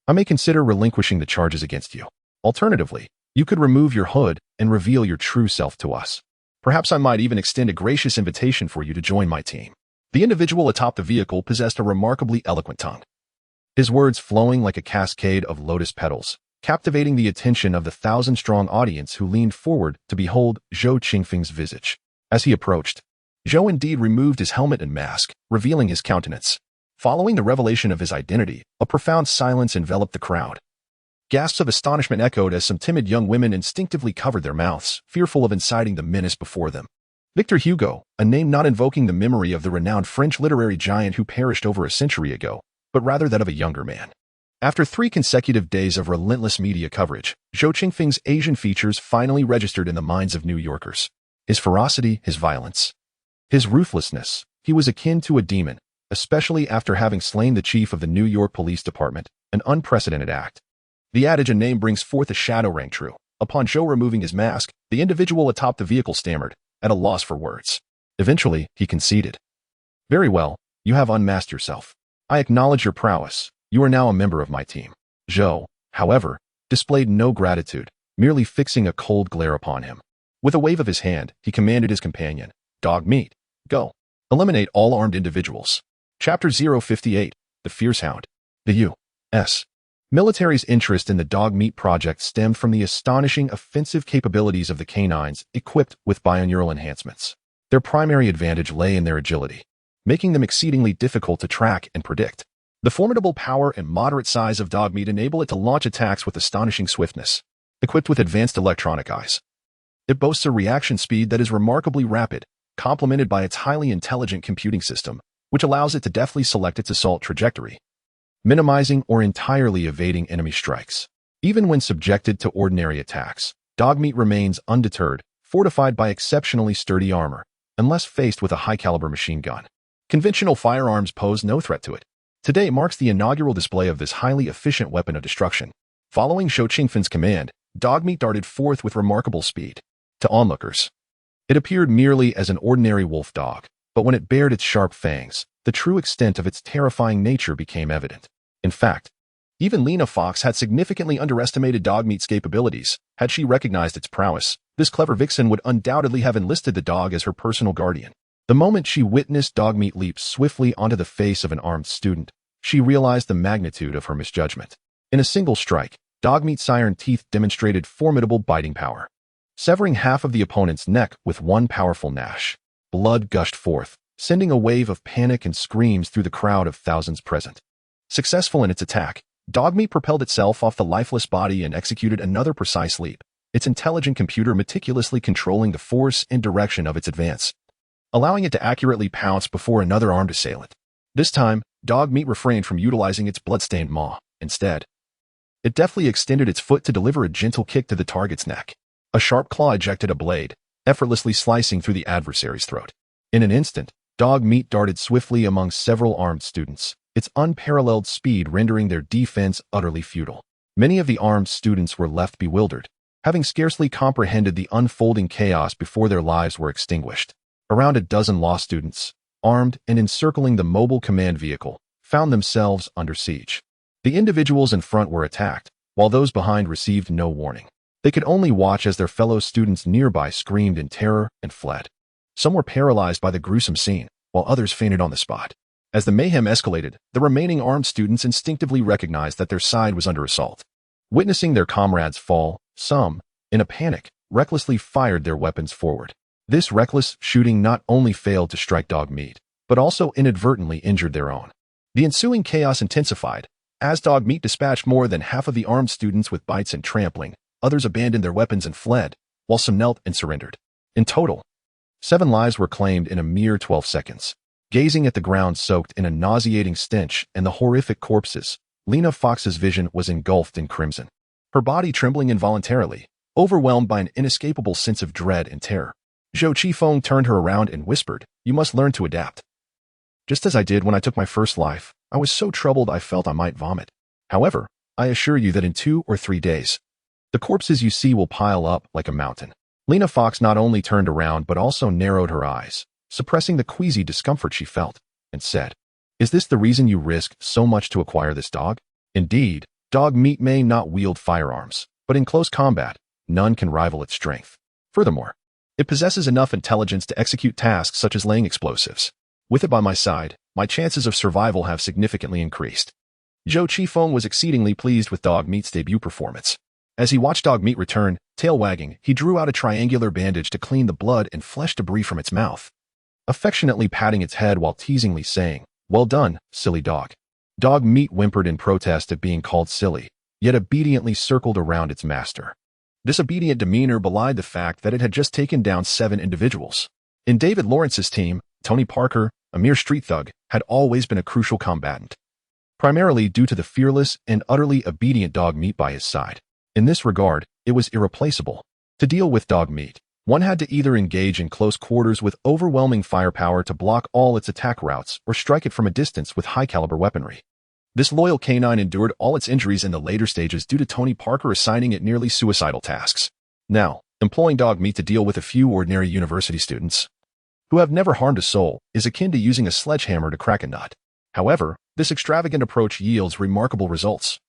I may consider relinquishing the charges against you. Alternatively, you could remove your hood and reveal your true self to us. Perhaps I might even extend a gracious invitation for you to join my team. The individual atop the vehicle possessed a remarkably eloquent tongue, his words flowing like a cascade of lotus petals, captivating the attention of the 1,000-strong audience who leaned forward to behold Zhou Qingfeng's visage. As he approached, Zhou indeed removed his helmet and mask, revealing his countenance. Following the revelation of his identity, a profound silence enveloped the crowd. Gasps of astonishment echoed as some timid young women instinctively covered their mouths, fearful of inciting the menace before them. Victor Hugo, a name not invoking the memory of the renowned French literary giant who perished over a century ago, but rather that of a younger man. After 3 consecutive days of relentless media coverage, Zhou Qingfeng's Asian features finally registered in the minds of New Yorkers. His ferocity, his violence, his ruthlessness, he was akin to a demon, especially after having slain the chief of the New York Police Department, an unprecedented act. The adage, a name brings forth a shadow, rang true. Upon Zhou removing his mask, the individual atop the vehicle stammered, at a loss for words. Eventually, he conceded. Very well, you have unmasked yourself. I acknowledge your prowess. You are now a member of my team. Zhou, however, displayed no gratitude, merely fixing a cold glare upon him. With a wave of his hand, he commanded his companion, Dogmeat, go. Eliminate all armed individuals. Chapter 058, The Fierce Hound. The U.S. Military's interest in the dog meat project stemmed from the astonishing offensive capabilities of the canines equipped with bioneural enhancements. Their primary advantage lay in their agility, making them exceedingly difficult to track and predict. The formidable power and moderate size of dog meat enable it to launch attacks with astonishing swiftness. Equipped with advanced electronic eyes, it boasts a reaction speed that is remarkably rapid, complemented by its highly intelligent computing system, which allows it to deftly select its assault trajectory, minimizing or entirely evading enemy strikes. Even when subjected to ordinary attacks, dog meat remains undeterred, fortified by exceptionally sturdy armor, unless faced with a high-caliber machine gun. Conventional firearms pose no threat to it. Today marks the inaugural display of this highly efficient weapon of destruction. Following Shou Qingfen's command, dog meat darted forth with remarkable speed. To onlookers, it appeared merely as an ordinary wolf dog, but when it bared its sharp fangs, the true extent of its terrifying nature became evident. In fact, even Lena Fox had significantly underestimated dog meat's capabilities. Had she recognized its prowess, this clever vixen would undoubtedly have enlisted the dog as her personal guardian. The moment she witnessed dog meat leap swiftly onto the face of an armed student, she realized the magnitude of her misjudgment. In a single strike, dog meat's iron teeth demonstrated formidable biting power, severing half of the opponent's neck with one powerful gnash. Blood gushed forth, sending a wave of panic and screams through the crowd of thousands present. Successful in its attack, dog meat propelled itself off the lifeless body and executed another precise leap, its intelligent computer meticulously controlling the force and direction of its advance, allowing it to accurately pounce before another armed assailant. This time, dog meat refrained from utilizing its blood-stained maw. Instead, it deftly extended its foot to deliver a gentle kick to the target's neck. A sharp claw ejected a blade, effortlessly slicing through the adversary's throat. In an instant, dog meat darted swiftly among several armed students, its unparalleled speed rendering their defense utterly futile. Many of the armed students were left bewildered, having scarcely comprehended the unfolding chaos before their lives were extinguished. Around a dozen law students, armed and encircling the mobile command vehicle, found themselves under siege. The individuals in front were attacked, while those behind received no warning. They could only watch as their fellow students nearby screamed in terror and fled. Some were paralyzed by the gruesome scene, while others fainted on the spot. As the mayhem escalated, the remaining armed students instinctively recognized that their side was under assault. Witnessing their comrades fall, some, in a panic, recklessly fired their weapons forward. This reckless shooting not only failed to strike dog meat, but also inadvertently injured their own. The ensuing chaos intensified. As dog meat dispatched more than half of the armed students with bites and trampling, others abandoned their weapons and fled, while some knelt and surrendered. In total, 7 lives were claimed in a mere 12 seconds. Gazing at the ground soaked in a nauseating stench and the horrific corpses, Lena Fox's vision was engulfed in crimson. Her body trembling involuntarily, overwhelmed by an inescapable sense of dread and terror. Zhou Qifeng turned her around and whispered, "You must learn to adapt. Just as I did when I took my first life, I was so troubled I felt I might vomit. However, I assure you that in 2 or 3 days, the corpses you see will pile up like a mountain." Lena Fox not only turned around but also narrowed her eyes, suppressing the queasy discomfort she felt, and said, "Is this the reason you risked so much to acquire this dog? Indeed, dog meat may not wield firearms, but in close combat, none can rival its strength. Furthermore, it possesses enough intelligence to execute tasks such as laying explosives. With it by my side, my chances of survival have significantly increased." Zhou Qifeng was exceedingly pleased with dog meat's debut performance. As he watched dog meat return, tail wagging, he drew out a triangular bandage to clean the blood and flesh debris from its mouth, affectionately patting its head while teasingly saying, "Well done, silly dog." Dog meat whimpered in protest at being called silly, yet obediently circled around its master. This obedient demeanor belied the fact that it had just taken down 7 individuals. In David Lawrence's team, Tony Parker, a mere street thug, had always been a crucial combatant, primarily due to the fearless and utterly obedient dog meat by his side. In this regard, it was irreplaceable. To deal with dog meat, one had to either engage in close quarters with overwhelming firepower to block all its attack routes or strike it from a distance with high-caliber weaponry. This loyal canine endured all its injuries in the later stages due to Tony Parker assigning it nearly suicidal tasks. Now, employing dog meat to deal with a few ordinary university students who have never harmed a soul is akin to using a sledgehammer to crack a nut. However, this extravagant approach yields remarkable results,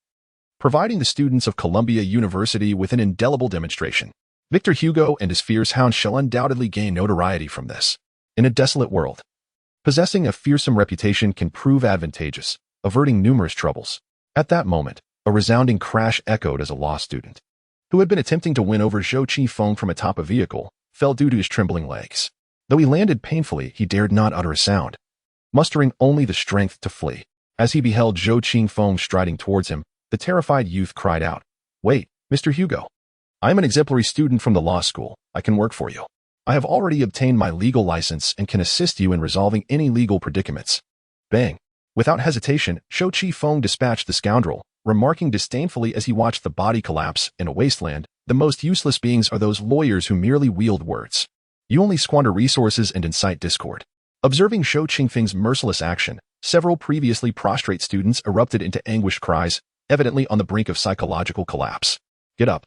providing the students of Columbia University with an indelible demonstration. Victor Hugo and his fierce hound shall undoubtedly gain notoriety from this. In a desolate world, possessing a fearsome reputation can prove advantageous, averting numerous troubles. At that moment, A resounding crash echoed as a law student, who had been attempting to win over Zhou Qifeng from atop a vehicle, fell due to his trembling legs. Though he landed painfully, he dared not utter a sound, mustering only the strength to flee. As he beheld Zhou Qifeng striding towards him, the terrified youth cried out, "Wait, Mr. Hugo. I am an exemplary student from the law school. I can work for you. I have already obtained my legal license and can assist you in resolving any legal predicaments." Bang! Without hesitation, Zhou Qifeng dispatched the scoundrel, remarking disdainfully as he watched the body collapse. In a wasteland, the most useless beings are those lawyers who merely wield words. You only squander resources and incite discord. Observing Zhou Qifeng's merciless action, several previously prostrate students erupted into anguished cries, evidently on the brink of psychological collapse. "Get up.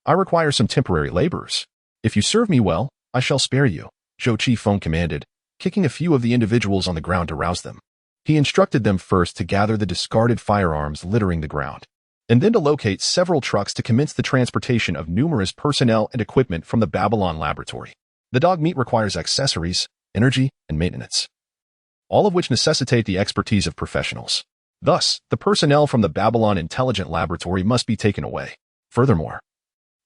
I require some temporary laborers. If you serve me well, I shall spare you," Zhou Qifeng commanded, kicking a few of the individuals on the ground to rouse them. He instructed them first to gather the discarded firearms littering the ground, and then to locate several trucks to commence the transportation of numerous personnel and equipment from the Babylon laboratory. The dog meat requires accessories, energy, and maintenance, all of which necessitate the expertise of professionals. Thus, the personnel from the Babylon Intelligent Laboratory must be taken away. Furthermore,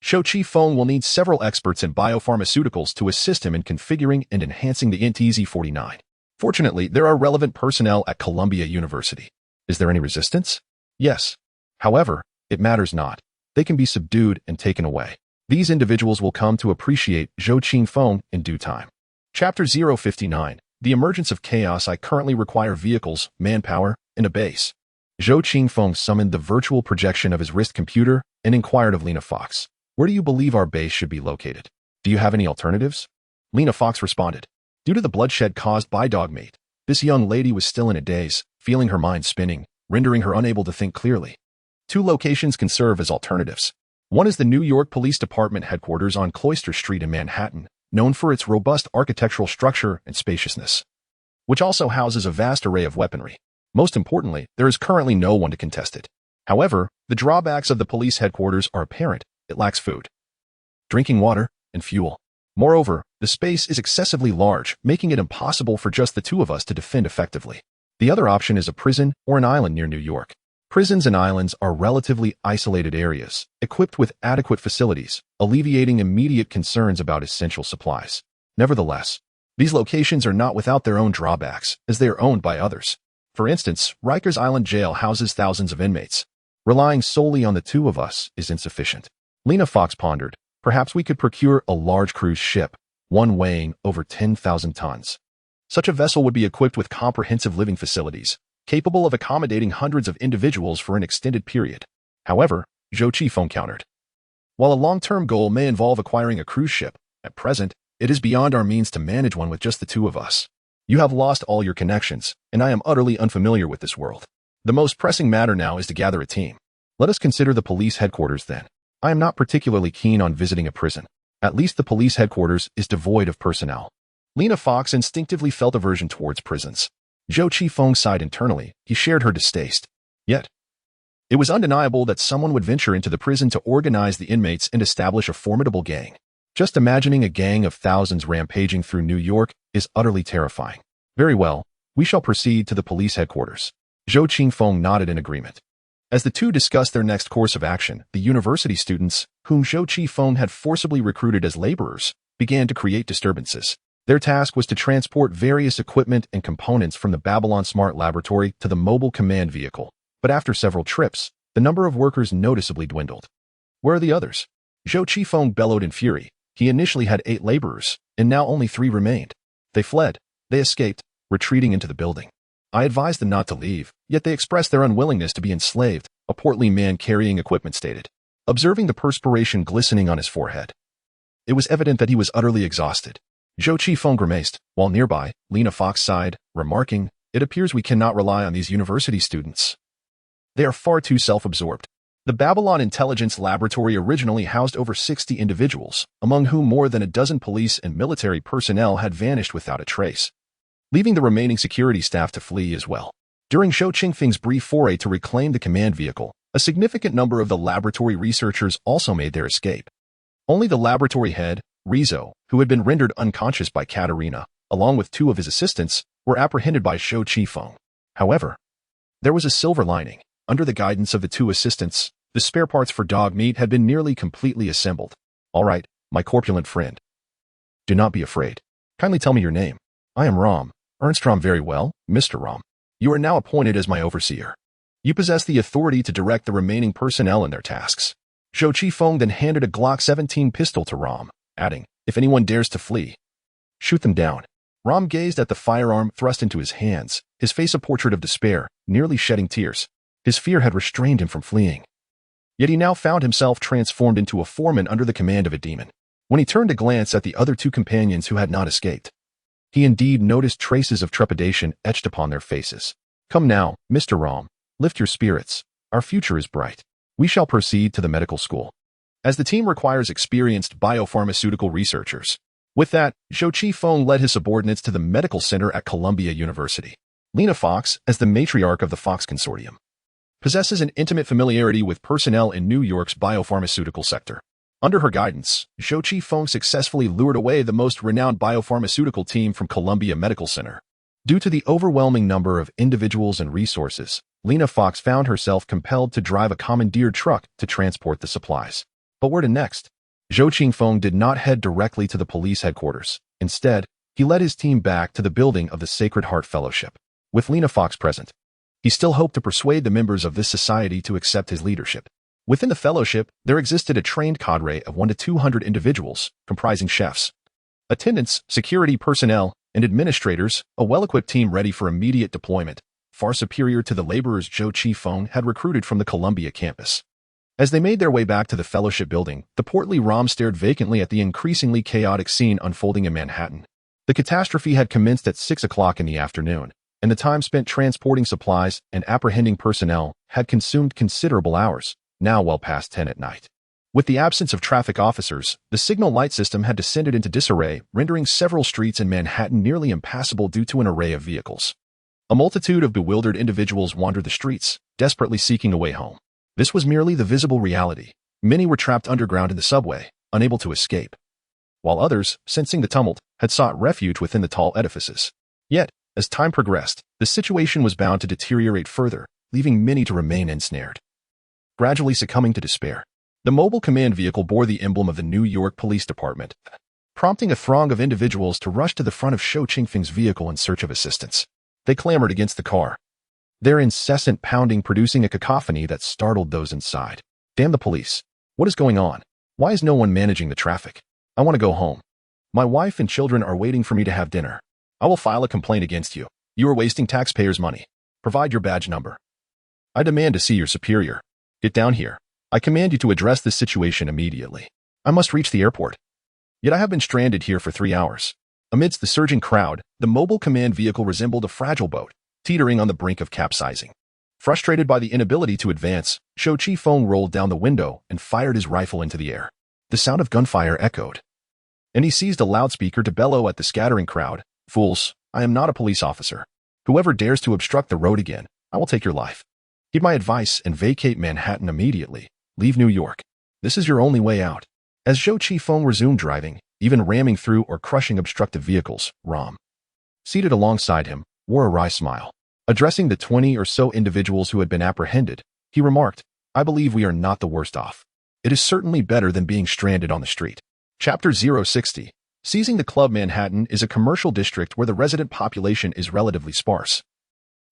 Zhou Qifeng will need several experts in biopharmaceuticals to assist him in configuring and enhancing the INT-Z49. Fortunately, there are relevant personnel at Columbia University. Is there any resistance? Yes. However, it matters not. They can be subdued and taken away. These individuals will come to appreciate Zhou Qifeng in due time. Chapter 059. The emergence of chaos. I currently require vehicles, manpower, and a base. Zhou Qifeng summoned the virtual projection of his wrist computer and inquired of Lena Fox, "Where do you believe our base should be located? Do you have any alternatives?" Lena Fox responded, "Due to the bloodshed caused by dogmeat, this young lady was still in a daze, feeling her mind spinning, rendering her unable to think clearly. Two locations can serve as alternatives. One is the New York Police Department headquarters on Cloister Street in Manhattan, known for its robust architectural structure and spaciousness, which also houses a vast array of weaponry. Most importantly, there is currently no one to contest it. However, the drawbacks of the police headquarters are apparent. It lacks food, drinking water, and fuel. Moreover, the space is excessively large, making it impossible for just the two of us to defend effectively. The other option is a prison or an island near New York. Prisons and islands are relatively isolated areas, equipped with adequate facilities, alleviating immediate concerns about essential supplies. Nevertheless, these locations are not without their own drawbacks, as they are owned by others. For instance, Rikers Island Jail houses thousands of inmates. Relying solely on the two of us is insufficient. Lena Fox pondered, perhaps we could procure a large cruise ship, one weighing over 10,000 tons. Such a vessel would be equipped with comprehensive living facilities, capable of accommodating hundreds of individuals for an extended period. However, Zhou Qifeng countered, while a long-term goal may involve acquiring a cruise ship, at present, it is beyond our means to manage one with just the two of us. You have lost all your connections, and I am utterly unfamiliar with this world. The most pressing matter now is to gather a team. Let us consider the police headquarters then. I am not particularly keen on visiting a prison. At least the police headquarters is devoid of personnel. Lena Fox instinctively felt aversion towards prisons. Zhou Qifeng sighed internally. He shared her distaste. Yet, it was undeniable that someone would venture into the prison to organize the inmates and establish a formidable gang. Just imagining a gang of thousands rampaging through New York is utterly terrifying. Very well, we shall proceed to the police headquarters. Zhou Qifeng nodded in agreement. As the two discussed their next course of action, the university students, whom Zhou Qifeng had forcibly recruited as laborers, began to create disturbances. Their task was to transport various equipment and components from the Babylon Smart Laboratory to the mobile command vehicle. But after several trips, the number of workers noticeably dwindled. Where are the others? Zhou Qifeng bellowed in fury. He initially had 8 laborers, and now only 3 remained. They fled. They escaped, retreating into the building. I advised them not to leave, yet they expressed their unwillingness to be enslaved, a portly man carrying equipment stated, observing the perspiration glistening on his forehead. It was evident that he was utterly exhausted. Zhou Qifeng grimaced, while nearby, Lena Fox sighed, remarking, "It appears we cannot rely on these university students. They are far too self-absorbed." The Babylon Intelligence Laboratory originally housed over 60 individuals, among whom more than a dozen police and military personnel had vanished without a trace, leaving the remaining security staff to flee as well. During Zhou Qifeng's brief foray to reclaim the command vehicle, a significant number of the laboratory researchers also made their escape. Only the laboratory head, Rizzo, who had been rendered unconscious by Katerina, along with 2 of his assistants, were apprehended by Zhou Qifeng. However, there was a silver lining. Under the guidance of the two assistants, the spare parts for dog meat had been nearly completely assembled. All right, my corpulent friend. Do not be afraid. Kindly tell me your name. I am Rom. Ernst Rom. Very well, Mr. Rom. You are now appointed as my overseer. You possess the authority to direct the remaining personnel in their tasks. Zhou Qifeng then handed a Glock 17 pistol to Rom, adding, if anyone dares to flee, shoot them down. Rom gazed at the firearm thrust into his hands, his face a portrait of despair, nearly shedding tears. His fear had restrained him from fleeing. Yet he now found himself transformed into a foreman under the command of a demon. When he turned to glance at the other two companions who had not escaped, he indeed noticed traces of trepidation etched upon their faces. Come now, Mr. Rom, lift your spirits. Our future is bright. We shall proceed to the medical school, as the team requires experienced biopharmaceutical researchers. With that, Zhou Qifeng led his subordinates to the medical center at Columbia University. Lena Fox, as the matriarch of the Fox Consortium, possesses an intimate familiarity with personnel in New York's biopharmaceutical sector. Under her guidance, Zhou Qifeng successfully lured away the most renowned biopharmaceutical team from Columbia Medical Center. Due to the overwhelming number of individuals and resources, Lena Fox found herself compelled to drive a commandeered truck to transport the supplies. But where to next? Zhou Qifeng did not head directly to the police headquarters. Instead, he led his team back to the building of the Sacred Heart Fellowship. With Lena Fox present, he still hoped to persuade the members of this society to accept his leadership. Within the fellowship, there existed a trained cadre of 1 to 200 individuals, comprising chefs, attendants, security personnel, and administrators, a well-equipped team ready for immediate deployment, far superior to the laborers Zhou Qifeng had recruited from the Columbia campus. As they made their way back to the fellowship building, the portly Rom stared vacantly at the increasingly chaotic scene unfolding in Manhattan. The catastrophe had commenced at 6 o'clock in the afternoon, and the time spent transporting supplies and apprehending personnel had consumed considerable hours, now well past 10 at night. With the absence of traffic officers, the signal light system had descended into disarray, rendering several streets in Manhattan nearly impassable due to an array of vehicles. A multitude of bewildered individuals wandered the streets, desperately seeking a way home. This was merely the visible reality. Many were trapped underground in the subway, unable to escape, while others, sensing the tumult, had sought refuge within the tall edifices. Yet, as time progressed, the situation was bound to deteriorate further, leaving many to remain ensnared. Gradually succumbing to despair, the mobile command vehicle bore the emblem of the New York Police Department, prompting a throng of individuals to rush to the front of Zhou Qifeng's vehicle in search of assistance. They clamored against the car, their incessant pounding producing a cacophony that startled those inside. Damn the police. What is going on? Why is no one managing the traffic? I want to go home. My wife and children are waiting for me to have dinner. I will file a complaint against you. You are wasting taxpayers' money. Provide your badge number. I demand to see your superior. Get down here. I command you to address this situation immediately. I must reach the airport. Yet I have been stranded here for 3 hours. Amidst the surging crowd, the mobile command vehicle resembled a fragile boat, teetering on the brink of capsizing. Frustrated by the inability to advance, Zhou Qifeng rolled down the window and fired his rifle into the air. The sound of gunfire echoed, and he seized a loudspeaker to bellow at the scattering crowd. Fools, I am not a police officer. Whoever dares to obstruct the road again, I will take your life. Heed my advice and vacate Manhattan immediately. Leave New York. This is your only way out. As Zhou Qifeng resumed driving, even ramming through or crushing obstructive vehicles, Rom, seated alongside him, wore a wry smile. Addressing the 20 or so individuals who had been apprehended, he remarked, I believe we are not the worst off. It is certainly better than being stranded on the street. Chapter 060. Seizing the Club. Manhattan is a commercial district where the resident population is relatively sparse,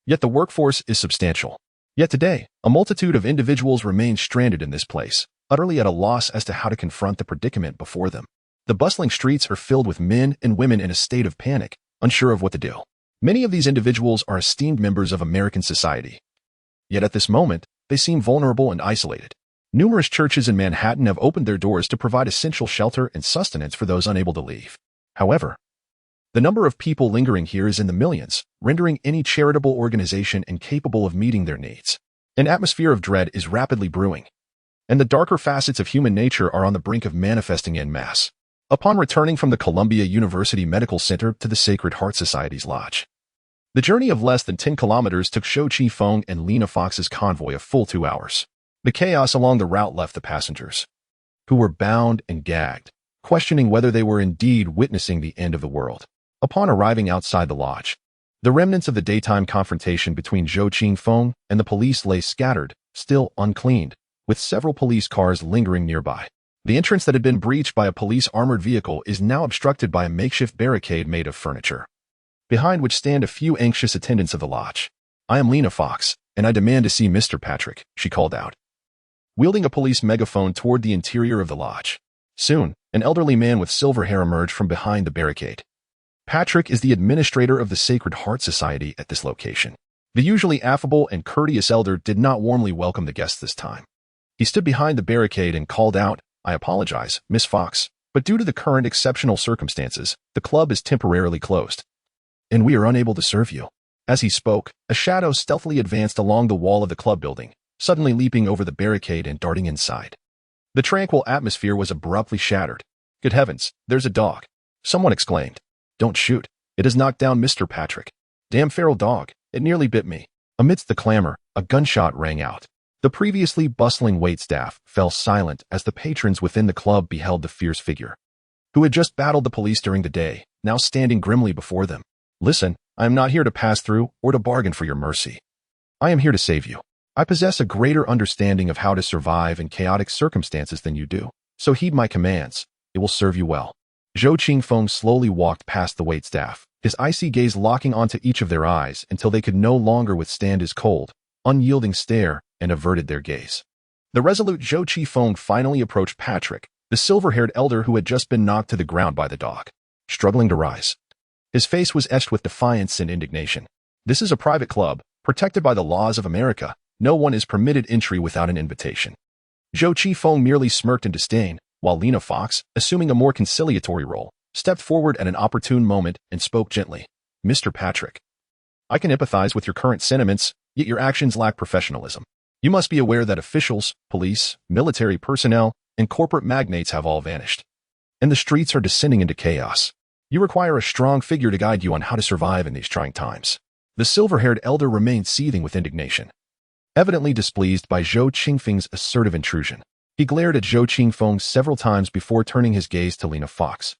yet the workforce is substantial. Yet today, a multitude of individuals remain stranded in this place, utterly at a loss as to how to confront the predicament before them. The bustling streets are filled with men and women in a state of panic, unsure of what to do. Many of these individuals are esteemed members of American society. Yet at this moment, they seem vulnerable and isolated. Numerous churches in Manhattan have opened their doors to provide essential shelter and sustenance for those unable to leave. However, the number of people lingering here is in the millions, rendering any charitable organization incapable of meeting their needs. An atmosphere of dread is rapidly brewing, and the darker facets of human nature are on the brink of manifesting en masse. Upon returning from the Columbia University Medical Center to the Sacred Heart Society's lodge, the journey of less than 10 kilometers took Zhou Qifeng and Lena Fox's convoy a full 2 hours. The chaos along the route left the passengers, who were bound and gagged, questioning whether they were indeed witnessing the end of the world. Upon arriving outside the lodge, The remnants of the daytime confrontation between Zhou Qingfeng and the police lay scattered, still uncleaned, with several police cars lingering nearby. The entrance that had been breached by a police armored vehicle is now obstructed by a makeshift barricade made of furniture, behind which stand a few anxious attendants of the lodge. "I am Lena Fox, and I demand to see Mr. Patrick," she called out, wielding a police megaphone toward the interior of the lodge. Soon, an elderly man with silver hair emerged from behind the barricade. Patrick is the administrator of the Sacred Heart Society at this location. The usually affable and courteous elder did not warmly welcome the guests this time. He stood behind the barricade and called out, "I apologize, Miss Fox, but due to the current exceptional circumstances, the club is temporarily closed, and we are unable to serve you." As he spoke, a shadow stealthily advanced along the wall of the club building, suddenly leaping over the barricade and darting inside. The tranquil atmosphere was abruptly shattered. "Good heavens, there's a dog!" someone exclaimed. "Don't shoot. It has knocked down Mr. Patrick. Damn feral dog, it nearly bit me." Amidst the clamor, a gunshot rang out. The previously bustling waitstaff fell silent as the patrons within the club beheld the fierce figure, who had just battled the police during the day, now standing grimly before them. "Listen, I am not here to pass through or to bargain for your mercy. I am here to save you. I possess a greater understanding of how to survive in chaotic circumstances than you do, so heed my commands. It will serve you well." Zhou Qingfeng slowly walked past the waitstaff, his icy gaze locking onto each of their eyes until they could no longer withstand his cold, unyielding stare, and averted their gaze. The resolute Zhou Qingfeng finally approached Patrick, the silver-haired elder who had just been knocked to the ground by the dog, struggling to rise. His face was etched with defiance and indignation. "This is a private club, protected by the laws of America. No one is permitted entry without an invitation." Zhou Qingfeng merely smirked in disdain, while Lena Fox, assuming a more conciliatory role, stepped forward at an opportune moment and spoke gently. "Mr. Patrick, I can empathize with your current sentiments, yet your actions lack professionalism. You must be aware that officials, police, military personnel, and corporate magnates have all vanished, and the streets are descending into chaos. You require a strong figure to guide you on how to survive in these trying times." The silver-haired elder remained seething with indignation, evidently displeased by Zhou Qingfeng's assertive intrusion. He glared at Zhou Qingfeng several times before turning his gaze to Lena Fox,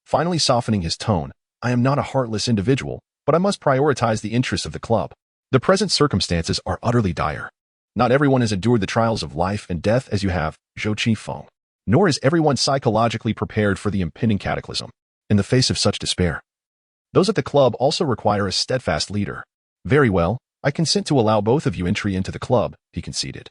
finally softening his tone. "I am not a heartless individual, but I must prioritize the interests of the club. The present circumstances are utterly dire. Not everyone has endured the trials of life and death as you have, Zhou Qingfeng, nor is everyone psychologically prepared for the impending cataclysm. In the face of such despair, those at the club also require a steadfast leader." "Very well, I consent to allow both of you entry into the club," he conceded,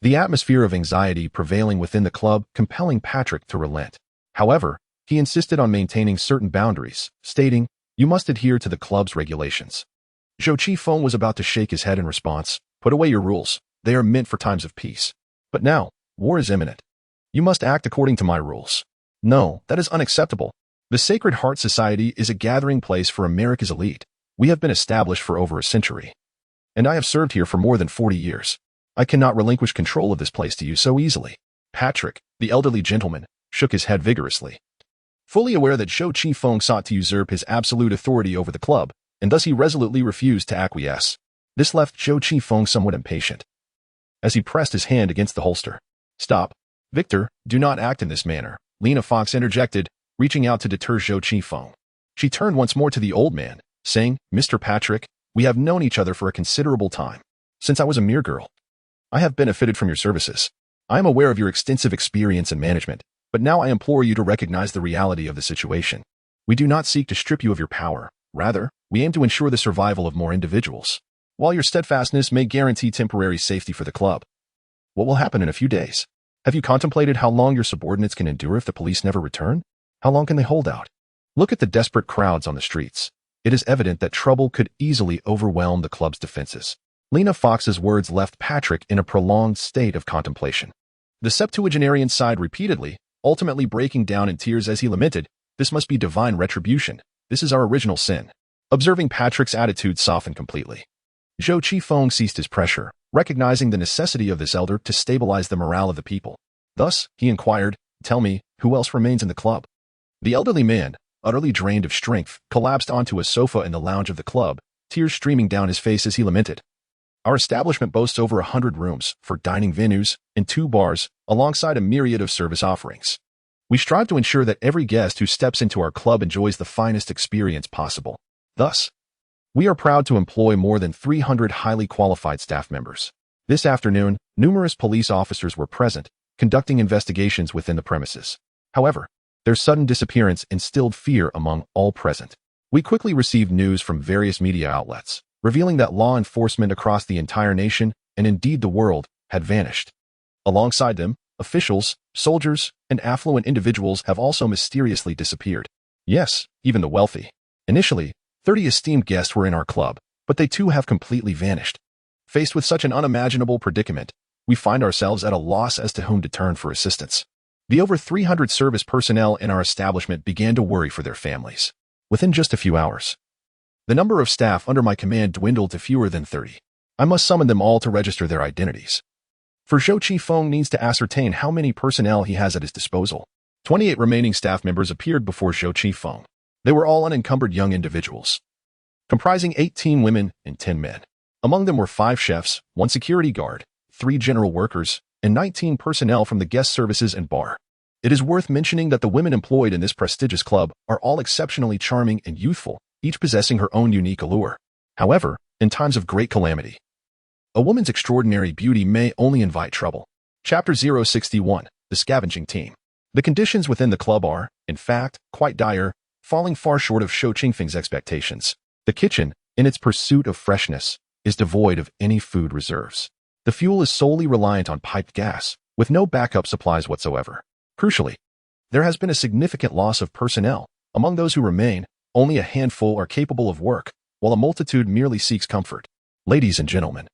the atmosphere of anxiety prevailing within the club compelling Patrick to relent. However, he insisted on maintaining certain boundaries, stating, "You must adhere to the club's regulations." Zhou Qingfeng was about to shake his head in response. "Put away your rules. They are meant for times of peace. But now, war is imminent. You must act according to my rules." "No, that is unacceptable. The Sacred Heart Society is a gathering place for America's elite. We have been established for over a century, and I have served here for more than 40 years. I cannot relinquish control of this place to you so easily." Patrick, the elderly gentleman, shook his head vigorously, fully aware that Zhou Qingfeng sought to usurp his absolute authority over the club, and thus he resolutely refused to acquiesce. This left Zhou Qingfeng somewhat impatient, as he pressed his hand against the holster. "Stop. Victor, do not act in this manner," Lena Fox interjected, reaching out to deter Zhou Qingfeng. She turned once more to the old man, saying, "Mr. Patrick, we have known each other for a considerable time, since I was a mere girl. I have benefited from your services. I am aware of your extensive experience in management, but now I implore you to recognize the reality of the situation. We do not seek to strip you of your power. Rather, we aim to ensure the survival of more individuals. While your steadfastness may guarantee temporary safety for the club, what will happen in a few days? Have you contemplated how long your subordinates can endure if the police never return? How long can they hold out? Look at the desperate crowds on the streets. It is evident that trouble could easily overwhelm the club's defenses." Lena Fox's words left Patrick in a prolonged state of contemplation. The septuagenarian sighed repeatedly, ultimately breaking down in tears as he lamented, "This must be divine retribution. This is our original sin." Observing Patrick's attitude soften completely, Zhou Qingfeng ceased his pressure, recognizing the necessity of this elder to stabilize the morale of the people. Thus, he inquired, "Tell me, who else remains in the club?" The elderly man, utterly drained of strength, collapsed onto a sofa in the lounge of the club, tears streaming down his face as he lamented. "Our establishment boasts over 100 rooms for dining venues and 2 bars, alongside a myriad of service offerings. We strive to ensure that every guest who steps into our club enjoys the finest experience possible. Thus, We are proud to employ more than 300 highly qualified staff members. This afternoon, numerous police officers were present, conducting investigations within the premises. However, their sudden disappearance instilled fear among all present. We quickly received news from various media outlets, revealing that law enforcement across the entire nation, and indeed the world, had vanished. Alongside them, officials, soldiers, and affluent individuals have also mysteriously disappeared. Yes, even the wealthy. Initially, 30 esteemed guests were in our club, but they too have completely vanished. Faced with such an unimaginable predicament, we find ourselves at a loss as to whom to turn for assistance. The over 300 service personnel in our establishment began to worry for their families. Within just a few hours, the number of staff under my command dwindled to fewer than 30. I must summon them all to register their identities. For Zhou Qifeng needs to ascertain how many personnel he has at his disposal. 28 remaining staff members appeared before Zhou Qifeng. They were all unencumbered young individuals, comprising 18 women and 10 men. Among them were 5 chefs, 1 security guard, 3 general workers, and 19 personnel from the guest services and bar. It is worth mentioning that the women employed in this prestigious club are all exceptionally charming and youthful, each possessing her own unique allure. However, in times of great calamity, a woman's extraordinary beauty may only invite trouble. Chapter 061, The Scavenging Team. The conditions within the club are, in fact, quite dire, falling far short of Zhou Qifeng's expectations. The kitchen, in its pursuit of freshness, is devoid of any food reserves. The fuel is solely reliant on piped gas, with no backup supplies whatsoever. Crucially, there has been a significant loss of personnel. Among those who remain, only a handful are capable of work, while a multitude merely seeks comfort. Ladies and gentlemen,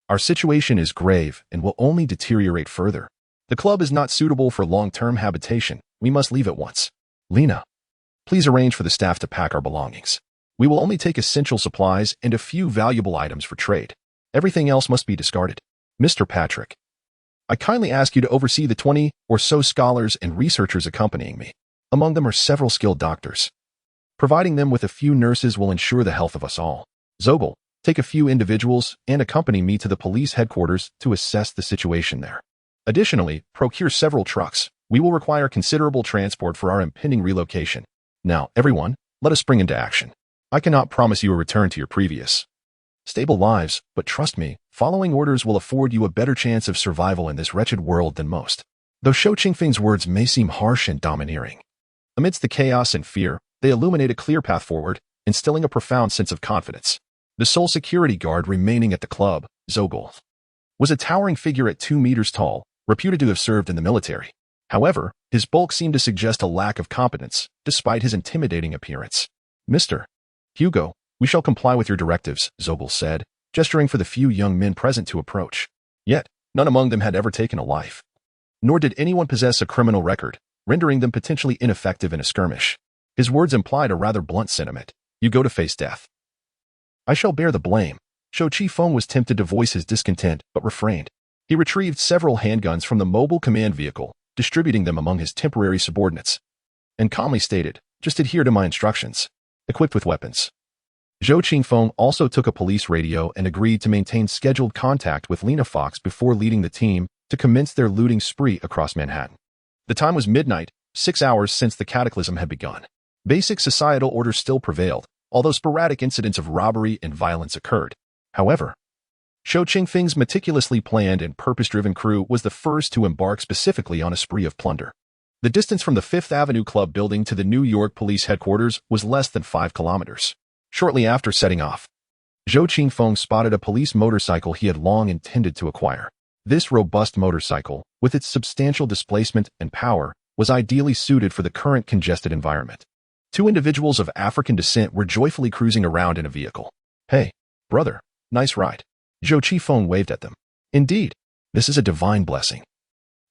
our situation is grave and will only deteriorate further. The club is not suitable for long-term habitation. We must leave at once. Lena, please arrange for the staff to pack our belongings. We will only take essential supplies and a few valuable items for trade. Everything else must be discarded. Mr. Patrick, I kindly ask you to oversee the 20 or so scholars and researchers accompanying me. Among them are several skilled doctors. Providing them with a few nurses will ensure the health of us all. Zogel, take a few individuals and accompany me to the police headquarters to assess the situation there. Additionally, procure several trucks. We will require considerable transport for our impending relocation. Now, everyone, let us spring into action. I cannot promise you a return to your previous stable lives, but trust me, following orders will afford you a better chance of survival in this wretched world than most. Though Zhou Qifeng's words may seem harsh and domineering, amidst the chaos and fear, they illuminate a clear path forward, instilling a profound sense of confidence. The sole security guard remaining at the club, Zogel, was a towering figure at 2 meters tall, reputed to have served in the military. However, his bulk seemed to suggest a lack of competence, despite his intimidating appearance. Mr. Hugo, we shall comply with your directives, Zogel said, gesturing for the few young men present to approach. Yet, none among them had ever taken a life. Nor did anyone possess a criminal record, rendering them potentially ineffective in a skirmish. His words implied a rather blunt sentiment. You go to face death. I shall bear the blame. Zhou Qifeng was tempted to voice his discontent, but refrained. He retrieved several handguns from the mobile command vehicle, distributing them among his temporary subordinates, and calmly stated, just adhere to my instructions. Equipped with weapons, Zhou Qifeng also took a police radio and agreed to maintain scheduled contact with Lena Fox before leading the team to commence their looting spree across Manhattan. The time was midnight, 6 hours since the cataclysm had begun. Basic societal order still prevailed, although sporadic incidents of robbery and violence occurred. However, Zhou Qifeng's meticulously planned and purpose-driven crew was the first to embark specifically on a spree of plunder. The distance from the Fifth Avenue Club building to the New York police headquarters was less than 5 kilometers. Shortly after setting off, Zhou Qifeng spotted a police motorcycle he had long intended to acquire. This robust motorcycle, with its substantial displacement and power, was ideally suited for the current congested environment. 2 individuals of African descent were joyfully cruising around in a vehicle. Hey, brother, nice ride. Zhou Qifeng waved at them. Indeed, this is a divine blessing.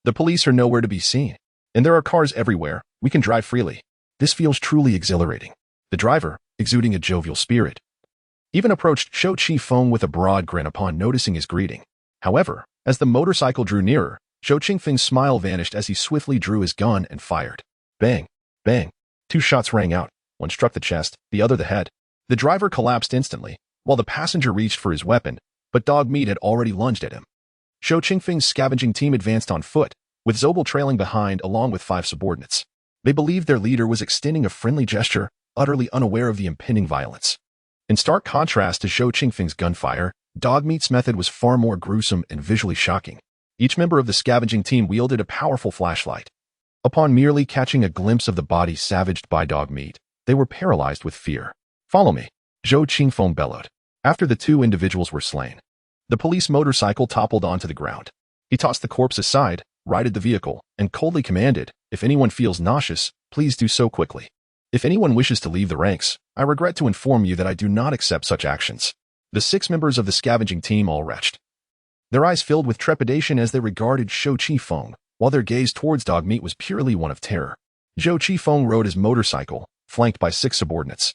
The police are nowhere to be seen, and there are cars everywhere. We can drive freely. This feels truly exhilarating. The driver, exuding a jovial spirit, even approached Zhou Qifeng with a broad grin upon noticing his greeting. However, as the motorcycle drew nearer, Zhou Qifeng's smile vanished as he swiftly drew his gun and fired. Bang, bang. 2 shots rang out. One struck the chest, the other the head. The driver collapsed instantly, while the passenger reached for his weapon, but dog meat had already lunged at him. Zhou Qifeng's scavenging team advanced on foot, with Zobel trailing behind along with 5 subordinates. They believed their leader was extending a friendly gesture, utterly unaware of the impending violence. In stark contrast to Zhou Qingfeng's gunfire, Dogmeat's method was far more gruesome and visually shocking. Each member of the scavenging team wielded a powerful flashlight. Upon merely catching a glimpse of the body savaged by Dogmeat, they were paralyzed with fear. "Follow me," Zhou Qingfeng bellowed. After the two individuals were slain, the police motorcycle toppled onto the ground. He tossed the corpse aside, righted the vehicle, and coldly commanded, "If anyone feels nauseous, please do so quickly. If anyone wishes to leave the ranks, I regret to inform you that I do not accept such actions." The 6 members of the scavenging team all retched. Their eyes filled with trepidation as they regarded Zhou Qifeng, while their gaze towards Dogmeat was purely one of terror. Zhou Qifeng rode his motorcycle, flanked by 6 subordinates.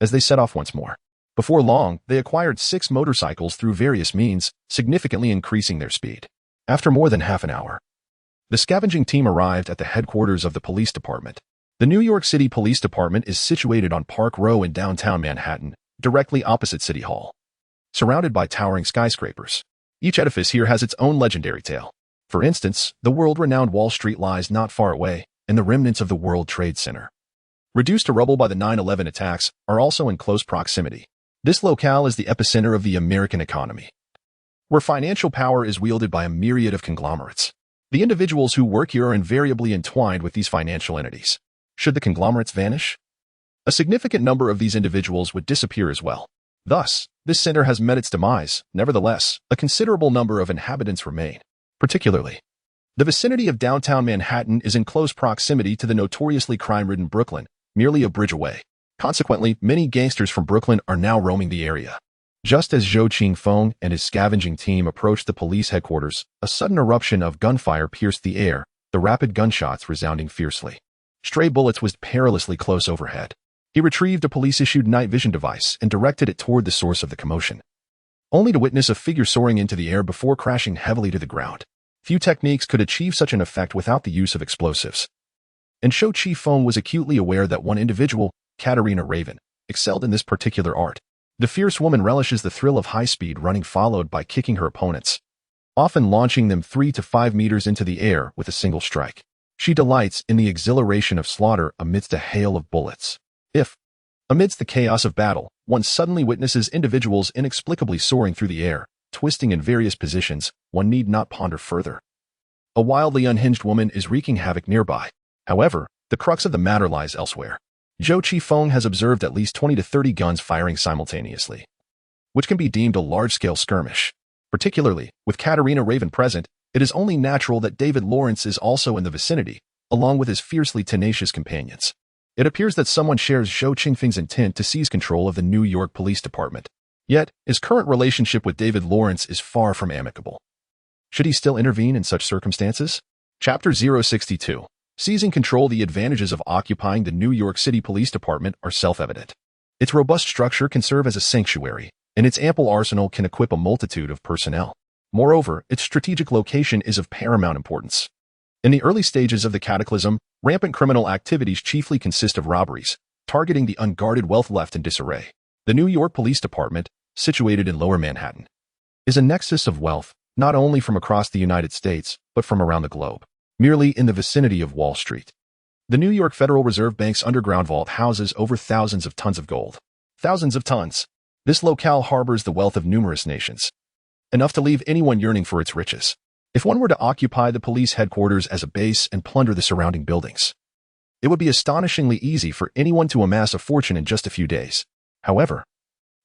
As they set off once more, before long, they acquired 6 motorcycles through various means, significantly increasing their speed. After more than half an hour, the scavenging team arrived at the headquarters of the police department. The New York City Police Department is situated on Park Row in downtown Manhattan, directly opposite City Hall. Surrounded by towering skyscrapers, each edifice here has its own legendary tale. For instance, the world-renowned Wall Street lies not far away, and the remnants of the World Trade Center, reduced to rubble by the 9/11 attacks, are also in close proximity. This locale is the epicenter of the American economy, where financial power is wielded by a myriad of conglomerates. The individuals who work here are invariably entwined with these financial entities. Should the conglomerates vanish, a significant number of these individuals would disappear as well. Thus, this center has met its demise. Nevertheless, a considerable number of inhabitants remain. Particularly, the vicinity of downtown Manhattan is in close proximity to the notoriously crime-ridden Brooklyn, merely a bridge away. Consequently, many gangsters from Brooklyn are now roaming the area. Just as Zhou Qingfeng and his scavenging team approached the police headquarters, a sudden eruption of gunfire pierced the air, the rapid gunshots resounding fiercely. Stray bullets whizzed perilously close overhead. He retrieved a police-issued night vision device and directed it toward the source of the commotion, only to witness a figure soaring into the air before crashing heavily to the ground. Few techniques could achieve such an effect without the use of explosives. And Zhou Qifeng was acutely aware that one individual, Katerina Raven, excelled in this particular art. The fierce woman relishes the thrill of high-speed running followed by kicking her opponents, often launching them 3 to 5 meters into the air with a single strike. She delights in the exhilaration of slaughter amidst a hail of bullets. If, amidst the chaos of battle, one suddenly witnesses individuals inexplicably soaring through the air, twisting in various positions, one need not ponder further. A wildly unhinged woman is wreaking havoc nearby. However, the crux of the matter lies elsewhere. Zhou Qifeng has observed at least 20 to 30 guns firing simultaneously, which can be deemed a large-scale skirmish. Particularly, with Katerina Raven present, it is only natural that David Lawrence is also in the vicinity, along with his fiercely tenacious companions. It appears that someone shares Zhou Qingfeng's intent to seize control of the New York Police Department. Yet, his current relationship with David Lawrence is far from amicable. Should he still intervene in such circumstances? Chapter 062. Seizing control. The advantages of occupying the New York City Police Department are self-evident. Its robust structure can serve as a sanctuary, and its ample arsenal can equip a multitude of personnel. Moreover, its strategic location is of paramount importance. In the early stages of the cataclysm, rampant criminal activities chiefly consist of robberies, targeting the unguarded wealth left in disarray. The New York Police Department, situated in Lower Manhattan, is a nexus of wealth, not only from across the United States, but from around the globe. Merely in the vicinity of Wall Street, the New York Federal Reserve Bank's underground vault houses over thousands of tons of gold. Thousands of tons. This locale harbors the wealth of numerous nations, enough to leave anyone yearning for its riches. If one were to occupy the police headquarters as a base and plunder the surrounding buildings, it would be astonishingly easy for anyone to amass a fortune in just a few days. However,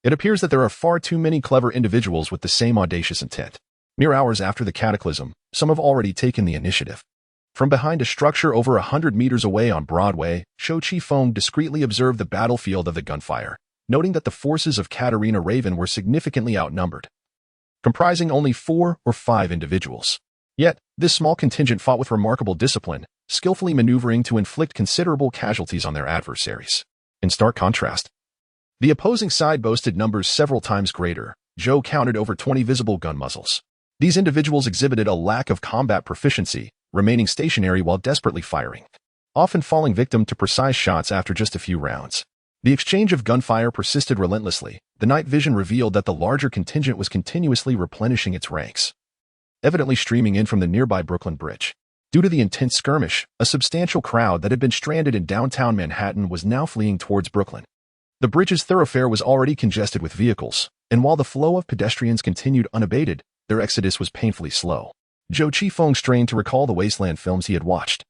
it appears that there are far too many clever individuals with the same audacious intent. Mere hours after the cataclysm, some have already taken the initiative. From behind a structure over 100 meters away on Broadway, Zhou Qifeng discreetly observed the battlefield of the gunfire, noting that the forces of Katerina Raven were significantly outnumbered, comprising only 4 or 5 individuals. Yet, this small contingent fought with remarkable discipline, skillfully maneuvering to inflict considerable casualties on their adversaries. In stark contrast, the opposing side boasted numbers several times greater. Zhou counted over 20 visible gun muzzles. These individuals exhibited a lack of combat proficiency, remaining stationary while desperately firing, often falling victim to precise shots after just a few rounds. The exchange of gunfire persisted relentlessly. The night vision revealed that the larger contingent was continuously replenishing its ranks, evidently streaming in from the nearby Brooklyn Bridge. Due to the intense skirmish, a substantial crowd that had been stranded in downtown Manhattan was now fleeing towards Brooklyn. The bridge's thoroughfare was already congested with vehicles, and while the flow of pedestrians continued unabated, their exodus was painfully slow. Zhou Qifeng strained to recall the wasteland films he had watched,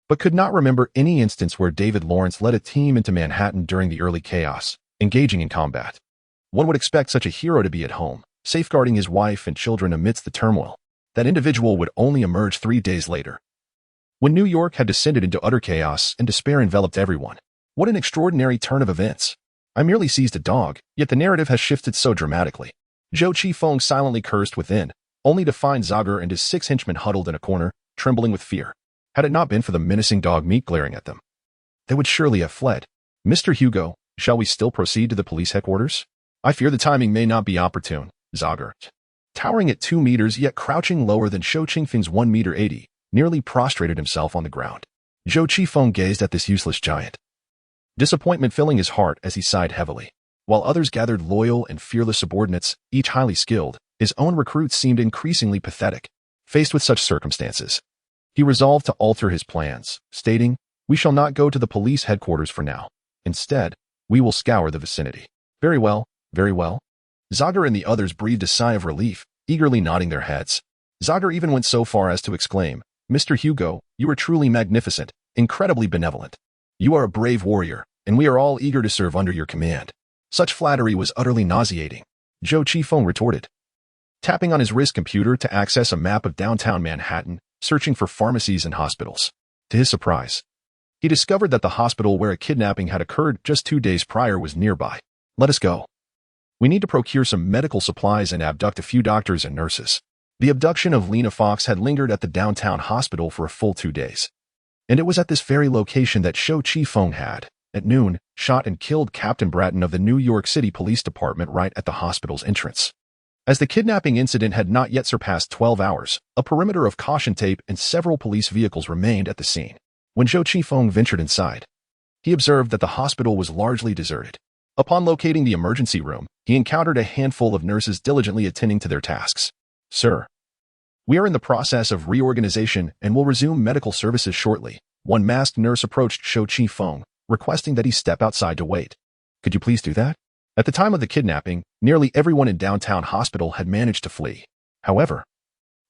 but could not remember any instance where David Lawrence led a team into Manhattan during the early chaos, engaging in combat. One would expect such a hero to be at home, safeguarding his wife and children amidst the turmoil. That individual would only emerge 3 days later, when New York had descended into utter chaos and despair enveloped everyone. What an extraordinary turn of events. I merely seized a dog, yet the narrative has shifted so dramatically. Zhou Qifeng silently cursed within, only to find Zager and his 6 henchmen huddled in a corner, trembling with fear. Had it not been for the menacing dog meat glaring at them, they would surely have fled. Mr. Hugo, shall we still proceed to the police headquarters? I fear the timing may not be opportune, Zager, towering at 2 meters yet crouching lower than Zhou Qingfeng's 1 meter 80, nearly prostrated himself on the ground. Zhou Qifeng gazed at this useless giant, disappointment filling his heart as he sighed heavily. While others gathered loyal and fearless subordinates, each highly skilled, his own recruits seemed increasingly pathetic. Faced with such circumstances, he resolved to alter his plans, stating, "We shall not go to the police headquarters for now. Instead, we will scour the vicinity." Very well, very well. Zager and the others breathed a sigh of relief, eagerly nodding their heads. Zager even went so far as to exclaim, "Mr. Hugo, you are truly magnificent, incredibly benevolent. You are a brave warrior, and we are all eager to serve under your command." Such flattery was utterly nauseating, Zhou Qifeng retorted, tapping on his wrist computer to access a map of downtown Manhattan, searching for pharmacies and hospitals. To his surprise, he discovered that the hospital where a kidnapping had occurred just 2 days prior was nearby. Let us go. We need to procure some medical supplies and abduct a few doctors and nurses. The abduction of Lena Fox had lingered at the downtown hospital for a full 2 days. And it was at this very location that Zhou Qifeng had, at noon, shot and killed Captain Bratton of the New York City Police Department right at the hospital's entrance. As the kidnapping incident had not yet surpassed 12 hours, a perimeter of caution tape and several police vehicles remained at the scene. When Zhou Qifeng ventured inside, he observed that the hospital was largely deserted. Upon locating the emergency room, he encountered a handful of nurses diligently attending to their tasks. "Sir, we are in the process of reorganization and will resume medical services shortly." One masked nurse approached Zhou Qifeng, requesting that he step outside to wait. "Could you please do that?" At the time of the kidnapping, nearly everyone in downtown hospital had managed to flee. However,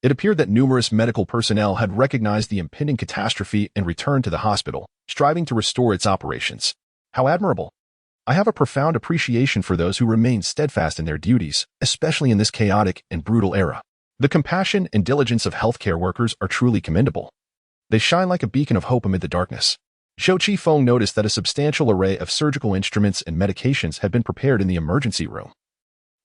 it appeared that numerous medical personnel had recognized the impending catastrophe and returned to the hospital, striving to restore its operations. How admirable! I have a profound appreciation for those who remain steadfast in their duties, especially in this chaotic and brutal era. The compassion and diligence of healthcare workers are truly commendable. They shine like a beacon of hope amid the darkness. Zhou Qifeng noticed that a substantial array of surgical instruments and medications had been prepared in the emergency room,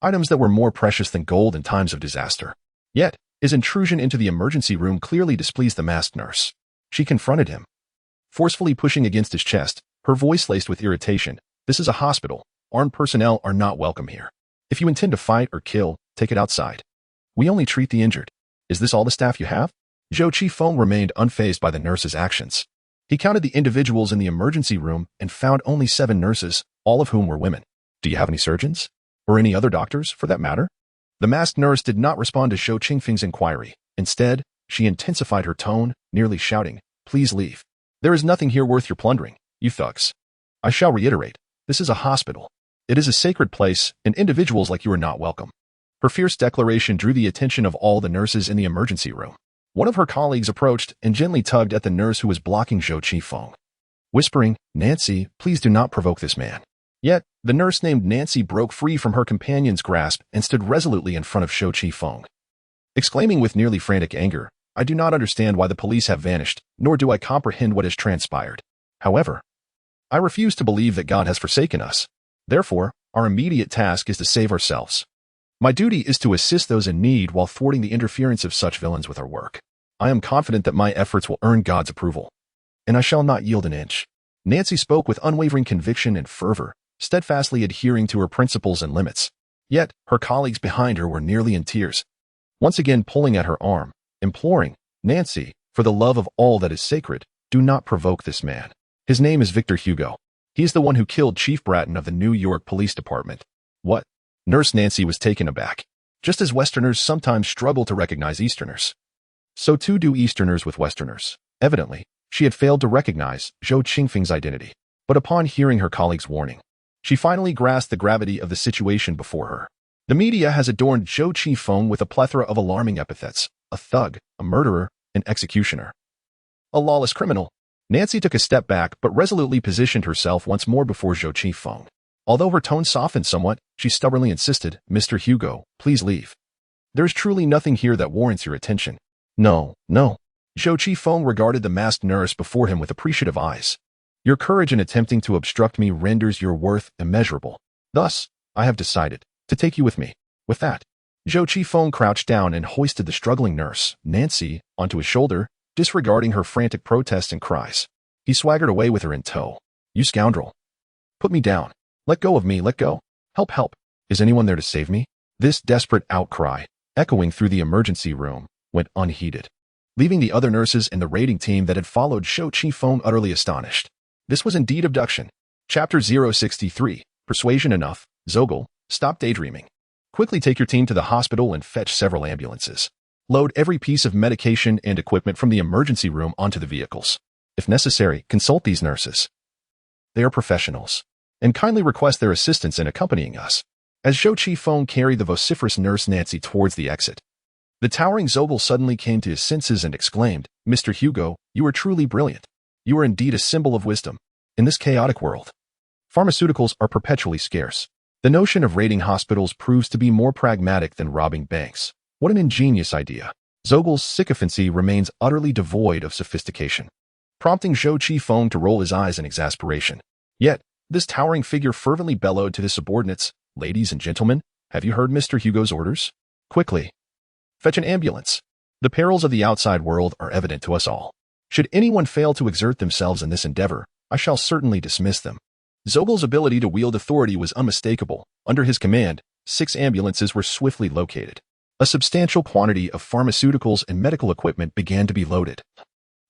items that were more precious than gold in times of disaster. Yet, his intrusion into the emergency room clearly displeased the masked nurse. She confronted him, forcefully pushing against his chest, her voice laced with irritation. "This is a hospital. Armed personnel are not welcome here. If you intend to fight or kill, take it outside. We only treat the injured." "Is this all the staff you have?" Zhou Qifeng remained unfazed by the nurse's actions. He counted the individuals in the emergency room and found only 7 nurses, all of whom were women. "Do you have any surgeons? Or any other doctors, for that matter?" The masked nurse did not respond to Zhou Qingfeng's inquiry. Instead, she intensified her tone, nearly shouting, "Please leave. There is nothing here worth your plundering, you thugs. I shall reiterate, this is a hospital. It is a sacred place, and individuals like you are not welcome." Her fierce declaration drew the attention of all the nurses in the emergency room. One of her colleagues approached and gently tugged at the nurse who was blocking Zhou Qifeng, whispering, "Nancy, please do not provoke this man." Yet, the nurse named Nancy broke free from her companion's grasp and stood resolutely in front of Zhou Qifeng, exclaiming with nearly frantic anger, "I do not understand why the police have vanished, nor do I comprehend what has transpired. However, I refuse to believe that God has forsaken us. Therefore, our immediate task is to save ourselves. My duty is to assist those in need while thwarting the interference of such villains with our work. I am confident that my efforts will earn God's approval, and I shall not yield an inch." Nancy spoke with unwavering conviction and fervor, steadfastly adhering to her principles and limits. Yet, her colleagues behind her were nearly in tears, once again pulling at her arm, imploring, "Nancy, for the love of all that is sacred, do not provoke this man. His name is Victor Hugo. He is the one who killed Chief Bratton of the New York Police Department." "What?" Nurse Nancy was taken aback. Just as Westerners sometimes struggle to recognize Easterners, so too do Easterners with Westerners. Evidently, she had failed to recognize Zhou Qingfeng's identity. But upon hearing her colleague's warning, She finally grasped the gravity of the situation before her. The media has adorned Zhou Qifeng with a plethora of alarming epithets: a thug, a murderer, an executioner, a lawless criminal. Nancy took a step back but resolutely positioned herself once more before Zhou Qifeng. Although her tone softened somewhat, she stubbornly insisted, "Mr. Hugo, please leave. There's truly nothing here that warrants your attention." "No, no." Zhou Qifeng regarded the masked nurse before him with appreciative eyes. "Your courage in attempting to obstruct me renders your worth immeasurable. Thus, I have decided to take you with me." With that, Zhou Qifeng crouched down and hoisted the struggling nurse, Nancy, onto his shoulder, disregarding her frantic protests and cries. He swaggered away with her in tow. "You scoundrel! Put me down! Let go of me, let go! Help, help! Is anyone there to save me?" This desperate outcry, echoing through the emergency room, went unheeded, leaving the other nurses and the raiding team that had followed Zhou Qifeng utterly astonished. This was indeed abduction. Chapter 063. Persuasion enough. Zogel, stop daydreaming. Quickly take your team to the hospital and fetch several ambulances. Load every piece of medication and equipment from the emergency room onto the vehicles. If necessary, consult these nurses. They are professionals. And kindly request their assistance in accompanying us. As Zhou Qifeng carried the vociferous nurse Nancy towards the exit, the towering Zogel suddenly came to his senses and exclaimed, "Mr. Hugo, you are truly brilliant. You are indeed a symbol of wisdom. In this chaotic world, pharmaceuticals are perpetually scarce. The notion of raiding hospitals proves to be more pragmatic than robbing banks. What an ingenious idea." Zogel's sycophancy remains utterly devoid of sophistication, prompting Zhou Qifeng to roll his eyes in exasperation. Yet, this towering figure fervently bellowed to his subordinates, "Ladies and gentlemen, have you heard Mr. Hugo's orders? Quickly, fetch an ambulance. The perils of the outside world are evident to us all. Should anyone fail to exert themselves in this endeavor, I shall certainly dismiss them." Zogel's ability to wield authority was unmistakable. Under his command, 6 ambulances were swiftly located. A substantial quantity of pharmaceuticals and medical equipment began to be loaded,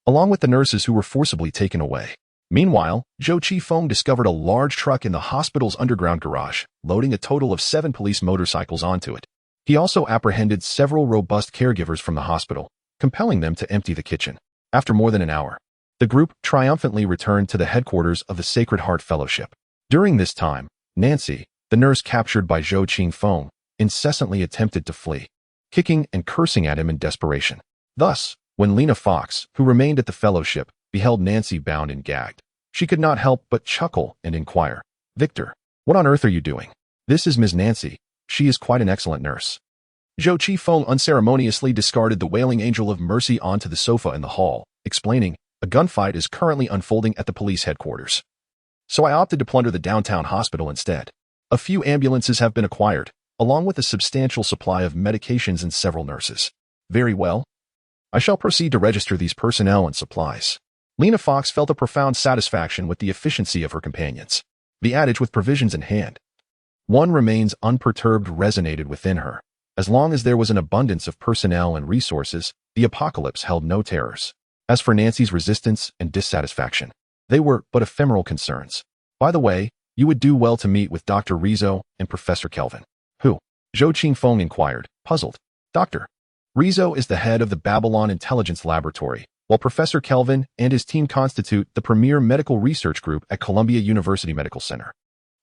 along with the nurses who were forcibly taken away. Meanwhile, Zhou Qifeng discovered a large truck in the hospital's underground garage, loading a total of 7 police motorcycles onto it. He also apprehended several robust caregivers from the hospital, compelling them to empty the kitchen. After more than an hour, the group triumphantly returned to the headquarters of the Sacred Heart Fellowship. During this time, Nancy, the nurse captured by Zhou Qifeng, incessantly attempted to flee, kicking and cursing at him in desperation. Thus, when Lena Fox, who remained at the fellowship, beheld Nancy bound and gagged, she could not help but chuckle and inquire, "Victor, what on earth are you doing?" "This is Ms. Nancy. She is quite an excellent nurse." Zhou Qifeng unceremoniously discarded the wailing angel of mercy onto the sofa in the hall, explaining, "A gunfight is currently unfolding at the police headquarters. So I opted to plunder the downtown hospital instead. A few ambulances have been acquired, along with a substantial supply of medications and several nurses." "Very well. I shall proceed to register these personnel and supplies." Lena Fox felt a profound satisfaction with the efficiency of her companions. The adage "with provisions in hand, one remains unperturbed" resonated within her. As long as there was an abundance of personnel and resources, the apocalypse held no terrors. As for Nancy's resistance and dissatisfaction, they were but ephemeral concerns. "By the way, you would do well to meet with Dr. Rizzo and Professor Kelvin." "Who?" Zhou Qifeng inquired, puzzled. "Dr. Rizzo is the head of the Babylon Intelligence Laboratory, while Professor Kelvin and his team constitute the premier medical research group at Columbia University Medical Center.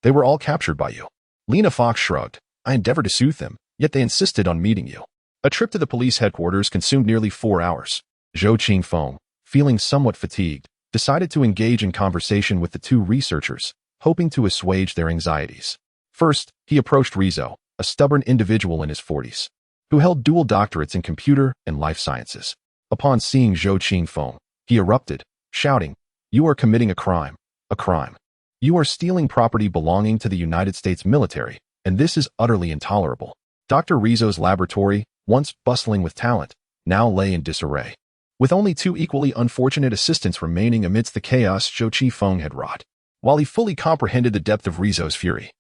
They were all captured by you." Lena Fox shrugged. "I endeavored to soothe them, yet they insisted on meeting you." A trip to the police headquarters consumed nearly 4 hours. Zhou Qifeng, feeling somewhat fatigued, decided to engage in conversation with the 2 researchers, hoping to assuage their anxieties. First, he approached Rizzo, a stubborn individual in his 40s, who held dual doctorates in computer and life sciences. Upon seeing Zhou Qifeng, he erupted, shouting, "You are committing a crime. A crime. You are stealing property belonging to the United States military, and this is utterly intolerable." Dr. Rizzo's laboratory, once bustling with talent, now lay in disarray, with only 2 equally unfortunate assistants remaining amidst the chaos Zhou Qifeng had wrought. While he fully comprehended the depth of Rizzo's fury,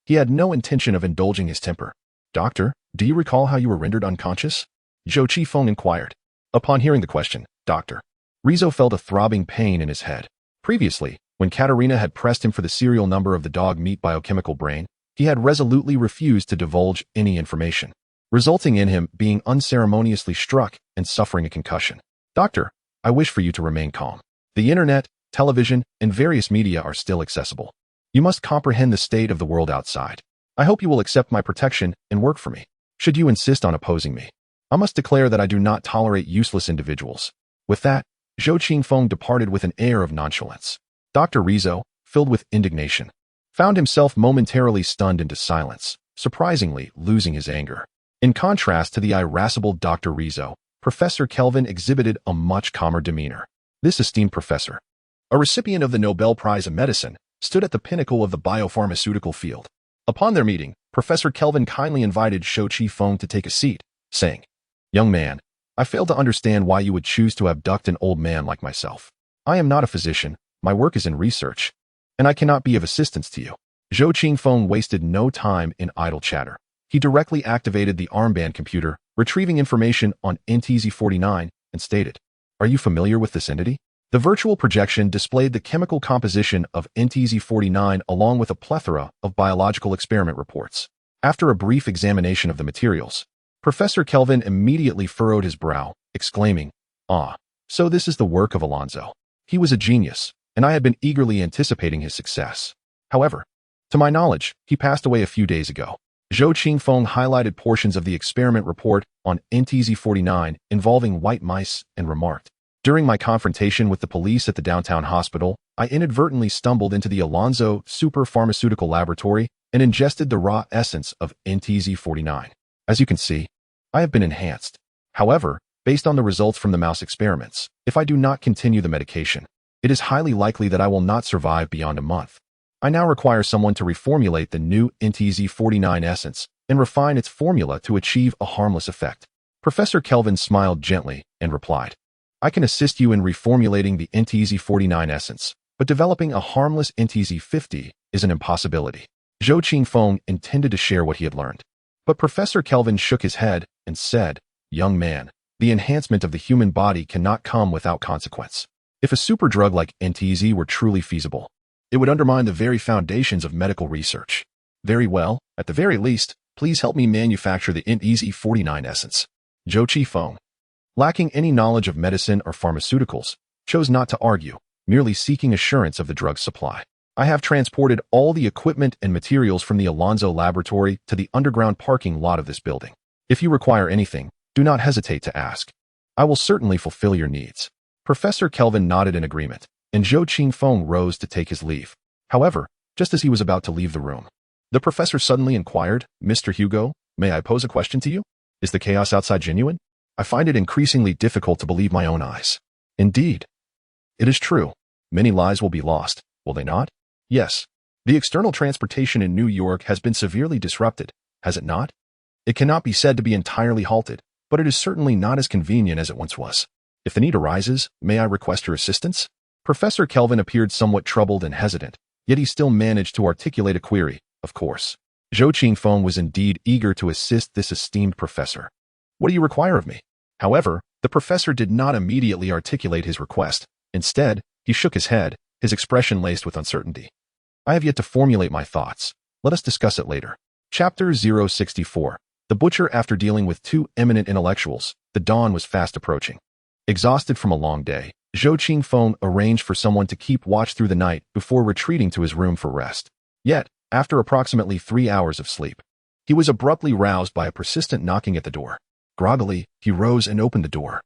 he had no intention of indulging his temper. "Doctor, do you recall how you were rendered unconscious?" Zhou Qifeng inquired. Upon hearing the question, Dr. Rizzo felt a throbbing pain in his head. Previously, when Katerina had pressed him for the serial number of the dog meat biochemical brain, he had resolutely refused to divulge any information, resulting in him being unceremoniously struck and suffering a concussion. "Doctor, I wish for you to remain calm. The internet, television, and various media are still accessible. You must comprehend the state of the world outside. I hope you will accept my protection and work for me. Should you insist on opposing me, I must declare that I do not tolerate useless individuals." With that, Zhou Qingfeng departed with an air of nonchalance. Dr. Rizzo, filled with indignation, found himself momentarily stunned into silence, surprisingly losing his anger. In contrast to the irascible Dr. Rizzo, Professor Kelvin exhibited a much calmer demeanor. This esteemed professor, a recipient of the Nobel Prize in Medicine, stood at the pinnacle of the biopharmaceutical field. Upon their meeting, Professor Kelvin kindly invited Zhou Qingfeng to take a seat, saying, "Young man, I fail to understand why you would choose to abduct an old man like myself. I am not a physician, my work is in research, and I cannot be of assistance to you." Zhou Qingfeng wasted no time in idle chatter. He directly activated the armband computer, retrieving information on NTZ-49, and stated, "Are you familiar with this entity?" The virtual projection displayed the chemical composition of NTZ-49 along with a plethora of biological experiment reports. After a brief examination of the materials, Professor Kelvin immediately furrowed his brow, exclaiming, "Ah, so this is the work of Alonso. He was a genius, and I had been eagerly anticipating his success. However, to my knowledge, he passed away a few days ago." Zhou Qingfeng highlighted portions of the experiment report on NTZ-49 involving white mice and remarked, "During my confrontation with the police at the downtown hospital, I inadvertently stumbled into the Alonso Super Pharmaceutical Laboratory and ingested the raw essence of NTZ-49. As you can see, I have been enhanced. However, based on the results from the mouse experiments, if I do not continue the medication, it is highly likely that I will not survive beyond a month. I now require someone to reformulate the new NTZ-49 essence and refine its formula to achieve a harmless effect." Professor Kelvin smiled gently and replied, "I can assist you in reformulating the NTZ-49 essence, but developing a harmless NTZ-50 is an impossibility." Zhou Qingfeng intended to share what he had learned, but Professor Kelvin shook his head and said, "Young man, the enhancement of the human body cannot come without consequence. If a superdrug like NTZ were truly feasible, it would undermine the very foundations of medical research. Very well, at the very least, please help me manufacture the NTZ-49 essence." Zhou Qingfeng, lacking any knowledge of medicine or pharmaceuticals, chose not to argue, merely seeking assurance of the drug's supply. "I have transported all the equipment and materials from the Alonso laboratory to the underground parking lot of this building. If you require anything, do not hesitate to ask. I will certainly fulfill your needs." Professor Kelvin nodded in agreement, and Zhou Qingfeng rose to take his leave. However, just as he was about to leave the room, the professor suddenly inquired, "Mr. Hugo, may I pose a question to you? Is the chaos outside genuine? I find it increasingly difficult to believe my own eyes." "Indeed. It is true. Many lives will be lost, will they not?" "Yes. The external transportation in New York has been severely disrupted, has it not? It cannot be said to be entirely halted, but it is certainly not as convenient as it once was. If the need arises, may I request your assistance?" Professor Kelvin appeared somewhat troubled and hesitant, yet he still managed to articulate a query, "Of course." Zhou Qingfeng was indeed eager to assist this esteemed professor. "What do you require of me?" However, the professor did not immediately articulate his request. Instead, he shook his head, his expression laced with uncertainty. "I have yet to formulate my thoughts. Let us discuss it later." Chapter 064. The Butcher. After dealing with two eminent intellectuals, the dawn was fast approaching. Exhausted from a long day, Zhou Qingfeng arranged for someone to keep watch through the night before retreating to his room for rest. Yet, after approximately 3 hours of sleep, he was abruptly roused by a persistent knocking at the door. Groggily, he rose and opened the door,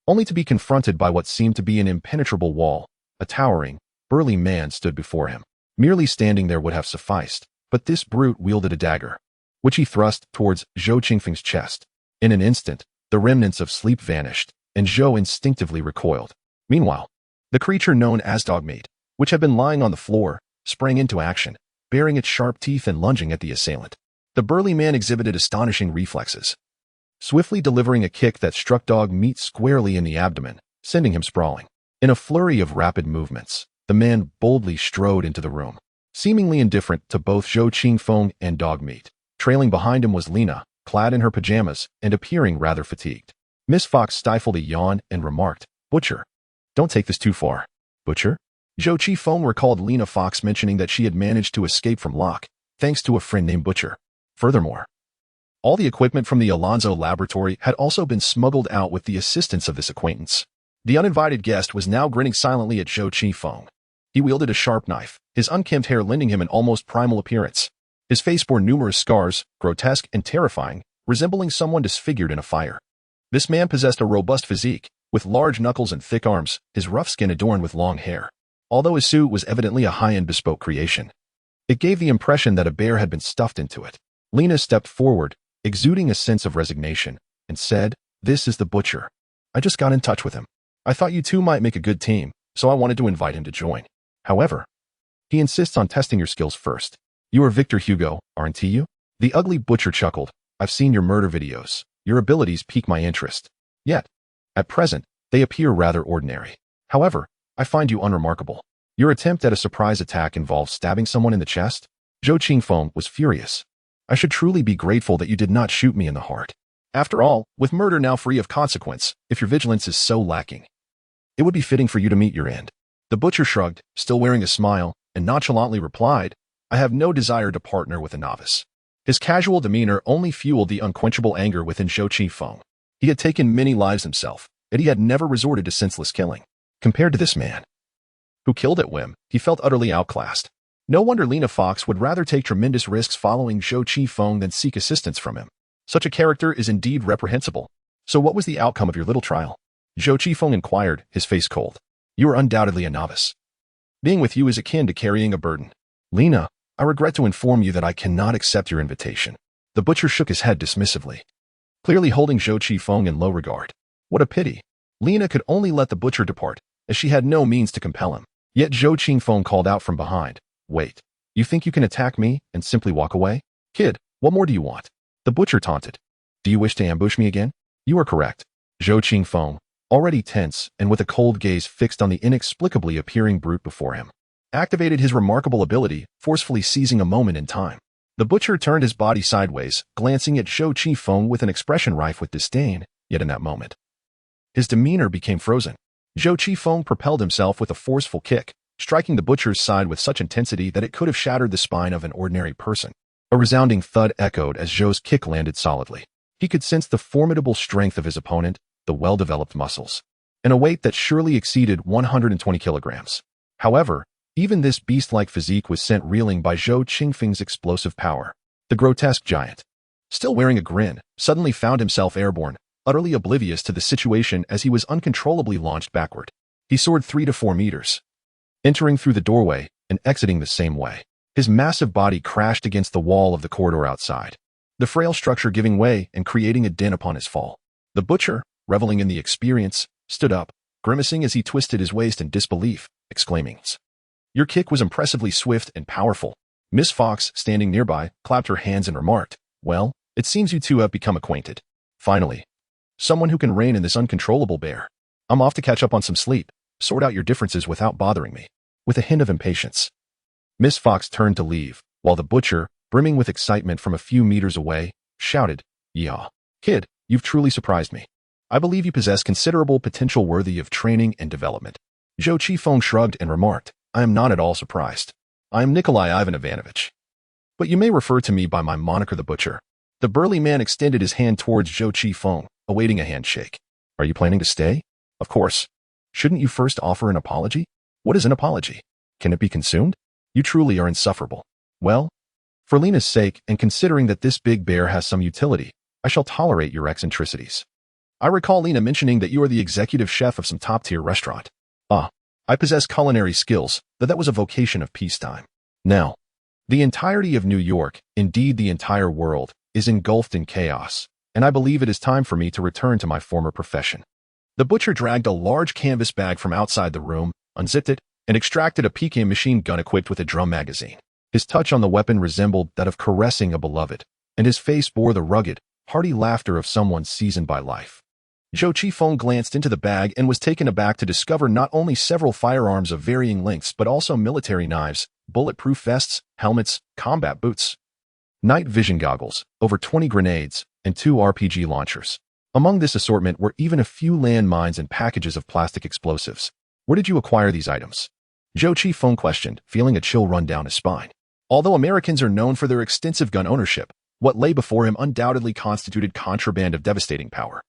only to be confronted by what seemed to be an impenetrable wall. A towering, burly man stood before him. Merely standing there would have sufficed, but this brute wielded a dagger, which he thrust towards Zhou Qingfeng's chest. In an instant, the remnants of sleep vanished, and Zhou instinctively recoiled. Meanwhile, the creature known as Dogmeat, which had been lying on the floor, sprang into action, baring its sharp teeth and lunging at the assailant. The burly man exhibited astonishing reflexes, swiftly delivering a kick that struck Dogmeat squarely in the abdomen, sending him sprawling. In a flurry of rapid movements, the man boldly strode into the room, seemingly indifferent to both Zhou Qingfeng and Dogmeat. Trailing behind him was Lena, clad in her pajamas and appearing rather fatigued. Miss Fox stifled a yawn and remarked, "Butcher, don't take this too far." "Butcher?" Zhou Qingfeng recalled Lena Fox mentioning that she had managed to escape from Locke, thanks to a friend named Butcher. Furthermore, all the equipment from the Alonso laboratory had also been smuggled out with the assistance of this acquaintance. The uninvited guest was now grinning silently at Zhou Qingfeng. He wielded a sharp knife, his unkempt hair lending him an almost primal appearance. His face bore numerous scars, grotesque and terrifying, resembling someone disfigured in a fire. This man possessed a robust physique, with large knuckles and thick arms, his rough skin adorned with long hair. Although his suit was evidently a high-end bespoke creation, it gave the impression that a bear had been stuffed into it. Lena stepped forward, exuding a sense of resignation, and said, "This is the butcher. I just got in touch with him. I thought you two might make a good team, so I wanted to invite him to join. However, he insists on testing your skills first. You are Victor Hugo, aren't you?" The ugly butcher chuckled. "I've seen your murder videos. Your abilities pique my interest. Yet, at present, they appear rather ordinary. However, I find you unremarkable. Your attempt at a surprise attack involves stabbing someone in the chest?" Zhou Qingfeng was furious. "I should truly be grateful that you did not shoot me in the heart. After all, with murder now free of consequence, if your vigilance is so lacking, it would be fitting for you to meet your end." The butcher shrugged, still wearing a smile, and nonchalantly replied, "I have no desire to partner with a novice." His casual demeanor only fueled the unquenchable anger within Zhou Qingfeng. He had taken many lives himself, yet he had never resorted to senseless killing. Compared to this man, who killed at whim, he felt utterly outclassed. No wonder Lena Fox would rather take tremendous risks following Zhou Qingfeng than seek assistance from him. Such a character is indeed reprehensible. "So what was the outcome of your little trial?" Zhou Qingfeng inquired, his face cold. "You are undoubtedly a novice. Being with you is akin to carrying a burden." "Lena, I regret to inform you that I cannot accept your invitation." The butcher shook his head dismissively, clearly holding Zhou Qingfeng in low regard. What a pity. Lena could only let the butcher depart, as she had no means to compel him. Yet Zhou Qingfeng called out from behind, "Wait, you think you can attack me and simply walk away? Kid, what more do you want?" The butcher taunted. "Do you wish to ambush me again?" "You are correct." Zhou Qingfeng, already tense and with a cold gaze fixed on the inexplicably appearing brute before him, activated his remarkable ability, forcefully seizing a moment in time. The butcher turned his body sideways, glancing at Zhou Qingfeng with an expression rife with disdain, yet in that moment, his demeanor became frozen. Zhou Qingfeng propelled himself with a forceful kick, striking the butcher's side with such intensity that it could have shattered the spine of an ordinary person. A resounding thud echoed as Zhou's kick landed solidly. He could sense the formidable strength of his opponent, the well-developed muscles, and a weight that surely exceeded 120 kilograms. However, even this beast-like physique was sent reeling by Zhou Qingfeng's explosive power. The grotesque giant, still wearing a grin, suddenly found himself airborne, utterly oblivious to the situation as he was uncontrollably launched backward. He soared 3 to 4 meters, entering through the doorway and exiting the same way. His massive body crashed against the wall of the corridor outside, the frail structure giving way and creating a dent upon his fall. The butcher, reveling in the experience, stood up, grimacing as he twisted his waist in disbelief, exclaiming, "Your kick was impressively swift and powerful." Miss Fox, standing nearby, clapped her hands and remarked, "Well, it seems you two have become acquainted. Finally, someone who can rein in this uncontrollable bear. I'm off to catch up on some sleep, sort out your differences without bothering me." With a hint of impatience, Miss Fox turned to leave, while the butcher, brimming with excitement from a few meters away, shouted, "Yeah, kid, you've truly surprised me. I believe you possess considerable potential worthy of training and development." Zhou Qingfeng shrugged and remarked, "I am not at all surprised. I am Nikolai Ivanovich. But you may refer to me by my moniker, the butcher." The burly man extended his hand towards Zhou Qingfeng, awaiting a handshake. "Are you planning to stay?" "Of course. Shouldn't you first offer an apology?" "What is an apology? Can it be consumed? You truly are insufferable." "Well, for Lena's sake, and considering that this big bear has some utility, I shall tolerate your eccentricities. I recall Lena mentioning that you are the executive chef of some top-tier restaurant." "Ah, I possess culinary skills, though that was a vocation of peacetime. Now, the entirety of New York, indeed the entire world, is engulfed in chaos, and I believe it is time for me to return to my former profession." The butcher dragged a large canvas bag from outside the room, unzipped it, and extracted a Pekin machine gun equipped with a drum magazine. His touch on the weapon resembled that of caressing a beloved, and his face bore the rugged, hearty laughter of someone seasoned by life. Zhou Qingfeng glanced into the bag and was taken aback to discover not only several firearms of varying lengths but also military knives, bulletproof vests, helmets, combat boots, night vision goggles, over 20 grenades, and 2 RPG launchers. Among this assortment were even a few landmines and packages of plastic explosives. "Where did you acquire these items?" Zhou Qingfeng questioned, feeling a chill run down his spine. Although Americans are known for their extensive gun ownership, what lay before him undoubtedly constituted contraband of devastating power.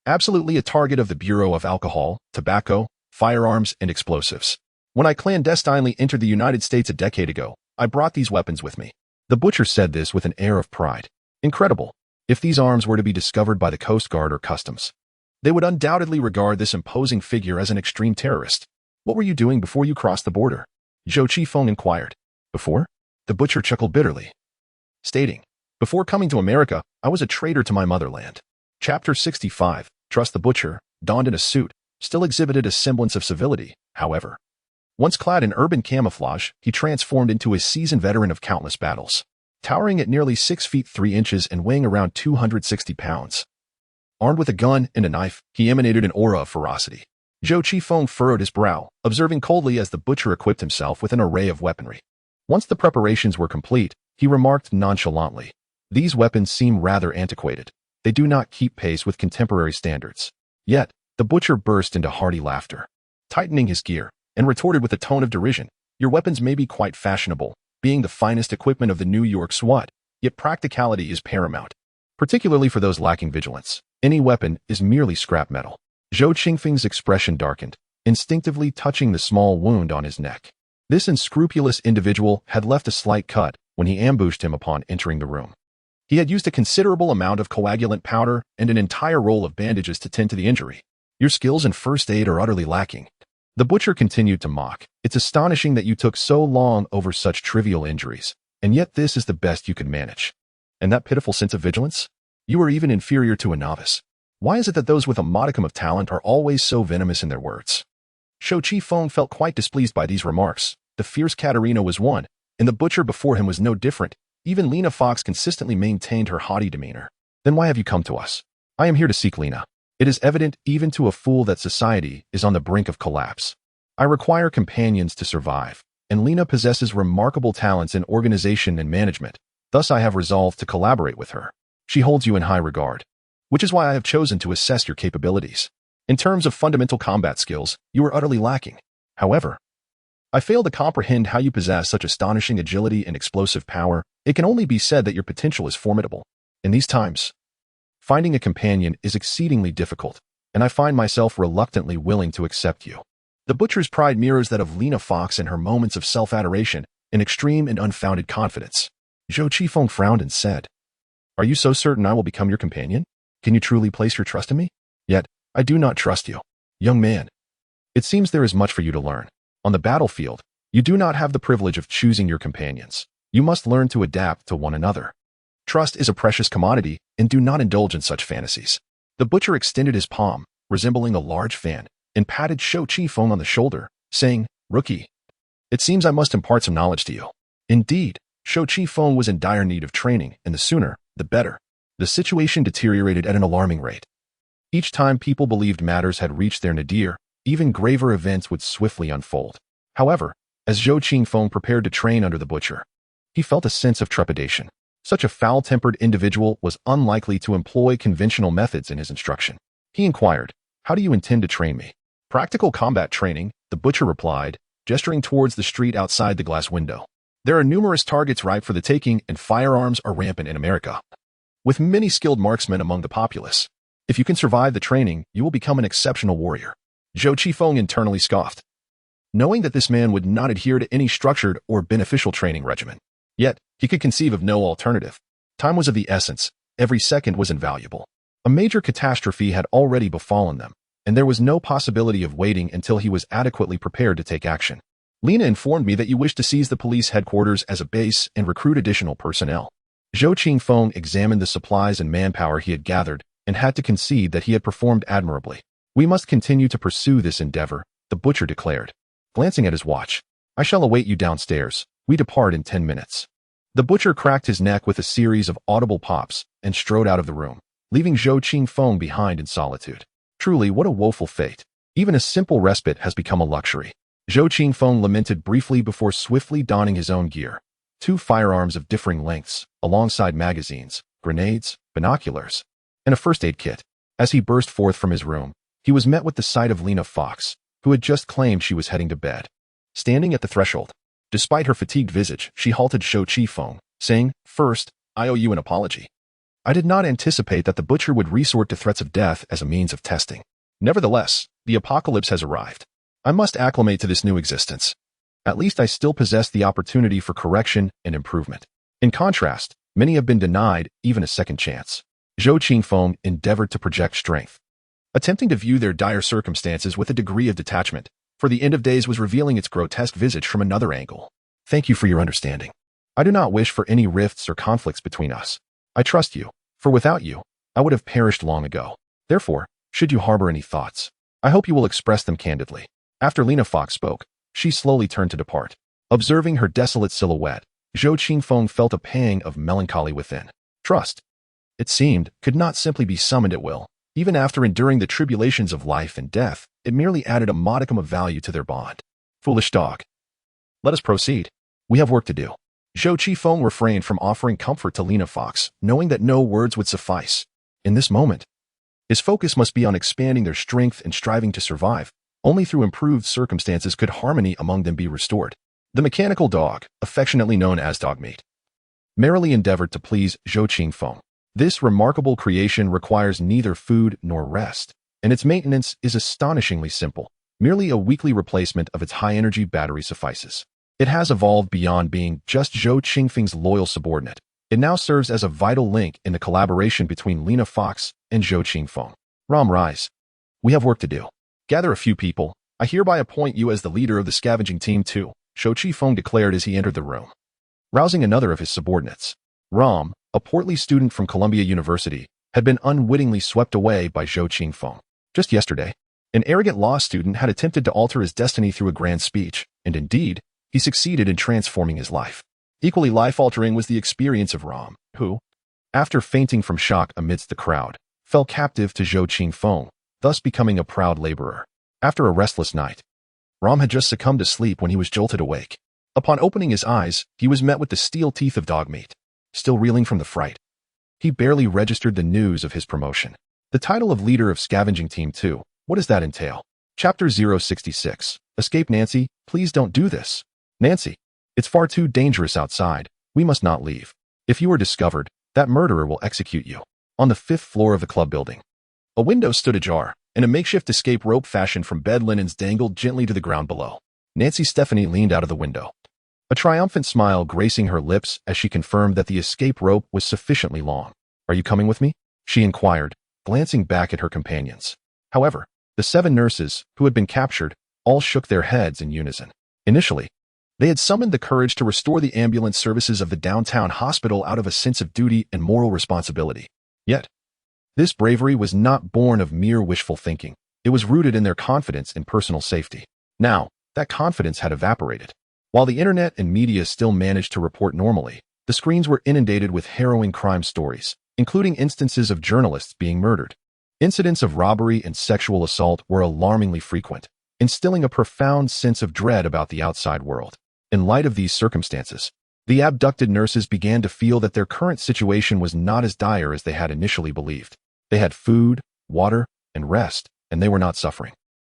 Absolutely a target of the Bureau of Alcohol, Tobacco, Firearms, and Explosives. When I clandestinely entered the United States a decade ago, I brought these weapons with me. The butcher said this with an air of pride. Incredible. If these arms were to be discovered by the Coast Guard or Customs, they would undoubtedly regard this imposing figure as an extreme terrorist. What were you doing before you crossed the border? Zhou Qifeng inquired. Before? The butcher chuckled bitterly, stating, before coming to America, I was a traitor to my motherland. Chapter 65, Trust the Butcher, donned in a suit, still exhibited a semblance of civility, however. Once clad in urban camouflage, he transformed into a seasoned veteran of countless battles, towering at nearly 6 feet 3 inches and weighing around 260 pounds. Armed with a gun and a knife, he emanated an aura of ferocity. Zhou Qifeng furrowed his brow, observing coldly as the butcher equipped himself with an array of weaponry. Once the preparations were complete, he remarked nonchalantly, these weapons seem rather antiquated. They do not keep pace with contemporary standards. Yet, the butcher burst into hearty laughter, tightening his gear, and retorted with a tone of derision, your weapons may be quite fashionable, being the finest equipment of the New York SWAT, yet practicality is paramount, particularly for those lacking vigilance. Any weapon is merely scrap metal. Zhou Qifeng's expression darkened, instinctively touching the small wound on his neck. This unscrupulous individual had left a slight cut when he ambushed him upon entering the room. He had used a considerable amount of coagulant powder and an entire roll of bandages to tend to the injury. Your skills in first aid are utterly lacking. The butcher continued to mock. It's astonishing that you took so long over such trivial injuries, and yet this is the best you could manage. And that pitiful sense of vigilance? You are even inferior to a novice. Why is it that those with a modicum of talent are always so venomous in their words? Zhou Qifeng felt quite displeased by these remarks. The fierce Katerina was one, and the butcher before him was no different. Even Lena Fox consistently maintained her haughty demeanor. Then why have you come to us? I am here to seek Lena. It is evident even to a fool that society is on the brink of collapse. I require companions to survive, and Lena possesses remarkable talents in organization and management. Thus I have resolved to collaborate with her. She holds you in high regard, which is why I have chosen to assess your capabilities. In terms of fundamental combat skills, you are utterly lacking. However, I fail to comprehend how you possess such astonishing agility and explosive power. It can only be said that your potential is formidable. In these times, finding a companion is exceedingly difficult, and I find myself reluctantly willing to accept you. The butcher's pride mirrors that of Lena Fox in her moments of self-adoration and extreme and unfounded confidence. Zhou Qifeng frowned and said, are you so certain I will become your companion? Can you truly place your trust in me? Yet, I do not trust you. Young man, it seems there is much for you to learn. On the battlefield, you do not have the privilege of choosing your companions. You must learn to adapt to one another. Trust is a precious commodity, and do not indulge in such fantasies. The butcher extended his palm, resembling a large fan, and patted Zhou Qifeng on the shoulder, saying, rookie, it seems I must impart some knowledge to you. Indeed, Zhou Qifeng was in dire need of training, and the sooner, the better. The situation deteriorated at an alarming rate. Each time people believed matters had reached their nadir, even graver events would swiftly unfold. However, as Zhou Qifeng prepared to train under the butcher, he felt a sense of trepidation. Such a foul-tempered individual was unlikely to employ conventional methods in his instruction. He inquired, how do you intend to train me? Practical combat training, the butcher replied, gesturing towards the street outside the glass window. There are numerous targets ripe for the taking, and firearms are rampant in America, with many skilled marksmen among the populace. If you can survive the training, you will become an exceptional warrior. Zhou Qifeng internally scoffed, knowing that this man would not adhere to any structured or beneficial training regimen. Yet, he could conceive of no alternative. Time was of the essence. Every second was invaluable. A major catastrophe had already befallen them, and there was no possibility of waiting until he was adequately prepared to take action. Lena informed me that you wish to seize the police headquarters as a base and recruit additional personnel. Zhou Qifeng examined the supplies and manpower he had gathered and had to concede that he had performed admirably. We must continue to pursue this endeavor, the butcher declared, glancing at his watch. I shall await you downstairs. We depart in 10 minutes. The butcher cracked his neck with a series of audible pops and strode out of the room, leaving Zhou Qifeng behind in solitude. Truly, what a woeful fate. Even a simple respite has become a luxury. Zhou Qifeng lamented briefly before swiftly donning his own gear. 2 firearms of differing lengths, alongside magazines, grenades, binoculars, and a first aid kit. As he burst forth from his room, he was met with the sight of Lena Fox, who had just claimed she was heading to bed. Standing at the threshold, despite her fatigued visage, she halted Zhou Qifeng, saying, first, I owe you an apology. I did not anticipate that the butcher would resort to threats of death as a means of testing. Nevertheless, the apocalypse has arrived. I must acclimate to this new existence. At least I still possess the opportunity for correction and improvement. In contrast, many have been denied even a second chance. Zhou Qingfeng endeavored to project strength, attempting to view their dire circumstances with a degree of detachment, for the end of days was revealing its grotesque visage from another angle. Thank you for your understanding. I do not wish for any rifts or conflicts between us. I trust you, for without you, I would have perished long ago. Therefore, should you harbor any thoughts, I hope you will express them candidly. After Lena Fox spoke, she slowly turned to depart. Observing her desolate silhouette, Zhou Qingfeng felt a pang of melancholy within. Trust, it seemed, could not simply be summoned at will. Even after enduring the tribulations of life and death, it merely added a modicum of value to their bond. Foolish dog. Let us proceed. We have work to do. Zhou Qingfeng refrained from offering comfort to Lena Fox, knowing that no words would suffice. In this moment, his focus must be on expanding their strength and striving to survive. Only through improved circumstances could harmony among them be restored. The mechanical dog, affectionately known as Dogmeat, merrily endeavored to please Zhou Qingfeng. This remarkable creation requires neither food nor rest, and its maintenance is astonishingly simple. Merely a weekly replacement of its high-energy battery suffices. It has evolved beyond being just Zhou Qingfeng's loyal subordinate. It now serves as a vital link in the collaboration between Lena Fox and Zhou Qingfeng. Ram, rise. We have work to do. Gather a few people. I hereby appoint you as the leader of the scavenging team too, Zhou Qingfeng declared as he entered the room, rousing another of his subordinates. Ram, a portly student from Columbia University, had been unwittingly swept away by Zhou Qingfeng. Just yesterday, an arrogant law student had attempted to alter his destiny through a grand speech, and indeed, he succeeded in transforming his life. Equally life-altering was the experience of Ram, who, after fainting from shock amidst the crowd, fell captive to Zhou Qingfeng, thus becoming a proud laborer. After a restless night, Ram had just succumbed to sleep when he was jolted awake. Upon opening his eyes, he was met with the steel teeth of Dogmeat. Still reeling from the fright, he barely registered the news of his promotion. The title of leader of scavenging team 2, what does that entail? Chapter 066. Escape Nancy, please don't do this. Nancy, it's far too dangerous outside. We must not leave. If you are discovered, that murderer will execute you. On the 5th floor of the club building, a window stood ajar, and a makeshift escape rope fashioned from bed linens dangled gently to the ground below. Nancy Stephanie leaned out of the window, a triumphant smile gracing her lips as she confirmed that the escape rope was sufficiently long. Are you coming with me? She inquired, glancing back at her companions. However, the 7 nurses, who had been captured, all shook their heads in unison. Initially, they had summoned the courage to restore the ambulance services of the downtown hospital out of a sense of duty and moral responsibility. Yet, this bravery was not born of mere wishful thinking. It was rooted in their confidence in personal safety. Now, that confidence had evaporated. While the internet and media still managed to report normally, the screens were inundated with harrowing crime stories, including instances of journalists being murdered. Incidents of robbery and sexual assault were alarmingly frequent, instilling a profound sense of dread about the outside world. In light of these circumstances, the abducted nurses began to feel that their current situation was not as dire as they had initially believed. They had food, water, and rest, and they were not suffering.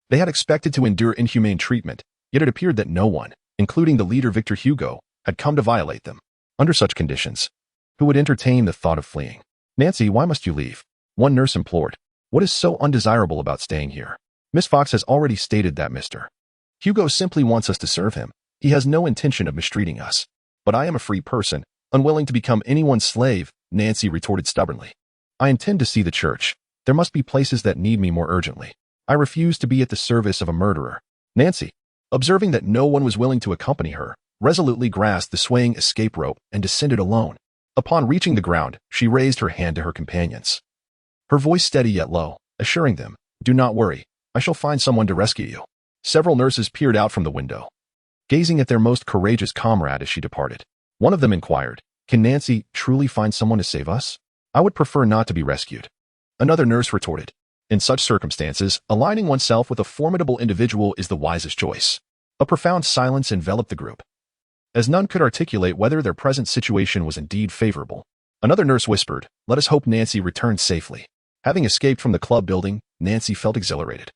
They had expected to endure inhumane treatment, yet it appeared that no one, including the leader Victor Hugo, had come to violate them. Under such conditions, who would entertain the thought of fleeing? Nancy, why must you leave? One nurse implored. What is so undesirable about staying here? Miss Fox has already stated that Mr. Hugo simply wants us to serve him. He has no intention of mistreating us. But I am a free person, unwilling to become anyone's slave, Nancy retorted stubbornly. I intend to see the church. There must be places that need me more urgently. I refuse to be at the service of a murderer. Nancy, observing that no one was willing to accompany her, resolutely grasped the swaying escape rope and descended alone. Upon reaching the ground, she raised her hand to her companions, her voice steady yet low, assuring them, do not worry, I shall find someone to rescue you. Several nurses peered out from the window, gazing at their most courageous comrade as she departed. One of them inquired, can Nancy truly find someone to save us? I would prefer not to be rescued. Another nurse retorted, in such circumstances, aligning oneself with a formidable individual is the wisest choice. A profound silence enveloped the group, as none could articulate whether their present situation was indeed favorable. Another nurse whispered, let us hope Nancy returns safely. Having escaped from the club building, Nancy felt exhilarated.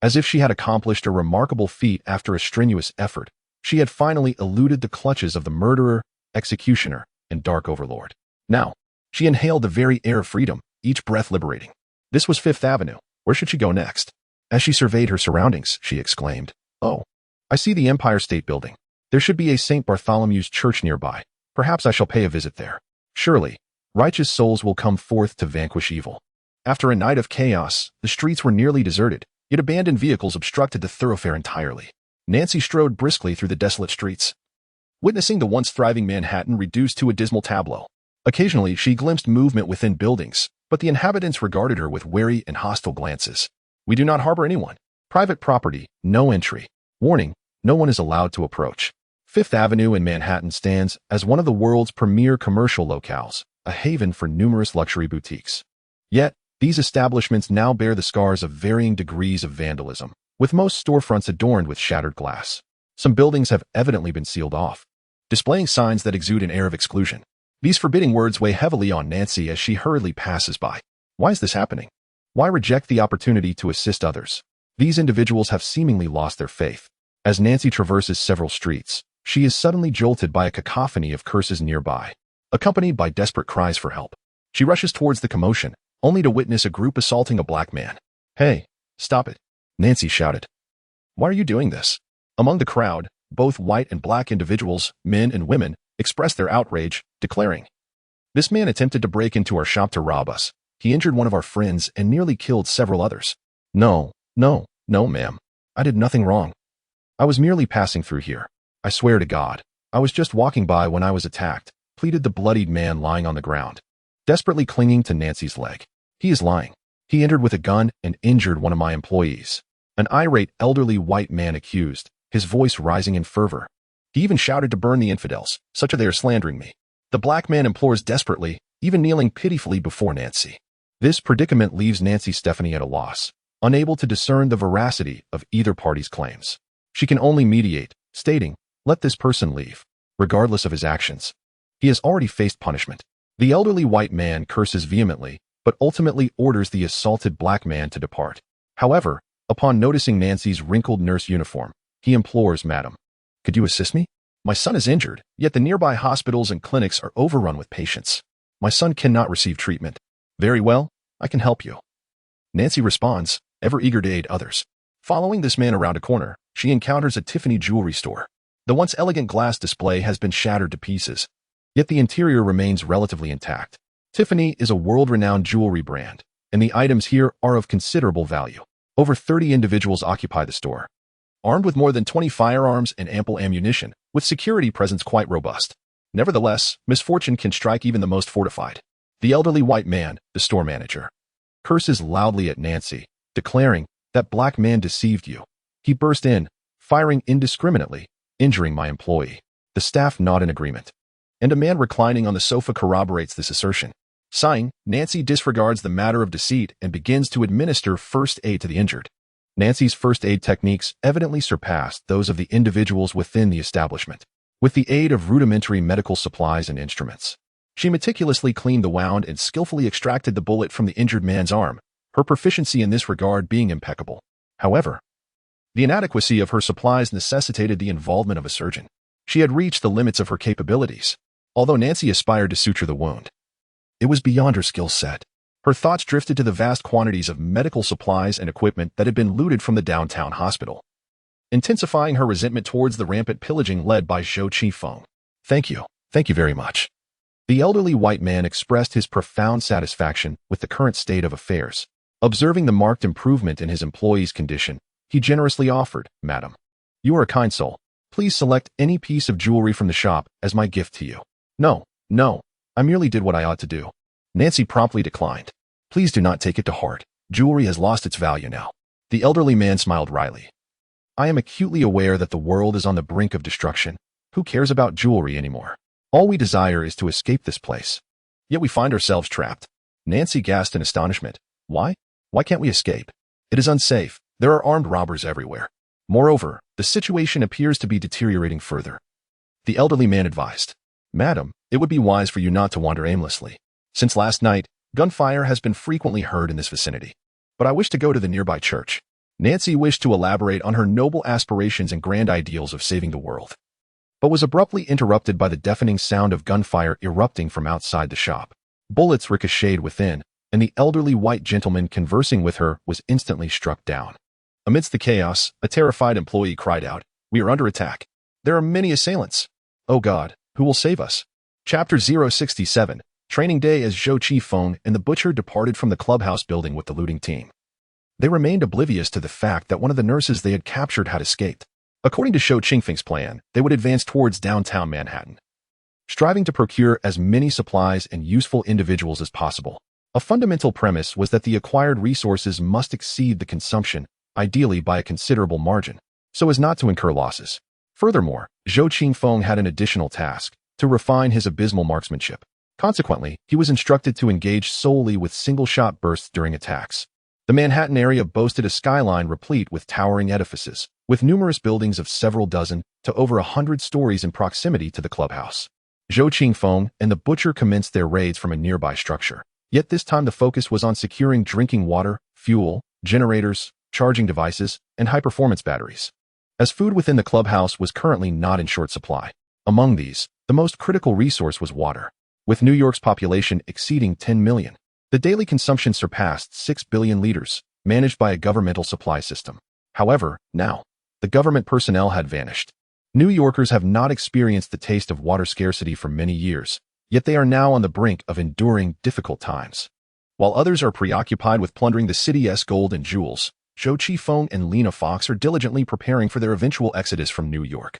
As if she had accomplished a remarkable feat after a strenuous effort, she had finally eluded the clutches of the murderer, executioner, and dark overlord. Now, she inhaled the very air of freedom, each breath liberating. This was Fifth Avenue. Where should she go next? As she surveyed her surroundings, she exclaimed, "Oh, I see the Empire State Building. There should be a St. Bartholomew's Church nearby. Perhaps I shall pay a visit there. Surely, righteous souls will come forth to vanquish evil." After a night of chaos, the streets were nearly deserted, yet abandoned vehicles obstructed the thoroughfare entirely. Nancy strode briskly through the desolate streets, witnessing the once thriving Manhattan reduced to a dismal tableau. Occasionally, she glimpsed movement within buildings, but the inhabitants regarded her with wary and hostile glances. "We do not harbor anyone. Private property, no entry. Warning, no one is allowed to approach." Fifth Avenue in Manhattan stands as one of the world's premier commercial locales, a haven for numerous luxury boutiques. Yet, these establishments now bear the scars of varying degrees of vandalism, with most storefronts adorned with shattered glass. Some buildings have evidently been sealed off, displaying signs that exude an air of exclusion. These forbidding words weigh heavily on Nancy as she hurriedly passes by. Why is this happening? Why reject the opportunity to assist others? These individuals have seemingly lost their faith. As Nancy traverses several streets, she is suddenly jolted by a cacophony of curses nearby, accompanied by desperate cries for help. She rushes towards the commotion, only to witness a group assaulting a black man. "Hey, stop it," Nancy shouted. "Why are you doing this?" Among the crowd, both white and black individuals, men and women, expressed their outrage, declaring, "This man attempted to break into our shop to rob us. He injured one of our friends and nearly killed several others." No, ma'am. I did nothing wrong. I was merely passing through here. I swear to God, I was just walking by when I was attacked," pleaded the bloodied man lying on the ground, desperately clinging to Nancy's leg. "He is lying. He entered with a gun and injured one of my employees," an irate elderly white man accused, his voice rising in fervor. "He even shouted to burn the infidels, such as they are slandering me." The black man implores desperately, even kneeling pitifully before Nancy. This predicament leaves Nancy Stephanie at a loss, unable to discern the veracity of either party's claims. She can only mediate, stating, "Let this person leave, regardless of his actions. He has already faced punishment." The elderly white man curses vehemently, but ultimately orders the assaulted black man to depart. However, upon noticing Nancy's wrinkled nurse uniform, he implores, "Madam, could you assist me? My son is injured, yet the nearby hospitals and clinics are overrun with patients. My son cannot receive treatment." "Very well, I can help you," Nancy responds, ever eager to aid others. Following this man around a corner, she encounters a Tiffany jewelry store. The once elegant glass display has been shattered to pieces, yet the interior remains relatively intact. Tiffany is a world-renowned jewelry brand, and the items here are of considerable value. Over 30 individuals occupy the store, armed with more than 20 firearms and ample ammunition, with security presence quite robust. Nevertheless, misfortune can strike even the most fortified. The elderly white man, the store manager, curses loudly at Nancy, declaring, "That black man deceived you. He burst in, firing indiscriminately, injuring my employee." The staff nod in agreement, and a man reclining on the sofa corroborates this assertion. Sighing, Nancy disregards the matter of deceit and begins to administer first aid to the injured. Nancy's first aid techniques evidently surpassed those of the individuals within the establishment. With the aid of rudimentary medical supplies and instruments, she meticulously cleaned the wound and skillfully extracted the bullet from the injured man's arm, her proficiency in this regard being impeccable. However, the inadequacy of her supplies necessitated the involvement of a surgeon. She had reached the limits of her capabilities. Although Nancy aspired to suture the wound, it was beyond her skill set. Her thoughts drifted to the vast quantities of medical supplies and equipment that had been looted from the downtown hospital, intensifying her resentment towards the rampant pillaging led by Zhou Qifeng. Thank you very much." The elderly white man expressed his profound satisfaction with the current state of affairs. Observing the marked improvement in his employee's condition, he generously offered, "Madam, you are a kind soul. Please select any piece of jewelry from the shop as my gift to you." No, I merely did what I ought to do," Nancy promptly declined. "Please do not take it to heart. Jewelry has lost its value now." The elderly man smiled wryly. "I am acutely aware that the world is on the brink of destruction. Who cares about jewelry anymore? All we desire is to escape this place. Yet we find ourselves trapped." Nancy gasped in astonishment. Why? Why can't we escape? It is unsafe. There are armed robbers everywhere. Moreover, the situation appears to be deteriorating further. The elderly man advised, "Madam, it would be wise for you not to wander aimlessly. Since last night, gunfire has been frequently heard in this vicinity. But I wish to go to the nearby church." Nancy wished to elaborate on her noble aspirations and grand ideals of saving the world, but was abruptly interrupted by the deafening sound of gunfire erupting from outside the shop. Bullets ricocheted within, and the elderly white gentleman conversing with her was instantly struck down. Amidst the chaos, a terrified employee cried out, "We are under attack. There are many assailants. Oh God, who will save us?" Chapter 067, Training Day. As Zhou Qifeng and the butcher departed from the clubhouse building with the looting team, they remained oblivious to the fact that one of the nurses they had captured had escaped. According to Zhou Qingfeng's plan, they would advance towards downtown Manhattan, striving to procure as many supplies and useful individuals as possible. A fundamental premise was that the acquired resources must exceed the consumption, ideally by a considerable margin, so as not to incur losses. Furthermore, Zhou Qingfeng had an additional task: to refine his abysmal marksmanship. Consequently, he was instructed to engage solely with single-shot bursts during attacks. The Manhattan area boasted a skyline replete with towering edifices, with numerous buildings of several dozen to over 100 stories in proximity to the clubhouse. Zhou Qingfeng and the butcher commenced their raids from a nearby structure. Yet this time the focus was on securing drinking water, fuel, generators, charging devices, and high-performance batteries, as food within the clubhouse was currently not in short supply. Among these, the most critical resource was water. With New York's population exceeding 10 million, the daily consumption surpassed 6 billion liters, managed by a governmental supply system. However, now, the government personnel had vanished. New Yorkers have not experienced the taste of water scarcity for many years, yet they are now on the brink of enduring difficult times. While others are preoccupied with plundering the city's gold and jewels, Zhou Qifeng and Lena Fox are diligently preparing for their eventual exodus from New York,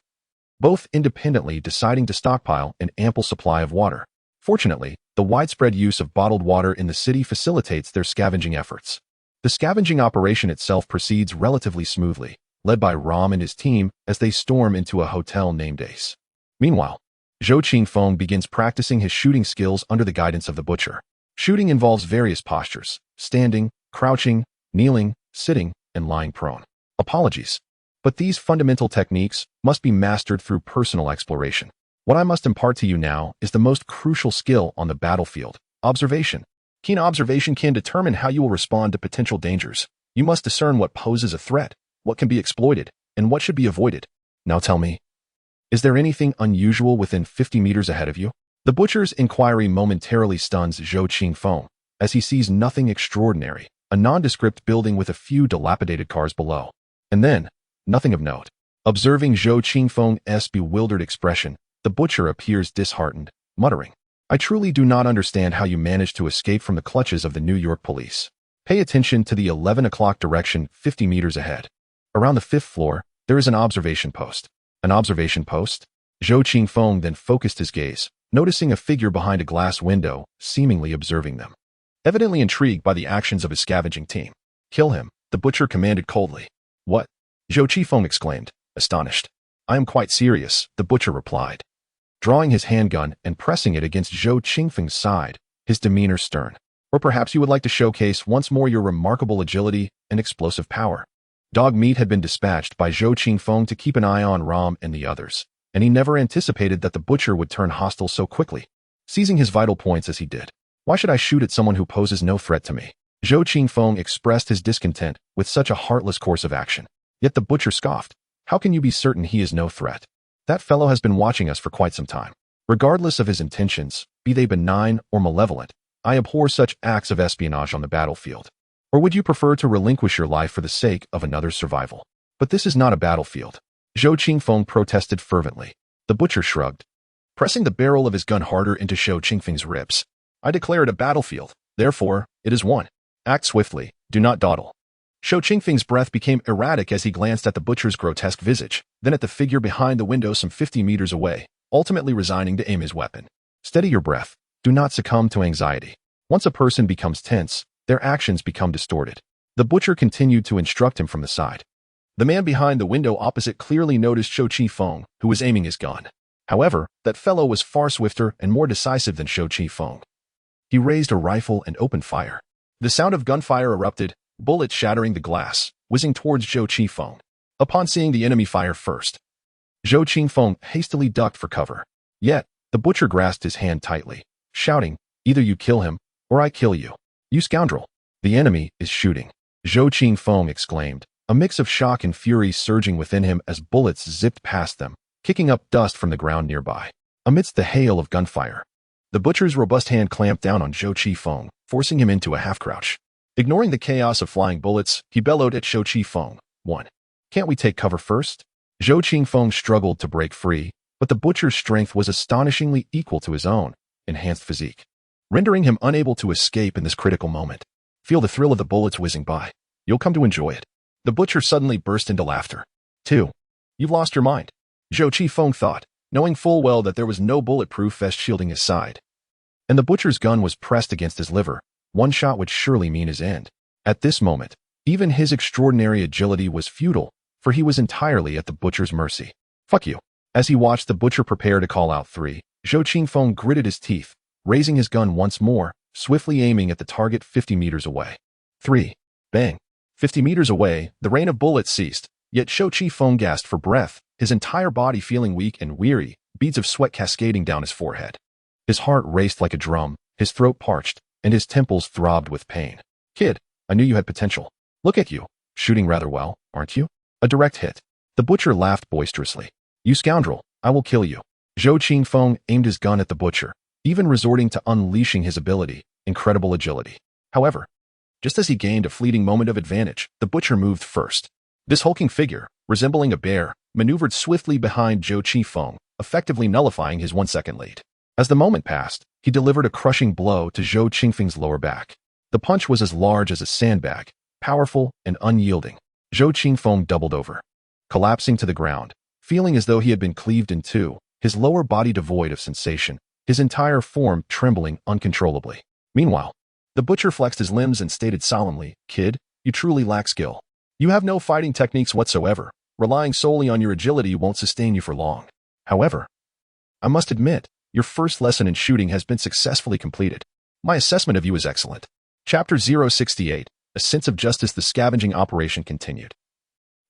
both independently deciding to stockpile an ample supply of water. Fortunately, the widespread use of bottled water in the city facilitates their scavenging efforts. The scavenging operation itself proceeds relatively smoothly, led by Ram and his team as they storm into a hotel named Ace. Meanwhile, Zhou Qingfeng begins practicing his shooting skills under the guidance of the butcher. Shooting involves various postures: standing, crouching, kneeling, sitting, and lying prone. Apologies, but these fundamental techniques must be mastered through personal exploration. What I must impart to you now is the most crucial skill on the battlefield: observation. Keen observation can determine how you will respond to potential dangers. You must discern what poses a threat, what can be exploited, and what should be avoided. Now tell me, is there anything unusual within 50 meters ahead of you? The butcher's inquiry momentarily stuns Zhou Qingfeng, as he sees nothing extraordinary: a nondescript building with a few dilapidated cars below. And then, nothing of note. Observing Zhou Qingfeng's bewildered expression, the butcher appears disheartened, muttering, "I truly do not understand how you managed to escape from the clutches of the New York police." Pay attention to the 11 o'clock direction 50 meters ahead. Around the 5th floor, there is an observation post. An observation post? Zhou Qingfeng then focused his gaze, noticing a figure behind a glass window, seemingly observing them. Evidently intrigued by the actions of his scavenging team. "Kill him," the butcher commanded coldly. "What?" Zhou Qifeng exclaimed, astonished. "I am quite serious," the butcher replied, drawing his handgun and pressing it against Zhou Qingfeng's side, his demeanor stern. "Or perhaps you would like to showcase once more your remarkable agility and explosive power." Dog meat had been dispatched by Zhou Qingfeng to keep an eye on Ram and the others, and he never anticipated that the butcher would turn hostile so quickly, seizing his vital points as he did. "Why should I shoot at someone who poses no threat to me?" Zhou Qingfeng expressed his discontent with such a heartless course of action. Yet the butcher scoffed. "How can you be certain he is no threat? That fellow has been watching us for quite some time. Regardless of his intentions, be they benign or malevolent, I abhor such acts of espionage on the battlefield. Or would you prefer to relinquish your life for the sake of another's survival? But this is not a battlefield." Zhou Qingfeng protested fervently. The butcher shrugged, pressing the barrel of his gun harder into Zhou Qingfeng's ribs. "I declare it a battlefield. Therefore, it is one. Act swiftly. Do not dawdle." Zhou Qingfeng's breath became erratic as he glanced at the butcher's grotesque visage, then at the figure behind the window some 50 meters away, ultimately resigning to aim his weapon. "Steady your breath. Do not succumb to anxiety. Once a person becomes tense, their actions become distorted." The butcher continued to instruct him from the side. The man behind the window opposite clearly noticed Zhou Qifeng, who was aiming his gun. However, that fellow was far swifter and more decisive than Zhou Qifeng. He raised a rifle and opened fire. The sound of gunfire erupted, bullets shattering the glass, whizzing towards Zhou Qifeng. Upon seeing the enemy fire first, Zhou Qifeng hastily ducked for cover. Yet, the butcher grasped his hand tightly, shouting, "Either you kill him, or I kill you. You scoundrel! The enemy is shooting." Zhou Qifeng exclaimed, a mix of shock and fury surging within him as bullets zipped past them, kicking up dust from the ground nearby. Amidst the hail of gunfire, the butcher's robust hand clamped down on Zhou Qifeng, forcing him into a half-crouch. Ignoring the chaos of flying bullets, he bellowed at Zhou Qifeng, 1. Can't we take cover first? Zhou Qingfeng struggled to break free, but the butcher's strength was astonishingly equal to his own enhanced physique, rendering him unable to escape in this critical moment. Feel the thrill of the bullets whizzing by. You'll come to enjoy it. The butcher suddenly burst into laughter. 2. You've lost your mind, Zhou Qingfeng thought, knowing full well that there was no bulletproof vest shielding his side. And the butcher's gun was pressed against his liver. One shot would surely mean his end. At this moment, even his extraordinary agility was futile, for he was entirely at the butcher's mercy. Fuck you. As he watched the butcher prepare to call out 3, Zhou Qingfeng gritted his teeth, raising his gun once more, swiftly aiming at the target 50 meters away. 3. Bang. 50 meters away, the rain of bullets ceased, yet Zhou Qingfeng gasped for breath, his entire body feeling weak and weary, beads of sweat cascading down his forehead. His heart raced like a drum, his throat parched, and his temples throbbed with pain. Kid, I knew you had potential. Look at you, shooting rather well, aren't you? A direct hit. The butcher laughed boisterously. You scoundrel, I will kill you. Zhou Qingfeng aimed his gun at the butcher, even resorting to unleashing his ability, incredible agility. However, just as he gained a fleeting moment of advantage, the butcher moved first. This hulking figure, resembling a bear, maneuvered swiftly behind Zhou Qingfeng, effectively nullifying his 1-second lead. As the moment passed, he delivered a crushing blow to Zhou Qingfeng's lower back. The punch was as large as a sandbag, powerful and unyielding. Zhou Qingfeng doubled over, collapsing to the ground, feeling as though he had been cleaved in two, his lower body devoid of sensation, his entire form trembling uncontrollably. Meanwhile, the butcher flexed his limbs and stated solemnly, Kid, you truly lack skill. You have no fighting techniques whatsoever. Relying solely on your agility won't sustain you for long. However, I must admit, your first lesson in shooting has been successfully completed. My assessment of you is excellent. Chapter 068, A Sense of Justice. The scavenging operation continued,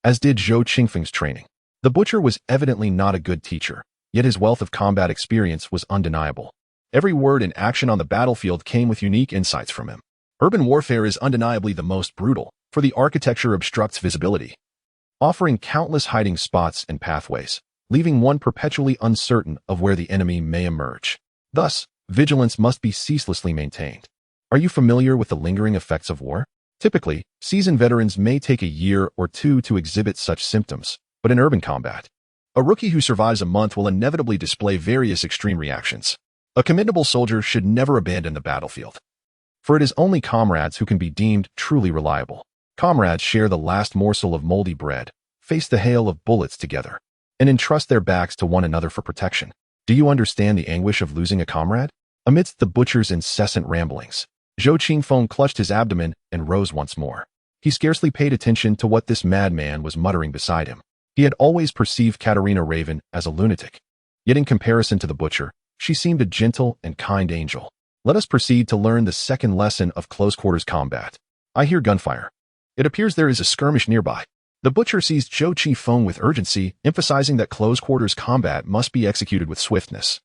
as did Zhou Qingfeng's training. The butcher was evidently not a good teacher, yet his wealth of combat experience was undeniable. Every word and action on the battlefield came with unique insights from him. Urban warfare is undeniably the most brutal, for the architecture obstructs visibility, offering countless hiding spots and pathways, leaving one perpetually uncertain of where the enemy may emerge. Thus, vigilance must be ceaselessly maintained. Are you familiar with the lingering effects of war? Typically, seasoned veterans may take a year or two to exhibit such symptoms, but in urban combat, a rookie who survives a month will inevitably display various extreme reactions. A commendable soldier should never abandon the battlefield, for it is only comrades who can be deemed truly reliable. Comrades share the last morsel of moldy bread, face the hail of bullets together, and entrust their backs to one another for protection. Do you understand the anguish of losing a comrade? Amidst the butcher's incessant ramblings, Zhou Qingfeng clutched his abdomen and rose once more. He scarcely paid attention to what this madman was muttering beside him. He had always perceived Katarina Raven as a lunatic, yet in comparison to the butcher, she seemed a gentle and kind angel. Let us proceed to learn the second lesson of close-quarters combat. I hear gunfire. It appears there is a skirmish nearby. The butcher seized Zhou Qingfeng with urgency, emphasizing that close-quarters combat must be executed with swiftness,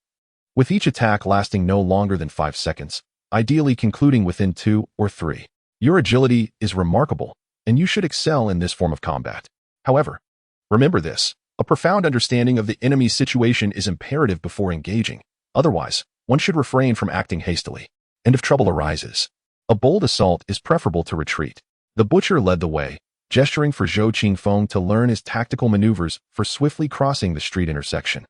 with each attack lasting no longer than 5 seconds, ideally concluding within 2 or 3. Your agility is remarkable, and you should excel in this form of combat. However, remember this, a profound understanding of the enemy's situation is imperative before engaging. Otherwise, one should refrain from acting hastily. And if trouble arises, a bold assault is preferable to retreat. The butcher led the way, gesturing for Zhou Qingfeng to learn his tactical maneuvers for swiftly crossing the street intersection.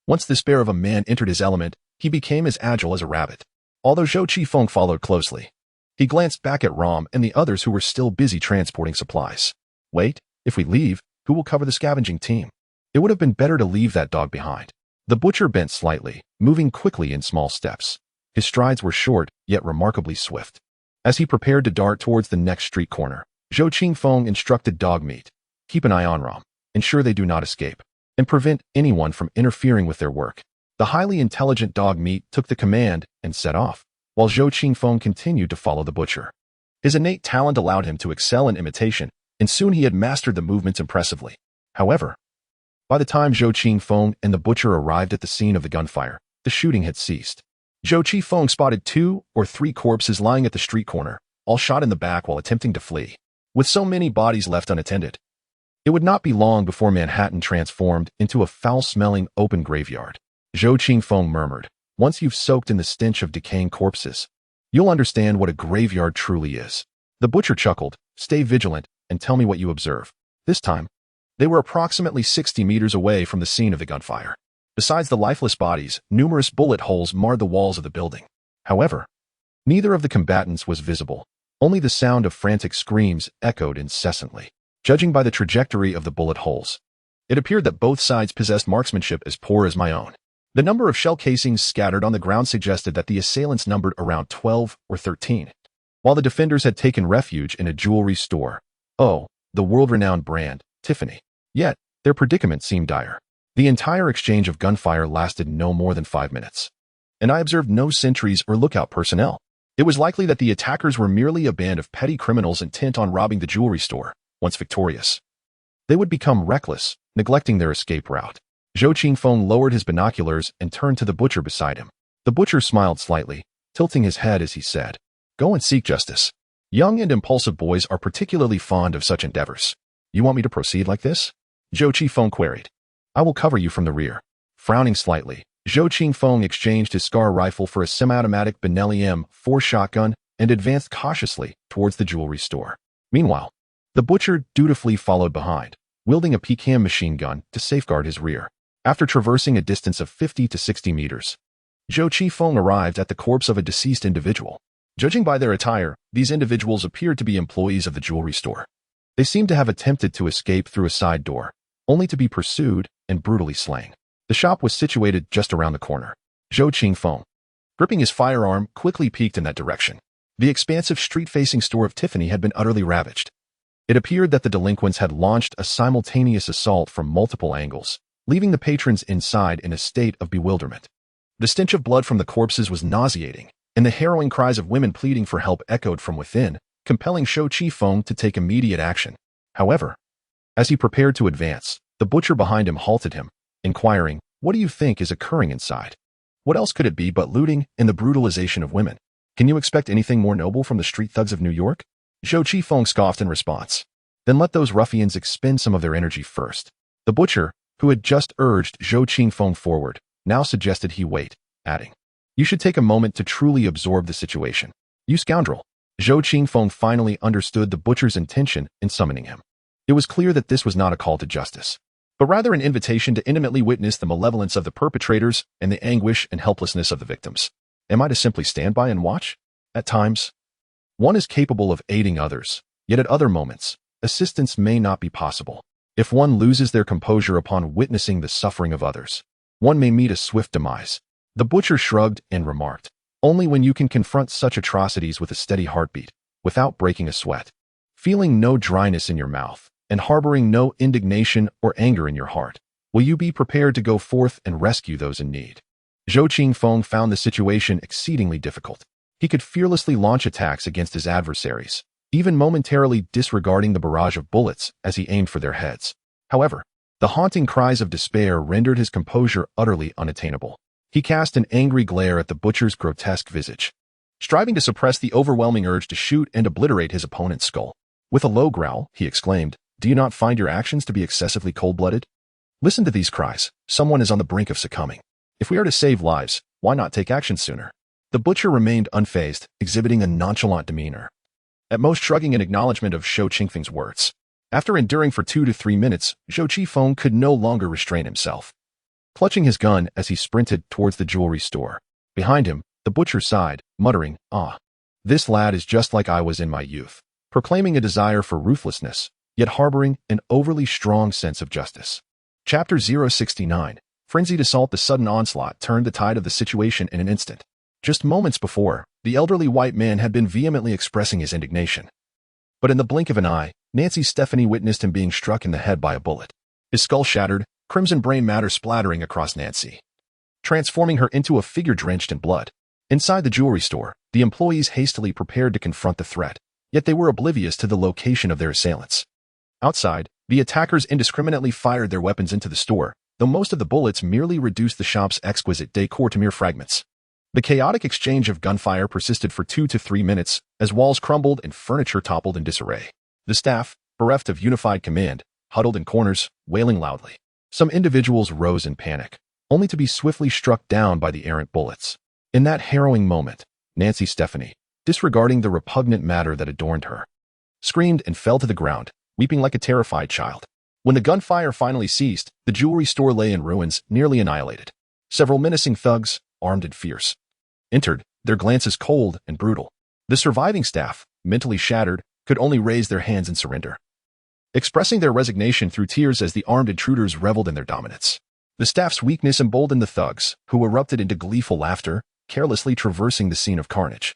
Once the spare of a man entered his element, he became as agile as a rabbit. Although Zhou Qingfeng followed closely, he glanced back at Rom and the others who were still busy transporting supplies. Wait, if we leave, who will cover the scavenging team? It would have been better to leave that dog behind. The butcher bent slightly, moving quickly in small steps. His strides were short, yet remarkably swift. As he prepared to dart towards the next street corner, Zhou Qingfeng instructed Dogmeat, keep an eye on Rom, ensure they do not escape, and prevent anyone from interfering with their work. The highly intelligent Dogmeat took the command and set off, while Zhou Qingfeng continued to follow the butcher. His innate talent allowed him to excel in imitation, and soon he had mastered the movements impressively. However, by the time Zhou Qingfeng and the butcher arrived at the scene of the gunfire, the shooting had ceased. Zhou Qingfeng spotted 2 or 3 corpses lying at the street corner, all shot in the back while attempting to flee. With so many bodies left unattended, it would not be long before Manhattan transformed into a foul-smelling open graveyard. Zhou Qingfeng murmured, once you've soaked in the stench of decaying corpses, you'll understand what a graveyard truly is. The butcher chuckled, stay vigilant, and tell me what you observe. This time, they were approximately 60 meters away from the scene of the gunfire. Besides the lifeless bodies, numerous bullet holes marred the walls of the building. However, neither of the combatants was visible. Only the sound of frantic screams echoed incessantly. Judging by the trajectory of the bullet holes, it appeared that both sides possessed marksmanship as poor as my own. The number of shell casings scattered on the ground suggested that the assailants numbered around 12 or 13, while the defenders had taken refuge in a jewelry store. Oh, the world-renowned brand, Tiffany. Yet, their predicament seemed dire. The entire exchange of gunfire lasted no more than 5 minutes, and I observed no sentries or lookout personnel. It was likely that the attackers were merely a band of petty criminals intent on robbing the jewelry store. Once victorious, they would become reckless, neglecting their escape route. Zhou Qingfeng lowered his binoculars and turned to the butcher beside him. The butcher smiled slightly, tilting his head as he said, "Go and seek justice. Young and impulsive boys are particularly fond of such endeavors. You want me to proceed like this?" Zhou Qingfeng queried. "I will cover you from the rear." Frowning slightly, Zhou Qingfeng exchanged his SCAR rifle for a semi-automatic Benelli M4 shotgun and advanced cautiously towards the jewelry store. Meanwhile, the butcher dutifully followed behind, wielding a PCAM machine gun to safeguard his rear. After traversing a distance of 50 to 60 meters, Zhou Qifeng arrived at the corpse of a deceased individual. Judging by their attire, these individuals appeared to be employees of the jewelry store. They seemed to have attempted to escape through a side door, only to be pursued and brutally slain. The shop was situated just around the corner. Zhou Qingfeng, gripping his firearm, quickly peeked in that direction. The expansive street-facing store of Tiffany had been utterly ravaged. It appeared that the delinquents had launched a simultaneous assault from multiple angles, leaving the patrons inside in a state of bewilderment. The stench of blood from the corpses was nauseating, and the harrowing cries of women pleading for help echoed from within, compelling Zhou Qifeng to take immediate action. However, as he prepared to advance, the butcher behind him halted him, inquiring, "What do you think is occurring inside? What else could it be but looting and the brutalization of women? Can you expect anything more noble from the street thugs of New York?" Zhou Qifeng scoffed in response. "Then let those ruffians expend some of their energy first." The butcher, who had just urged Zhou Qifeng forward, now suggested he wait, adding, "You should take a moment to truly absorb the situation. You scoundrel." Zhou Qifeng finally understood the butcher's intention in summoning him. It was clear that this was not a call to justice, but rather an invitation to intimately witness the malevolence of the perpetrators and the anguish and helplessness of the victims. Am I to simply stand by and watch? At times, one is capable of aiding others, yet at other moments, assistance may not be possible. If one loses their composure upon witnessing the suffering of others, one may meet a swift demise. The butcher shrugged and remarked, "Only when you can confront such atrocities with a steady heartbeat, without breaking a sweat, feeling no dryness in your mouth, and harboring no indignation or anger in your heart, will you be prepared to go forth and rescue those in need." Zhou Qingfeng found the situation exceedingly difficult. He could fearlessly launch attacks against his adversaries, even momentarily disregarding the barrage of bullets as he aimed for their heads. However, the haunting cries of despair rendered his composure utterly unattainable. He cast an angry glare at the butcher's grotesque visage, striving to suppress the overwhelming urge to shoot and obliterate his opponent's skull. With a low growl, he exclaimed, "Do you not find your actions to be excessively cold-blooded? Listen to these cries. Someone is on the brink of succumbing. If we are to save lives, why not take action sooner?" The butcher remained unfazed, exhibiting a nonchalant demeanor, at most shrugging in acknowledgement of Zhou Qingfeng's words. After enduring for 2 to 3 minutes, Zhou Qifeng could no longer restrain himself, clutching his gun as he sprinted towards the jewelry store. Behind him, the butcher sighed, muttering, "Ah, this lad is just like I was in my youth," proclaiming a desire for ruthlessness, yet harboring an overly strong sense of justice. Chapter 069. Frenzied assault. The sudden onslaught turned the tide of the situation in an instant. Just moments before, the elderly white man had been vehemently expressing his indignation. But in the blink of an eye, Nancy Stephanie witnessed him being struck in the head by a bullet. His skull shattered, crimson brain matter splattering across Nancy, transforming her into a figure drenched in blood. Inside the jewelry store, the employees hastily prepared to confront the threat, yet they were oblivious to the location of their assailants. Outside, the attackers indiscriminately fired their weapons into the store, though most of the bullets merely reduced the shop's exquisite decor to mere fragments. The chaotic exchange of gunfire persisted for 2 to 3 minutes as walls crumbled and furniture toppled in disarray. The staff, bereft of unified command, huddled in corners, wailing loudly. Some individuals rose in panic, only to be swiftly struck down by the errant bullets. In that harrowing moment, Nancy Stephanie, disregarding the repugnant matter that adorned her, screamed and fell to the ground, weeping like a terrified child. When the gunfire finally ceased, the jewelry store lay in ruins, nearly annihilated. Several menacing thugs, armed and fierce, entered, their glances cold and brutal. The surviving staff, mentally shattered, could only raise their hands in surrender, expressing their resignation through tears as the armed intruders reveled in their dominance. The staff's weakness emboldened the thugs, who erupted into gleeful laughter, carelessly traversing the scene of carnage,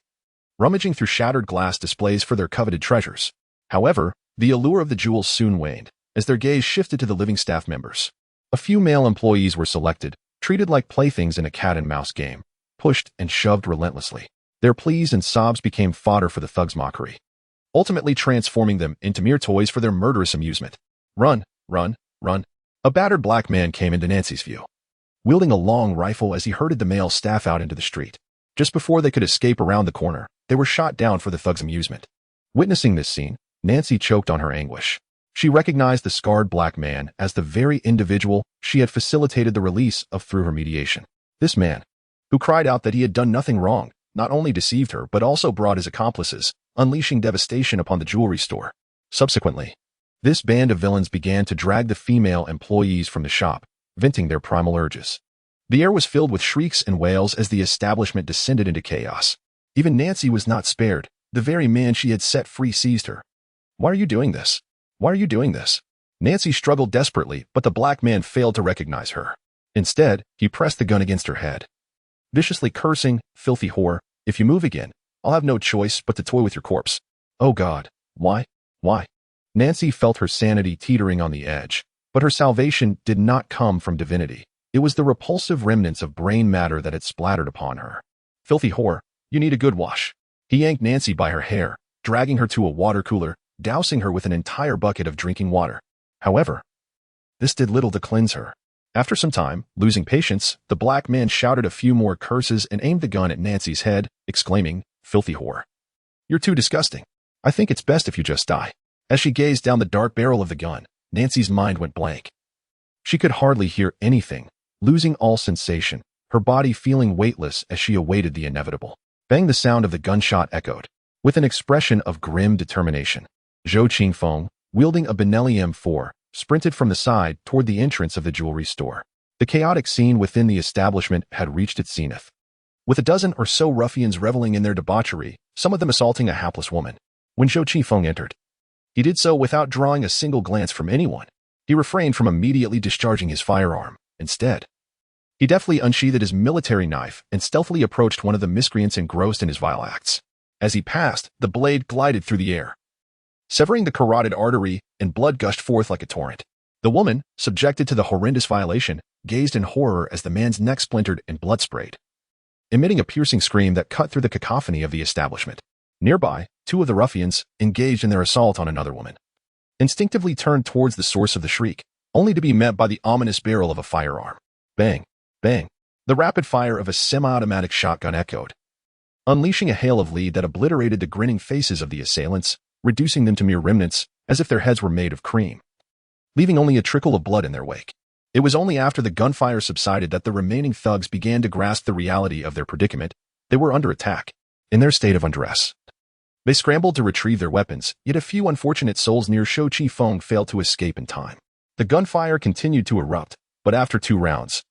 rummaging through shattered glass displays for their coveted treasures. However, the allure of the jewels soon waned, as their gaze shifted to the living staff members. A few male employees were selected, treated like playthings in a cat-and-mouse game, pushed and shoved relentlessly. Their pleas and sobs became fodder for the thugs' mockery, ultimately transforming them into mere toys for their murderous amusement. Run, run, run. A battered black man came into Nancy's view, wielding a long rifle as he herded the male staff out into the street. Just before they could escape around the corner, they were shot down for the thugs' amusement. Witnessing this scene, Nancy choked on her anguish. She recognized the scarred black man as the very individual she had facilitated the release of through her mediation. This man, who cried out that he had done nothing wrong, not only deceived her but also brought his accomplices, unleashing devastation upon the jewelry store. Subsequently, this band of villains began to drag the female employees from the shop, venting their primal urges. The air was filled with shrieks and wails as the establishment descended into chaos. Even Nancy was not spared. The very man she had set free seized her. "Why are you doing this? Why are you doing this?" Nancy struggled desperately, but the black man failed to recognize her. Instead, he pressed the gun against her head, viciously cursing, "Filthy whore, if you move again, I'll have no choice but to toy with your corpse." Oh God, why? Why? Nancy felt her sanity teetering on the edge, but her salvation did not come from divinity. It was the repulsive remnants of brain matter that had splattered upon her. "Filthy whore, you need a good wash." He yanked Nancy by her hair, dragging her to a water cooler, dousing her with an entire bucket of drinking water. However, this did little to cleanse her. After some time, losing patience, the black man shouted a few more curses and aimed the gun at Nancy's head, exclaiming, "Filthy whore, you're too disgusting. I think it's best if you just die." As she gazed down the dark barrel of the gun, Nancy's mind went blank. She could hardly hear anything, losing all sensation, her body feeling weightless as she awaited the inevitable. Bang! The sound of the gunshot echoed, with an expression of grim determination. Zhou Qingfeng, wielding a Benelli M4, sprinted from the side toward the entrance of the jewelry store. The chaotic scene within the establishment had reached its zenith, with a dozen or so ruffians reveling in their debauchery, some of them assaulting a hapless woman. When Zhou Qingfeng entered, he did so without drawing a single glance from anyone. He refrained from immediately discharging his firearm. Instead, he deftly unsheathed his military knife and stealthily approached one of the miscreants engrossed in his vile acts. As he passed, the blade glided through the air, severing the carotid artery, and blood gushed forth like a torrent. The woman, subjected to the horrendous violation, gazed in horror as the man's neck splintered and blood sprayed, emitting a piercing scream that cut through the cacophony of the establishment. Nearby, two of the ruffians, engaged in their assault on another woman, instinctively turned towards the source of the shriek, only to be met by the ominous barrel of a firearm. Bang! Bang! The rapid fire of a semi-automatic shotgun echoed, unleashing a hail of lead that obliterated the grinning faces of the assailants, reducing them to mere remnants, as if their heads were made of cream, leaving only a trickle of blood in their wake. It was only after the gunfire subsided that the remaining thugs began to grasp the reality of their predicament. They were under attack. In their state of undress, they scrambled to retrieve their weapons, yet a few unfortunate souls near Zhou Qingfeng failed to escape in time. The gunfire continued to erupt, but after 2 rounds,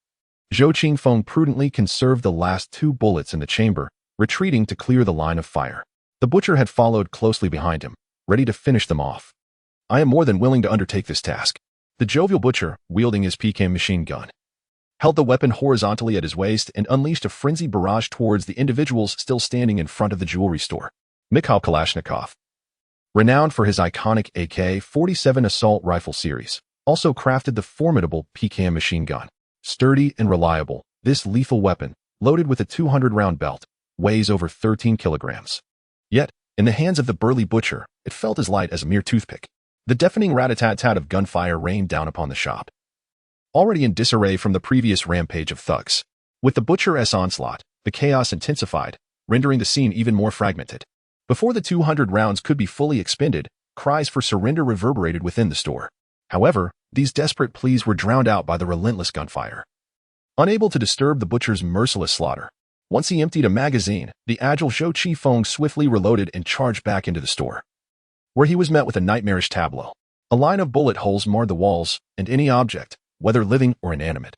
Zhou Qingfeng prudently conserved the last 2 bullets in the chamber, retreating to clear the line of fire. The butcher had followed closely behind him, ready to finish them off. "I am more than willing to undertake this task." The jovial butcher, wielding his PK machine gun, held the weapon horizontally at his waist and unleashed a frenzied barrage towards the individuals still standing in front of the jewelry store. Mikhail Kalashnikov, renowned for his iconic AK-47 assault rifle series, also crafted the formidable PKM machine gun. Sturdy and reliable, this lethal weapon, loaded with a 200-round belt, weighs over 13 kilograms. Yet, in the hands of the burly butcher, it felt as light as a mere toothpick. The deafening rat-a-tat-tat of gunfire rained down upon the shop, already in disarray from the previous rampage of thugs. With the butcher's onslaught, the chaos intensified, rendering the scene even more fragmented. Before the 200 rounds could be fully expended, cries for surrender reverberated within the store. However, these desperate pleas were drowned out by the relentless gunfire. Unable to disturb the butcher's merciless slaughter, once he emptied a magazine, the agile Zhou Qingfeng swiftly reloaded and charged back into the store, where he was met with a nightmarish tableau. A line of bullet holes marred the walls, and any object, whether living or inanimate,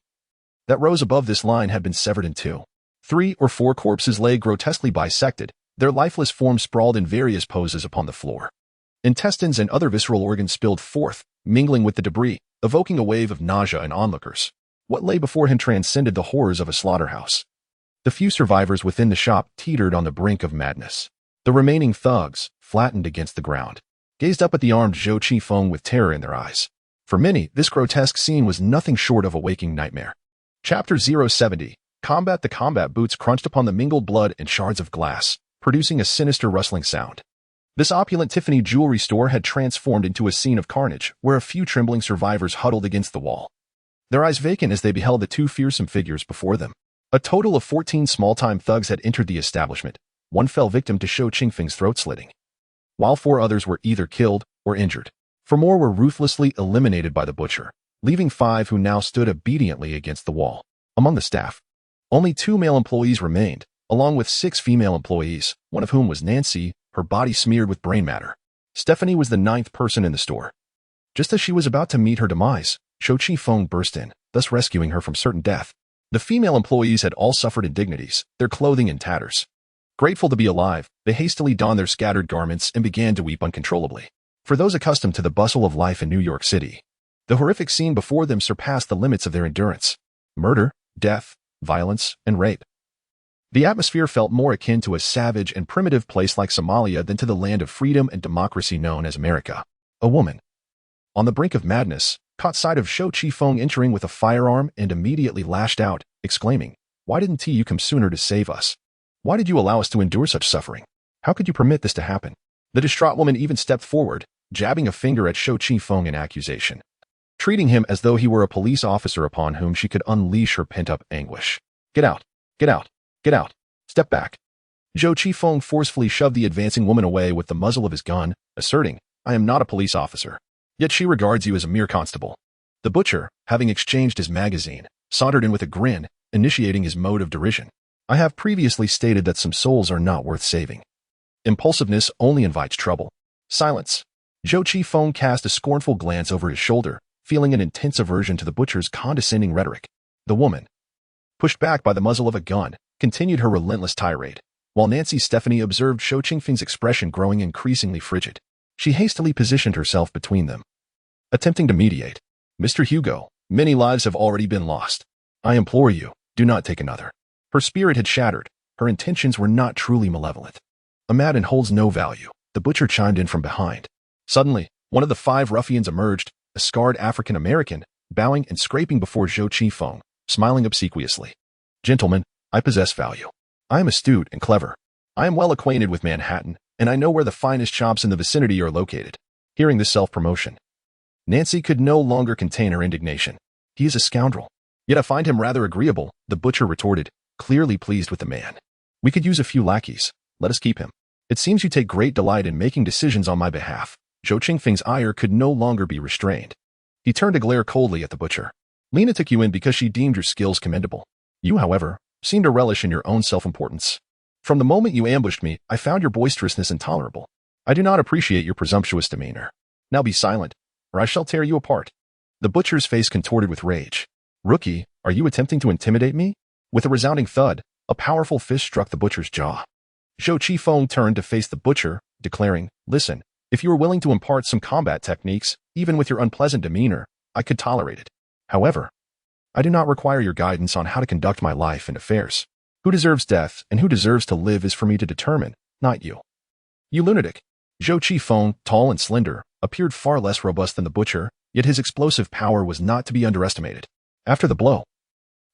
that rose above this line had been severed in two. 3 or 4 corpses lay grotesquely bisected, their lifeless forms sprawled in various poses upon the floor. Intestines and other visceral organs spilled forth, mingling with the debris, evoking a wave of nausea in onlookers. What lay before him transcended the horrors of a slaughterhouse. The few survivors within the shop teetered on the brink of madness. The remaining thugs, flattened against the ground, gazed up at the armed Zhou Qifeng with terror in their eyes. For many, this grotesque scene was nothing short of a waking nightmare. Chapter 070. Combat. The combat boots crunched upon the mingled blood and shards of glass, producing a sinister rustling sound. This opulent Tiffany jewelry store had transformed into a scene of carnage, where a few trembling survivors huddled against the wall, their eyes vacant as they beheld the two fearsome figures before them. A total of 14 small-time thugs had entered the establishment. One fell victim to Zhou Qifeng's throat-slitting, while 4 others were either killed or injured. 4 more were ruthlessly eliminated by the butcher, leaving 5 who now stood obediently against the wall. Among the staff, only 2 male employees remained, along with 6 female employees, one of whom was Nancy, her body smeared with brain matter. Stephanie was the 9th person in the store. Just as she was about to meet her demise, Zhou Qifeng burst in, thus rescuing her from certain death. The female employees had all suffered indignities, their clothing in tatters. Grateful to be alive, they hastily donned their scattered garments and began to weep uncontrollably. For those accustomed to the bustle of life in New York City, the horrific scene before them surpassed the limits of their endurance. Murder, death, violence, and rape. The atmosphere felt more akin to a savage and primitive place like Somalia than to the land of freedom and democracy known as America. A woman, on the brink of madness, caught sight of Zhou Qifeng entering with a firearm and immediately lashed out, exclaiming, "Why didn't you come sooner to save us? Why did you allow us to endure such suffering? How could you permit this to happen?" The distraught woman even stepped forward, jabbing a finger at Zhou Qifeng in accusation, treating him as though he were a police officer upon whom she could unleash her pent-up anguish. "Get out! Get out! Get out! Step back!" Zhou Qifeng forcefully shoved the advancing woman away with the muzzle of his gun, asserting, "I am not a police officer. Yet she regards you as a mere constable." The butcher, having exchanged his magazine, sauntered in with a grin, initiating his mode of derision. "I have previously stated that some souls are not worth saving. Impulsiveness only invites trouble." Silence. Zhou Qifeng cast a scornful glance over his shoulder, feeling an intense aversion to the butcher's condescending rhetoric. The woman, pushed back by the muzzle of a gun, continued her relentless tirade, while Nancy Stephanie observed Zhou Qifeng's expression growing increasingly frigid. She hastily positioned herself between them, attempting to mediate. "Mr. Hugo, many lives have already been lost. I implore you, do not take another." Her spirit had shattered. Her intentions were not truly malevolent. "A madman holds no value," the butcher chimed in from behind. Suddenly, one of the 5 ruffians emerged, a scarred African-American, bowing and scraping before Zhou Qifeng, smiling obsequiously. "Gentlemen, I possess value. I am astute and clever. I am well acquainted with Manhattan, and I know where the finest shops in the vicinity are located." Hearing this self-promotion, Nancy could no longer contain her indignation. "He is a scoundrel. Yet I find him rather agreeable," the butcher retorted, clearly pleased with the man. "We could use a few lackeys. Let us keep him. It seems you take great delight in making decisions on my behalf." Zhou Qifeng's ire could no longer be restrained. He turned to glare coldly at the butcher. "Lena took you in because she deemed your skills commendable. You, however, seem to relish in your own self-importance. From the moment you ambushed me, I found your boisterousness intolerable. I do not appreciate your presumptuous demeanor. Now be silent, or I shall tear you apart." The butcher's face contorted with rage. "Rookie, are you attempting to intimidate me?" With a resounding thud, a powerful fist struck the butcher's jaw. Zhou Qifeng turned to face the butcher, declaring, "Listen, if you are willing to impart some combat techniques, even with your unpleasant demeanor, I could tolerate it. However, I do not require your guidance on how to conduct my life and affairs. Who deserves death and who deserves to live is for me to determine, not you." "You lunatic." Zhou Qifeng, tall and slender, appeared far less robust than the butcher, yet his explosive power was not to be underestimated. After the blow,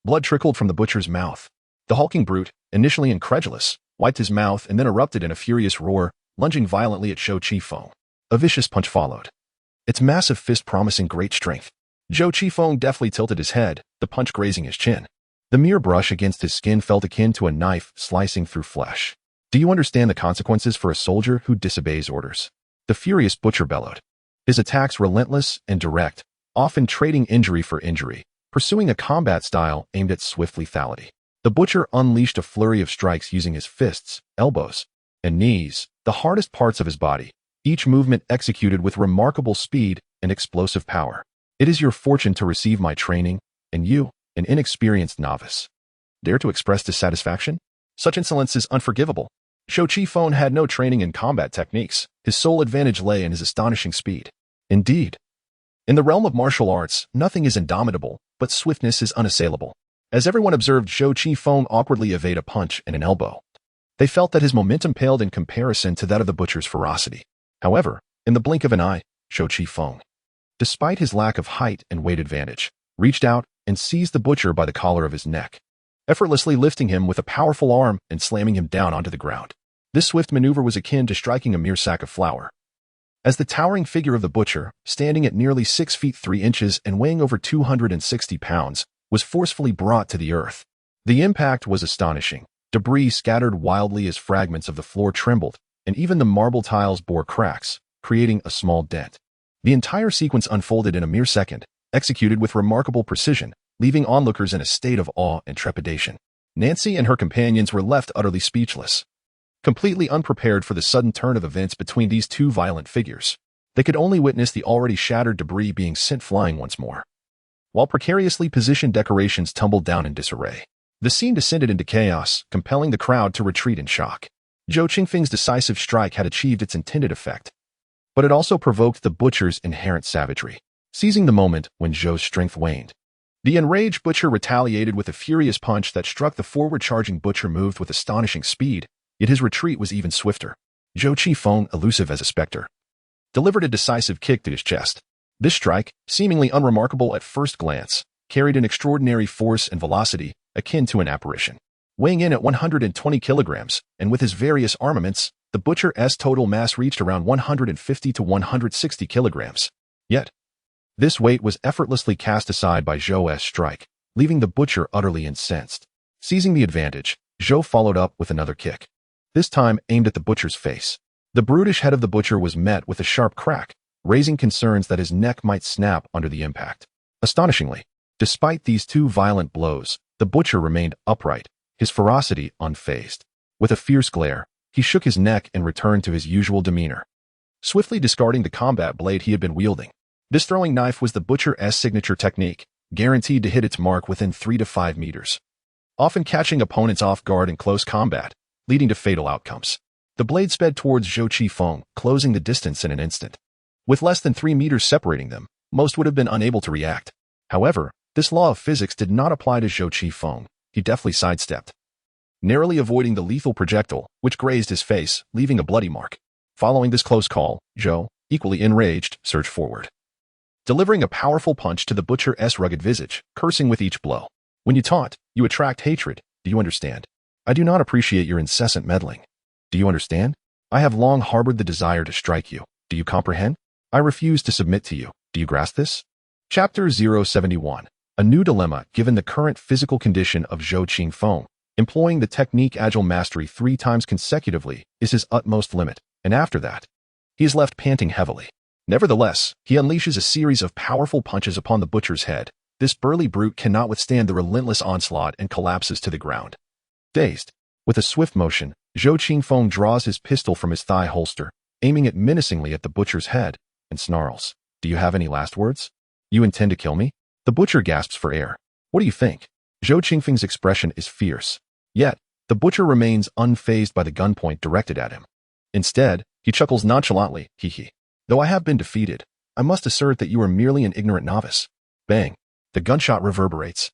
blood trickled from the butcher's mouth. The hulking brute, initially incredulous, wiped his mouth and then erupted in a furious roar, lunging violently at Zhou Qifeng. A vicious punch followed, its massive fist promising great strength. Zhou Qifeng deftly tilted his head, the punch grazing his chin. The mere brush against his skin felt akin to a knife slicing through flesh. "Do you understand the consequences for a soldier who disobeys orders?" the furious butcher bellowed. His attacks relentless and direct, often trading injury for injury, pursuing a combat style aimed at swift lethality. The butcher unleashed a flurry of strikes using his fists, elbows, and knees, the hardest parts of his body, each movement executed with remarkable speed and explosive power. It is your fortune to receive my training, and you, an inexperienced novice, dare to express dissatisfaction? Such insolence is unforgivable. Zhou Qifeng had no training in combat techniques. His sole advantage lay in his astonishing speed. Indeed, in the realm of martial arts, nothing is indomitable, but swiftness is unassailable. As everyone observed Zhou Qifeng awkwardly evade a punch and an elbow, they felt that his momentum paled in comparison to that of the butcher's ferocity. However, in the blink of an eye, Zhou Qifeng, despite his lack of height and weight advantage, reached out and seized the butcher by the collar of his neck, effortlessly lifting him with a powerful arm and slamming him down onto the ground. This swift maneuver was akin to striking a mere sack of flour. As the towering figure of the butcher, standing at nearly 6 feet 3 inches and weighing over 260 pounds, was forcefully brought to the earth. The impact was astonishing. Debris scattered wildly as fragments of the floor trembled, and even the marble tiles bore cracks, creating a small dent. The entire sequence unfolded in a mere second, executed with remarkable precision, leaving onlookers in a state of awe and trepidation. Nancy and her companions were left utterly speechless, completely unprepared for the sudden turn of events between these two violent figures. They could only witness the already shattered debris being sent flying once more, while precariously positioned decorations tumbled down in disarray. The scene descended into chaos, compelling the crowd to retreat in shock. Zhou Qifeng's decisive strike had achieved its intended effect, but it also provoked the butcher's inherent savagery. Seizing the moment when Zhou's strength waned, the enraged butcher retaliated with a furious punch that struck the forward-charging butcher moved with astonishing speed, yet his retreat was even swifter. Zhou Qifeng, elusive as a specter, delivered a decisive kick to his chest. This strike, seemingly unremarkable at first glance, carried an extraordinary force and velocity akin to an apparition. Weighing in at 120 kilograms, and with his various armaments, the butcher's total mass reached around 150 to 160 kilograms. Yet, this weight was effortlessly cast aside by Zhou's strike, leaving the butcher utterly incensed. Seizing the advantage, Zhou followed up with another kick, this time aimed at the butcher's face. The brutish head of the butcher was met with a sharp crack, raising concerns that his neck might snap under the impact. Astonishingly, despite these two violent blows, the butcher remained upright, his ferocity unfazed. With a fierce glare, he shook his neck and returned to his usual demeanor, swiftly discarding the combat blade he had been wielding. This throwing knife was the butcher's signature technique, guaranteed to hit its mark within 3 to 5 meters, often catching opponents off guard in close combat, leading to fatal outcomes. The blade sped towards Zhou Qifeng, closing the distance in an instant. With less than 3 meters separating them, most would have been unable to react. However, this law of physics did not apply to Zhou Qifeng. He deftly sidestepped, narrowly avoiding the lethal projectile, which grazed his face, leaving a bloody mark. Following this close call, Zhou, equally enraged, surged forward, delivering a powerful punch to the butcher's rugged visage, cursing with each blow. When you taunt, you attract hatred. Do you understand? I do not appreciate your incessant meddling. Do you understand? I have long harbored the desire to strike you. Do you comprehend? I refuse to submit to you. Do you grasp this? Chapter 071. A new dilemma given the current physical condition of Zhou Qifeng. Employing the technique agile mastery 3 times consecutively is his utmost limit, and after that, he is left panting heavily. Nevertheless, he unleashes a series of powerful punches upon the butcher's head. This burly brute cannot withstand the relentless onslaught and collapses to the ground. Dazed, with a swift motion, Zhou Qifeng draws his pistol from his thigh holster, aiming it menacingly at the butcher's head, and snarls, "Do you have any last words? You intend to kill me?" The butcher gasps for air. What do you think? Zhou Qifeng's expression is fierce. Yet, the butcher remains unfazed by the gunpoint directed at him. Instead, he chuckles nonchalantly, hee hee. Though I have been defeated, I must assert that you are merely an ignorant novice. Bang! The gunshot reverberates,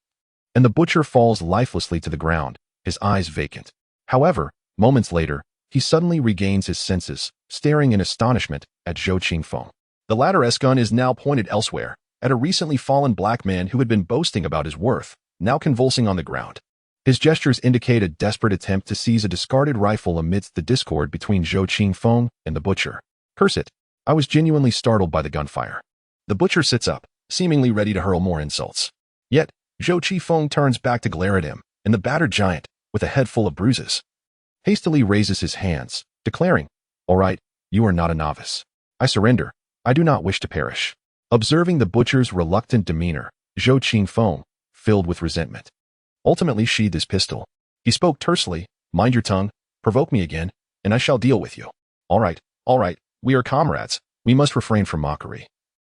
and the butcher falls lifelessly to the ground, his eyes vacant. However, moments later, he suddenly regains his senses, staring in astonishment at Zhou Qifeng. The latter's gun is now pointed elsewhere, at a recently fallen black man who had been boasting about his worth, now convulsing on the ground. His gestures indicate a desperate attempt to seize a discarded rifle amidst the discord between Zhou Qifeng and the butcher. Curse it! I was genuinely startled by the gunfire. The butcher sits up, seemingly ready to hurl more insults. Yet, Zhou Qifeng turns back to glare at him, and the battered giant, with a head full of bruises, hastily raises his hands, declaring, "All right, you are not a novice. I surrender. I do not wish to perish." Observing the butcher's reluctant demeanor, Zhou Qifeng, filled with resentment, ultimately sheathed his pistol. He spoke tersely, "Mind your tongue, provoke me again, and I shall deal with you." All right, we are comrades. We must refrain from mockery.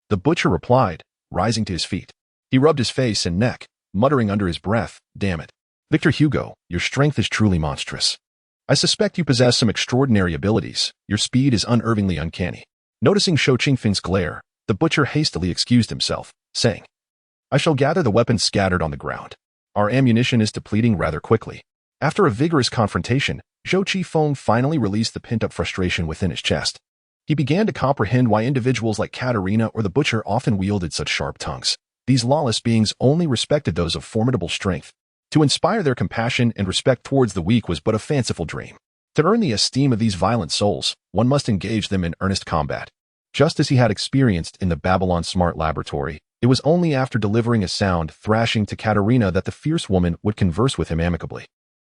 The butcher replied, rising to his feet. He rubbed his face and neck, muttering under his breath, "Damn it. Victor Hugo, your strength is truly monstrous. I suspect you possess some extraordinary abilities. Your speed is unervingly uncanny." Noticing Shou Qingfeng's glare, the butcher hastily excused himself, saying, "I shall gather the weapons scattered on the ground. Our ammunition is depleting rather quickly." After a vigorous confrontation, Shou Qingfeng finally released the pent-up frustration within his chest. He began to comprehend why individuals like Katerina or the butcher often wielded such sharp tongues. These lawless beings only respected those of formidable strength. To inspire their compassion and respect towards the weak was but a fanciful dream. To earn the esteem of these violent souls, one must engage them in earnest combat. Just as he had experienced in the Babylon Smart Laboratory, it was only after delivering a sound thrashing to Katerina that the fierce woman would converse with him amicably.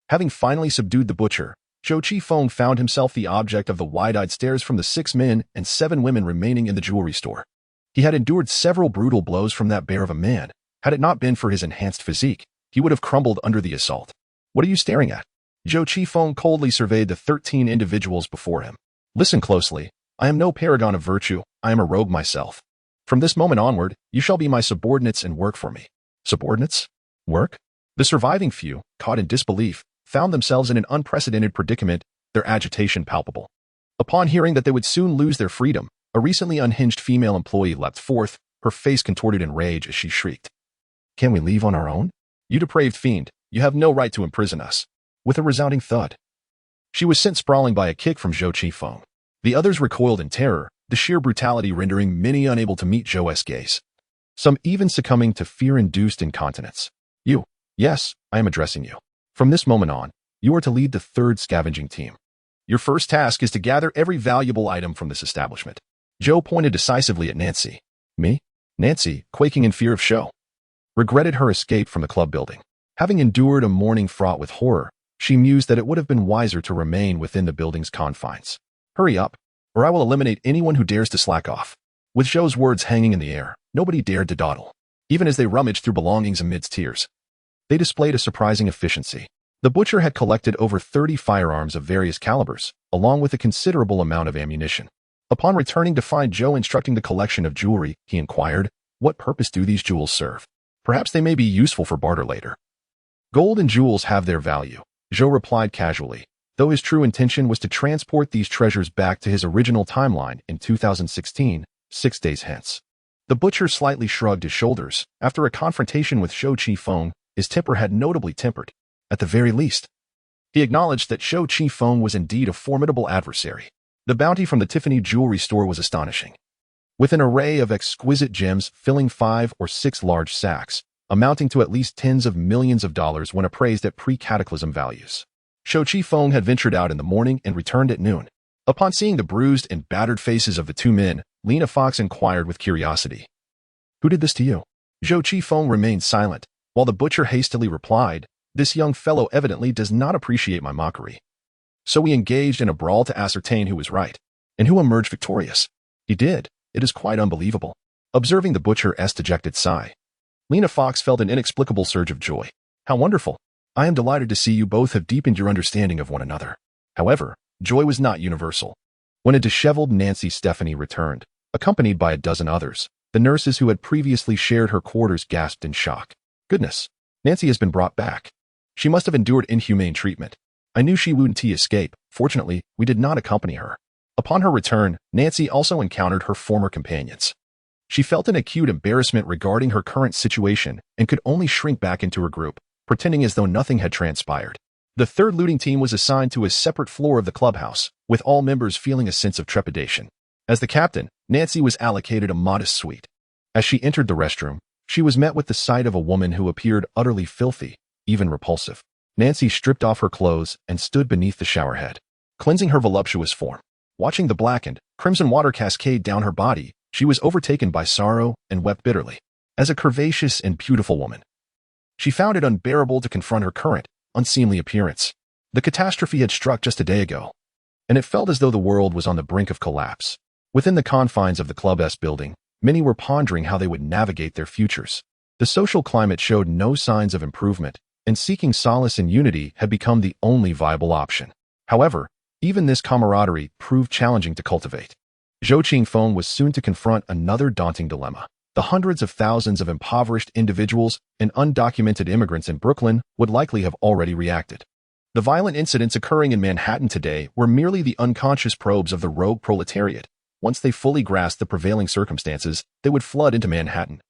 Having finally subdued the butcher, Shou Qingfeng found himself the object of the wide-eyed stares from the 6 men and 7 women remaining in the jewelry store. He had endured several brutal blows from that bear of a man. Had it not been for his enhanced physique, he would have crumbled under the assault. "What are you staring at?" Shou Qingfeng coldly surveyed the 13 individuals before him. "Listen closely. I am no paragon of virtue. I am a rogue myself. From this moment onward, you shall be my subordinates and work for me." Subordinates? Work? The surviving few, caught in disbelief, found themselves in an unprecedented predicament, their agitation palpable. Upon hearing that they would soon lose their freedom, a recently unhinged female employee leapt forth, her face contorted in rage as she shrieked, "Can we leave on our own? You depraved fiend, you have no right to imprison us." With a resounding thud, she was sent sprawling by a kick from Shou Qingfeng. The others recoiled in terror, the sheer brutality rendering many unable to meet Zhou's gaze. Some even succumbing to fear-induced incontinence. "You, yes, I am addressing you. From this moment on, you are to lead the 3rd scavenging team. Your first task is to gather every valuable item from this establishment." Zhou pointed decisively at Nancy. "Me?" Nancy, quaking in fear of Shou, regretted her escape from the club building. Having endured a morning fraught with horror, she mused that it would have been wiser to remain within the building's confines. "Hurry up, or I will eliminate anyone who dares to slack off." With Zhou's words hanging in the air, nobody dared to dawdle, even as they rummaged through belongings amidst tears. They displayed a surprising efficiency. The butcher had collected over 30 firearms of various calibers, along with a considerable amount of ammunition. Upon returning to find Zhou instructing the collection of jewelry, he inquired, "What purpose do these jewels serve? Perhaps they may be useful for barter later." "Gold and jewels have their value," Zhou replied casually, though his true intention was to transport these treasures back to his original timeline in 2016, 6 days hence. The butcher slightly shrugged his shoulders. After a confrontation with Shou Qingfeng, his temper had notably tempered. At the very least, he acknowledged that Shou Qingfeng was indeed a formidable adversary. The bounty from the Tiffany jewelry store was astonishing. With an array of exquisite gems filling 5 or 6 large sacks, amounting to at least tens of millions of dollars when appraised at pre-cataclysm values. Shou Qingfeng had ventured out in the morning and returned at noon. Upon seeing the bruised and battered faces of the 2 men, Lena Fox inquired with curiosity, "Who did this to you?" Shou Qingfeng remained silent, while the butcher hastily replied, "This young fellow evidently does not appreciate my mockery." So we engaged in a brawl to ascertain who was right, and who emerged victorious. He did. It is quite unbelievable. Observing the butcher's dejected sigh, Lena Fox felt an inexplicable surge of joy. "How wonderful. I am delighted to see you both have deepened your understanding of one another." However, joy was not universal. When a disheveled Nancy Stephanie returned, accompanied by a dozen others, the nurses who had previously shared her quarters gasped in shock. "Goodness, Nancy has been brought back. She must have endured inhumane treatment. I knew she wouldn't escape. Fortunately, we did not accompany her." Upon her return, Nancy also encountered her former companions. She felt an acute embarrassment regarding her current situation and could only shrink back into her group, pretending as though nothing had transpired. The 3rd looting team was assigned to a separate floor of the clubhouse, with all members feeling a sense of trepidation. As the captain, Nancy was allocated a modest suite. As she entered the restroom, she was met with the sight of a woman who appeared utterly filthy, even repulsive. Nancy stripped off her clothes and stood beneath the shower head, cleansing her voluptuous form. Watching the blackened, crimson water cascade down her body, she was overtaken by sorrow and wept bitterly. As a curvaceous and beautiful woman, she found it unbearable to confront her current, unseemly appearance. The catastrophe had struck just a day ago, and it felt as though the world was on the brink of collapse. Within the confines of the Club S building, many were pondering how they would navigate their futures. The social climate showed no signs of improvement, and seeking solace in unity had become the only viable option. However, even this camaraderie proved challenging to cultivate. Zhou Qingfeng was soon to confront another daunting dilemma. The hundreds of thousands of impoverished individuals and undocumented immigrants in Brooklyn would likely have already reacted. The violent incidents occurring in Manhattan today were merely the unconscious probes of the rogue proletariat. Once they fully grasped the prevailing circumstances, they would flood into Manhattan,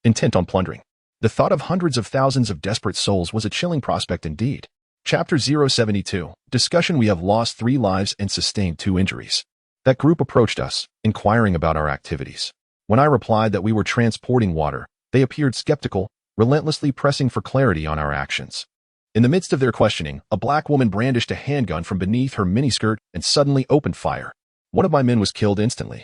intent on plundering. The thought of hundreds of thousands of desperate souls was a chilling prospect indeed. Chapter 072. Discussion. We have lost 3 lives and sustained 2 injuries. That group approached us, inquiring about our activities. When I replied that we were transporting water, they appeared skeptical, relentlessly pressing for clarity on our actions. In the midst of their questioning, a black woman brandished a handgun from beneath her miniskirt and suddenly opened fire. One of my men was killed instantly.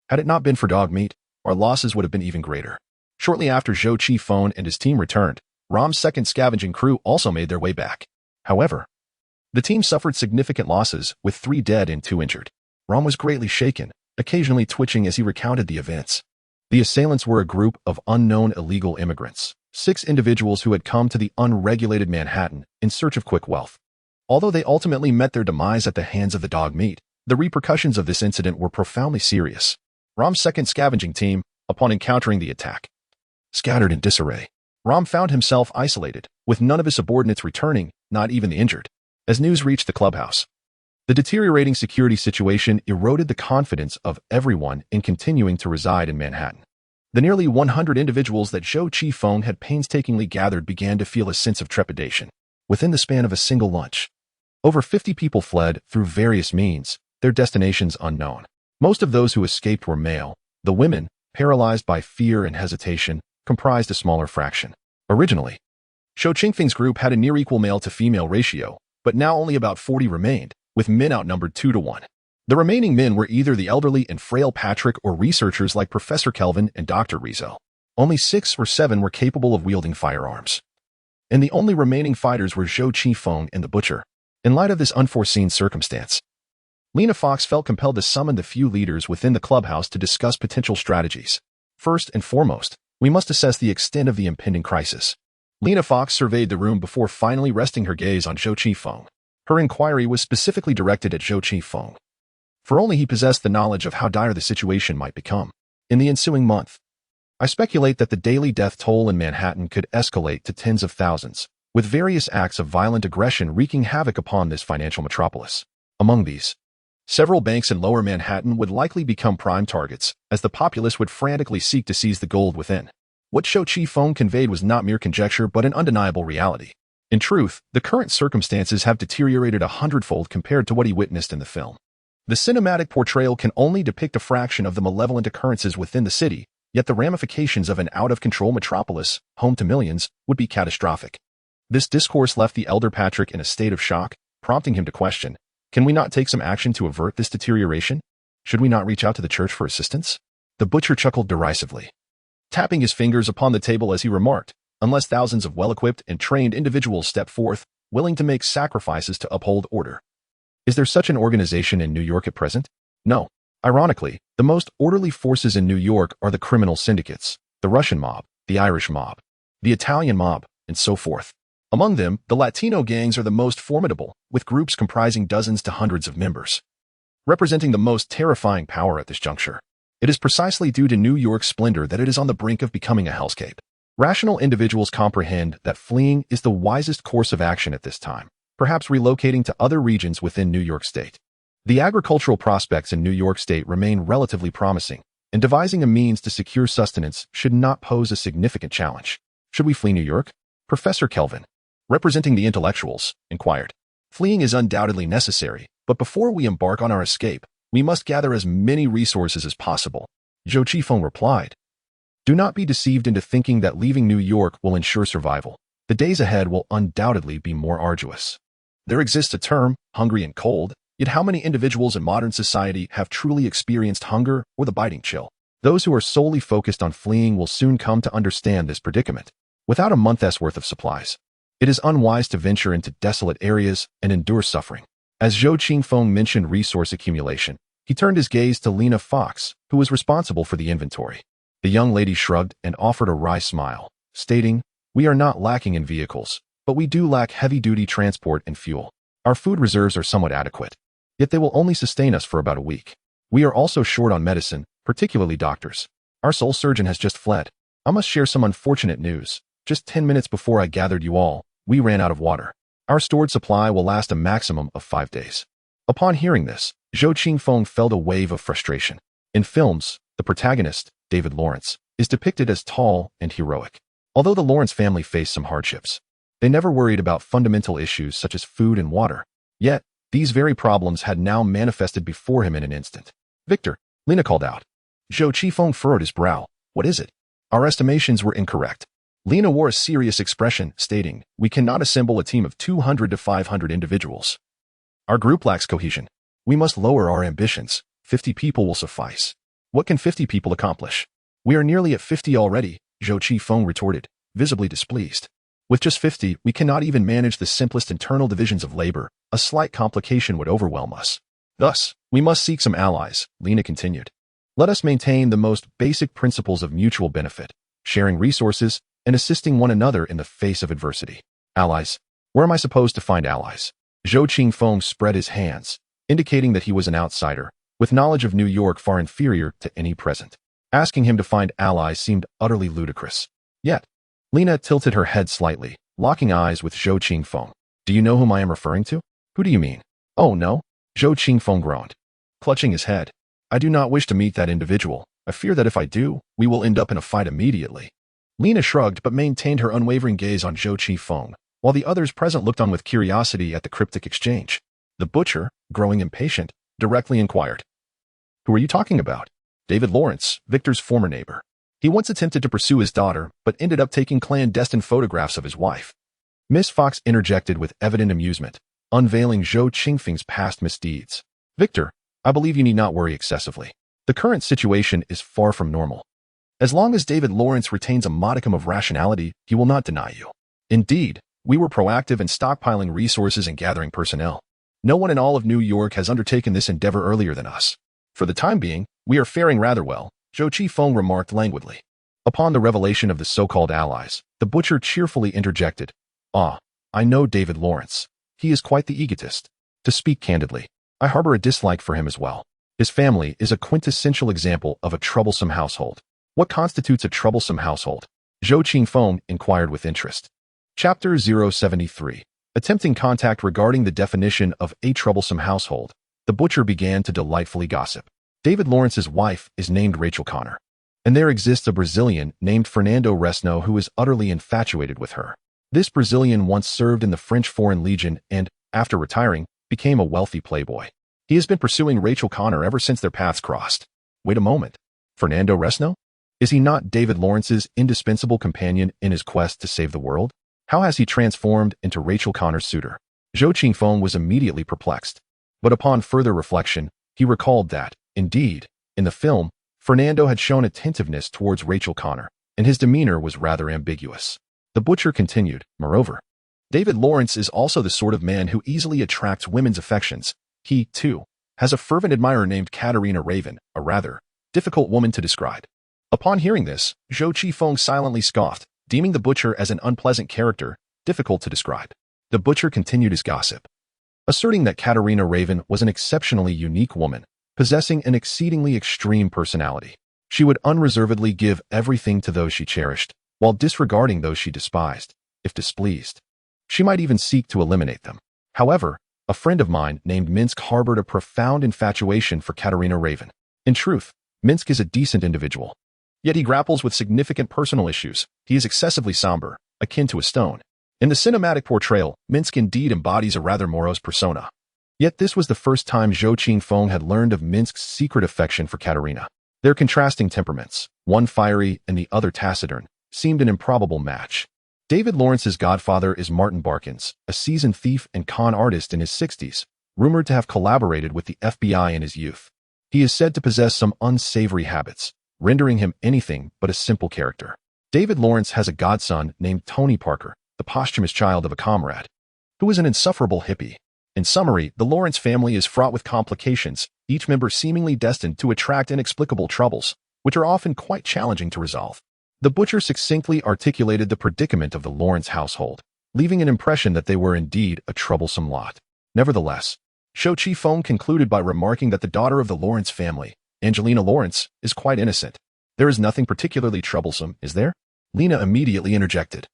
Had it not been for dog meat, our losses would have been even greater. Shortly after Zhou Qifeng and his team returned, Ram's second scavenging crew also made their way back. However, the team suffered significant losses, with 3 dead and 2 injured. Ram was greatly shaken, occasionally twitching as he recounted the events. The assailants were a group of unknown illegal immigrants, 6 individuals who had come to the unregulated Manhattan in search of quick wealth. Although they ultimately met their demise at the hands of the dog meat, the repercussions of this incident were profoundly serious. Ram's second scavenging team, upon encountering the attack, scattered in disarray. Ram found himself isolated, with none of his subordinates returning, not even the injured. As news reached the clubhouse, the deteriorating security situation eroded the confidence of everyone in continuing to reside in Manhattan. The nearly 100 individuals that Zhou Qifeng had painstakingly gathered began to feel a sense of trepidation. Within the span of a single lunch, over 50 people fled through various means, their destinations unknown. Most of those who escaped were male. The women, paralyzed by fear and hesitation, comprised a smaller fraction. Originally, Zhou Qingfeng's group had a near-equal male-to-female ratio, but now only about 40 remained, with men outnumbered 2 to 1. The remaining men were either the elderly and frail Patrick or researchers like Professor Kelvin and Dr. Rizzo. Only 6 or 7 were capable of wielding firearms. And the only remaining fighters were Zhou Qifeng and the Butcher. In light of this unforeseen circumstance, Lena Fox felt compelled to summon the few leaders within the clubhouse to discuss potential strategies. First and foremost, we must assess the extent of the impending crisis. Lena Fox surveyed the room before finally resting her gaze on Zhou Qifeng. Her inquiry was specifically directed at Zhou Qifeng, for only he possessed the knowledge of how dire the situation might become. In the ensuing month, I speculate that the daily death toll in Manhattan could escalate to tens of thousands, with various acts of violent aggression wreaking havoc upon this financial metropolis. Among these, several banks in lower Manhattan would likely become prime targets, as the populace would frantically seek to seize the gold within. What Zhou Qifeng conveyed was not mere conjecture but an undeniable reality. In truth, the current circumstances have deteriorated 100-fold compared to what he witnessed in the film. The cinematic portrayal can only depict a fraction of the malevolent occurrences within the city, yet the ramifications of an out-of-control metropolis, home to millions, would be catastrophic. This discourse left the elder Patrick in a state of shock, prompting him to question, can we not take some action to avert this deterioration? Should we not reach out to the church for assistance? The Butcher chuckled derisively, tapping his fingers upon the table as he remarked, unless thousands of well-equipped and trained individuals step forth, willing to make sacrifices to uphold order. Is there such an organization in New York at present? No. Ironically, the most orderly forces in New York are the criminal syndicates, the Russian mob, the Irish mob, the Italian mob, and so forth. Among them, the Latino gangs are the most formidable, with groups comprising dozens to hundreds of members, representing the most terrifying power at this juncture. It is precisely due to New York's splendor that it is on the brink of becoming a hellscape. Rational individuals comprehend that fleeing is the wisest course of action at this time, perhaps relocating to other regions within New York State. The agricultural prospects in New York State remain relatively promising, and devising a means to secure sustenance should not pose a significant challenge. Should we flee New York? Professor Kelvin, representing the intellectuals, inquired. Fleeing is undoubtedly necessary, but before we embark on our escape, we must gather as many resources as possible. Zhou Qifeng replied, do not be deceived into thinking that leaving New York will ensure survival. The days ahead will undoubtedly be more arduous. There exists a term, hungry and cold, yet how many individuals in modern society have truly experienced hunger or the biting chill? Those who are solely focused on fleeing will soon come to understand this predicament. Without a month's worth of supplies, it is unwise to venture into desolate areas and endure suffering. As Zhou Qifeng mentioned resource accumulation, he turned his gaze to Lena Fox, who was responsible for the inventory. The young lady shrugged and offered a wry smile, stating, we are not lacking in vehicles, but we do lack heavy-duty transport and fuel. Our food reserves are somewhat adequate, yet they will only sustain us for about a week. We are also short on medicine, particularly doctors. Our sole surgeon has just fled. I must share some unfortunate news. Just 10 minutes before I gathered you all, we ran out of water. Our stored supply will last a maximum of 5 days. Upon hearing this, Zhou Qingfeng felt a wave of frustration. In films, the protagonist, David Lawrence, is depicted as tall and heroic. Although the Lawrence family faced some hardships, they never worried about fundamental issues such as food and water. Yet, these very problems had now manifested before him in an instant. Victor, Lena called out. Zhou Qifeng furrowed his brow. What is it? Our estimations were incorrect. Lena wore a serious expression, stating, we cannot assemble a team of 200 to 500 individuals. Our group lacks cohesion. We must lower our ambitions. 50 people will suffice. What can 50 people accomplish? We are nearly at 50 already, Zhou Qifeng retorted, visibly displeased. With just 50, we cannot even manage the simplest internal divisions of labor. A slight complication would overwhelm us. Thus, we must seek some allies, Lena continued. Let us maintain the most basic principles of mutual benefit, sharing resources, and assisting one another in the face of adversity. Allies? Where am I supposed to find allies? Zhou Qingfeng spread his hands, indicating that he was an outsider, with knowledge of New York far inferior to any present. Asking him to find allies seemed utterly ludicrous. Yet, Lena tilted her head slightly, locking eyes with Zhou Qingfeng. Do you know whom I am referring to? Who do you mean? Oh, no? Zhou Qingfeng groaned, clutching his head. I do not wish to meet that individual. I fear that if I do, we will end up in a fight immediately. Lena shrugged but maintained her unwavering gaze on Zhou Qifeng, while the others present looked on with curiosity at the cryptic exchange. The butcher, growing impatient, directly inquired. Who are you talking about? David Lawrence, Victor's former neighbor. He once attempted to pursue his daughter, but ended up taking clandestine photographs of his wife. Miss Fox interjected with evident amusement, unveiling Zhou Qingfeng's past misdeeds. Victor, I believe you need not worry excessively. The current situation is far from normal. As long as David Lawrence retains a modicum of rationality, he will not deny you. Indeed, we were proactive in stockpiling resources and gathering personnel. No one in all of New York has undertaken this endeavor earlier than us. For the time being, we are faring rather well, Zhou Qifeng remarked languidly. Upon the revelation of the so-called allies, the butcher cheerfully interjected, Ah, I know David Lawrence. He is quite the egotist. To speak candidly, I harbor a dislike for him as well. His family is a quintessential example of a troublesome household. What constitutes a troublesome household? Zhou Qingfeng inquired with interest. Chapter 073. Attempting contact regarding the definition of a troublesome household, the butcher began to delightfully gossip. David Lawrence's wife is named Rachel Connor, and there exists a Brazilian named Fernando Resno who is utterly infatuated with her. This Brazilian once served in the French Foreign Legion and, after retiring, became a wealthy playboy. He has been pursuing Rachel Connor ever since their paths crossed. Wait a moment. Fernando Resno? Is he not David Lawrence's indispensable companion in his quest to save the world? How has he transformed into Rachel Connor's suitor? Zhou Qingfeng was immediately perplexed. But upon further reflection, he recalled that, indeed, in the film, Fernando had shown attentiveness towards Rachel Connor, and his demeanor was rather ambiguous. The butcher continued, moreover, David Lawrence is also the sort of man who easily attracts women's affections. He, too, has a fervent admirer named Katerina Raven, a rather difficult woman to describe. Upon hearing this, Zhou Qifeng silently scoffed, deeming the butcher as an unpleasant character, difficult to describe. The butcher continued his gossip, asserting that Katerina Raven was an exceptionally unique woman, possessing an exceedingly extreme personality. She would unreservedly give everything to those she cherished, while disregarding those she despised, if displeased. She might even seek to eliminate them. However, a friend of mine named Minsk harbored a profound infatuation for Katerina Raven. In truth, Minsk is a decent individual. Yet he grapples with significant personal issues. He is excessively somber, akin to a stone. In the cinematic portrayal, Minsk indeed embodies a rather morose persona. Yet this was the first time Zhou Qingfeng had learned of Minsk's secret affection for Katerina. Their contrasting temperaments, one fiery and the other taciturn, seemed an improbable match. David Lawrence's godfather is Martin Barkins, a seasoned thief and con artist in his 60s, rumored to have collaborated with the FBI in his youth. He is said to possess some unsavory habits, rendering him anything but a simple character. David Lawrence has a godson named Tony Parker, the posthumous child of a comrade, who is an insufferable hippie. In summary, the Lawrence family is fraught with complications, each member seemingly destined to attract inexplicable troubles, which are often quite challenging to resolve. The butcher succinctly articulated the predicament of the Lawrence household, leaving an impression that they were indeed a troublesome lot. Nevertheless, Zhou Qifeng concluded by remarking that the daughter of the Lawrence family, Angelina Lawrence, is quite innocent. There is nothing particularly troublesome, is there? Lena immediately interjected.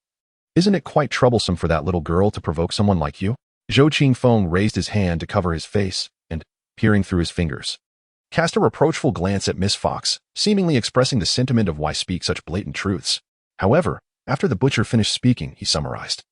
Isn't it quite troublesome for that little girl to provoke someone like you? Zhou Qifeng raised his hand to cover his face and, peering through his fingers, cast a reproachful glance at Miss Fox, seemingly expressing the sentiment of why speak such blatant truths. However, after the butcher finished speaking, he summarized.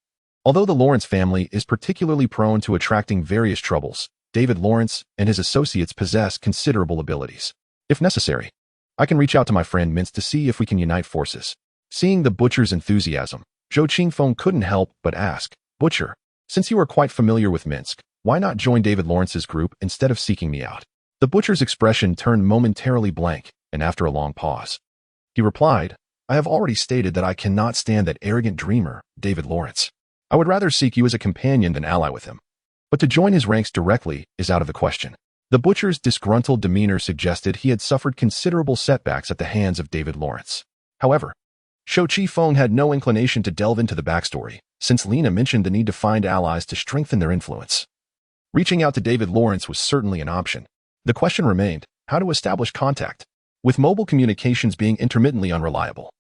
Although the Lawrence family is particularly prone to attracting various troubles, David Lawrence and his associates possess considerable abilities. If necessary, I can reach out to my friend Minsk to see if we can unite forces. Seeing the butcher's enthusiasm, Zhou Qifeng couldn't help but ask, Butcher, since you are quite familiar with Minsk, why not join David Lawrence's group instead of seeking me out? The butcher's expression turned momentarily blank, and after a long pause, he replied, I have already stated that I cannot stand that arrogant dreamer, David Lawrence. I would rather seek you as a companion than ally with him. But to join his ranks directly is out of the question. The butcher's disgruntled demeanor suggested he had suffered considerable setbacks at the hands of David Lawrence. However, Zhou Qifeng had no inclination to delve into the backstory, since Lena mentioned the need to find allies to strengthen their influence. Reaching out to David Lawrence was certainly an option. The question remained, how to establish contact, with mobile communications being intermittently unreliable.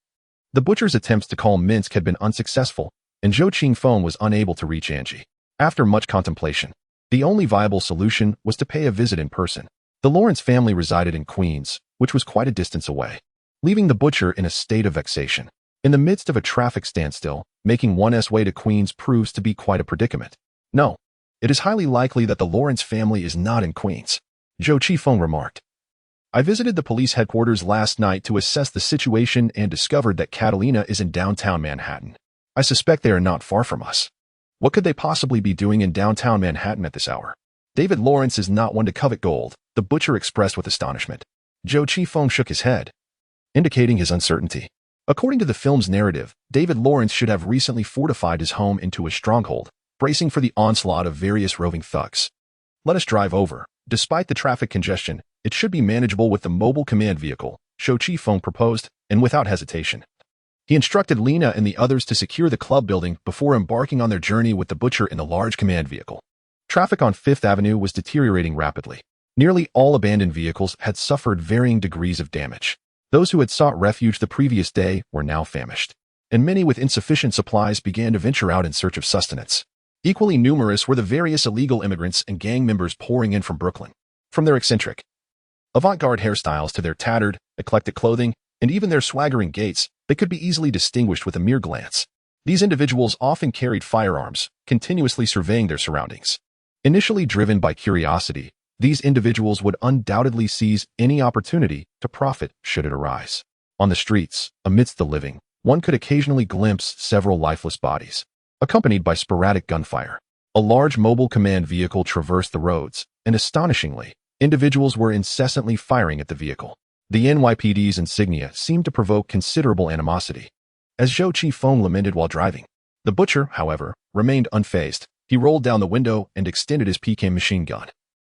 The butcher's attempts to call Minsk had been unsuccessful, and Zhou Qifeng was unable to reach Angie. After much contemplation, the only viable solution was to pay a visit in person. The Lawrence family resided in Queens, which was quite a distance away, leaving the butcher in a state of vexation. In the midst of a traffic standstill, making one's way to Queens proves to be quite a predicament. No, it is highly likely that the Lawrence family is not in Queens, Zhou Qifeng remarked. I visited the police headquarters last night to assess the situation and discovered that Catalina is in downtown Manhattan. I suspect they are not far from us. What could they possibly be doing in downtown Manhattan at this hour? David Lawrence is not one to covet gold, the butcher expressed with astonishment. Zhou Qifeng shook his head, indicating his uncertainty. According to the film's narrative, David Lawrence should have recently fortified his home into a stronghold, bracing for the onslaught of various roving thugs. Let us drive over. Despite the traffic congestion, it should be manageable with the mobile command vehicle, Zhou Qifeng proposed, and without hesitation. He instructed Lena and the others to secure the club building before embarking on their journey with the butcher in the large command vehicle. Traffic on Fifth Avenue was deteriorating rapidly. Nearly all abandoned vehicles had suffered varying degrees of damage. Those who had sought refuge the previous day were now famished, and many with insufficient supplies began to venture out in search of sustenance. Equally numerous were the various illegal immigrants and gang members pouring in from Brooklyn. From their eccentric, avant-garde hairstyles to their tattered, eclectic clothing, and even their swaggering gaits, they could be easily distinguished with a mere glance. These individuals often carried firearms, continuously surveying their surroundings. Initially driven by curiosity, these individuals would undoubtedly seize any opportunity to profit should it arise. On the streets, amidst the living, one could occasionally glimpse several lifeless bodies, accompanied by sporadic gunfire. A large mobile command vehicle traversed the roads, and astonishingly, individuals were incessantly firing at the vehicle. The NYPD's insignia seemed to provoke considerable animosity, as Zhou Qifeng lamented while driving. The butcher, however, remained unfazed. He rolled down the window and extended his PK machine gun,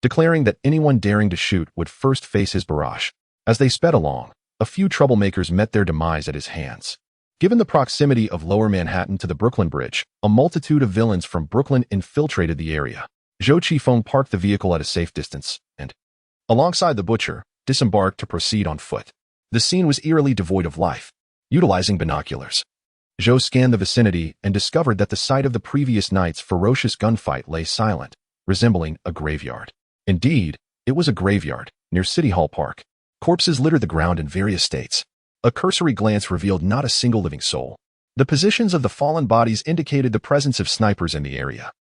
declaring that anyone daring to shoot would first face his barrage. As they sped along, a few troublemakers met their demise at his hands. Given the proximity of Lower Manhattan to the Brooklyn Bridge, a multitude of villains from Brooklyn infiltrated the area. Zhou Qifeng parked the vehicle at a safe distance and, alongside the butcher, disembarked to proceed on foot. The scene was eerily devoid of life. Utilizing binoculars, Zhou scanned the vicinity and discovered that the site of the previous night's ferocious gunfight lay silent, resembling a graveyard. Indeed, it was a graveyard, near City Hall Park. Corpses littered the ground in various states. A cursory glance revealed not a single living soul. The positions of the fallen bodies indicated the presence of snipers in the area.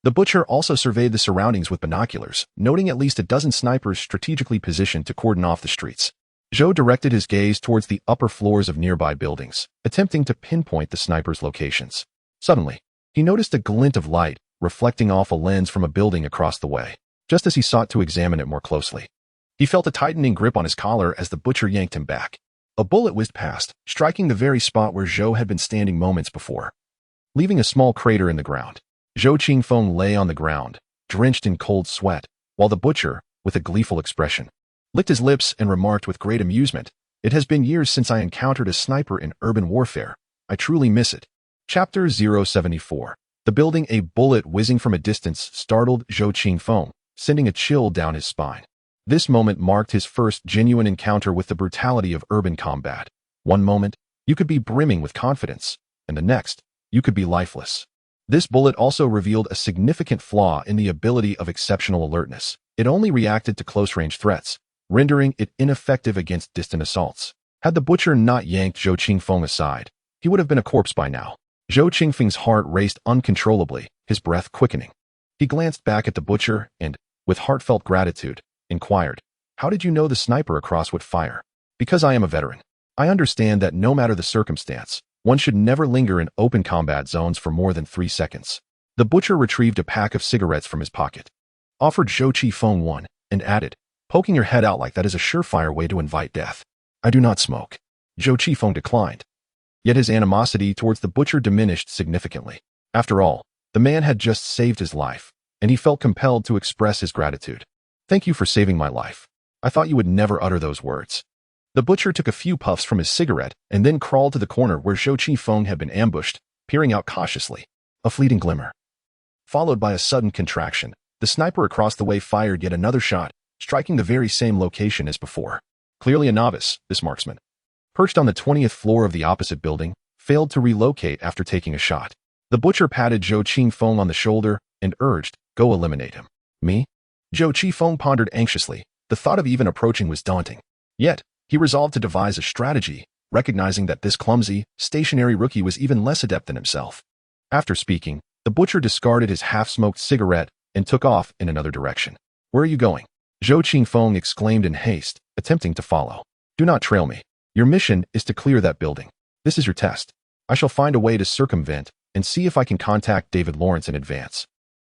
The butcher also surveyed the surroundings with binoculars, noting at least a dozen snipers strategically positioned to cordon off the streets. Zhou directed his gaze towards the upper floors of nearby buildings, attempting to pinpoint the snipers' locations. Suddenly, he noticed a glint of light reflecting off a lens from a building across the way. Just as he sought to examine it more closely, he felt a tightening grip on his collar as the butcher yanked him back. A bullet whizzed past, striking the very spot where Zhou had been standing moments before, leaving a small crater in the ground. Zhou Qifeng lay on the ground, drenched in cold sweat, while the butcher, with a gleeful expression, licked his lips and remarked with great amusement, "It has been years since I encountered a sniper in urban warfare. I truly miss it." Chapter 074. The building. A bullet whizzing from a distance startled Zhou Qifeng, sending a chill down his spine. This moment marked his first genuine encounter with the brutality of urban combat. One moment, you could be brimming with confidence, and the next, you could be lifeless. This bullet also revealed a significant flaw in the ability of exceptional alertness. It only reacted to close-range threats, rendering it ineffective against distant assaults. Had the butcher not yanked Zhou Qingfeng aside, he would have been a corpse by now. Zhou Qingfeng's heart raced uncontrollably, his breath quickening. He glanced back at the butcher and, with heartfelt gratitude, inquired, "How did you know the sniper across would fire?" "Because I am a veteran. I understand that no matter the circumstance, one should never linger in open combat zones for more than 3 seconds. The butcher retrieved a pack of cigarettes from his pocket, offered Zhou Qingfeng one, and added, "Poking your head out like that is a surefire way to invite death." "I do not smoke." Zhou Qingfeng declined. Yet his animosity towards the butcher diminished significantly. After all, the man had just saved his life, and he felt compelled to express his gratitude. "Thank you for saving my life. I thought you would never utter those words." The butcher took a few puffs from his cigarette and then crawled to the corner where Zhou Qingfeng had been ambushed, peering out cautiously. A fleeting glimmer, followed by a sudden contraction. The sniper across the way fired yet another shot, striking the very same location as before. Clearly a novice, this marksman, perched on the 20th floor of the opposite building, failed to relocate after taking a shot. The butcher patted Zhou Qingfeng on the shoulder and urged, "Go eliminate him." "Me?" Zhou Qingfeng pondered anxiously. The thought of even approaching was daunting. Yet, he resolved to devise a strategy, recognizing that this clumsy, stationary rookie was even less adept than himself. After speaking, the butcher discarded his half-smoked cigarette and took off in another direction. "Where are you going?" Zhou Qingfeng exclaimed in haste, attempting to follow. "Do not trail me. Your mission is to clear that building. This is your test. I shall find a way to circumvent and see if I can contact David Lawrence in advance."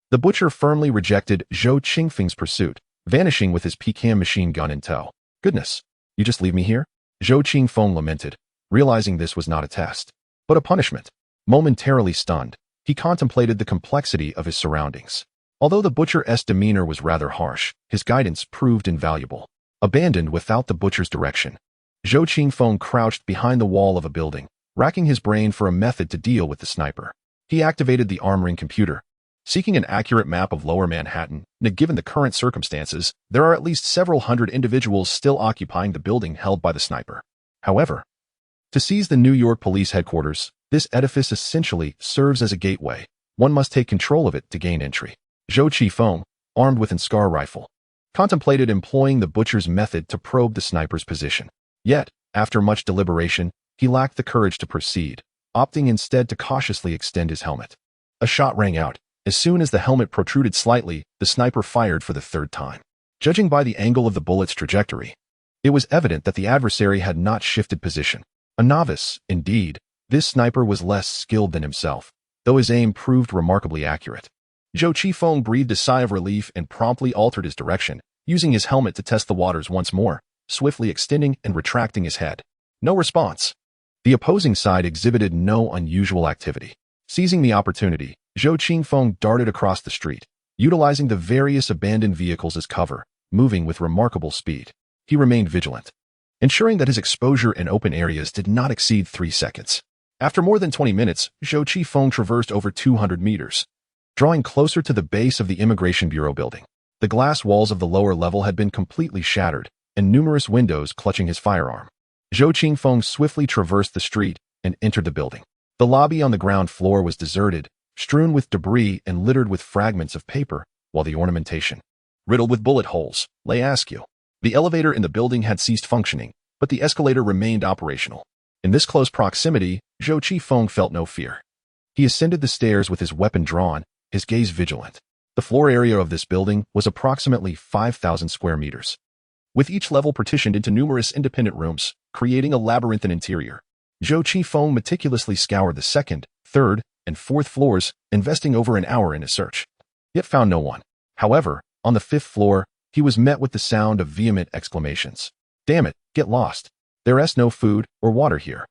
The butcher firmly rejected Zhou Qingfeng's pursuit, vanishing with his Pecan machine gun in tow. "Goodness, you just leave me here?" Zhou Qingfeng lamented, realizing this was not a test, but a punishment. Momentarily stunned, he contemplated the complexity of his surroundings. Although the butcher's demeanor was rather harsh, his guidance proved invaluable. Abandoned without the butcher's direction, Zhou Qingfeng crouched behind the wall of a building, racking his brain for a method to deal with the sniper. He activated the arm-ring computer, seeking an accurate map of Lower Manhattan. Given the current circumstances, there are at least several hundred individuals still occupying the building held by the sniper. However, to seize the New York Police Headquarters, this edifice essentially serves as a gateway. One must take control of it to gain entry. Zhou Qingfeng, armed with an Scar rifle, contemplated employing the butcher's method to probe the sniper's position. Yet, after much deliberation, he lacked the courage to proceed, opting instead to cautiously extend his helmet. A shot rang out. As soon as the helmet protruded slightly, the sniper fired for the 3rd time. Judging by the angle of the bullet's trajectory, it was evident that the adversary had not shifted position. A novice, indeed, this sniper was less skilled than himself, though his aim proved remarkably accurate. Zhou Qingfeng breathed a sigh of relief and promptly altered his direction, using his helmet to test the waters once more, swiftly extending and retracting his head. No response. The opposing side exhibited no unusual activity. Seizing the opportunity, Zhou Qingfeng darted across the street, utilizing the various abandoned vehicles as cover, moving with remarkable speed. He remained vigilant, ensuring that his exposure in open areas did not exceed 3 seconds. After more than 20 minutes, Zhou Qingfeng traversed over 200 meters, drawing closer to the base of the Immigration Bureau building. The glass walls of the lower level had been completely shattered, and numerous windows clutching his firearm. Zhou Qingfeng swiftly traversed the street and entered the building. The lobby on the ground floor was deserted, strewn with debris and littered with fragments of paper, while the ornamentation, riddled with bullet holes, lay askew. The elevator in the building had ceased functioning, but the escalator remained operational. In this close proximity, Zhou Qingfeng felt no fear. He ascended the stairs with his weapon drawn, his gaze vigilant. The floor area of this building was approximately 5,000 square meters, with each level partitioned into numerous independent rooms, creating a labyrinthine interior. Zhou Qingfeng meticulously scoured the 2nd, 3rd, and 4th floors, investing over an hour in his search, yet found no one. However, on the 5th floor, he was met with the sound of vehement exclamations. "Damn it, get lost. There's no food or water here.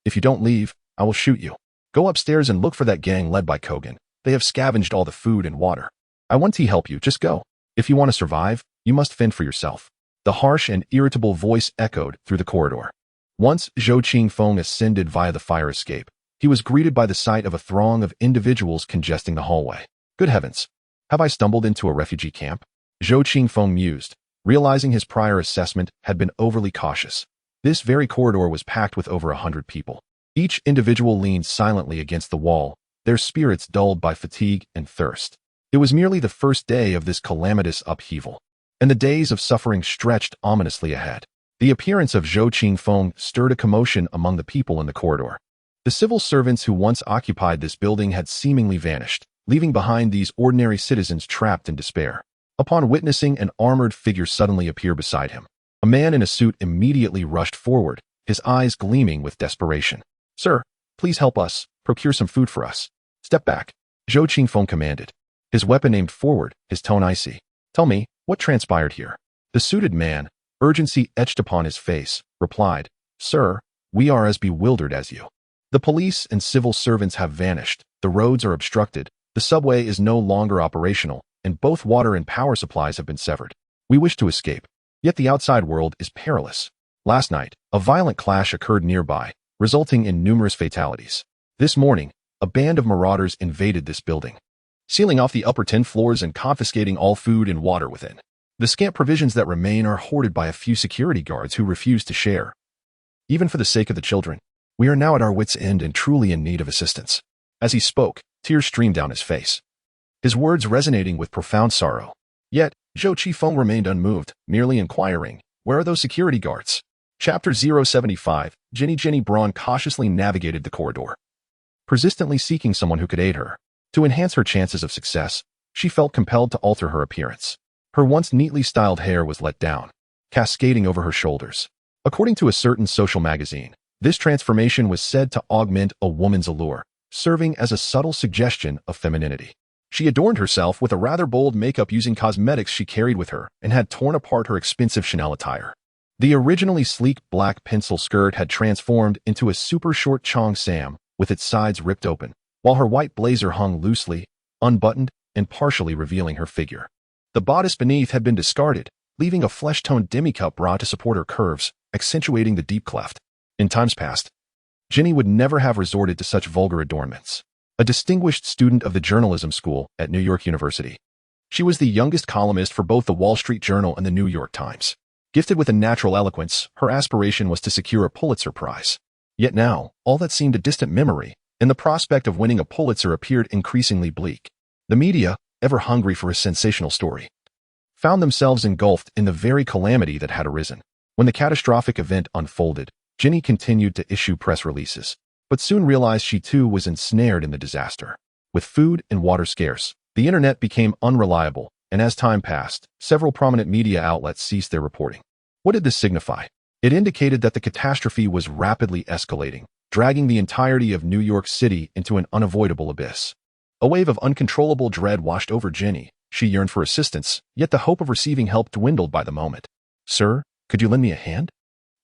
If you don't leave, I will shoot you. Go upstairs and look for that gang led by Kogan. They have scavenged all the food and water. I want to help you, just go. If you want to survive, you must fend for yourself." The harsh and irritable voice echoed through the corridor. Once Zhou Qingfeng ascended via the fire escape, he was greeted by the sight of a throng of individuals congesting the hallway. Good heavens! Have I stumbled into a refugee camp? Zhou Qingfeng mused, realizing his prior assessment had been overly cautious. This very corridor was packed with over 100 people. Each individual leaned silently against the wall, their spirits dulled by fatigue and thirst. It was merely the first day of this calamitous upheaval, and the days of suffering stretched ominously ahead. The appearance of Zhou Qingfeng stirred a commotion among the people in the corridor. The civil servants who once occupied this building had seemingly vanished, leaving behind these ordinary citizens trapped in despair. Upon witnessing an armored figure suddenly appear beside him, a man in a suit immediately rushed forward, his eyes gleaming with desperation. "Sir, please help us, procure some food for us." "Step back," Zhou Qingfeng commanded, his weapon aimed forward, his tone icy. "Tell me, what transpired here?" The suited man, urgency etched upon his face, replied, "Sir, we are as bewildered as you. The police and civil servants have vanished, the roads are obstructed, the subway is no longer operational, and both water and power supplies have been severed. We wish to escape, yet the outside world is perilous. Last night, a violent clash occurred nearby, resulting in numerous fatalities. This morning, a band of marauders invaded this building, sealing off the upper 10 floors and confiscating all food and water within. The scant provisions that remain are hoarded by a few security guards who refuse to share. Even for the sake of the children, we are now at our wits' end and truly in need of assistance." As he spoke, tears streamed down his face, his words resonating with profound sorrow. Yet, Zhou Qingfeng remained unmoved, merely inquiring, "Where are those security guards?" Chapter 075, Jenny Braun cautiously navigated the corridor, persistently seeking someone who could aid her. To enhance her chances of success, she felt compelled to alter her appearance. Her once neatly styled hair was let down, cascading over her shoulders. According to a certain social magazine, this transformation was said to augment a woman's allure, serving as a subtle suggestion of femininity. She adorned herself with a rather bold makeup using cosmetics she carried with her and had torn apart her expensive Chanel attire. The originally sleek black pencil skirt had transformed into a super short cheongsam with its sides ripped open, while her white blazer hung loosely, unbuttoned, and partially revealing her figure. The bodice beneath had been discarded, leaving a flesh-toned demi-cup bra to support her curves, accentuating the deep cleft. In times past, Jenny would never have resorted to such vulgar adornments. A distinguished student of the journalism school at New York University, she was the youngest columnist for both the Wall Street Journal and the New York Times. Gifted with a natural eloquence, her aspiration was to secure a Pulitzer Prize. Yet now, all that seemed a distant memory, and the prospect of winning a Pulitzer appeared increasingly bleak. The media, ever hungry for a sensational story, found themselves engulfed in the very calamity that had arisen. When the catastrophic event unfolded, Jenny continued to issue press releases, but soon realized she too was ensnared in the disaster. With food and water scarce, the internet became unreliable, and as time passed, several prominent media outlets ceased their reporting. What did this signify? It indicated that the catastrophe was rapidly escalating, dragging the entirety of New York City into an unavoidable abyss. A wave of uncontrollable dread washed over Jenny. She yearned for assistance, yet the hope of receiving help dwindled by the moment. "Sir, could you lend me a hand?"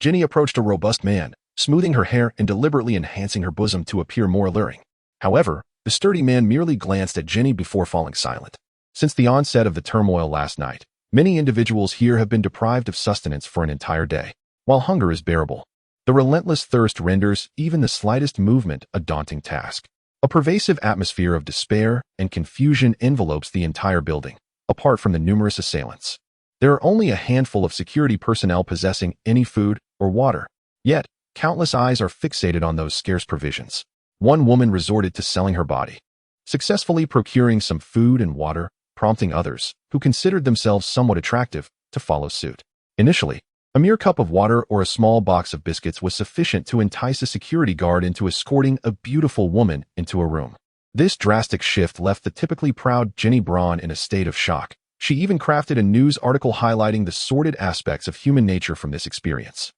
Jenny approached a robust man, smoothing her hair and deliberately enhancing her bosom to appear more alluring. However, the sturdy man merely glanced at Jenny before falling silent. Since the onset of the turmoil last night, many individuals here have been deprived of sustenance for an entire day. While hunger is bearable, the relentless thirst renders even the slightest movement a daunting task. A pervasive atmosphere of despair and confusion envelopes the entire building, apart from the numerous assailants. There are only a handful of security personnel possessing any food or water. Yet, countless eyes are fixated on those scarce provisions. One woman resorted to selling her body, successfully procuring some food and water, prompting others, who considered themselves somewhat attractive, to follow suit. Initially, a mere cup of water or a small box of biscuits was sufficient to entice a security guard into escorting a beautiful woman into a room. This drastic shift left the typically proud Jenny Braun in a state of shock. She even crafted a news article highlighting the sordid aspects of human nature from this experience.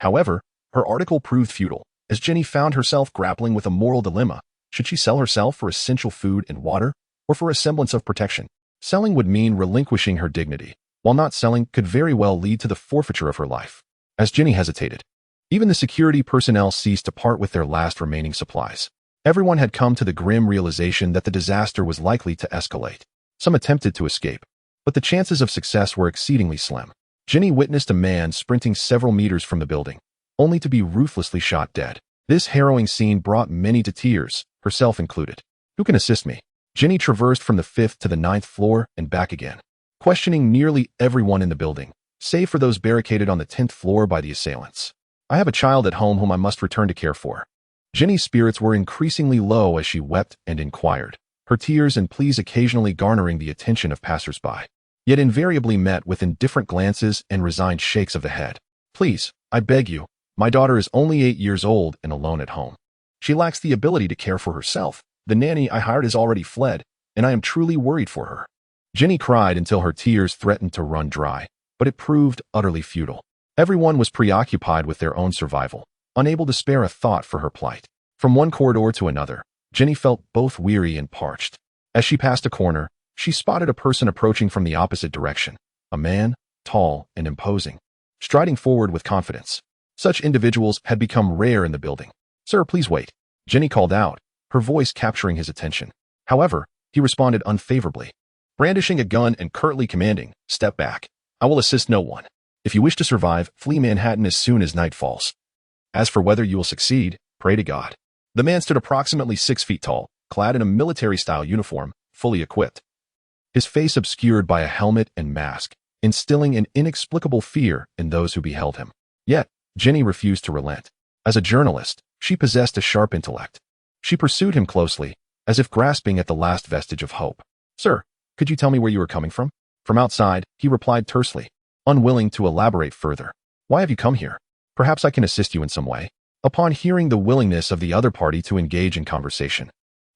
However, her article proved futile, as Jenny found herself grappling with a moral dilemma. Should she sell herself for essential food and water, or for a semblance of protection? Selling would mean relinquishing her dignity, while not selling could very well lead to the forfeiture of her life. As Jenny hesitated, even the security personnel ceased to part with their last remaining supplies. Everyone had come to the grim realization that the disaster was likely to escalate. Some attempted to escape, but the chances of success were exceedingly slim. Jenny witnessed a man sprinting several meters from the building, only to be ruthlessly shot dead. This harrowing scene brought many to tears, herself included. "Who can assist me?" Jenny traversed from the 5th to the 9th floor and back again, questioning nearly everyone in the building, save for those barricaded on the 10th floor by the assailants. I have a child at home whom I must return to care for. Jenny's spirits were increasingly low as she wept and inquired, her tears and pleas occasionally garnering the attention of passers-by, yet invariably met with indifferent glances and resigned shakes of the head. Please, I beg you, my daughter is only 8 years old and alone at home. She lacks the ability to care for herself. The nanny I hired has already fled, and I am truly worried for her. Jenny cried until her tears threatened to run dry, but it proved utterly futile. Everyone was preoccupied with their own survival, unable to spare a thought for her plight. From one corridor to another, Jenny felt both weary and parched. As she passed a corner, she spotted a person approaching from the opposite direction, a man, tall and imposing, striding forward with confidence. Such individuals had become rare in the building. Sir, please wait, Jenny called out, her voice capturing his attention. However, he responded unfavorably, brandishing a gun and curtly commanding, "Step back. I will assist no one. If you wish to survive, flee Manhattan as soon as night falls. As for whether you will succeed, pray to God." The man stood approximately 6 feet tall, clad in a military-style uniform, fully equipped. His face obscured by a helmet and mask, instilling an inexplicable fear in those who beheld him. Yet, Jenny refused to relent. As a journalist, she possessed a sharp intellect. She pursued him closely, as if grasping at the last vestige of hope. "Sir, could you tell me where you are coming from?" "From outside," he replied tersely, unwilling to elaborate further. "Why have you come here? Perhaps I can assist you in some way." Upon hearing the willingness of the other party to engage in conversation,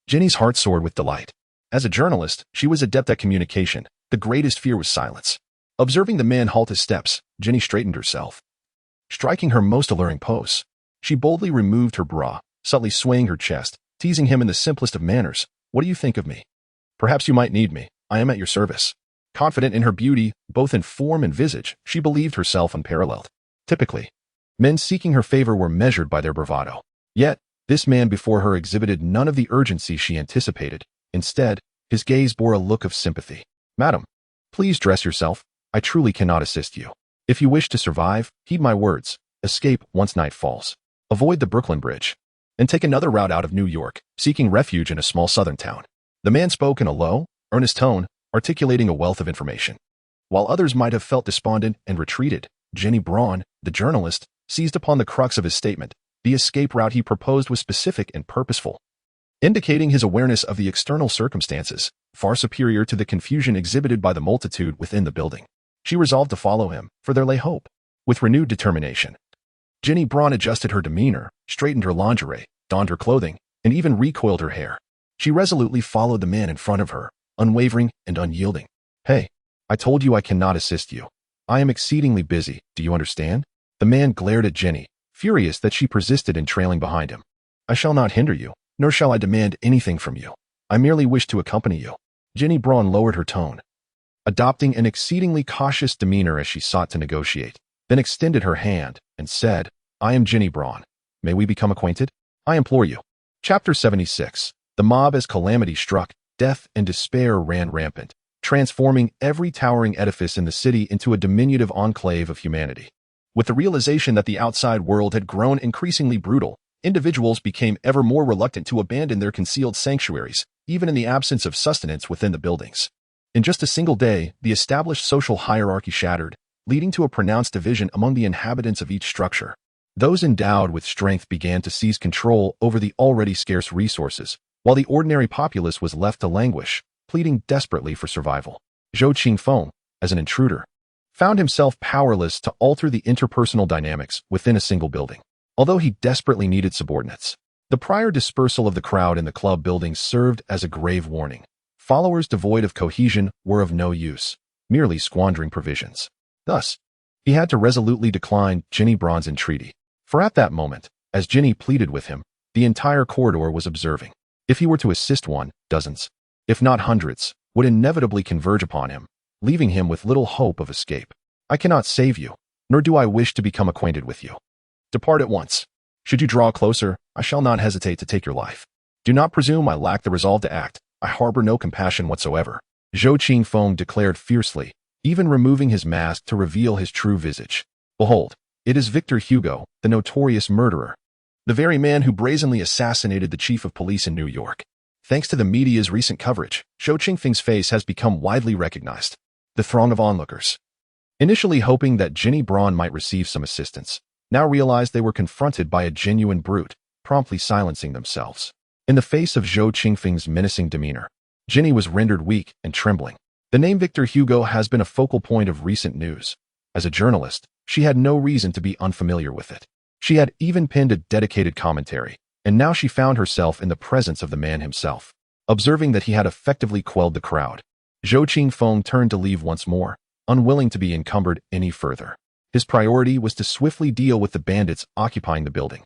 Jenny's heart soared with delight. As a journalist, she was adept at communication. The greatest fear was silence. Observing the man halt his steps, Jenny straightened herself. Striking her most alluring pose, she boldly removed her bra, subtly swaying her chest, teasing him in the simplest of manners. "What do you think of me? Perhaps you might need me. I am at your service." Confident in her beauty, both in form and visage, she believed herself unparalleled. Typically, men seeking her favor were measured by their bravado. Yet, this man before her exhibited none of the urgency she anticipated. Instead, his gaze bore a look of sympathy. "Madam, please dress yourself. I truly cannot assist you. If you wish to survive, heed my words. Escape once night falls. Avoid the Brooklyn Bridge, and take another route out of New York, seeking refuge in a small southern town." The man spoke in a low, earnest tone, articulating a wealth of information. While others might have felt despondent and retreated, Jenny Braun, the journalist, seized upon the crux of his statement. The escape route he proposed was specific and purposeful, indicating his awareness of the external circumstances, far superior to the confusion exhibited by the multitude within the building. She resolved to follow him, for there lay hope. With renewed determination, Jenny Braun adjusted her demeanor, straightened her lingerie, donned her clothing, and even recoiled her hair. She resolutely followed the man in front of her, unwavering and unyielding. "Hey, I told you I cannot assist you. I am exceedingly busy, do you understand?" The man glared at Jenny, furious that she persisted in trailing behind him. "I shall not hinder you, nor shall I demand anything from you. I merely wish to accompany you." Jenny Braun lowered her tone, adopting an exceedingly cautious demeanor as she sought to negotiate, then extended her hand and said, "I am Jenny Braun. May we become acquainted? I implore you." Chapter 76. The mob as calamity struck, death and despair ran rampant, transforming every towering edifice in the city into a diminutive enclave of humanity. With the realization that the outside world had grown increasingly brutal, individuals became ever more reluctant to abandon their concealed sanctuaries, even in the absence of sustenance within the buildings. In just a single day, the established social hierarchy shattered, leading to a pronounced division among the inhabitants of each structure. Those endowed with strength began to seize control over the already scarce resources, while the ordinary populace was left to languish, pleading desperately for survival. Zhou Qingfeng, as an intruder, found himself powerless to alter the interpersonal dynamics within a single building. Although he desperately needed subordinates, the prior dispersal of the crowd in the club buildings served as a grave warning. Followers devoid of cohesion were of no use, merely squandering provisions. Thus, he had to resolutely decline Jenny Braun's entreaty. For at that moment, as Jenny pleaded with him, the entire corridor was observing. If he were to assist one, dozens, if not hundreds, would inevitably converge upon him, leaving him with little hope of escape. "I cannot save you, nor do I wish to become acquainted with you. Depart at once. Should you draw closer, I shall not hesitate to take your life. Do not presume I lack the resolve to act. I harbor no compassion whatsoever." Zhou Qingfeng declared fiercely, even removing his mask to reveal his true visage. "Behold, it is Victor Hugo, the notorious murderer. The very man who brazenly assassinated the chief of police in New York." Thanks to the media's recent coverage, Zhou Qingfeng's face has become widely recognized. The throng of onlookers, initially hoping that Ginny Braun might receive some assistance, now realized they were confronted by a genuine brute, promptly silencing themselves. In the face of Zhou Qingfeng's menacing demeanor, Ginny was rendered weak and trembling. The name Victor Hugo has been a focal point of recent news. As a journalist, she had no reason to be unfamiliar with it. She had even penned a dedicated commentary, and now she found herself in the presence of the man himself. Observing that he had effectively quelled the crowd, Zhou Qingfeng turned to leave once more, unwilling to be encumbered any further. His priority was to swiftly deal with the bandits occupying the building.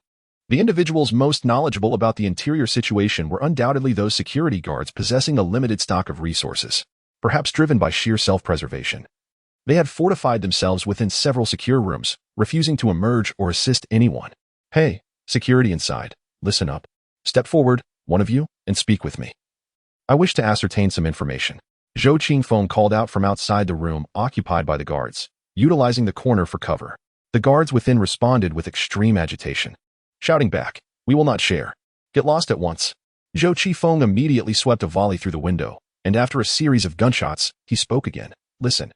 The individuals most knowledgeable about the interior situation were undoubtedly those security guards possessing a limited stock of resources, perhaps driven by sheer self-preservation. They had fortified themselves within several secure rooms, refusing to emerge or assist anyone. "Hey, security inside, listen up. Step forward, one of you, and speak with me. I wish to ascertain some information." Zhou Qingfeng called out from outside the room occupied by the guards, utilizing the corner for cover. The guards within responded with extreme agitation, shouting back, "We will not share. Get lost at once." Zhou Qingfeng immediately swept a volley through the window, and after a series of gunshots, he spoke again. "Listen.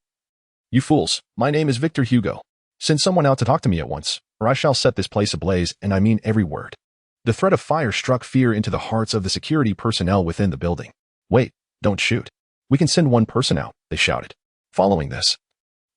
You fools, my name is Victor Hugo. Send someone out to talk to me at once, or I shall set this place ablaze, and I mean every word." The threat of fire struck fear into the hearts of the security personnel within the building. "Wait, don't shoot. We can send one person out," they shouted. Following this,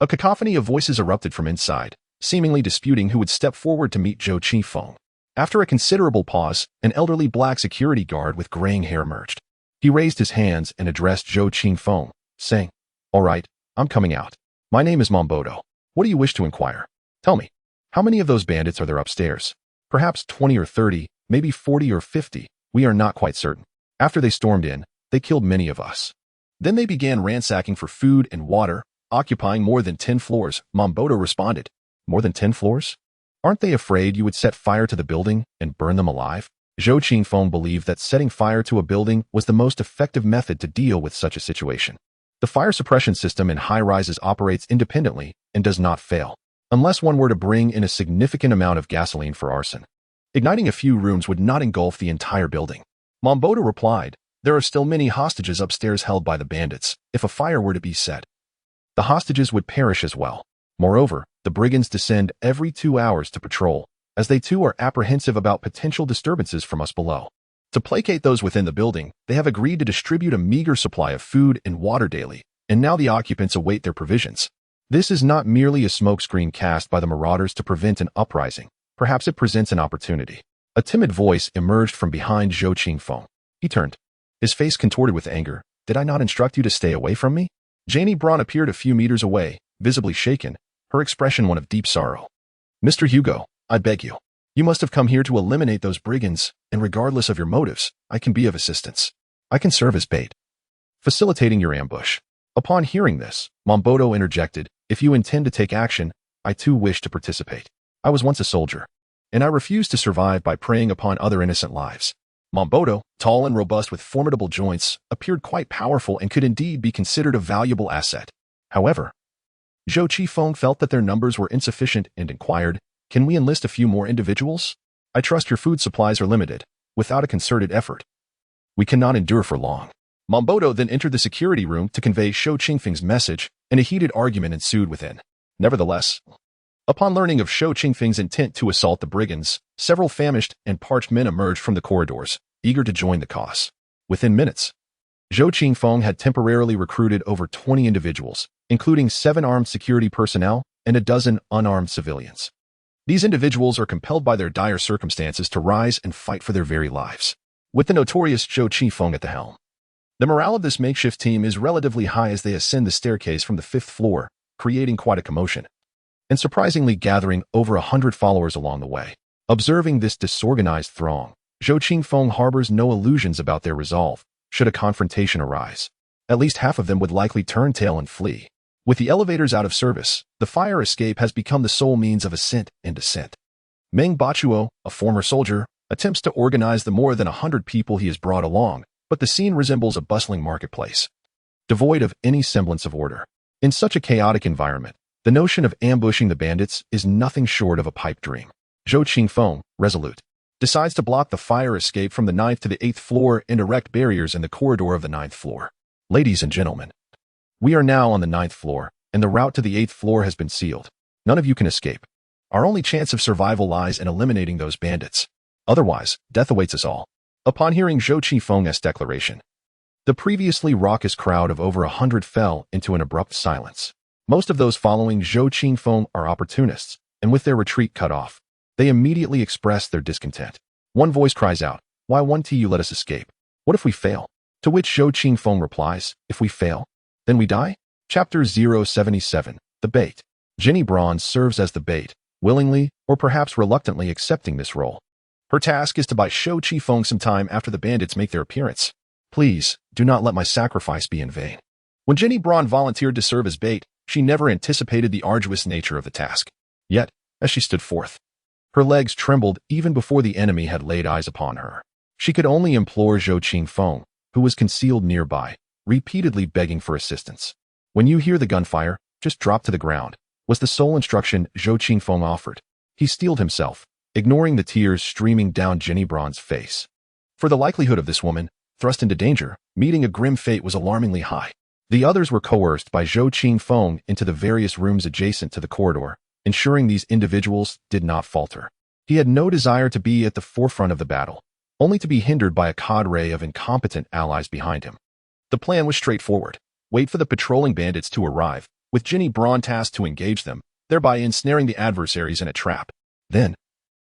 a cacophony of voices erupted from inside, seemingly disputing who would step forward to meet Zhou Qingfeng. After a considerable pause, an elderly black security guard with graying hair emerged. He raised his hands and addressed Zhou Qingfeng, saying, "All right, I'm coming out. My name is Mombodo. What do you wish to inquire? Tell me, how many of those bandits are there upstairs? Perhaps 20 or 30, maybe 40 or 50, we are not quite certain. After they stormed in, they killed many of us. Then they began ransacking for food and water, occupying more than 10 floors, Mombodo responded. More than 10 floors? Aren't they afraid you would set fire to the building and burn them alive? Zhou Qingfeng believed that setting fire to a building was the most effective method to deal with such a situation. The fire suppression system in high-rises operates independently and does not fail, unless one were to bring in a significant amount of gasoline for arson. Igniting a few rooms would not engulf the entire building. Mombodo replied, "There are still many hostages upstairs held by the bandits. If a fire were to be set, the hostages would perish as well. Moreover, the brigands descend every 2 hours to patrol, as they too are apprehensive about potential disturbances from us below. To placate those within the building, they have agreed to distribute a meager supply of food and water daily, and now the occupants await their provisions. This is not merely a smokescreen cast by the marauders to prevent an uprising. Perhaps it presents an opportunity." A timid voice emerged from behind Zhou Qingfeng. He turned, his face contorted with anger. "Did I not instruct you to stay away from me?" Ginny Braun appeared a few meters away, visibly shaken, her expression one of deep sorrow. "Mr. Hugo, I beg you. You must have come here to eliminate those brigands, and regardless of your motives, I can be of assistance. I can serve as bait, facilitating your ambush." Upon hearing this, Mombodo interjected, "If you intend to take action, I too wish to participate. I was once a soldier, and I refuse to survive by preying upon other innocent lives." Mombodo, tall and robust with formidable joints, appeared quite powerful and could indeed be considered a valuable asset. However, Zhou Qingfeng felt that their numbers were insufficient and inquired, "Can we enlist a few more individuals? I trust your food supplies are limited. Without a concerted effort, we cannot endure for long." Mombodo then entered the security room to convey Zhou Qingfeng's message, and a heated argument ensued within. Nevertheless, upon learning of Zhou Qingfeng's intent to assault the brigands, several famished and parched men emerged from the corridors, eager to join the cause. Within minutes, Zhou Qingfeng had temporarily recruited over 20 individuals, including 7 armed security personnel and a dozen unarmed civilians. These individuals are compelled by their dire circumstances to rise and fight for their very lives, with the notorious Zhou Qingfeng at the helm. The morale of this makeshift team is relatively high as they ascend the staircase from the 5th floor, creating quite a commotion, and surprisingly gathering over 100 followers along the way. Observing this disorganized throng, Zhou Qingfeng harbors no illusions about their resolve. Should a confrontation arise, at least half of them would likely turn tail and flee. With the elevators out of service, the fire escape has become the sole means of ascent and descent. Meng Bachuo, a former soldier, attempts to organize the more than 100 people he has brought along, but the scene resembles a bustling marketplace, devoid of any semblance of order. In such a chaotic environment, the notion of ambushing the bandits is nothing short of a pipe dream. Zhou Qingfeng, resolute, decides to block the fire escape from the 9th to the 8th floor and erect barriers in the corridor of the 9th floor. "Ladies and gentlemen, We are now on the 9th floor, and the route to the 8th floor has been sealed. None of you can escape. Our only chance of survival lies in eliminating those bandits. Otherwise, death awaits us all. Upon hearing Zhou Qifeng's declaration, the previously raucous crowd of over 100 fell into an abrupt silence. Most of those following Zhou Qifeng are opportunists, and with their retreat cut off, they immediately express their discontent. One voice cries out, "Why won't you let us escape? What if we fail?" To which Zhou Qifeng replies, "If we fail, then we die?" Chapter 077, The Bait. Jenny Braun serves as the bait, willingly or perhaps reluctantly accepting this role. Her task is to buy Zhou Qifeng some time after the bandits make their appearance. "Please, do not let my sacrifice be in vain." When Jenny Braun volunteered to serve as bait, she never anticipated the arduous nature of the task. Yet, as she stood forth, her legs trembled even before the enemy had laid eyes upon her. She could only implore Zhou Qifeng, who was concealed nearby, repeatedly begging for assistance. "When you hear the gunfire, just drop to the ground," was the sole instruction Zhou Qifeng offered. He steeled himself, ignoring the tears streaming down Jenny Braun's face. For the likelihood of this woman, thrust into danger, meeting a grim fate was alarmingly high. The others were coerced by Zhou Qifeng into the various rooms adjacent to the corridor, ensuring these individuals did not falter. He had no desire to be at the forefront of the battle, only to be hindered by a cadre of incompetent allies behind him. The plan was straightforward. Wait for the patrolling bandits to arrive, with Jenny Braun tasked to engage them, thereby ensnaring the adversaries in a trap. Then,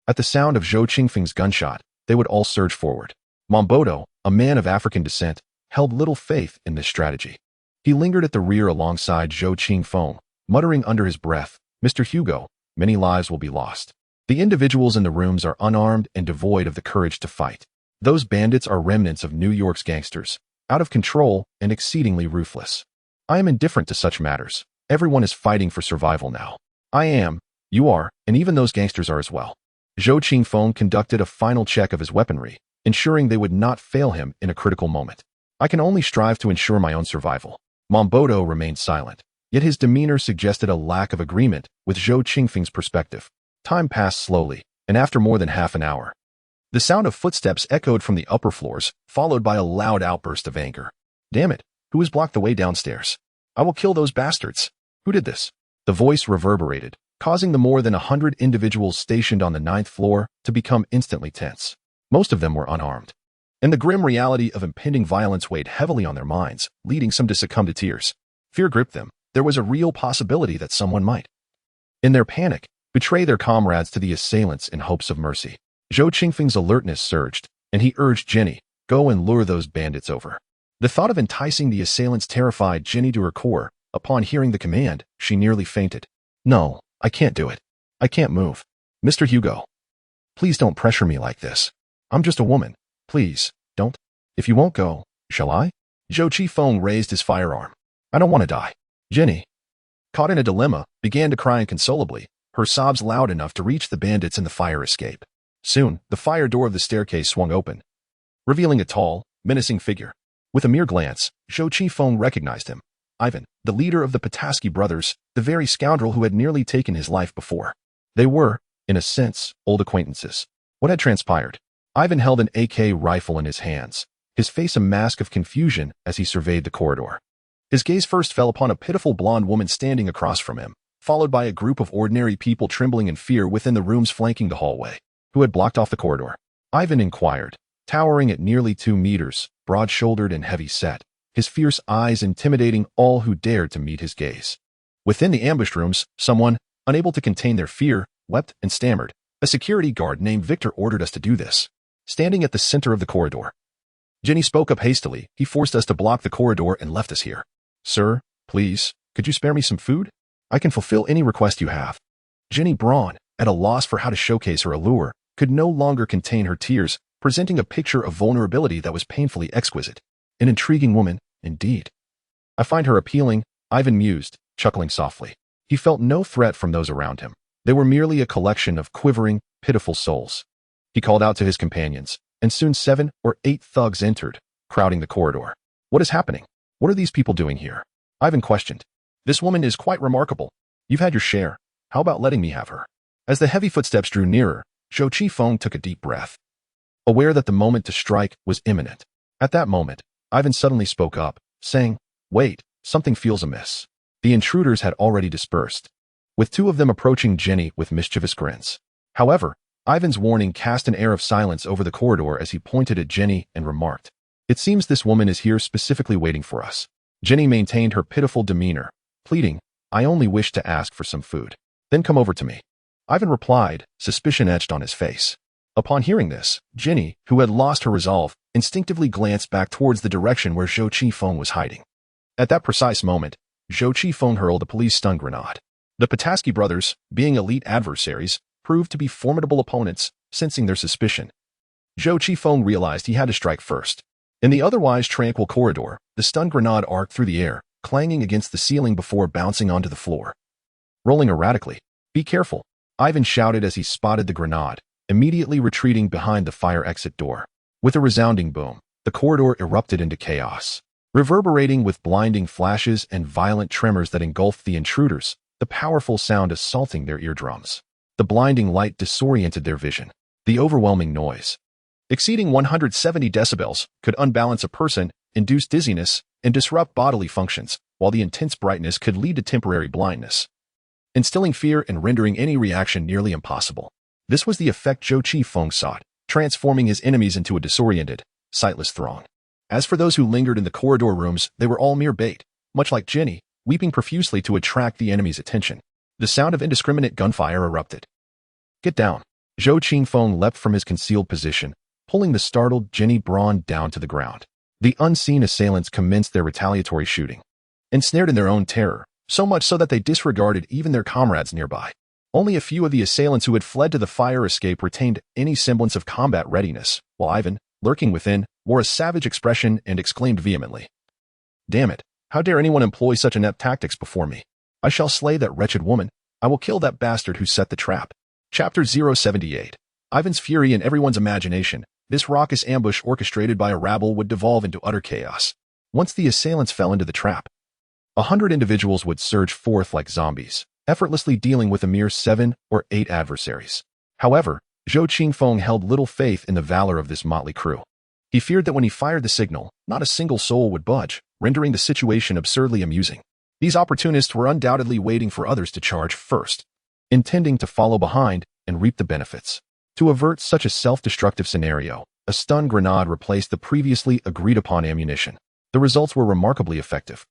at the sound of Zhou Qifeng's gunshot, they would all surge forward. Mombodo, a man of African descent, held little faith in this strategy. He lingered at the rear alongside Zhou Qifeng, muttering under his breath, "Mr. Hugo, many lives will be lost." The individuals in the rooms are unarmed and devoid of the courage to fight. Those bandits are remnants of New York's gangsters, out of control and exceedingly ruthless. I am indifferent to such matters. Everyone is fighting for survival now. I am, you are, and even those gangsters are as well. Zhou Qifeng conducted a final check of his weaponry, ensuring they would not fail him in a critical moment. "I can only strive to ensure my own survival." Mombodo remained silent, yet his demeanor suggested a lack of agreement with Zhou Qifeng's perspective. Time passed slowly, and after more than half an hour, the sound of footsteps echoed from the upper floors, followed by a loud outburst of anger. "Damn it, who has blocked the way downstairs? I will kill those bastards. Who did this?" The voice reverberated, causing the more than 100 individuals stationed on the 9th floor to become instantly tense. Most of them were unarmed, and the grim reality of impending violence weighed heavily on their minds, leading some to succumb to tears. Fear gripped them. There was a real possibility that someone might, in their panic, betray their comrades to the assailants in hopes of mercy. Zhou Qifeng's alertness surged, and he urged Jenny, "Go and lure those bandits over." The thought of enticing the assailants terrified Jenny to her core. Upon hearing the command, she nearly fainted. "No, I can't do it. I can't move. Mr. Hugo, please don't pressure me like this. I'm just a woman. Please, don't. If you won't go, shall I?" Zhou Qifeng raised his firearm. "I don't want to die." Jenny, caught in a dilemma, began to cry inconsolably, her sobs loud enough to reach the bandits in the fire escape. Soon, the fire door of the staircase swung open, revealing a tall, menacing figure. With a mere glance, Zhou Qifeng recognized him. Ivan, the leader of the Pataski brothers, the very scoundrel who had nearly taken his life before. They were, in a sense, old acquaintances. What had transpired? Ivan held an AK rifle in his hands, his face a mask of confusion as he surveyed the corridor. His gaze first fell upon a pitiful blonde woman standing across from him, followed by a group of ordinary people trembling in fear within the rooms flanking the hallway, who had blocked off the corridor. Ivan inquired, towering at nearly 2 meters, broad-shouldered and heavy-set, his fierce eyes intimidating all who dared to meet his gaze. Within the ambushed rooms, someone, unable to contain their fear, wept and stammered. "A security guard named Victor ordered us to do this." Standing at the center of the corridor, Jenny spoke up hastily. "He forced us to block the corridor and left us here." "Sir, please, could you spare me some food? I can fulfill any request you have." Jenny Braun, at a loss for how to showcase her allure, could no longer contain her tears, presenting a picture of vulnerability that was painfully exquisite. An intriguing woman, indeed. "I find her appealing," Ivan mused, chuckling softly. He felt no threat from those around him. They were merely a collection of quivering, pitiful souls. He called out to his companions, and soon 7 or 8 thugs entered, crowding the corridor. "What is happening? What are these people doing here?" Ivan questioned. "This woman is quite remarkable. You've had your share. How about letting me have her?" As the heavy footsteps drew nearer, Zhou Qifeng took a deep breath, aware that the moment to strike was imminent. At that moment, Ivan suddenly spoke up, saying, "Wait, something feels amiss. The intruders had already dispersed, with two of them approaching Jenny with mischievous grins. However, Ivan's warning cast an air of silence over the corridor as he pointed at Jenny and remarked, "It seems this woman is here specifically waiting for us." Jenny maintained her pitiful demeanor, pleading, "I only wish to ask for some food. Then come over to me." Ivan replied, suspicion etched on his face. Upon hearing this, Jenny, who had lost her resolve, instinctively glanced back towards the direction where Zhou Qifeng was hiding. At that precise moment, Zhou Qifeng hurled a police stun grenade. The Pataski brothers, being elite adversaries, proved to be formidable opponents. Sensing their suspicion, Zhou Qifeng realized he had to strike first. In the otherwise tranquil corridor, the stun grenade arced through the air, clanging against the ceiling before bouncing onto the floor. Rolling erratically. "Be careful," Ivan shouted as he spotted the grenade, immediately retreating behind the fire exit door. With a resounding boom, the corridor erupted into chaos. Reverberating with blinding flashes and violent tremors that engulfed the intruders, the powerful sound assaulting their eardrums. The blinding light disoriented their vision. The overwhelming noise, exceeding 170 decibels, could unbalance a person, induce dizziness, and disrupt bodily functions, while the intense brightness could lead to temporary blindness, instilling fear and rendering any reaction nearly impossible. This was the effect Zhou Qifeng sought, transforming his enemies into a disoriented, sightless throng. As for those who lingered in the corridor rooms, they were all mere bait, much like Jenny, weeping profusely to attract the enemy's attention. The sound of indiscriminate gunfire erupted. "Get down." Zhou Qifeng leapt from his concealed position, pulling the startled Jenny Braun down to the ground. The unseen assailants commenced their retaliatory shooting, ensnared in their own terror, so much so that they disregarded even their comrades nearby. Only a few of the assailants who had fled to the fire escape retained any semblance of combat readiness, while Ivan, lurking within, wore a savage expression and exclaimed vehemently, "Damn it, how dare anyone employ such inept tactics before me? I shall slay that wretched woman. I will kill that bastard who set the trap." Chapter 078. Ivan's fury in everyone's imagination. This raucous ambush orchestrated by a rabble would devolve into utter chaos. Once the assailants fell into the trap, 100 individuals would surge forth like zombies, effortlessly dealing with a mere 7 or 8 adversaries. However, Zhou Qifeng held little faith in the valor of this motley crew. He feared that when he fired the signal, not a single soul would budge, rendering the situation absurdly amusing. These opportunists were undoubtedly waiting for others to charge first, intending to follow behind and reap the benefits. To avert such a self-destructive scenario, a stun grenade replaced the previously agreed-upon ammunition. The results were remarkably effective.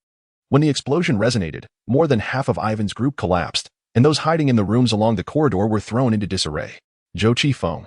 When the explosion resonated, more than half of Ivan's group collapsed, and those hiding in the rooms along the corridor were thrown into disarray. Zhou Qifeng,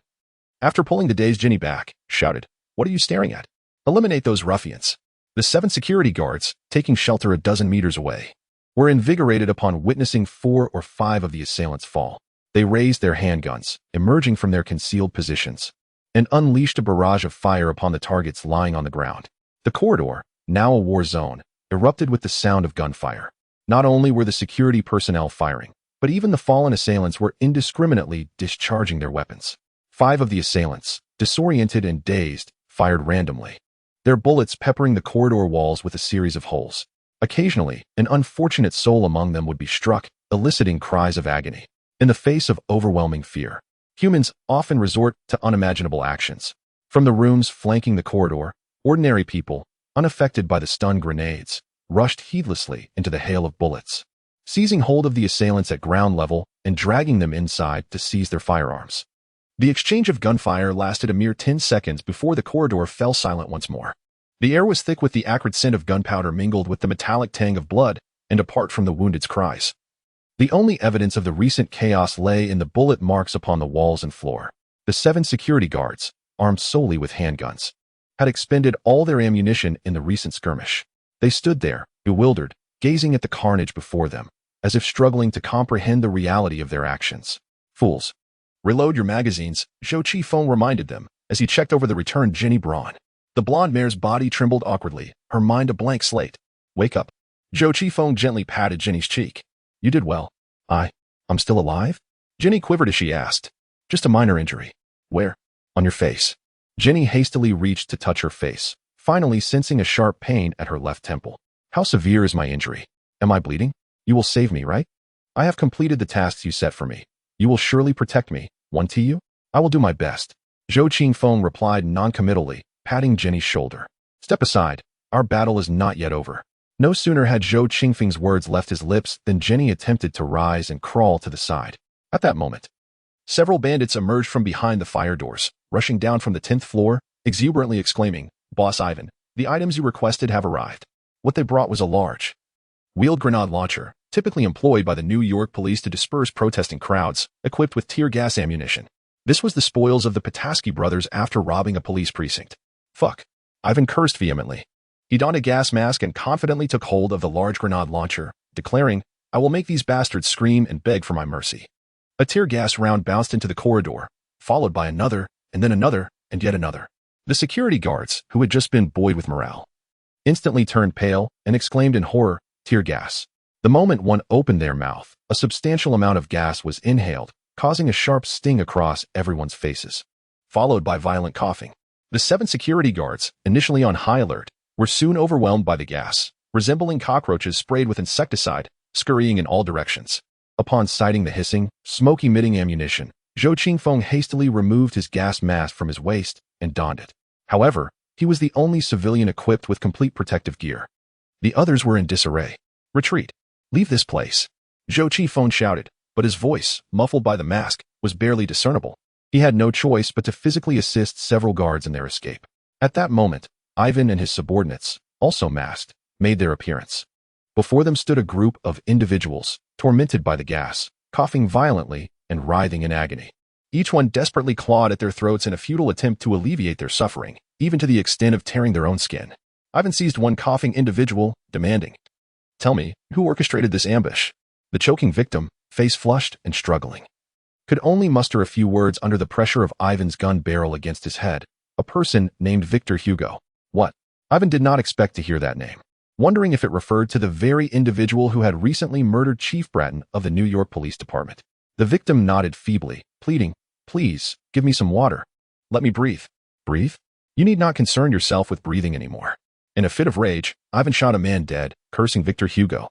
after pulling the dazed Jenny back, shouted, "What are you staring at? Eliminate those ruffians." The 7 security guards, taking shelter a dozen meters away, were invigorated upon witnessing 4 or 5 of the assailants fall. They raised their handguns, emerging from their concealed positions, and unleashed a barrage of fire upon the targets lying on the ground. The corridor, now a war zone, erupted with the sound of gunfire. Not only were the security personnel firing, but even the fallen assailants were indiscriminately discharging their weapons. 5 of the assailants, disoriented and dazed, fired randomly, their bullets peppering the corridor walls with a series of holes. Occasionally, an unfortunate soul among them would be struck, eliciting cries of agony. In the face of overwhelming fear, humans often resort to unimaginable actions. From the rooms flanking the corridor, ordinary people, unaffected by the stun grenades, rushed heedlessly into the hail of bullets, seizing hold of the assailants at ground level and dragging them inside to seize their firearms. The exchange of gunfire lasted a mere 10 seconds before the corridor fell silent once more. The air was thick with the acrid scent of gunpowder mingled with the metallic tang of blood, and apart from the wounded's cries, the only evidence of the recent chaos lay in the bullet marks upon the walls and floor. The 7 security guards, armed solely with handguns, had expended all their ammunition in the recent skirmish. They stood there, bewildered, gazing at the carnage before them, as if struggling to comprehend the reality of their actions. "Fools. Reload your magazines," Zhou Qifeng reminded them, as he checked over the returned Jenny Braun. The blonde mare's body trembled awkwardly, her mind a blank slate. "Wake up." Zhou Qifeng gently patted Jenny's cheek. "You did well." I'm still alive?" Jenny quivered as she asked. "Just a minor injury." "Where?" "On your face." Jenny hastily reached to touch her face, finally sensing a sharp pain at her left temple. "How severe is my injury? Am I bleeding? You will save me, right? I have completed the tasks you set for me. You will surely protect me, won't you?" "I will do my best," Zhou Qifeng replied noncommittally, patting Jenny's shoulder. "Step aside. Our battle is not yet over." No sooner had Zhou Qingfeng's words left his lips than Jenny attempted to rise and crawl to the side. At that moment, several bandits emerged from behind the fire doors, rushing down from the 10th floor, exuberantly exclaiming, "Boss Ivan, the items you requested have arrived." What they brought was a large, wheeled grenade launcher, typically employed by the New York police to disperse protesting crowds, equipped with tear gas ammunition. This was the spoils of the Petoskey brothers after robbing a police precinct. Fuck. Ivan cursed vehemently. He donned a gas mask and confidently took hold of the large grenade launcher, declaring, "I will make these bastards scream and beg for my mercy." A tear gas round bounced into the corridor, followed by another, and then another, and yet another. The security guards, who had just been buoyed with morale, instantly turned pale and exclaimed in horror, "Tear gas." The moment one opened their mouth, a substantial amount of gas was inhaled, causing a sharp sting across everyone's faces, followed by violent coughing. The 7 security guards, initially on high alert, were soon overwhelmed by the gas, resembling cockroaches sprayed with insecticide, scurrying in all directions. Upon sighting the hissing, smoke-emitting ammunition, Zhou Qingfeng hastily removed his gas mask from his waist and donned it. However, he was the only civilian equipped with complete protective gear. The others were in disarray. "Retreat. Leave this place," Zhou Qingfeng shouted, but his voice, muffled by the mask, was barely discernible. He had no choice but to physically assist several guards in their escape. At that moment, Ivan and his subordinates, also masked, made their appearance. Before them stood a group of individuals, tormented by the gas, coughing violently and writhing in agony. Each one desperately clawed at their throats in a futile attempt to alleviate their suffering, even to the extent of tearing their own skin. Ivan seized one coughing individual, demanding, "Tell me, who orchestrated this ambush?" The choking victim, face flushed and struggling, could only muster a few words under the pressure of Ivan's gun barrel against his head. "A person named Victor Hugo." What? Ivan did not expect to hear that name, wondering if it referred to the very individual who had recently murdered Chief Bratton of the New York Police Department. The victim nodded feebly, pleading, "Please, give me some water. Let me breathe." "Breathe? You need not concern yourself with breathing anymore." In a fit of rage, Ivan shot a man dead, cursing Victor Hugo.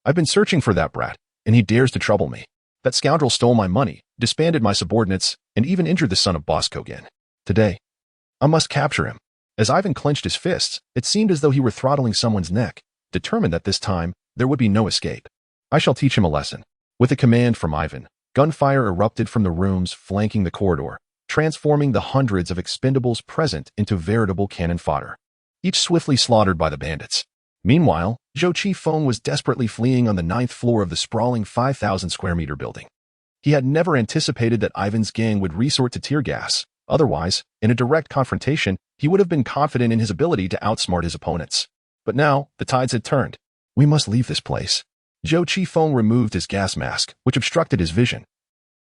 "I've been searching for that brat, and he dares to trouble me. That scoundrel stole my money, disbanded my subordinates, and even injured the son of Boss Kogan. Today, I must capture him." As Ivan clenched his fists, it seemed as though he were throttling someone's neck, determined that this time, there would be no escape. "I shall teach him a lesson." With a command from Ivan, gunfire erupted from the rooms flanking the corridor, transforming the hundreds of expendables present into veritable cannon fodder, each swiftly slaughtered by the bandits. Meanwhile, Zhou Qingfeng was desperately fleeing on the 9th floor of the sprawling 5,000 square meter building. He had never anticipated that Ivan's gang would resort to tear gas. Otherwise, in a direct confrontation, he would have been confident in his ability to outsmart his opponents. But now, the tides had turned. "We must leave this place." Zhou Qingfeng removed his gas mask, which obstructed his vision,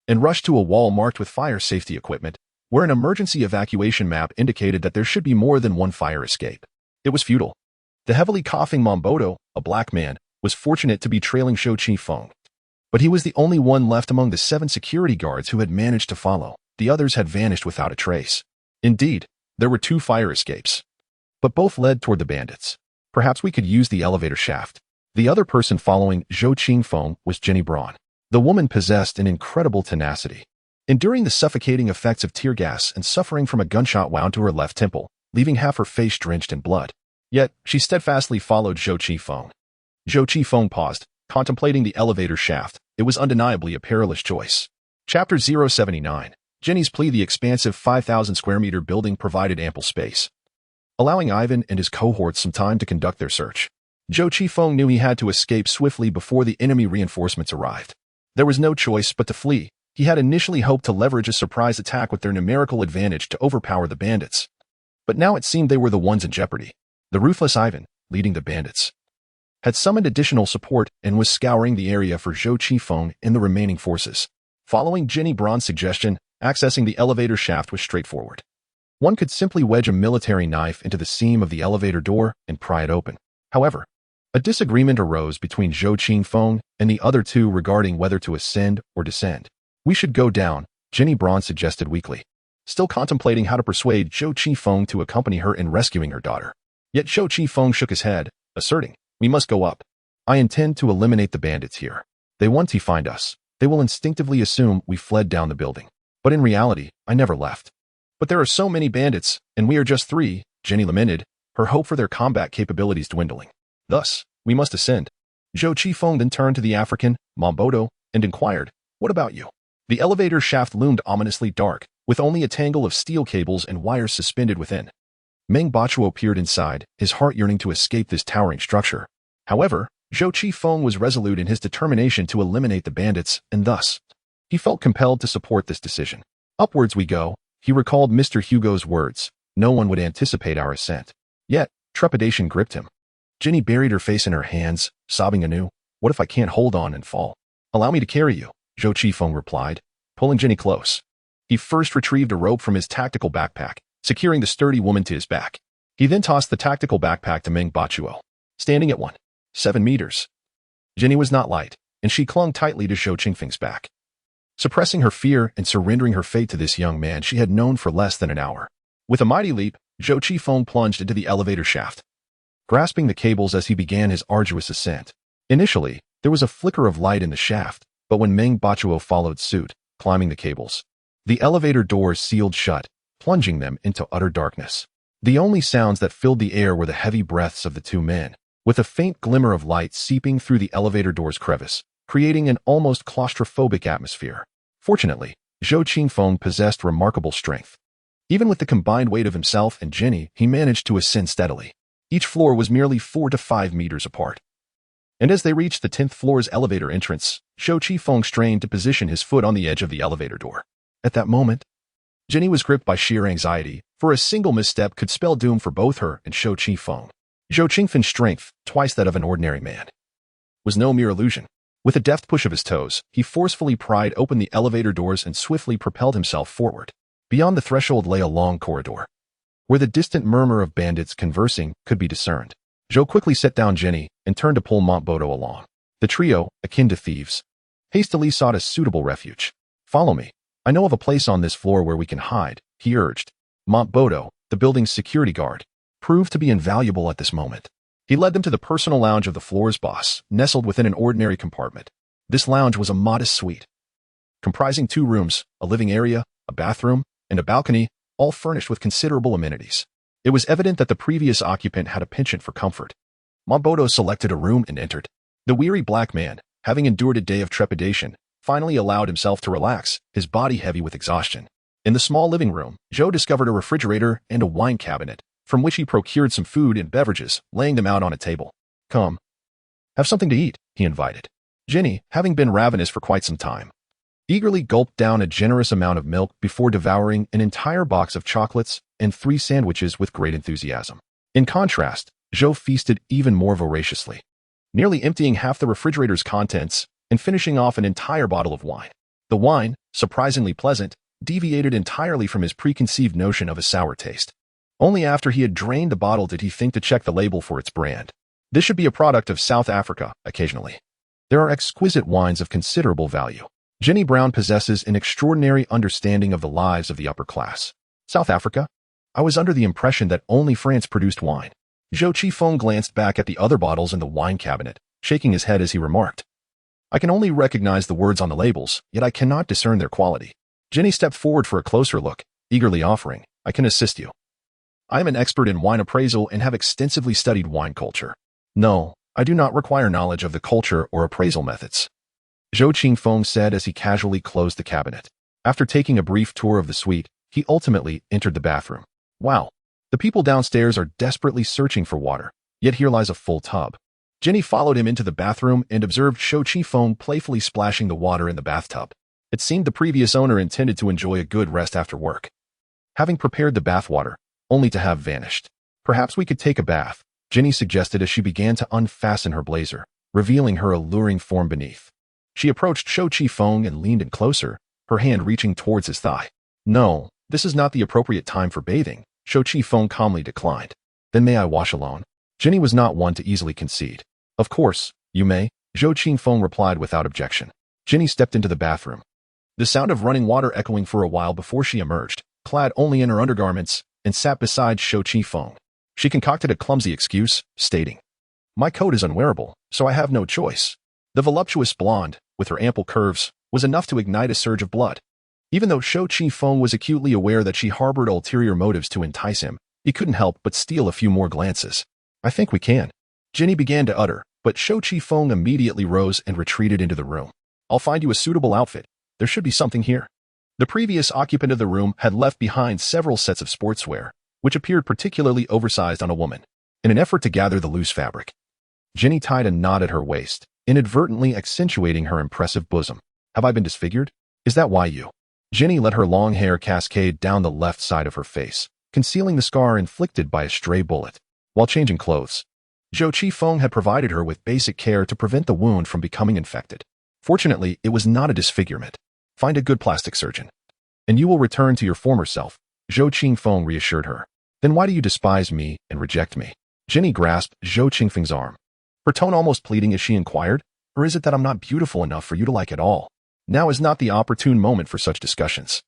and rushed to a wall marked with fire safety equipment, where an emergency evacuation map indicated that there should be more than one fire escape. It was futile. The heavily coughing Mombodo, a black man, was fortunate to be trailing Zhou Qingfeng. But he was the only one left among the 7 security guards who had managed to follow. The others had vanished without a trace. Indeed, there were 2 fire escapes, but both led toward the bandits. "Perhaps we could use the elevator shaft." The other person following Zhou Qingfeng was Jenny Braun. The woman possessed an incredible tenacity, enduring the suffocating effects of tear gas and suffering from a gunshot wound to her left temple, leaving half her face drenched in blood. Yet, she steadfastly followed Zhou Qingfeng. Zhou Qingfeng paused, contemplating the elevator shaft. It was undeniably a perilous choice. Chapter 079. Jenny's plea. The expansive 5,000 square meter building provided ample space, allowing Ivan and his cohorts some time to conduct their search. Zhou Qingfeng knew he had to escape swiftly before the enemy reinforcements arrived. There was no choice but to flee. He had initially hoped to leverage a surprise attack with their numerical advantage to overpower the bandits. But now it seemed they were the ones in jeopardy. The ruthless Ivan, leading the bandits, had summoned additional support and was scouring the area for Zhou Qingfeng and the remaining forces. Following Jenny Braun's suggestion, accessing the elevator shaft was straightforward. One could simply wedge a military knife into the seam of the elevator door and pry it open. However, a disagreement arose between Zhou Qingfeng and the other 2 regarding whether to ascend or descend. "We should go down," Jenny Braun suggested weakly, still contemplating how to persuade Zhou Qingfeng to accompany her in rescuing her daughter. Yet Zhou Qingfeng shook his head, asserting, "We must go up. I intend to eliminate the bandits here. They want to find us. They will instinctively assume we fled down the building. But in reality, I never left." "But there are so many bandits, and we are just 3, Jenny lamented, her hope for their combat capabilities dwindling. Thus, We must ascend. Zhou Qifeng then turned to the African, Mombodo, and inquired, "What about you?" The elevator shaft loomed ominously dark, with only a tangle of steel cables and wires suspended within. Meng Bachuo peered inside, his heart yearning to escape this towering structure. However, Zhou Qifeng was resolute in his determination to eliminate the bandits, and thus, he felt compelled to support this decision. Upwards we go, he recalled Mr. Hugo's words. No one would anticipate our ascent. Yet, trepidation gripped him. Jenny buried her face in her hands, sobbing anew. What if I can't hold on and fall? Allow me to carry you, Zhou Qifeng replied, pulling Jenny close. He first retrieved a rope from his tactical backpack, securing the sturdy woman to his back. He then tossed the tactical backpack to Meng Bachuo, standing at 7 meters. Jenny was not light, and she clung tightly to Zhou Qifeng's back. Suppressing her fear and surrendering her fate to this young man she had known for less than an hour. With a mighty leap, Zhou Qifeng plunged into the elevator shaft, grasping the cables as he began his arduous ascent. Initially, there was a flicker of light in the shaft, but when Meng Bachuo followed suit, climbing the cables, the elevator doors sealed shut, plunging them into utter darkness. The only sounds that filled the air were the heavy breaths of the two men, with a faint glimmer of light seeping through the elevator door's crevice, creating an almost claustrophobic atmosphere. Fortunately, Zhou Qifeng possessed remarkable strength. Even with the combined weight of himself and Jenny, he managed to ascend steadily. Each floor was merely 4 to 5 meters apart. And as they reached the 10th floor's elevator entrance, Zhou Qifeng strained to position his foot on the edge of the elevator door. At that moment, Jenny was gripped by sheer anxiety, for a single misstep could spell doom for both her and Zhou Qifeng. Zhou Qifeng's strength, twice that of an ordinary man, was no mere illusion. With a deft push of his toes, he forcefully pried open the elevator doors and swiftly propelled himself forward. Beyond the threshold lay a long corridor, where the distant murmur of bandits conversing could be discerned. Zhou quickly set down Jenny and turned to pull Mombodo along. The trio, akin to thieves, hastily sought a suitable refuge. "Follow me. I know of a place on this floor where we can hide," he urged. Mombodo, the building's security guard, proved to be invaluable at this moment. He led them to the personal lounge of the floor's boss, nestled within an ordinary compartment. This lounge was a modest suite, comprising 2 rooms, a living area, a bathroom, and a balcony, all furnished with considerable amenities. It was evident that the previous occupant had a penchant for comfort. Mombodo selected a room and entered. The weary black man, having endured a day of trepidation, finally allowed himself to relax, his body heavy with exhaustion. In the small living room, Zhou discovered a refrigerator and a wine cabinet, from which he procured some food and beverages, laying them out on a table. "Come, have something to eat," he invited. Jenny, having been ravenous for quite some time, eagerly gulped down a generous amount of milk before devouring an entire box of chocolates and 3 sandwiches with great enthusiasm. In contrast, Zhou feasted even more voraciously, nearly emptying half the refrigerator's contents and finishing off an entire bottle of wine. The wine, surprisingly pleasant, deviated entirely from his preconceived notion of a sour taste. Only after he had drained the bottle did he think to check the label for its brand. This should be a product of South Africa, occasionally. There are exquisite wines of considerable value. Jenny Brown possesses an extraordinary understanding of the lives of the upper class. South Africa? I was under the impression that only France produced wine. Zhou Qifeng glanced back at the other bottles in the wine cabinet, shaking his head as he remarked, "I can only recognize the words on the labels, yet I cannot discern their quality." Jenny stepped forward for a closer look, eagerly offering, "I can assist you. I am an expert in wine appraisal and have extensively studied wine culture. No, I do not require knowledge of the culture or appraisal methods," Zhou Qifeng said as he casually closed the cabinet. After taking a brief tour of the suite, he ultimately entered the bathroom. Wow, the people downstairs are desperately searching for water, yet here lies a full tub. Jenny followed him into the bathroom and observed Zhou Qifeng playfully splashing the water in the bathtub. It seemed the previous owner intended to enjoy a good rest after work, having prepared the bathwater, only to have vanished. "Perhaps we could take a bath," Jenny suggested as she began to unfasten her blazer, revealing her alluring form beneath. She approached Zhou Qifeng and leaned in closer, her hand reaching towards his thigh. "No, this is not the appropriate time for bathing," Zhou Qifeng calmly declined. "Then may I wash alone?" Jenny was not one to easily concede. "Of course, you may," Zhou Qifeng replied without objection. Jenny stepped into the bathroom, the sound of running water echoing for a while before she emerged, clad only in her undergarments, and sat beside Zhou Qifeng. She concocted a clumsy excuse, stating, "My coat is unwearable, so I have no choice." The voluptuous blonde, with her ample curves, was enough to ignite a surge of blood. Even though Zhou Qifeng was acutely aware that she harbored ulterior motives to entice him, he couldn't help but steal a few more glances. "I think we can," Jenny began to utter, but Shou Qifeng immediately rose and retreated into the room. I'll find you a suitable outfit. There should be something here. The previous occupant of the room had left behind several sets of sportswear, which appeared particularly oversized on a woman. In an effort to gather the loose fabric, Jenny tied a knot at her waist, inadvertently accentuating her impressive bosom. Have I been disfigured? Is that why you? Jenny let her long hair cascade down the left side of her face, concealing the scar inflicted by a stray bullet. While changing clothes, Shou Qifeng had provided her with basic care to prevent the wound from becoming infected. Fortunately, it was not a disfigurement. Find a good plastic surgeon, and you will return to your former self, Shou Qifeng reassured her. Then why do you despise me and reject me? Jenny grasped Shou Qifeng's arm, her tone almost pleading as she inquired, or is it that I'm not beautiful enough for you to like at all? Now is not the opportune moment for such discussions.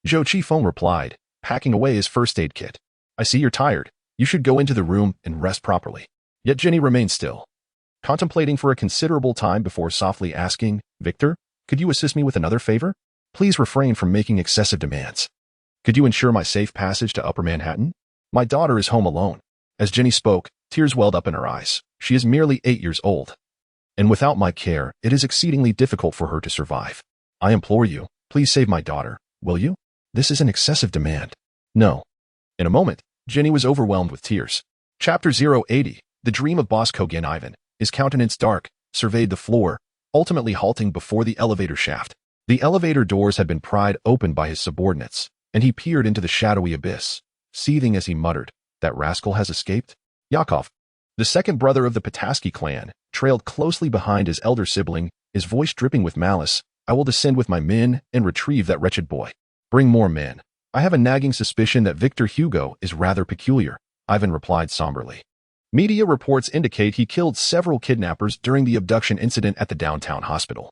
Shou Qifeng replied, packing away his first aid kit. I see you're tired. You should go into the room and rest properly. Yet Jenny remained still, contemplating for a considerable time before softly asking, Victor, could you assist me with another favor? Please refrain from making excessive demands. Could you ensure my safe passage to Upper Manhattan? My daughter is home alone. As Jenny spoke, tears welled up in her eyes. She is merely 8 years old, and without my care, it is exceedingly difficult for her to survive. I implore you, please save my daughter, will you? This is an excessive demand. No. In a moment, Jenny was overwhelmed with tears. Chapter 080, The Dream of Boss Kogen Ivan, his countenance dark, surveyed the floor, ultimately halting before the elevator shaft. The elevator doors had been pried open by his subordinates, and he peered into the shadowy abyss, seething as he muttered, that rascal has escaped? Yakov, the second brother of the Petaski clan, trailed closely behind his elder sibling, his voice dripping with malice. I will descend with my men and retrieve that wretched boy. Bring more men. I have a nagging suspicion that Victor Hugo is rather peculiar, Ivan replied somberly. Media reports indicate he killed several kidnappers during the abduction incident at the downtown hospital,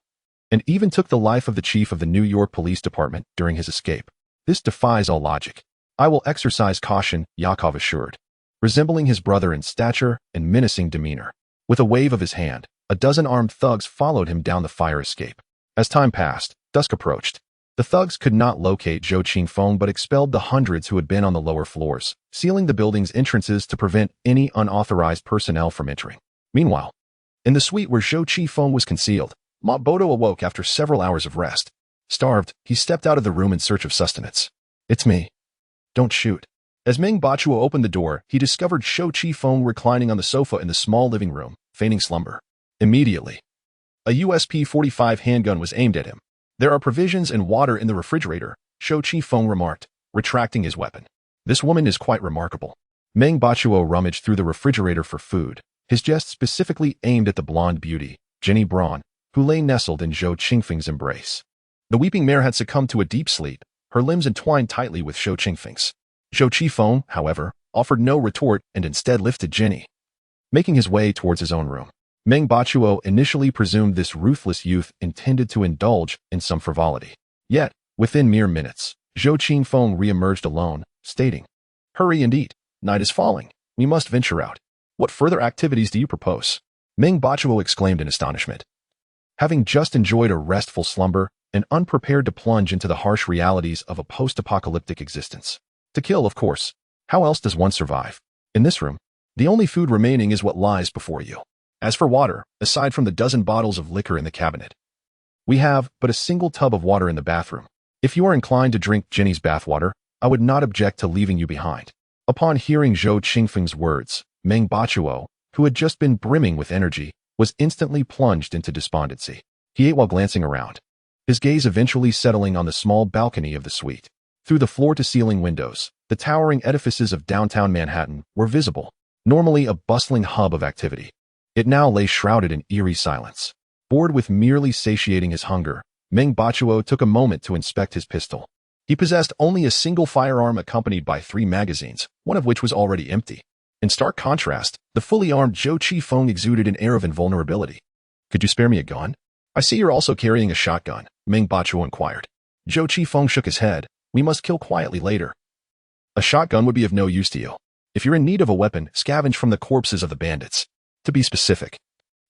and even took the life of the chief of the New York Police Department during his escape. This defies all logic. I will exercise caution, Yakov assured, resembling his brother in stature and menacing demeanor. With a wave of his hand, a dozen armed thugs followed him down the fire escape. As time passed, dusk approached. The thugs could not locate Shou Qifeng but expelled the hundreds who had been on the lower floors, sealing the building's entrances to prevent any unauthorized personnel from entering. Meanwhile, in the suite where Shou Qifeng was concealed, Mabodo awoke after several hours of rest. Starved, he stepped out of the room in search of sustenance. It's me. Don't shoot. As Meng Bachuo opened the door, he discovered Shou Qifeng reclining on the sofa in the small living room, feigning slumber. Immediately, a USP-45 handgun was aimed at him. There are provisions and water in the refrigerator, Shou Qifeng remarked, retracting his weapon. This woman is quite remarkable. Meng Bachuo rummaged through the refrigerator for food, his jest specifically aimed at the blonde beauty, Jenny Braun, who lay nestled in Shou Qifeng's embrace. The weeping mare had succumbed to a deep sleep, her limbs entwined tightly with Shou Qifeng's. Shou Qifeng, however, offered no retort and instead lifted Jenny, making his way towards his own room. Meng Bachuo initially presumed this ruthless youth intended to indulge in some frivolity. Yet, within mere minutes, Shou Qifeng re-emerged alone, stating, Hurry and eat. Night is falling. We must venture out. What further activities do you propose? Meng Bachuo exclaimed in astonishment. Having just enjoyed a restful slumber and unprepared to plunge into the harsh realities of a post-apocalyptic existence. To kill, of course. How else does one survive? In this room, the only food remaining is what lies before you. As for water, aside from the dozen bottles of liquor in the cabinet, we have but a single tub of water in the bathroom. If you are inclined to drink Jenny's bathwater, I would not object to leaving you behind. Upon hearing Shou Qifeng's words, Meng Bachuo, who had just been brimming with energy, was instantly plunged into despondency. He ate while glancing around, his gaze eventually settling on the small balcony of the suite. Through the floor-to-ceiling windows, the towering edifices of downtown Manhattan were visible, normally a bustling hub of activity. It now lay shrouded in eerie silence. Bored with merely satiating his hunger, Meng Bachuo took a moment to inspect his pistol. He possessed only a single firearm accompanied by 3 magazines, one of which was already empty. In stark contrast, the fully armed Shou Qifeng exuded an air of invulnerability. Could you spare me a gun? I see you're also carrying a shotgun, Meng Bachuo inquired. Shou Qifeng shook his head. We must kill quietly later. A shotgun would be of no use to you. If you're in need of a weapon, scavenge from the corpses of the bandits. To be specific,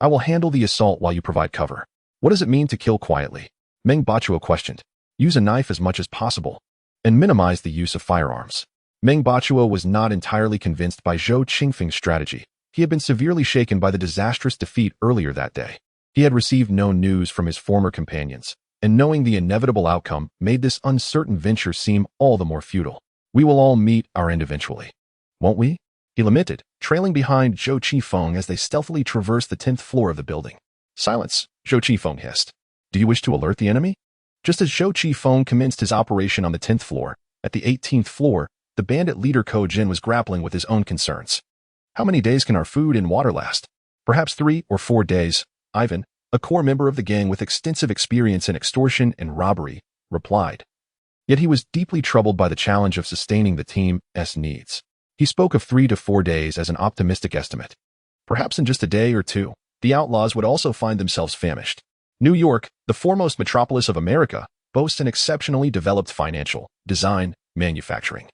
I will handle the assault while you provide cover. What does it mean to kill quietly? Meng Bachuo questioned. Use a knife as much as possible, and minimize the use of firearms. Meng Bachuo was not entirely convinced by Shou Qifeng's strategy, He had been severely shaken by the disastrous defeat earlier that day. He had received no news from his former companions, and knowing the inevitable outcome made this uncertain venture seem all the more futile. "We will all meet our end eventually, won't we?" he lamented, trailing behind Zhou Qifeng as they stealthily traversed the 10th floor of the building. "Silence," Zhou Qifeng hissed. "Do you wish to alert the enemy?" Just as Zhou Qifeng commenced his operation on the 10th floor, at the 18th floor, the bandit leader Ko Jin was grappling with his own concerns. "How many days can our food and water last?" "Perhaps 3 or 4 days," Ivan, a core member of the gang with extensive experience in extortion and robbery, replied. Yet he was deeply troubled by the challenge of sustaining the team's needs. He spoke of 3 to 4 days as an optimistic estimate. Perhaps in just a day or two, the outlaws would also find themselves famished. New York, the foremost metropolis of America, boasts an exceptionally developed financial, design, manufacturing,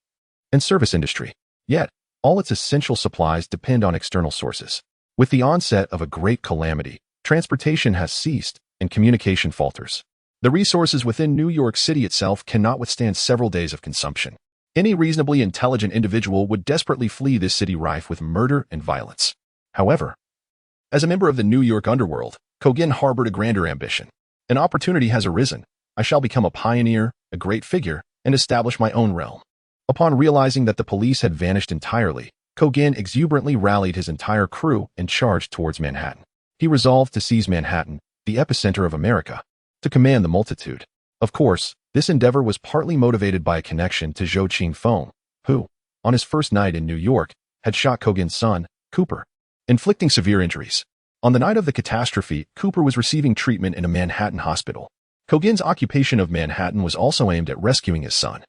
and service industry. Yet, all its essential supplies depend on external sources. With the onset of a great calamity, transportation has ceased and communication falters. The resources within New York City itself cannot withstand several days of consumption. Any reasonably intelligent individual would desperately flee this city rife with murder and violence. However, as a member of the New York underworld, Ko Jin harbored a grander ambition. An opportunity has arisen. I shall become a pioneer, a great figure, and establish my own realm. Upon realizing that the police had vanished entirely, Ko Jin exuberantly rallied his entire crew and charged towards Manhattan. He resolved to seize Manhattan, the epicenter of America, to command the multitude. Of course, this endeavor was partly motivated by a connection to Zhou Qifeng, who, on his first night in New York, had shot Ko Jin's son, Cooper, inflicting severe injuries. On the night of the catastrophe, Cooper was receiving treatment in a Manhattan hospital. Ko Jin's occupation of Manhattan was also aimed at rescuing his son.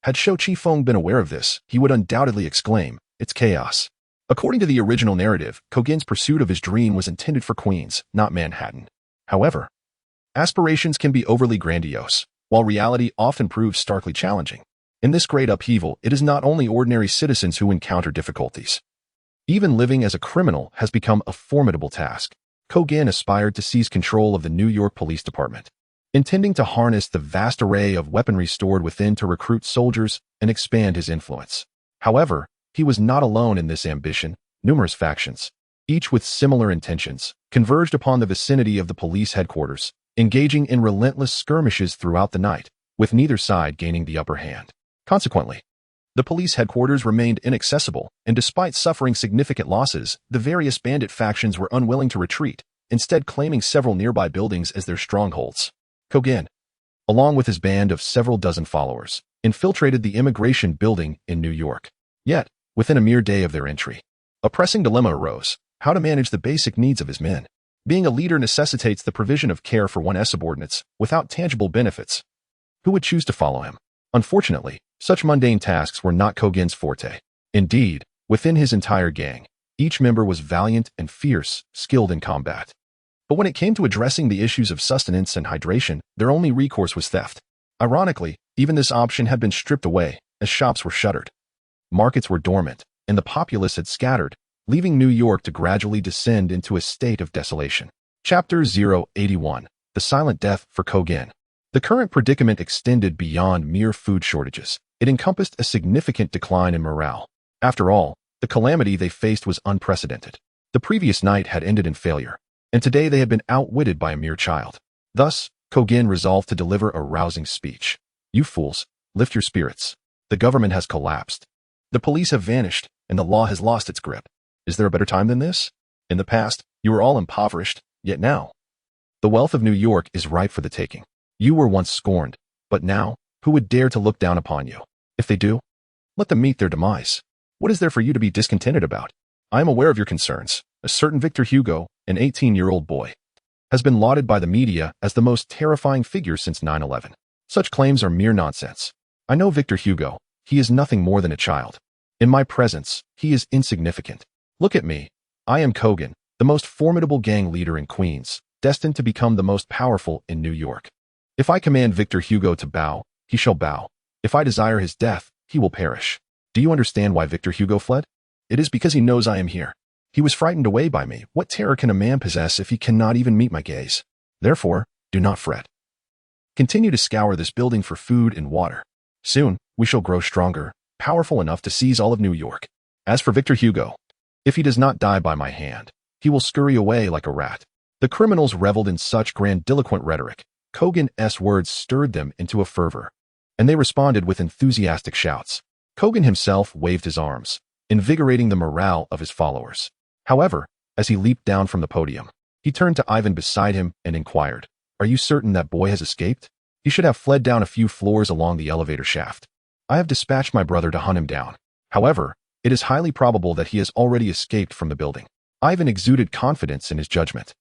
Had Zhou Qifeng been aware of this, he would undoubtedly exclaim, "It's chaos." According to the original narrative, Ko Jin's pursuit of his dream was intended for Queens, not Manhattan. However, aspirations can be overly grandiose, while reality often proves starkly challenging. In this great upheaval, it is not only ordinary citizens who encounter difficulties. Even living as a criminal has become a formidable task. Ko Jin aspired to seize control of the New York Police Department, intending to harness the vast array of weaponry stored within to recruit soldiers and expand his influence. However, he was not alone in this ambition. Numerous factions, each with similar intentions, converged upon the vicinity of the police headquarters, engaging in relentless skirmishes throughout the night, with neither side gaining the upper hand. Consequently, the police headquarters remained inaccessible, and despite suffering significant losses, the various bandit factions were unwilling to retreat, instead claiming several nearby buildings as their strongholds. Ko Jin, along with his band of several dozen followers, infiltrated the immigration building in New York. Yet, within a mere day of their entry, a pressing dilemma arose: how to manage the basic needs of his men. Being a leader necessitates the provision of care for one's subordinates without tangible benefits. Who would choose to follow him? Unfortunately, such mundane tasks were not Ko Jin's forte. Indeed, within his entire gang, each member was valiant and fierce, skilled in combat. But when it came to addressing the issues of sustenance and hydration, their only recourse was theft. Ironically, even this option had been stripped away, as shops were shuttered. Markets were dormant, and the populace had scattered, leaving New York to gradually descend into a state of desolation. Chapter 081. The Silent Death for Ko Jin. The current predicament extended beyond mere food shortages. It encompassed a significant decline in morale. After all, the calamity they faced was unprecedented. The previous night had ended in failure, and today they had been outwitted by a mere child. Thus, Ko Jin resolved to deliver a rousing speech. "You fools, lift your spirits. The government has collapsed. The police have vanished, and the law has lost its grip. Is there a better time than this? In the past, you were all impoverished, yet now, the wealth of New York is ripe for the taking. You were once scorned, but now, who would dare to look down upon you? If they do, let them meet their demise. What is there for you to be discontented about? I am aware of your concerns. A certain Victor Hugo, an 18-year-old boy, has been lauded by the media as the most terrifying figure since 9/11. Such claims are mere nonsense. I know Victor Hugo. He is nothing more than a child. In my presence, he is insignificant. Look at me. I am Ko Jin, the most formidable gang leader in Queens, destined to become the most powerful in New York. If I command Victor Hugo to bow, he shall bow. If I desire his death, he will perish. Do you understand why Victor Hugo fled? It is because he knows I am here. He was frightened away by me. What terror can a man possess if he cannot even meet my gaze? Therefore, do not fret. Continue to scour this building for food and water. Soon, we shall grow stronger, powerful enough to seize all of New York. As for Victor Hugo, If he does not die by my hand, he will scurry away like a rat. The criminals reveled in such grandiloquent rhetoric. Kogan's words stirred them into a fervor, and they responded with enthusiastic shouts. Kogan himself waved his arms, invigorating the morale of his followers. However, as he leaped down from the podium, he turned to Ivan beside him and inquired, "Are you certain that boy has escaped? He should have fled down a few floors along the elevator shaft. I have dispatched my brother to hunt him down. However, it is highly probable that he has already escaped from the building." Ivan exuded confidence in his judgment.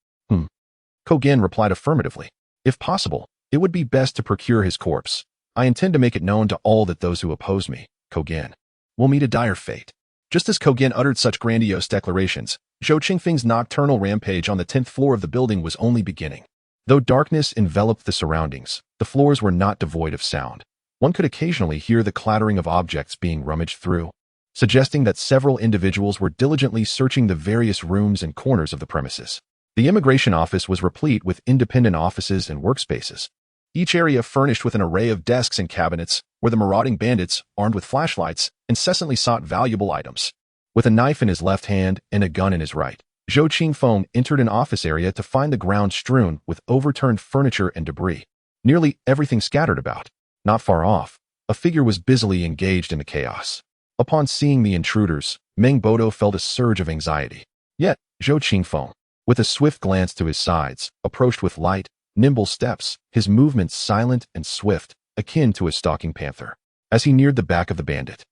Kogan replied affirmatively. "If possible, it would be best to procure his corpse. I intend to make it known to all that those who oppose me, Kogan, will meet a dire fate." Just as Kogan uttered such grandiose declarations, Zhou Qingfeng's nocturnal rampage on the 10th floor of the building was only beginning. Though darkness enveloped the surroundings, the floors were not devoid of sound. One could occasionally hear the clattering of objects being rummaged through, suggesting that several individuals were diligently searching the various rooms and corners of the premises. The immigration office was replete with independent offices and workspaces, each area furnished with an array of desks and cabinets where the marauding bandits, armed with flashlights, incessantly sought valuable items. With a knife in his left hand and a gun in his right, Zhou Qingfeng entered an office area to find the ground strewn with overturned furniture and debris, nearly everything scattered about. Not far off, a figure was busily engaged in the chaos. Upon seeing the intruders, Meng Bodo felt a surge of anxiety. Yet, Zhou Qingfeng, with a swift glance to his sides, approached with light, nimble steps, his movements silent and swift, akin to a stalking panther. As he neared the back of the bandit,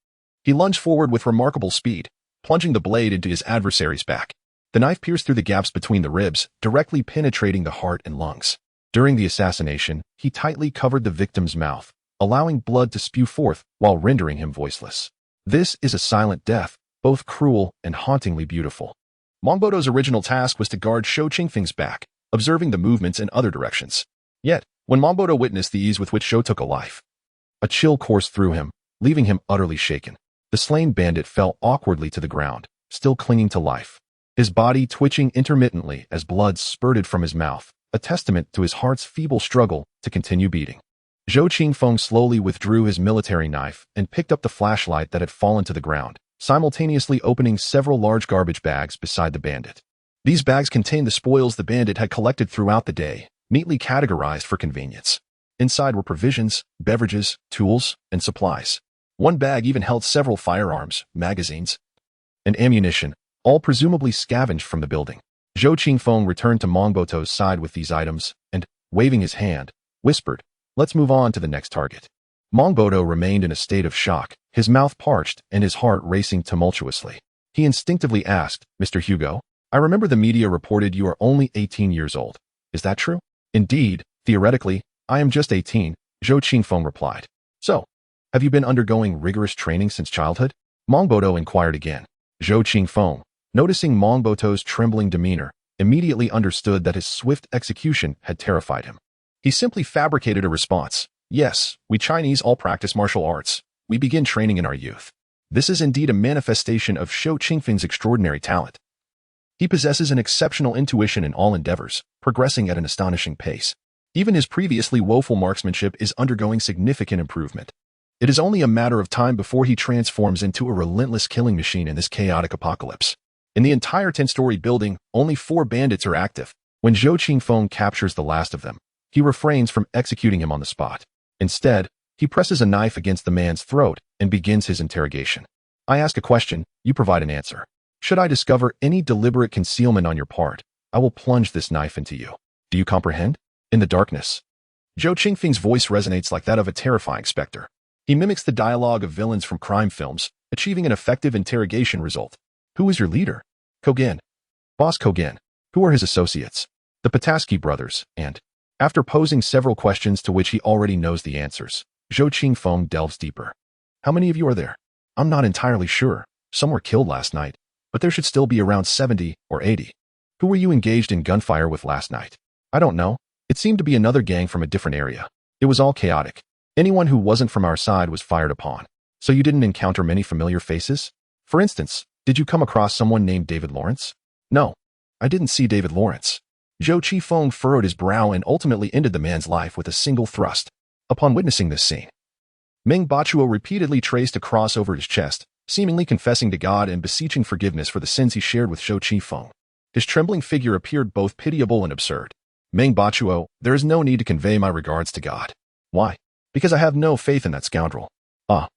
he lunged forward with remarkable speed, plunging the blade into his adversary's back. The knife pierced through the gaps between the ribs, directly penetrating the heart and lungs. During the assassination, he tightly covered the victim's mouth, allowing blood to spew forth while rendering him voiceless. This is a silent death, both cruel and hauntingly beautiful. Mongbodo's original task was to guard Zhou Qingfeng's back, observing the movements in other directions. Yet, when Mongbodo witnessed the ease with which Zhou took a life, a chill coursed through him, leaving him utterly shaken. The slain bandit fell awkwardly to the ground, still clinging to life, his body twitching intermittently as blood spurted from his mouth, a testament to his heart's feeble struggle to continue beating. Zhou Qingfeng slowly withdrew his military knife and picked up the flashlight that had fallen to the ground, simultaneously opening several large garbage bags beside the bandit. These bags contained the spoils the bandit had collected throughout the day, neatly categorized for convenience. Inside were provisions, beverages, tools, and supplies. One bag even held several firearms, magazines, and ammunition, all presumably scavenged from the building. Zhou Qingfeng returned to Mongboto's side with these items and, waving his hand, whispered, "Let's move on to the next target." Mongbodo remained in a state of shock, his mouth parched and his heart racing tumultuously. He instinctively asked, "Mr. Hugo, I remember the media reported you are only 18 years old. Is that true?" "Indeed, theoretically, I am just 18, Zhou Qingfeng replied. "So, have you been undergoing rigorous training since childhood?" Mongbodo inquired again. Zhou Qingfeng, noticing Mongboto's trembling demeanor, immediately understood that his swift execution had terrified him. He simply fabricated a response. "Yes, we Chinese all practice martial arts. We begin training in our youth. This is indeed a manifestation of Zhou Qingfeng's extraordinary talent. He possesses an exceptional intuition in all endeavors, progressing at an astonishing pace. Even his previously woeful marksmanship is undergoing significant improvement. It is only a matter of time before he transforms into a relentless killing machine in this chaotic apocalypse." In the entire 10-story building, only 4 bandits are active. When Zhou Qingfeng captures the last of them, he refrains from executing him on the spot. Instead, he presses a knife against the man's throat and begins his interrogation. "I ask a question, you provide an answer. Should I discover any deliberate concealment on your part, I will plunge this knife into you. Do you comprehend?" In the darkness, Zhou Qingfeng's voice resonates like that of a terrifying specter. He mimics the dialogue of villains from crime films, achieving an effective interrogation result. "Who is your leader?" "Kogan." "Boss Kogan." "Who are his associates?" "The Pataski brothers," and, after posing several questions to which he already knows the answers, Zhou Qingfeng delves deeper. "How many of you are there?" "I'm not entirely sure. Some were killed last night, but there should still be around 70 or 80. "Who were you engaged in gunfire with last night?" "I don't know. It seemed to be another gang from a different area. It was all chaotic. Anyone who wasn't from our side was fired upon. So you didn't encounter many familiar faces? For instance, did you come across someone named David Lawrence?" "No, I didn't see David Lawrence." Zhou Qingfeng furrowed his brow and ultimately ended the man's life with a single thrust. Upon witnessing this scene, Meng Bachuo repeatedly traced a cross over his chest, seemingly confessing to God and beseeching forgiveness for the sins he shared with Zhou Qifeng. His trembling figure appeared both pitiable and absurd. Meng Bachuo, there is no need to convey my regards to God. Why? Because I have no faith in that scoundrel. Ah.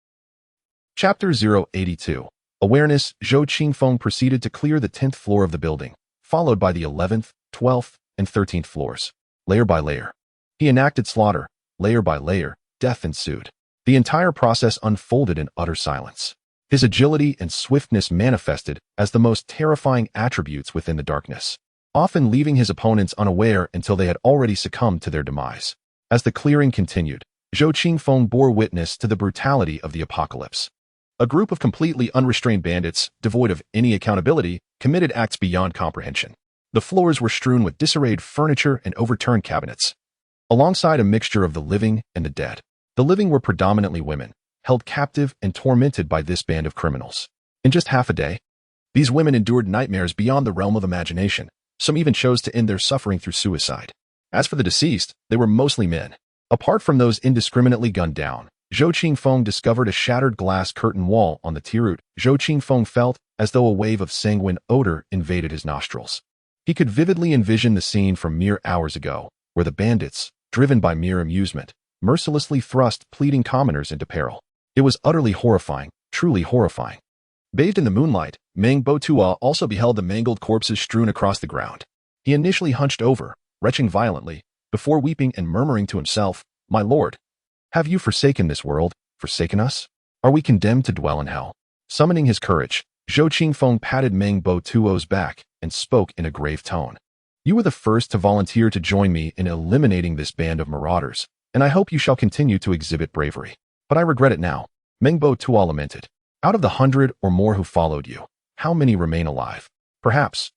Chapter 082. Awareness. Zhou Qifeng proceeded to clear the 10th floor of the building, followed by the 11th, 12th, and 13th floors, layer by layer. He enacted slaughter, layer by layer. Death ensued. The entire process unfolded in utter silence. His agility and swiftness manifested as the most terrifying attributes within the darkness, often leaving his opponents unaware until they had already succumbed to their demise. As the clearing continued, Zhou Qifeng bore witness to the brutality of the apocalypse. A group of completely unrestrained bandits, devoid of any accountability, committed acts beyond comprehension. The floors were strewn with disarrayed furniture and overturned cabinets, alongside a mixture of the living and the dead. The living were predominantly women, held captive and tormented by this band of criminals. In just half a day, these women endured nightmares beyond the realm of imagination. Some even chose to end their suffering through suicide. As for the deceased, they were mostly men. Apart from those indiscriminately gunned down, Zhou Qifeng discovered a shattered glass curtain wall on the Tirut. Zhou Qifeng felt as though a wave of sanguine odor invaded his nostrils. He could vividly envision the scene from mere hours ago, where the bandits, driven by mere amusement, mercilessly thrust pleading commoners into peril. It was utterly horrifying, truly horrifying. Bathed in the moonlight, Meng Botua also beheld the mangled corpses strewn across the ground. He initially hunched over, retching violently, before weeping and murmuring to himself, "My lord, have you forsaken this world, forsaken us? Are we condemned to dwell in hell?" Summoning his courage, Zhou Qifeng patted Meng Botuo's back and spoke in a grave tone. "You were the first to volunteer to join me in eliminating this band of marauders, and I hope you shall continue to exhibit bravery. But I regret it now." Meng Botua lamented. "Out of the 100 or more who followed you, how many remain alive? Perhaps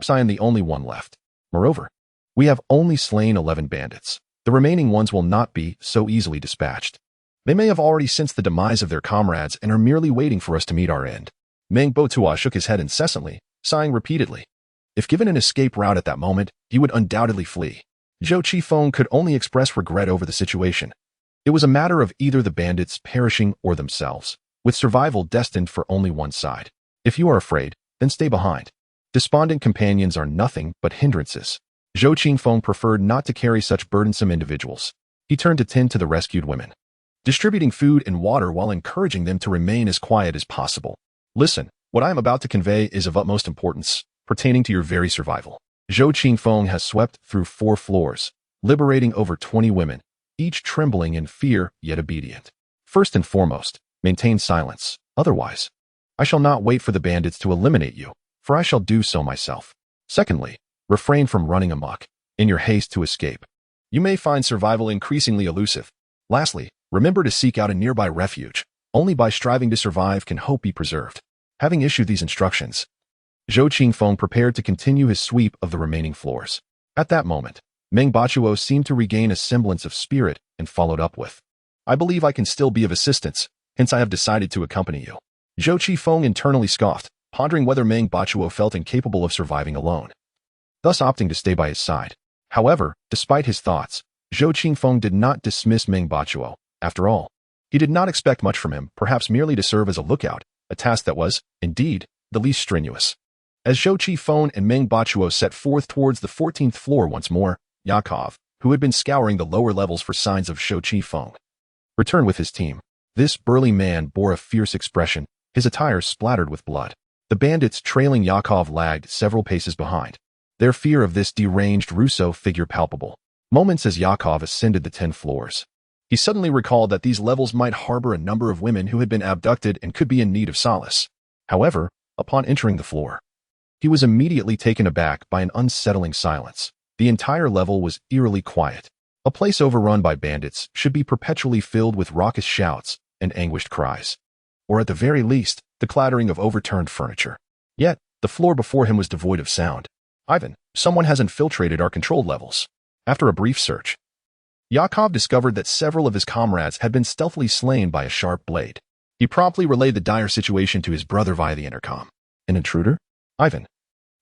I am the only one left. Moreover, we have only slain 11 bandits. The remaining ones will not be so easily dispatched. They may have already sensed the demise of their comrades and are merely waiting for us to meet our end." Meng Botua shook his head incessantly, sighing repeatedly. If given an escape route at that moment, he would undoubtedly flee. Zhou Qifeng could only express regret over the situation. It was a matter of either the bandits perishing or themselves, with survival destined for only one side. If you are afraid, then stay behind. Despondent companions are nothing but hindrances. Zhou Qifeng preferred not to carry such burdensome individuals. He turned to tend to the rescued women, distributing food and water while encouraging them to remain as quiet as possible. "Listen, what I am about to convey is of utmost importance, pertaining to your very survival." Zhou Qifeng has swept through 4 floors, liberating over 20 women, each trembling in fear yet obedient. "First and foremost, maintain silence. Otherwise, I shall not wait for the bandits to eliminate you, for I shall do so myself. Secondly, refrain from running amok in your haste to escape. You may find survival increasingly elusive. Lastly, remember to seek out a nearby refuge. Only by striving to survive can hope be preserved." Having issued these instructions, Zhou Qifeng prepared to continue his sweep of the remaining floors. At that moment, Meng Bachuo seemed to regain a semblance of spirit and followed up with, "I believe I can still be of assistance, hence I have decided to accompany you." Zhou Qifeng internally scoffed, pondering whether Meng Bachuo felt incapable of surviving alone, thus opting to stay by his side. However, despite his thoughts, Zhou Qifeng did not dismiss Meng Bachuo. After all, he did not expect much from him, perhaps merely to serve as a lookout, a task that was, indeed, the least strenuous. As Zhou Qifeng and Meng Bachuo set forth towards the 14th floor once more, Yakov, who had been scouring the lower levels for signs of Zhou Qifeng, returned with his team. This burly man bore a fierce expression, his attire splattered with blood. The bandits trailing Yakov lagged several paces behind, their fear of this deranged Russo figure palpable. Moments as Yakov ascended the 10 floors, he suddenly recalled that these levels might harbor a number of women who had been abducted and could be in need of solace. However, upon entering the floor, he was immediately taken aback by an unsettling silence. The entire level was eerily quiet. A place overrun by bandits should be perpetually filled with raucous shouts and anguished cries, or at the very least, the clattering of overturned furniture. Yet, the floor before him was devoid of sound. "Ivan, someone has infiltrated our control levels." After a brief search, Yakov discovered that several of his comrades had been stealthily slain by a sharp blade. He promptly relayed the dire situation to his brother via the intercom. An intruder? Ivan,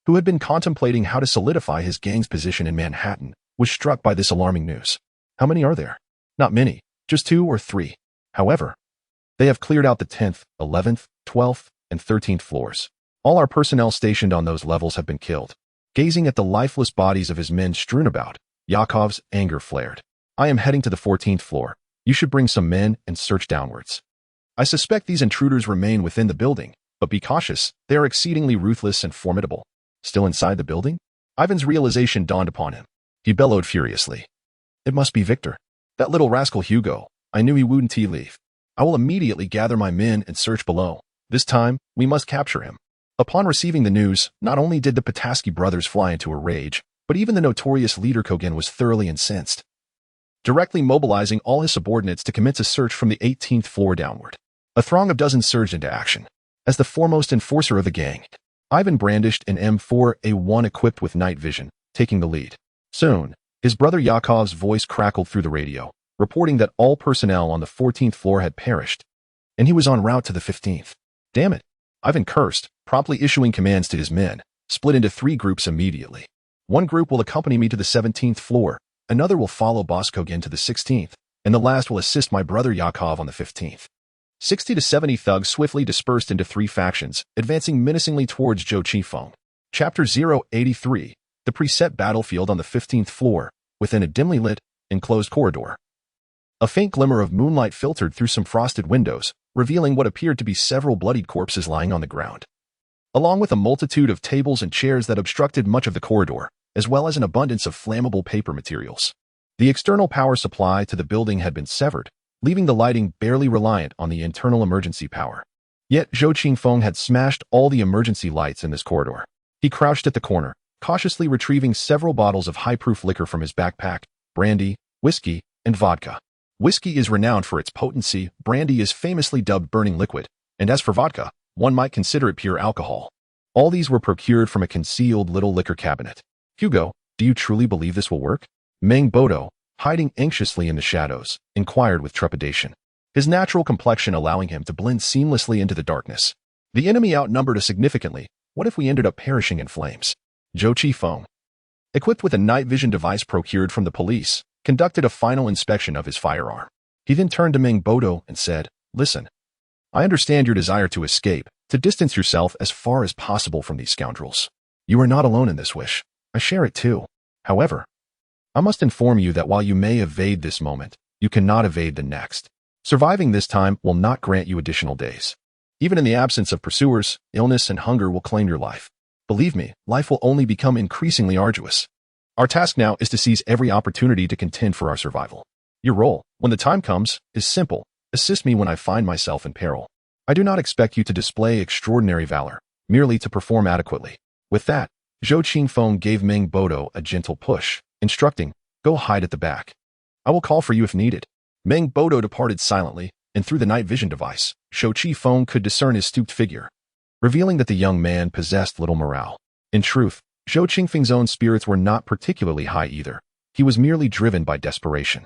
who had been contemplating how to solidify his gang's position in Manhattan, was struck by this alarming news. "How many are there?" "Not many, just 2 or 3. However, They have cleared out the 10th, 11th, 12th, and 13th floors. All our personnel stationed on those levels have been killed. Gazing at the lifeless bodies of his men strewn about, Yakov's anger flared. I am heading to the 14th floor. You should bring some men and search downwards. I suspect these intruders remain within the building, but be cautious, they are exceedingly ruthless and formidable. Still inside the building? Ivan's realization dawned upon him. He bellowed furiously. It must be Victor. That little rascal Hugo. I knew he wouldn't leave. I will immediately gather my men and search below. This time, we must capture him. Upon receiving the news, not only did the Pataski brothers fly into a rage, but even the notorious leader Kogan was thoroughly incensed, directly mobilizing all his subordinates to commence a search from the 18th floor downward. A throng of dozens surged into action. As the foremost enforcer of the gang, Ivan brandished an M4A1 equipped with night vision, taking the lead. Soon, his brother Yakov's voice crackled through the radio, reporting that all personnel on the 14th floor had perished, and he was en route to the 15th. Damn it! Ivan cursed, promptly issuing commands to his men, split into 3 groups immediately. One group will accompany me to the 17th floor, another will follow Boss Kogan to the 16th, and the last will assist my brother Yakov on the 15th. 60 to 70 thugs swiftly dispersed into 3 factions, advancing menacingly towards Zhou Qifeng. Chapter 083, the preset battlefield on the 15th floor, within a dimly lit, enclosed corridor. A faint glimmer of moonlight filtered through some frosted windows, revealing what appeared to be several bloodied corpses lying on the ground, along with a multitude of tables and chairs that obstructed much of the corridor, as well as an abundance of flammable paper materials. The external power supply to the building had been severed, leaving the lighting barely reliant on the internal emergency power. Yet Zhou Qifeng had smashed all the emergency lights in this corridor. He crouched at the corner, cautiously retrieving several bottles of high-proof liquor from his backpack, brandy, whiskey, and vodka. Whiskey is renowned for its potency, brandy is famously dubbed burning liquid, and as for vodka, one might consider it pure alcohol. All these were procured from a concealed little liquor cabinet. Hugo, do you truly believe this will work? Meng Bodo, hiding anxiously in the shadows, inquired with trepidation, his natural complexion allowing him to blend seamlessly into the darkness. The enemy outnumbered us significantly. What if we ended up perishing in flames? Zhou Qifeng, equipped with a night vision device procured from the police, conducted a final inspection of his firearm. He then turned to Meng Bodo and said, Listen, I understand your desire to escape, to distance yourself as far as possible from these scoundrels. You are not alone in this wish. I share it too. However, I must inform you that while you may evade this moment, you cannot evade the next. Surviving this time will not grant you additional days. Even in the absence of pursuers, illness and hunger will claim your life. Believe me, life will only become increasingly arduous. Our task now is to seize every opportunity to contend for our survival. Your role, when the time comes, is simple. Assist me when I find myself in peril. I do not expect you to display extraordinary valor, merely to perform adequately. With that, Zhou Qifeng gave Meng Bodo a gentle push, instructing, Go hide at the back. I will call for you if needed. Meng Bodo departed silently, and through the night vision device, Zhou Qifeng could discern his stooped figure, revealing that the young man possessed little morale. In truth, Zhou Qifeng's own spirits were not particularly high either. He was merely driven by desperation.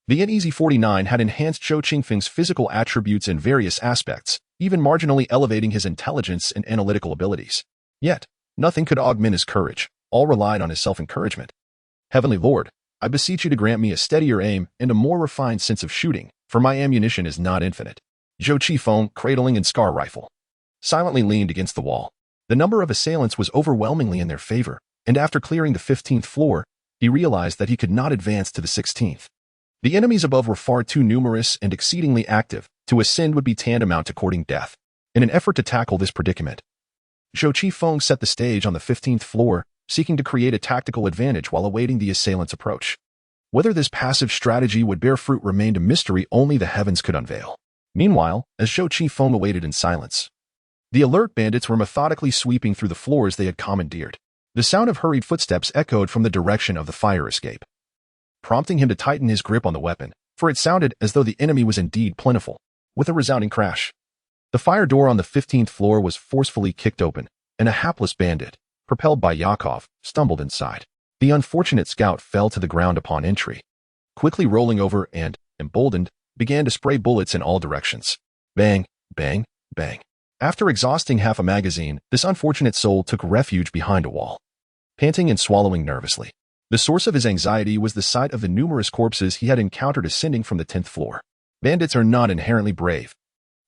The Uneasy 49 had enhanced Zhou Qifeng's physical attributes in various aspects, even marginally elevating his intelligence and analytical abilities. Yet, nothing could augment his courage. All relied on his self-encouragement. Heavenly Lord, I beseech you to grant me a steadier aim and a more refined sense of shooting, for my ammunition is not infinite. Zhou Qifeng, cradling and scar rifle, silently leaned against the wall. The number of assailants was overwhelmingly in their favor, and after clearing the 15th floor, he realized that he could not advance to the 16th. The enemies above were far too numerous and exceedingly active. To ascend would be tantamount to courting death. In an effort to tackle this predicament, Zhou Qifeng set the stage on the 15th floor, seeking to create a tactical advantage while awaiting the assailants' approach. Whether this passive strategy would bear fruit remained a mystery only the heavens could unveil. Meanwhile, as Zhou Qifeng awaited in silence, the alert bandits were methodically sweeping through the floors they had commandeered. The sound of hurried footsteps echoed from the direction of the fire escape, prompting him to tighten his grip on the weapon, for it sounded as though the enemy was indeed plentiful. With a resounding crash, the fire door on the 15th floor was forcefully kicked open, and a hapless bandit, propelled by Yakov, stumbled inside. The unfortunate scout fell to the ground upon entry, quickly rolling over and, emboldened, began to spray bullets in all directions. Bang, bang, bang. After exhausting half a magazine, this unfortunate soul took refuge behind a wall, panting and swallowing nervously. The source of his anxiety was the sight of the numerous corpses he had encountered ascending from the 10th floor. Bandits are not inherently brave,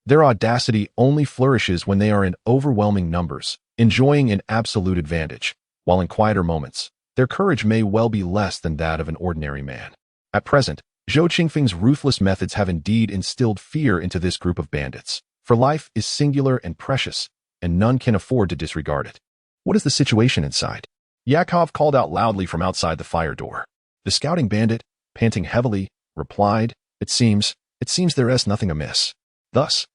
Their audacity only flourishes when they are in overwhelming numbers, enjoying an absolute advantage, while in quieter moments, their courage may well be less than that of an ordinary man. At present, Zhou Qingfeng's ruthless methods have indeed instilled fear into this group of bandits, for life is singular and precious, and none can afford to disregard it. What is the situation inside? Yakov called out loudly from outside the fire door. The scouting bandit, panting heavily, replied, It seems there is nothing amiss. Thus,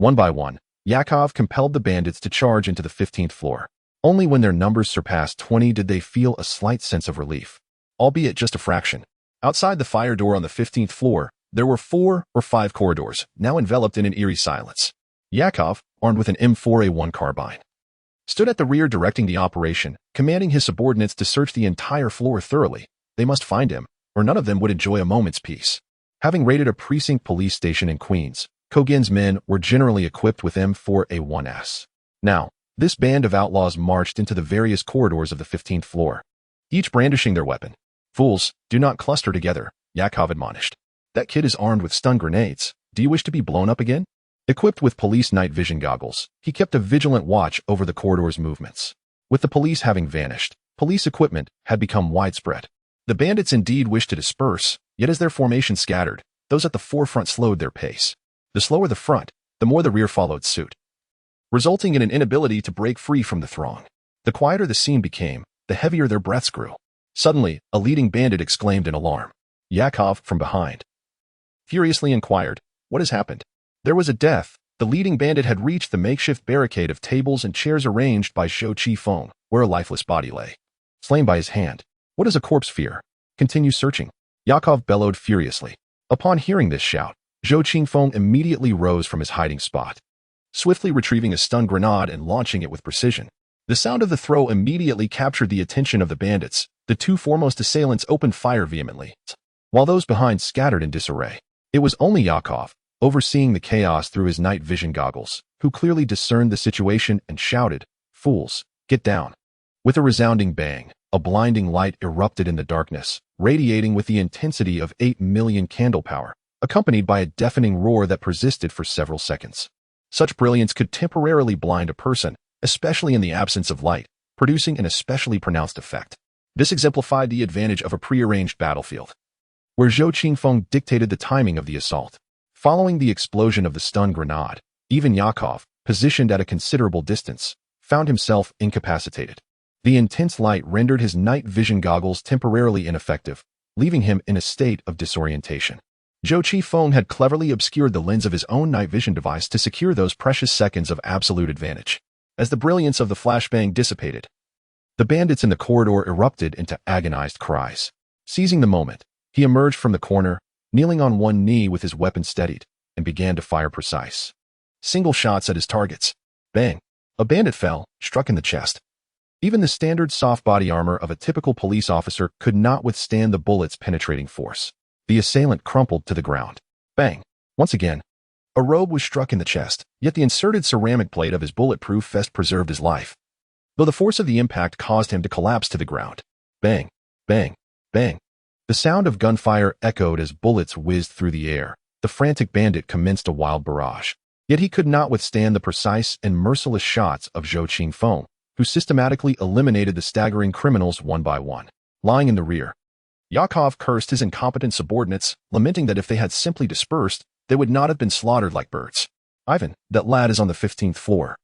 one by one, Yakov compelled the bandits to charge into the 15th floor. Only when their numbers surpassed 20 did they feel a slight sense of relief, albeit just a fraction. Outside the fire door on the 15th floor, there were 4 or 5 corridors, now enveloped in an eerie silence. Yakov, armed with an M4A1 carbine, stood at the rear directing the operation, commanding his subordinates to search the entire floor thoroughly. They must find him, or none of them would enjoy a moment's peace. Having raided a precinct police station in Queens, Kogin's men were generally equipped with M4A1s. Now, this band of outlaws marched into the various corridors of the 15th floor, each brandishing their weapon. Fools, do not cluster together, Yakov admonished. That kid is armed with stun grenades. Do you wish to be blown up again? Equipped with police night vision goggles, he kept a vigilant watch over the corridor's movements. With the police having vanished, police equipment had become widespread. The bandits indeed wished to disperse, yet as their formation scattered, those at the forefront slowed their pace. The slower the front, the more the rear followed suit, resulting in an inability to break free from the throng. The quieter the scene became, the heavier their breaths grew. Suddenly, a leading bandit exclaimed in alarm. Yakov, from behind, furiously inquired, What has happened? There was a death. The leading bandit had reached the makeshift barricade of tables and chairs arranged by Zhou Qifeng, where a lifeless body lay, slain by his hand. What does a corpse fear? Continue searching, Yakov bellowed furiously. Upon hearing this shout, Zhou Qifeng immediately rose from his hiding spot, swiftly retrieving a stun grenade and launching it with precision. The sound of the throw immediately captured the attention of the bandits. The 2 foremost assailants opened fire vehemently, while those behind scattered in disarray. It was only Yakov, overseeing the chaos through his night vision goggles, who clearly discerned the situation and shouted, Fools, get down. With a resounding bang, a blinding light erupted in the darkness, radiating with the intensity of 8 million candle power, accompanied by a deafening roar that persisted for several seconds. Such brilliance could temporarily blind a person, especially in the absence of light, producing an especially pronounced effect. This exemplified the advantage of a prearranged battlefield, where Zhou Qifeng dictated the timing of the assault. Following the explosion of the stun grenade, even Yakov, positioned at a considerable distance, found himself incapacitated. The intense light rendered his night vision goggles temporarily ineffective, leaving him in a state of disorientation. Zhou Qifeng had cleverly obscured the lens of his own night vision device to secure those precious seconds of absolute advantage. As the brilliance of the flashbang dissipated, the bandits in the corridor erupted into agonized cries. Seizing the moment, he emerged from the corner, kneeling on one knee with his weapon steadied, and began to fire precise single shots at his targets. Bang! A bandit fell, struck in the chest. Even the standard soft body armor of a typical police officer could not withstand the bullet's penetrating force. The assailant crumpled to the ground. Bang! Once again, a robe was struck in the chest, yet the inserted ceramic plate of his bulletproof vest preserved his life, though the force of the impact caused him to collapse to the ground. Bang! Bang! Bang! The sound of gunfire echoed as bullets whizzed through the air. The frantic bandit commenced a wild barrage. Yet he could not withstand the precise and merciless shots of Zhou Qifeng, who systematically eliminated the staggering criminals one by one. Lying in the rear, Yakov cursed his incompetent subordinates, lamenting that if they had simply dispersed, they would not have been slaughtered like birds. Ivan, that lad is on the 15th floor.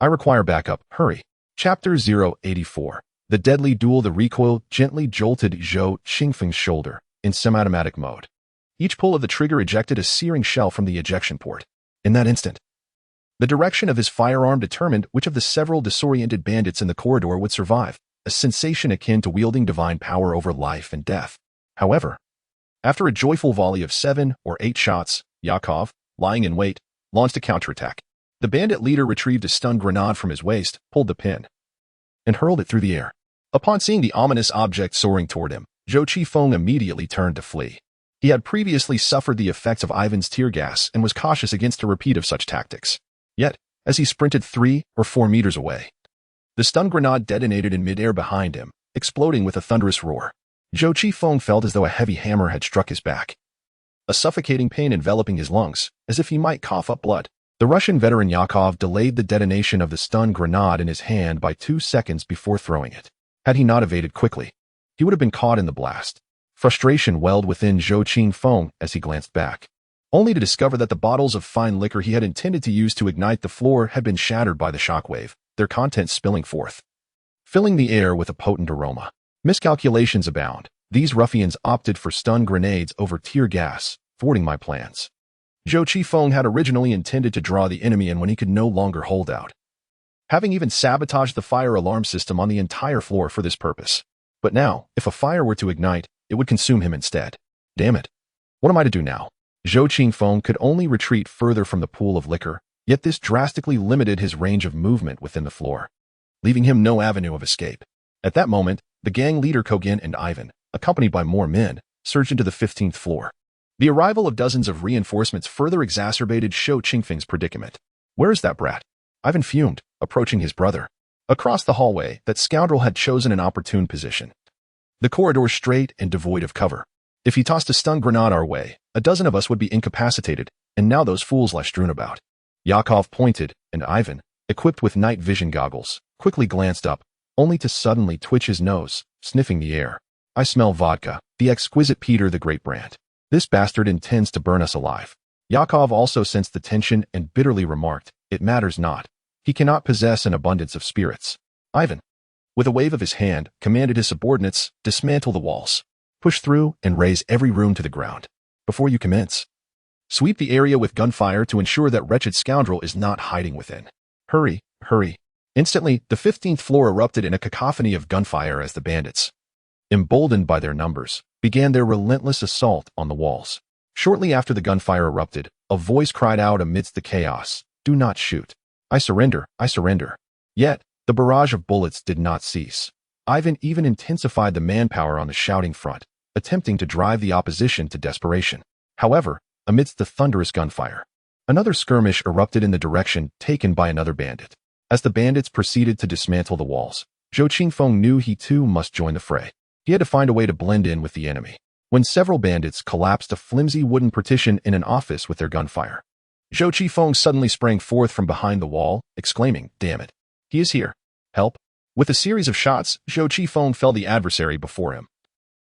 I require backup. Hurry. Chapter 084. The deadly duel. The recoil gently jolted Zhou Qingfeng's shoulder in semi-automatic mode. Each pull of the trigger ejected a searing shell from the ejection port. In that instant, the direction of his firearm determined which of the several disoriented bandits in the corridor would survive, a sensation akin to wielding divine power over life and death. However, after a joyful volley of 7 or 8 shots, Yakov, lying in wait, launched a counterattack. The bandit leader retrieved a stun grenade from his waist, pulled the pin, and hurled it through the air. Upon seeing the ominous object soaring toward him, Zhou Qifeng immediately turned to flee. He had previously suffered the effects of Ivan's tear gas and was cautious against a repeat of such tactics. Yet, as he sprinted 3 or 4 meters away, the stun grenade detonated in midair behind him, exploding with a thunderous roar. Zhou Qifeng felt as though a heavy hammer had struck his back, a suffocating pain enveloping his lungs, as if he might cough up blood. The Russian veteran Yakov delayed the detonation of the stun grenade in his hand by 2 seconds before throwing it. Had he not evaded quickly, he would have been caught in the blast. Frustration welled within Zhou Qingfeng as he glanced back, only to discover that the bottles of fine liquor he had intended to use to ignite the floor had been shattered by the shockwave, their contents spilling forth, filling the air with a potent aroma. Miscalculations abound. These ruffians opted for stun grenades over tear gas, thwarting my plans. Zhou Qifeng had originally intended to draw the enemy in when he could no longer hold out, having even sabotaged the fire alarm system on the entire floor for this purpose. But now, if a fire were to ignite, it would consume him instead. Damn it. What am I to do now? Zhou Qingfeng could only retreat further from the pool of liquor, yet this drastically limited his range of movement within the floor, leaving him no avenue of escape. At that moment, the gang leader Kogan and Ivan, accompanied by more men, surged into the 15th floor. The arrival of dozens of reinforcements further exacerbated Zhou Qingfeng's predicament. Where is that brat? Ivan fumed, approaching his brother. Across the hallway, that scoundrel had chosen an opportune position. The corridor straight and devoid of cover. If he tossed a stun grenade our way, a dozen of us would be incapacitated, and now those fools lie strewn about. Yakov pointed, and Ivan, equipped with night vision goggles, quickly glanced up, only to suddenly twitch his nose, sniffing the air. I smell vodka, the exquisite Peter the Great brand. This bastard intends to burn us alive. Yakov also sensed the tension and bitterly remarked, it matters not. He cannot possess an abundance of spirits. Ivan, with a wave of his hand, commanded his subordinates, dismantle the walls, push through, and raze every room to the ground. Before you commence, sweep the area with gunfire to ensure that wretched scoundrel is not hiding within. Hurry, hurry. Instantly, the 15th floor erupted in a cacophony of gunfire as the bandits, emboldened by their numbers, began their relentless assault on the walls. Shortly after the gunfire erupted, a voice cried out amidst the chaos, "Do not shoot. I surrender, I surrender." Yet, the barrage of bullets did not cease. Ivan even intensified the manpower on the shouting front, attempting to drive the opposition to desperation. However, amidst the thunderous gunfire, another skirmish erupted in the direction taken by another bandit. As the bandits proceeded to dismantle the walls, Zhou Qingfeng knew he too must join the fray. He had to find a way to blend in with the enemy. When several bandits collapsed a flimsy wooden partition in an office with their gunfire, Zhou Qifeng suddenly sprang forth from behind the wall, exclaiming, "Damn it! He is here! Help!" With a series of shots, Zhou Qifeng felled the adversary before him,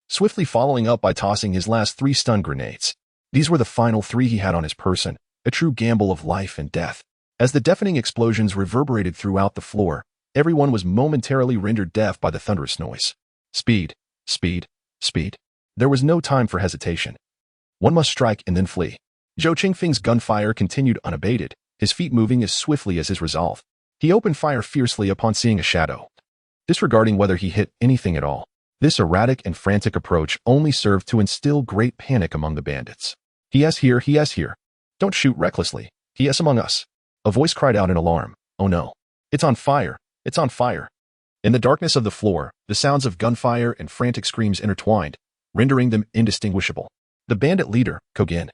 swiftly following up by tossing his last 3 stun grenades. These were the final 3 he had on his person, a true gamble of life and death. As the deafening explosions reverberated throughout the floor, everyone was momentarily rendered deaf by the thunderous noise. Speed, speed, speed. There was no time for hesitation. One must strike and then flee. Zhou Qingfeng's gunfire continued unabated, his feet moving as swiftly as his resolve. He opened fire fiercely upon seeing a shadow, disregarding whether he hit anything at all. This erratic and frantic approach only served to instill great panic among the bandits. "He is here, he is here. Don't shoot recklessly. He is among us." A voice cried out in alarm. "Oh no. It's on fire. It's on fire." In the darkness of the floor, the sounds of gunfire and frantic screams intertwined, rendering them indistinguishable. The bandit leader, Kogan,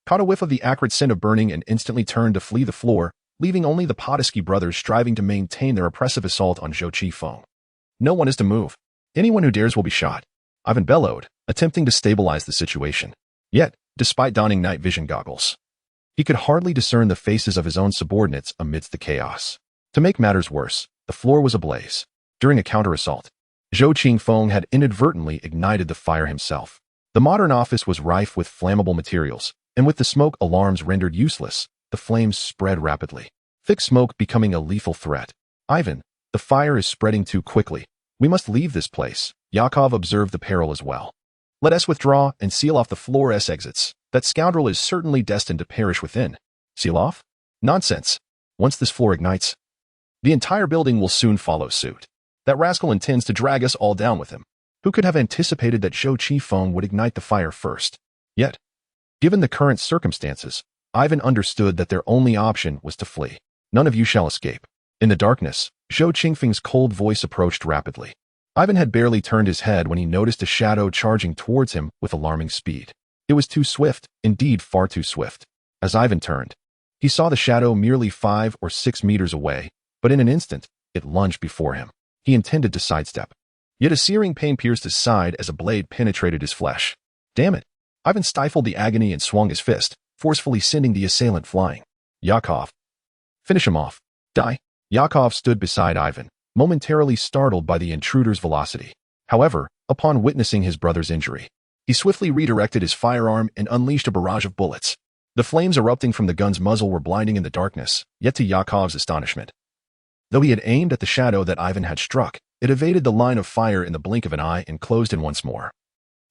caught a whiff of the acrid scent of burning and instantly turned to flee the floor, leaving only the Podolsky brothers striving to maintain their oppressive assault on Zhou Qifeng. "No one is to move. Anyone who dares will be shot," Ivan bellowed, attempting to stabilize the situation. Yet, despite donning night vision goggles, he could hardly discern the faces of his own subordinates amidst the chaos. To make matters worse, the floor was ablaze. During a counter-assault, Zhou Qingfeng had inadvertently ignited the fire himself. The modern office was rife with flammable materials, and with the smoke alarms rendered useless, the flames spread rapidly, thick smoke becoming a lethal threat. "Ivan, the fire is spreading too quickly. We must leave this place." Yakov observed the peril as well. "Let us withdraw and seal off the floor's exits. That scoundrel is certainly destined to perish within." "Seal off? Nonsense. Once this floor ignites, the entire building will soon follow suit. That rascal intends to drag us all down with him." Who could have anticipated that Zhou Qifeng would ignite the fire first? Yet, given the current circumstances, Ivan understood that their only option was to flee. "None of you shall escape." In the darkness, Zhou Qingfeng's cold voice approached rapidly. Ivan had barely turned his head when he noticed a shadow charging towards him with alarming speed. It was too swift, indeed far too swift. As Ivan turned, he saw the shadow merely 5 or 6 meters away, but in an instant, it lunged before him. He intended to sidestep. Yet a searing pain pierced his side as a blade penetrated his flesh. "Damn it!" Ivan stifled the agony and swung his fist, forcefully sending the assailant flying. Yakov. Finish him off. Die. Yakov stood beside Ivan, momentarily startled by the intruder's velocity. However, upon witnessing his brother's injury, he swiftly redirected his firearm and unleashed a barrage of bullets. The flames erupting from the gun's muzzle were blinding in the darkness, yet to Yakov's astonishment, though he had aimed at the shadow that Ivan had struck, it evaded the line of fire in the blink of an eye and closed in once more,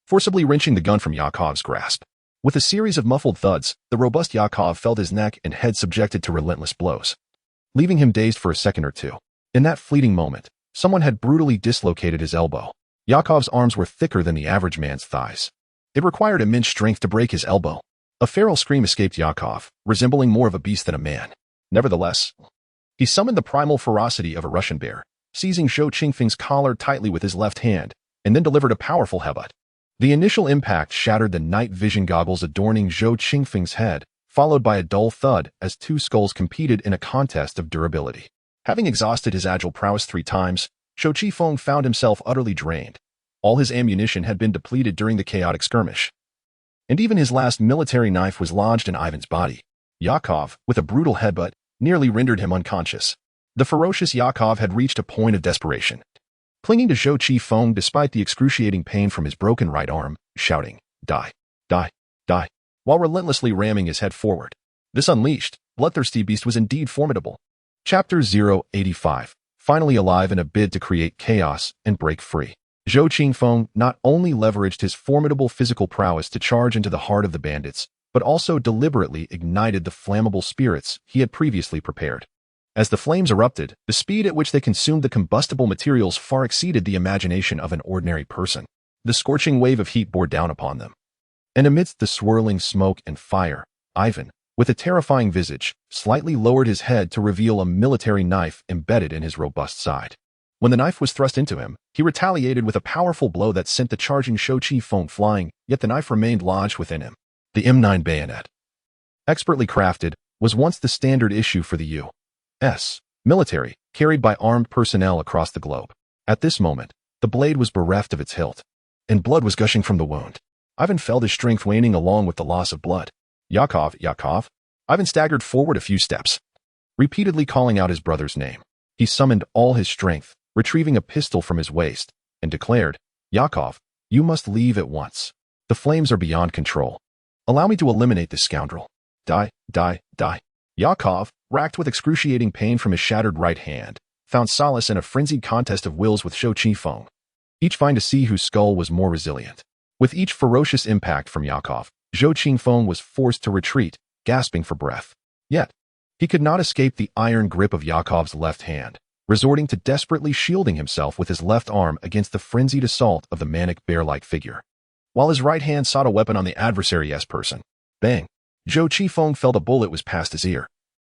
forcibly wrenching the gun from Yakov's grasp. With a series of muffled thuds, the robust Yakov felt his neck and head subjected to relentless blows, leaving him dazed for a second or two. In that fleeting moment, someone had brutally dislocated his elbow. Yakov's arms were thicker than the average man's thighs. It required immense strength to break his elbow. A feral scream escaped Yakov, resembling more of a beast than a man. Nevertheless, he summoned the primal ferocity of a Russian bear, seizing Zhou Qingfeng's collar tightly with his left hand, and then delivered a powerful headbutt. The initial impact shattered the night vision goggles adorning Zhou Qingfeng's head, followed by a dull thud as two skulls competed in a contest of durability. Having exhausted his agile prowess 3 times, Zhou Qingfeng found himself utterly drained. All his ammunition had been depleted during the chaotic skirmish, and even his last military knife was lodged in Ivan's body. Yakov, with a brutal headbutt, nearly rendered him unconscious. The ferocious Yakov had reached a point of desperation, clinging to Zhou Qingfeng despite the excruciating pain from his broken right arm, shouting, "Die, die, die," while relentlessly ramming his head forward. This unleashed, bloodthirsty beast was indeed formidable. Chapter 085. Finally alive in a bid to create chaos and break free. Zhou Qingfeng not only leveraged his formidable physical prowess to charge into the heart of the bandits, but also deliberately ignited the flammable spirits he had previously prepared. As the flames erupted, the speed at which they consumed the combustible materials far exceeded the imagination of an ordinary person. The scorching wave of heat bore down upon them, and amidst the swirling smoke and fire, Ivan, with a terrifying visage, slightly lowered his head to reveal a military knife embedded in his robust side. When the knife was thrust into him, he retaliated with a powerful blow that sent the charging Zhou Qingfeng flying, yet the knife remained lodged within him. The M9 bayonet, expertly crafted, was once the standard issue for the U.S. military, carried by armed personnel across the globe. At this moment, the blade was bereft of its hilt, and blood was gushing from the wound. Ivan felt his strength waning along with the loss of blood. Yakov, Yakov. Ivan staggered forward a few steps, repeatedly calling out his brother's name. He summoned all his strength, retrieving a pistol from his waist, and declared, "Yakov, you must leave at once. The flames are beyond control. Allow me to eliminate this scoundrel. Die, die, die." Yakov, racked with excruciating pain from his shattered right hand, found solace in a frenzied contest of wills with Zhou Qingfeng, each vying to see whose skull was more resilient. With each ferocious impact from Yakov, Zhou Qingfeng was forced to retreat, gasping for breath. Yet, he could not escape the iron grip of Yakov's left hand, resorting to desperately shielding himself with his left arm against the frenzied assault of the manic bear-like figure, while his right hand sought a weapon on the adversary's person. Bang! Zhou Qingfeng felt a bullet was past his ear,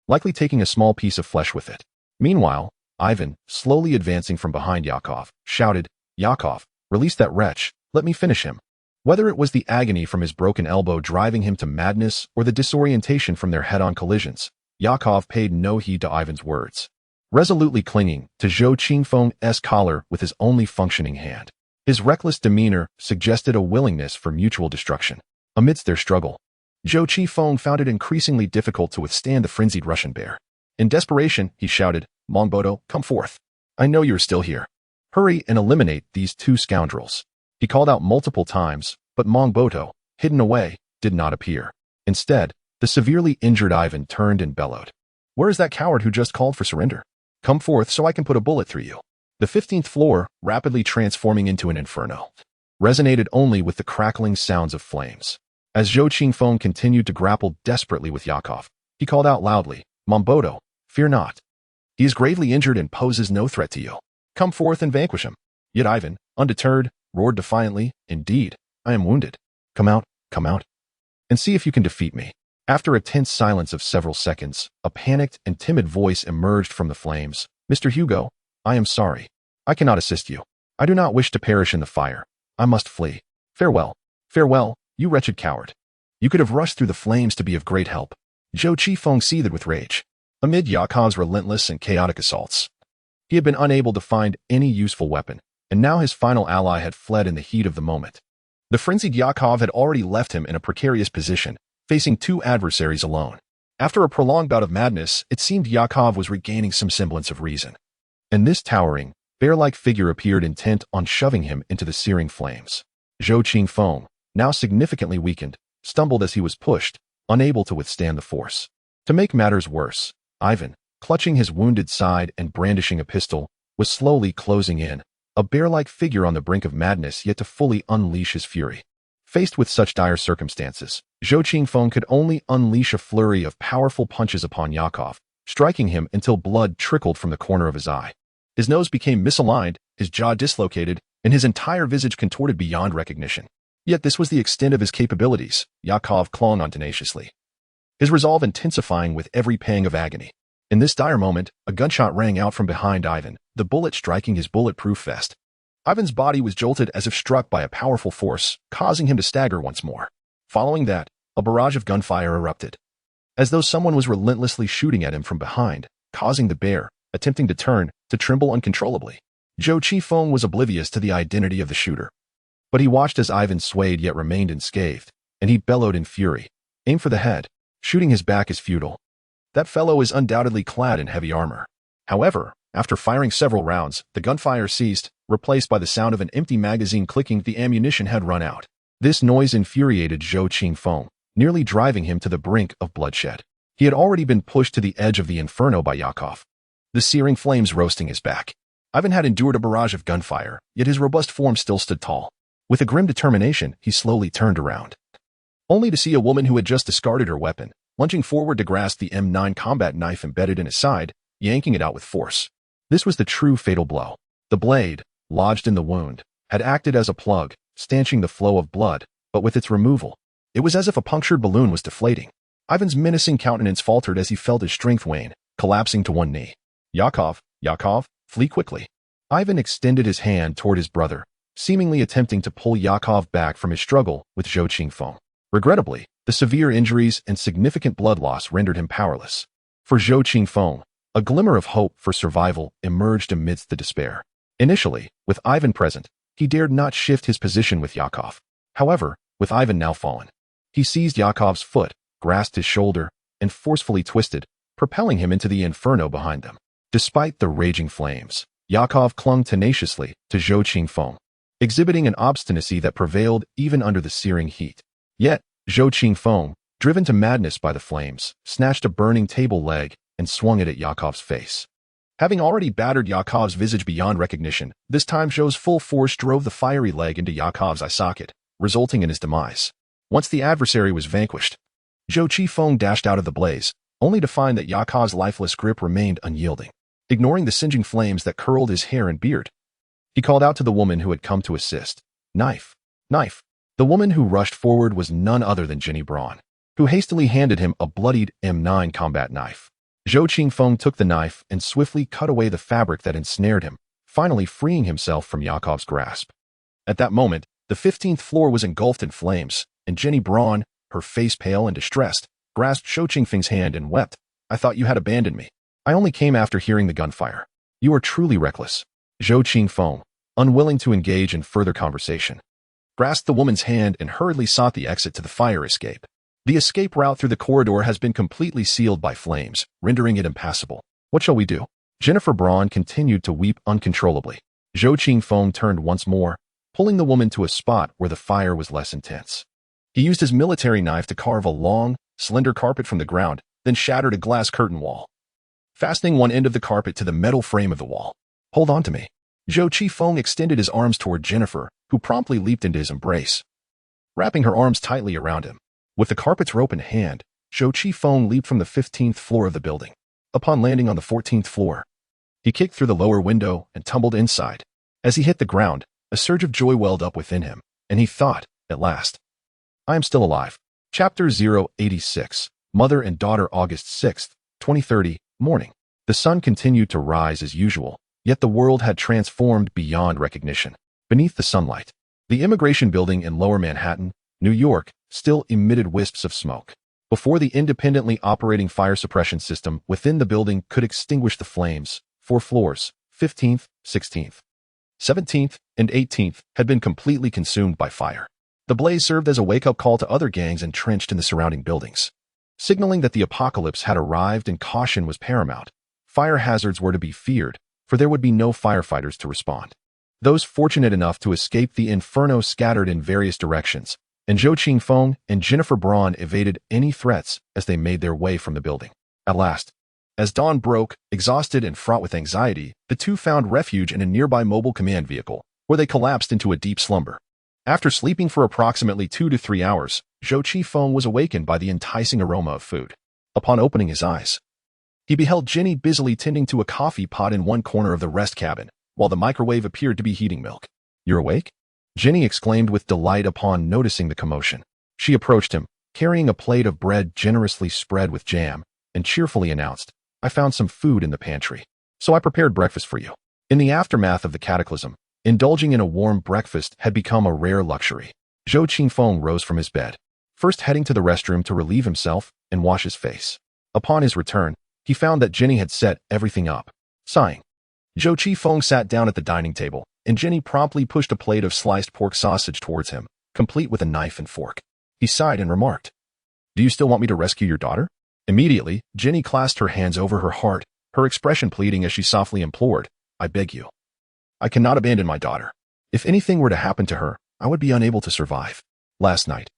likely taking a small piece of flesh with it. Meanwhile, Ivan, slowly advancing from behind Yakov, shouted, "Yakov, release that wretch, let me finish him." Whether it was the agony from his broken elbow driving him to madness or the disorientation from their head-on collisions, Yakov paid no heed to Ivan's words, resolutely clinging to Zhou Qingfeng's collar with his only functioning hand. His reckless demeanor suggested a willingness for mutual destruction. Amidst their struggle, Zhou Qingfeng found it increasingly difficult to withstand the frenzied Russian bear. In desperation, he shouted, "Mongbodo, come forth. I know you are still here. Hurry and eliminate these 2 scoundrels." He called out multiple times, but Mongbodo, hidden away, did not appear. Instead, the severely injured Ivan turned and bellowed, "Where is that coward who just called for surrender? Come forth so I can put a bullet through you." The 15th floor, rapidly transforming into an inferno, resonated only with the crackling sounds of flames. As Zhou Qingfeng continued to grapple desperately with Yakov, he called out loudly, "Mongbodo, fear not. He is gravely injured and poses no threat to you. Come forth and vanquish him." Yet Ivan, undeterred, roared defiantly, "Indeed, I am wounded. Come out, and see if you can defeat me." After a tense silence of several seconds, a panicked and timid voice emerged from the flames. "Mr. Hugo, I am sorry. I cannot assist you. I do not wish to perish in the fire. I must flee. Farewell. Farewell, you wretched coward. You could have rushed through the flames to be of great help." Zhou Qingfeng seethed with rage. Amid Yakov's relentless and chaotic assaults, he had been unable to find any useful weapon, and now his final ally had fled in the heat of the moment. The frenzied Yakov had already left him in a precarious position, facing 2 adversaries alone. After a prolonged bout of madness, it seemed Yakov was regaining some semblance of reason. And this towering, bear-like figure appeared intent on shoving him into the searing flames. Zhou Qingfeng, now significantly weakened, stumbled as he was pushed, unable to withstand the force. To make matters worse, Ivan, clutching his wounded side and brandishing a pistol, was slowly closing in, a bear-like figure on the brink of madness yet to fully unleash his fury. Faced with such dire circumstances, Zhou Qingfeng could only unleash a flurry of powerful punches upon Yakov, striking him until blood trickled from the corner of his eye. His nose became misaligned, his jaw dislocated, and his entire visage contorted beyond recognition. Yet this was the extent of his capabilities. Yakov clung on tenaciously, his resolve intensifying with every pang of agony. In this dire moment, a gunshot rang out from behind Ivan, the bullet striking his bulletproof vest. Ivan's body was jolted as if struck by a powerful force, causing him to stagger once more. Following that, a barrage of gunfire erupted, as though someone was relentlessly shooting at him from behind, causing the bear, attempting to turn, to tremble uncontrollably. Zhou Qingfeng was oblivious to the identity of the shooter. But he watched as Ivan swayed yet remained unscathed, and he bellowed in fury. Aim for the head. Shooting his back is futile. That fellow is undoubtedly clad in heavy armor. However, after firing several rounds, the gunfire ceased, replaced by the sound of an empty magazine clicking. The ammunition had run out. This noise infuriated Zhou Qingfeng, nearly driving him to the brink of bloodshed. He had already been pushed to the edge of the inferno by Yakov, the searing flames roasting his back. Ivan had endured a barrage of gunfire, yet his robust form still stood tall. With a grim determination, he slowly turned around, only to see a woman who had just discarded her weapon, lunging forward to grasp the M9 combat knife embedded in his side, yanking it out with force. This was the true fatal blow. The blade, lodged in the wound, had acted as a plug, stanching the flow of blood, but with its removal, it was as if a punctured balloon was deflating. Ivan's menacing countenance faltered as he felt his strength wane, collapsing to one knee. Yakov, flee quickly. Ivan extended his hand toward his brother, seemingly attempting to pull Yakov back from his struggle with Zhou Qingfeng. Regrettably, the severe injuries and significant blood loss rendered him powerless. For Zhou Qingfeng, a glimmer of hope for survival emerged amidst the despair. Initially, with Ivan present, he dared not shift his position with Yakov. However, with Ivan now fallen, he seized Yakov's foot, grasped his shoulder, and forcefully twisted, propelling him into the inferno behind them. Despite the raging flames, Yakov clung tenaciously to Zhou Qingfeng, exhibiting an obstinacy that prevailed even under the searing heat. Yet, Zhou Qingfeng, driven to madness by the flames, snatched a burning table leg and swung it at Yakov's face. Having already battered Yakov's visage beyond recognition, this time Zhou's full force drove the fiery leg into Yakov's eye socket, resulting in his demise. Once the adversary was vanquished, Zhou Qingfeng dashed out of the blaze, only to find that Yakov's lifeless grip remained unyielding. Ignoring the singeing flames that curled his hair and beard, he called out to the woman who had come to assist. Knife! Knife! The woman who rushed forward was none other than Jenny Braun, who hastily handed him a bloodied M9 combat knife. Zhou Qingfeng took the knife and swiftly cut away the fabric that ensnared him, finally freeing himself from Yakov's grasp. At that moment, the 15th floor was engulfed in flames, and Jenny Braun, her face pale and distressed, grasped Zhou Qingfeng's hand and wept. I thought you had abandoned me. I only came after hearing the gunfire. You are truly reckless. Zhou Qingfeng, unwilling to engage in further conversation, grasped the woman's hand and hurriedly sought the exit to the fire escape. The escape route through the corridor has been completely sealed by flames, rendering it impassable. What shall we do? Jennifer Braun continued to weep uncontrollably. Zhou Qingfeng turned once more, pulling the woman to a spot where the fire was less intense. He used his military knife to carve a long, slender carpet from the ground, then shattered a glass curtain wall, fastening one end of the carpet to the metal frame of the wall. Hold on to me. Zhou Qingfeng extended his arms toward Jennifer, who promptly leaped into his embrace, wrapping her arms tightly around him. With the carpet's rope in hand, Zhou Qingfeng leaped from the 15th floor of the building. Upon landing on the 14th floor, he kicked through the lower window and tumbled inside. As he hit the ground, a surge of joy welled up within him, and he thought, at last, I am still alive. Chapter 086, Mother and Daughter, August 6, 2030, morning. The sun continued to rise as usual, yet the world had transformed beyond recognition. Beneath the sunlight, the immigration building in Lower Manhattan, New York, still emitted wisps of smoke. Before the independently operating fire suppression system within the building could extinguish the flames, 4 floors, 15th, 16th, 17th, and 18th, had been completely consumed by fire. The blaze served as a wake-up call to other gangs entrenched in the surrounding buildings. signaling that the apocalypse had arrived and caution was paramount. Fire hazards were to be feared, for there would be no firefighters to respond. Those fortunate enough to escape the inferno scattered in various directions, and Zhou Qingfeng and Jennifer Braun evaded any threats as they made their way from the building. At last, as dawn broke, exhausted and fraught with anxiety, the two found refuge in a nearby mobile command vehicle, where they collapsed into a deep slumber. After sleeping for approximately 2 to 3 hours, Zhou Qifeng was awakened by the enticing aroma of food. Upon opening his eyes, he beheld Jenny busily tending to a coffee pot in one corner of the rest cabin, while the microwave appeared to be heating milk. "You're awake?" Jenny exclaimed with delight upon noticing the commotion. She approached him, carrying a plate of bread generously spread with jam, and cheerfully announced, "I found some food in the pantry, so I prepared breakfast for you." In the aftermath of the cataclysm, indulging in a warm breakfast had become a rare luxury. Zhou Qingfeng rose from his bed, first heading to the restroom to relieve himself and wash his face. Upon his return, he found that Jenny had set everything up. Sighing, Zhou Qifeng sat down at the dining table, and Jenny promptly pushed a plate of sliced pork sausage towards him, complete with a knife and fork. He sighed and remarked, "Do you still want me to rescue your daughter?" Immediately, Jenny clasped her hands over her heart, her expression pleading as she softly implored, "I beg you. I cannot abandon my daughter. If anything were to happen to her, I would be unable to survive." Last night,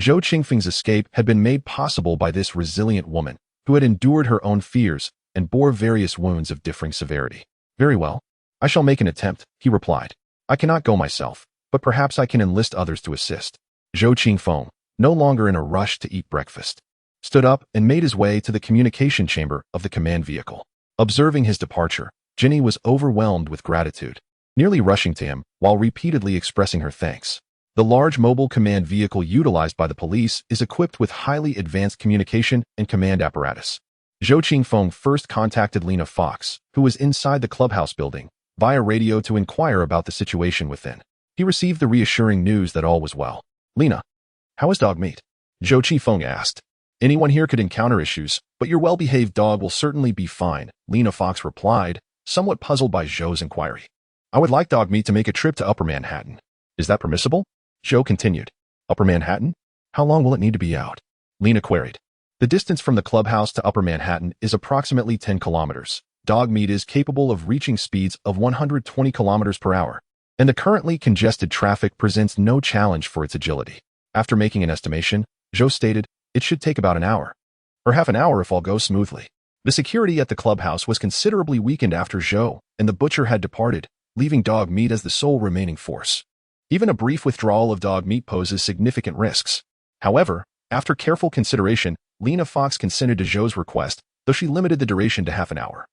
Zhou Qingfeng's escape had been made possible by this resilient woman, who had endured her own fears and bore various wounds of differing severity. "Very well. I shall make an attempt," he replied. "I cannot go myself, but perhaps I can enlist others to assist." Zhou Qingfeng, no longer in a rush to eat breakfast, stood up and made his way to the communication chamber of the command vehicle. Observing his departure, Jenny was overwhelmed with gratitude, nearly rushing to him while repeatedly expressing her thanks. The large mobile command vehicle utilized by the police is equipped with highly advanced communication and command apparatus. Zhou Qingfeng first contacted Lena Fox, who was inside the clubhouse building, via radio to inquire about the situation within. He received the reassuring news that all was well. "Lena, how is dog meat?" Zhou Qifeng asked. "Anyone here could encounter issues, but your well-behaved dog will certainly be fine," Lena Fox replied, somewhat puzzled by Zhou's inquiry. "I would like dog meat to make a trip to Upper Manhattan. Is that permissible?" Zhou continued. "Upper Manhattan? How long will it need to be out?" Lena queried. "The distance from the clubhouse to Upper Manhattan is approximately 10 kilometers. Dog meat is capable of reaching speeds of 120 kilometers per hour, and the currently congested traffic presents no challenge for its agility." After making an estimation, Zhou stated, "It should take about an hour, or half an hour if all goes smoothly." The security at the clubhouse was considerably weakened after Zhou and the butcher had departed, leaving dog meat as the sole remaining force. Even a brief withdrawal of dog meat poses significant risks. However, after careful consideration, Lena Fox consented to Zhou's request, though she limited the duration to half an hour,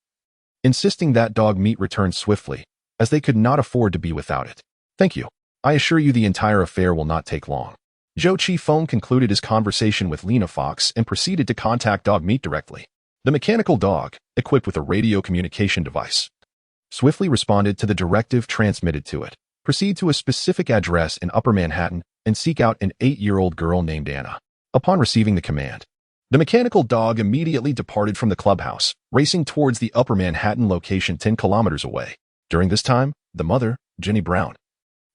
insisting that dog meat return swiftly, as they could not afford to be without it. "Thank you. I assure you the entire affair will not take long." Zhou Qifeng concluded his conversation with Lena Fox and proceeded to contact dog meat directly. The mechanical dog, equipped with a radio communication device, swiftly responded to the directive transmitted to it. "Proceed to a specific address in Upper Manhattan and seek out an 8-year-old girl named Anna." Upon receiving the command, the mechanical dog immediately departed from the clubhouse, racing towards the Upper Manhattan location 10 kilometers away. During this time, the mother, Jenny Brown,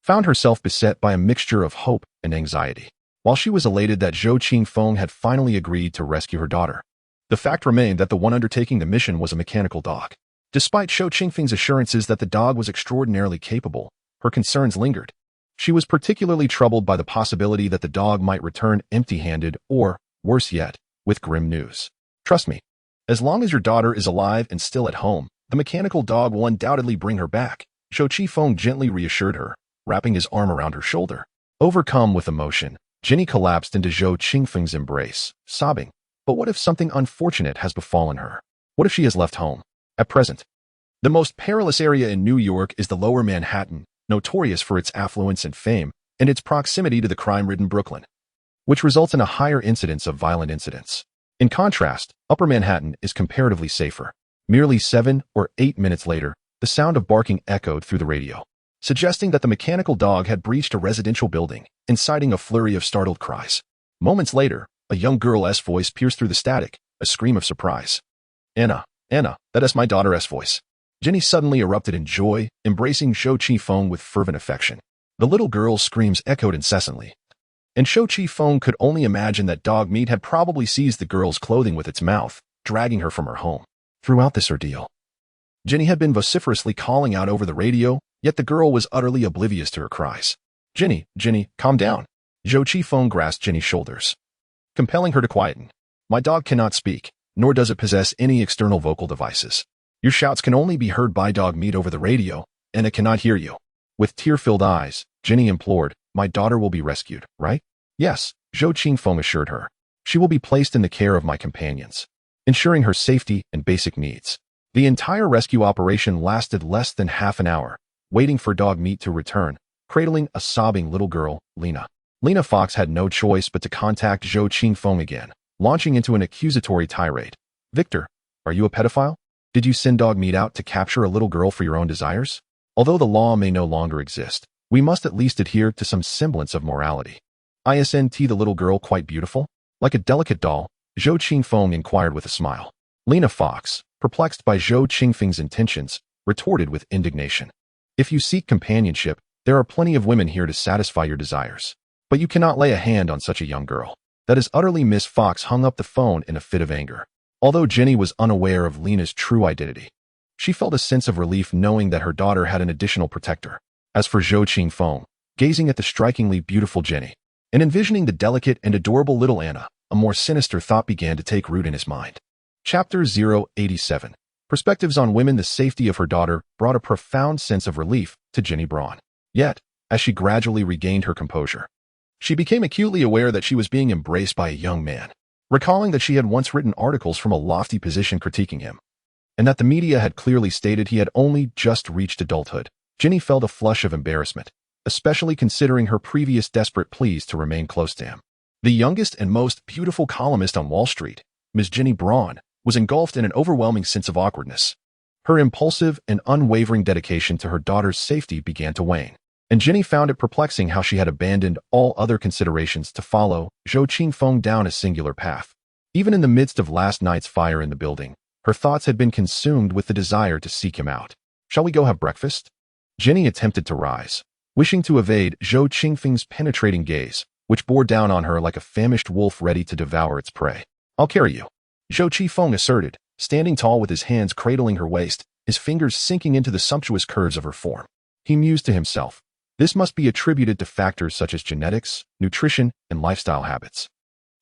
found herself beset by a mixture of hope and anxiety. While she was elated that Zhou Qingfeng had finally agreed to rescue her daughter, the fact remained that the one undertaking the mission was a mechanical dog. Despite Zhou Qingfeng's assurances that the dog was extraordinarily capable, her concerns lingered. She was particularly troubled by the possibility that the dog might return empty-handed or, worse yet, with grim news. "Trust me, as long as your daughter is alive and still at home, the mechanical dog will undoubtedly bring her back," Zhou Qifeng gently reassured her, wrapping his arm around her shoulder. Overcome with emotion, Jenny collapsed into Zhou Qingfeng's embrace, sobbing. But what if something unfortunate has befallen her? What if she has left home? At present, the most perilous area in New York is the Lower Manhattan, notorious for its affluence and fame, and its proximity to the crime-ridden Brooklyn, which results in a higher incidence of violent incidents. In contrast, Upper Manhattan is comparatively safer. Merely 7 or 8 minutes later, the sound of barking echoed through the radio, suggesting that the mechanical dog had breached a residential building, inciting a flurry of startled cries. Moments later, a young girl's voice pierced through the static, a scream of surprise. Anna, that is my daughter's voice." Jenny suddenly erupted in joy, embracing Zhou Qifeng with fervent affection. The little girl's screams echoed incessantly, and Shou Qifeng could only imagine that dog meat had probably seized the girl's clothing with its mouth, dragging her from her home. Throughout this ordeal, Jenny had been vociferously calling out over the radio, yet the girl was utterly oblivious to her cries. Jenny, calm down. Shou Qifeng grasped Jenny's shoulders, compelling her to quieten. My dog cannot speak, nor does it possess any external vocal devices. Your shouts can only be heard by dog meat over the radio, and it cannot hear you. With tear-filled eyes, Jenny implored, my daughter will be rescued, right? Yes, Shou Qifeng assured her. She will be placed in the care of my companions, ensuring her safety and basic needs. The entire rescue operation lasted less than half an hour, waiting for dog meat to return, cradling a sobbing little girl, Lena. Lena Fox had no choice but to contact Shou Qifeng again, launching into an accusatory tirade. Victor, are you a pedophile? Did you send dog meat out to capture a little girl for your own desires? Although the law may no longer exist, we must at least adhere to some semblance of morality. Isn't the little girl quite beautiful? Like a delicate doll? Shou Qifeng inquired with a smile. Lena Fox, perplexed by Shou Qifeng's intentions, retorted with indignation. If you seek companionship, there are plenty of women here to satisfy your desires. But you cannot lay a hand on such a young girl. That is utterly. Miss Fox hung up the phone in a fit of anger. Although Jenny was unaware of Lena's true identity, she felt a sense of relief knowing that her daughter had an additional protector. As for Shou Qifeng, gazing at the strikingly beautiful Jenny, and envisioning the delicate and adorable little Anna, a more sinister thought began to take root in his mind. Chapter 087. Perspectives on women. The safety of her daughter brought a profound sense of relief to Jenny Braun. Yet, as she gradually regained her composure, she became acutely aware that she was being embraced by a young man. Recalling that she had once written articles from a lofty position critiquing him, and that the media had clearly stated he had only just reached adulthood, Jenny felt a flush of embarrassment, especially considering her previous desperate pleas to remain close to him. The youngest and most beautiful columnist on Wall Street, Ms. Jenny Braun, was engulfed in an overwhelming sense of awkwardness. Her impulsive and unwavering dedication to her daughter's safety began to wane, and Jenny found it perplexing how she had abandoned all other considerations to follow Shou Qifeng down a singular path. Even in the midst of last night's fire in the building, her thoughts had been consumed with the desire to seek him out. Shall we go have breakfast? Jenny attempted to rise, wishing to evade Shou Qifeng's penetrating gaze, which bore down on her like a famished wolf ready to devour its prey. I'll carry you, Shou Qifeng asserted, standing tall with his hands cradling her waist, his fingers sinking into the sumptuous curves of her form. He mused to himself. This must be attributed to factors such as genetics, nutrition, and lifestyle habits.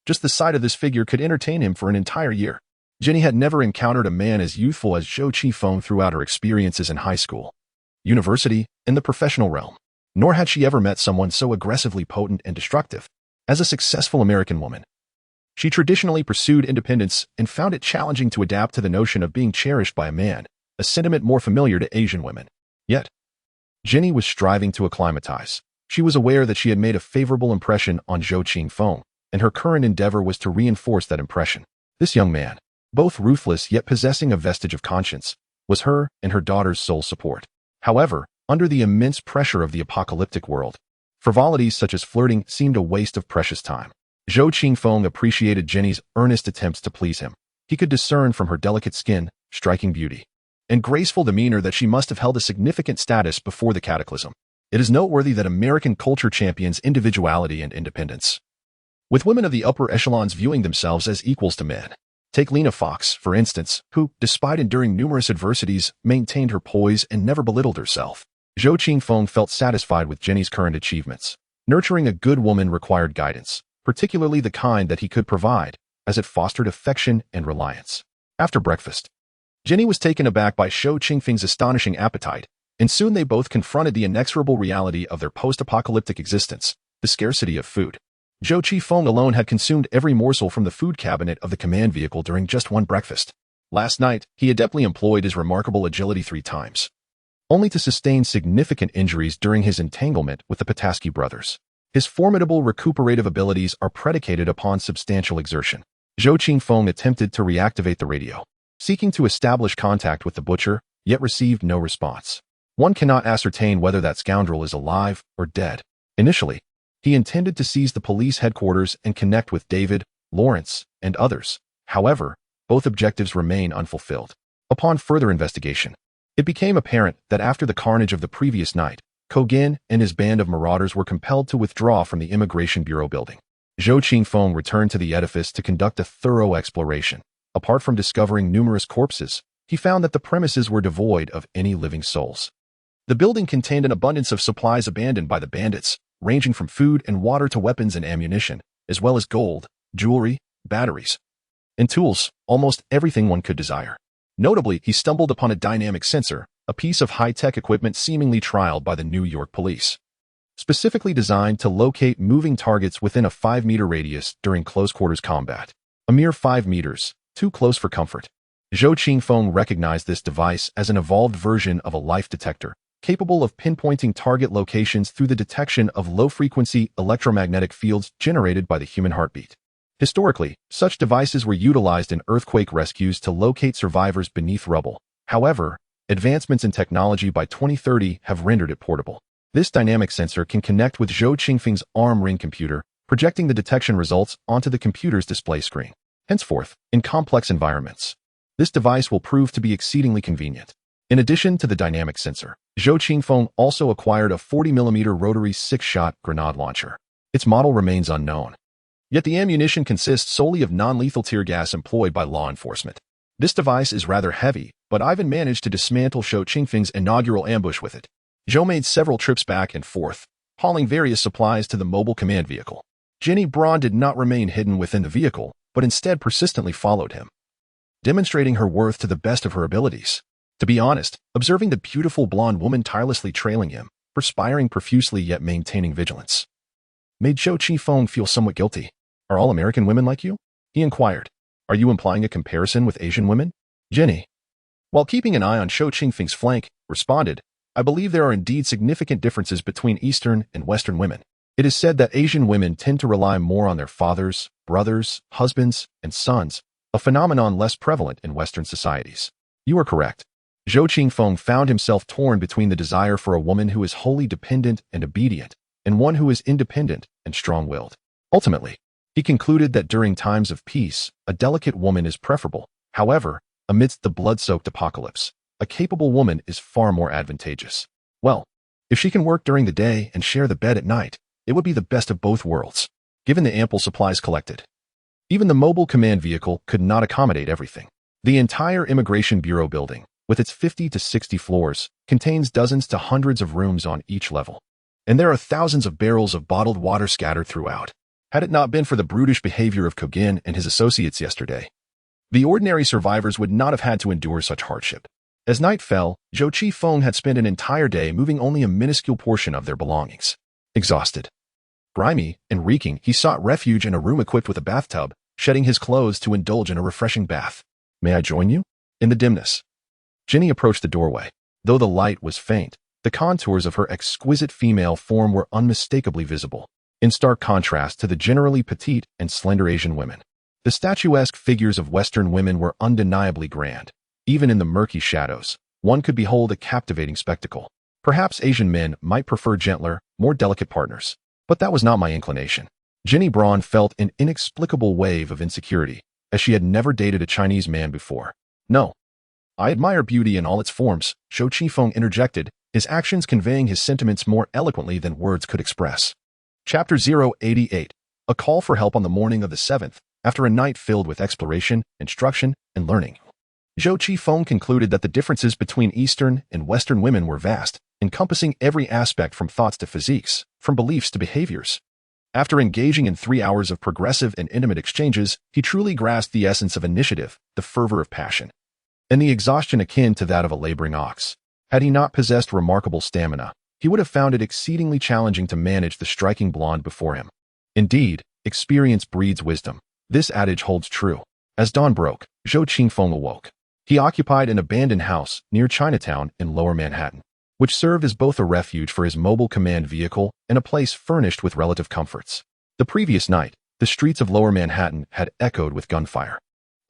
Just the sight of this figure could entertain him for an entire year. Jenny had never encountered a man as youthful as Shou Qifeng throughout her experiences in high school, university, and the professional realm. Nor had she ever met someone so aggressively potent and destructive. As a successful American woman, she traditionally pursued independence and found it challenging to adapt to the notion of being cherished by a man, a sentiment more familiar to Asian women. Yet, Jenny was striving to acclimatize. She was aware that she had made a favorable impression on Shou Qifeng, and her current endeavor was to reinforce that impression. This young man, both ruthless yet possessing a vestige of conscience, was her and her daughter's sole support. However, under the immense pressure of the apocalyptic world, frivolities such as flirting seemed a waste of precious time. Shou Qifeng appreciated Jenny's earnest attempts to please him. He could discern from her delicate skin, striking beauty, and graceful demeanor that she must have held a significant status before the cataclysm. It is noteworthy that American culture champions individuality and independence, with women of the upper echelons viewing themselves as equals to men. Take Lena Fox, for instance, who, despite enduring numerous adversities, maintained her poise and never belittled herself. Shou Qifeng felt satisfied with Jenny's current achievements. Nurturing a good woman required guidance, particularly the kind that he could provide, as it fostered affection and reliance. After breakfast, Jenny was taken aback by Shou Qifeng's astonishing appetite, and soon they both confronted the inexorable reality of their post-apocalyptic existence, the scarcity of food. Shou Qifeng alone had consumed every morsel from the food cabinet of the command vehicle during just one breakfast. Last night, he adeptly employed his remarkable agility 3 times, only to sustain significant injuries during his entanglement with the Pataski brothers. His formidable recuperative abilities are predicated upon substantial exertion. Shou Qifeng attempted to reactivate the radio, seeking to establish contact with the butcher, yet received no response. One cannot ascertain whether that scoundrel is alive or dead. Initially, he intended to seize the police headquarters and connect with David, Lawrence, and others. However, both objectives remain unfulfilled. Upon further investigation, it became apparent that after the carnage of the previous night, Kogin and his band of marauders were compelled to withdraw from the Immigration Bureau building. Zhou Qingfeng returned to the edifice to conduct a thorough exploration. Apart from discovering numerous corpses, he found that the premises were devoid of any living souls. The building contained an abundance of supplies abandoned by the bandits, ranging from food and water to weapons and ammunition, as well as gold, jewelry, batteries, and tools, almost everything one could desire. Notably, he stumbled upon a dynamic sensor, a piece of high-tech equipment seemingly trialed by the New York police, specifically designed to locate moving targets within a 5-meter radius during close-quarters combat. A mere 5 meters, too close for comfort. Zhou Qingfeng recognized this device as an evolved version of a life detector, capable of pinpointing target locations through the detection of low-frequency electromagnetic fields generated by the human heartbeat. Historically, such devices were utilized in earthquake rescues to locate survivors beneath rubble. However, advancements in technology by 2030 have rendered it portable. This dynamic sensor can connect with Zhou Qingfeng's ARM ring computer, projecting the detection results onto the computer's display screen. Henceforth, in complex environments, this device will prove to be exceedingly convenient. In addition to the dynamic sensor, Zhou Qingfeng also acquired a 40mm rotary 6-shot grenade launcher. Its model remains unknown. Yet the ammunition consists solely of non-lethal tear gas employed by law enforcement. This device is rather heavy, but Ivan managed to dismantle Zhou Qingfeng's inaugural ambush with it. Zhou made several trips back and forth, hauling various supplies to the mobile command vehicle. Jenny Braun did not remain hidden within the vehicle, but instead persistently followed him, demonstrating her worth to the best of her abilities. To be honest, observing the beautiful blonde woman tirelessly trailing him, perspiring profusely yet maintaining vigilance, made Zhou Qingfeng feel somewhat guilty. "Are all American women like you?" he inquired. "Are you implying a comparison with Asian women?" Jenny, while keeping an eye on Zhou Qingfeng's flank, responded, "I believe there are indeed significant differences between Eastern and Western women. It is said that Asian women tend to rely more on their fathers, brothers, husbands, and sons, a phenomenon less prevalent in Western societies." "You are correct." Zhou Qingfeng found himself torn between the desire for a woman who is wholly dependent and obedient, and one who is independent and strong-willed. Ultimately, he concluded that during times of peace, a delicate woman is preferable. However, amidst the blood-soaked apocalypse, a capable woman is far more advantageous. Well, if she can work during the day and share the bed at night, it would be the best of both worlds, given the ample supplies collected. Even the mobile command vehicle could not accommodate everything. The entire Immigration Bureau building, with its 50 to 60 floors, contains dozens to hundreds of rooms on each level. And there are thousands of barrels of bottled water scattered throughout. Had it not been for the brutish behavior of Kogin and his associates yesterday, the ordinary survivors would not have had to endure such hardship. As night fell, Zhou Qingfeng had spent an entire day moving only a minuscule portion of their belongings. Exhausted, grimy, and reeking, he sought refuge in a room equipped with a bathtub, shedding his clothes to indulge in a refreshing bath. "May I join you?" In the dimness, Jenny approached the doorway. Though the light was faint, the contours of her exquisite female form were unmistakably visible, in stark contrast to the generally petite and slender Asian women. The statuesque figures of Western women were undeniably grand. Even in the murky shadows, one could behold a captivating spectacle. Perhaps Asian men might prefer gentler, more delicate partners, but that was not my inclination. Jenny Braun felt an inexplicable wave of insecurity, as she had never dated a Chinese man before. "No. I admire beauty in all its forms," Zhou Qingfeng interjected, his actions conveying his sentiments more eloquently than words could express. Chapter 088. A call for help on the morning of the 7th, after a night filled with exploration, instruction, and learning. Zhou Qingfeng concluded that the differences between Eastern and Western women were vast, encompassing every aspect from thoughts to physiques, from beliefs to behaviors. After engaging in 3 hours of progressive and intimate exchanges, he truly grasped the essence of initiative, the fervor of passion, and the exhaustion akin to that of a laboring ox. Had he not possessed remarkable stamina, he would have found it exceedingly challenging to manage the striking blonde before him. Indeed, experience breeds wisdom. This adage holds true. As dawn broke, Zhou Qingfeng awoke. He occupied an abandoned house near Chinatown in Lower Manhattan, which served as both a refuge for his mobile command vehicle and a place furnished with relative comforts. The previous night, the streets of Lower Manhattan had echoed with gunfire,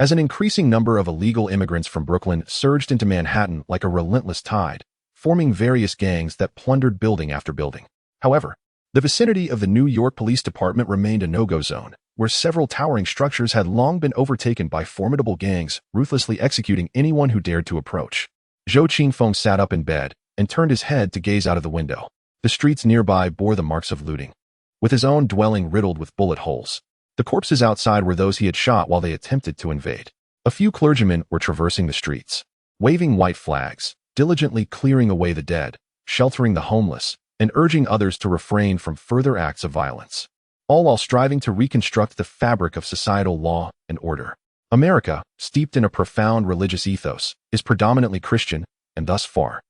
as an increasing number of illegal immigrants from Brooklyn surged into Manhattan like a relentless tide, forming various gangs that plundered building after building. However, the vicinity of the New York Police Department remained a no-go zone, where several towering structures had long been overtaken by formidable gangs, ruthlessly executing anyone who dared to approach. Zhou Qingfeng sat up in bed and turned his head to gaze out of the window. The streets nearby bore the marks of looting, with his own dwelling riddled with bullet holes. The corpses outside were those he had shot while they attempted to invade. A few clergymen were traversing the streets, waving white flags, diligently clearing away the dead, sheltering the homeless, and urging others to refrain from further acts of violence, all while striving to reconstruct the fabric of societal law and order. America, steeped in a profound religious ethos, is predominantly Christian, and thus far,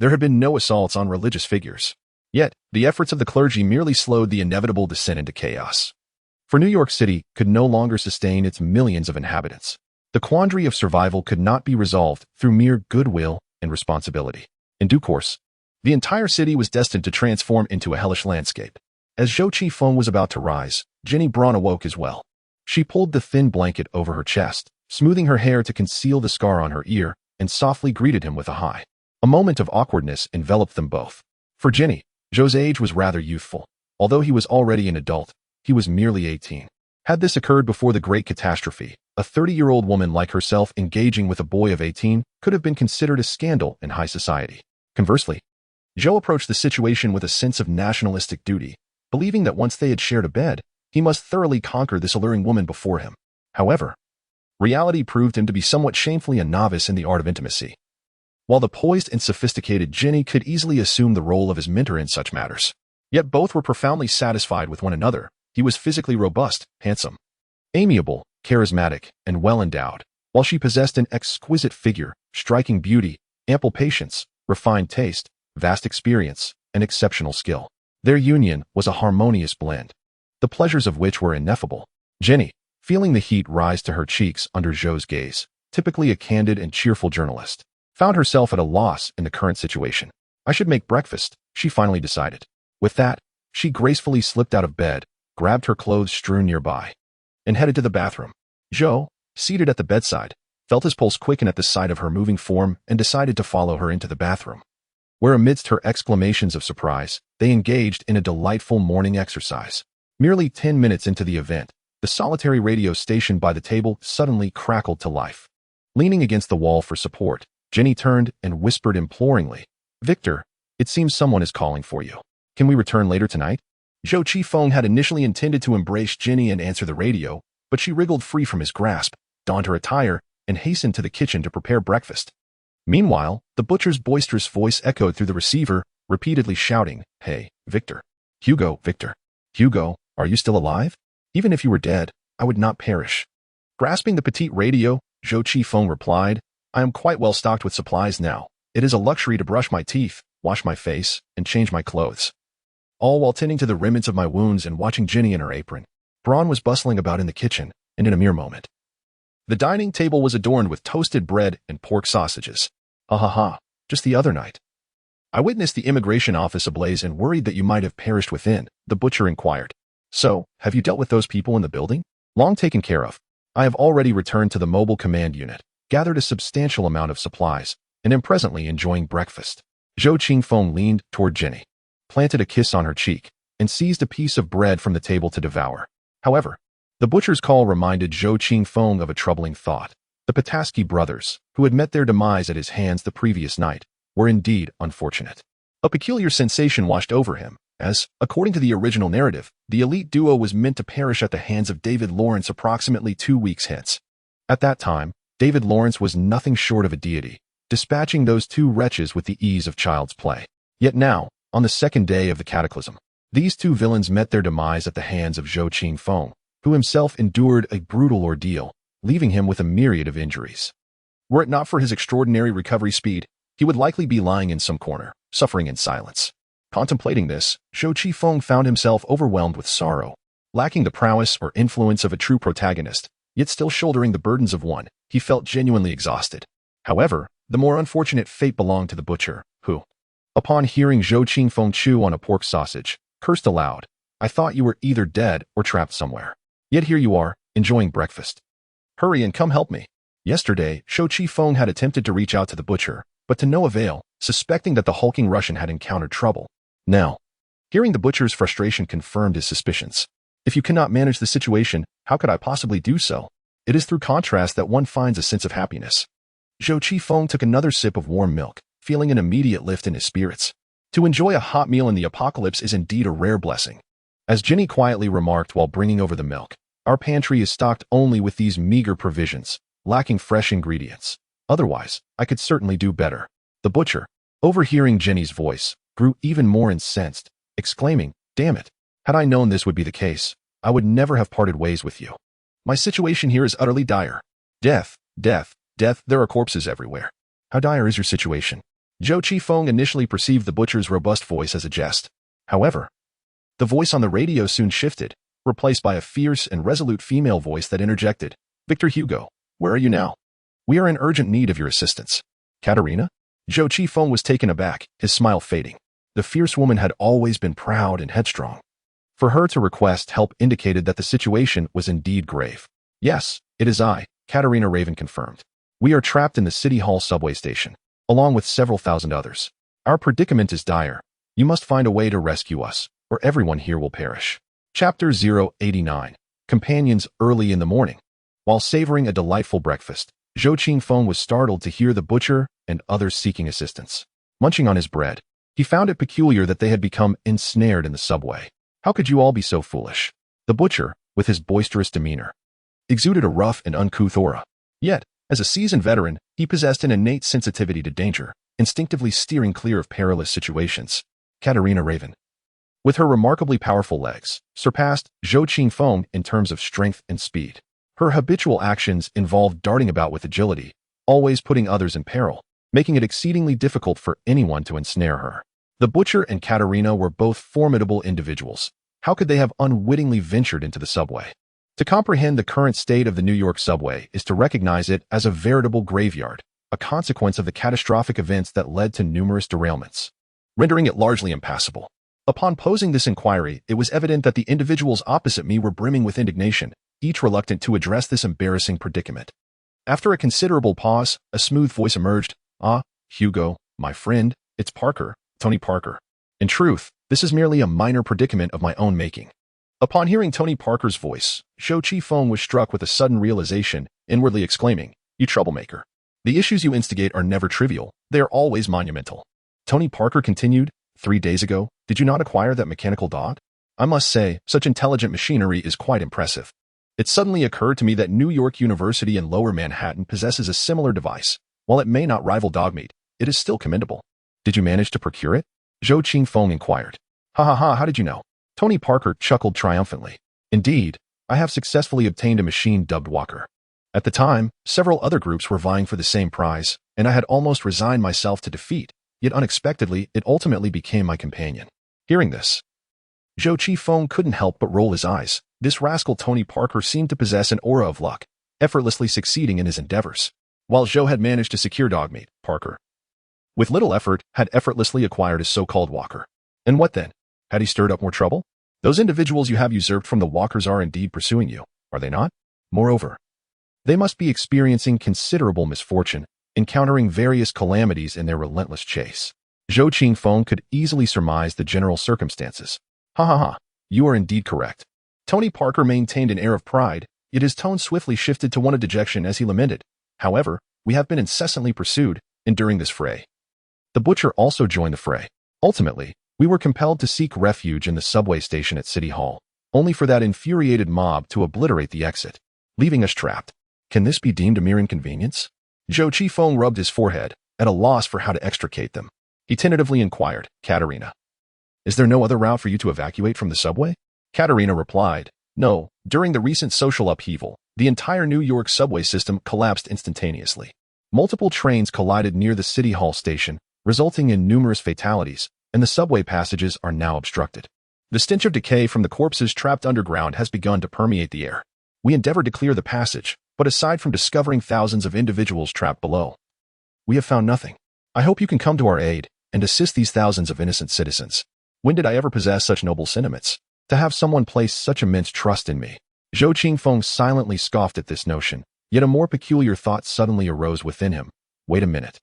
there had been no assaults on religious figures. Yet, the efforts of the clergy merely slowed the inevitable descent into chaos. For New York City could no longer sustain its millions of inhabitants. The quandary of survival could not be resolved through mere goodwill and responsibility. In due course, the entire city was destined to transform into a hellish landscape. As Zhou Qifeng was about to rise, Jenny Braun awoke as well. She pulled the thin blanket over her chest, smoothing her hair to conceal the scar on her ear, and softly greeted him with a hi. A moment of awkwardness enveloped them both. For Jenny, Zhou's age was rather youthful. Although he was already an adult, he was merely 18. Had this occurred before the Great Catastrophe, a 30-year-old woman like herself engaging with a boy of 18 could have been considered a scandal in high society. Conversely, Zhou approached the situation with a sense of nationalistic duty, believing that once they had shared a bed, he must thoroughly conquer this alluring woman before him. However, reality proved him to be somewhat shamefully a novice in the art of intimacy. While the poised and sophisticated Jenny could easily assume the role of his mentor in such matters, yet both were profoundly satisfied with one another. He was physically robust, handsome, amiable, charismatic, and well-endowed, while she possessed an exquisite figure, striking beauty, ample patience, refined taste, vast experience, and exceptional skill. Their union was a harmonious blend, the pleasures of which were ineffable. Jenny, feeling the heat rise to her cheeks under Zhou's gaze, typically a candid and cheerful journalist, found herself at a loss in the current situation. I should make breakfast, she finally decided. With that, she gracefully slipped out of bed, grabbed her clothes strewn nearby, and headed to the bathroom. Zhou, seated at the bedside, felt his pulse quicken at the sight of her moving form and decided to follow her into the bathroom, where amidst her exclamations of surprise, they engaged in a delightful morning exercise. Merely 10 minutes into the event, the solitary radio station by the table suddenly crackled to life. Leaning against the wall for support, Jenny turned and whispered imploringly, "Victor, it seems someone is calling for you. Can we return later tonight?" Zhou Qifeng had initially intended to embrace Jenny and answer the radio, but she wriggled free from his grasp, donned her attire, and hastened to the kitchen to prepare breakfast. Meanwhile, the butcher's boisterous voice echoed through the receiver, repeatedly shouting, "Hey, Victor. Victor. Hugo, are you still alive? Even if you were dead, I would not perish." Grasping the petite radio, Zhou Qifeng replied, "I am quite well stocked with supplies now. It is a luxury to brush my teeth, wash my face, and change my clothes, all while tending to the remnants of my wounds and watching Jenny in her apron." Braun was bustling about in the kitchen, and in a mere moment, the dining table was adorned with toasted bread and pork sausages. Just the other night, I witnessed the immigration office ablaze and worried that you might have perished within, the butcher inquired. "So, have you dealt with those people in the building?" "Long taken care of. I have already returned to the mobile command unit, gathered a substantial amount of supplies, and am presently enjoying breakfast." Zhou Qifeng leaned toward Jenny, planted a kiss on her cheek, and seized a piece of bread from the table to devour. However, the butcher's call reminded Zhou Qifeng of a troubling thought. The Pataski brothers, who had met their demise at his hands the previous night, were indeed unfortunate. A peculiar sensation washed over him, as, according to the original narrative, the elite duo was meant to perish at the hands of David Lawrence approximately 2 weeks hence. At that time, David Lawrence was nothing short of a deity, dispatching those two wretches with the ease of child's play. Yet now, on the second day of the cataclysm, these two villains met their demise at the hands of Zhou Qifeng, who himself endured a brutal ordeal, leaving him with a myriad of injuries. Were it not for his extraordinary recovery speed, he would likely be lying in some corner, suffering in silence. Contemplating this, Zhou Qifeng found himself overwhelmed with sorrow. Lacking the prowess or influence of a true protagonist, yet still shouldering the burdens of one, he felt genuinely exhausted. However, the more unfortunate fate belonged to the butcher, who, upon hearing Zhou Qifeng chew on a pork sausage, cursed aloud, "I thought you were either dead or trapped somewhere. Yet here you are, enjoying breakfast. Hurry and come help me." Yesterday, Zhou Qifeng had attempted to reach out to the butcher, but to no avail, suspecting that the hulking Russian had encountered trouble. Now, hearing the butcher's frustration confirmed his suspicions. "If you cannot manage the situation, how could I possibly do so? It is through contrast that one finds a sense of happiness." Zhou Qifeng took another sip of warm milk, feeling an immediate lift in his spirits. To enjoy a hot meal in the apocalypse is indeed a rare blessing. As Jenny quietly remarked while bringing over the milk, our pantry is stocked only with these meager provisions, lacking fresh ingredients. Otherwise, I could certainly do better. The butcher, overhearing Jenny's voice, grew even more incensed, exclaiming, "Damn it! Had I known this would be the case, I would never have parted ways with you. My situation here is utterly dire. Death, death, death, there are corpses everywhere. How dire is your situation?" Zhou Qifeng initially perceived the butcher's robust voice as a jest. However, the voice on the radio soon shifted, replaced by a fierce and resolute female voice that interjected, "Victor Hugo, where are you now? We are in urgent need of your assistance." "Katerina?" Zhou Qifeng was taken aback, his smile fading. The fierce woman had always been proud and headstrong. For her to request help indicated that the situation was indeed grave. "Yes, it is I," Katerina Raven confirmed. "We are trapped in the City Hall subway station, along with several thousand others. Our predicament is dire. You must find a way to rescue us, or everyone here will perish." Chapter 089. Companions early in the morning. While savoring a delightful breakfast, Zhou Qifeng was startled to hear the butcher and others seeking assistance. Munching on his bread, he found it peculiar that they had become ensnared in the subway. "How could you all be so foolish?" The butcher, with his boisterous demeanor, exuded a rough and uncouth aura. Yet, as a seasoned veteran, he possessed an innate sensitivity to danger, instinctively steering clear of perilous situations. Katerina Raven, with her remarkably powerful legs, surpassed Zhou Qifeng in terms of strength and speed. Her habitual actions involved darting about with agility, always putting others in peril, making it exceedingly difficult for anyone to ensnare her. The butcher and Katerina were both formidable individuals. How could they have unwittingly ventured into the subway? To comprehend the current state of the New York subway is to recognize it as a veritable graveyard, a consequence of the catastrophic events that led to numerous derailments, rendering it largely impassable. Upon posing this inquiry, it was evident that the individuals opposite me were brimming with indignation, each reluctant to address this embarrassing predicament. After a considerable pause, a smooth voice emerged. "Ah, Hugo, my friend, it's Parker, Tony Parker. In truth, this is merely a minor predicament of my own making." Upon hearing Tony Parker's voice, Zhou Qifeng was struck with a sudden realization, inwardly exclaiming, "You troublemaker. The issues you instigate are never trivial, they are always monumental." Tony Parker continued, 3 days ago, did you not acquire that mechanical dog? I must say, such intelligent machinery is quite impressive. It suddenly occurred to me that New York University in Lower Manhattan possesses a similar device. While it may not rival dog meat, it is still commendable. Did you manage to procure it? Zhou Qifeng inquired. Ha ha ha, how did you know? Tony Parker chuckled triumphantly. Indeed, I have successfully obtained a machine dubbed Walker. At the time, several other groups were vying for the same prize, and I had almost resigned myself to defeat, yet unexpectedly, it ultimately became my companion. Hearing this, Zhou Qifeng couldn't help but roll his eyes. This rascal Tony Parker seemed to possess an aura of luck, effortlessly succeeding in his endeavors. While Zhou had managed to secure dog meat, Parker, with little effort, had effortlessly acquired his so-called Walker. And what then? Had he stirred up more trouble? Those individuals you have usurped from the Walkers are indeed pursuing you, are they not? Moreover, they must be experiencing considerable misfortune, encountering various calamities in their relentless chase. Zhou Qifeng could easily surmise the general circumstances. Ha ha ha, you are indeed correct. Tony Parker maintained an air of pride, yet his tone swiftly shifted to one of dejection as he lamented. However, we have been incessantly pursued, enduring this fray. The butcher also joined the fray. Ultimately, we were compelled to seek refuge in the subway station at City Hall, only for that infuriated mob to obliterate the exit, leaving us trapped. Can this be deemed a mere inconvenience? Zhou Qifeng rubbed his forehead, at a loss for how to extricate them. He tentatively inquired, Katerina, is there no other route for you to evacuate from the subway? Katerina replied, no, during the recent social upheaval, the entire New York subway system collapsed instantaneously. Multiple trains collided near the City Hall station, resulting in numerous fatalities, and the subway passages are now obstructed. The stench of decay from the corpses trapped underground has begun to permeate the air. We endeavored to clear the passage, but aside from discovering thousands of individuals trapped below, we have found nothing. I hope you can come to our aid and assist these thousands of innocent citizens. When did I ever possess such noble sentiments? To have someone place such immense trust in me. Zhou Qifeng silently scoffed at this notion, yet a more peculiar thought suddenly arose within him. Wait a minute.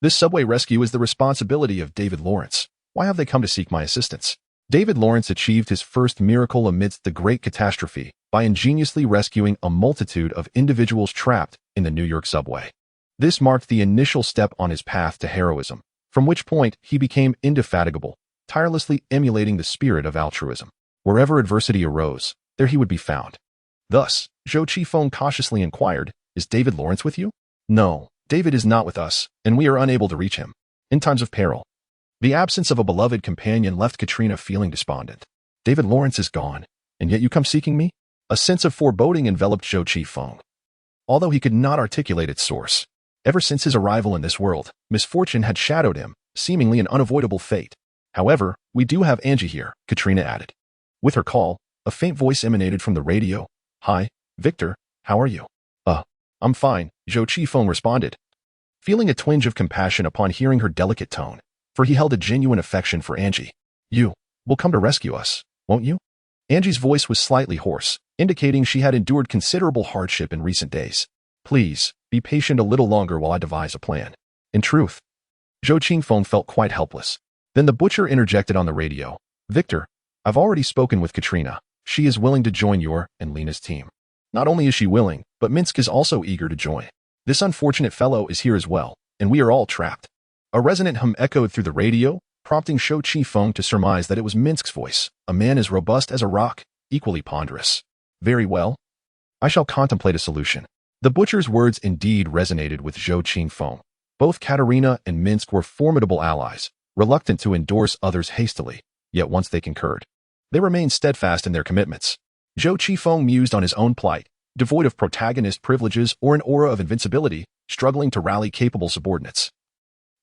This subway rescue is the responsibility of David Lawrence. Why have they come to seek my assistance? David Lawrence achieved his first miracle amidst the great catastrophe by ingeniously rescuing a multitude of individuals trapped in the New York subway. This marked the initial step on his path to heroism, from which point he became indefatigable, tirelessly emulating the spirit of altruism. Wherever adversity arose, there he would be found. Thus, Zhou Qifeng cautiously inquired, "Is David Lawrence with you?" "No, David is not with us, and we are unable to reach him. In times of peril." The absence of a beloved companion left Katrina feeling despondent. "David Lawrence is gone, and yet you come seeking me?" A sense of foreboding enveloped Zhou Qifeng, although he could not articulate its source. Ever since his arrival in this world, misfortune had shadowed him, seemingly an unavoidable fate. "However, we do have Angie here," Katrina added. With her call, a faint voice emanated from the radio. "Hi, Victor, how are you?" I'm fine," Zhou Qifeng responded, feeling a twinge of compassion upon hearing her delicate tone, for he held a genuine affection for Angie. "You will come to rescue us, won't you?" Angie's voice was slightly hoarse, indicating she had endured considerable hardship in recent days. "Please, be patient a little longer while I devise a plan." In truth, Zhou Qifeng felt quite helpless. Then the butcher interjected on the radio, "Victor, I've already spoken with Katrina. She is willing to join your and Lena's team. Not only is she willing, but Minsk is also eager to join. This unfortunate fellow is here as well, and we are all trapped." A resonant hum echoed through the radio, prompting Zhou Qifeng to surmise that it was Minsk's voice, a man as robust as a rock, equally ponderous. "Very well. I shall contemplate a solution." The butcher's words indeed resonated with Zhou Qifeng. Both Katerina and Minsk were formidable allies, reluctant to endorse others hastily, yet once they concurred, they remained steadfast in their commitments. Zhou Qifeng mused on his own plight, devoid of protagonist privileges or an aura of invincibility, struggling to rally capable subordinates,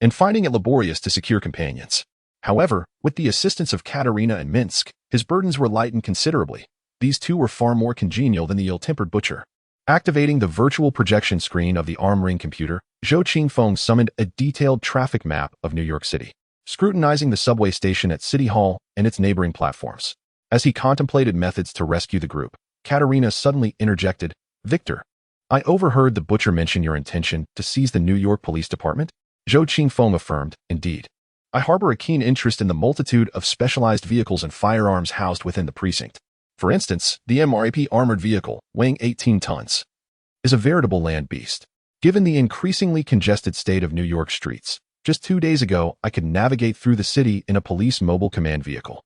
and finding it laborious to secure companions. However, with the assistance of Katerina and Minsk, his burdens were lightened considerably. These two were far more congenial than the ill-tempered butcher. Activating the virtual projection screen of the arm-ring computer, Zhou Qifeng summoned a detailed traffic map of New York City, scrutinizing the subway station at City Hall and its neighboring platforms. As he contemplated methods to rescue the group, Katerina suddenly interjected, "Victor, I overheard the butcher mention your intention to seize the New York Police Department." Zhou Qifeng affirmed, "Indeed. I harbor a keen interest in the multitude of specialized vehicles and firearms housed within the precinct. For instance, the MRAP armored vehicle, weighing 18 tons, is a veritable land beast. Given the increasingly congested state of New York streets, just 2 days ago I could navigate through the city in a police mobile command vehicle.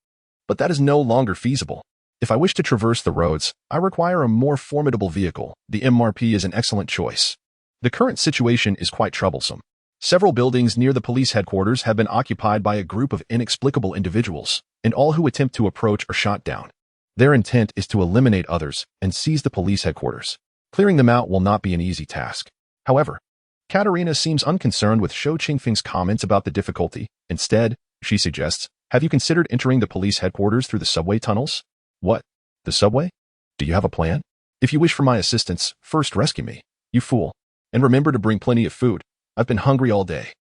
But that is no longer feasible. If I wish to traverse the roads, I require a more formidable vehicle. The MRP is an excellent choice. The current situation is quite troublesome. Several buildings near the police headquarters have been occupied by a group of inexplicable individuals, and all who attempt to approach are shot down. Their intent is to eliminate others and seize the police headquarters. Clearing them out will not be an easy task. However, Katerina seems unconcerned with Zhou Qifeng's comments about the difficulty. Instead, she suggests, "Have you considered entering the police headquarters through the subway tunnels?" "What? The subway? Do you have a plan?" "If you wish for my assistance, first rescue me, you fool. And remember to bring plenty of food. I've been hungry all day."